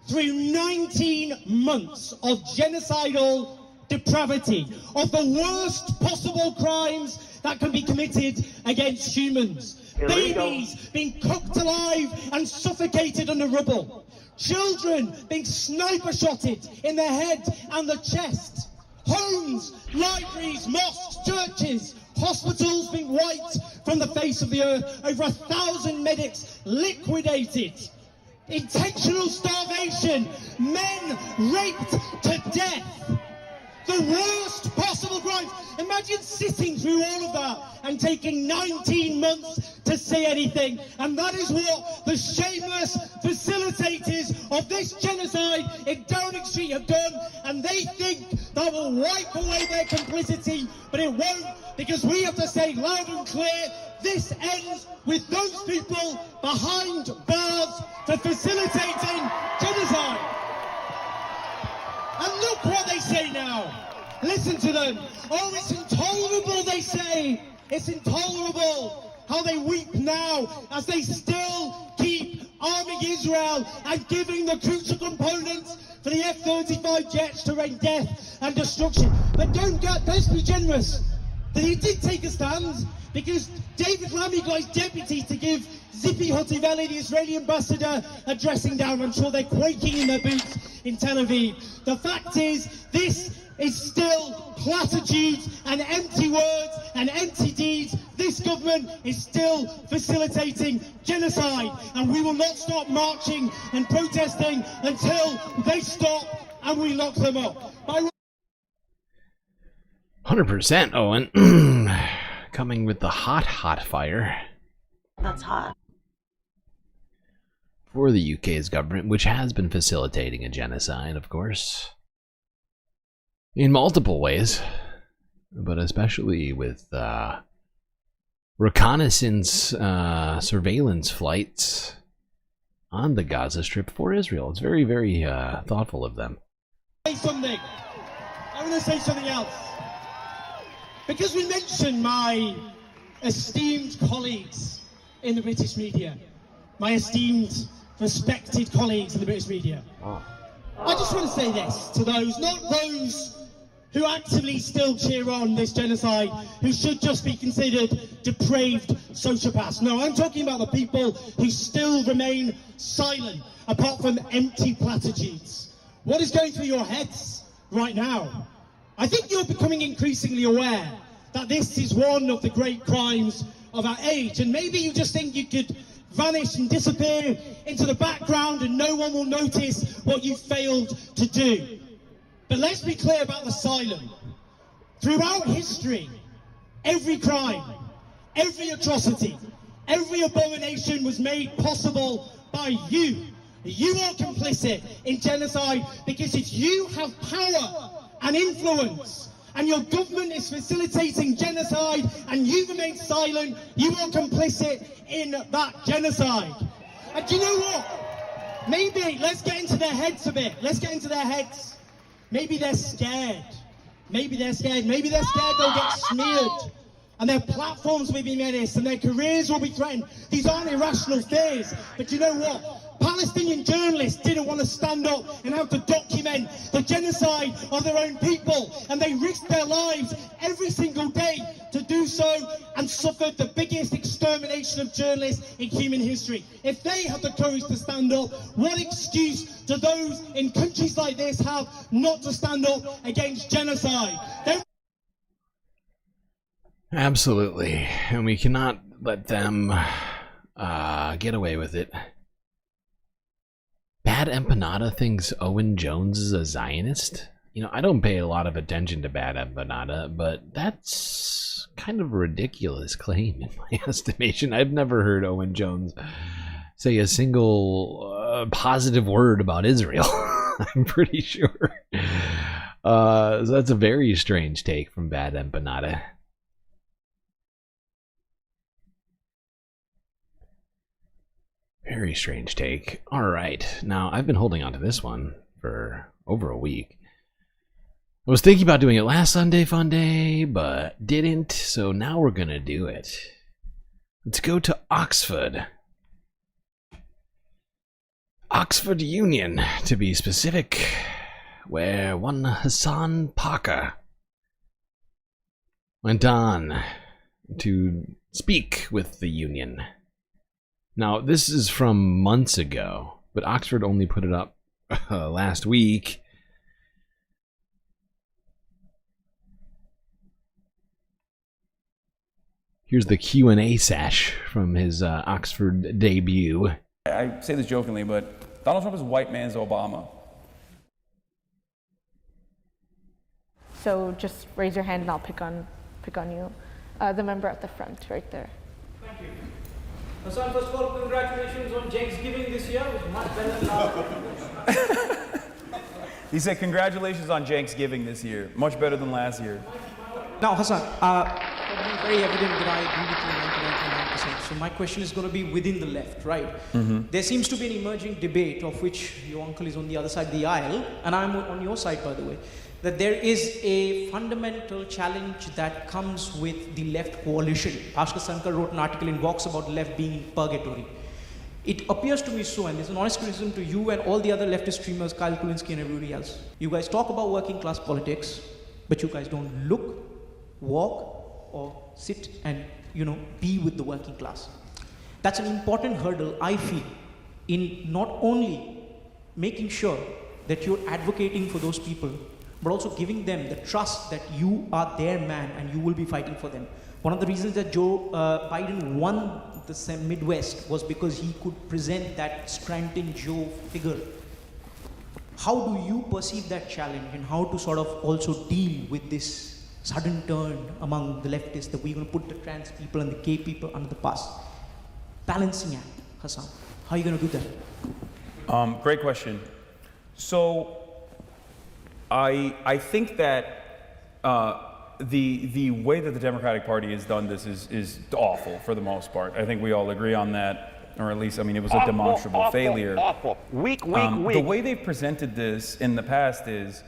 Speaker 4: through 19 months of genocidal depravity, of the worst possible crimes that can be committed against humans.
Speaker 6: Illegal.
Speaker 4: Babies being cooked alive and suffocated under rubble. Children being sniper-shotted in the head and the chest. Homes, libraries, mosques, churches, hospitals being wiped from the face of the earth. Over 1,000 medics liquidated. Intentional starvation. Men raped to death. The worst possible crimes. Imagine sitting through all of that and taking 19 months to say anything. And that is what the shameless facilitators of this genocide in Downing Street have done. And they think that will wipe away their complicity, but it won't, because we have to say loud and clear, this ends with those people behind bars for facilitating genocide. And look what they say now. Listen to them. Oh, it's intolerable, they say. It's intolerable how they weep now as they still keep arming Israel and giving the crucial components for the F-35 jets to rain death and destruction. But let's be generous that he did take a stand, because David Lammy got his deputy to give Zippy Hotiveli, the Israeli ambassador, a dressing down. I'm sure they're quaking in their boots in Tel Aviv. The fact is, this is still platitudes and empty words and empty deeds. This government is still facilitating genocide, and we will not stop marching and protesting until they stop and we lock them up.
Speaker 2: 100%, Owen. Coming with the hot fire.
Speaker 7: That's hot.
Speaker 2: For the UK's government, which has been facilitating a genocide, of course. In multiple ways, but especially with reconnaissance surveillance flights on the Gaza Strip for Israel. It's very, very thoughtful of them.
Speaker 4: Say something. I want to say something else. Because we mentioned my esteemed colleagues in the British media, my esteemed, respected colleagues in the British media. I just want to say this to those, not those who actively still cheer on this genocide, who should just be considered depraved sociopaths. No, I'm talking about the people who still remain silent, apart from empty platitudes. What is going through your heads right now? I think you're becoming increasingly aware that this is one of the great crimes of our age, and maybe you just think you could vanish and disappear into the background and no one will notice what you failed to do. But let's be clear about the silent. Throughout history, every crime, every atrocity, every abomination was made possible by you. You are complicit in genocide, because if you have power and influence and your government is facilitating genocide and you remain silent, you are complicit in that genocide. And do you know what? Maybe let's get into their heads a bit. Let's get into their heads. Maybe they're scared. Maybe they're scared. Maybe they're scared they'll get smeared and their platforms will be menaced and their careers will be threatened. These aren't irrational fears. But you know what? Palestinian journalists didn't want to stand up and have to document the genocide of their own people, and they risked their lives every single day to do so and suffered the biggest extermination of journalists in human history. If they have the courage to stand up, what excuse do those in countries like this have not to stand up against genocide?
Speaker 2: Absolutely, and we cannot let them get away with it. Bad Empanada thinks Owen Jones is a Zionist. You know, I don't pay a lot of attention to Bad Empanada, but that's kind of a ridiculous claim in my estimation. I've never heard Owen Jones say a single positive word about Israel. I'm pretty sure. So that's a very strange take from Bad Empanada. Very strange take. All right. Now, I've been holding on to this one for over a week. I was thinking about doing it last Sunday Fun Day, but didn't. So now we're going to do it. Let's go to Oxford. Oxford Union, to be specific, where one Hasan Parker went on to speak with the union. Now, this is from months ago, but Oxford only put it up last week. Here's the Q&A sash from his Oxford debut.
Speaker 1: I say this jokingly, but Donald Trump is white man's Obama.
Speaker 7: So just raise your hand and I'll pick on you. The member at the front, right there.
Speaker 12: Thank you. Hasan, first of all, congratulations on Thanksgiving this year. It was much better than last year.
Speaker 1: He said, congratulations on Thanksgiving this year. Much better than last year.
Speaker 12: Now, Hasan, it's very evident that I agree with you 99.9%. So my question is going to be within the left, right?
Speaker 1: Mm-hmm.
Speaker 12: There seems to be an emerging debate, of which your uncle is on the other side of the aisle, and I'm on your side, by the way, that there is a fundamental challenge that comes with the left coalition. Bhaskar Sankar wrote an article in Vox about the left being in purgatory. It appears to me so, and there's an honest criticism to you and all the other leftist streamers, Kyle Kulinski and everybody else. You guys talk about working class politics, but you guys don't look, walk, or sit and, be with the working class. That's an important hurdle, I feel, in not only making sure that you're advocating for those people, but also giving them the trust that you are their man and you will be fighting for them. One of the reasons that Joe Biden won the Midwest was because he could present that Scranton Joe figure. How do you perceive that challenge, and how to sort of also deal with this sudden turn among the leftists that we're going to put the trans people and the gay people under the bus? Balancing act, Hasan. How are you going to do that?
Speaker 1: Great question. So I think that the way that the Democratic Party has done this is awful for the most part. I think we all agree on that, or at least, it was a demonstrable failure.
Speaker 11: Awful. Weak.
Speaker 1: The way they've presented this in the past is,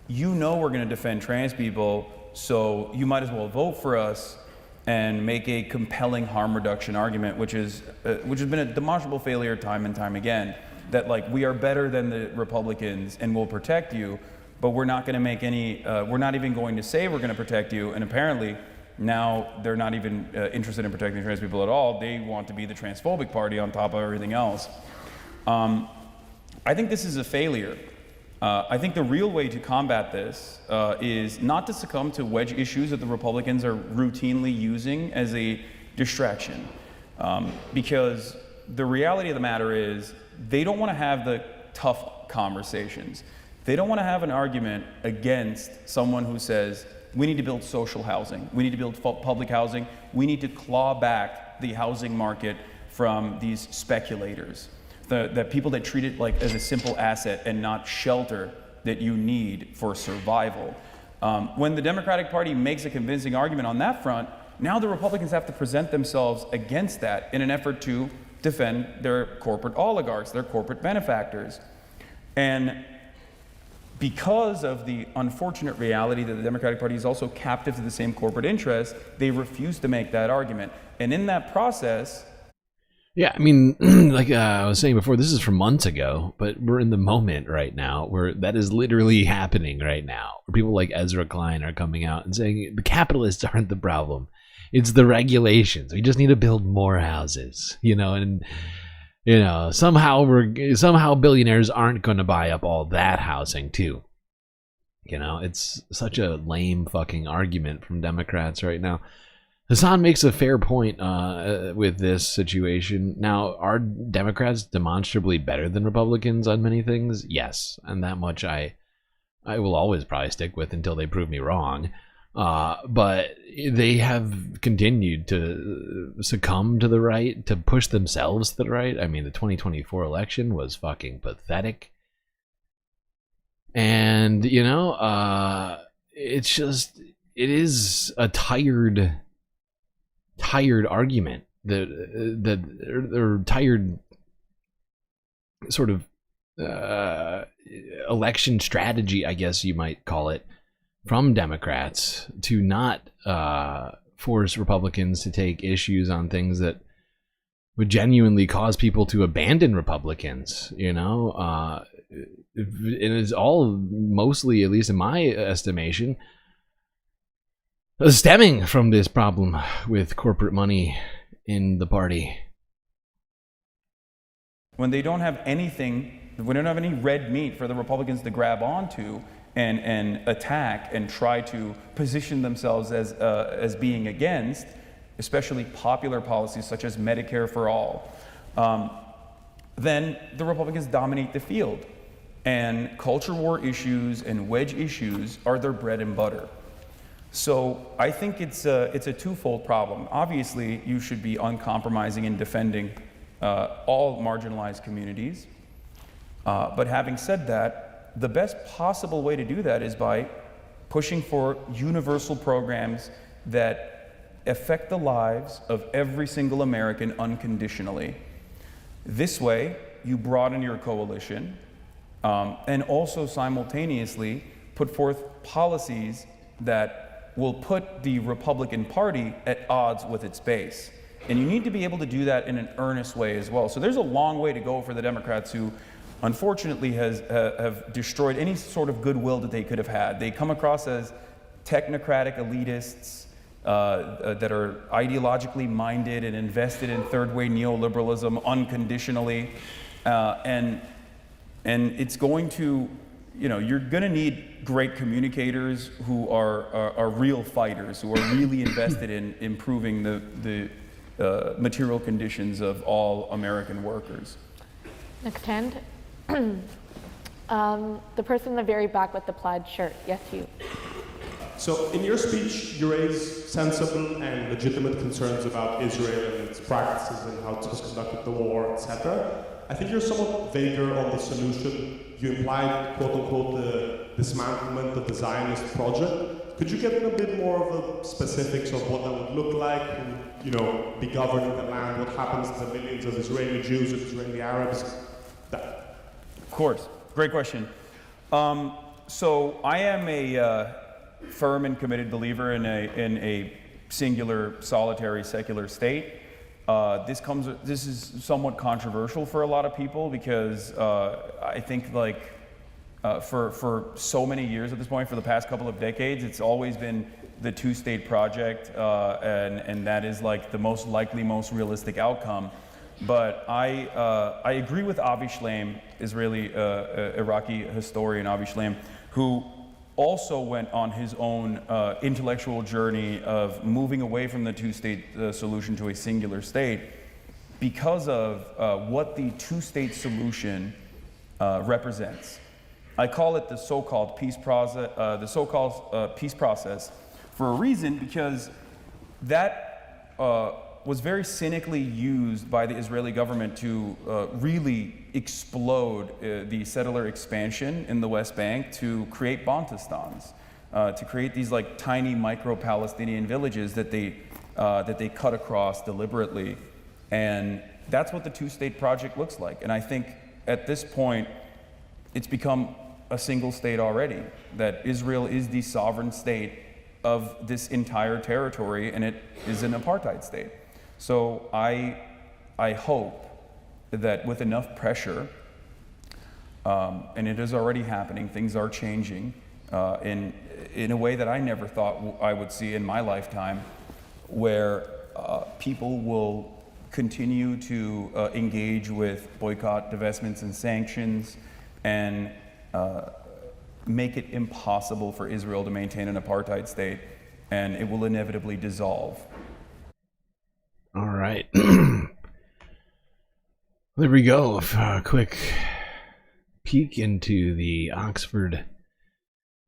Speaker 1: we're going to defend trans people, so you might as well vote for us, and make a compelling harm reduction argument, which has been a demonstrable failure time and time again. That we are better than the Republicans and will protect you, but we're not going to make any. We're not even going to say we're going to protect you. And apparently, now they're not even interested in protecting trans people at all. They want to be the transphobic party on top of everything else. I think this is a failure. I think the real way to combat this is not to succumb to wedge issues that the Republicans are routinely using as a distraction. Because the reality of the matter is, they don't want to have the tough conversations. They don't want to have an argument against someone who says, we need to build social housing, we need to build public housing, we need to claw back the housing market from these speculators. The people that treat it as a simple asset and not shelter that you need for survival. When the Democratic Party makes a convincing argument on that front, now the Republicans have to present themselves against that in an effort to defend their corporate oligarchs, their corporate benefactors. And because of the unfortunate reality that the Democratic Party is also captive to the same corporate interests, they refuse to make that argument. And in that process...
Speaker 2: Yeah, like I was saying before, this is from months ago, but we're in the moment right now where that is literally happening right now. Where people like Ezra Klein are coming out and saying the capitalists aren't the problem. It's the regulations. We just need to build more houses, and somehow billionaires aren't going to buy up all that housing too. It's such a lame fucking argument from Democrats right now. Hasan makes a fair point with this situation. Now, are Democrats demonstrably better than Republicans on many things? Yes, and that much I will always probably stick with until they prove me wrong. But they have continued to succumb to the right, to push themselves to the right. I mean, the 2024 election was fucking pathetic. And, you know, it's just, it is a tired argument or tired sort of election strategy, I guess you might call it, from Democrats to not force Republicans to take issues on things that would genuinely cause people to abandon Republicans, you know. It is all mostly, at least in my estimation, stemming from this problem with corporate money in the party.
Speaker 1: When they don't have anything, we don't have any red meat for the Republicans to grab onto and attack and try to position themselves as being against, especially popular policies such as Medicare for all, then the Republicans dominate the field. And culture war issues and wedge issues are their bread and butter. So I think it's a twofold problem. Obviously, you should be uncompromising in defending all marginalized communities. But having said that, the best possible way to do that is by pushing for universal programs that affect the lives of every single American unconditionally. This way, you broaden your coalition and also simultaneously put forth policies that will put the Republican Party at odds with its base. And you need to be able to do that in an earnest way as well. So there's a long way to go for the Democrats, who unfortunately have destroyed any sort of goodwill that they could have had. They come across as technocratic elitists that are ideologically minded and invested in third-way neoliberalism unconditionally. And it's going to, you know, you're going to need great communicators who are real fighters, who are really invested in improving the material conditions of all American workers.
Speaker 7: Next hand. The person in the very back with the plaid shirt. Yes, you.
Speaker 10: So in your speech, you raise sensible and legitimate concerns about Israel and its practices and how it has conducted the war, etc. I think you're somewhat vaguer on the solution. You implied, quote unquote, the dismantlement of the Zionist project. Could you get in a bit more of the specifics of what that would look like? Who would, you know, be governing the land? What happens to the millions of Israeli Jews and Israeli Arabs? That.
Speaker 1: Of course, great question. So I am a firm and committed believer in a singular, solitary, secular state. This is somewhat controversial for a lot of people because I think, like, for so many years at this point, for the past couple of decades, it's always been the two-state project, and that is like the most likely, most realistic outcome. But I agree with Avi Shlaim, Israeli Iraqi historian Avi Shlaim, who also went on his own intellectual journey of moving away from the two-state solution to a singular state because of what the two-state solution represents. I call it the so-called peace process, for a reason, because that was very cynically used by the Israeli government to really explode the settler expansion in the West Bank to create Bantustans, to create these like tiny micro-Palestinian villages that they cut across deliberately. And that's what the two-state project looks like. And I think at this point, it's become a single state already, that Israel is the sovereign state of this entire territory, and it is an apartheid state. So I hope that with enough pressure, and it is already happening, things are changing in a way that I never thought I would see in my lifetime, where people will continue to engage with boycott, divestments, and sanctions, and make it impossible for Israel to maintain an apartheid state, and it will inevitably dissolve.
Speaker 2: right. There we go. A quick peek into the Oxford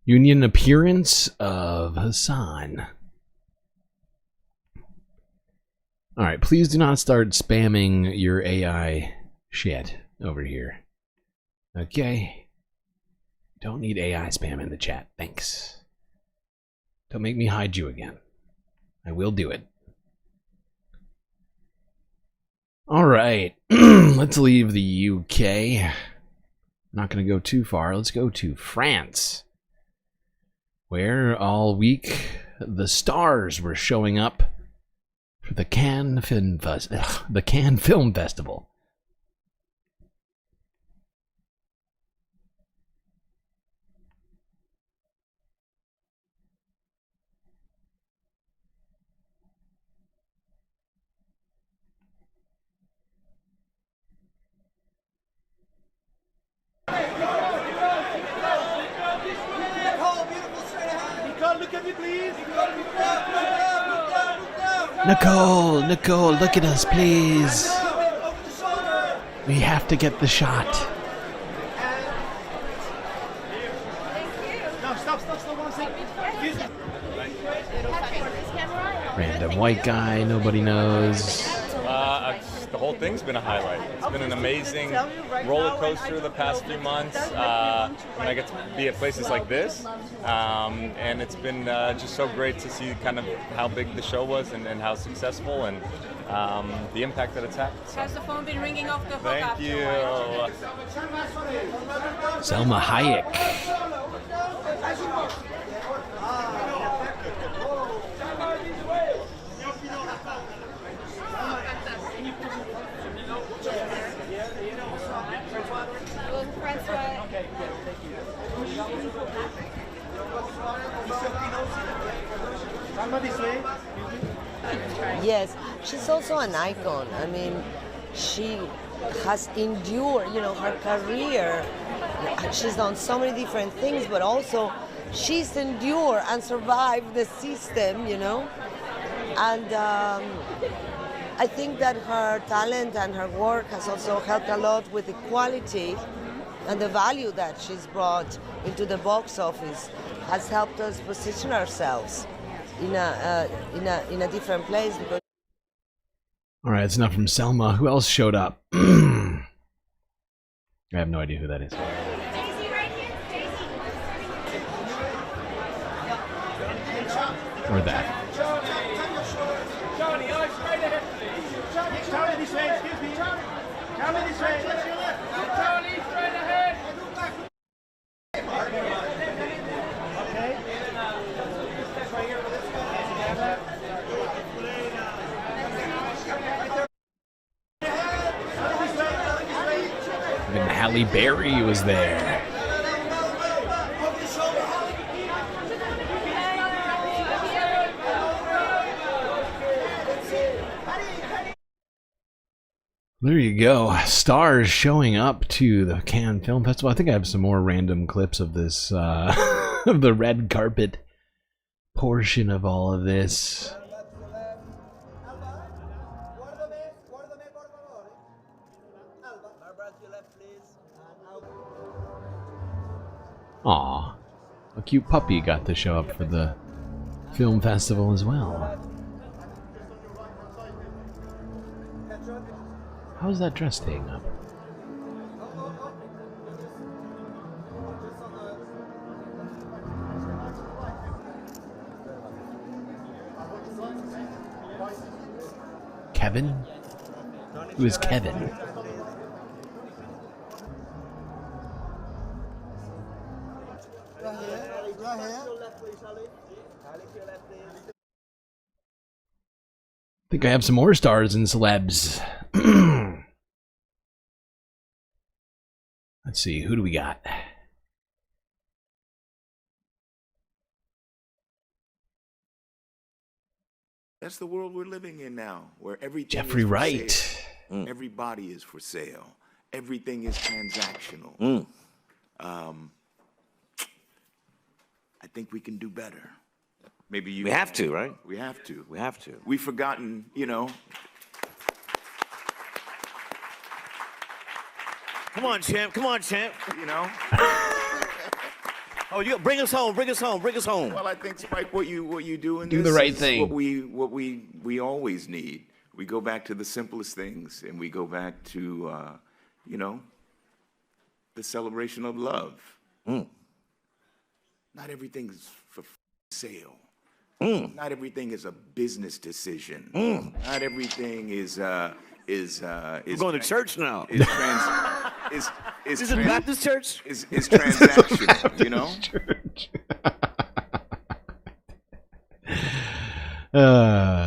Speaker 2: Union appearance of Hasan. Alright, please do not start spamming your AI shit over here. Okay? Don't need AI spam in the chat. Thanks. Don't make me hide you again. I will do it. Alright, let's leave the UK. Not going to go too far. Let's go to France, where all week the stars were showing up for the Cannes Film Festival. Nicole, look at us, please. We have to get the shot. Random white guy, nobody knows.
Speaker 14: The whole thing's been a highlight. It's been an amazing roller coaster the past few months. I get to be at places like this, and it's been just so great to see kind of how big the show was and how successful and the impact that it's had. So.
Speaker 15: Has the phone been ringing off the hook?
Speaker 14: Thank you.
Speaker 2: Selma Hayek.
Speaker 16: Yes, she's also an icon. I mean, she has endured, you know, her career. She's done so many different things, but also she's endured and survived the system, you know. And I think that her talent and her work has also helped a lot with equality, and the value that she's brought into the box office has helped us position ourselves in a different place. Because
Speaker 2: all right, it's enough from Selma. Who else showed up? I have no idea who that is. Or that.
Speaker 4: Charlie, straight ahead, please. Charlie, this way, excuse me. Charlie, this way. Charlie, straight ahead.
Speaker 2: And Halle Berry was there. There you go. Stars showing up to the Cannes Film Festival. I think I have some more random clips of this, of the red carpet portion of all of this. Aw, a cute puppy got to show up for the film festival as well. How's that dress staying up? Kevin? Who is Kevin? I think I have some more stars and celebs. Let's see, who do we got?
Speaker 18: That's the world we're living in now, where everything
Speaker 2: Jeffrey
Speaker 18: is for
Speaker 2: Wright.
Speaker 18: sale. Everybody is for sale. Everything is transactional. I think we can do better. Maybe you.
Speaker 25: We have to, right?
Speaker 18: We have to.
Speaker 25: We have to.
Speaker 18: We've forgotten, you know,
Speaker 11: Come on, champ. Come on, champ.
Speaker 18: You know?
Speaker 11: Oh, you bring us home. Bring us home. Bring us home.
Speaker 18: Well, I think, Spike, what you do in
Speaker 2: Do
Speaker 18: this
Speaker 2: the right
Speaker 18: is
Speaker 2: thing.
Speaker 18: What we always need. We go back to the simplest things, and we go back to, you know, the celebration of love. Not everything's for sale. Not everything is a business decision. Not everything is
Speaker 11: We're going to church now.
Speaker 18: Is
Speaker 11: This is a Baptist church?
Speaker 18: Is transactional, you know?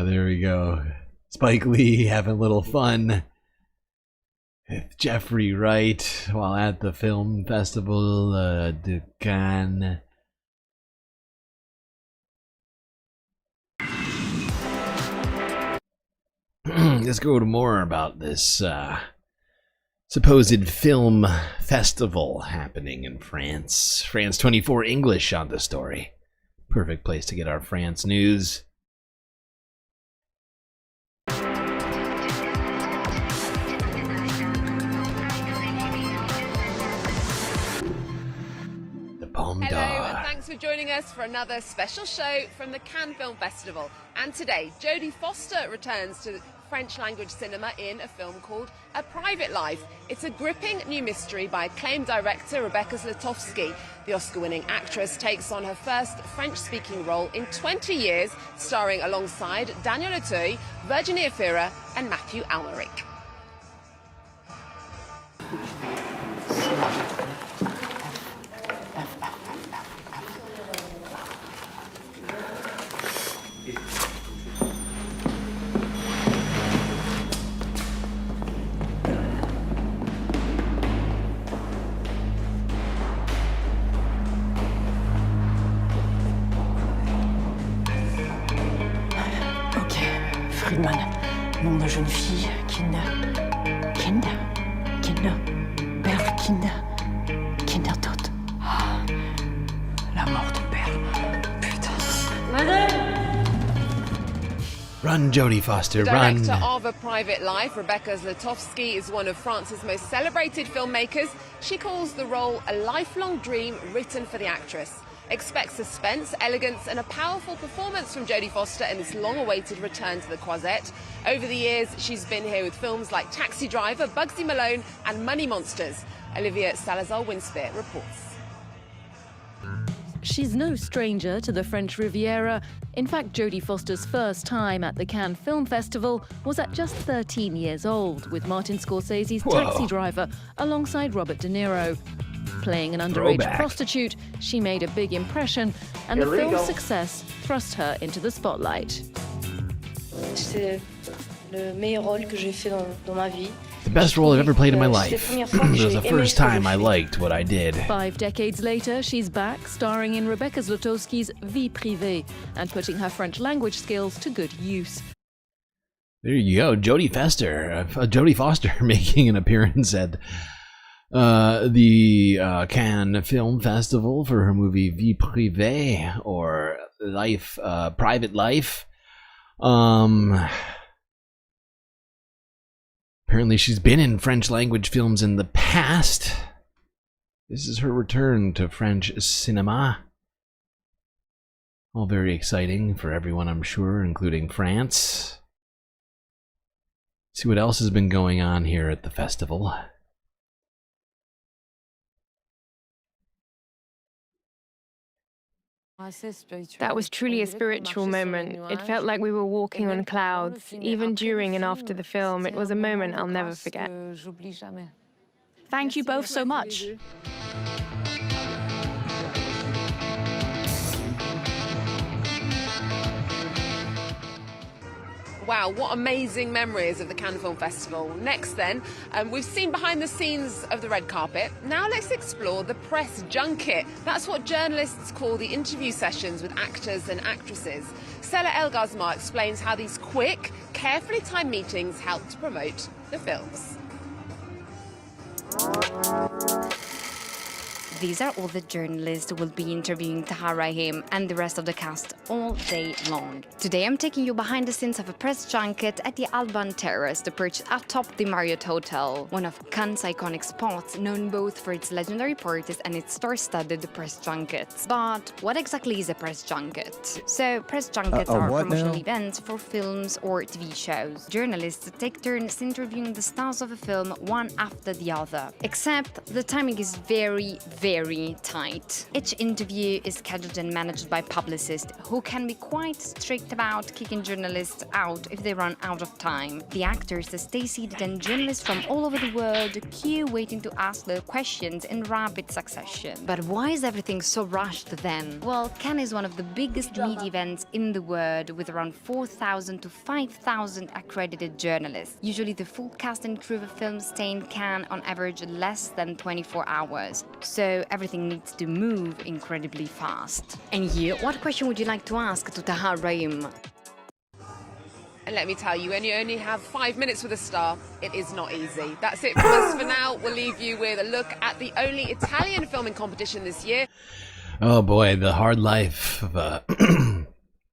Speaker 2: There we go. Spike Lee having a little fun with Jeffrey Wright while at the film festival de Cannes. Let's go to more about this supposed film festival happening in France. France 24 English on the story. Perfect place to get our France news.
Speaker 3: Hello and thanks for joining us for another special show from the Cannes Film Festival. And today, Jodie Foster returns to French language cinema in a film called A Private Life. It's a gripping new mystery by acclaimed director Rebecca Zlotowski. The Oscar-winning actress takes on her first French-speaking role in 20 years, starring alongside Daniel Auteuil, Virginie Efira and Matthew Almeric.
Speaker 9: Nom de jeune fille, Kinder, Perle Kinder tot. La mort de Perle. Putain. Madame!
Speaker 2: Run, Jodie Foster,
Speaker 3: The
Speaker 2: run.
Speaker 3: director of A Private Life, Rebecca Zlotowski, is one of France's most celebrated filmmakers. She calls the role a lifelong dream written for the actress. Expect suspense, elegance and a powerful performance from Jodie Foster in this long-awaited return to the Croisette. Over the years, she's been here with films like Taxi Driver, Bugsy Malone and Money Monsters. Olivia Salazar-Winspear reports.
Speaker 15: She's no stranger to the French Riviera. In fact, Jodie Foster's first time at the Cannes Film Festival was at just 13 years old, with Martin Scorsese's Taxi Driver alongside Robert De Niro. Playing an underage prostitute, she made a big impression, and the film's success thrust her into the spotlight. C'est le meilleur rôle que j'ai fait dans ma vie.
Speaker 2: The best role I've ever played in my life. It was the first time I liked what I did.
Speaker 15: 5 decades later, she's back, starring in Rebecca Zlotowski's Vie Privée, and putting her French language skills to good use.
Speaker 2: There you go, Jodie Foster making an appearance at the Cannes Film Festival for her movie Vie Privée, or Life, Private Life. Apparently she's been in French language films in the past. This is her return to French cinema. All very exciting for everyone, I'm sure, including France. See what else has been going on here at the festival.
Speaker 17: That was truly a spiritual moment. It felt like we were walking on clouds. Even during and after the film, it was a moment I'll never forget.
Speaker 15: Thank you both so much.
Speaker 3: Wow, what amazing memories of the Cannes Film Festival. Next then, we've seen behind the scenes of the red carpet. Now let's explore the press junket. That's what journalists call the interview sessions with actors and actresses. Sela El-Ghazma explains how these quick, carefully timed meetings help to promote the films.
Speaker 5: These are all the journalists who will be interviewing Taha Rahim and the rest of the cast all day long. Today I'm taking you behind the scenes of a press junket at the Alban Terrace, the perch atop the Marriott Hotel, one of Cannes' iconic spots, known both for its legendary parties and its star-studded press junkets. But what exactly is a press junket? So, press junkets are promotional events for films or TV shows. Journalists take turns interviewing the stars of a film one after the other. Except the timing is very, very tight. Each interview is scheduled and managed by publicists who can be quite strict about kicking journalists out if they run out of time. The actors stay seated and journalists from all over the world queue waiting to ask their questions in rapid succession. But why is everything so rushed then? Well, Cannes is one of the biggest media events in the world with around 4,000 to 5,000 accredited journalists. Usually the full cast and crew of a film stay in Cannes on average less than 24 hours. So everything needs to move incredibly fast. And you, what question would you like to ask to Taha Rahim?
Speaker 3: And let me tell you, when you only have 5 minutes with a star, it is not easy. That's it for us for now. We'll leave you with a look at the only Italian filming competition this year.
Speaker 2: Oh boy, the hard life of a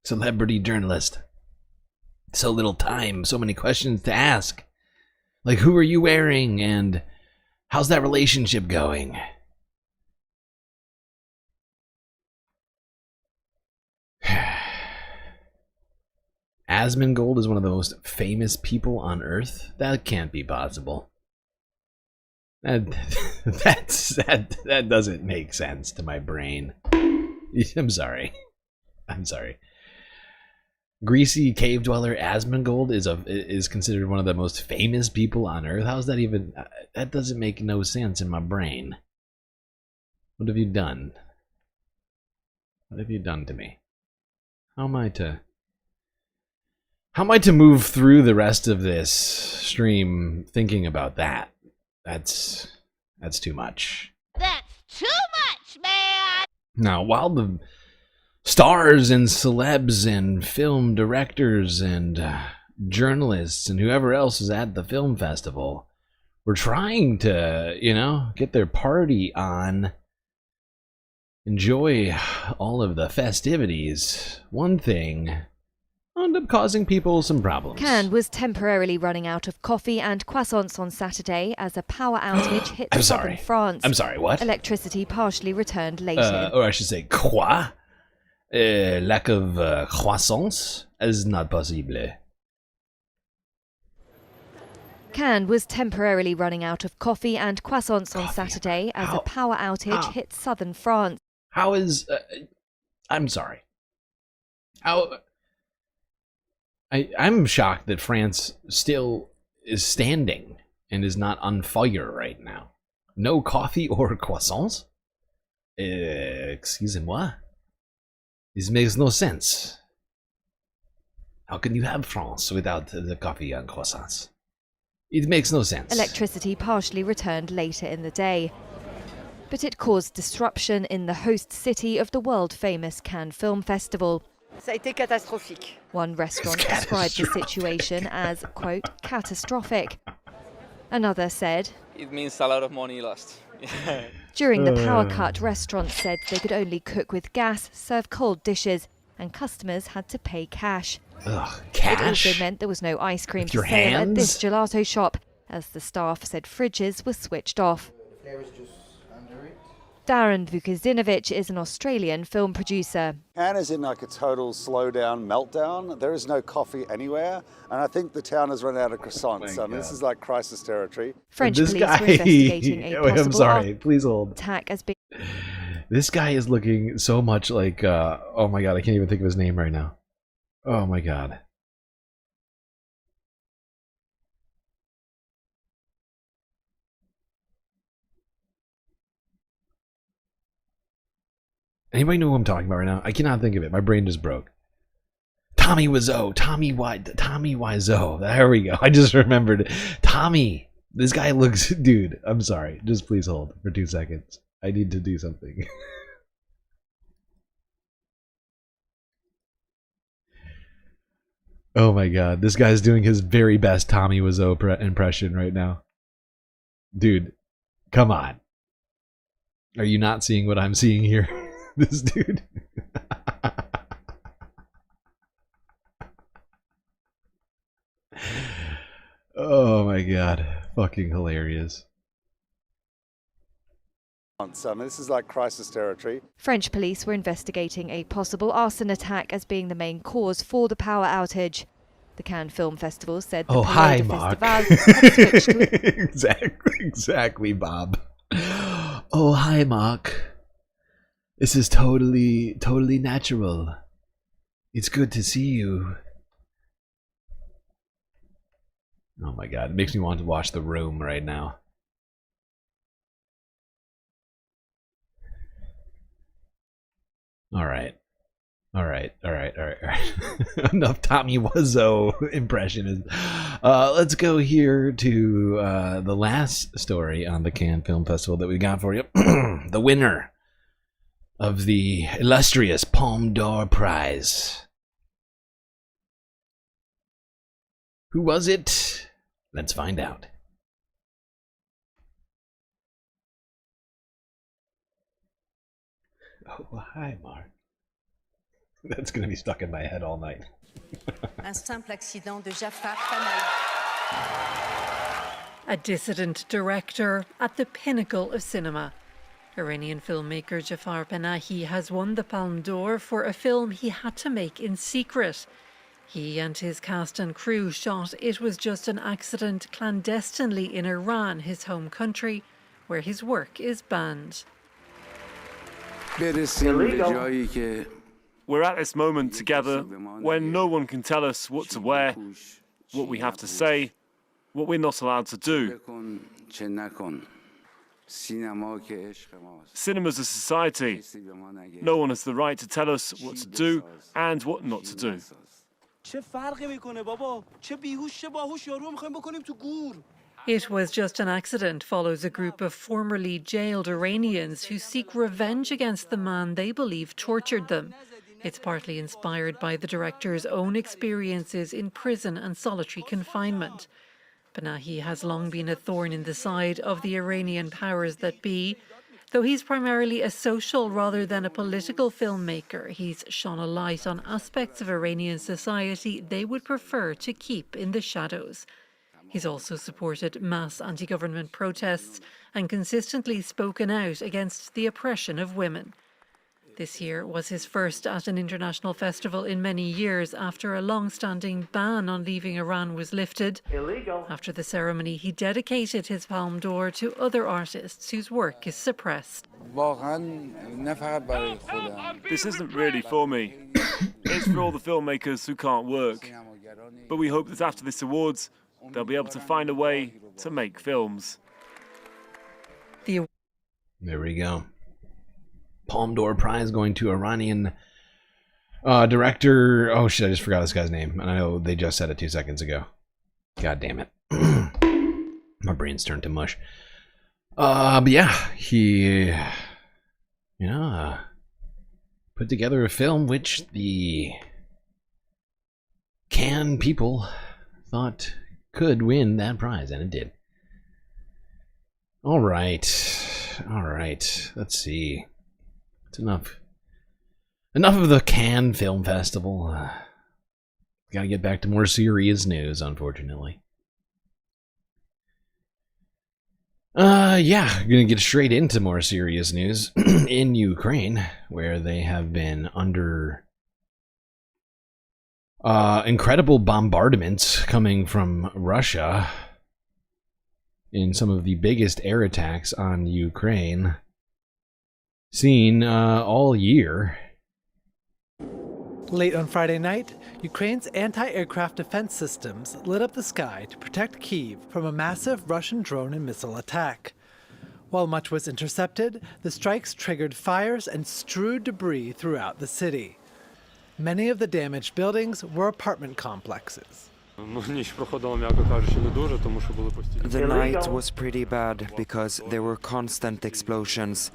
Speaker 2: celebrity journalist. So little time, so many questions to ask. Like, who are you wearing, and how's that relationship going? Asmongold is one of the most famous people on Earth? That can't be possible. That doesn't make sense to my brain. I'm sorry. Greasy cave dweller Asmongold is considered one of the most famous people on Earth. How's that even? That doesn't make no sense in my brain. What have you done? What have you done to me? How am I to move through the rest of this stream thinking about that? That's too much.
Speaker 8: That's too much, man!
Speaker 2: Now, while the stars and celebs and film directors and journalists and whoever else is at the film festival were trying to, get their party on, enjoy all of the festivities, one thing wound up causing people some problems.
Speaker 19: Cannes was temporarily running out of coffee and croissants on Saturday as a power outage hit southern France.
Speaker 2: I'm sorry, what?
Speaker 19: Electricity partially returned later.
Speaker 2: Or I should say, quoi? Lack of croissants is not possible.
Speaker 19: Cannes was temporarily running out of coffee and croissants on Saturday as a power outage hit southern France.
Speaker 2: How is... I'm sorry. How... I'm shocked that France still is standing and is not on fire right now. No coffee or croissants? Excusez-moi? This makes no sense. How can you have France without the coffee and croissants? It makes no sense.
Speaker 19: Electricity partially returned later in the day, but it caused disruption in the host city of the world-famous Cannes Film Festival.
Speaker 8: Ça a été catastrophique.
Speaker 19: One restaurant described the situation as, quote, catastrophic. Another said,
Speaker 21: it means a lot of money lost.
Speaker 19: During the power cut, restaurants said they could only cook with gas, serve cold dishes, and customers had to pay cash.
Speaker 2: Ugh, cash?
Speaker 19: It also meant there was no ice cream
Speaker 2: with
Speaker 19: to
Speaker 2: your
Speaker 19: sell
Speaker 2: hands?
Speaker 19: at this gelato shop, as the staff said fridges were switched off. Darren Vukasinovic is an Australian film producer.
Speaker 25: Cannes is in like a total slowdown, meltdown. There is no coffee anywhere, and I think the town has run out of croissants. I mean, this is like crisis territory.
Speaker 19: French police were investigating a possible
Speaker 2: I'm sorry, please hold.
Speaker 19: Attack as being...
Speaker 2: This guy is looking so much like, oh my god, I can't even think of his name right now. Oh my god. Anybody know who I'm talking about right now? I cannot think of it. My brain just broke. Tommy Wiseau. Tommy Wiseau. There we go. I just remembered it. Tommy. This guy looks... Dude, I'm sorry. Just please hold for 2 seconds. I need to do something. Oh my god. This guy's doing his very best Tommy Wiseau impression right now. Dude, come on. Are you not seeing what I'm seeing here? This dude. Oh my god. Fucking hilarious.
Speaker 25: This is like crisis territory.
Speaker 19: French police were investigating a possible arson attack as being the main cause for the power outage. The Cannes Film Festival said the
Speaker 2: Oh, hi,
Speaker 19: Palais de
Speaker 2: Mark.
Speaker 19: Festival had switched to
Speaker 2: Exactly, Bob. Oh, hi, Mark. This is totally natural. It's good to see you. Oh my god, it makes me want to watch The Room right now. All right. Enough Tommy Wiseau impression. Let's go here to the last story on the Cannes Film Festival that we got for you. The winner of the illustrious Palme d'Or Prize. Who was it? Let's find out. Oh, hi, Mark. That's going to be stuck in my head all night.
Speaker 9: Un simple accident de Jafar Panahi.
Speaker 13: A dissident director at the pinnacle of cinema. Iranian filmmaker Jafar Panahi has won the Palme d'Or for a film he had to make in secret. He and his cast and crew shot It Was Just an Accident clandestinely in Iran, his home country, where his work is banned.
Speaker 6: Illegal.
Speaker 20: We're at this moment together when no one can tell us what to wear, what we have to say, what we're not allowed to do. Cinema's a society. No one has the right to tell us what to do and what not to do.
Speaker 13: It Was Just an Accident follows a group of formerly jailed Iranians who seek revenge against the man they believe tortured them. It's partly inspired by the director's own experiences in prison and solitary confinement. Panahi has long been a thorn in the side of the Iranian powers that be. Though he's primarily a social rather than a political filmmaker, he's shone a light on aspects of Iranian society they would prefer to keep in the shadows. He's also supported mass anti-government protests and consistently spoken out against the oppression of women. This year was his first at an international festival in many years after a long-standing ban on leaving Iran was lifted.
Speaker 6: Illegal.
Speaker 13: After the ceremony, he dedicated his Palme d'Or to other artists whose work is suppressed.
Speaker 20: This isn't really for me. It's for all the filmmakers who can't work. But we hope that after this awards, they'll be able to find a way to make films.
Speaker 2: There we go. Palme d'Or Prize going to Iranian director. Oh shit, I just forgot this guy's name. And I know they just said it 2 seconds ago. God damn it. My brain's turned to mush. But yeah, he, put together a film which the Cannes people thought could win that prize, and it did. All right. Let's see. It's enough of the Cannes Film Festival. Gotta get back to more serious news, unfortunately. Yeah, gonna get straight into more serious news in Ukraine, where they have been under incredible bombardments coming from Russia in some of the biggest air attacks on Ukraine seen all year.
Speaker 22: Late on Friday night, Ukraine's anti-aircraft defense systems lit up the sky to protect Kyiv from a massive Russian drone and missile attack. While much was intercepted, the strikes triggered fires and strewed debris throughout the city. Many of the damaged buildings were apartment complexes.
Speaker 23: The night was pretty bad because there were constant explosions.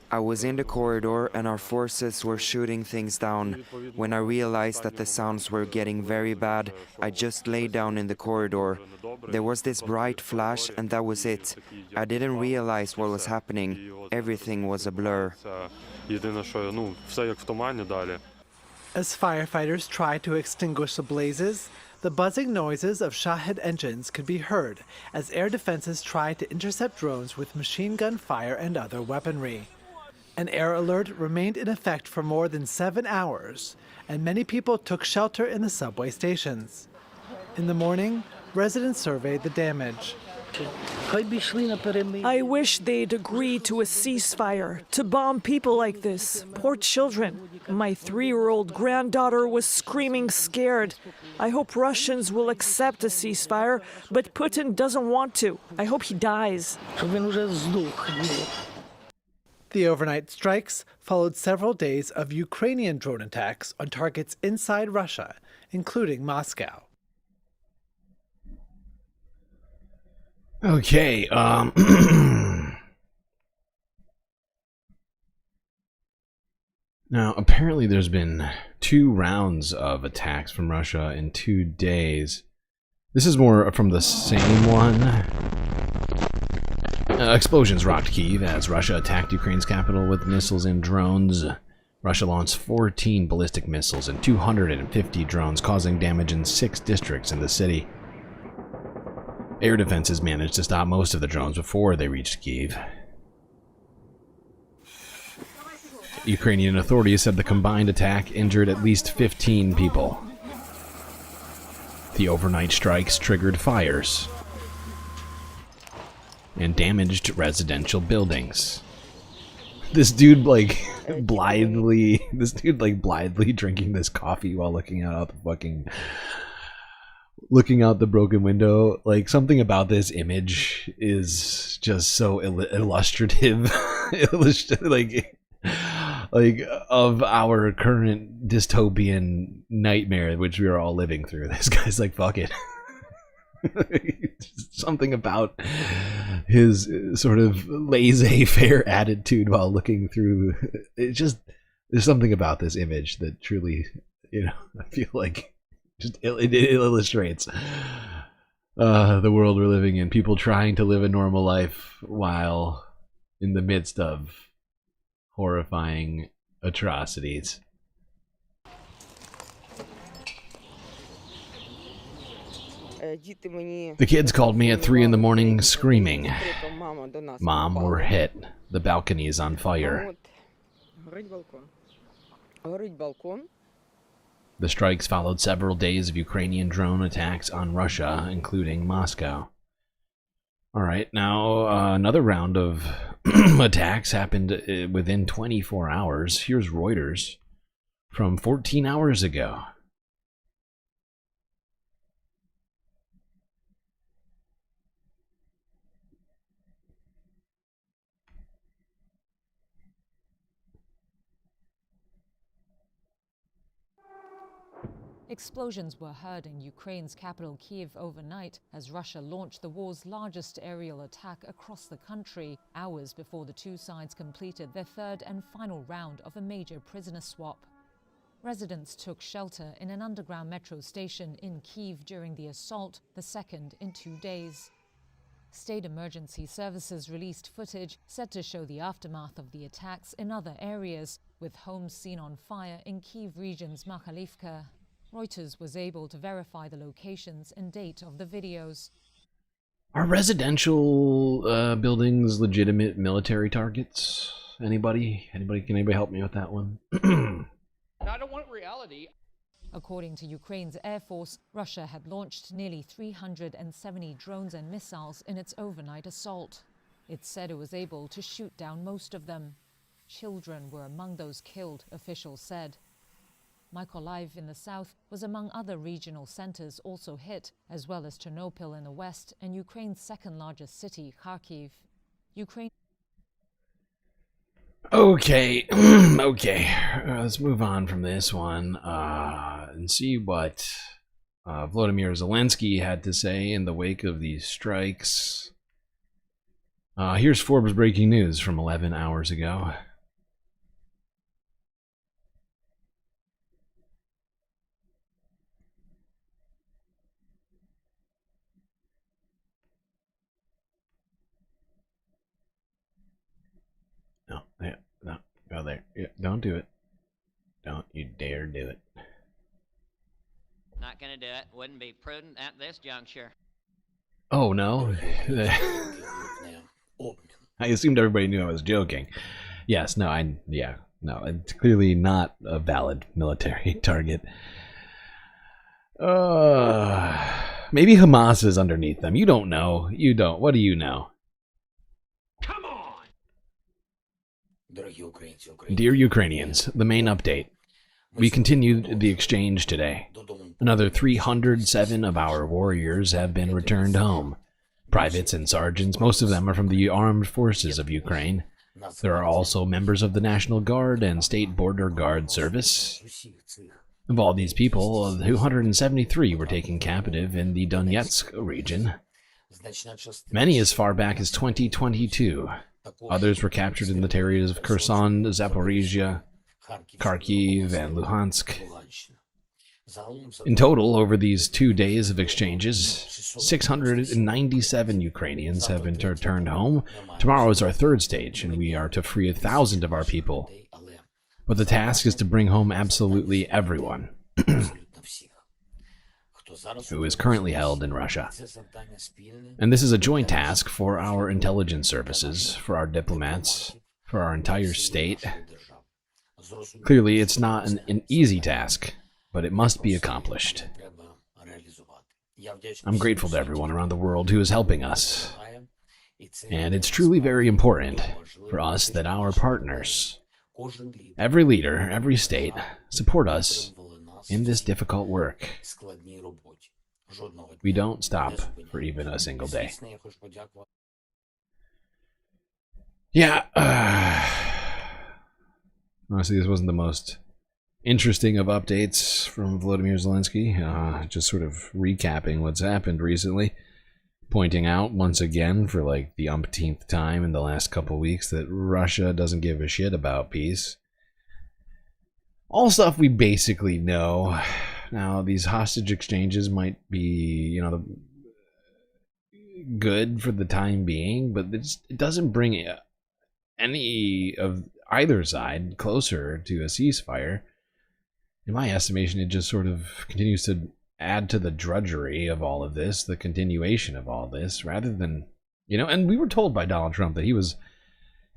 Speaker 23: I was in the corridor and our forces were shooting things down. When I realized that the sounds were getting very bad, I just lay down in the corridor. There was this bright flash and that was it. I didn't realize what was happening. Everything was a blur.
Speaker 22: As firefighters tried to extinguish the blazes, the buzzing noises of Shahed engines could be heard as air defenses tried to intercept drones with machine gun fire and other weaponry. An air alert remained in effect for more than 7 hours, and many people took shelter in the subway stations. In the morning, residents surveyed the damage.
Speaker 1: I wish they'd agree to a ceasefire, to bomb people like this, poor children. My 3-year-old granddaughter was screaming scared. I hope Russians will accept a ceasefire, but Putin doesn't want to. I hope he dies.
Speaker 22: The overnight strikes followed several days of Ukrainian drone attacks on targets inside Russia, including Moscow.
Speaker 2: Okay, now apparently there's been 2 rounds of attacks from Russia in 2 days. This is more from the same one. Explosions rocked Kyiv as Russia attacked Ukraine's capital with missiles and drones. Russia launched 14 ballistic missiles and 250 drones, causing damage in 6 districts in the city. Air defenses managed to stop most of the drones before they reached Kyiv. Ukrainian authorities said the combined attack injured at least 15 people. The overnight strikes triggered fires and damaged residential buildings. This dude blithely drinking this coffee while looking out the broken window. Like, something about this image is just so illustrative like of our current dystopian nightmare which we are all living through. This guy's like, fuck it. Something about his sort of laissez-faire attitude while looking through there's something about this image that truly, I feel like it illustrates the world we're living in. People trying to live a normal life while in the midst of horrifying atrocities. The kids called me at 3 in the morning screaming, "Mom, we're hit. The balcony is on fire." The strikes followed several days of Ukrainian drone attacks on Russia, including Moscow. Alright, now another round of attacks happened within 24 hours. Here's Reuters from 14 hours ago.
Speaker 7: Explosions were heard in Ukraine's capital Kyiv overnight as Russia launched the war's largest aerial attack across the country, hours before the 2 sides completed their 3rd and final round of a major prisoner swap. Residents took shelter in an underground metro station in Kyiv during the assault, the 2nd in 2 days. State emergency services released footage said to show the aftermath of the attacks in other areas, with homes seen on fire in Kyiv region's MAHA. Reuters was able to verify the locations and date of the videos.
Speaker 2: Are residential buildings legitimate military targets? Anybody? Can anybody help me with that one?
Speaker 7: I don't want reality. According to Ukraine's Air Force, Russia had launched nearly 370 drones and missiles in its overnight assault. It said it was able to shoot down most of them. Children were among those killed, officials said. Mykolaiv in the south was among other regional centers also hit, as well as Chernobyl in the west and Ukraine's 2nd largest city, Kharkiv.
Speaker 2: Okay, okay. Let's move on from this one and see what Volodymyr Zelensky had to say in the wake of these strikes. Here's Forbes breaking news from 11 hours ago. Don't do it. Don't you dare do it.
Speaker 10: Not gonna do it. Wouldn't be prudent at this juncture.
Speaker 2: Oh, no. I assumed everybody knew I was joking. Yes, no, no, it's clearly not a valid military target. Maybe Hamas is underneath them. You don't know. You don't. What do you know?
Speaker 11: Come on!
Speaker 2: Dear Ukrainians, the main update. We continued the exchange today. Another 307 of our warriors have been returned home. Privates and sergeants, most of them are from the armed forces of Ukraine. There are also members of the National Guard and State Border Guard Service. Of all these people, 273 were taken captive in the Donetsk region. Many as far back as 2022. Others were captured in the areas of Kherson, Zaporizhia, Kharkiv, and Luhansk. In total, over these 2 days of exchanges, 697 Ukrainians have been returned home. Tomorrow is our third stage, and we are to free 1,000 of our people. But the task is to bring home absolutely everyone who is currently held in Russia. And this is a joint task for our intelligence services, for our diplomats, for our entire state. Clearly, it's not an easy task, but it must be accomplished. I'm grateful to everyone around the world who is helping us. And it's truly very important for us that our partners, every leader, every state, support us in this difficult work. We don't stop for even a single day. Yeah, honestly, this wasn't the most interesting of updates from Volodymyr Zelensky. Just sort of recapping what's happened recently. Pointing out once again for like the umpteenth time in the last couple weeks that Russia doesn't give a shit about peace. All stuff we basically know. Now, these hostage exchanges might be, good for the time being, but it doesn't bring any of either side closer to a ceasefire. In my estimation, it just sort of continues to add to the drudgery of all of this, the continuation of all this, rather than, and we were told by Donald Trump that he was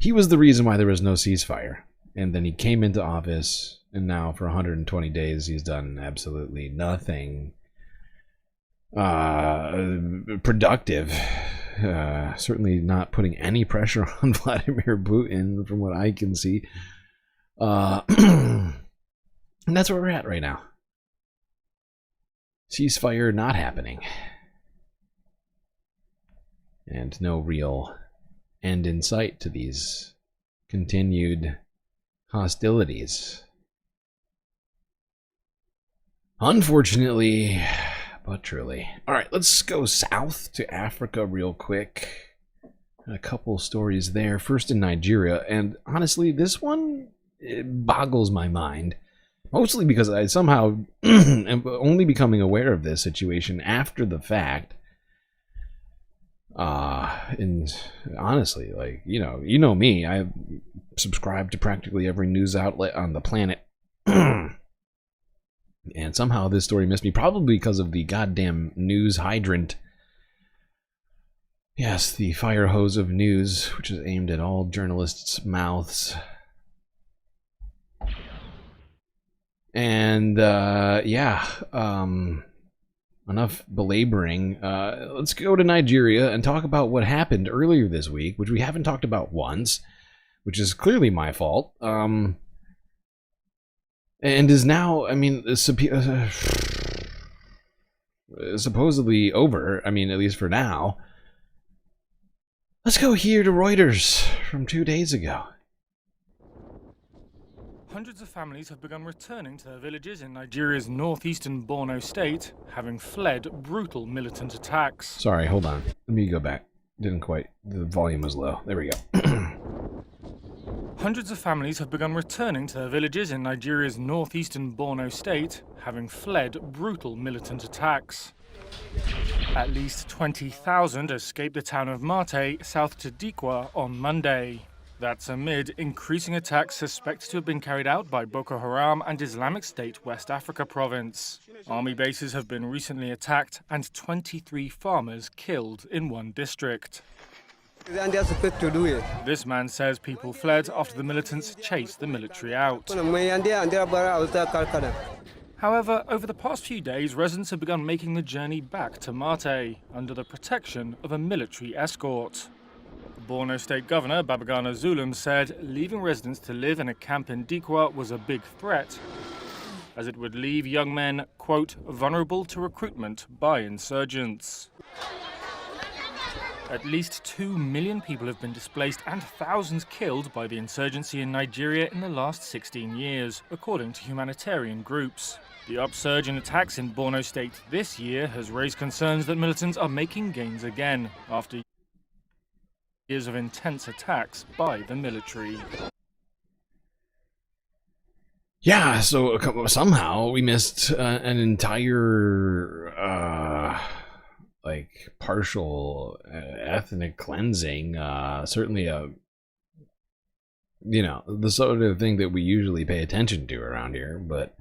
Speaker 2: the reason why there was no ceasefire. And then he came into office, and now for 120 days he's done absolutely nothing productive. Certainly not putting any pressure on Vladimir Putin, from what I can see. And that's where we're at right now. Ceasefire not happening. And no real end in sight to these continued hostilities. Unfortunately, but truly. Alright, let's go south to Africa real quick. A couple stories there. First in Nigeria, and honestly, this one, it boggles my mind. Mostly because I somehow am only becoming aware of this situation after the fact. And honestly, like, you know me, I subscribe to practically every news outlet on the planet. And somehow this story missed me, probably because of the goddamn news hydrant. Yes, the fire hose of news, which is aimed at all journalists' mouths. And, enough belaboring. Let's go to Nigeria and talk about what happened earlier this week, which we haven't talked about once, which is clearly my fault. And is now, supposedly over, at least for now. Let's go here to Reuters from 2 days ago.
Speaker 12: Hundreds of families have begun returning to their villages in Nigeria's northeastern Borno state, having fled brutal militant attacks.
Speaker 2: Sorry, hold on. Let me go back. Didn't quite. The volume was low. There we go.
Speaker 12: Hundreds of families have begun returning to their villages in Nigeria's northeastern Borno state, having fled brutal militant attacks. At least 20,000 escaped the town of Marte, south to Dikwa, on Monday. That's amid increasing attacks suspected to have been carried out by Boko Haram and Islamic State West Africa province. Army bases have been recently attacked and 23 farmers killed in one district. This man says people fled after the militants chased the military out. However, over the past few days, residents have begun making the journey back to Mate under the protection of a military escort. Borno State Governor Babagana Zulum said leaving residents to live in a camp in Dikwa was a big threat, as it would leave young men, quote, vulnerable to recruitment by insurgents. At least 2 million people have been displaced and thousands killed by the insurgency in Nigeria in the last 16 years, according to humanitarian groups. The upsurge in attacks in Borno State this year has raised concerns that militants are making gains again after years of intense attacks by the military.
Speaker 2: Yeah, so somehow we missed an entire partial ethnic cleansing. Certainly the sort of thing that we usually pay attention to around here, but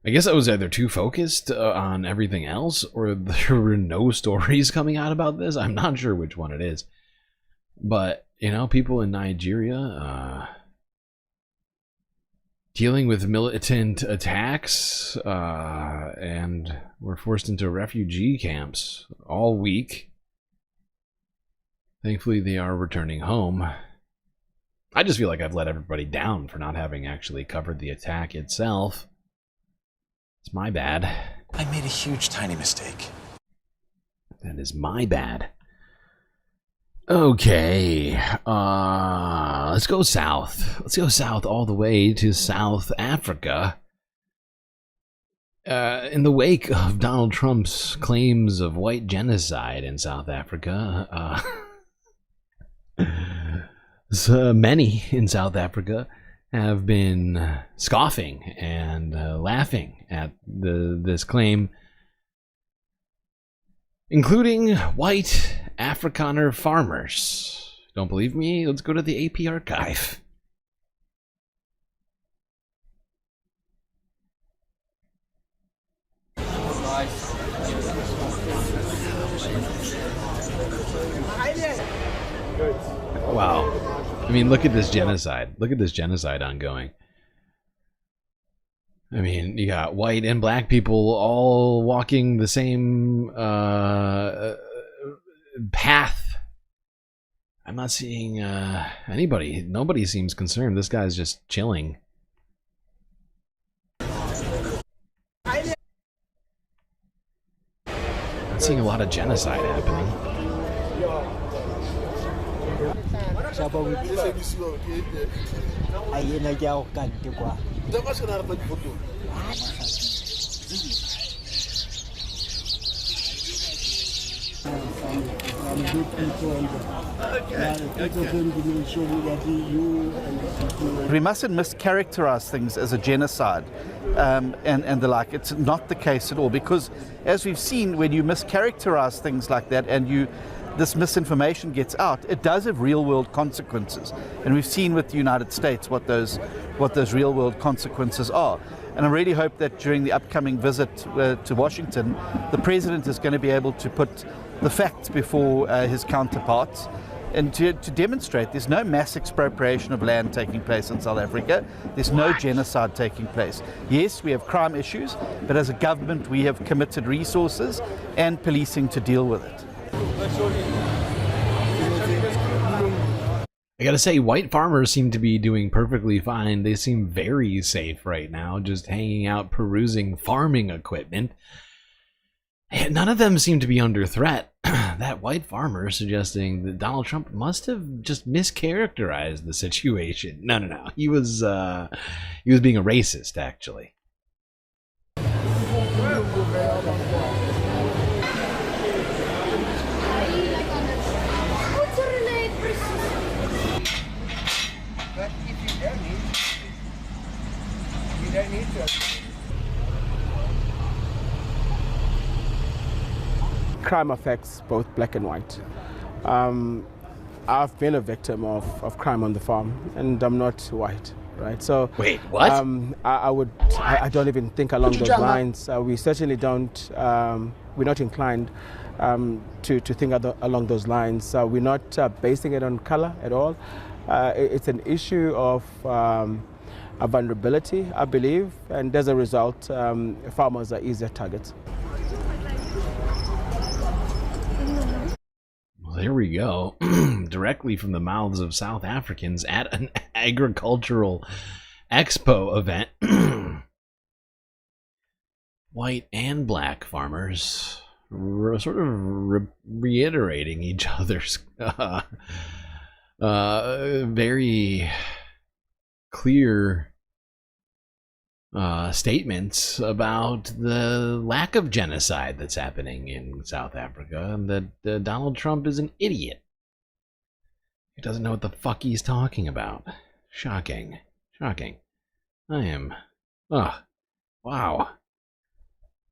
Speaker 2: I guess I was either too focused on everything else, or there were no stories coming out about this. I'm not sure which one it is. But, people in Nigeria dealing with militant attacks and were forced into refugee camps all week. Thankfully, they are returning home. I just feel like I've let everybody down for not having actually covered the attack itself. It's my bad.
Speaker 4: I made a huge, tiny mistake.
Speaker 2: That is my bad. Okay, let's go south. Let's go south all the way to South Africa. In the wake of Donald Trump's claims of white genocide in South Africa, so many in South Africa have been scoffing and laughing at this claim, including white Afrikaner farmers. Don't believe me? Let's go to the AP archive. Wow. I mean, look at this genocide. Look at this genocide ongoing. I mean, you got white and black people all walking the same path. I'm not seeing anybody. Nobody seems concerned. This guy's just chilling. Not seeing a lot of genocide happening.
Speaker 14: We mustn't mischaracterize things as a genocide and the like. It's not the case at all, because as we've seen, when you mischaracterize things like that and this misinformation gets out, it does have real-world consequences. And we've seen with the United States what those real-world consequences are. And I really hope that during the upcoming visit to Washington, the president is going to be able to put the facts before his counterparts and to demonstrate there's no mass expropriation of land taking place in South Africa. There's no genocide taking place. Yes, we have crime issues, but as a government we have committed resources and policing to deal with it.
Speaker 2: I gotta say, white farmers seem to be doing perfectly fine. They seem very safe right now, just hanging out, perusing farming equipment. And none of them seem to be under threat. That white farmer suggesting that Donald Trump must have just mischaracterized the situation. No. He was being a racist, actually.
Speaker 16: Crime affects both black and white.
Speaker 15: I've been a victim of crime on the farm, and I'm not white, right? So
Speaker 2: wait, what?
Speaker 15: I don't even think along those lines. We certainly don't. We're not inclined to think along those lines. We're not basing it on color at all. It's an issue of a vulnerability, I believe, and as a result, farmers are easier targets.
Speaker 2: Well, there we go. Directly from the mouths of South Africans at an agricultural expo event. White and black farmers sort of reiterating each other's very clear statements about the lack of genocide that's happening in South Africa, and that Donald Trump is an idiot. He doesn't know what the fuck he's talking about. Shocking. Shocking. I am... Oh, wow.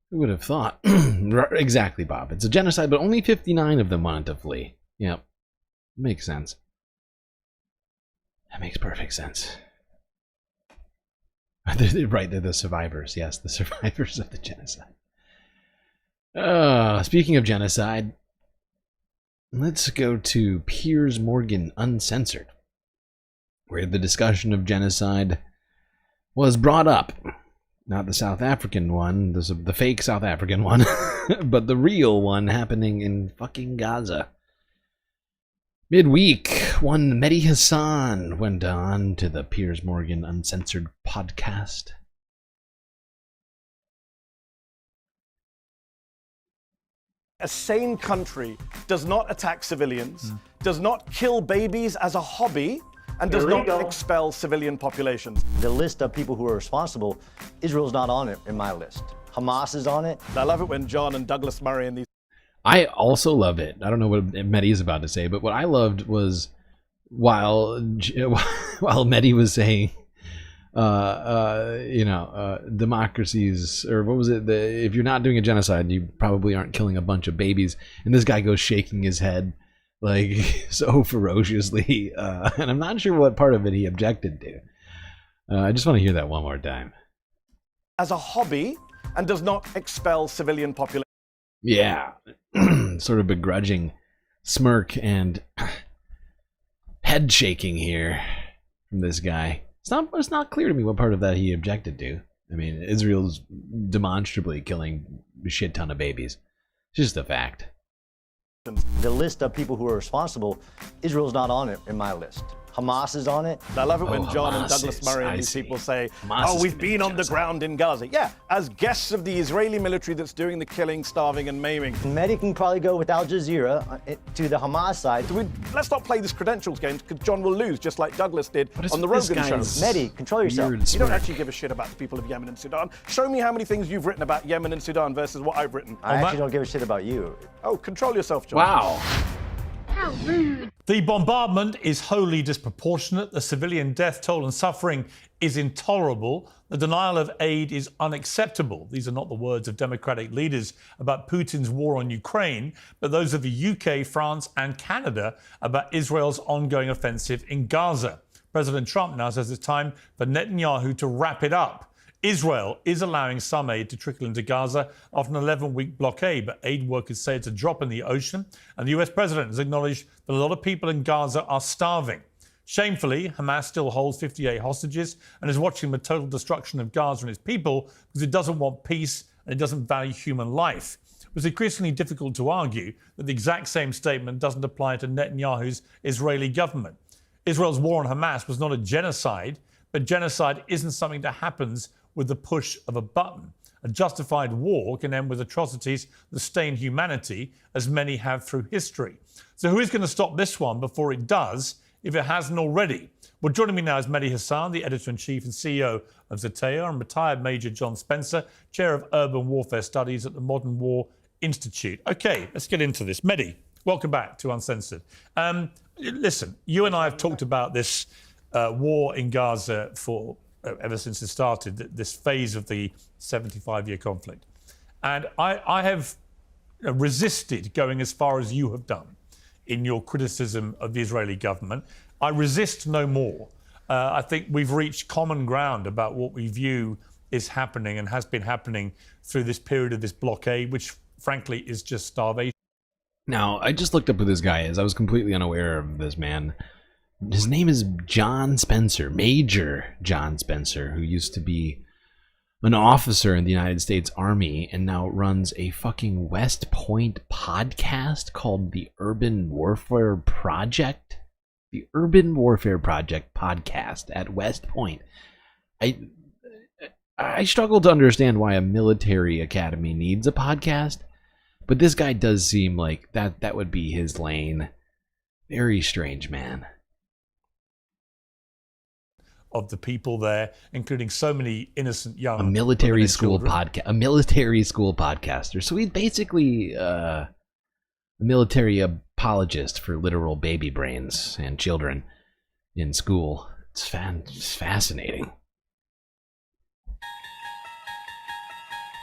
Speaker 2: Who would have thought? Exactly, Bob. It's a genocide, but only 59 of them wanted to flee. Yep. Makes sense. That makes perfect sense. Right, they're the survivors. Yes, the survivors of the genocide. Speaking of genocide, let's go to Piers Morgan Uncensored, where the discussion of genocide was brought up. Not the South African one, the fake South African one, but the real one happening in fucking Gaza. Midweek, one Mehdi Hasan went on to the Piers Morgan Uncensored podcast.
Speaker 16: A sane country does not attack civilians, does not kill babies as a hobby, and does not expel civilian populations.
Speaker 17: The list of people who are responsible, Israel's not on it in my list. Hamas is on it.
Speaker 16: I love it when John and Douglas Murray and these...
Speaker 2: I also loved it. I don't know what Mehdi is about to say, but what I loved was while Mehdi was saying, democracies, or what was it? If you're not doing a genocide, you probably aren't killing a bunch of babies. And this guy goes shaking his head like so ferociously, and I'm not sure what part of it he objected to. I just want to hear that one more time.
Speaker 16: As a hobby, and does not expel civilian populations.
Speaker 2: Yeah, sort of begrudging smirk and head shaking here from this guy. It's not clear to me what part of that he objected to. I mean, Israel's demonstrably killing a shit ton of babies. It's just a fact.
Speaker 17: The list of people who are responsible, Israel's not on it in my list. Hamas is on it.
Speaker 16: I love it when John and Douglas Murray and these people say, we've been on the ground in Gaza. Yeah, as guests of the Israeli military that's doing the killing, starving, and maiming.
Speaker 17: Mehdi can probably go with Al Jazeera to the Hamas side.
Speaker 16: Let's not play this credentials game, because John will lose, just like Douglas did on the Rogan show.
Speaker 17: Mehdi, control yourself.
Speaker 16: You don't actually give a shit about the people of Yemen and Sudan. Show me how many things you've written about Yemen and Sudan versus what I've written.
Speaker 17: I actually don't give a shit about you.
Speaker 16: Oh, control yourself, John.
Speaker 2: Wow.
Speaker 18: How rude. The bombardment is wholly disproportionate. The civilian death toll and suffering is intolerable. The denial of aid is unacceptable. These are not the words of democratic leaders about Putin's war on Ukraine, but those of the UK, France, and Canada about Israel's ongoing offensive in Gaza. President Trump now says it's time for Netanyahu to wrap it up. Israel is allowing some aid to trickle into Gaza after an 11-week blockade, but aid workers say it's a drop in the ocean, and the US president has acknowledged that a lot of people in Gaza are starving. Shamefully, Hamas still holds 58 hostages and is watching the total destruction of Gaza and its people because it doesn't want peace and it doesn't value human life. It's increasingly difficult to argue that the exact same statement doesn't apply to Netanyahu's Israeli government. Israel's war on Hamas was not a genocide, but genocide isn't something that happens with the push of a button. A justified war can end with atrocities that stain humanity, as many have through history. So who is going to stop this one before it does, if it hasn't already? Well, joining me now is Mehdi Hasan, the Editor-in-Chief and CEO of Zatea, and retired Major John Spencer, Chair of Urban Warfare Studies at the Modern War Institute. Okay, let's get into this. Mehdi, welcome back to Uncensored. Listen, you and I have talked about this war in Gaza for ever since it started, this phase of the 75-year conflict. And I have resisted going as far as you have done in your criticism of the Israeli government. I resist no more. I think we've reached common ground about what we view is happening and has been happening through this period of this blockade, which frankly is just starvation.
Speaker 2: Now, I just looked up who this guy is. I was completely unaware of this man. His name is John Spencer, Major John Spencer, who used to be an officer in the United States Army and now runs a fucking West Point podcast called the Urban Warfare Project. The Urban Warfare Project podcast at West Point. I struggle to understand why a military academy needs a podcast, but this guy does seem like that would be his lane. Very strange man.
Speaker 18: Of the people there, including so many innocent young
Speaker 2: a military school podcaster. So he's basically a military apologist for literal baby brains and children in school. It's fascinating.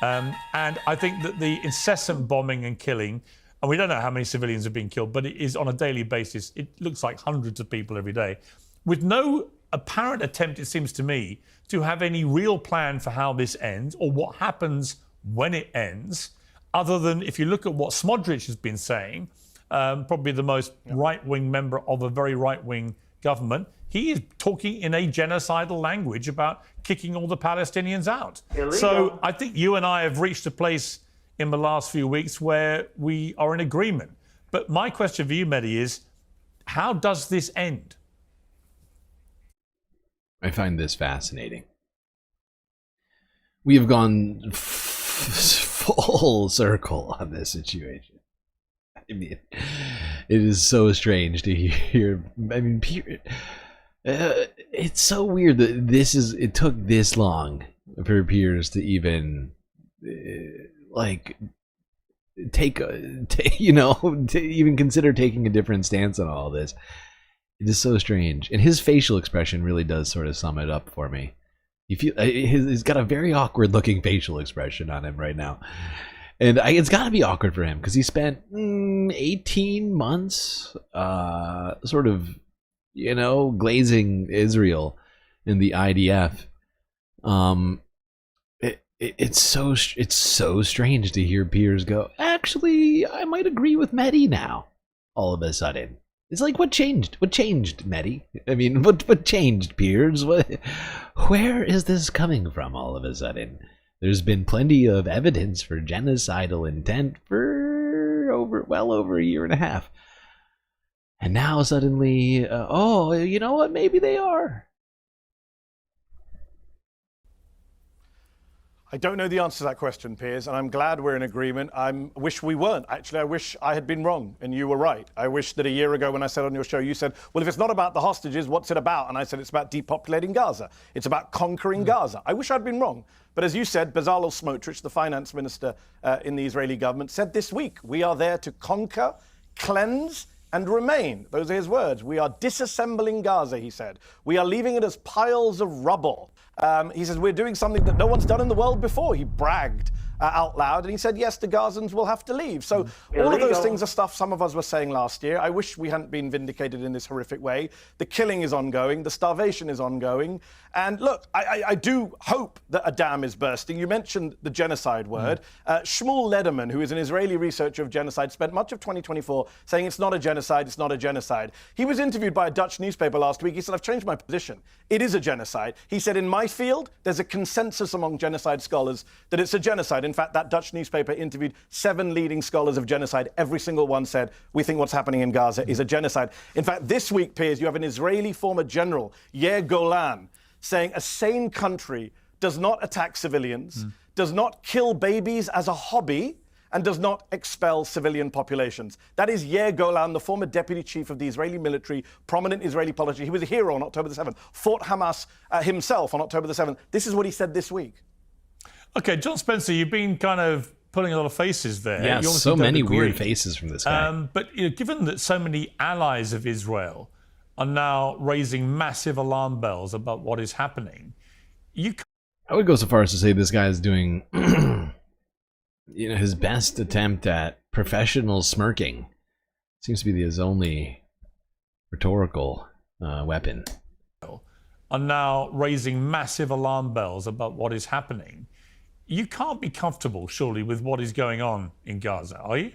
Speaker 18: And I think that the incessant bombing and killing, and we don't know how many civilians are being killed, but it is on a daily basis. It looks like hundreds of people every day, with no apparent attempt, it seems to me, to have any real plan for how this ends or what happens when it ends, other than if you look at what Smodrich has been saying, probably the most right-wing member of a very right-wing government, he is talking in a genocidal language about kicking all the Palestinians out. Illegal. So I think you and I have reached a place in the last few weeks where we are in agreement. But my question for you, Mehdi, is how does this end?
Speaker 2: I find this fascinating. We have gone full circle on this situation. I mean, it is so strange to hear. I mean, it's so weird that it took this long for Piers to even like to even consider taking a different stance on all this. It is so strange, and his facial expression really does sort of sum it up for me. He's got a very awkward-looking facial expression on him right now, and it's got to be awkward for him because he spent 18 months, sort of, glazing Israel in the IDF. It's so strange to hear Piers go, actually, I might agree with Mehdi now. All of a sudden. It's like, what changed? What changed, Mehdi? I mean, what changed, Piers? Where is this coming from all of a sudden? There's been plenty of evidence for genocidal intent for well over a year and a half. And now suddenly, you know what? Maybe they are.
Speaker 16: I don't know the answer to that question, Piers, and I'm glad we're in agreement. I wish we weren't. Actually, I wish I had been wrong and you were right. I wish that a year ago when I said on your show, you said, well, if it's not about the hostages, what's it about? And I said, it's about depopulating Gaza. It's about conquering Gaza. I wish I'd been wrong. But as you said, Bezalel Smotrich, the finance minister in the Israeli government, said this week, we are there to conquer, cleanse, and remain. Those are his words. We are disassembling Gaza, he said. We are leaving it as piles of rubble. He says, we're doing something that no one's done in the world before. He bragged out loud, and he said, yes, the Gazans will have to leave. So all of those things are stuff some of us were saying last year. I wish we hadn't been vindicated in this horrific way. The killing is ongoing. The starvation is ongoing. And look, I do hope that a dam is bursting. You mentioned the genocide word. Shmuel Lederman, who is an Israeli researcher of genocide, spent much of 2024 saying it's not a genocide, it's not a genocide. He was interviewed by a Dutch newspaper last week. He said, I've changed my position. It is a genocide. He said, in my field, there's a consensus among genocide scholars that it's a genocide. In fact, that Dutch newspaper interviewed 7 leading scholars of genocide. Every single one said, we think what's happening in Gaza is a genocide. In fact, this week, Piers, you have an Israeli former general, Yair Golan, saying a sane country does not attack civilians, does not kill babies as a hobby, and does not expel civilian populations. That is Yair Golan, the former deputy chief of the Israeli military, prominent Israeli politician. He was a hero on October the 7th, fought Hamas himself on October the 7th. This is what he said this week.
Speaker 18: Okay, John Spencer, you've been kind of pulling a lot of faces there.
Speaker 2: Yeah, so many weird faces from this guy.
Speaker 18: But given that so many allies of Israel are now raising massive alarm bells about what is happening,
Speaker 2: I would go so far as to say this guy is doing his best attempt at professional smirking. Seems to be his only rhetorical weapon.
Speaker 18: Are now raising massive alarm bells about what is happening. You can't be comfortable, surely, with what is going on in Gaza, are you?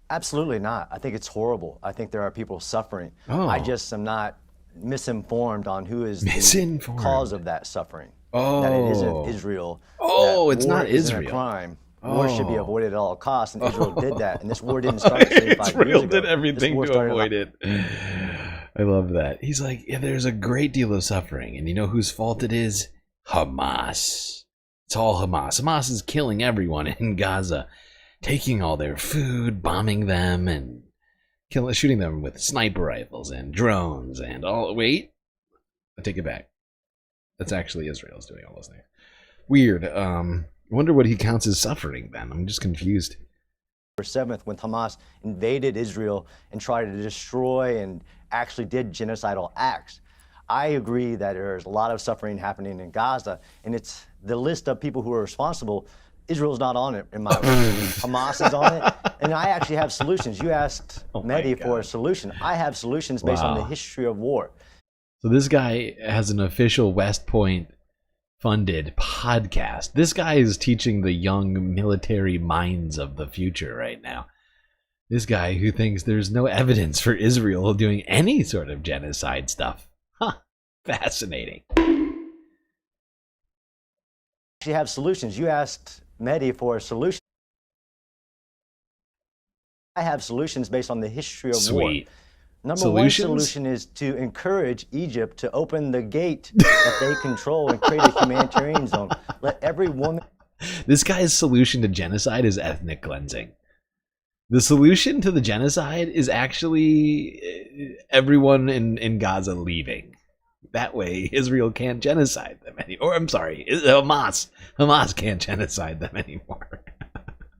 Speaker 17: Absolutely not. I think it's horrible. I think there are people suffering.
Speaker 2: Oh.
Speaker 17: I just am not misinformed on who is the cause of that suffering.
Speaker 2: Oh.
Speaker 17: That it isn't Israel.
Speaker 2: Oh,
Speaker 17: that
Speaker 2: it's
Speaker 17: war
Speaker 2: not
Speaker 17: isn't
Speaker 2: Israel.
Speaker 17: A crime. War should be
Speaker 2: Oh.
Speaker 17: avoided at all costs, and Israel did that. And this war didn't start 35 years
Speaker 2: Israel
Speaker 17: ago.
Speaker 2: did everything to avoid it. I love that. He's like, yeah, there's a great deal of suffering, and you know whose fault it is? Hamas. It's all Hamas. Hamas is killing everyone in Gaza, taking all their food, bombing them, and shooting them with sniper rifles and drones and all. Wait, I take it back. That's actually Israel's doing all those things. Weird. I wonder what he counts as suffering then. I'm just confused.
Speaker 17: 7th, when Hamas invaded Israel and tried to destroy and actually did genocidal acts. I agree that there's a lot of suffering happening in Gaza, and it's the list of people who are responsible. Israel's not on it, in my opinion. Hamas is on it, and I actually have solutions. You asked Mehdi for a solution. I have solutions based on the history of war.
Speaker 2: So this guy has an official West Point funded podcast. This guy is teaching the young military minds of the future right now. This guy who thinks there's no evidence for Israel doing any sort of genocide stuff. Huh. Fascinating.
Speaker 17: You have solutions. You asked Mehdi for a solution. I have solutions based on the history of war. Number one solution is to encourage Egypt to open the gate that they control and create a humanitarian zone. Let every woman...
Speaker 2: This guy's solution to genocide is ethnic cleansing. The solution to the genocide is actually everyone in Gaza leaving. That way, Israel can't genocide them anymore. Or, I'm sorry, Hamas. Hamas can't genocide them anymore.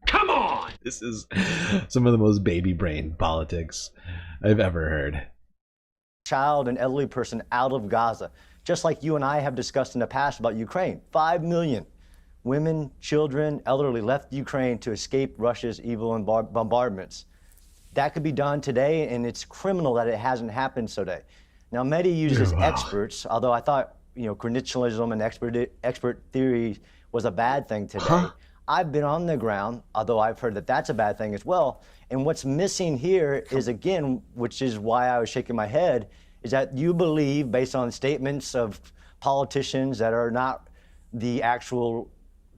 Speaker 11: Come on!
Speaker 2: This is some of the most baby brain politics I've ever heard.
Speaker 17: Child and elderly person out of Gaza, just like you and I have discussed in the past about Ukraine. 5 million women, children, elderly left Ukraine to escape Russia's evil and bombardments. That could be done today, and it's criminal that it hasn't happened today. Now, Mehdi uses experts, although I thought, credentialism and expert theory was a bad thing today. I've been on the ground, although I've heard that that's a bad thing as well. And what's missing here is, again, which is why I was shaking my head, is that you believe, based on statements of politicians that are not the actual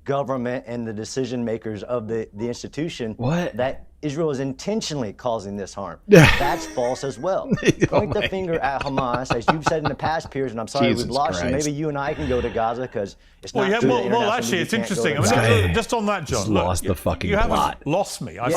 Speaker 17: government and the decision makers of the institution, that Israel is intentionally causing this harm. That's false as well. Point the finger at Hamas, as you've said in the past, Piers, and I'm sorry we've lost you. Maybe you and I can go to Gaza because it's not true.
Speaker 18: Well, actually, it's interesting. I mean, just on that, John,
Speaker 2: lost the fucking
Speaker 18: you
Speaker 2: plot.
Speaker 18: haven't lost me. I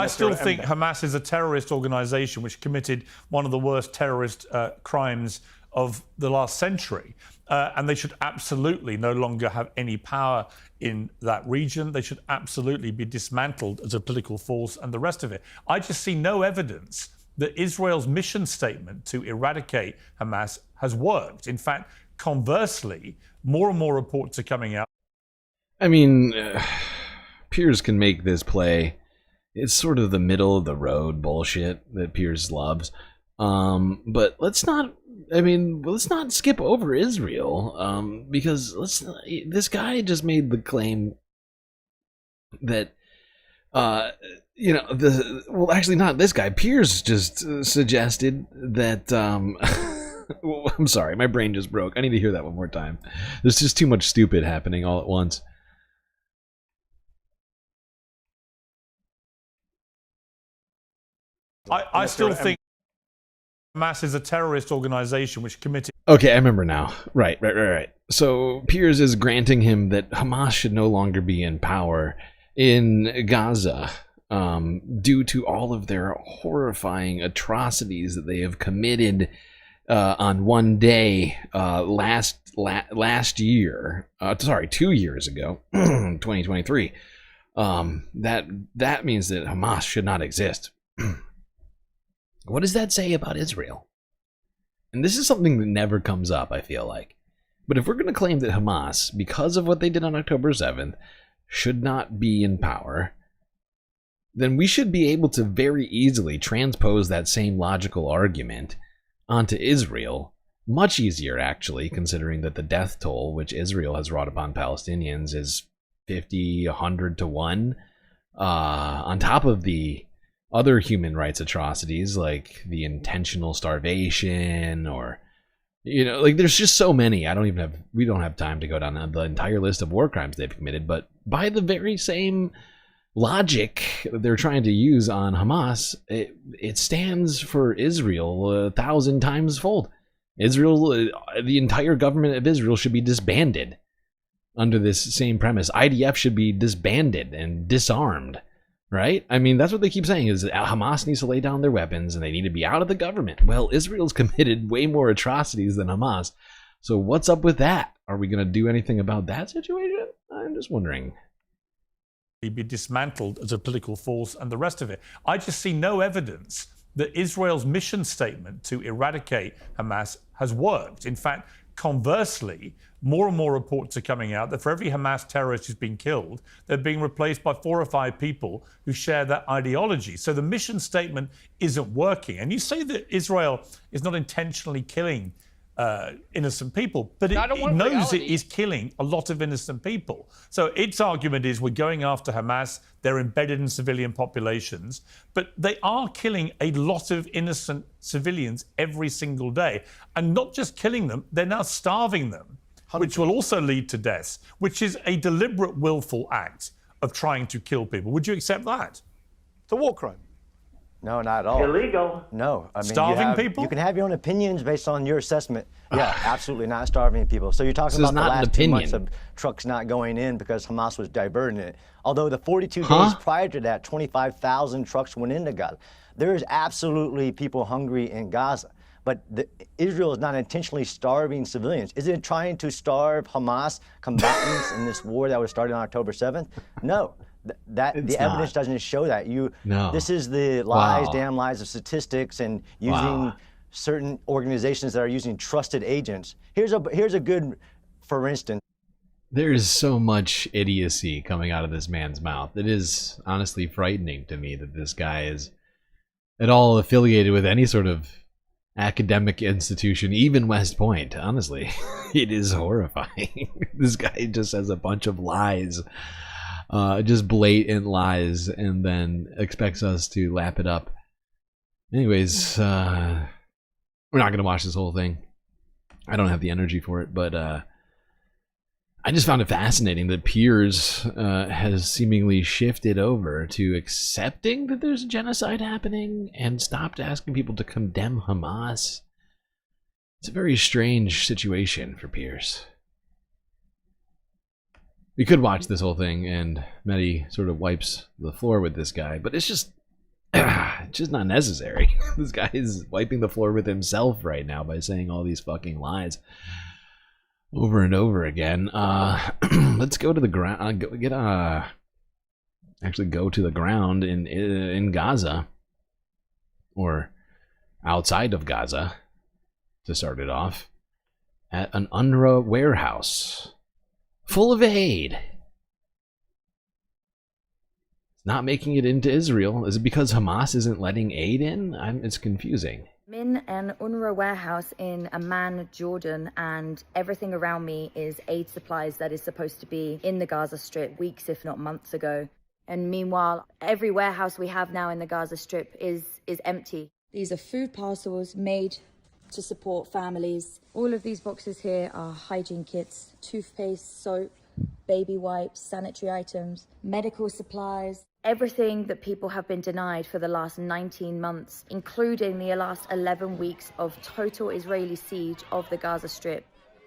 Speaker 18: still think Hamas is a terrorist organization which committed one of the worst terrorist crimes of the last century. And they should absolutely no longer have any power in that region. They should absolutely be dismantled as a political force and the rest of it. I just see no evidence that Israel's mission statement to eradicate Hamas has worked. In fact, conversely, more and more reports are coming out.
Speaker 2: I mean, Piers can make this play. It's sort of the middle of the road bullshit that Piers loves. But let's not skip over Israel, because this guy just made the claim that, actually not this guy. Piers just suggested that, well, I'm sorry, my brain just broke. I need to hear that one more time. There's just too much stupid happening all at once.
Speaker 18: I still think Hamas is a terrorist organization which committed...
Speaker 2: Okay, I remember now. Right. So Piers is granting him that Hamas should no longer be in power in Gaza due to all of their horrifying atrocities that they have committed on one day last year. 2 years ago, 2023. That means that Hamas should not exist. What does that say about Israel? And this is something that never comes up, I feel like. But if we're going to claim that Hamas, because of what they did on October 7th, should not be in power, then we should be able to very easily transpose that same logical argument onto Israel. Much easier, actually, considering that the death toll which Israel has wrought upon Palestinians is 50, 100 to 1. On top of the other human rights atrocities like the intentional starvation, or, you know, like there's just so many. We don't have time to go down the entire list of war crimes they've committed, but by the very same logic they're trying to use on Hamas, it stands for Israel 1,000 times fold. Israel, the entire government of Israel should be disbanded under this same premise. IDF should be disbanded and disarmed, right? I mean, that's what they keep saying, is Hamas needs to lay down their weapons and they need to be out of the government. Well, Israel's committed way more atrocities than Hamas. So what's up with that? Are we going to do anything about that situation? I'm just wondering.
Speaker 18: Be dismantled as a political force and the rest of it. I just see no evidence that Israel's mission statement to eradicate Hamas has worked. In fact, conversely, more and more reports are coming out that for every Hamas terrorist who's been killed, they're being replaced by 4 or 5 people who share that ideology. So the mission statement isn't working. And you say that Israel is not intentionally killing innocent people, but it knows it is killing a lot of innocent people. So its argument is we're going after Hamas, they're embedded in civilian populations, but they are killing a lot of innocent civilians every single day. And not just killing them, they're now starving them, which will also lead to deaths, which is a deliberate, willful act of trying to kill people. Would you accept that?
Speaker 16: It's a war crime.
Speaker 17: No, not at all.
Speaker 3: Illegal.
Speaker 17: No. I mean,
Speaker 18: starving people?
Speaker 17: You can have your own opinions based on your assessment. Yeah, absolutely not starving people. So you're talking
Speaker 2: This
Speaker 17: about
Speaker 2: is
Speaker 17: the
Speaker 2: not an
Speaker 17: last 2
Speaker 2: opinion.
Speaker 17: months of trucks not going in because Hamas was diverting it. Although the 42 days prior to that, 25,000 trucks went into Gaza. There is absolutely people hungry in Gaza. But Israel is not intentionally starving civilians. Is it trying to starve Hamas combatants in this war that was started on October 7th? No. The evidence doesn't show that. This is the lies, damn lies of statistics and using certain organizations that are using trusted agents. Here's a good, for instance.
Speaker 2: There is so much idiocy coming out of this man's mouth. It is honestly frightening to me that this guy is at all affiliated with any sort of academic institution, even West Point. Honestly, it is horrifying. This guy just has a bunch of lies. Just blatant lies, and then expects us to lap it up. Anyways, we're not gonna watch this whole thing. I don't have the energy for it, but I just found it fascinating that Piers has seemingly shifted over to accepting that there's genocide happening and stopped asking people to condemn Hamas. It's a very strange situation for Piers. We could watch this whole thing and Medi sort of wipes the floor with this guy, but it's just not necessary. This guy is wiping the floor with himself right now by saying all these fucking lies over and over again. Let's go to the ground. Actually go to the ground in Gaza, or outside of Gaza, to start it off, at an UNRWA warehouse full of aid. It's not making it into Israel. Is it because Hamas isn't letting aid in? It's confusing.
Speaker 5: I'm in an UNRWA warehouse in Amman, Jordan, and everything around me is aid supplies that is supposed to be in the Gaza Strip weeks, if not months ago. And meanwhile, every warehouse we have now in the Gaza Strip is empty. These are food parcels made to support families. All of these boxes here are hygiene kits, toothpaste, soap, baby wipes, sanitary items, medical supplies, everything that people have been denied for the last 19 months, including the last 11 weeks of total Israeli siege of the Gaza Strip.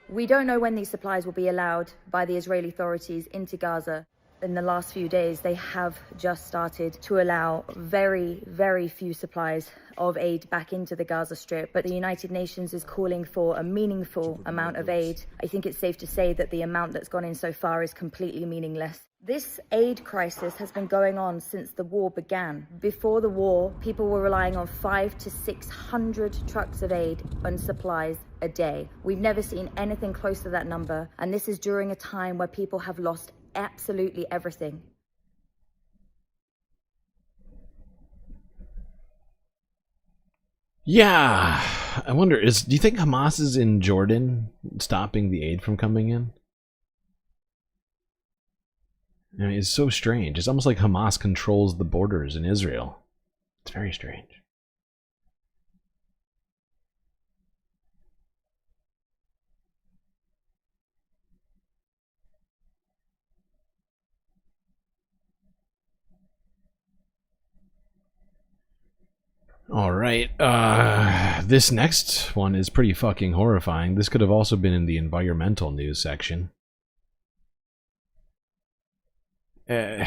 Speaker 5: We don't know when these supplies will be allowed by the Israeli authorities into Gaza. In the last few days, they have just started to allow very, very few supplies of aid back into the Gaza Strip. But the United Nations is calling for a meaningful amount of aid. I think it's safe to say that the amount that's gone in so far is completely meaningless. This aid crisis has been going on since the war began. Before the war, people were relying on 500 to 600 trucks of aid and supplies a day. We've never seen anything close to that number, and this is during a time where people have lost absolutely everything.
Speaker 2: Yeah, I wonder, do you think Hamas is in Jordan stopping the aid from coming in? I mean, it's so strange. It's almost like Hamas controls the borders in Israel. It's very strange. All right, this next one is pretty fucking horrifying. This could have also been in the environmental news section. You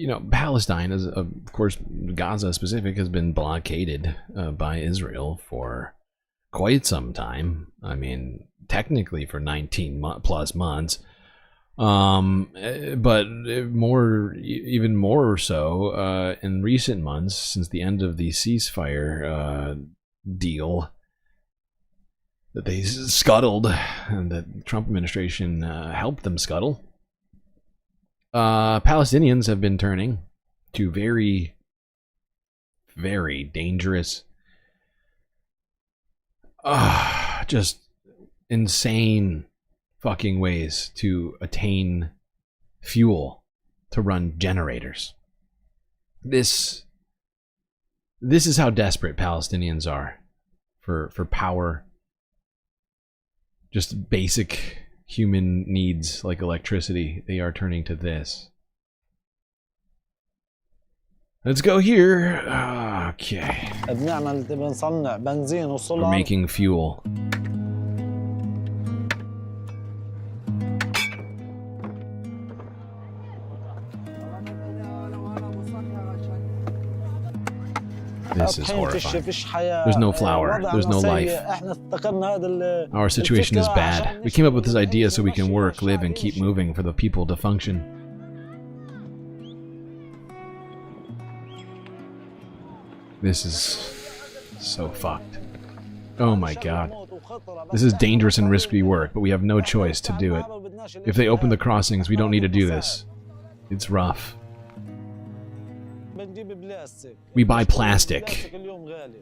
Speaker 2: know, Palestine, is, of course, Gaza specific, has been blockaded by Israel for quite some time. I mean, technically for 19 plus months. But even more so in recent months, since the end of the ceasefire deal that they scuttled, and the Trump administration helped them scuttle. Palestinians have been turning to very, very dangerous, just insane fucking ways to attain fuel to run generators. This is how desperate Palestinians are for power. Just basic human needs like electricity. They are turning to this. Let's go here. Okay. We're making fuel. This is horrifying. There's no flower. There's no life. Our situation is bad. We came up with this idea so we can work, live, and keep moving for the people to function. This is so fucked. Oh my god. This is dangerous and risky work, but we have no choice to do it. If they open the crossings, we don't need to do this. It's rough. We buy plastic.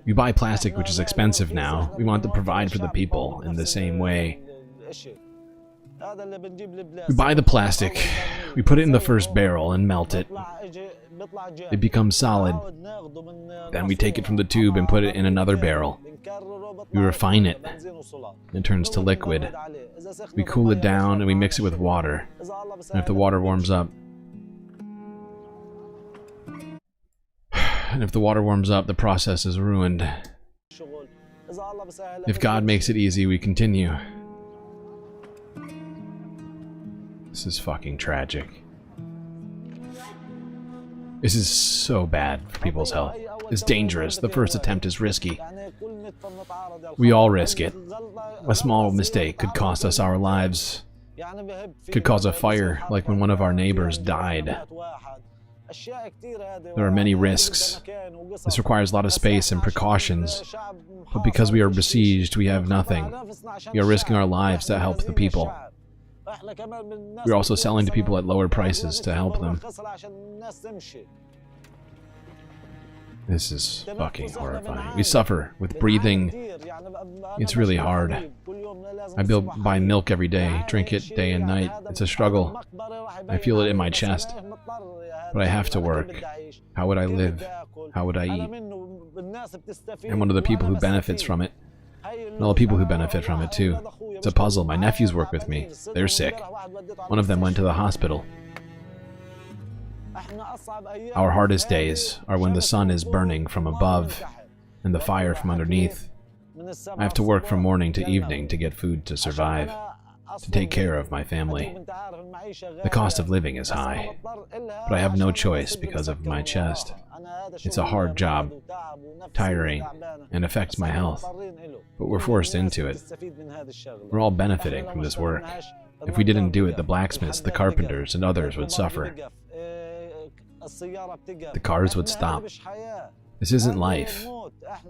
Speaker 2: We buy plastic, which is expensive now. We want to provide for the people in the same way. We buy the plastic. We put it in the first barrel and melt it. It becomes solid. Then we take it from the tube and put it in another barrel. We refine it. It turns to liquid. We cool it down and we mix it with water. And if the water warms up, the process is ruined. If God makes it easy, we continue. This is fucking tragic. This is so bad for people's health. It's dangerous. The first attempt is risky. We all risk it. A small mistake could cost us our lives. Could cause a fire, like when one of our neighbors died. There are many risks. This requires a lot of space and precautions. But because we are besieged, we have nothing. We are risking our lives to help the people. We are also selling to people at lower prices to help them. This is fucking horrifying. We suffer with breathing. It's really hard. I buy milk every day, drink it day and night. It's a struggle. I feel it in my chest. But I have to work. How would I live? How would I eat? I'm one of the people who benefits from it. And all the people who benefit from it too. It's a puzzle. My nephews work with me. They're sick. One of them went to the hospital. Our hardest days are when the sun is burning from above and the fire from underneath. I have to work from morning to evening to get food to survive, to take care of my family. The cost of living is high, but I have no choice because of my chest. It's a hard job, tiring, and affects my health, but we're forced into it. We're all benefiting from this work. If we didn't do it, the blacksmiths, the carpenters, and others would suffer. The cars would stop. This isn't life.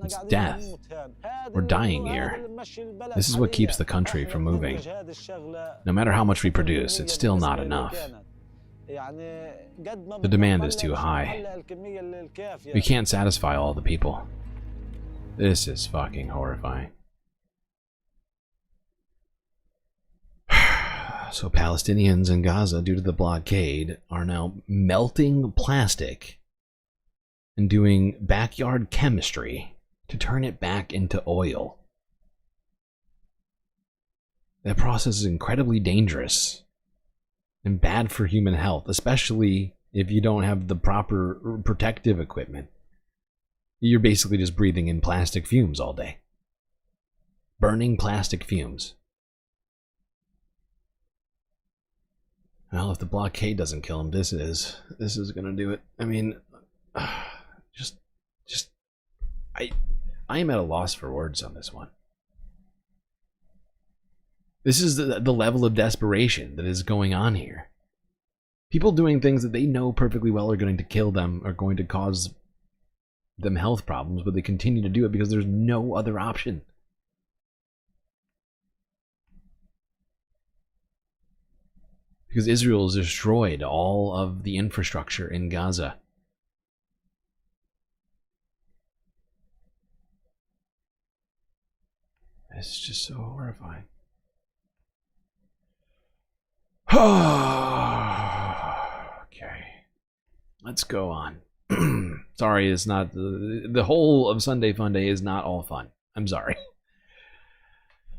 Speaker 2: It's death. We're dying here. This is what keeps the country from moving. No matter how much we produce, it's still not enough. The demand is too high. We can't satisfy all the people. This is fucking horrifying. So Palestinians in Gaza, due to the blockade, are now melting plastic and doing backyard chemistry to turn it back into oil. That process is incredibly dangerous and bad for human health, especially if you don't have the proper protective equipment. You're basically just breathing in plastic fumes all day. Burning plastic fumes. Well, if the blockade doesn't kill him, this is gonna do it. I mean, I am at a loss for words on this one. This is the level of desperation that is going on here. People doing things that they know perfectly well are going to kill them, are going to cause them health problems, but they continue to do it because there's no other option. Because Israel has destroyed all of the infrastructure in Gaza. It's just so horrifying. Okay. Let's go on. Sorry, it's not... The whole of Sunday Funday is not all fun. I'm sorry.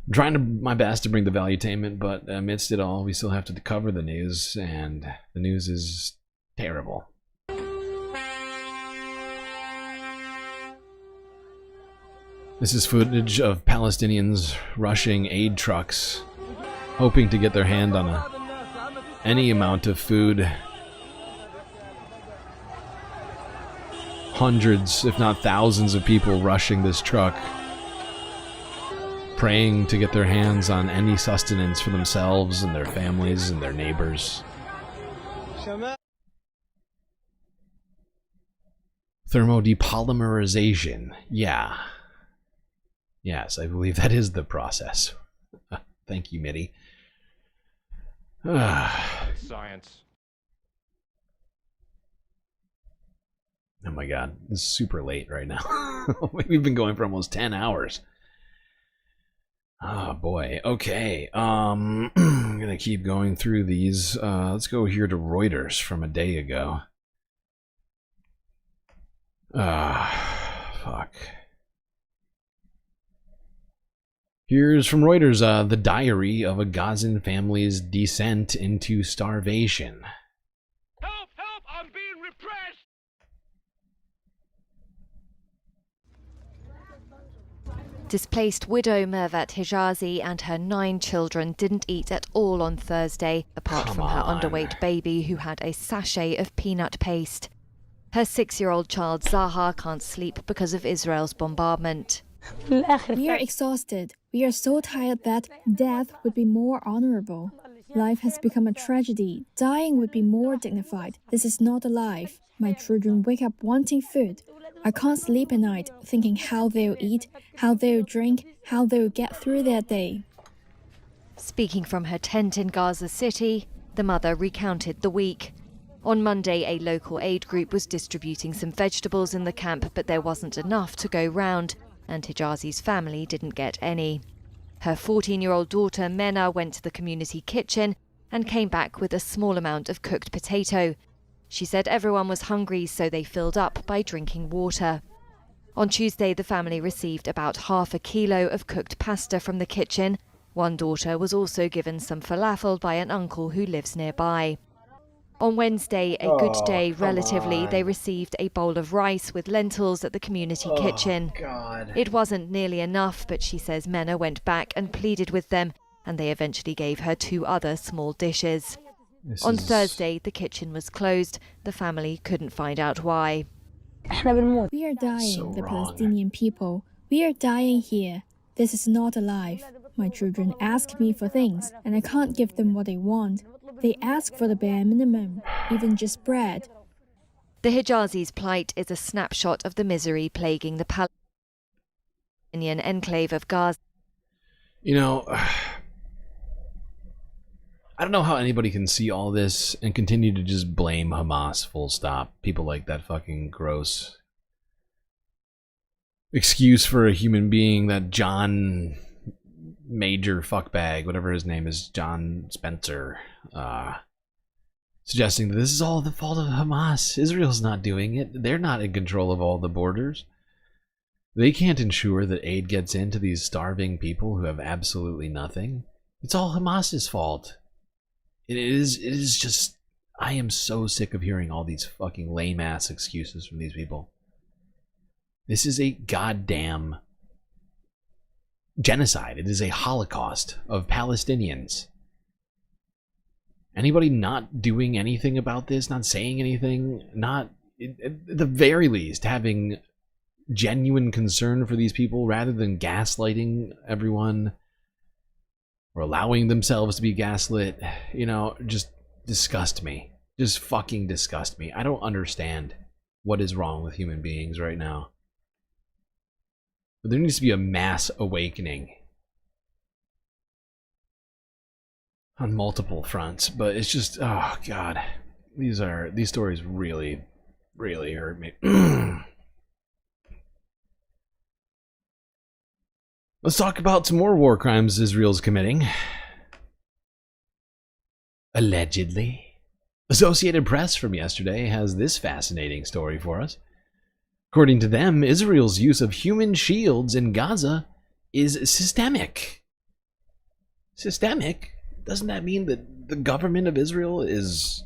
Speaker 2: I'm trying my best to bring the valuetainment, but amidst it all, we still have to cover the news, and the news is terrible. This is footage of Palestinians rushing aid trucks, hoping to get their hand on any amount of food. Hundreds, if not thousands, of people rushing this truck, praying to get their hands on any sustenance for themselves and their families and their neighbors. Thermodepolymerization. Yeah. Yes, I believe that is the process. Thank you, Mitty.
Speaker 11: Science.
Speaker 2: Oh my god, this is super late right now. We've been going for almost 10 hours. Oh boy, okay. I'm gonna keep going through these. Let's go here to Reuters from a day ago. Fuck. Here's from Reuters, the diary of a Gazan family's descent into starvation.
Speaker 11: Help! Help! I'm being repressed!
Speaker 19: Displaced widow Mervat Hijazi and her 9 children didn't eat at all on Thursday, apart from her underweight baby who had a sachet of peanut paste. Her 6-year-old child Zaha can't sleep because of Israel's bombardment.
Speaker 3: We are exhausted. We are so tired that death would be more honorable. Life has become a tragedy. Dying would be more dignified. This is not a life. My children wake up wanting food. I can't sleep at night thinking how they'll eat, how they'll drink, how they'll get through their day.
Speaker 19: Speaking from her tent in Gaza City, the mother recounted the week. On Monday, a local aid group was distributing some vegetables in the camp, but there wasn't enough to go round, and Hijazi's family didn't get any. Her 14-year-old daughter Mena went to the community kitchen and came back with a small amount of cooked potato. She said everyone was hungry, so they filled up by drinking water. On Tuesday, the family received about ½ kilo of cooked pasta from the kitchen. One daughter was also given some falafel by an uncle who lives nearby. On Wednesday, a good day relatively, they received a bowl of rice with lentils at the community kitchen.
Speaker 2: God.
Speaker 19: It wasn't nearly enough, but she says Mena went back and pleaded with them, and they eventually gave her 2 other small dishes. On Thursday, the kitchen was closed. The family couldn't find out why.
Speaker 3: We are dying, the Palestinian people. We are dying here. This is not a life. My children ask me for things, and I can't give them what they want. They ask for the bare minimum, even just bread.
Speaker 19: The Hijazis' plight is a snapshot of the misery plaguing the Palestinian enclave of Gaza.
Speaker 2: You know, I don't know how anybody can see all this and continue to just blame Hamas, full stop. People like that fucking gross excuse for a human being, that John Major fuckbag, whatever his name is, John Spencer, suggesting that this is all the fault of Hamas. Israel's not doing it. They're not in control of all the borders. They can't ensure that aid gets into these starving people who have absolutely nothing. It's all Hamas's fault. It is just, I am so sick of hearing all these fucking lame-ass excuses from these people. This is a goddamn genocide. It is a Holocaust of Palestinians. Anybody not doing anything about this, not saying anything, not, at the very least, having genuine concern for these people rather than gaslighting everyone or allowing themselves to be gaslit, you know, just disgust me. Just fucking disgust me. I don't understand what is wrong with human beings right now. But there needs to be a mass awakening on multiple fronts, but it's just, oh god, these stories really hurt me. Let's talk about some more war crimes Israel's committing. Allegedly. Associated Press from yesterday has this fascinating story for us. According to them, Israel's use of human shields in Gaza is systemic. Systemic? Doesn't that mean that the government of Israel is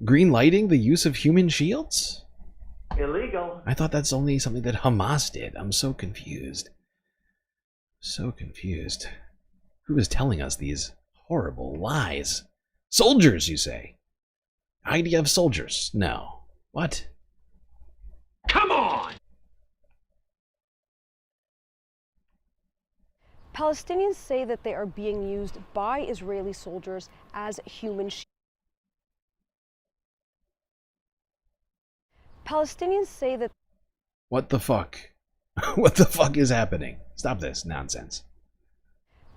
Speaker 2: green-lighting the use of human shields?
Speaker 8: Illegal.
Speaker 2: I thought that's only something that Hamas did. I'm so confused. So confused. Who is telling us these horrible lies? Soldiers, you say? IDF soldiers? No. What?
Speaker 8: Come on!
Speaker 9: Palestinians say that they are being used by Israeli soldiers as human shields. Palestinians say that...
Speaker 2: What the fuck? What the fuck is happening? Stop this nonsense.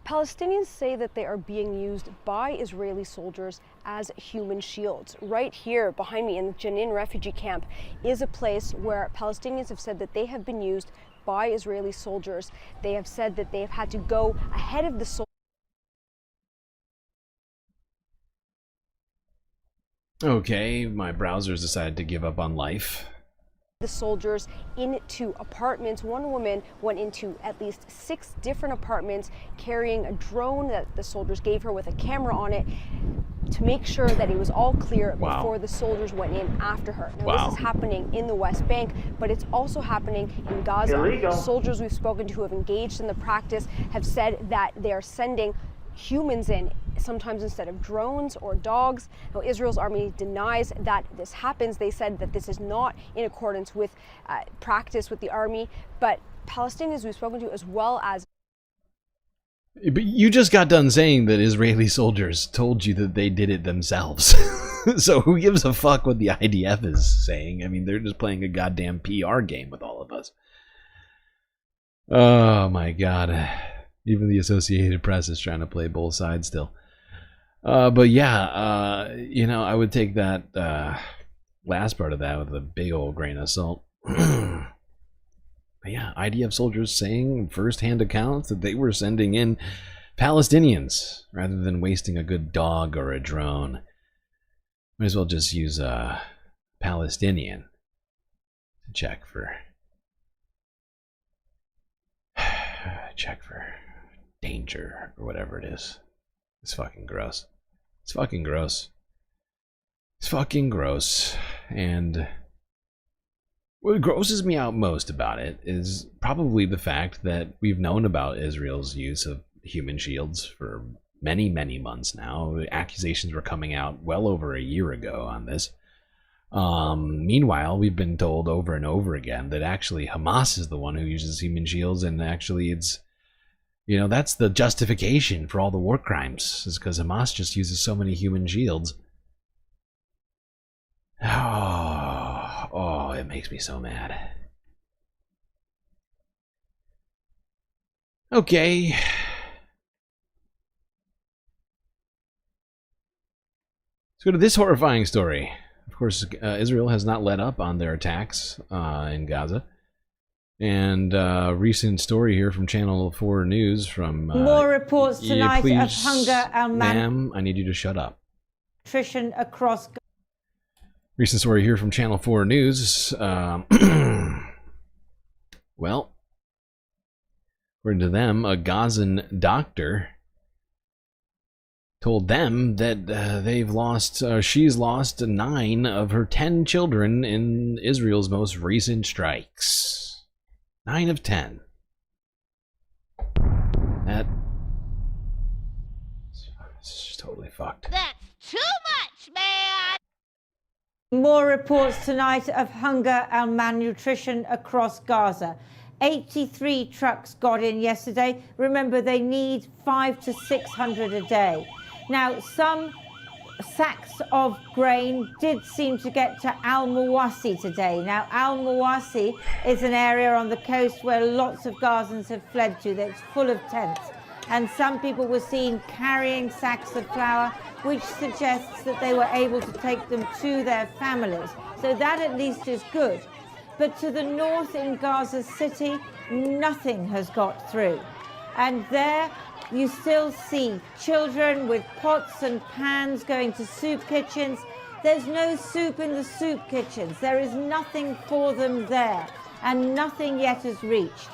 Speaker 9: Palestinians say that they are being used by Israeli soldiers as human shields. Right here behind me in the Jenin refugee camp is a place where Palestinians have said that they have been used by Israeli soldiers. They have said that they have had to go ahead of the soldiers.
Speaker 2: Okay, my browser's decided to give up on life.
Speaker 9: The soldiers into apartments. One woman went into at least 6 different apartments carrying a drone that the soldiers gave her with a camera on it to make sure that it was all clear before the soldiers went in after her. Now, this is happening in the West Bank, but it's also happening in Gaza.
Speaker 8: Illegal.
Speaker 9: Soldiers we've spoken to who have engaged in the practice have said that they are sending humans in, sometimes instead of drones or dogs. Now, Israel's army denies that this happens. They said that this is not in accordance with practice with the army, but Palestinians we've spoken to, as well as...
Speaker 2: But you just got done saying that Israeli soldiers told you that they did it themselves. So who gives a fuck what the IDF is saying? I mean, they're just playing a goddamn PR game with all of us. Oh my god. Even the Associated Press is trying to play both sides still. But yeah, you know, I would take that last part of that with a big old grain of salt. But yeah, IDF soldiers saying first-hand accounts that they were sending in Palestinians rather than wasting a good dog or a drone. Might as well just use a Palestinian to check for danger or whatever it is. It's fucking gross. It's fucking gross. It's fucking gross. And what grosses me out most about it is probably the fact that we've known about Israel's use of human shields for many, many months now. Accusations were coming out well over a year ago on this. Meanwhile, we've been told over and over again that actually Hamas is the one who uses human shields, and actually it's, you know, that's the justification for all the war crimes, is because Hamas just uses so many human shields. Oh, it makes me so mad. Okay. Let's go to this horrifying story. Of course, Israel has not let up on their attacks in Gaza. And recent story here from Channel 4 News from...
Speaker 6: More reports tonight
Speaker 2: please,
Speaker 6: of hunger and
Speaker 2: ma'am, I need you to shut up.
Speaker 6: malnutrition across...
Speaker 2: Recent story here from Channel 4 News. Well, according to them, a Gazan doctor told them that she's lost 9 of her 10 children in Israel's most recent strikes. 9 of 10. That's just totally fucked.
Speaker 6: That's too much, man! More reports tonight of hunger and malnutrition across Gaza. 83 trucks got in yesterday. Remember, they need 500 to 600 a day. Now, some sacks of grain did seem to get to Al-Mawasi today. Now, Al-Mawasi is an area on the coast where lots of Gazans have fled to. That's full of tents. And some people were seen carrying sacks of flour, which suggests that they were able to take them to their families. So that at least is good. But to the north in Gaza City, nothing has got through. And there you still see children with pots and pans going to soup kitchens. There's no soup in the soup kitchens. There is nothing for them there, and nothing yet has reached.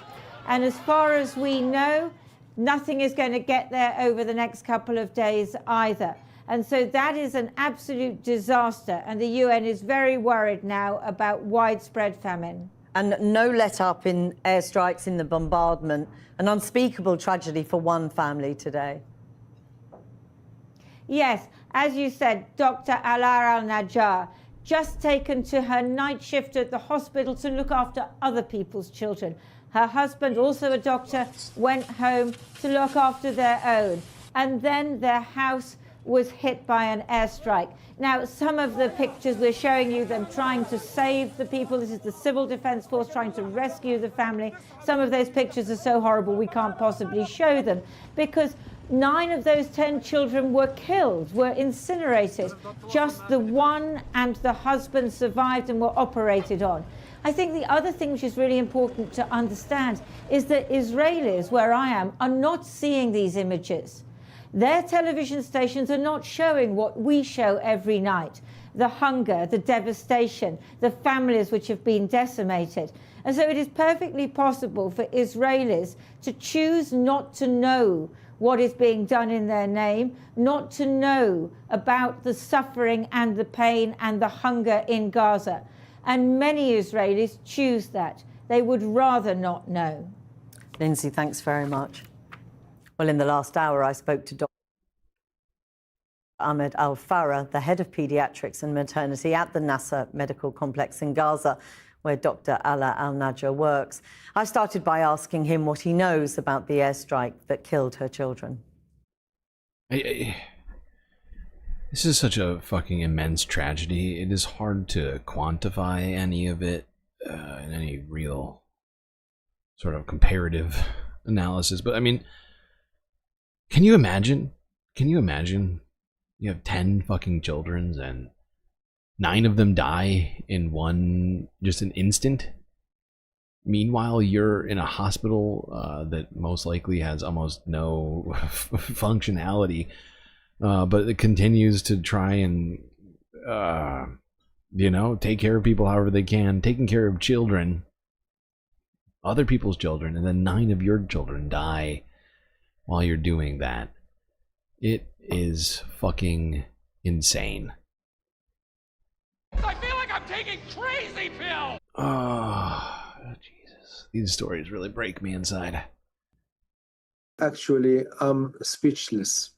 Speaker 6: And as far as we know, nothing is going to get there over the next couple of days either. And so that is an absolute disaster. And the UN is very worried now about widespread famine.
Speaker 13: And no let-up in airstrikes, in the bombardment. An unspeakable tragedy for one family today.
Speaker 6: Yes, as you said, Dr. Alar al-Najjar, just taken to her night shift at the hospital to look after other people's children. Her husband, also a doctor, went home to look after their own. And then their house was hit by an airstrike. Now, some of the pictures we're showing you, them trying to save the people. This is the Civil Defense Force trying to rescue the family. Some of those pictures are so horrible we can't possibly show them, because 9 of those 10 children were killed, were incinerated. Just the one and the husband survived and were operated on. I think the other thing which is really important to understand is that Israelis, where I am, are not seeing these images. Their television stations are not showing what we show every night: the hunger, the devastation, the families which have been decimated. And so it is perfectly possible for Israelis to choose not to know what is being done in their name, not to know about the suffering and the pain and the hunger in Gaza. And many Israelis choose that. They would rather not know.
Speaker 13: Lindsay, thanks very much. Well, in the last hour, I spoke to Dr. Ahmed Al-Farah, the head of paediatrics and maternity at the Nasser Medical Complex in Gaza, where Dr. Ala Al-Najjar works. I started by asking him what he knows about the airstrike that killed her children.
Speaker 2: This is such a fucking immense tragedy. It is hard to quantify any of it in any real sort of comparative analysis. But I mean, can you imagine? Can you imagine? You have 10 fucking children and 9 of them die in just an instant. Meanwhile, you're in a hospital that most likely has almost no functionality, but it continues to try and, take care of people however they can, taking care of children, other people's children, and then 9 of your children die while you're doing that. It is fucking insane.
Speaker 11: I feel like I'm taking crazy pills!
Speaker 2: Oh, Jesus. These stories really break me inside.
Speaker 21: Actually, I'm speechless.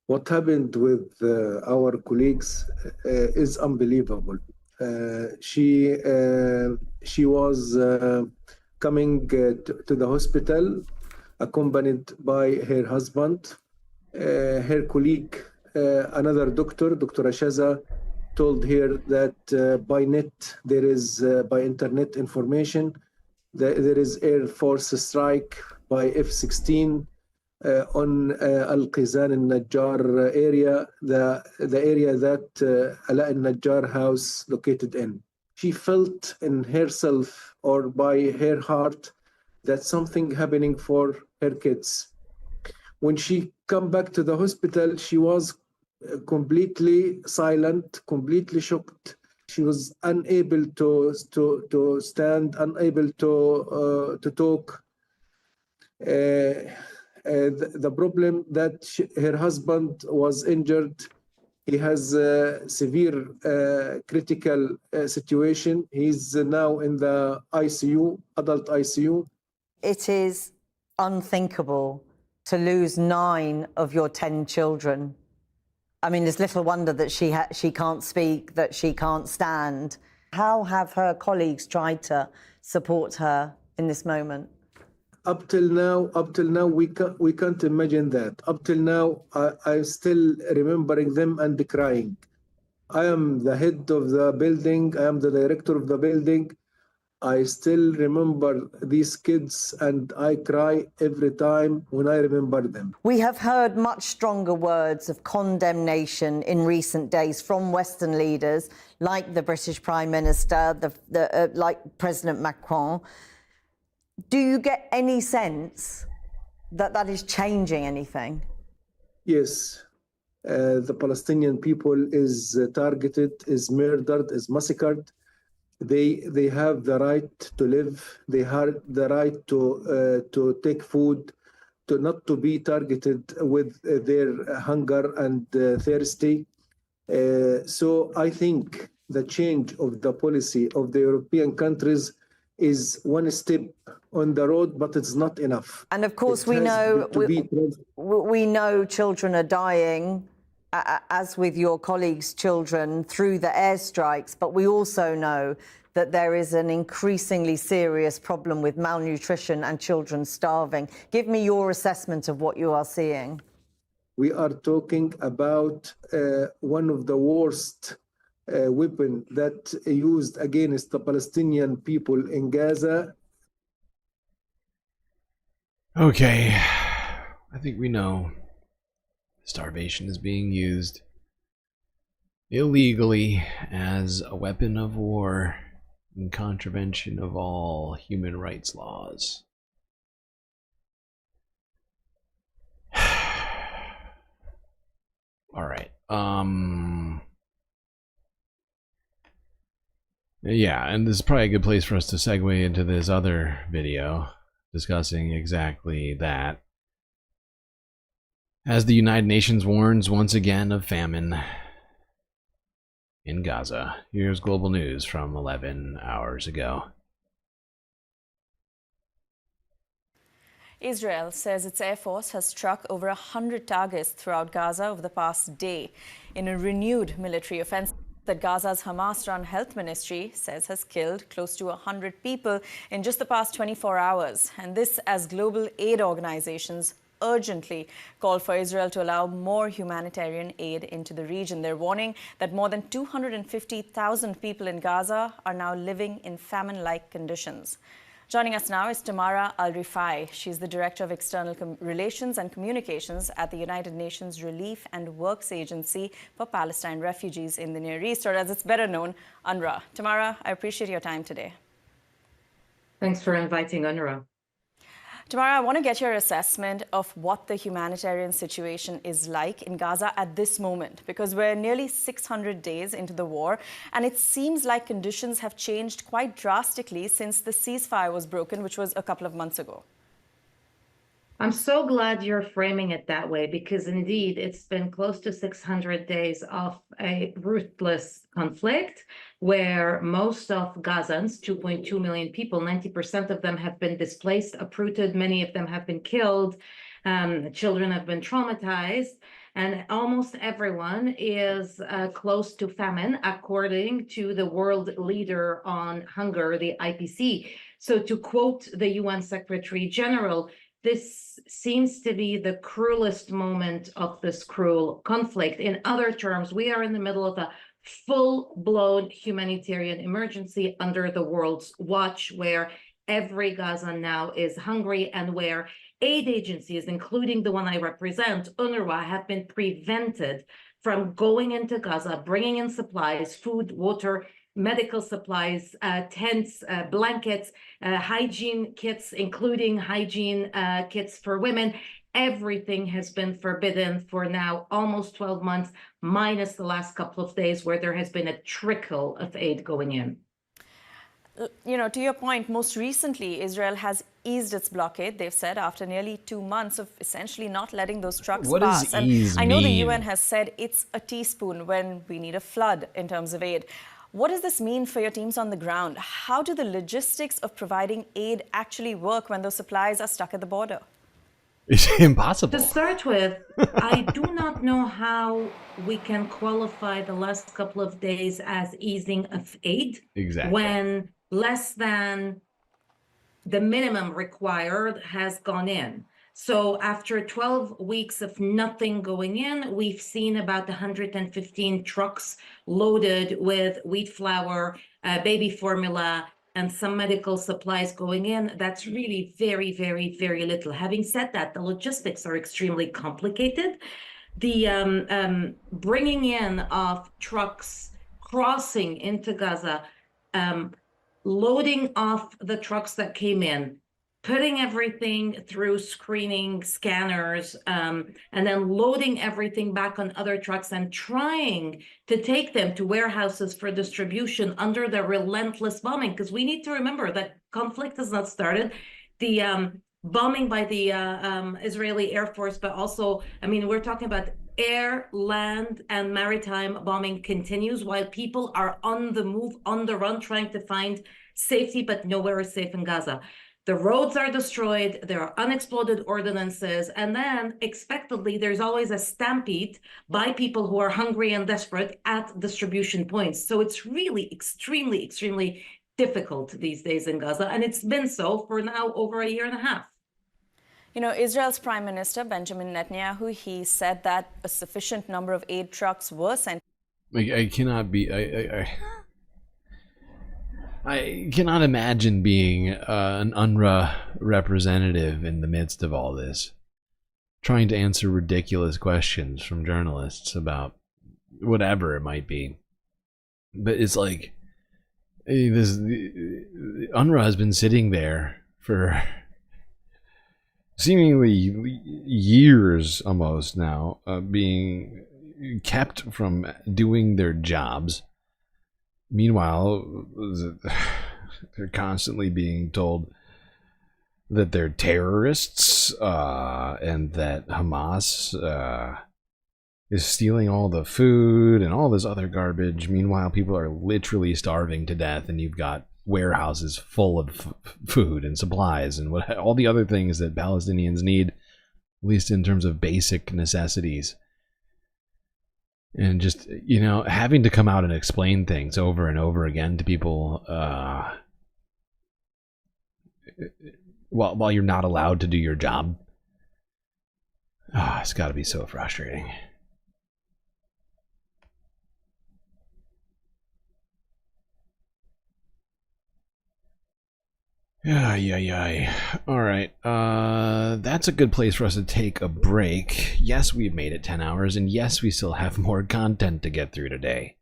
Speaker 21: What happened with our colleagues is unbelievable. She was coming to the hospital accompanied by her husband. Her colleague, another doctor, Dr. Ashaza, told her that by internet information, there is Air Force strike by F-16 on Al-Qizan al-Najjar area, the area that Ala al-Najjar house located in. She felt in herself or by her heart that something happening for her kids. When she come back to the hospital, she was completely silent, completely shocked. She was unable to stand, unable to talk. The problem that her husband was injured. He has a severe critical situation. He's now in the ICU, adult ICU.
Speaker 13: It is unthinkable to lose 9 of your 10 children. I mean, it's little wonder that she can't speak, that she can't stand. How have her colleagues tried to support her in this moment?
Speaker 21: Up till now, we can't imagine that. Up till now, I'm still remembering them and crying. I am the head of the building. I am the director of the building. I still remember these kids, and I cry every time when I remember them.
Speaker 13: We have heard much stronger words of condemnation in recent days from Western leaders, like the British Prime Minister, like President Macron. Do you get any sense that that is changing anything?
Speaker 21: Yes. The Palestinian people is targeted, is murdered, is massacred. They have the right to live. They have the right to take food, to not to be targeted with their hunger and thirsty. So I think the change of the policy of the European countries is one step on the road, but it's not enough.
Speaker 13: And of course, we know children are dying, as with your colleagues' children, through the airstrikes, but we also know that there is an increasingly serious problem with malnutrition and children starving. Give me your assessment of what you are seeing.
Speaker 21: We are talking about one of the worst weapon that used against the Palestinian people in Gaza.
Speaker 2: Okay, I think we know starvation is being used illegally as a weapon of war in contravention of all human rights laws. All right. Yeah, and this is probably a good place for us to segue into this other video discussing exactly that. As the United Nations warns once again of famine in Gaza, here's global news from 11 hours ago.
Speaker 1: Israel says its air force has struck over 100 targets throughout Gaza over the past day in a renewed military offensive that Gaza's Hamas-run health ministry says has killed close to 100 people in just the past 24 hours. And this as global aid organizations urgently call for Israel to allow more humanitarian aid into the region. They're warning that more than 250,000 people in Gaza are now living in famine-like conditions. Joining us now is Tamara Al-Rifai. She's the Director of External Relations and Communications at the United Nations Relief and Works Agency for Palestine Refugees in the Near East, or as it's better known, UNRWA. Tamara, I appreciate your time today.
Speaker 20: Thanks for inviting UNRWA.
Speaker 1: Tamara, I want to get your assessment of what the humanitarian situation is like in Gaza at this moment, because we're nearly 600 days into the war, and it seems like conditions have changed quite drastically since the ceasefire was broken, which was a couple of months ago.
Speaker 20: I'm so glad you're framing it that way, because indeed it's been close to 600 days of a ruthless conflict where most of Gazans, 2.2 million people, 90% of them have been displaced, uprooted, many of them have been killed, children have been traumatized, and almost everyone is close to famine, according to the world leader on hunger, the IPC. So to quote the UN Secretary General, this seems to be the cruelest moment of this cruel conflict. In other terms, we are in the middle of a full-blown humanitarian emergency under the world's watch, where every Gazan now is hungry and where aid agencies, including the one I represent, UNRWA, have been prevented from going into Gaza, bringing in supplies, food, water, medical supplies, tents, blankets, hygiene kits, including hygiene kits for women. Everything has been forbidden for now almost 12 months, minus the last couple of days where there has been a trickle of aid going in.
Speaker 1: You know, to your point, most recently, Israel has eased its blockade, they've said, after nearly 2 months of essentially not letting those trucks
Speaker 2: What
Speaker 1: pass.
Speaker 2: does
Speaker 1: And
Speaker 2: ease
Speaker 1: I know the
Speaker 2: mean?
Speaker 1: UN has said it's a teaspoon when we need a flood in terms of aid. What does this mean for your teams on the ground? How do the logistics of providing aid actually work when those supplies are stuck at the border?
Speaker 2: It's impossible.
Speaker 20: To start with, I do not know how we can qualify the last couple of days as easing of aid
Speaker 2: Exactly.
Speaker 20: when less than the minimum required has gone in. So after 12 weeks of nothing going in, we've seen about 115 trucks loaded with wheat flour, baby formula, and some medical supplies going in. That's really very, very, very little. Having said that, the logistics are extremely complicated. The bringing in of trucks crossing into Gaza, loading off the trucks that came in, putting everything through screening scanners, and then loading everything back on other trucks and trying to take them to warehouses for distribution under the relentless bombing. Because we need to remember that conflict has not started. The bombing by the Israeli Air Force, but also, I mean, we're talking about air, land, and maritime bombing continues while people are on the move, on the run, trying to find safety, but nowhere is safe in Gaza. The roads are destroyed, there are unexploded ordinances, and then expectedly there's always a stampede by people who are hungry and desperate at distribution points. So it's really extremely, extremely difficult these days in Gaza, and it's been so for now over a year and a half.
Speaker 1: You know, Israel's Prime Minister Benjamin Netanyahu, he said that a sufficient number of aid trucks were sent.
Speaker 2: I cannot be. I cannot imagine being an UNRWA representative in the midst of all this, trying to answer ridiculous questions from journalists about whatever it might be. But it's like UNRWA has been sitting there for seemingly years almost now, being kept from doing their jobs. Meanwhile, they're constantly being told that they're terrorists and that Hamas is stealing all the food and all this other garbage. Meanwhile, people are literally starving to death, and you've got warehouses full of food and supplies and all the other things that Palestinians need, at least in terms of basic necessities. And just, you know, having to come out and explain things over and over again to people while you're not allowed to do your job. It's got to be so frustrating. Yeah. All right. That's a good place for us to take a break. Yes, we've made it 10 hours, and yes, we still have more content to get through today.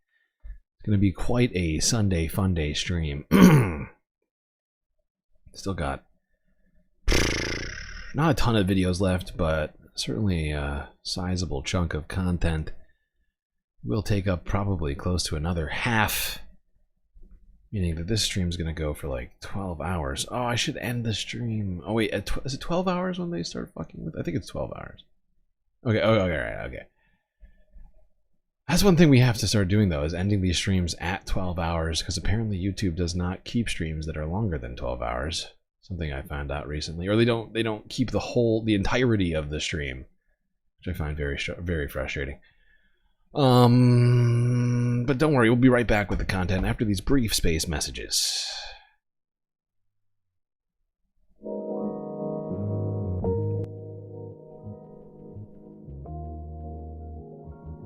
Speaker 2: It's going to be quite a Sunday FUNDAY stream. Still got not a ton of videos left, but certainly a sizable chunk of content. We'll take up probably close to another half. Meaning that this stream's going to go for like 12 hours. Oh, I should end the stream. Oh, wait. Is it 12 hours when they start fucking with? I think it's 12 hours. Okay. Okay. That's one thing we have to start doing, though, is ending these streams at 12 hours. Because apparently YouTube does not keep streams that are longer than 12 hours. Something I found out recently. Or they don't keep the entirety of the stream. Which I find very frustrating. But don't worry, we'll be right back with the content after these brief space messages.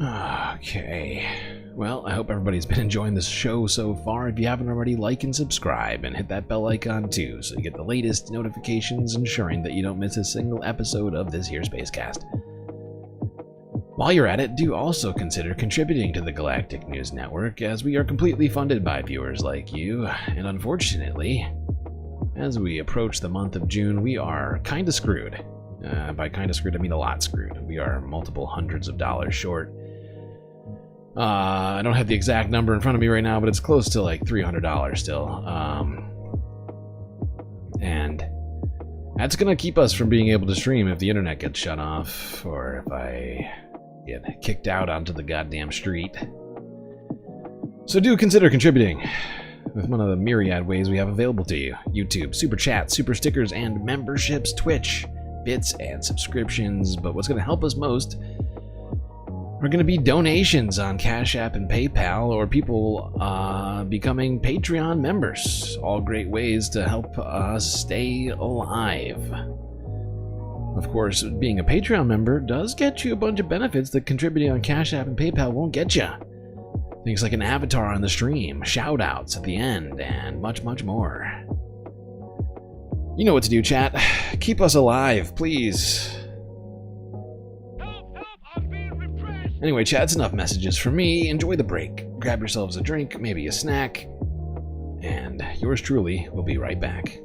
Speaker 2: Okay. Well, I hope everybody's been enjoying this show so far. If you haven't already, like and subscribe, and hit that bell icon too, so you get the latest notifications, ensuring that you don't miss a single episode of this here Spacecast. While you're at it, do also consider contributing to the Galactic News Network, as we are completely funded by viewers like you, and unfortunately, as we approach the month of June, we are kinda screwed. By kinda screwed, I mean a lot screwed. We are multiple hundreds of dollars short. I don't have the exact number in front of me right now, but it's close to like $300 still. And that's gonna keep us from being able to stream if the internet gets shut off, or if I get kicked out onto the goddamn street. So do consider contributing with one of the myriad ways we have available to you. YouTube, Super Chat, Super Stickers, and memberships, Twitch, bits, and subscriptions. But what's gonna help us most are going to be donations on Cash App and PayPal, or people becoming Patreon members. All great ways to help us stay alive. Of course, being a Patreon member does get you a bunch of benefits that contributing on Cash App and PayPal won't get you. Things like an avatar on the stream, shoutouts at the end, and much, much more. You know what to do, chat. Keep us alive, please. Anyway, chat, it's enough messages for me. Enjoy the break. Grab yourselves a drink, maybe a snack, and yours truly will be right back.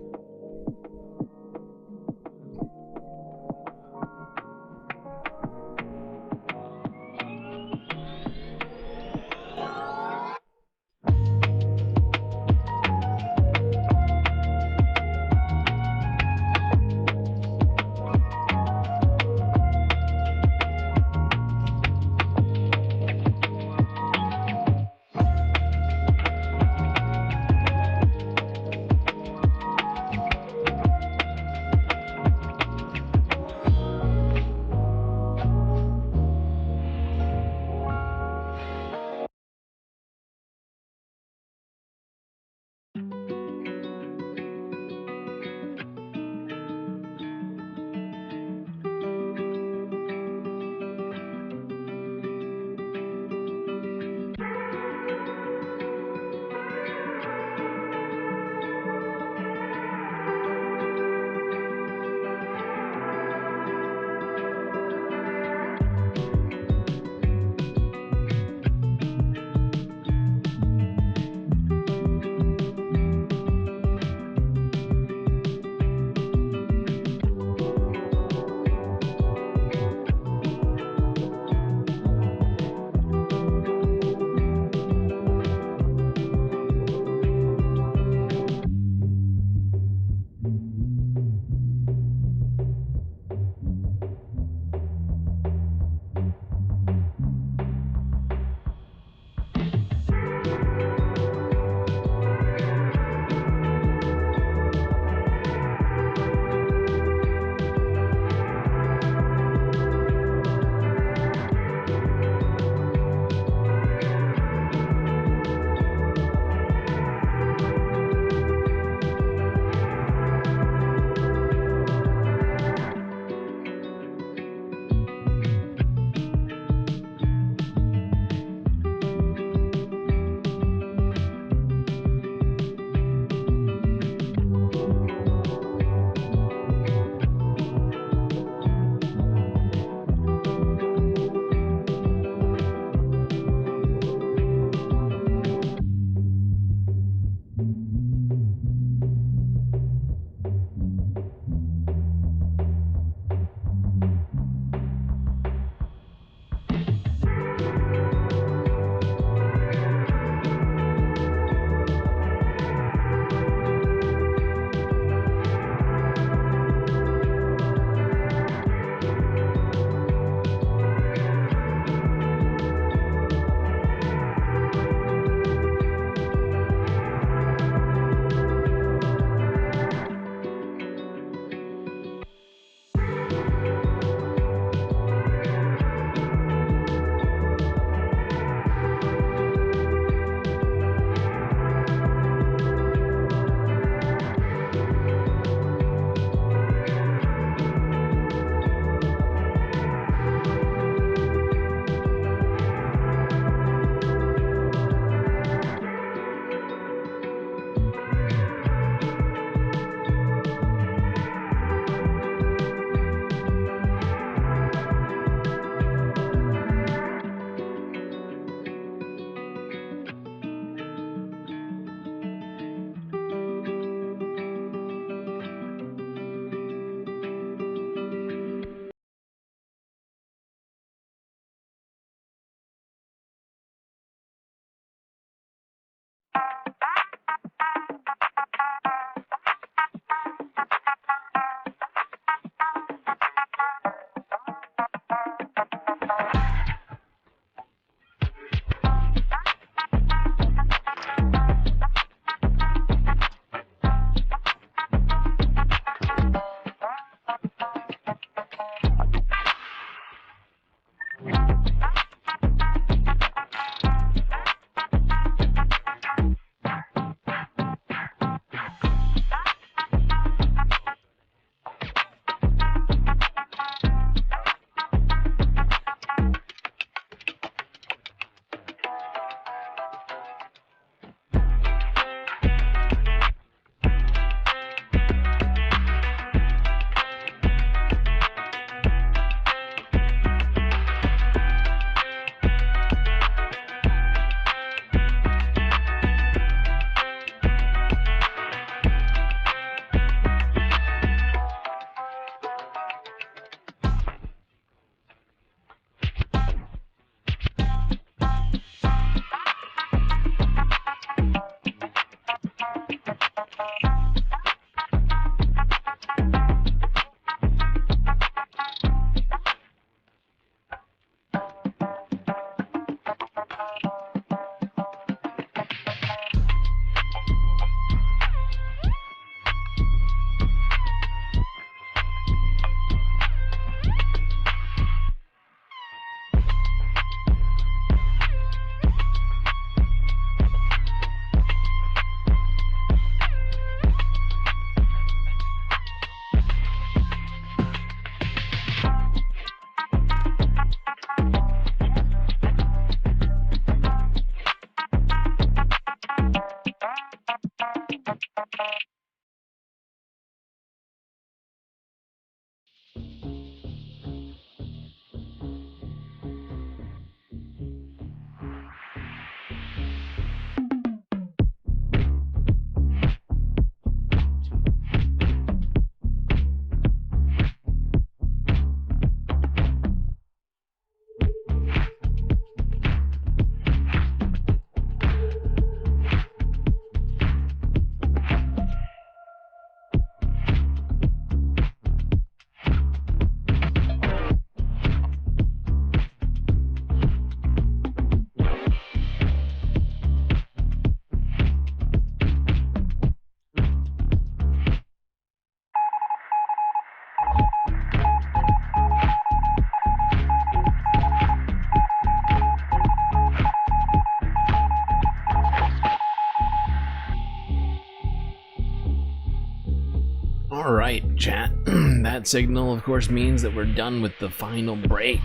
Speaker 2: Alright, chat. That signal, of course, means that we're done with the final break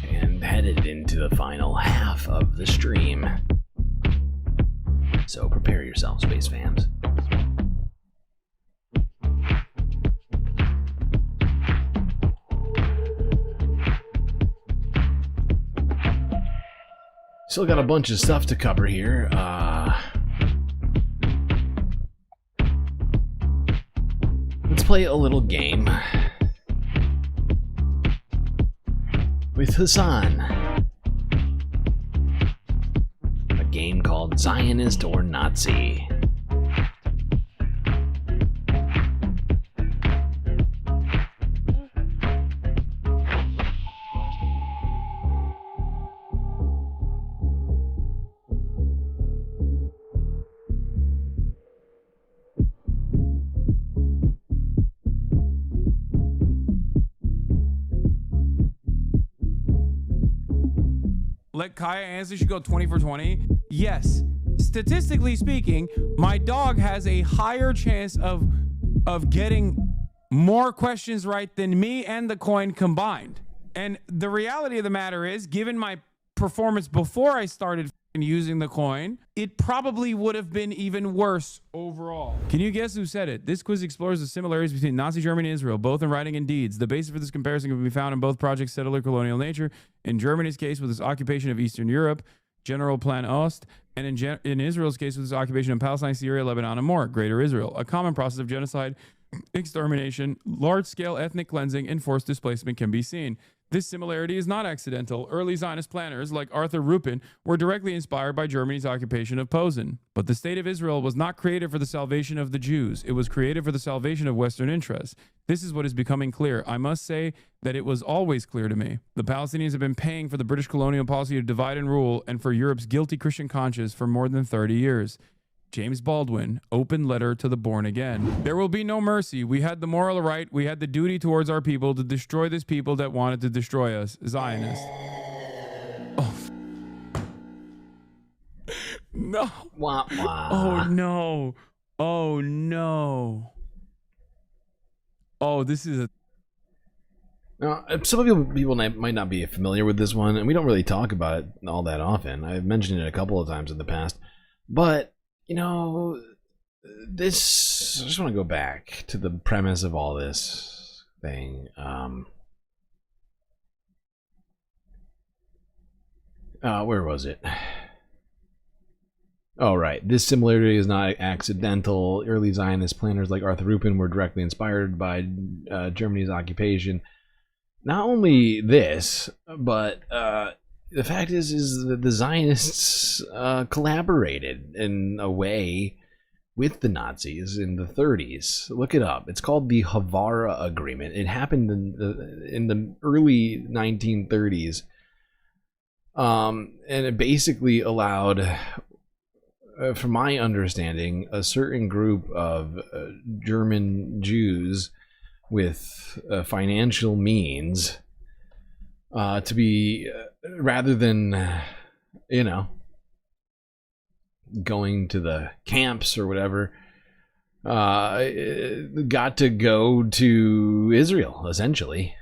Speaker 2: and headed into the final half of the stream. So prepare yourselves, space fans. Still got a bunch of stuff to cover here. Let's play a little game with Hasan. A game called Zionist or Nazi.
Speaker 7: Let Kaya answer. She go 20 for 20. Yes, statistically speaking, my dog has a higher chance of getting more questions right than me and the coin combined. And the reality of the matter is, given my performance before I started using the coin, it probably would have been even worse overall. Can you guess who said it? This quiz explores the similarities between Nazi Germany and Israel, both in writing and deeds. The basis for this comparison can be found in both projects' settler colonial nature. In Germany's case, with its occupation of Eastern Europe, General Plan Ost, and in Israel's case, with its occupation of Palestine, Syria, Lebanon, and more, Greater Israel. A common process of genocide, extermination, large-scale ethnic cleansing, and forced displacement can be seen. This similarity is not accidental. Early Zionist planners, like Arthur Rupin, were directly inspired by Germany's occupation of Posen. But the State of Israel was not created for the salvation of the Jews. It was created for the salvation of Western interests. This is what is becoming clear. I must say that it was always clear to me. The Palestinians have been paying for the British colonial policy to divide and rule and for Europe's guilty Christian conscience for more than 30 years. James Baldwin, open letter to the born again. There will be no mercy. We had the moral right, we had the duty towards our people to destroy this people that wanted to destroy us. Zionist. Oh. No.
Speaker 2: Wah, wah.
Speaker 7: Oh no. Oh no. Oh, this is a...
Speaker 2: Now, some people might not be familiar with this one, and we don't really talk about it all that often. I've mentioned it a couple of times in the past, but you know, this, I just want to go back to the premise of all this thing. Where was it? Oh, right. This similarity is not accidental. Early Zionist planners like Arthur Rupin were directly inspired by Germany's occupation. Not only this, but the fact is that the Zionists collaborated in a way with the Nazis in the 30s. Look it up. It's called the Havara Agreement. It happened in the early 1930s, and it basically allowed, from my understanding, a certain group of German Jews with financial means to be, rather than, you know, going to the camps or whatever, got to go to Israel, essentially.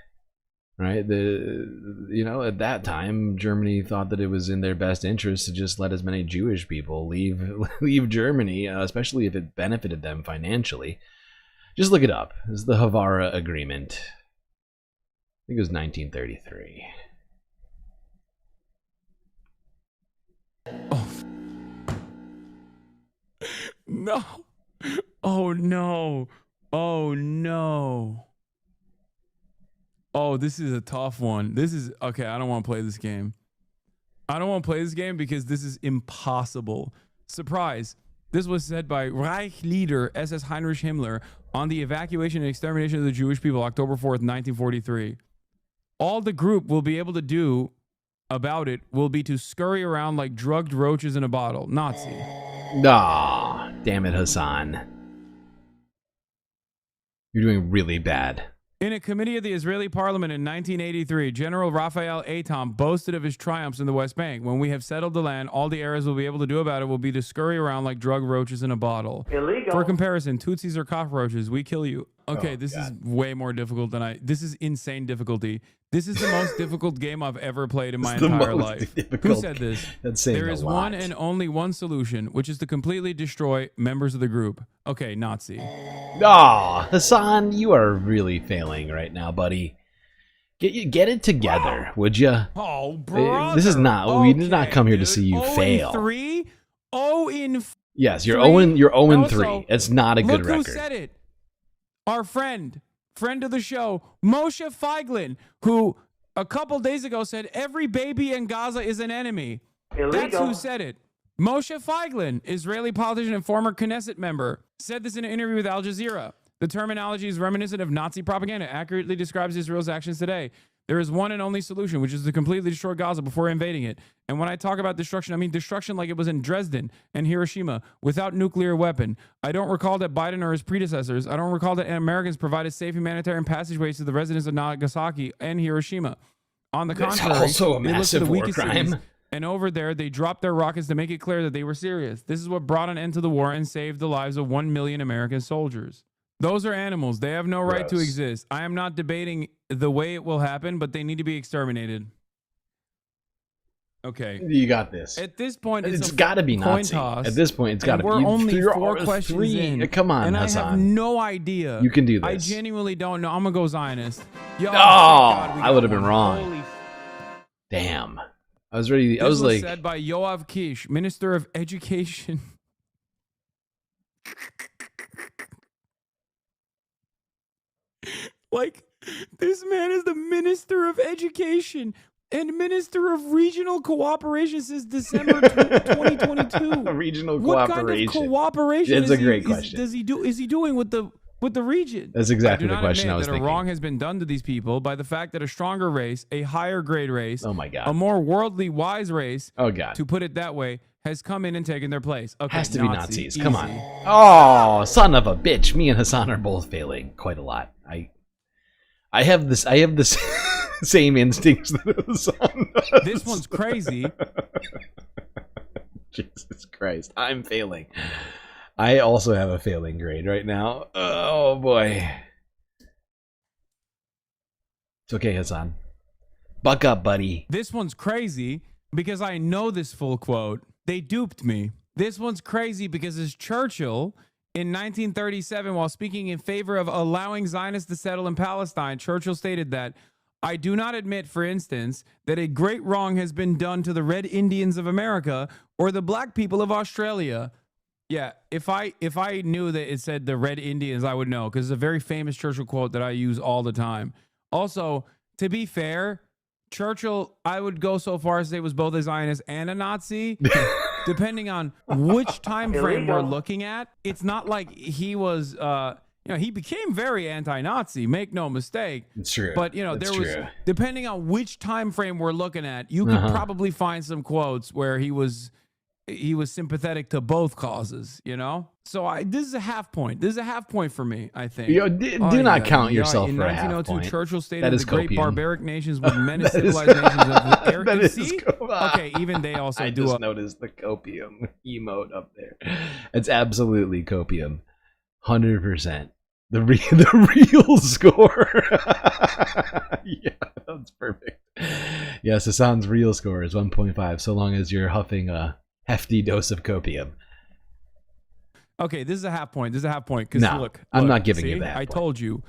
Speaker 2: right? At that time, Germany thought that it was in their best interest to just let as many Jewish people leave Germany, especially if it benefited them financially. Just look it up. It's the Havara Agreement. I think it was 1933.
Speaker 7: No. Oh no. Oh no. Oh, this is a tough one. This is okay. I don't want to play this game. I don't want to play this game because this is impossible. Surprise. This was said by Reich leader SS Heinrich Himmler on the evacuation and extermination of the Jewish people, October 4th, 1943. All the group will be able to do about it will be to scurry around like drugged roaches in a bottle. Nazi.
Speaker 2: Ah, damn it, Hasan. You're doing really bad.
Speaker 7: In a committee of the Israeli parliament in 1983, General Raphael Eitan boasted of his triumphs in the West Bank. When we have settled the land, all the Arabs will be able to do about it will be to scurry around like drug roaches in a bottle.
Speaker 8: Illegal.
Speaker 7: For comparison, Tutsis are cockroaches. We kill you. Okay, this is way more difficult than this is insane difficulty. This is the most difficult game I've ever played in my entire life. Who said this? There is one and only one solution, which is to completely destroy members of the group. Okay, Nazi.
Speaker 2: Ah, Hasan, you are really failing right now, buddy. Get it together, would you?
Speaker 7: Oh, brother.
Speaker 2: This is not. We did not come here to see you fail.
Speaker 7: 0-3.
Speaker 2: Yes, you're 0-3. It's not a good record.
Speaker 7: Look who said it. Our friend of the show, Moshe Feiglin, who a couple days ago said every baby in Gaza is an enemy.
Speaker 8: Illegal.
Speaker 7: That's who said it. Moshe Feiglin, Israeli politician and former Knesset member, said this in an interview with Al Jazeera. The terminology is reminiscent of Nazi propaganda, accurately describes Israel's actions today. There is one and only solution, which is to completely destroy Gaza before invading it. And when I talk about destruction, I mean destruction like it was in Dresden and Hiroshima without nuclear weapon. I don't recall that Biden or his predecessors, I don't recall that Americans provided safe humanitarian passageways to the residents of Nagasaki and Hiroshima. On the contrary,
Speaker 2: that's also a
Speaker 7: they looked
Speaker 2: massive
Speaker 7: to the
Speaker 2: war
Speaker 7: weakest
Speaker 2: crime.
Speaker 7: cities, and over there, they dropped their rockets to make it clear that they were serious. This is what brought an end to the war and saved the lives of 1 million American soldiers. Those are animals. They have no right to exist. I am not debating the way it will happen, but they need to be exterminated. Okay.
Speaker 2: You got this.
Speaker 7: At this point,
Speaker 2: it's got to be Nazi.
Speaker 7: Toss,
Speaker 2: At this point, it's got to be.
Speaker 7: We're only 4 questions in.
Speaker 2: Come on,
Speaker 7: and
Speaker 2: Hasan.
Speaker 7: I have no idea.
Speaker 2: You can do this.
Speaker 7: I genuinely don't know. I'm going to go Zionist. Yo,
Speaker 2: I would have been wrong. Damn. I was ready. I was like.
Speaker 7: Said by Yoav Kish, Minister of Education. Like, this man is the Minister of Education and Minister of Regional Cooperation since December 2022.
Speaker 2: Regional
Speaker 7: what
Speaker 2: cooperation.
Speaker 7: What kind of cooperation
Speaker 2: That's a great question.
Speaker 7: Is he doing with the region?
Speaker 2: That's exactly the question I was thinking.
Speaker 7: A wrong has been done to these people by the fact that a stronger race, a higher grade race,
Speaker 2: oh my God,
Speaker 7: a more worldly wise race,
Speaker 2: oh God,
Speaker 7: to put it that way, has come in and taken their place. Okay,
Speaker 2: has to be Nazis.
Speaker 7: Easy.
Speaker 2: Come on. Oh, son of a bitch. Me and Hasan are both failing quite a lot. I have this same instincts that Hasan does.
Speaker 7: This one's crazy.
Speaker 2: Jesus Christ. I'm failing. I also have a failing grade right now. Oh boy. It's okay, Hasan. Buck up, buddy.
Speaker 7: This one's crazy because I know this full quote. They duped me. This one's crazy because it's Churchill. In 1937, while speaking in favor of allowing Zionists to settle in Palestine, Churchill stated that, I do not admit, for instance, that a great wrong has been done to the Red Indians of America or the black people of Australia. Yeah, if I knew that it said the Red Indians, I would know, because it's a very famous Churchill quote that I use all the time. Also, to be fair, Churchill, I would go so far as to say was both a Zionist and a Nazi. Depending on which time frame we're looking at, it's not like he was, he became very anti-Nazi, make no mistake.
Speaker 2: It's true.
Speaker 7: But, depending on which time frame we're looking at, you could probably find some quotes where he was sympathetic to both causes, So this is a half point. This is a half point for me, I think.
Speaker 2: Do not count yourself for a half point.
Speaker 7: In 1902, Churchill stated
Speaker 2: that is
Speaker 7: the great
Speaker 2: copium.
Speaker 7: Barbaric nations would menace civilized nations of the air.
Speaker 2: That is
Speaker 7: See? Okay, even they also
Speaker 2: I
Speaker 7: do.
Speaker 2: just noticed the copium emote up there. It's absolutely copium. 100%. The real score. Yeah, that's perfect. Yes, Hasan's real score is 1.5, so long as you're huffing a hefty dose of copium.
Speaker 7: Okay, this is a half point. Because
Speaker 2: No,
Speaker 7: look,
Speaker 2: I'm not giving you
Speaker 7: see?
Speaker 2: that
Speaker 7: I
Speaker 2: point.
Speaker 7: told you.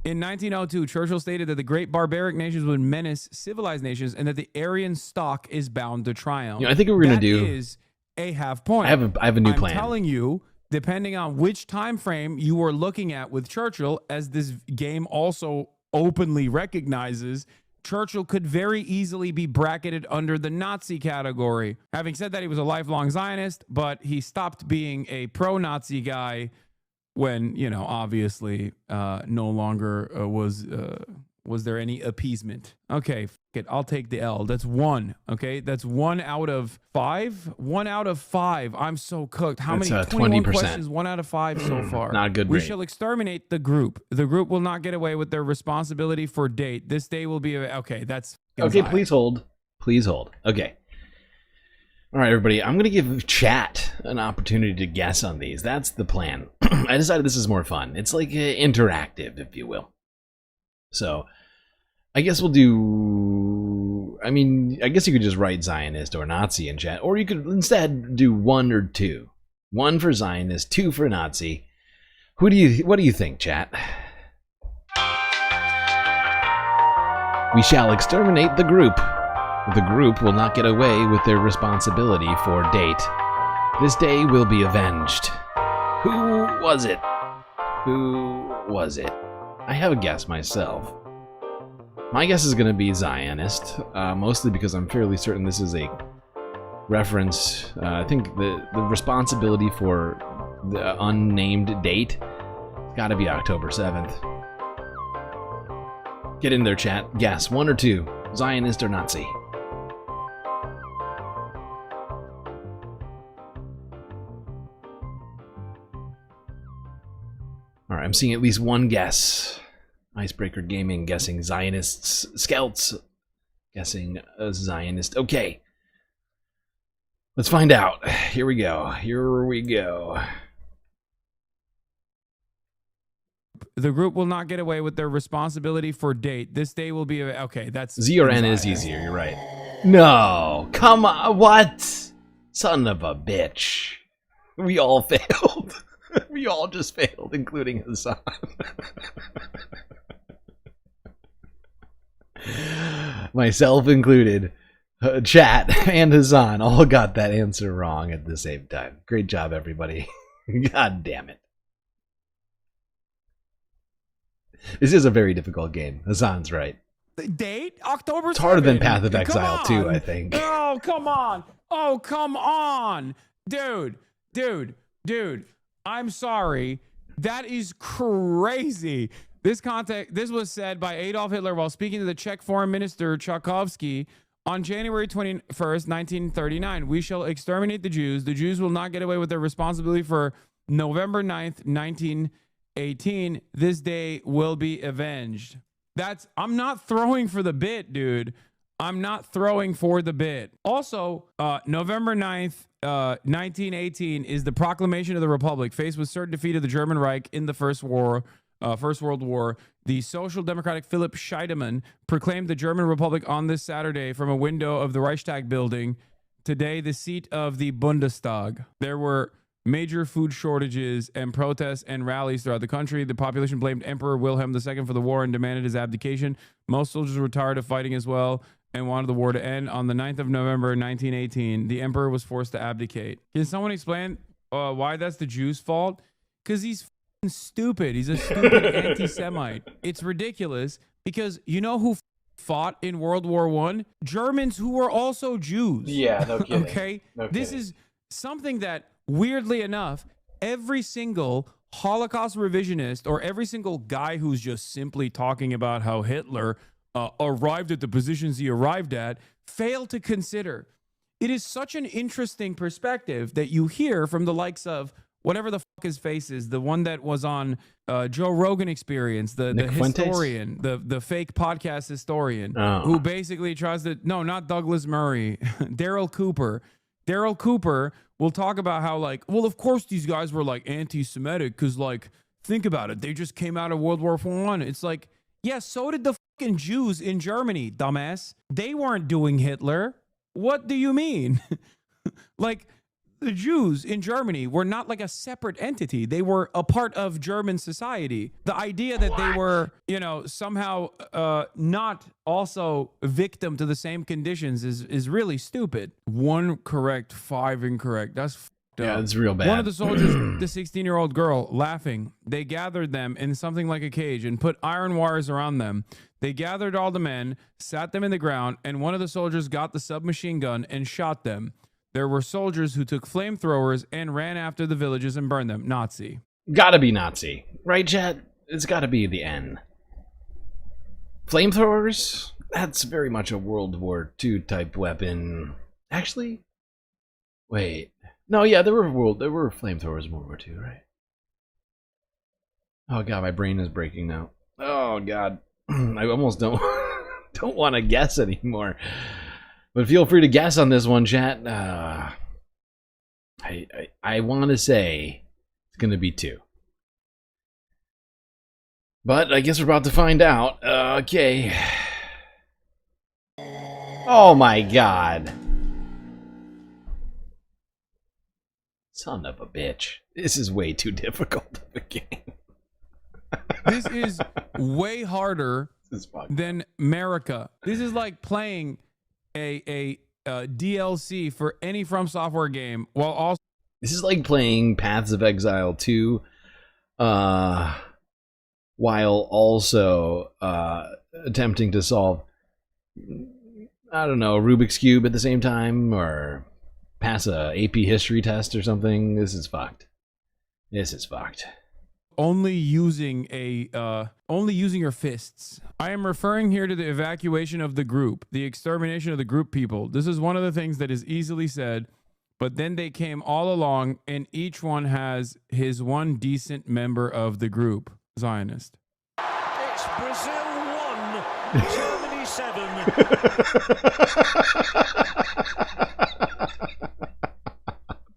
Speaker 7: In 1902, Churchill stated that the great barbaric nations would menace civilized nations and that the Aryan stock is bound to triumph.
Speaker 2: You know, I think what we're going to do
Speaker 7: is a half point.
Speaker 2: I have a new plan.
Speaker 7: I'm telling you, depending on which time frame you were looking at with Churchill, as this game also openly recognizes, Churchill could very easily be bracketed under the Nazi category. Having said that, he was a lifelong Zionist, but he stopped being a pro-Nazi guy when, you know, obviously no longer was there any appeasement. Okay, it. I'll take the L. That's 1. Okay, that's 1 out of 5. 1 out of 5. I'm so cooked. How
Speaker 2: That's,
Speaker 7: many? 21
Speaker 2: 20%.
Speaker 7: questions. 1 out of 5 so far.
Speaker 2: Not a good
Speaker 7: We
Speaker 2: rate.
Speaker 7: shall exterminate the group. The group will not get away with their responsibility for date. This day will be okay. That's
Speaker 2: Okay,
Speaker 7: Zion.
Speaker 2: please hold. Please hold. Okay. All right, everybody. I'm going to give chat an opportunity to guess on these. That's the plan. I decided this is more fun. It's like interactive, if you will. So, I guess we'll do... I mean, I guess you could just write Zionist or Nazi in chat. Or you could instead do 1 or 2. 1 for Zionist, 2 for Nazi. What do you think, chat? We shall exterminate the group. The group will not get away with their responsibility for date. This day will be avenged. Who was it? Who was it? I have a guess myself. My guess is going to be Zionist, mostly because I'm fairly certain this is a reference. I think the responsibility for the unnamed date has got to be October 7th. Get in there, chat. Guess 1 or 2, Zionist or Nazi. All right, I'm seeing at least 1 guess. Icebreaker Gaming guessing Zionists. Scouts guessing a Zionist. Okay. Let's find out. Here we go. Here we go.
Speaker 7: The group will not get away with their responsibility for date. This day will be okay. That's
Speaker 2: Z or N is easier. You're right. No, come on. What? Son of a bitch. We all failed. We all just failed, including Hasan. Myself included. Chat and Hasan all got that answer wrong at the same time. Great job, everybody. God damn it. This is a very difficult game. Hasan's right.
Speaker 7: Date? October 7th.
Speaker 2: It's harder than Path of
Speaker 7: Come
Speaker 2: Exile
Speaker 7: on.
Speaker 2: 2, I think.
Speaker 7: Oh, come on. Oh, come on. Dude. I'm sorry. That is crazy. This was said by Adolf Hitler while speaking to the Czech Foreign Minister Tchaikovsky on January 21st, 1939. We shall exterminate the Jews. The Jews will not get away with their responsibility for November 9th, 1918. This day will be avenged. I'm not throwing for the bit, dude. I'm not throwing for the bit. Also, November 9th, 1918 is the proclamation of the Republic. Faced with certain defeat of the German Reich in the First World War, the Social Democratic Philipp Scheidemann proclaimed the German Republic on this Saturday from a window of the Reichstag building, today the seat of the Bundestag. There were major food shortages and protests and rallies throughout the country. The population blamed Emperor Wilhelm II for the war and demanded his abdication. Most soldiers were tired of fighting as well and wanted the war to end. On the 9th of November, 1918, the emperor was forced to abdicate. Can someone explain why that's the Jews' fault? Because he's f***ing stupid. He's a stupid anti-Semite. It's ridiculous because you know who fought in World War I? Germans who were also Jews.
Speaker 2: Yeah, no kidding.
Speaker 7: Okay?
Speaker 2: No
Speaker 7: This
Speaker 2: kidding.
Speaker 7: is something that, weirdly enough, every single Holocaust revisionist or every single guy who's just simply talking about how Hitler arrived at the positions he arrived at failed to consider. It is such an interesting perspective that you hear from the likes of whatever the fuck his face is, the one that was on Joe Rogan Experience, the historian, the fake podcast historian, who basically tries to, no, not Douglas Murray, Daryl Cooper. Daryl Cooper will talk about how, like, well, of course these guys were like anti-Semitic because, like, think about it. They just came out of World War I. It's like, yeah, so did the fucking Jews in Germany, dumbass. They weren't doing Hitler. What do you mean? Like, the Jews in Germany were not like a separate entity. They were a part of German society. The idea that they were, you know, somehow not also victim to the same conditions is really stupid. 1 correct, 5 incorrect. That's f***ed up.
Speaker 2: Yeah, it's real bad.
Speaker 7: One of the soldiers, the 16-year-old girl, laughing. They gathered them in something like a cage and put iron wires around them. They gathered all the men, sat them in the ground, and one of the soldiers got the submachine gun and shot them. There were soldiers who took flamethrowers and ran after the villages and burned them. Nazi.
Speaker 2: Gotta be Nazi. Right, chat? It's gotta be the N. Flamethrowers? That's very much a World War II type weapon. Actually? Wait. No, yeah, there were flamethrowers in World War II, right? Oh god, my brain is breaking now. Oh god. I almost don't want to guess anymore. But feel free to guess on this one, chat. I want to say it's going to be 2. But I guess we're about to find out. Okay. Oh my god. Son of a bitch. This is way too difficult of a game.
Speaker 7: This is way harder than America. This is like playing a DLC for any From Software game, while also
Speaker 2: this is like playing Paths of Exile 2, while also attempting to solve, I don't know, Rubik's Cube at the same time, or pass a AP history test or something. This is fucked. This is fucked.
Speaker 7: only using your fists. I am referring here to the evacuation of the group, the extermination of the group people. This is one of the things that is easily said, but then they came all along, and each one has his one decent member of the group. Zionist.
Speaker 11: It's Brazil 1, Germany 7.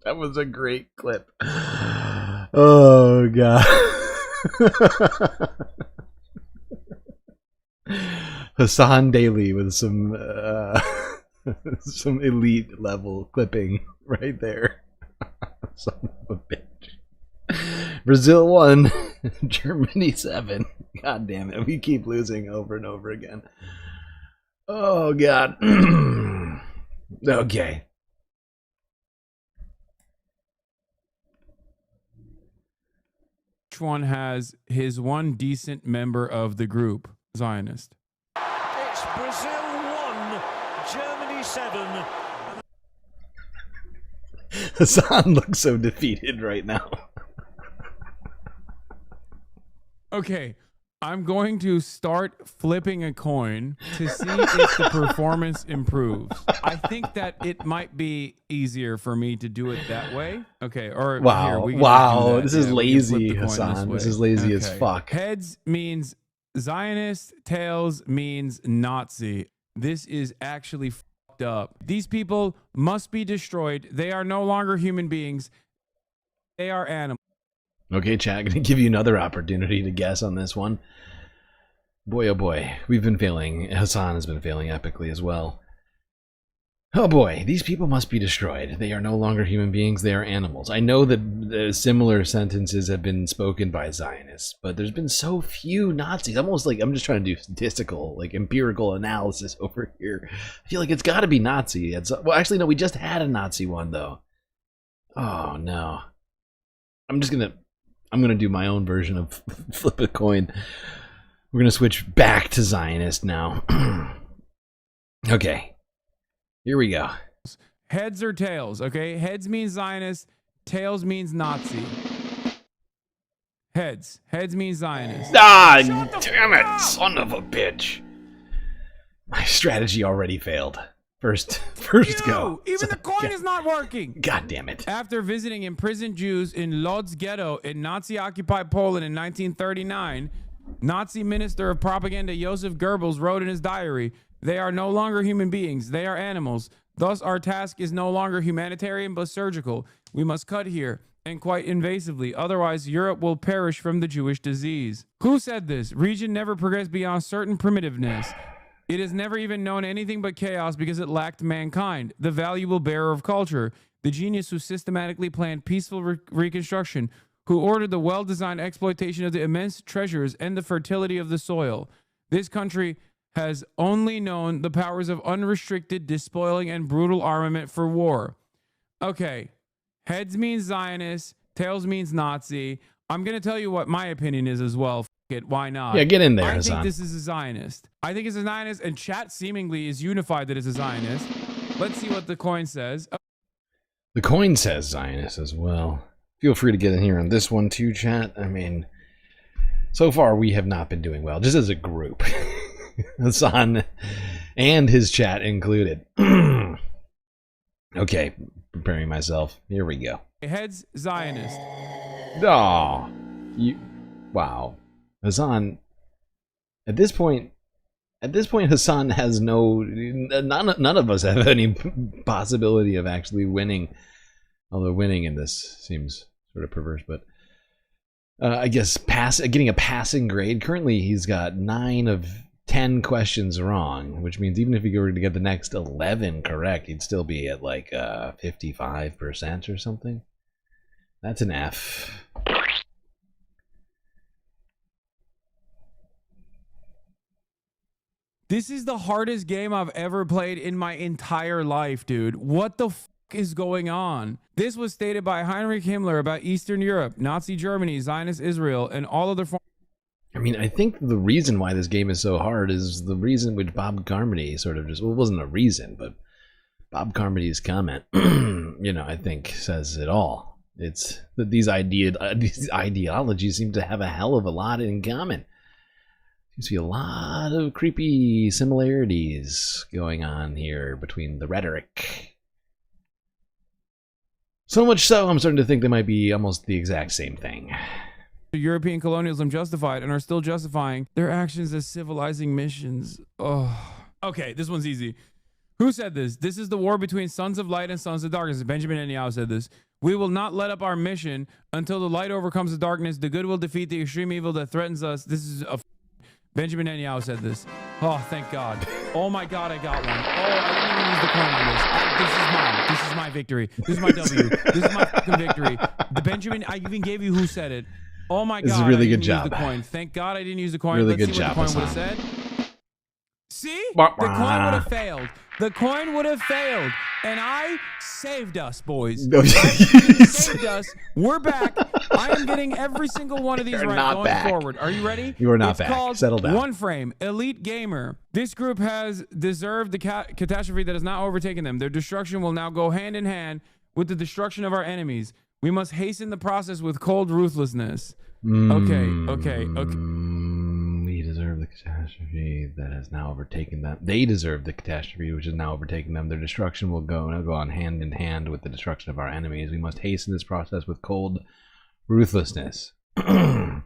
Speaker 2: That was a great clip. Oh god. Hasan Daily with some elite level clipping right there. Son of a bitch. Brazil 1, Germany 7. God damn it, we keep losing over and over again. Oh god. Okay.
Speaker 7: Each one has his one decent member of the group. Zionist.
Speaker 11: It's Brazil 1, Germany 7.
Speaker 2: Hasan looks so defeated right now.
Speaker 7: Okay, I'm going to start flipping a coin to see if the performance improves. I think that it might be easier for me to do it that way. Okay, or
Speaker 2: wow,
Speaker 7: here, we can
Speaker 2: wow,
Speaker 7: do that.
Speaker 2: this is
Speaker 7: Yeah, we can flip
Speaker 2: lazy,
Speaker 7: the coin
Speaker 2: Hasan.
Speaker 7: this
Speaker 2: This is
Speaker 7: way.
Speaker 2: lazy as
Speaker 7: Okay.
Speaker 2: fuck.
Speaker 7: Heads means Zionist, tails means Nazi. This is actually fucked up. These people must be destroyed. They are no longer human beings. They are animals.
Speaker 2: Okay, chat, gonna give you another opportunity to guess on this one. Boy, oh boy, we've been failing. Hasan has been failing epically as well. Oh boy, these people must be destroyed. They are no longer human beings, they are animals. I know that similar sentences have been spoken by Zionists, but there's been so few Nazis. Almost like I'm just trying to do statistical, like empirical analysis over here. I feel like it's gotta be Nazi. Well, actually, no, we just had a Nazi one, though. Oh, no. I'm gonna do my own version of flip a coin. We're gonna switch back to Zionist now. Okay. Here we go.
Speaker 7: Heads or tails, okay? Heads means Zionist, tails means Nazi. Heads. Heads means Zionist.
Speaker 2: Ah, damn it, son of a bitch. My strategy already failed. First go.
Speaker 7: Even the coin is not working.
Speaker 2: God damn it.
Speaker 3: After visiting imprisoned Jews in Lodz ghetto in Nazi-occupied Poland in 1939, Nazi Minister of Propaganda Joseph Goebbels wrote in his diary, "They are no longer human beings, they are animals. Thus our task is no longer humanitarian but surgical. We must cut here.
Speaker 7: and quite invasively. Otherwise, Europe will perish from the Jewish disease. Who said this? Region never progressed beyond certain primitiveness. It has never even known anything but chaos because it lacked mankind, the valuable bearer of culture, the genius who systematically planned peaceful reconstruction, who ordered the well-designed exploitation of the immense treasures and the fertility of the soil. This country has only known the powers of unrestricted despoiling and brutal armament for war. Okay, heads means Zionist, tails means Nazi. I'm going to tell you what my opinion is as well. F it, why not?
Speaker 2: Yeah, get in there,
Speaker 7: I
Speaker 2: Hasan.
Speaker 7: think this is a Zionist. I think it's a Zionist, and chat seemingly is unified that it's a Zionist. Let's see what the coin says.
Speaker 2: The coin says Zionist as well. Feel free to get in here on this one too, chat. I mean, so far we have not been doing well, just as a group. Hasan and his chat included. Okay, preparing myself. Here we go.
Speaker 7: Heads Zionist.
Speaker 2: Oh, wow. Hasan, at this point, Hasan has none of us have any possibility of actually winning. Although winning in this seems sort of perverse, but I guess getting a passing grade. Currently, he's got 9 of 10 questions wrong, which means even if he were to get the next 11 correct, he'd still be at like 55% or something. That's an F.
Speaker 7: This is the hardest game I've ever played in my entire life, dude. What the f is going on? This was stated by Heinrich Himmler about Eastern Europe, Nazi Germany, Zionist Israel, and all other forms.
Speaker 2: I mean, I think the reason why this game is so hard is the reason which Bob Carmody sort of just, well, it wasn't a reason, but Bob Carmody's comment, you know, I think says it all. It's that these ideologies seem to have a hell of a lot in common. Seems to be a lot of creepy similarities going on here between the rhetoric. So much so, I'm starting to think they might be almost the exact same thing.
Speaker 7: European colonialism justified and are still justifying their actions as civilizing missions. Oh, okay, this one's easy. Who said this? This is the war between sons of light and sons of darkness. Benjamin Netanyahu said this. We will not let up our mission until the light overcomes the darkness. The good will defeat the extreme evil that threatens us. This is a... Benjamin Netanyahu said this. Oh, thank God. Oh my God, I got one. Oh, I didn't even use the coin on this. This is mine. This is my victory. This is my W. This is my fucking victory. The Benjamin, I even gave you who said it. Oh my God,
Speaker 2: this is a really
Speaker 7: I
Speaker 2: good
Speaker 7: didn't
Speaker 2: job.
Speaker 7: use the coin. Thank God I didn't use the coin.
Speaker 2: Really
Speaker 7: Let's
Speaker 2: good
Speaker 7: see
Speaker 2: job,
Speaker 7: what the coin would have
Speaker 2: Hasan.
Speaker 7: said. See? The coin would have failed. The coin would have failed. And I saved us, boys. Saved us. We're back. I am getting every single one of these right going forward. Are you ready?
Speaker 2: You are not
Speaker 7: it's
Speaker 2: back.
Speaker 7: Called
Speaker 2: Settle down.
Speaker 7: One Frame, Elite Gamer. This group has deserved the catastrophe that has now overtaken them. Their destruction will now go hand in hand with the destruction of our enemies. We must hasten the process with cold ruthlessness. Okay.
Speaker 2: We deserve the catastrophe that has now overtaken them. They deserve the catastrophe which has now overtaken them. Their destruction will go on hand in hand with the destruction of our enemies. We must hasten this process with cold ruthlessness. I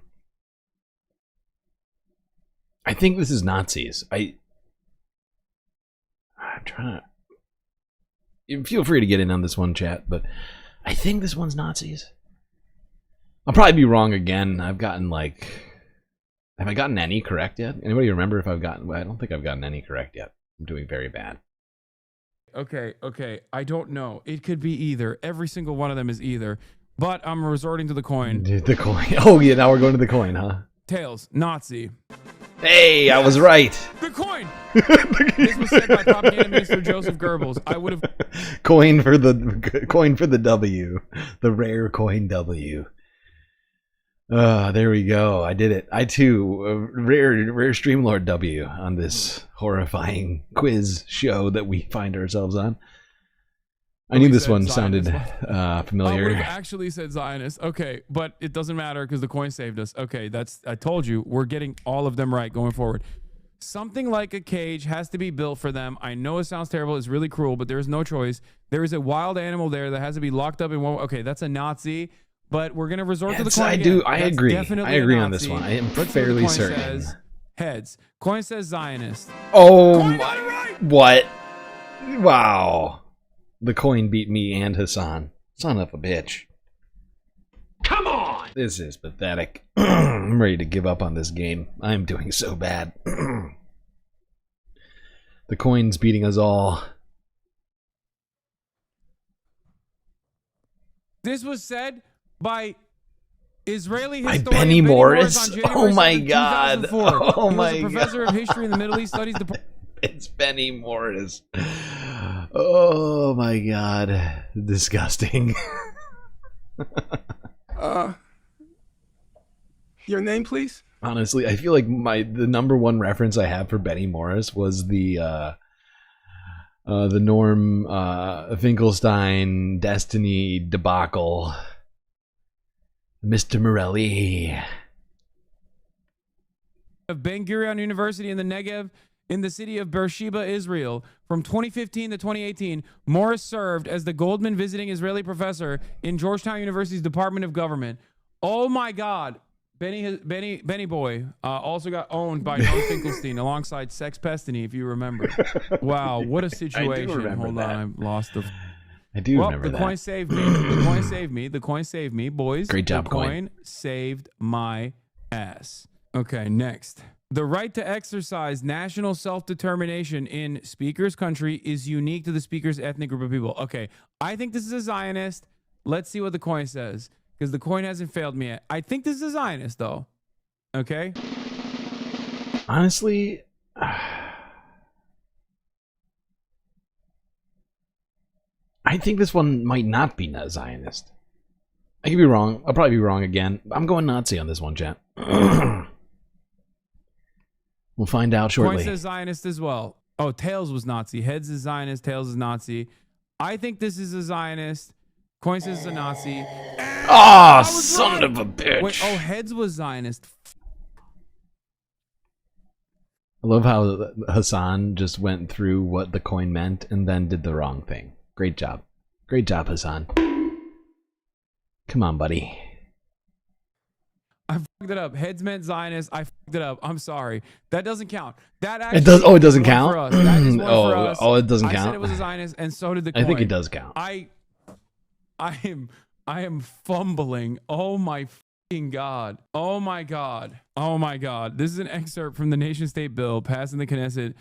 Speaker 2: think this is Nazis. I'm trying to... Feel free to get in on this one, chat, but I think this one's Nazis. I'll probably be wrong again. I've gotten like... Have I gotten any correct yet? Anybody remember if I've gotten... Well, I don't think I've gotten any correct yet. I'm doing very bad.
Speaker 7: Okay. I don't know. It could be either. Every single one of them is either. But I'm resorting to the coin.
Speaker 2: The coin. Oh, yeah, now we're going to the coin, huh?
Speaker 7: Tails. Nazi.
Speaker 2: Hey, I was right.
Speaker 7: The coin. This was said by propaganda minister Joseph Goebbels. I would have...
Speaker 2: Coin for the W. The rare coin W. There we go. I did it. I too, rare StreamLord W on this horrifying quiz show that we find ourselves on. I knew this one sounded familiar.
Speaker 7: I would have actually said Zionist. Okay, but it doesn't matter because the coin saved us. Okay, I told you, we're getting all of them right going forward. Something like a cage has to be built for them. I know it sounds terrible. It's really cruel, but there is no choice. There is a wild animal there that has to be locked up in one. Okay, that's a Nazi. But we're gonna resort to the coin.
Speaker 2: I agree. I agree on this one. I am fairly certain.
Speaker 7: Says heads. Coin says Zionist.
Speaker 2: Oh my! What? Wow! The coin beat me and Hasan. Son of a bitch.
Speaker 8: Come on!
Speaker 2: This is pathetic. I'm ready to give up on this game. I am doing so bad. The coin's beating us all.
Speaker 7: This was said by Israeli
Speaker 2: By
Speaker 7: historian
Speaker 2: Benny Morris?
Speaker 7: on January
Speaker 2: Oh my
Speaker 7: 7th,
Speaker 2: God.
Speaker 7: 2004.
Speaker 2: Oh
Speaker 7: He
Speaker 2: my
Speaker 7: was a professor
Speaker 2: God.
Speaker 7: of history in the Middle East Studies Department.
Speaker 2: It's Benny Morris. Oh my God. Disgusting.
Speaker 10: Your name, please?
Speaker 2: Honestly, I feel like the number one reference I have for Benny Morris was the Norm Finkelstein Destiny debacle. Mr. Morelli.
Speaker 7: Of Ben Gurion University in the Negev in the city of Beersheba, Israel. From 2015 to 2018, Morris served as the Goldman visiting Israeli professor in Georgetown University's Department of Government. Oh my God. Benny Boy also got owned by Norm Finkelstein alongside Sex Pestany, if you remember. Wow, what a situation. Hold
Speaker 2: that.
Speaker 7: on, I lost the...
Speaker 2: I do remember
Speaker 7: the
Speaker 2: that.
Speaker 7: coin saved me. The coin saved me. The coin saved me, boys.
Speaker 2: Great job,
Speaker 7: the
Speaker 2: coin.
Speaker 7: coin saved my ass. Okay, next. The right to exercise national self-determination in speaker's country is unique to the speaker's ethnic group of people. Okay, I think this is a Zionist. Let's see what the coin says, because the coin hasn't failed me yet. I think this is a Zionist, though. Okay?
Speaker 2: Honestly, I think this one might not be a Zionist. I could be wrong. I'll probably be wrong again. I'm going Nazi on this one, chat. We'll find out shortly.
Speaker 7: Coin says Zionist as well. Oh, Tails was Nazi. Heads is Zionist. Tails is Nazi. I think this is a Zionist. Coin says it's a Nazi.
Speaker 2: Ah, son of a bitch.
Speaker 7: Wait, oh, Heads was Zionist.
Speaker 2: I love how Hasan just went through what the coin meant and then did the wrong thing. Great job. Great job, Hasan. Come on, buddy.
Speaker 7: I fucked it up. Heads meant Zionist. I fucked it up. I'm sorry. That doesn't count. That actually
Speaker 2: It does. Oh, it doesn't
Speaker 7: is one
Speaker 2: count.
Speaker 7: for us. That is one for us.
Speaker 2: Oh, it doesn't
Speaker 7: I
Speaker 2: count.
Speaker 7: said it was a Zionist, and so did the coin.
Speaker 2: I think it does count.
Speaker 7: I am fumbling. Oh my fucking God. Oh my God. Oh my God. This is an excerpt from the nation state bill passed in the Knesset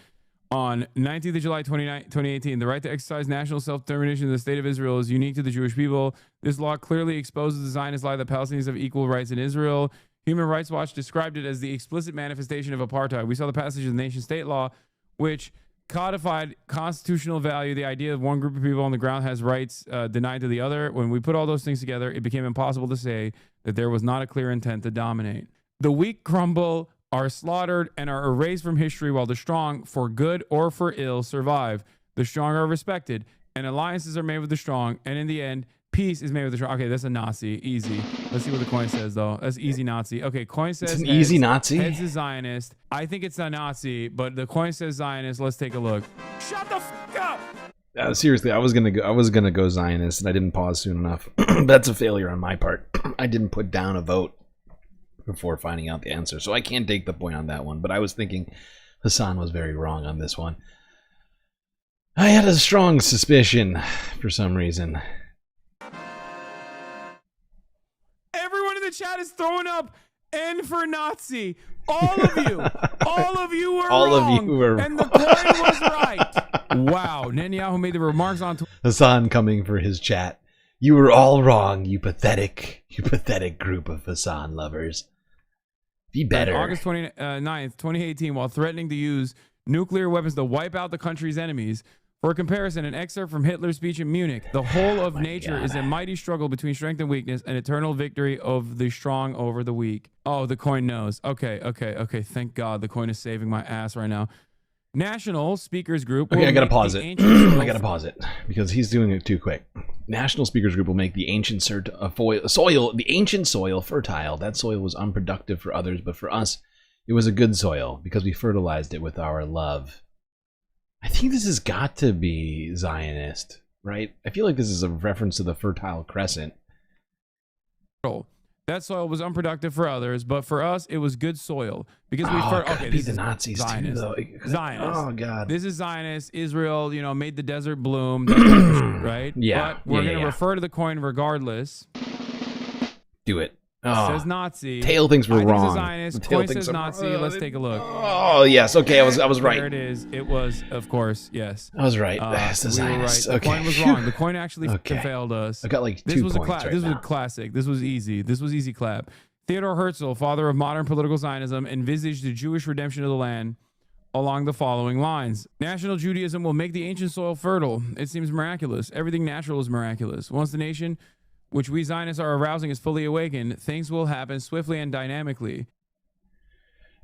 Speaker 7: on 19th of July 2018. The right to exercise national self-determination in the state of Israel is unique to the Jewish people. This law clearly exposes the Zionist lie that Palestinians have equal rights in Israel. Human Rights Watch described it as the explicit manifestation of apartheid. We saw the passage of the nation state law, which codified constitutional value, the idea of one group of people on the ground has rights denied to the other. When we put all those things together, it became impossible to say that there was not a clear intent to dominate. The weak crumble, are slaughtered, and are erased from history, while the strong, for good or for ill, survive. The strong are respected, and alliances are made with the strong, and in the end, peace is made with the strong. Okay, that's a Nazi. Easy. Let's see what the coin says, though. That's easy Nazi. Okay, coin says
Speaker 2: It's an
Speaker 7: heads.
Speaker 2: easy Nazi?
Speaker 7: Heads is Zionist. I think it's a Nazi, but the coin says Zionist. Let's take a look.
Speaker 11: Shut the fuck up!
Speaker 2: Seriously, I was gonna go Zionist, and I didn't pause soon enough. That's a failure on my part. I didn't put down a vote before finding out the answer, so I can't take the point on that one. But I was thinking Hasan was very wrong on this one. I had a strong suspicion for some reason.
Speaker 7: Everyone in the chat is throwing up N for Nazi. All of you were
Speaker 2: All
Speaker 7: wrong.
Speaker 2: of you were
Speaker 7: and the coin was right. Wow, Netanyahu made the remarks on Twitter.
Speaker 2: Hasan coming for his chat. You were all wrong, you pathetic group of Hasan lovers. Be better.
Speaker 7: August 29th, 2018, while threatening to use nuclear weapons to wipe out the country's enemies. For comparison, an excerpt from Hitler's speech in Munich. The whole of nature is a mighty struggle between strength and weakness, an eternal victory of the strong over the weak. Oh, the coin knows. Okay. Thank God the coin is saving my ass right now. National Speakers Group.
Speaker 2: Okay, I gotta pause it. I gotta pause it because he's doing it too quick. National Speakers Group will make the ancient soil fertile. That soil was unproductive for others, but for us, it was a good soil because we fertilized it with our love. I think this has got to be Zionist, right? I feel like this is a reference to the Fertile Crescent.
Speaker 7: That soil was unproductive for others, but for us, it was good soil because we. Okay,
Speaker 2: this is the Nazis
Speaker 7: Zionist.
Speaker 2: too, though.
Speaker 7: Zionist.
Speaker 2: Oh God,
Speaker 7: this is Zionist. Israel, made the desert bloom, right?
Speaker 2: Yeah,
Speaker 7: But we're
Speaker 2: yeah,
Speaker 7: gonna
Speaker 2: yeah.
Speaker 7: refer to the coin regardless.
Speaker 2: Do it. Oh,
Speaker 7: says Nazi.
Speaker 2: Tail thinks we're
Speaker 7: I think
Speaker 2: wrong.
Speaker 7: It's a Zionist.
Speaker 2: Tail
Speaker 7: Coin
Speaker 2: thinks
Speaker 7: says
Speaker 2: I'm
Speaker 7: Nazi.
Speaker 2: wrong.
Speaker 7: Let's take a look.
Speaker 2: Oh yes, okay, I was right.
Speaker 7: There it is. It was, of course, yes.
Speaker 2: I was right. That's the
Speaker 7: we were right.
Speaker 2: Zionist.
Speaker 7: The
Speaker 2: Okay.
Speaker 7: coin was wrong. The coin actually
Speaker 2: Okay.
Speaker 7: failed us.
Speaker 2: I got like
Speaker 7: this
Speaker 2: 2
Speaker 7: was
Speaker 2: points
Speaker 7: a
Speaker 2: right
Speaker 7: This was
Speaker 2: now.
Speaker 7: a classic. This was easy. This was easy clap. Theodor Herzl, father of modern political Zionism, envisaged the Jewish redemption of the land along the following lines. National Judaism will make the ancient soil fertile. It seems miraculous. Everything natural is miraculous. Once the nation, which we Zionists are arousing, is fully awakened, things will happen swiftly and dynamically.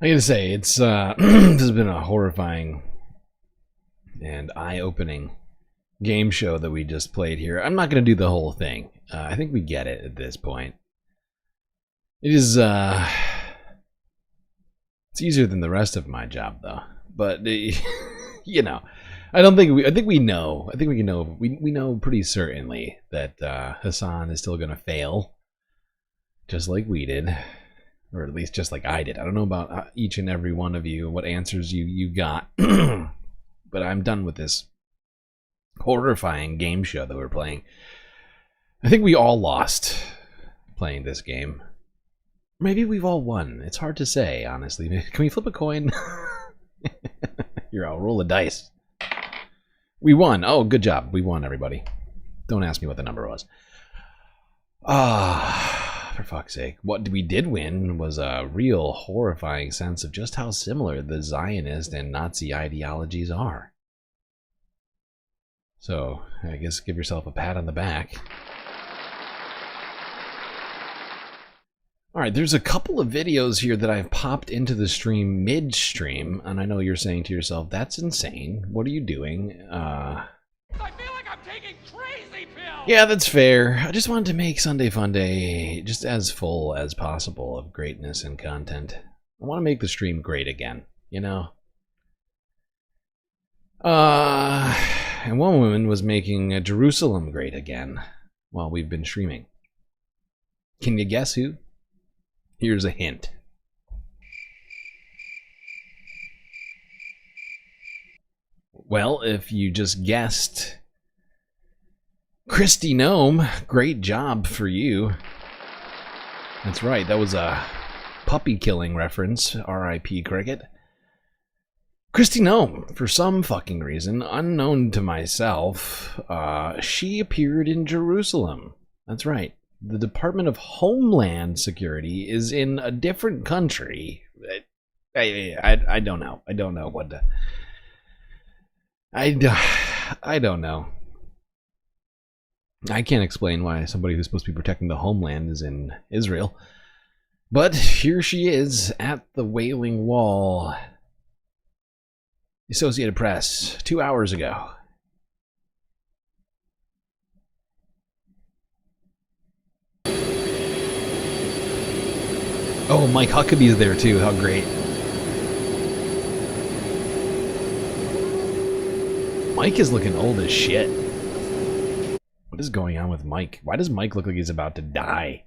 Speaker 2: I gotta say, it's this has been a horrifying and eye-opening game show that we just played here. I'm not gonna do the whole thing. I think we get it at this point. It is it's easier than the rest of my job, though. But you know, I think we know. I think we can know. We know pretty certainly that Hasan is still gonna fail, just like we did. Or at least just like I did. I don't know about each and every one of you, what answers you got. But I'm done with this horrifying game show that we're playing. I think we all lost playing this game. Maybe we've all won. It's hard to say, honestly. Can we flip a coin? Here, I'll roll a dice. We won. Oh, good job. We won, everybody. Don't ask me what the number was. For fuck's sake. What we did win was a real horrifying sense of just how similar the Zionist and Nazi ideologies are. So, I guess give yourself a pat on the back. Alright, there's a couple of videos here that I've popped into the stream mid-stream, and I know you're saying to yourself, that's insane. What are you doing?
Speaker 11: I feel like I'm taking crazy pills.
Speaker 2: Yeah, that's fair. I just wanted to make Sunday Funday just as full as possible of greatness and content. I want to make the stream great again, you know? And one woman was making Jerusalem great again while we've been streaming. Can you guess who? Here's a hint. Well, if you just guessed Kristi Noem, great job for you. That's right, that was a puppy killing reference, R.I.P. Cricket. Kristi Noem, for some fucking reason, unknown to myself, she appeared in Jerusalem. That's right. The Department of Homeland Security is in a different country. I don't know. I don't know what to... I don't know. I can't explain why somebody who's supposed to be protecting the homeland is in Israel. But here she is at the Wailing Wall. Associated Press, 2 hours ago. Oh, Mike Huckabee's there too. How great. Mike is looking old as shit. What is going on with Mike? Why does Mike look like he's about to die?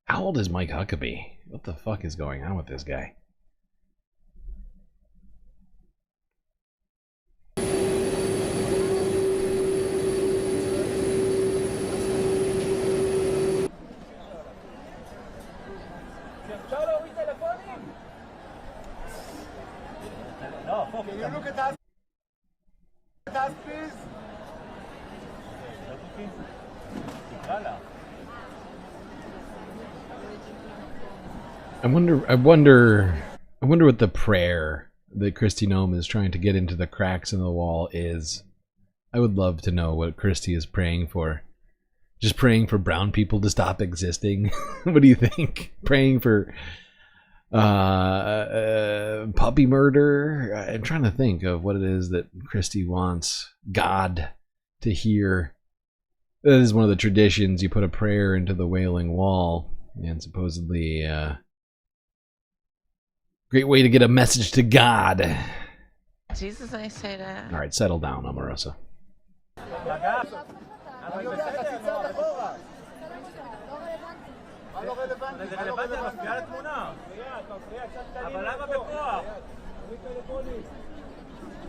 Speaker 2: How old is Mike Huckabee? What the fuck is going on with this guy?
Speaker 11: Can you look at us? Please?
Speaker 2: I wonder what the prayer that Kristi Noem is trying to get into the cracks in the wall is. I would love to know what Kristi is praying for. Just praying for brown people to stop existing? What do you think? Praying for puppy murder? I'm trying to think of what it is that Kristi wants God to hear. That is one of the traditions. You put a prayer into the Wailing Wall, and supposedly great way to get a message to God.
Speaker 10: Jesus, I say that.
Speaker 2: All right, settle down, Omarosa.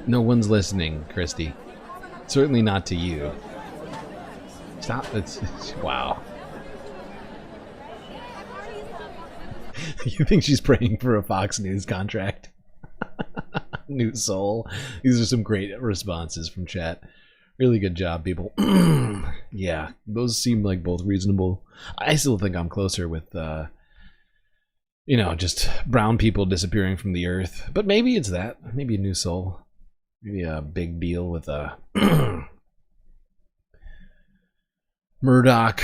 Speaker 2: No one's listening, Kristi. Certainly not to you. Stop. It's wow. You think she's praying for a Fox News contract? New soul. These are some great responses from chat. Really good job, people. Yeah, those seem like both reasonable. I still think I'm closer with, you know, just brown people disappearing from the earth. But maybe it's that. Maybe a new soul. Maybe a big deal with a Murdoch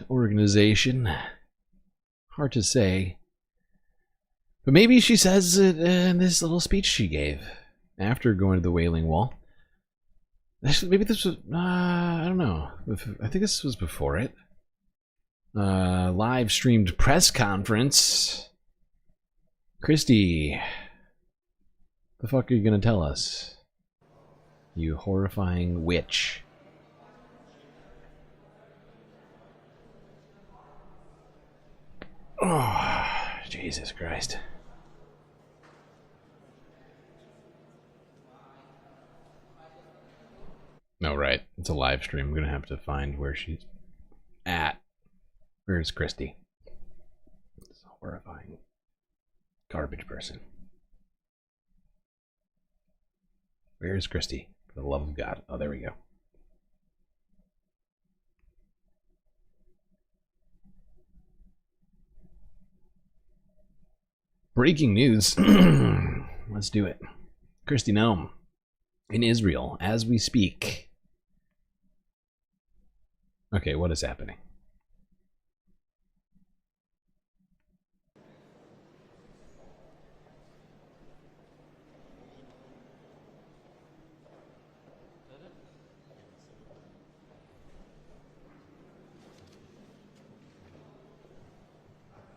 Speaker 2: organization. Hard to say. But maybe she says it in this little speech she gave after going to the Wailing Wall. Maybe this was, I don't know. I think this was before it. Live streamed press conference. Christy, the fuck are you gonna tell us? You horrifying witch. Oh, Jesus Christ. No, right. It's a live stream. I'm going to have to find where she's at. Where's Christy? It's a horrifying garbage person. Where's Christy? For the love of God. Oh, there we go. Breaking news. Let's do it. Christy Nome in Israel as we speak. Okay, what is happening?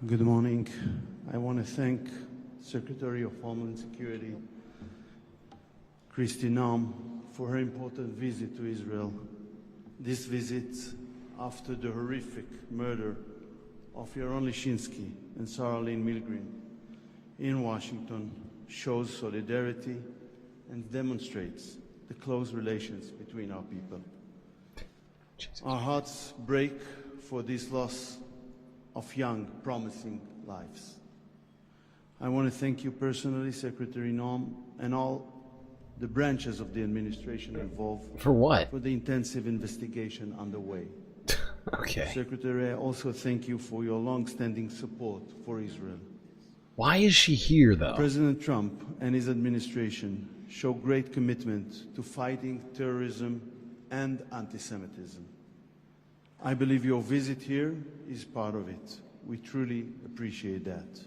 Speaker 12: Good morning. I want to thank Secretary of Homeland Security, Kristi Noem, for her important visit to Israel. This visit, after the horrific murder of Yaron Lishinsky and Sarah Lynn Milgrim in Washington, shows solidarity and demonstrates the close relations between our people. Our hearts break for this loss of young, promising lives. I want to thank you personally, Secretary Noem, and all the branches of the administration involved.
Speaker 2: For what?
Speaker 12: For the intensive investigation underway.
Speaker 2: Okay.
Speaker 12: Secretary, I also thank you for your long-standing support for Israel.
Speaker 2: Why is she here, though?
Speaker 12: President Trump and his administration show great commitment to fighting terrorism and anti-Semitism. I believe your visit here is part of it. We truly appreciate that.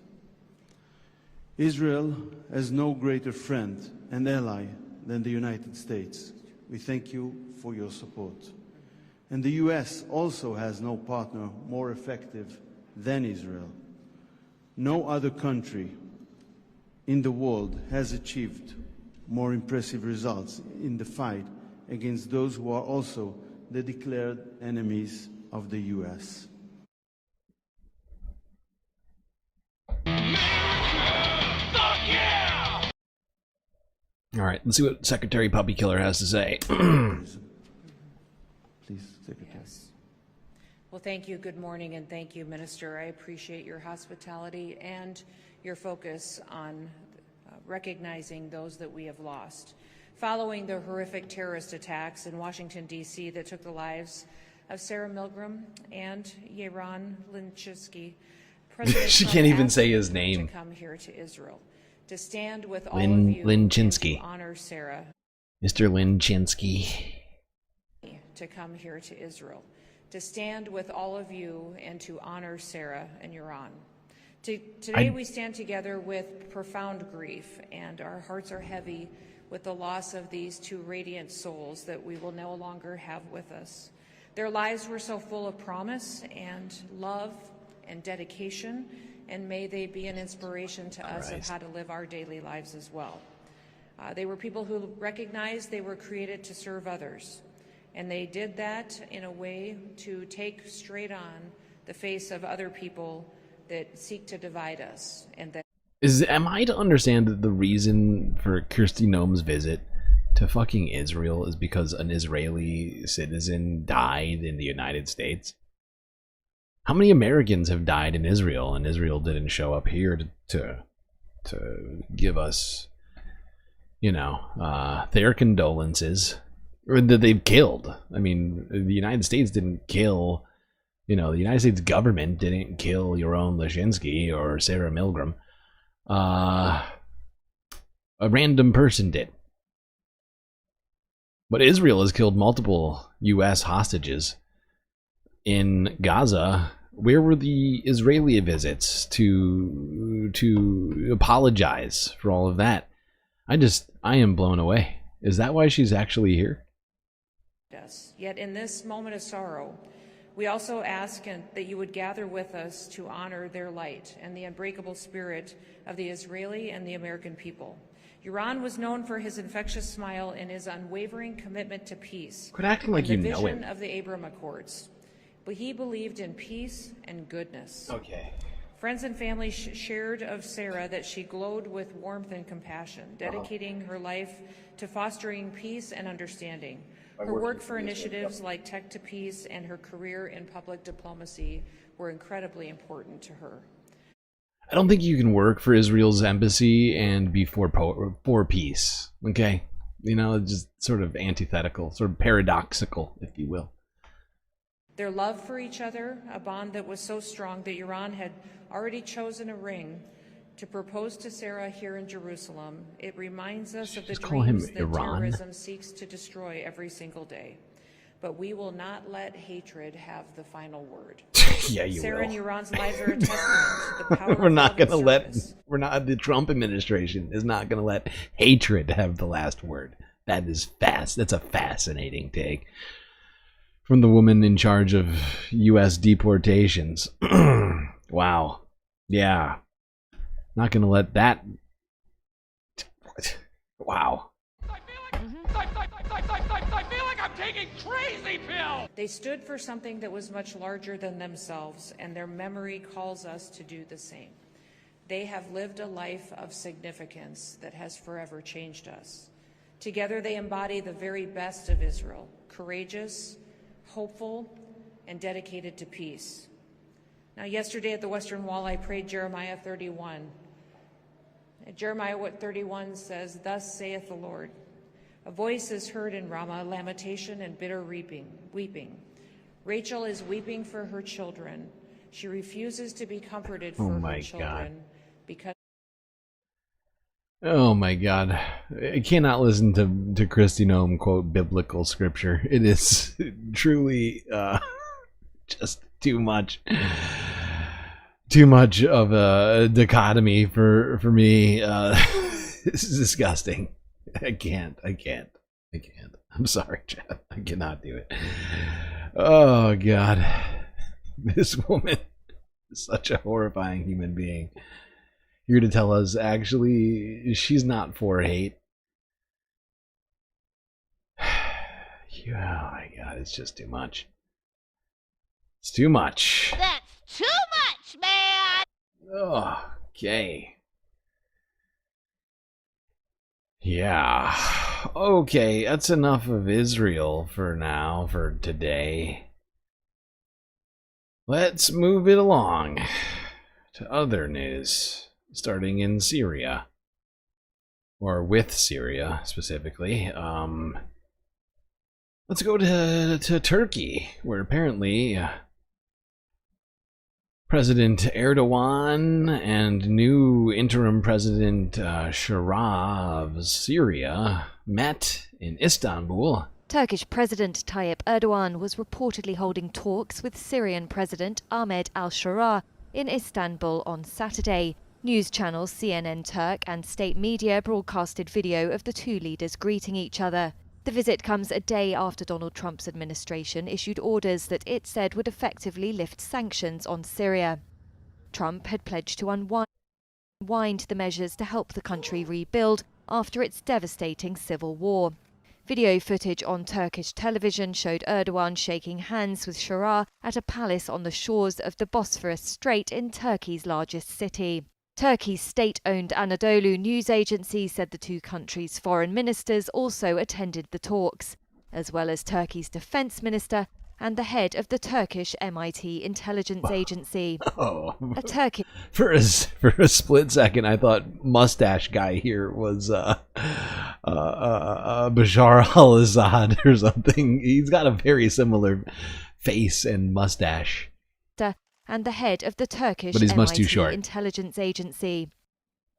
Speaker 12: Israel has no greater friend and ally than the United States. We thank you for your support. And the US also has no partner more effective than Israel. No other country in the world has achieved more impressive results in the fight against those who are also the declared enemies of the US.
Speaker 2: All right, let's see what Secretary Puppy Killer has to say.
Speaker 12: Please, Secretary.
Speaker 22: Yes. Well, thank you. Good morning, and thank you, Minister. I appreciate your hospitality and your focus on recognizing those that we have lost. Following the horrific terrorist attacks in Washington, D.C. that took the lives of Sarah Milgrim and Yaron Lishinsky, President
Speaker 2: She
Speaker 22: Trump
Speaker 2: can't even
Speaker 22: asked
Speaker 2: say his
Speaker 22: me
Speaker 2: name.
Speaker 22: to come here to Israel to stand with all of you
Speaker 2: Linchinsky.
Speaker 22: and to honor Sarah.
Speaker 2: Mr. Linchinsky.
Speaker 22: To come here to Israel to stand with all of you and to honor Sarah and Yaron. Today we stand together with profound grief, and our hearts are heavy with the loss of these two radiant souls that we will no longer have with us. Their lives were so full of promise and love and dedication, and may they be an inspiration to us of how to live our daily lives as well. They were people who recognized they were created to serve others, and they did that in a way to take straight on the face of other people that seek to divide us. And that
Speaker 2: Am I to understand that the reason for Kristi Noem's visit to fucking Israel is because an Israeli citizen died in the United States? How many Americans have died in Israel, and Israel didn't show up here to give us, you know, their condolences, or that they've killed? I mean, the United States didn't kill, you know, the United States government didn't kill Yaron Lashinsky or Sarah Milgram. A random person did. But Israel has killed multiple U.S. hostages in Gaza. Where were the Israeli visits to apologize for all of that? I am blown away. Is that why she's actually here?
Speaker 22: Yes. Yet in this moment of sorrow, we also ask that you would gather with us to honor their light and the unbreakable spirit of the Israeli and the American people. Yaron was known for his infectious smile and his unwavering commitment to peace.
Speaker 2: Quit acting like you know him.
Speaker 22: The vision of the Abraham Accords. But he believed in peace and goodness.
Speaker 2: Okay.
Speaker 22: Friends and family shared of Sarah that she glowed with warmth and compassion, dedicating her life to fostering peace and understanding. Her work for initiatives like Tech to Peace and her career in public diplomacy were incredibly important to her.
Speaker 2: I don't think you can work for Israel's embassy and be for peace, okay? You know, it's just sort of antithetical, sort of paradoxical, if you will.
Speaker 22: Their love for each other, a bond that was so strong that Yaron had already chosen a ring to propose to Sarah here in Jerusalem. It reminds us of the dreams that terrorism seeks to destroy every single day. But we will not let hatred have the final word.
Speaker 2: Yeah, you
Speaker 22: Sarah
Speaker 2: will.
Speaker 22: and Yaron's lives are a testament to the power
Speaker 2: We're not
Speaker 22: of
Speaker 2: going to let, the Trump administration is not going to let hatred have the last word. That is That's a fascinating take from the woman in charge of U.S. deportations. Wow. Yeah. Not going to let that. Wow.
Speaker 11: I feel like I'm taking crazy pills.
Speaker 22: They stood for something that was much larger than themselves, and their memory calls us to do the same. They have lived a life of significance that has forever changed us. Together they embody the very best of Israel, courageous, hopeful, and dedicated to peace. Now, yesterday at the Western Wall, I prayed Jeremiah 31. Jeremiah 31 says, "Thus saith the Lord, a voice is heard in Ramah, lamentation and bitter weeping. Rachel is weeping for her children. She refuses to be comforted for her children because."
Speaker 2: Oh my God. I cannot listen to Kristi Noem quote biblical scripture. It is truly just too much. Too much of a dichotomy for me. This is disgusting. I can't. I'm sorry, Chad. I cannot do it. Oh God. This woman is such a horrifying human being. Here to tell us actually she's not for hate. Oh my God, it's just too much. It's too much.
Speaker 4: That's too much, man!
Speaker 2: Oh, okay. Yeah. Okay, that's enough of Israel for now, for today. Let's move it along to other news, starting in Syria. Or with Syria, specifically. Let's go to Turkey, where apparently President Erdogan and new interim President Shara of Syria met in Istanbul.
Speaker 19: Turkish President Tayyip Erdogan was reportedly holding talks with Syrian President Ahmed al-Shara in Istanbul on Saturday. News channels CNN Turk and state media broadcasted video of the two leaders greeting each other. The visit comes a day after Donald Trump's administration issued orders that it said would effectively lift sanctions on Syria. Trump had pledged to unwind the measures to help the country rebuild after its devastating civil war. Video footage on Turkish television showed Erdogan shaking hands with Shara at a palace on the shores of the Bosphorus Strait in Turkey's largest city. Turkey's state-owned Anadolu news agency said the two countries' foreign ministers also attended the talks, as well as Turkey's defense minister and the head of the Turkish MIT intelligence agency.
Speaker 2: Oh.
Speaker 19: A Turkish...
Speaker 2: For a split second, I thought mustache guy here was Bashar al-Assad or something. He's got a very similar face and mustache.
Speaker 19: And the head of the Turkish
Speaker 2: But he's much too
Speaker 19: MIT
Speaker 2: short.
Speaker 19: intelligence agency.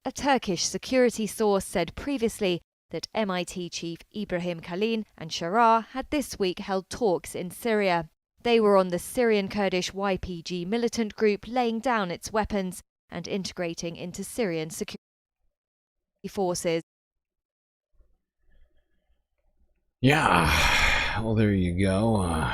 Speaker 19: A Turkish security source said previously that MIT chief Ibrahim Kalin and Sharar had this week held talks in Syria. They were on the Syrian Kurdish YPG militant group laying down its weapons and integrating into Syrian security forces.
Speaker 2: Yeah, well, there you go.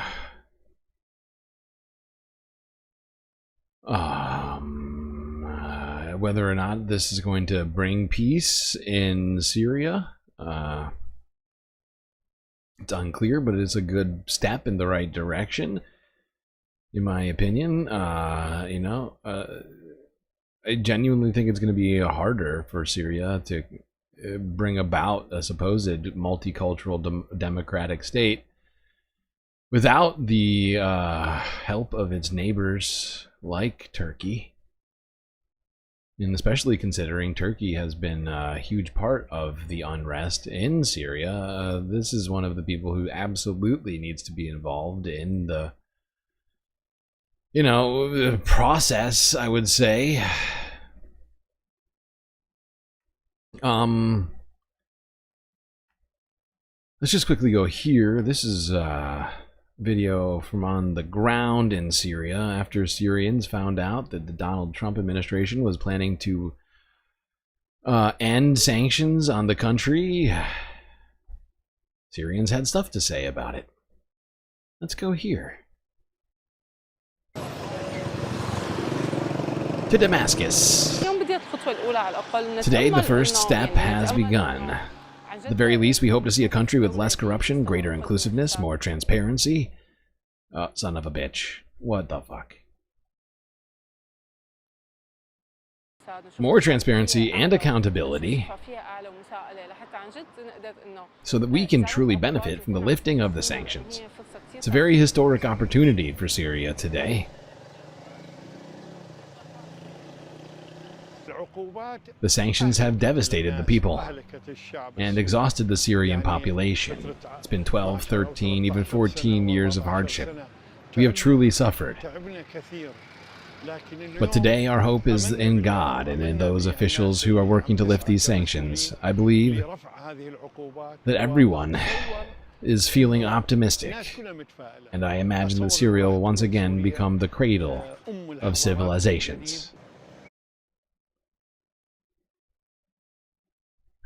Speaker 2: Whether or not this is going to bring peace in Syria, it's unclear, but it's a good step in the right direction, in my opinion. I genuinely think it's going to be harder for Syria to bring about a supposed multicultural democratic state without the help of its neighbors like Turkey. And especially considering Turkey has been a huge part of the unrest in Syria, this is one of the people who absolutely needs to be involved in the, the process, I would say. Let's just quickly go here. This is video from on the ground in Syria after Syrians found out that the Donald Trump administration was planning to end sanctions on the country. Syrians had stuff to say about it. Let's go here. To Damascus. Today, the first step has begun. At the very least, we hope to see a country with less corruption, greater inclusiveness, more transparency. Oh, son of a bitch. What the fuck? More transparency and accountability so that we can truly benefit from the lifting of the sanctions. It's a very historic opportunity for Syria today. The sanctions have devastated the people and exhausted the Syrian population. It's been 12, 13, even 14 years of hardship. We have truly suffered. But today our hope is in God and in those officials who are working to lift these sanctions. I believe that everyone is feeling optimistic, and I imagine that Syria will once again become the cradle of civilizations.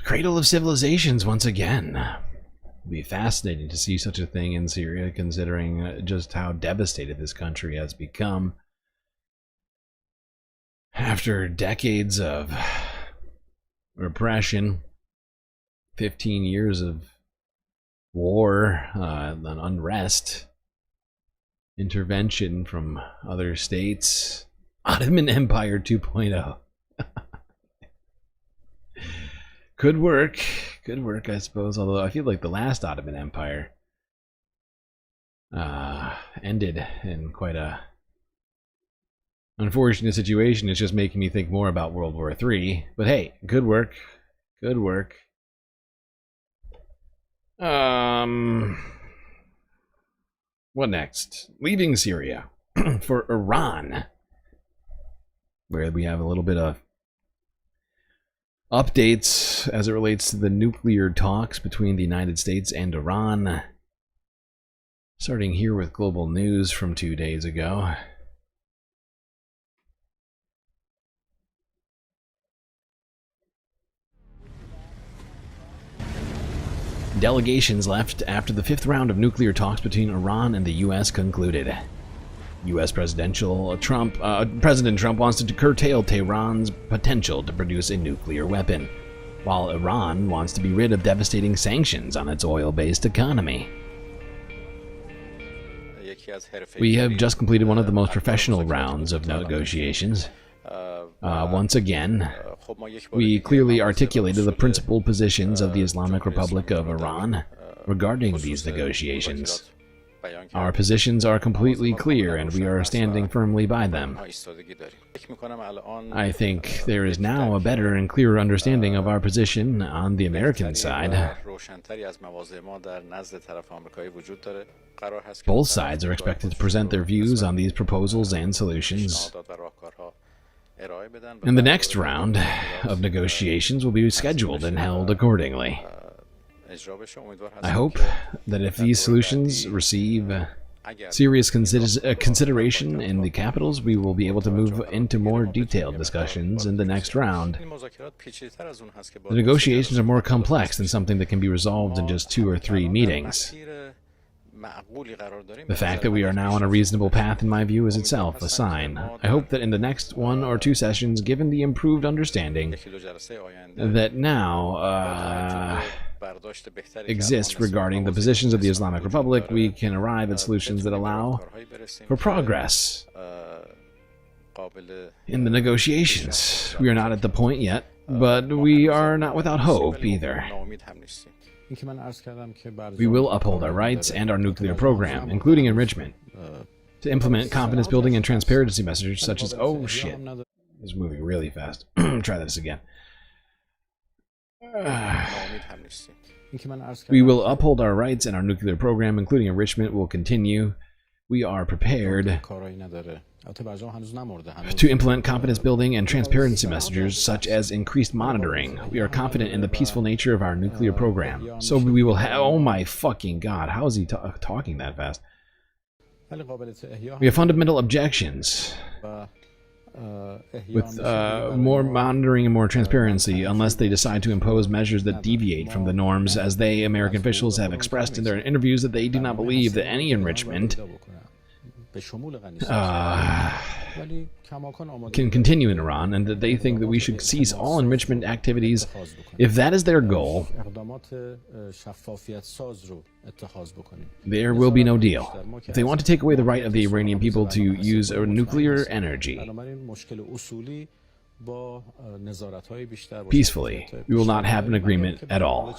Speaker 2: Cradle of civilizations once again. It'd be fascinating to see such a thing in Syria, considering just how devastated this country has become. After decades of repression, 15 years of war, and unrest, intervention from other states, Ottoman Empire 2.0. Could work, I suppose, although I feel like the last Ottoman Empire ended in quite a unfortunate situation. It's just making me think more about World War III. But hey, good work. Good work. What next? Leaving Syria for Iran, where we have a little bit of updates as it relates to the nuclear talks between the United States and Iran. Starting here with global news from 2 days ago. Delegations left after the 5th round of nuclear talks between Iran and the U.S. concluded. U.S. President Trump wants to curtail Tehran's potential to produce a nuclear weapon, while Iran wants to be rid of devastating sanctions on its oil-based economy. We have just completed one of the most professional rounds of negotiations. Once again, we clearly articulated the principal positions of the Islamic Republic of Iran regarding these negotiations. Our positions are completely clear and we are standing firmly by them. I think there is now a better and clearer understanding of our position on the American side. Both sides are expected to present their views on these proposals and solutions. And the next round of negotiations will be scheduled and held accordingly. I hope that if these solutions receive serious consideration in the capitals, we will be able to move into more detailed discussions in the next round. The negotiations are more complex than something that can be resolved in just 2 or 3 meetings. The fact that we are now on a reasonable path, in my view, is itself a sign. I hope that in the next 1 or 2 sessions, given the improved understanding that now exists regarding the positions of the Islamic Republic, we can arrive at solutions that allow for progress in the negotiations. We are not at the point yet, but we are not without hope either. We will uphold our rights and our nuclear program, including enrichment, to implement confidence building and transparency messages such as, oh shit, this is moving really fast. Try this again. We will uphold our rights and our nuclear program, including enrichment, will continue. We are prepared to implement confidence building and transparency messages such as increased monitoring. We are confident in the peaceful nature of our nuclear program. So we will have... Oh my fucking god, how is he talking that fast? We have fundamental objections with more monitoring and more transparency unless they decide to impose measures that deviate from the norms, as they, American officials, have expressed in their interviews that they do not believe that any enrichment can continue in Iran, and that they think that we should cease all enrichment activities. If that is their goal, there will be no deal. If they want to take away the right of the Iranian people to use nuclear energy peacefully, we will not have an agreement at all.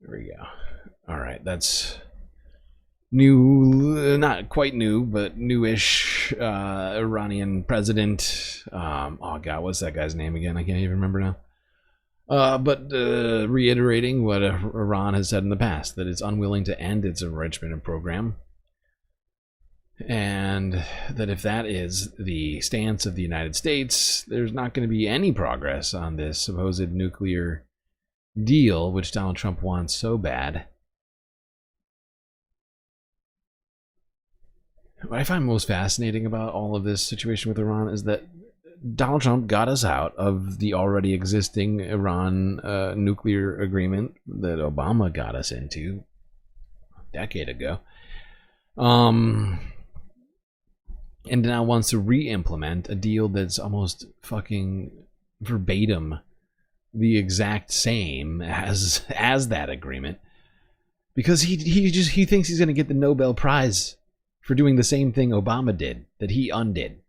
Speaker 2: There we go. Alright, that's new, not quite new, but newish Iranian president. Oh god, what's that guy's name again? I can't even remember now. But reiterating what Iran has said in the past, that it's unwilling to end its enrichment program. And that if that is the stance of the United States, there's not going to be any progress on this supposed nuclear deal, which Donald Trump wants so bad. What I find most fascinating about all of this situation with Iran is that Donald Trump got us out of the already existing Iran nuclear agreement that Obama got us into a decade ago. And now wants to re-implement a deal that's almost fucking verbatim the exact same as that agreement, because he thinks he's going to get the Nobel Prize for doing the same thing Obama did that he undid.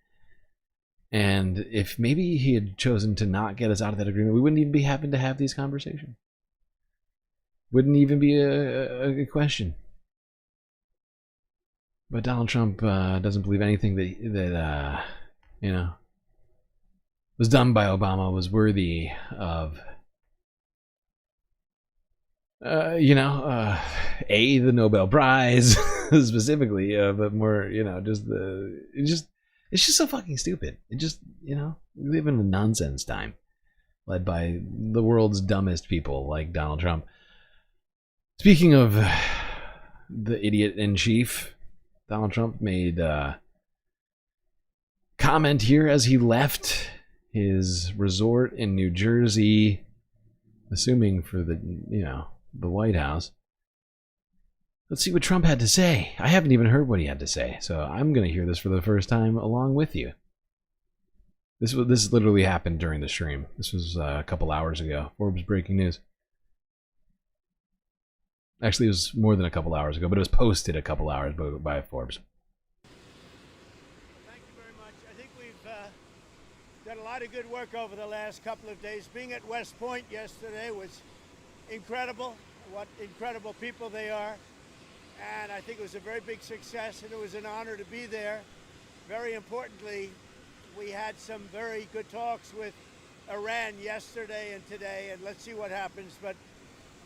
Speaker 2: And if maybe he had chosen to not get us out of that agreement, we wouldn't even be having to have these conversations. Wouldn't even be a question. But Donald Trump doesn't believe anything that you know, was done by Obama was worthy of, the Nobel Prize specifically, but more, just it's just so fucking stupid. It just, we live in a nonsense time, led by the world's dumbest people like Donald Trump. Speaking of the idiot in chief, Donald Trump made a comment here as he left his resort in New Jersey, assuming for the White House. Let's see what Trump had to say. I haven't even heard what he had to say, so I'm going to hear this for the first time along with you. This literally happened during the stream. This was a couple hours ago. Forbes breaking news. Actually, it was more than a couple hours ago, but it was posted a couple hours by Forbes.
Speaker 14: Thank you very much. I think we've done a lot of good work over the last couple of days. Being at West Point yesterday was incredible, what incredible people they are. And I think it was a very big success, and it was an honor to be there. Very importantly, we had some very good talks with Iran yesterday and today, and let's see what happens. But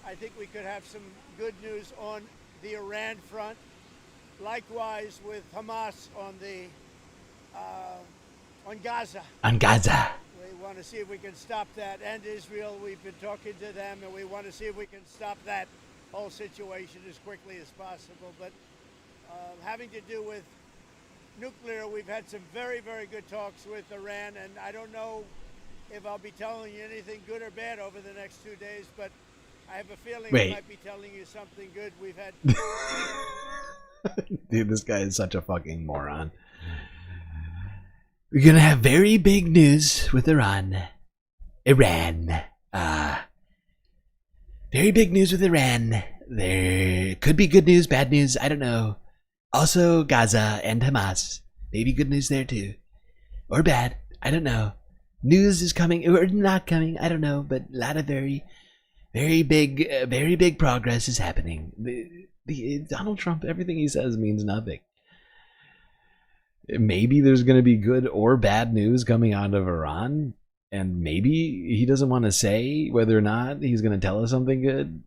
Speaker 14: I think we could have some good news on the Iran front. Likewise with Hamas on the on Gaza.
Speaker 2: On Gaza.
Speaker 14: We want to see if we can stop that. And Israel, we've been talking to them, and we want to see if we can stop that whole situation as quickly as possible. But having to do with nuclear, we've had some very, very good talks with Iran, and I don't know if I'll be telling you anything good or bad over the next 2 days, but I have a feeling I might be telling you something good. We've had...
Speaker 2: Dude, this guy is such a fucking moron. We're gonna have very big news with Iran. Very big news with Iran. There could be good news, bad news, I don't know. Also Gaza and Hamas. Maybe good news there too. Or bad, I don't know. News is coming or not coming, I don't know, but a lot of very big progress is happening. Donald Trump, everything he says means nothing. Maybe there's going to be good or bad news coming out of Iran, and maybe he doesn't want to say whether or not he's going to tell us something good.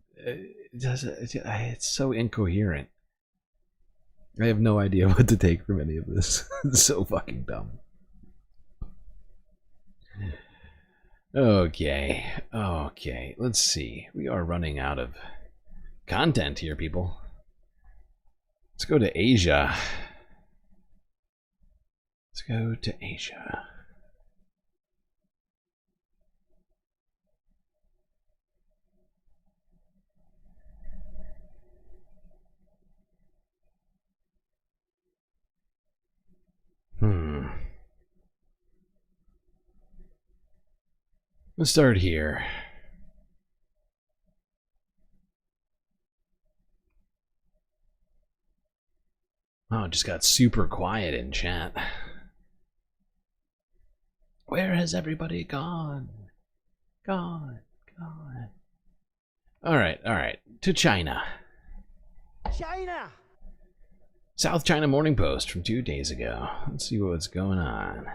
Speaker 2: It's so incoherent. I have no idea what to take from any of this. It's so fucking dumb. Okay, let's see. We are running out of content here, people. Let's go to Asia. Let's go to Asia. Let's start here. Oh, it just got super quiet in chat. Where has everybody gone? Gone. Alright. To China.
Speaker 14: China!
Speaker 2: South China Morning Post from 2 days ago. Let's see what's going on.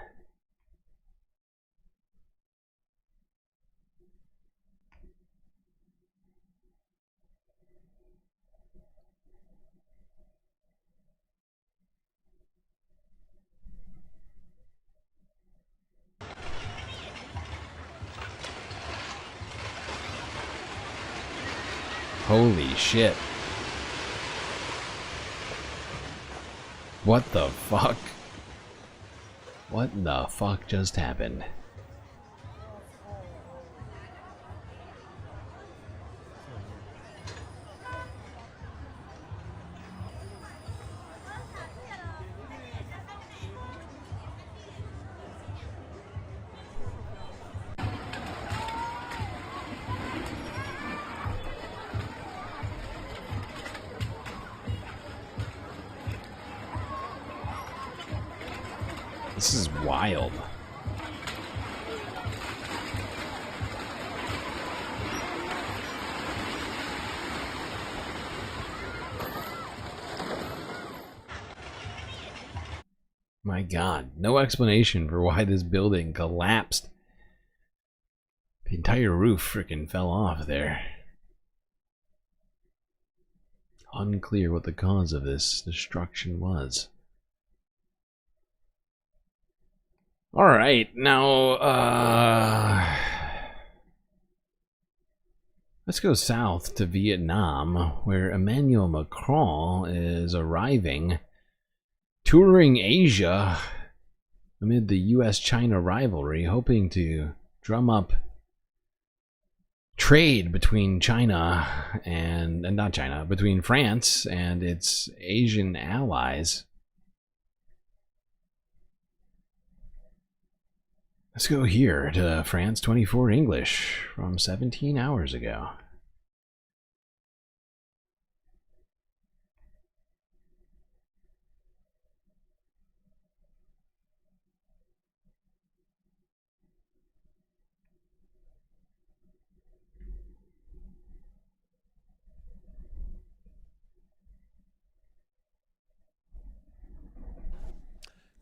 Speaker 2: Holy shit. What the fuck? What the fuck just happened? This is wild. My God, no explanation for why this building collapsed. The entire roof freaking fell off there. Unclear what the cause of this destruction was. All right, now let's go south to Vietnam, where Emmanuel Macron is arriving, touring Asia amid the US-China rivalry, hoping to drum up trade between China and not China, between France and its Asian allies. Let's go here to France 24 English from 17 hours ago.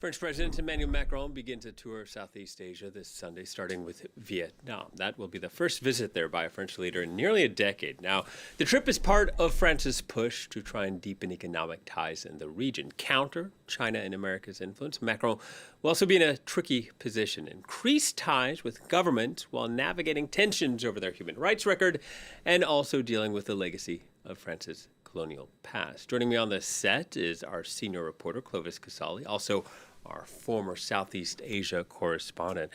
Speaker 15: French President Emmanuel Macron begins a tour of Southeast Asia this Sunday, starting with Vietnam. That will be the first visit there by a French leader in nearly a decade. Now, the trip is part of France's push to try and deepen economic ties in the region, counter China and America's influence. Macron will also be in a tricky position, increase ties with government while navigating tensions over their human rights record and also dealing with the legacy of France's colonial past. Joining me on the set is our senior reporter, Clovis Casali, also our former Southeast Asia correspondent.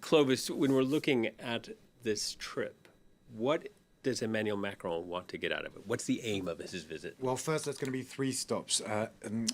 Speaker 15: Clovis, when we're looking at this trip, what does Emmanuel Macron want to get out of it? What's the aim of his visit?
Speaker 16: Well, first, there's going to be 3 stops.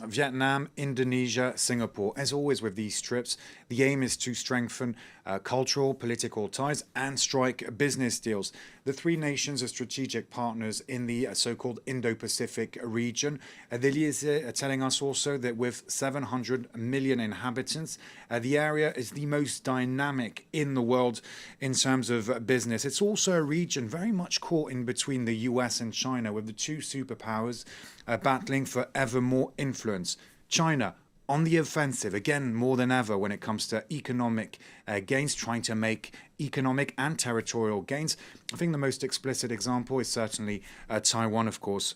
Speaker 16: Vietnam, Indonesia, Singapore. As always with these trips, the aim is to strengthen cultural, political ties and strike business deals. The 3 nations are strategic partners in the so-called Indo-Pacific region. The Elysée telling us also that with 700 million inhabitants, the area is the most dynamic in the world in terms of business. It's also a region very much caught in between the US and China, with the 2 superpowers battling for ever more influence. China on the offensive, again, more than ever when it comes to economic gains, trying to make economic and territorial gains. I think the most explicit example is certainly Taiwan, of course.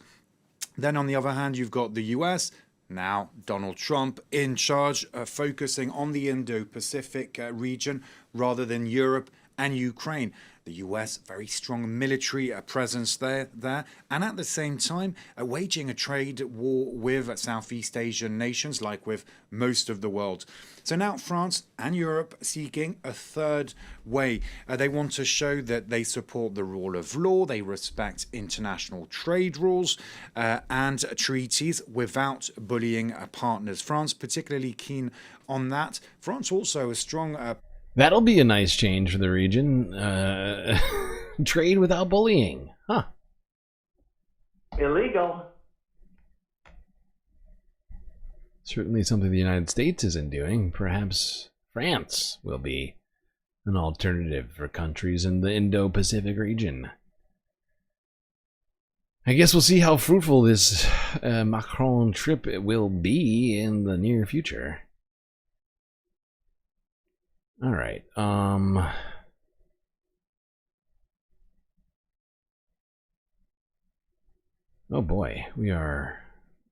Speaker 16: Then on the other hand, you've got the US, now Donald Trump, in charge, focusing on the Indo-Pacific region rather than Europe and Ukraine. The US, very strong military presence there, and at the same time, waging a trade war with Southeast Asian nations, like with most of the world. So now France and Europe seeking a third way. They want to show that they support the rule of law, they respect international trade rules and treaties without bullying partners. France particularly keen on that. France also a strong...
Speaker 2: That'll be a nice change for the region. Trade without bullying. Huh.
Speaker 8: Illegal.
Speaker 2: Certainly something the United States isn't doing. Perhaps France will be an alternative for countries in the Indo-Pacific region. I guess we'll see how fruitful this Macron trip will be in the near future. All right. Oh boy, we are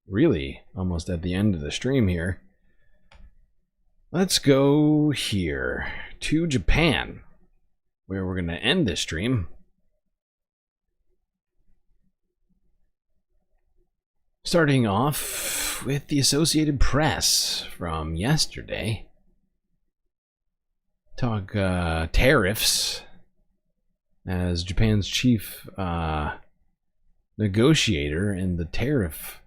Speaker 2: really almost at the end of the stream here. Let's go here to Japan, where we're going to end this stream. Starting off with the Associated Press from yesterday. Talk tariffs, as Japan's chief negotiator in the tariff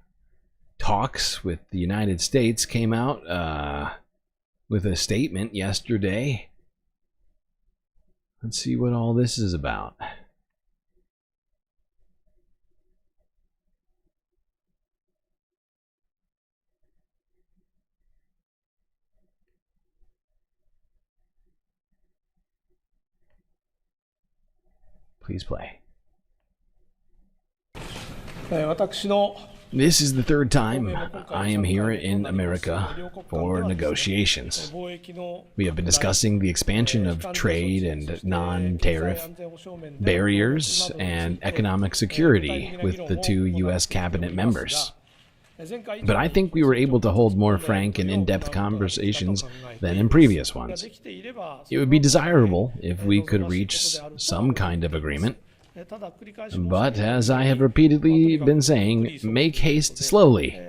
Speaker 2: talks with the United States came out with a statement yesterday. Let's see what all this is about. Please play. This is the 3rd time I am here in America for negotiations. We have been discussing the expansion of trade and non-tariff barriers and economic security with the 2 U.S. cabinet members. But I think we were able to hold more frank and in-depth conversations than in previous ones. It would be desirable if we could reach some kind of agreement. But as I have repeatedly been saying, make haste slowly.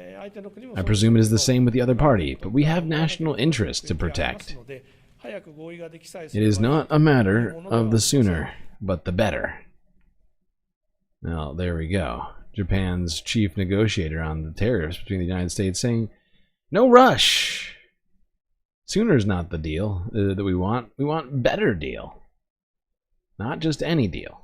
Speaker 2: I presume it is the same with the other party, but we have national interests to protect. It is not a matter of the sooner, but the better. Now, there we go. Japan's chief negotiator on the tariffs between the United States saying, no rush. Sooner is not the deal that we want. We want better deal. Not just any deal.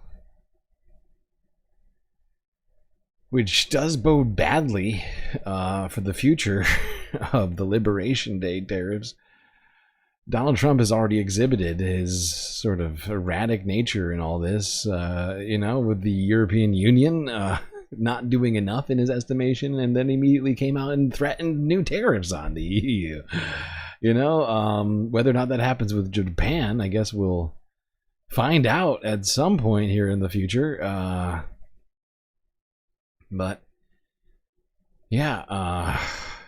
Speaker 2: Which does bode badly for the future of the Liberation Day tariffs. Donald Trump has already exhibited his sort of erratic nature in all this, with the European Union not doing enough in his estimation, and then immediately came out and threatened new tariffs on the EU. You know, whether or not that happens with Japan, I guess we'll find out at some point here in the future. But yeah,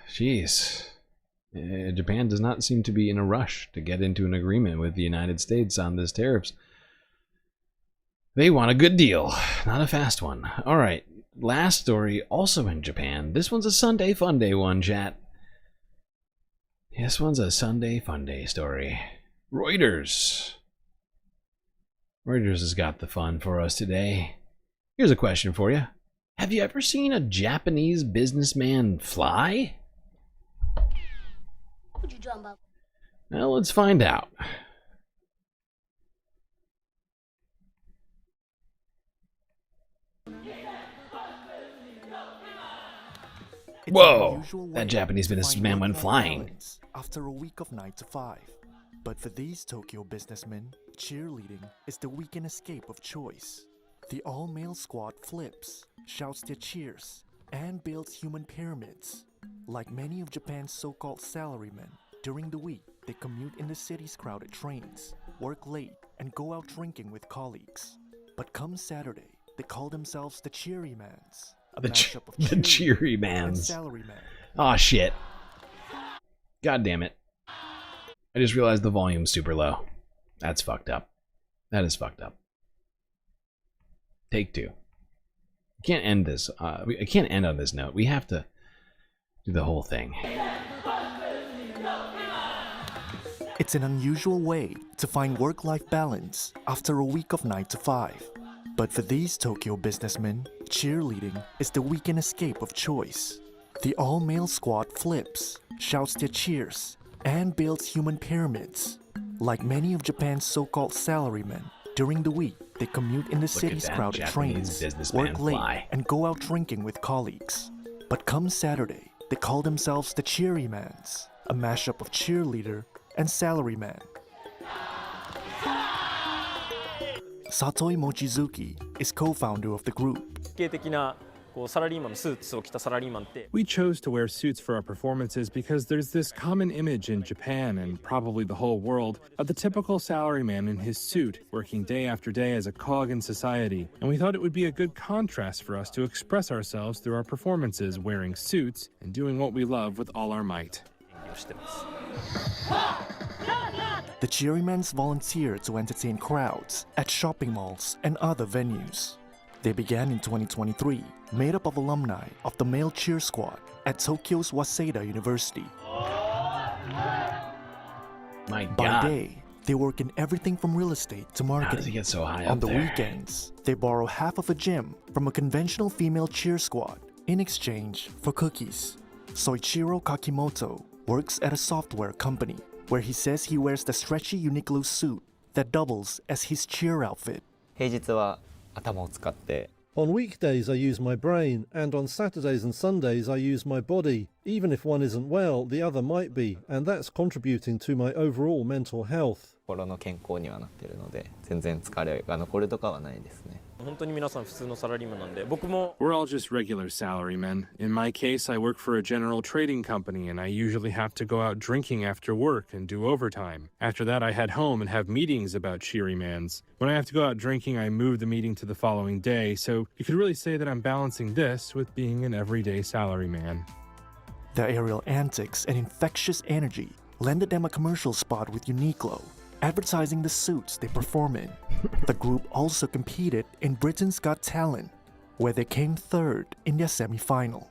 Speaker 2: jeez. Japan does not seem to be in a rush to get into an agreement with the United States on this tariffs. They want a good deal, not a fast one. All right, last story, also in Japan. This one's a Sunday Funday one, chat. This one's a Sunday Funday story. Reuters. Reuters has got the fun for us today. Here's a question for you. Have you ever seen a Japanese businessman fly? Well, let's find out. Whoa! That Japanese businessman went flying.
Speaker 17: After a week of 9 to 5. But for these Tokyo businessmen, cheerleading is the weekend escape of choice. The all-male squad flips, shouts their cheers, and builds human pyramids. Like many of Japan's so-called salarymen, during the week they commute in the city's crowded trains, work late, and go out drinking with colleagues. But come Saturday, they call themselves the Cheery Mans.
Speaker 2: The Cheery Mans. Aw, shit. God damn it. I just realized the volume's super low. That's fucked up. That is fucked up. Take two. I can't end this. I can't end on this note. We have to do the whole thing.
Speaker 17: It's an unusual way to find work-life balance after a week of 9 to 5. But for these Tokyo businessmen, cheerleading is the weekend escape of choice. The all-male squad flips, shouts their cheers, and builds human pyramids. Like many of Japan's so-called salarymen, during the week they commute in the city's crowded trains, work late, and go out drinking with colleagues. But come Saturday, they call themselves the Cheery Mans, a mashup of cheerleader and salaryman. Satoi Mochizuki is co-founder of the group.
Speaker 18: We chose to wear suits for our performances because there's this common image in Japan and probably the whole world of the typical salaryman in his suit, working day after day as a cog in society. And we thought it would be a good contrast for us to express ourselves through our performances wearing suits and doing what we love with all our might.
Speaker 17: The Cheerymans volunteer to entertain crowds at shopping malls and other venues. They began in 2023, made up of alumni of the male cheer squad at Tokyo's Waseda University.
Speaker 2: My God.
Speaker 17: By day, they work in everything from real estate to marketing.
Speaker 2: How does he get so high
Speaker 17: On
Speaker 2: up
Speaker 17: the
Speaker 2: there?
Speaker 17: weekends, they borrow half of a gym from a conventional female cheer squad in exchange for cookies. Soichiro Kakimoto works at a software company where he says he wears the stretchy Uniqlo suit that doubles as his cheer outfit.
Speaker 23: On weekdays I use my brain, and on Saturdays and Sundays I use my body. Even if one isn't well, the other might be, and that's contributing to my overall mental health.
Speaker 24: We're all
Speaker 18: just regular salarymen. In my case, I work for a general trading company, and I usually have to go out drinking after work and do overtime. After that, I head home and have meetings about Cheery Mans. When I have to go out drinking, I move the meeting to the following day, so you could really say that I'm balancing this with being an everyday salaryman.
Speaker 17: Their aerial antics and infectious energy landed them a commercial spot with Uniqlo, advertising the suits they perform in. The group also competed in Britain's Got Talent, where they came third in their semi-final.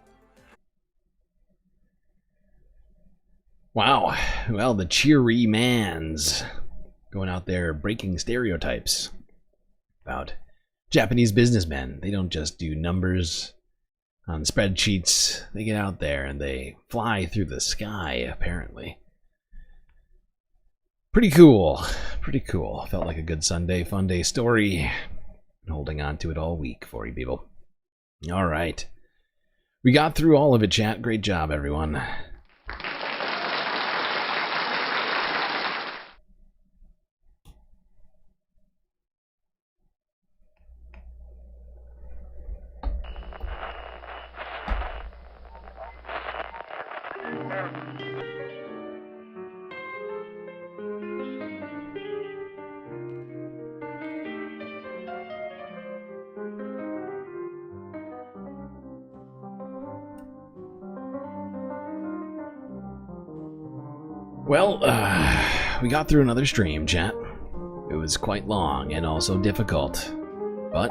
Speaker 2: Wow. Well, the Cheery Mans going out there breaking stereotypes about Japanese businessmen. They don't just do numbers on spreadsheets. They get out there and they fly through the sky, apparently. Pretty cool. Pretty cool. Felt like a good Sunday Funday story. Been holding on to it all week for you people. All right. We got through all of it, chat. Great job, everyone. Well, we got through another stream, chat. It was quite long and also difficult, but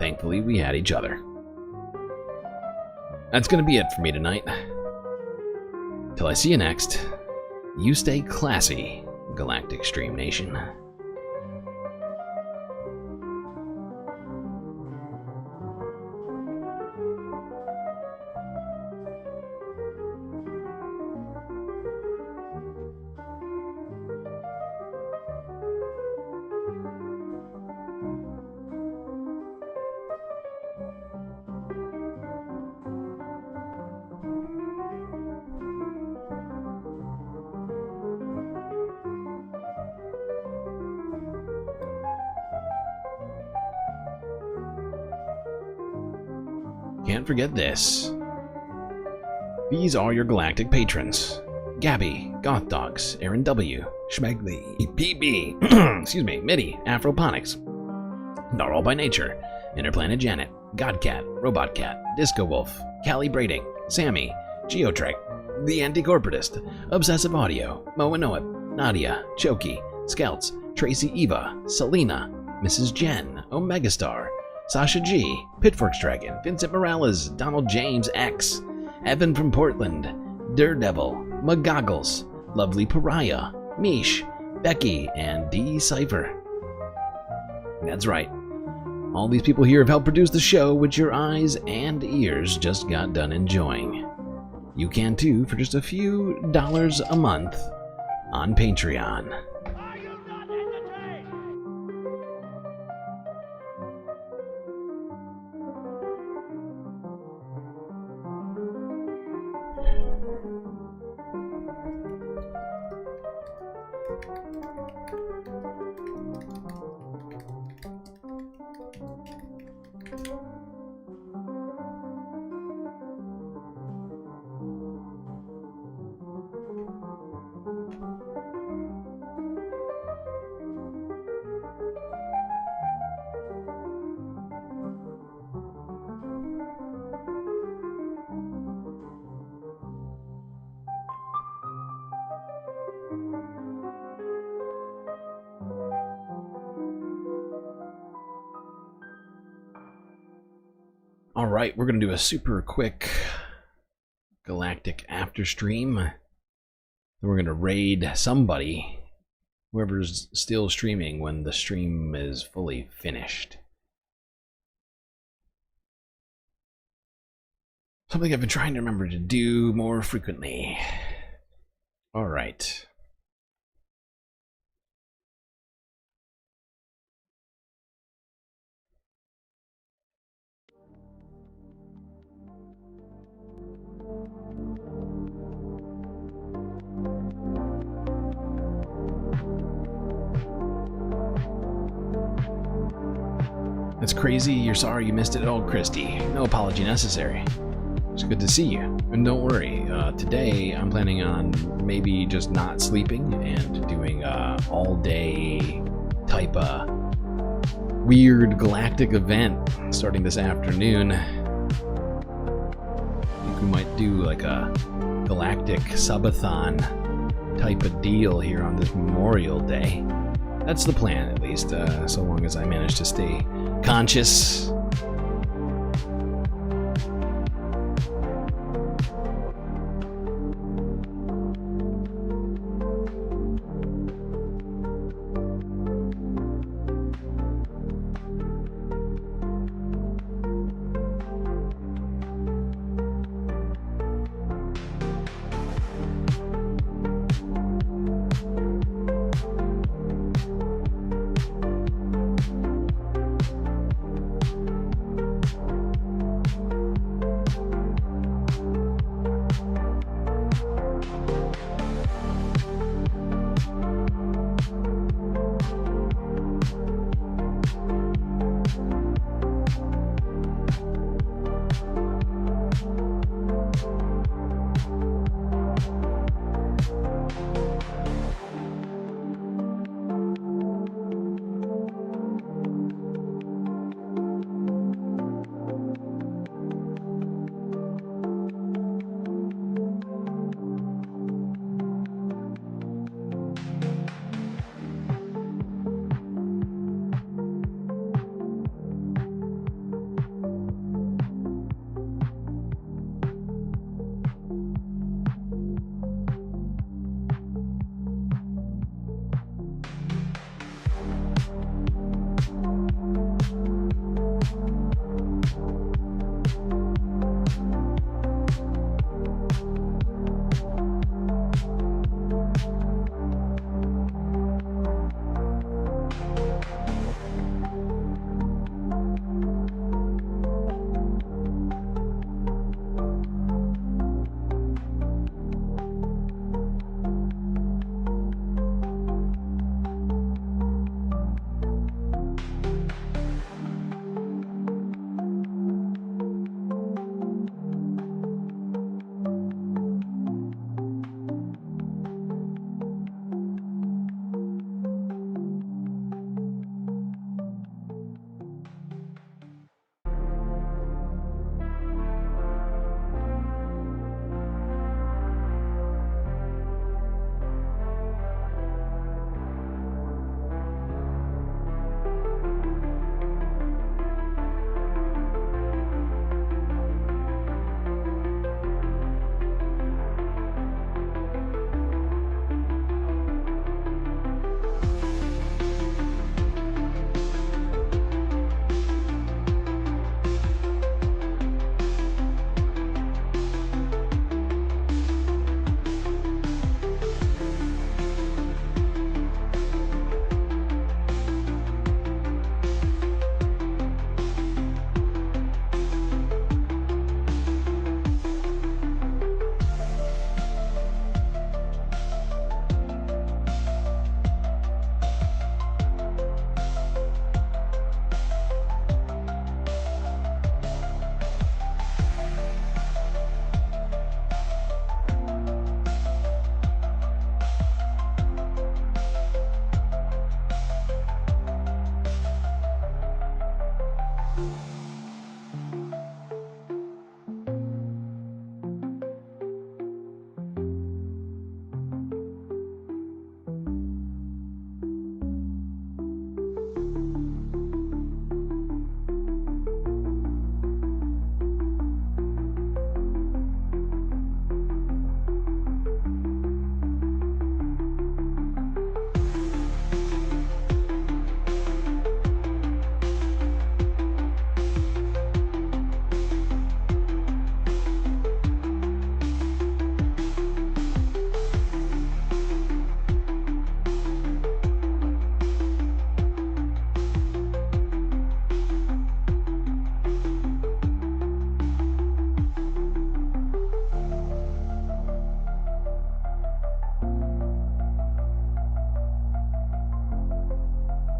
Speaker 2: thankfully we had each other. That's gonna be it for me tonight. Till I see you next, you stay classy, Galactic Stream Nation. Can't forget this. These are your galactic patrons. Gabby, Goth Dogs, Aaron W, Schmegley, PB, excuse me, Midi, Afroponics, Gnarl by Nature, Interplanet Janet, Godcat, Robot Cat, Disco Wolf, Callie Braiding, Sammy, Geotrek, The Anticorporatist, Obsessive Audio, Moanoa, Nadia, Choki, Scouts, Tracy Eva, Selena, Mrs. Jen, Omegastar, Sasha G, Pitforks Dragon, Vincent Morales, Donald James X, Evan from Portland, Daredevil, McGoggles, Lovely Pariah, Mish, Becky, and D Cypher. That's right. All these people here have helped produce the show, which your eyes and ears just got done enjoying. You can too for just a few dollars a month on Patreon. Alright, we're going to do a super quick galactic after stream. Then we're going to raid somebody, whoever's still streaming when the stream is fully finished. Something I've been trying to remember to do more frequently. Alright. That's crazy. You're sorry you missed it at all, Christy. No apology necessary. It's good to see you. And don't worry, today I'm planning on maybe just not sleeping and doing a all-day type of weird galactic event starting this afternoon. I think we might do like a galactic subathon type of deal here on this Memorial Day. That's the plan, at least, so long as I manage to stay conscious.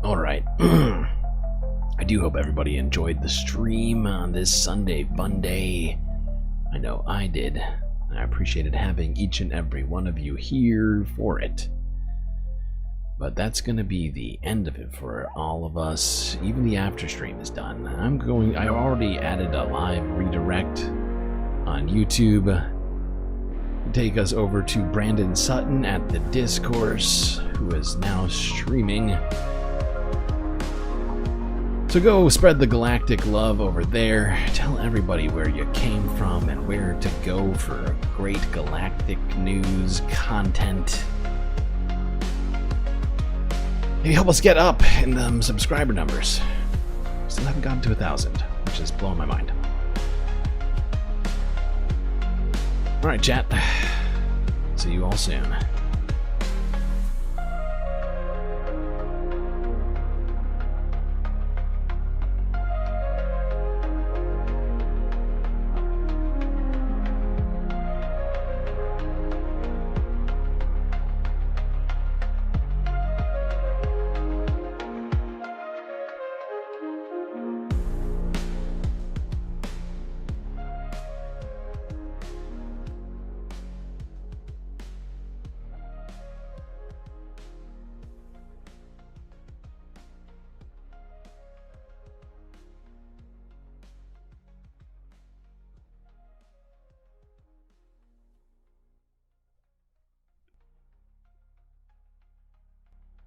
Speaker 2: Alright. I do hope everybody enjoyed the stream on this Sunday FUNDAY. I know I did. I appreciated having each and every one of you here for it. But that's going to be the end of it for all of us. Even the after stream is done. I already added a live redirect on YouTube. Take us over to Brandon Sutton at the Discourse, who is now streaming. So go spread the galactic love over there. Tell everybody where you came from and where to go for great galactic news content. Maybe help us get up in the subscriber numbers. Still haven't gotten to 1,000, which is blowing my mind. Alright, chat. See you all soon.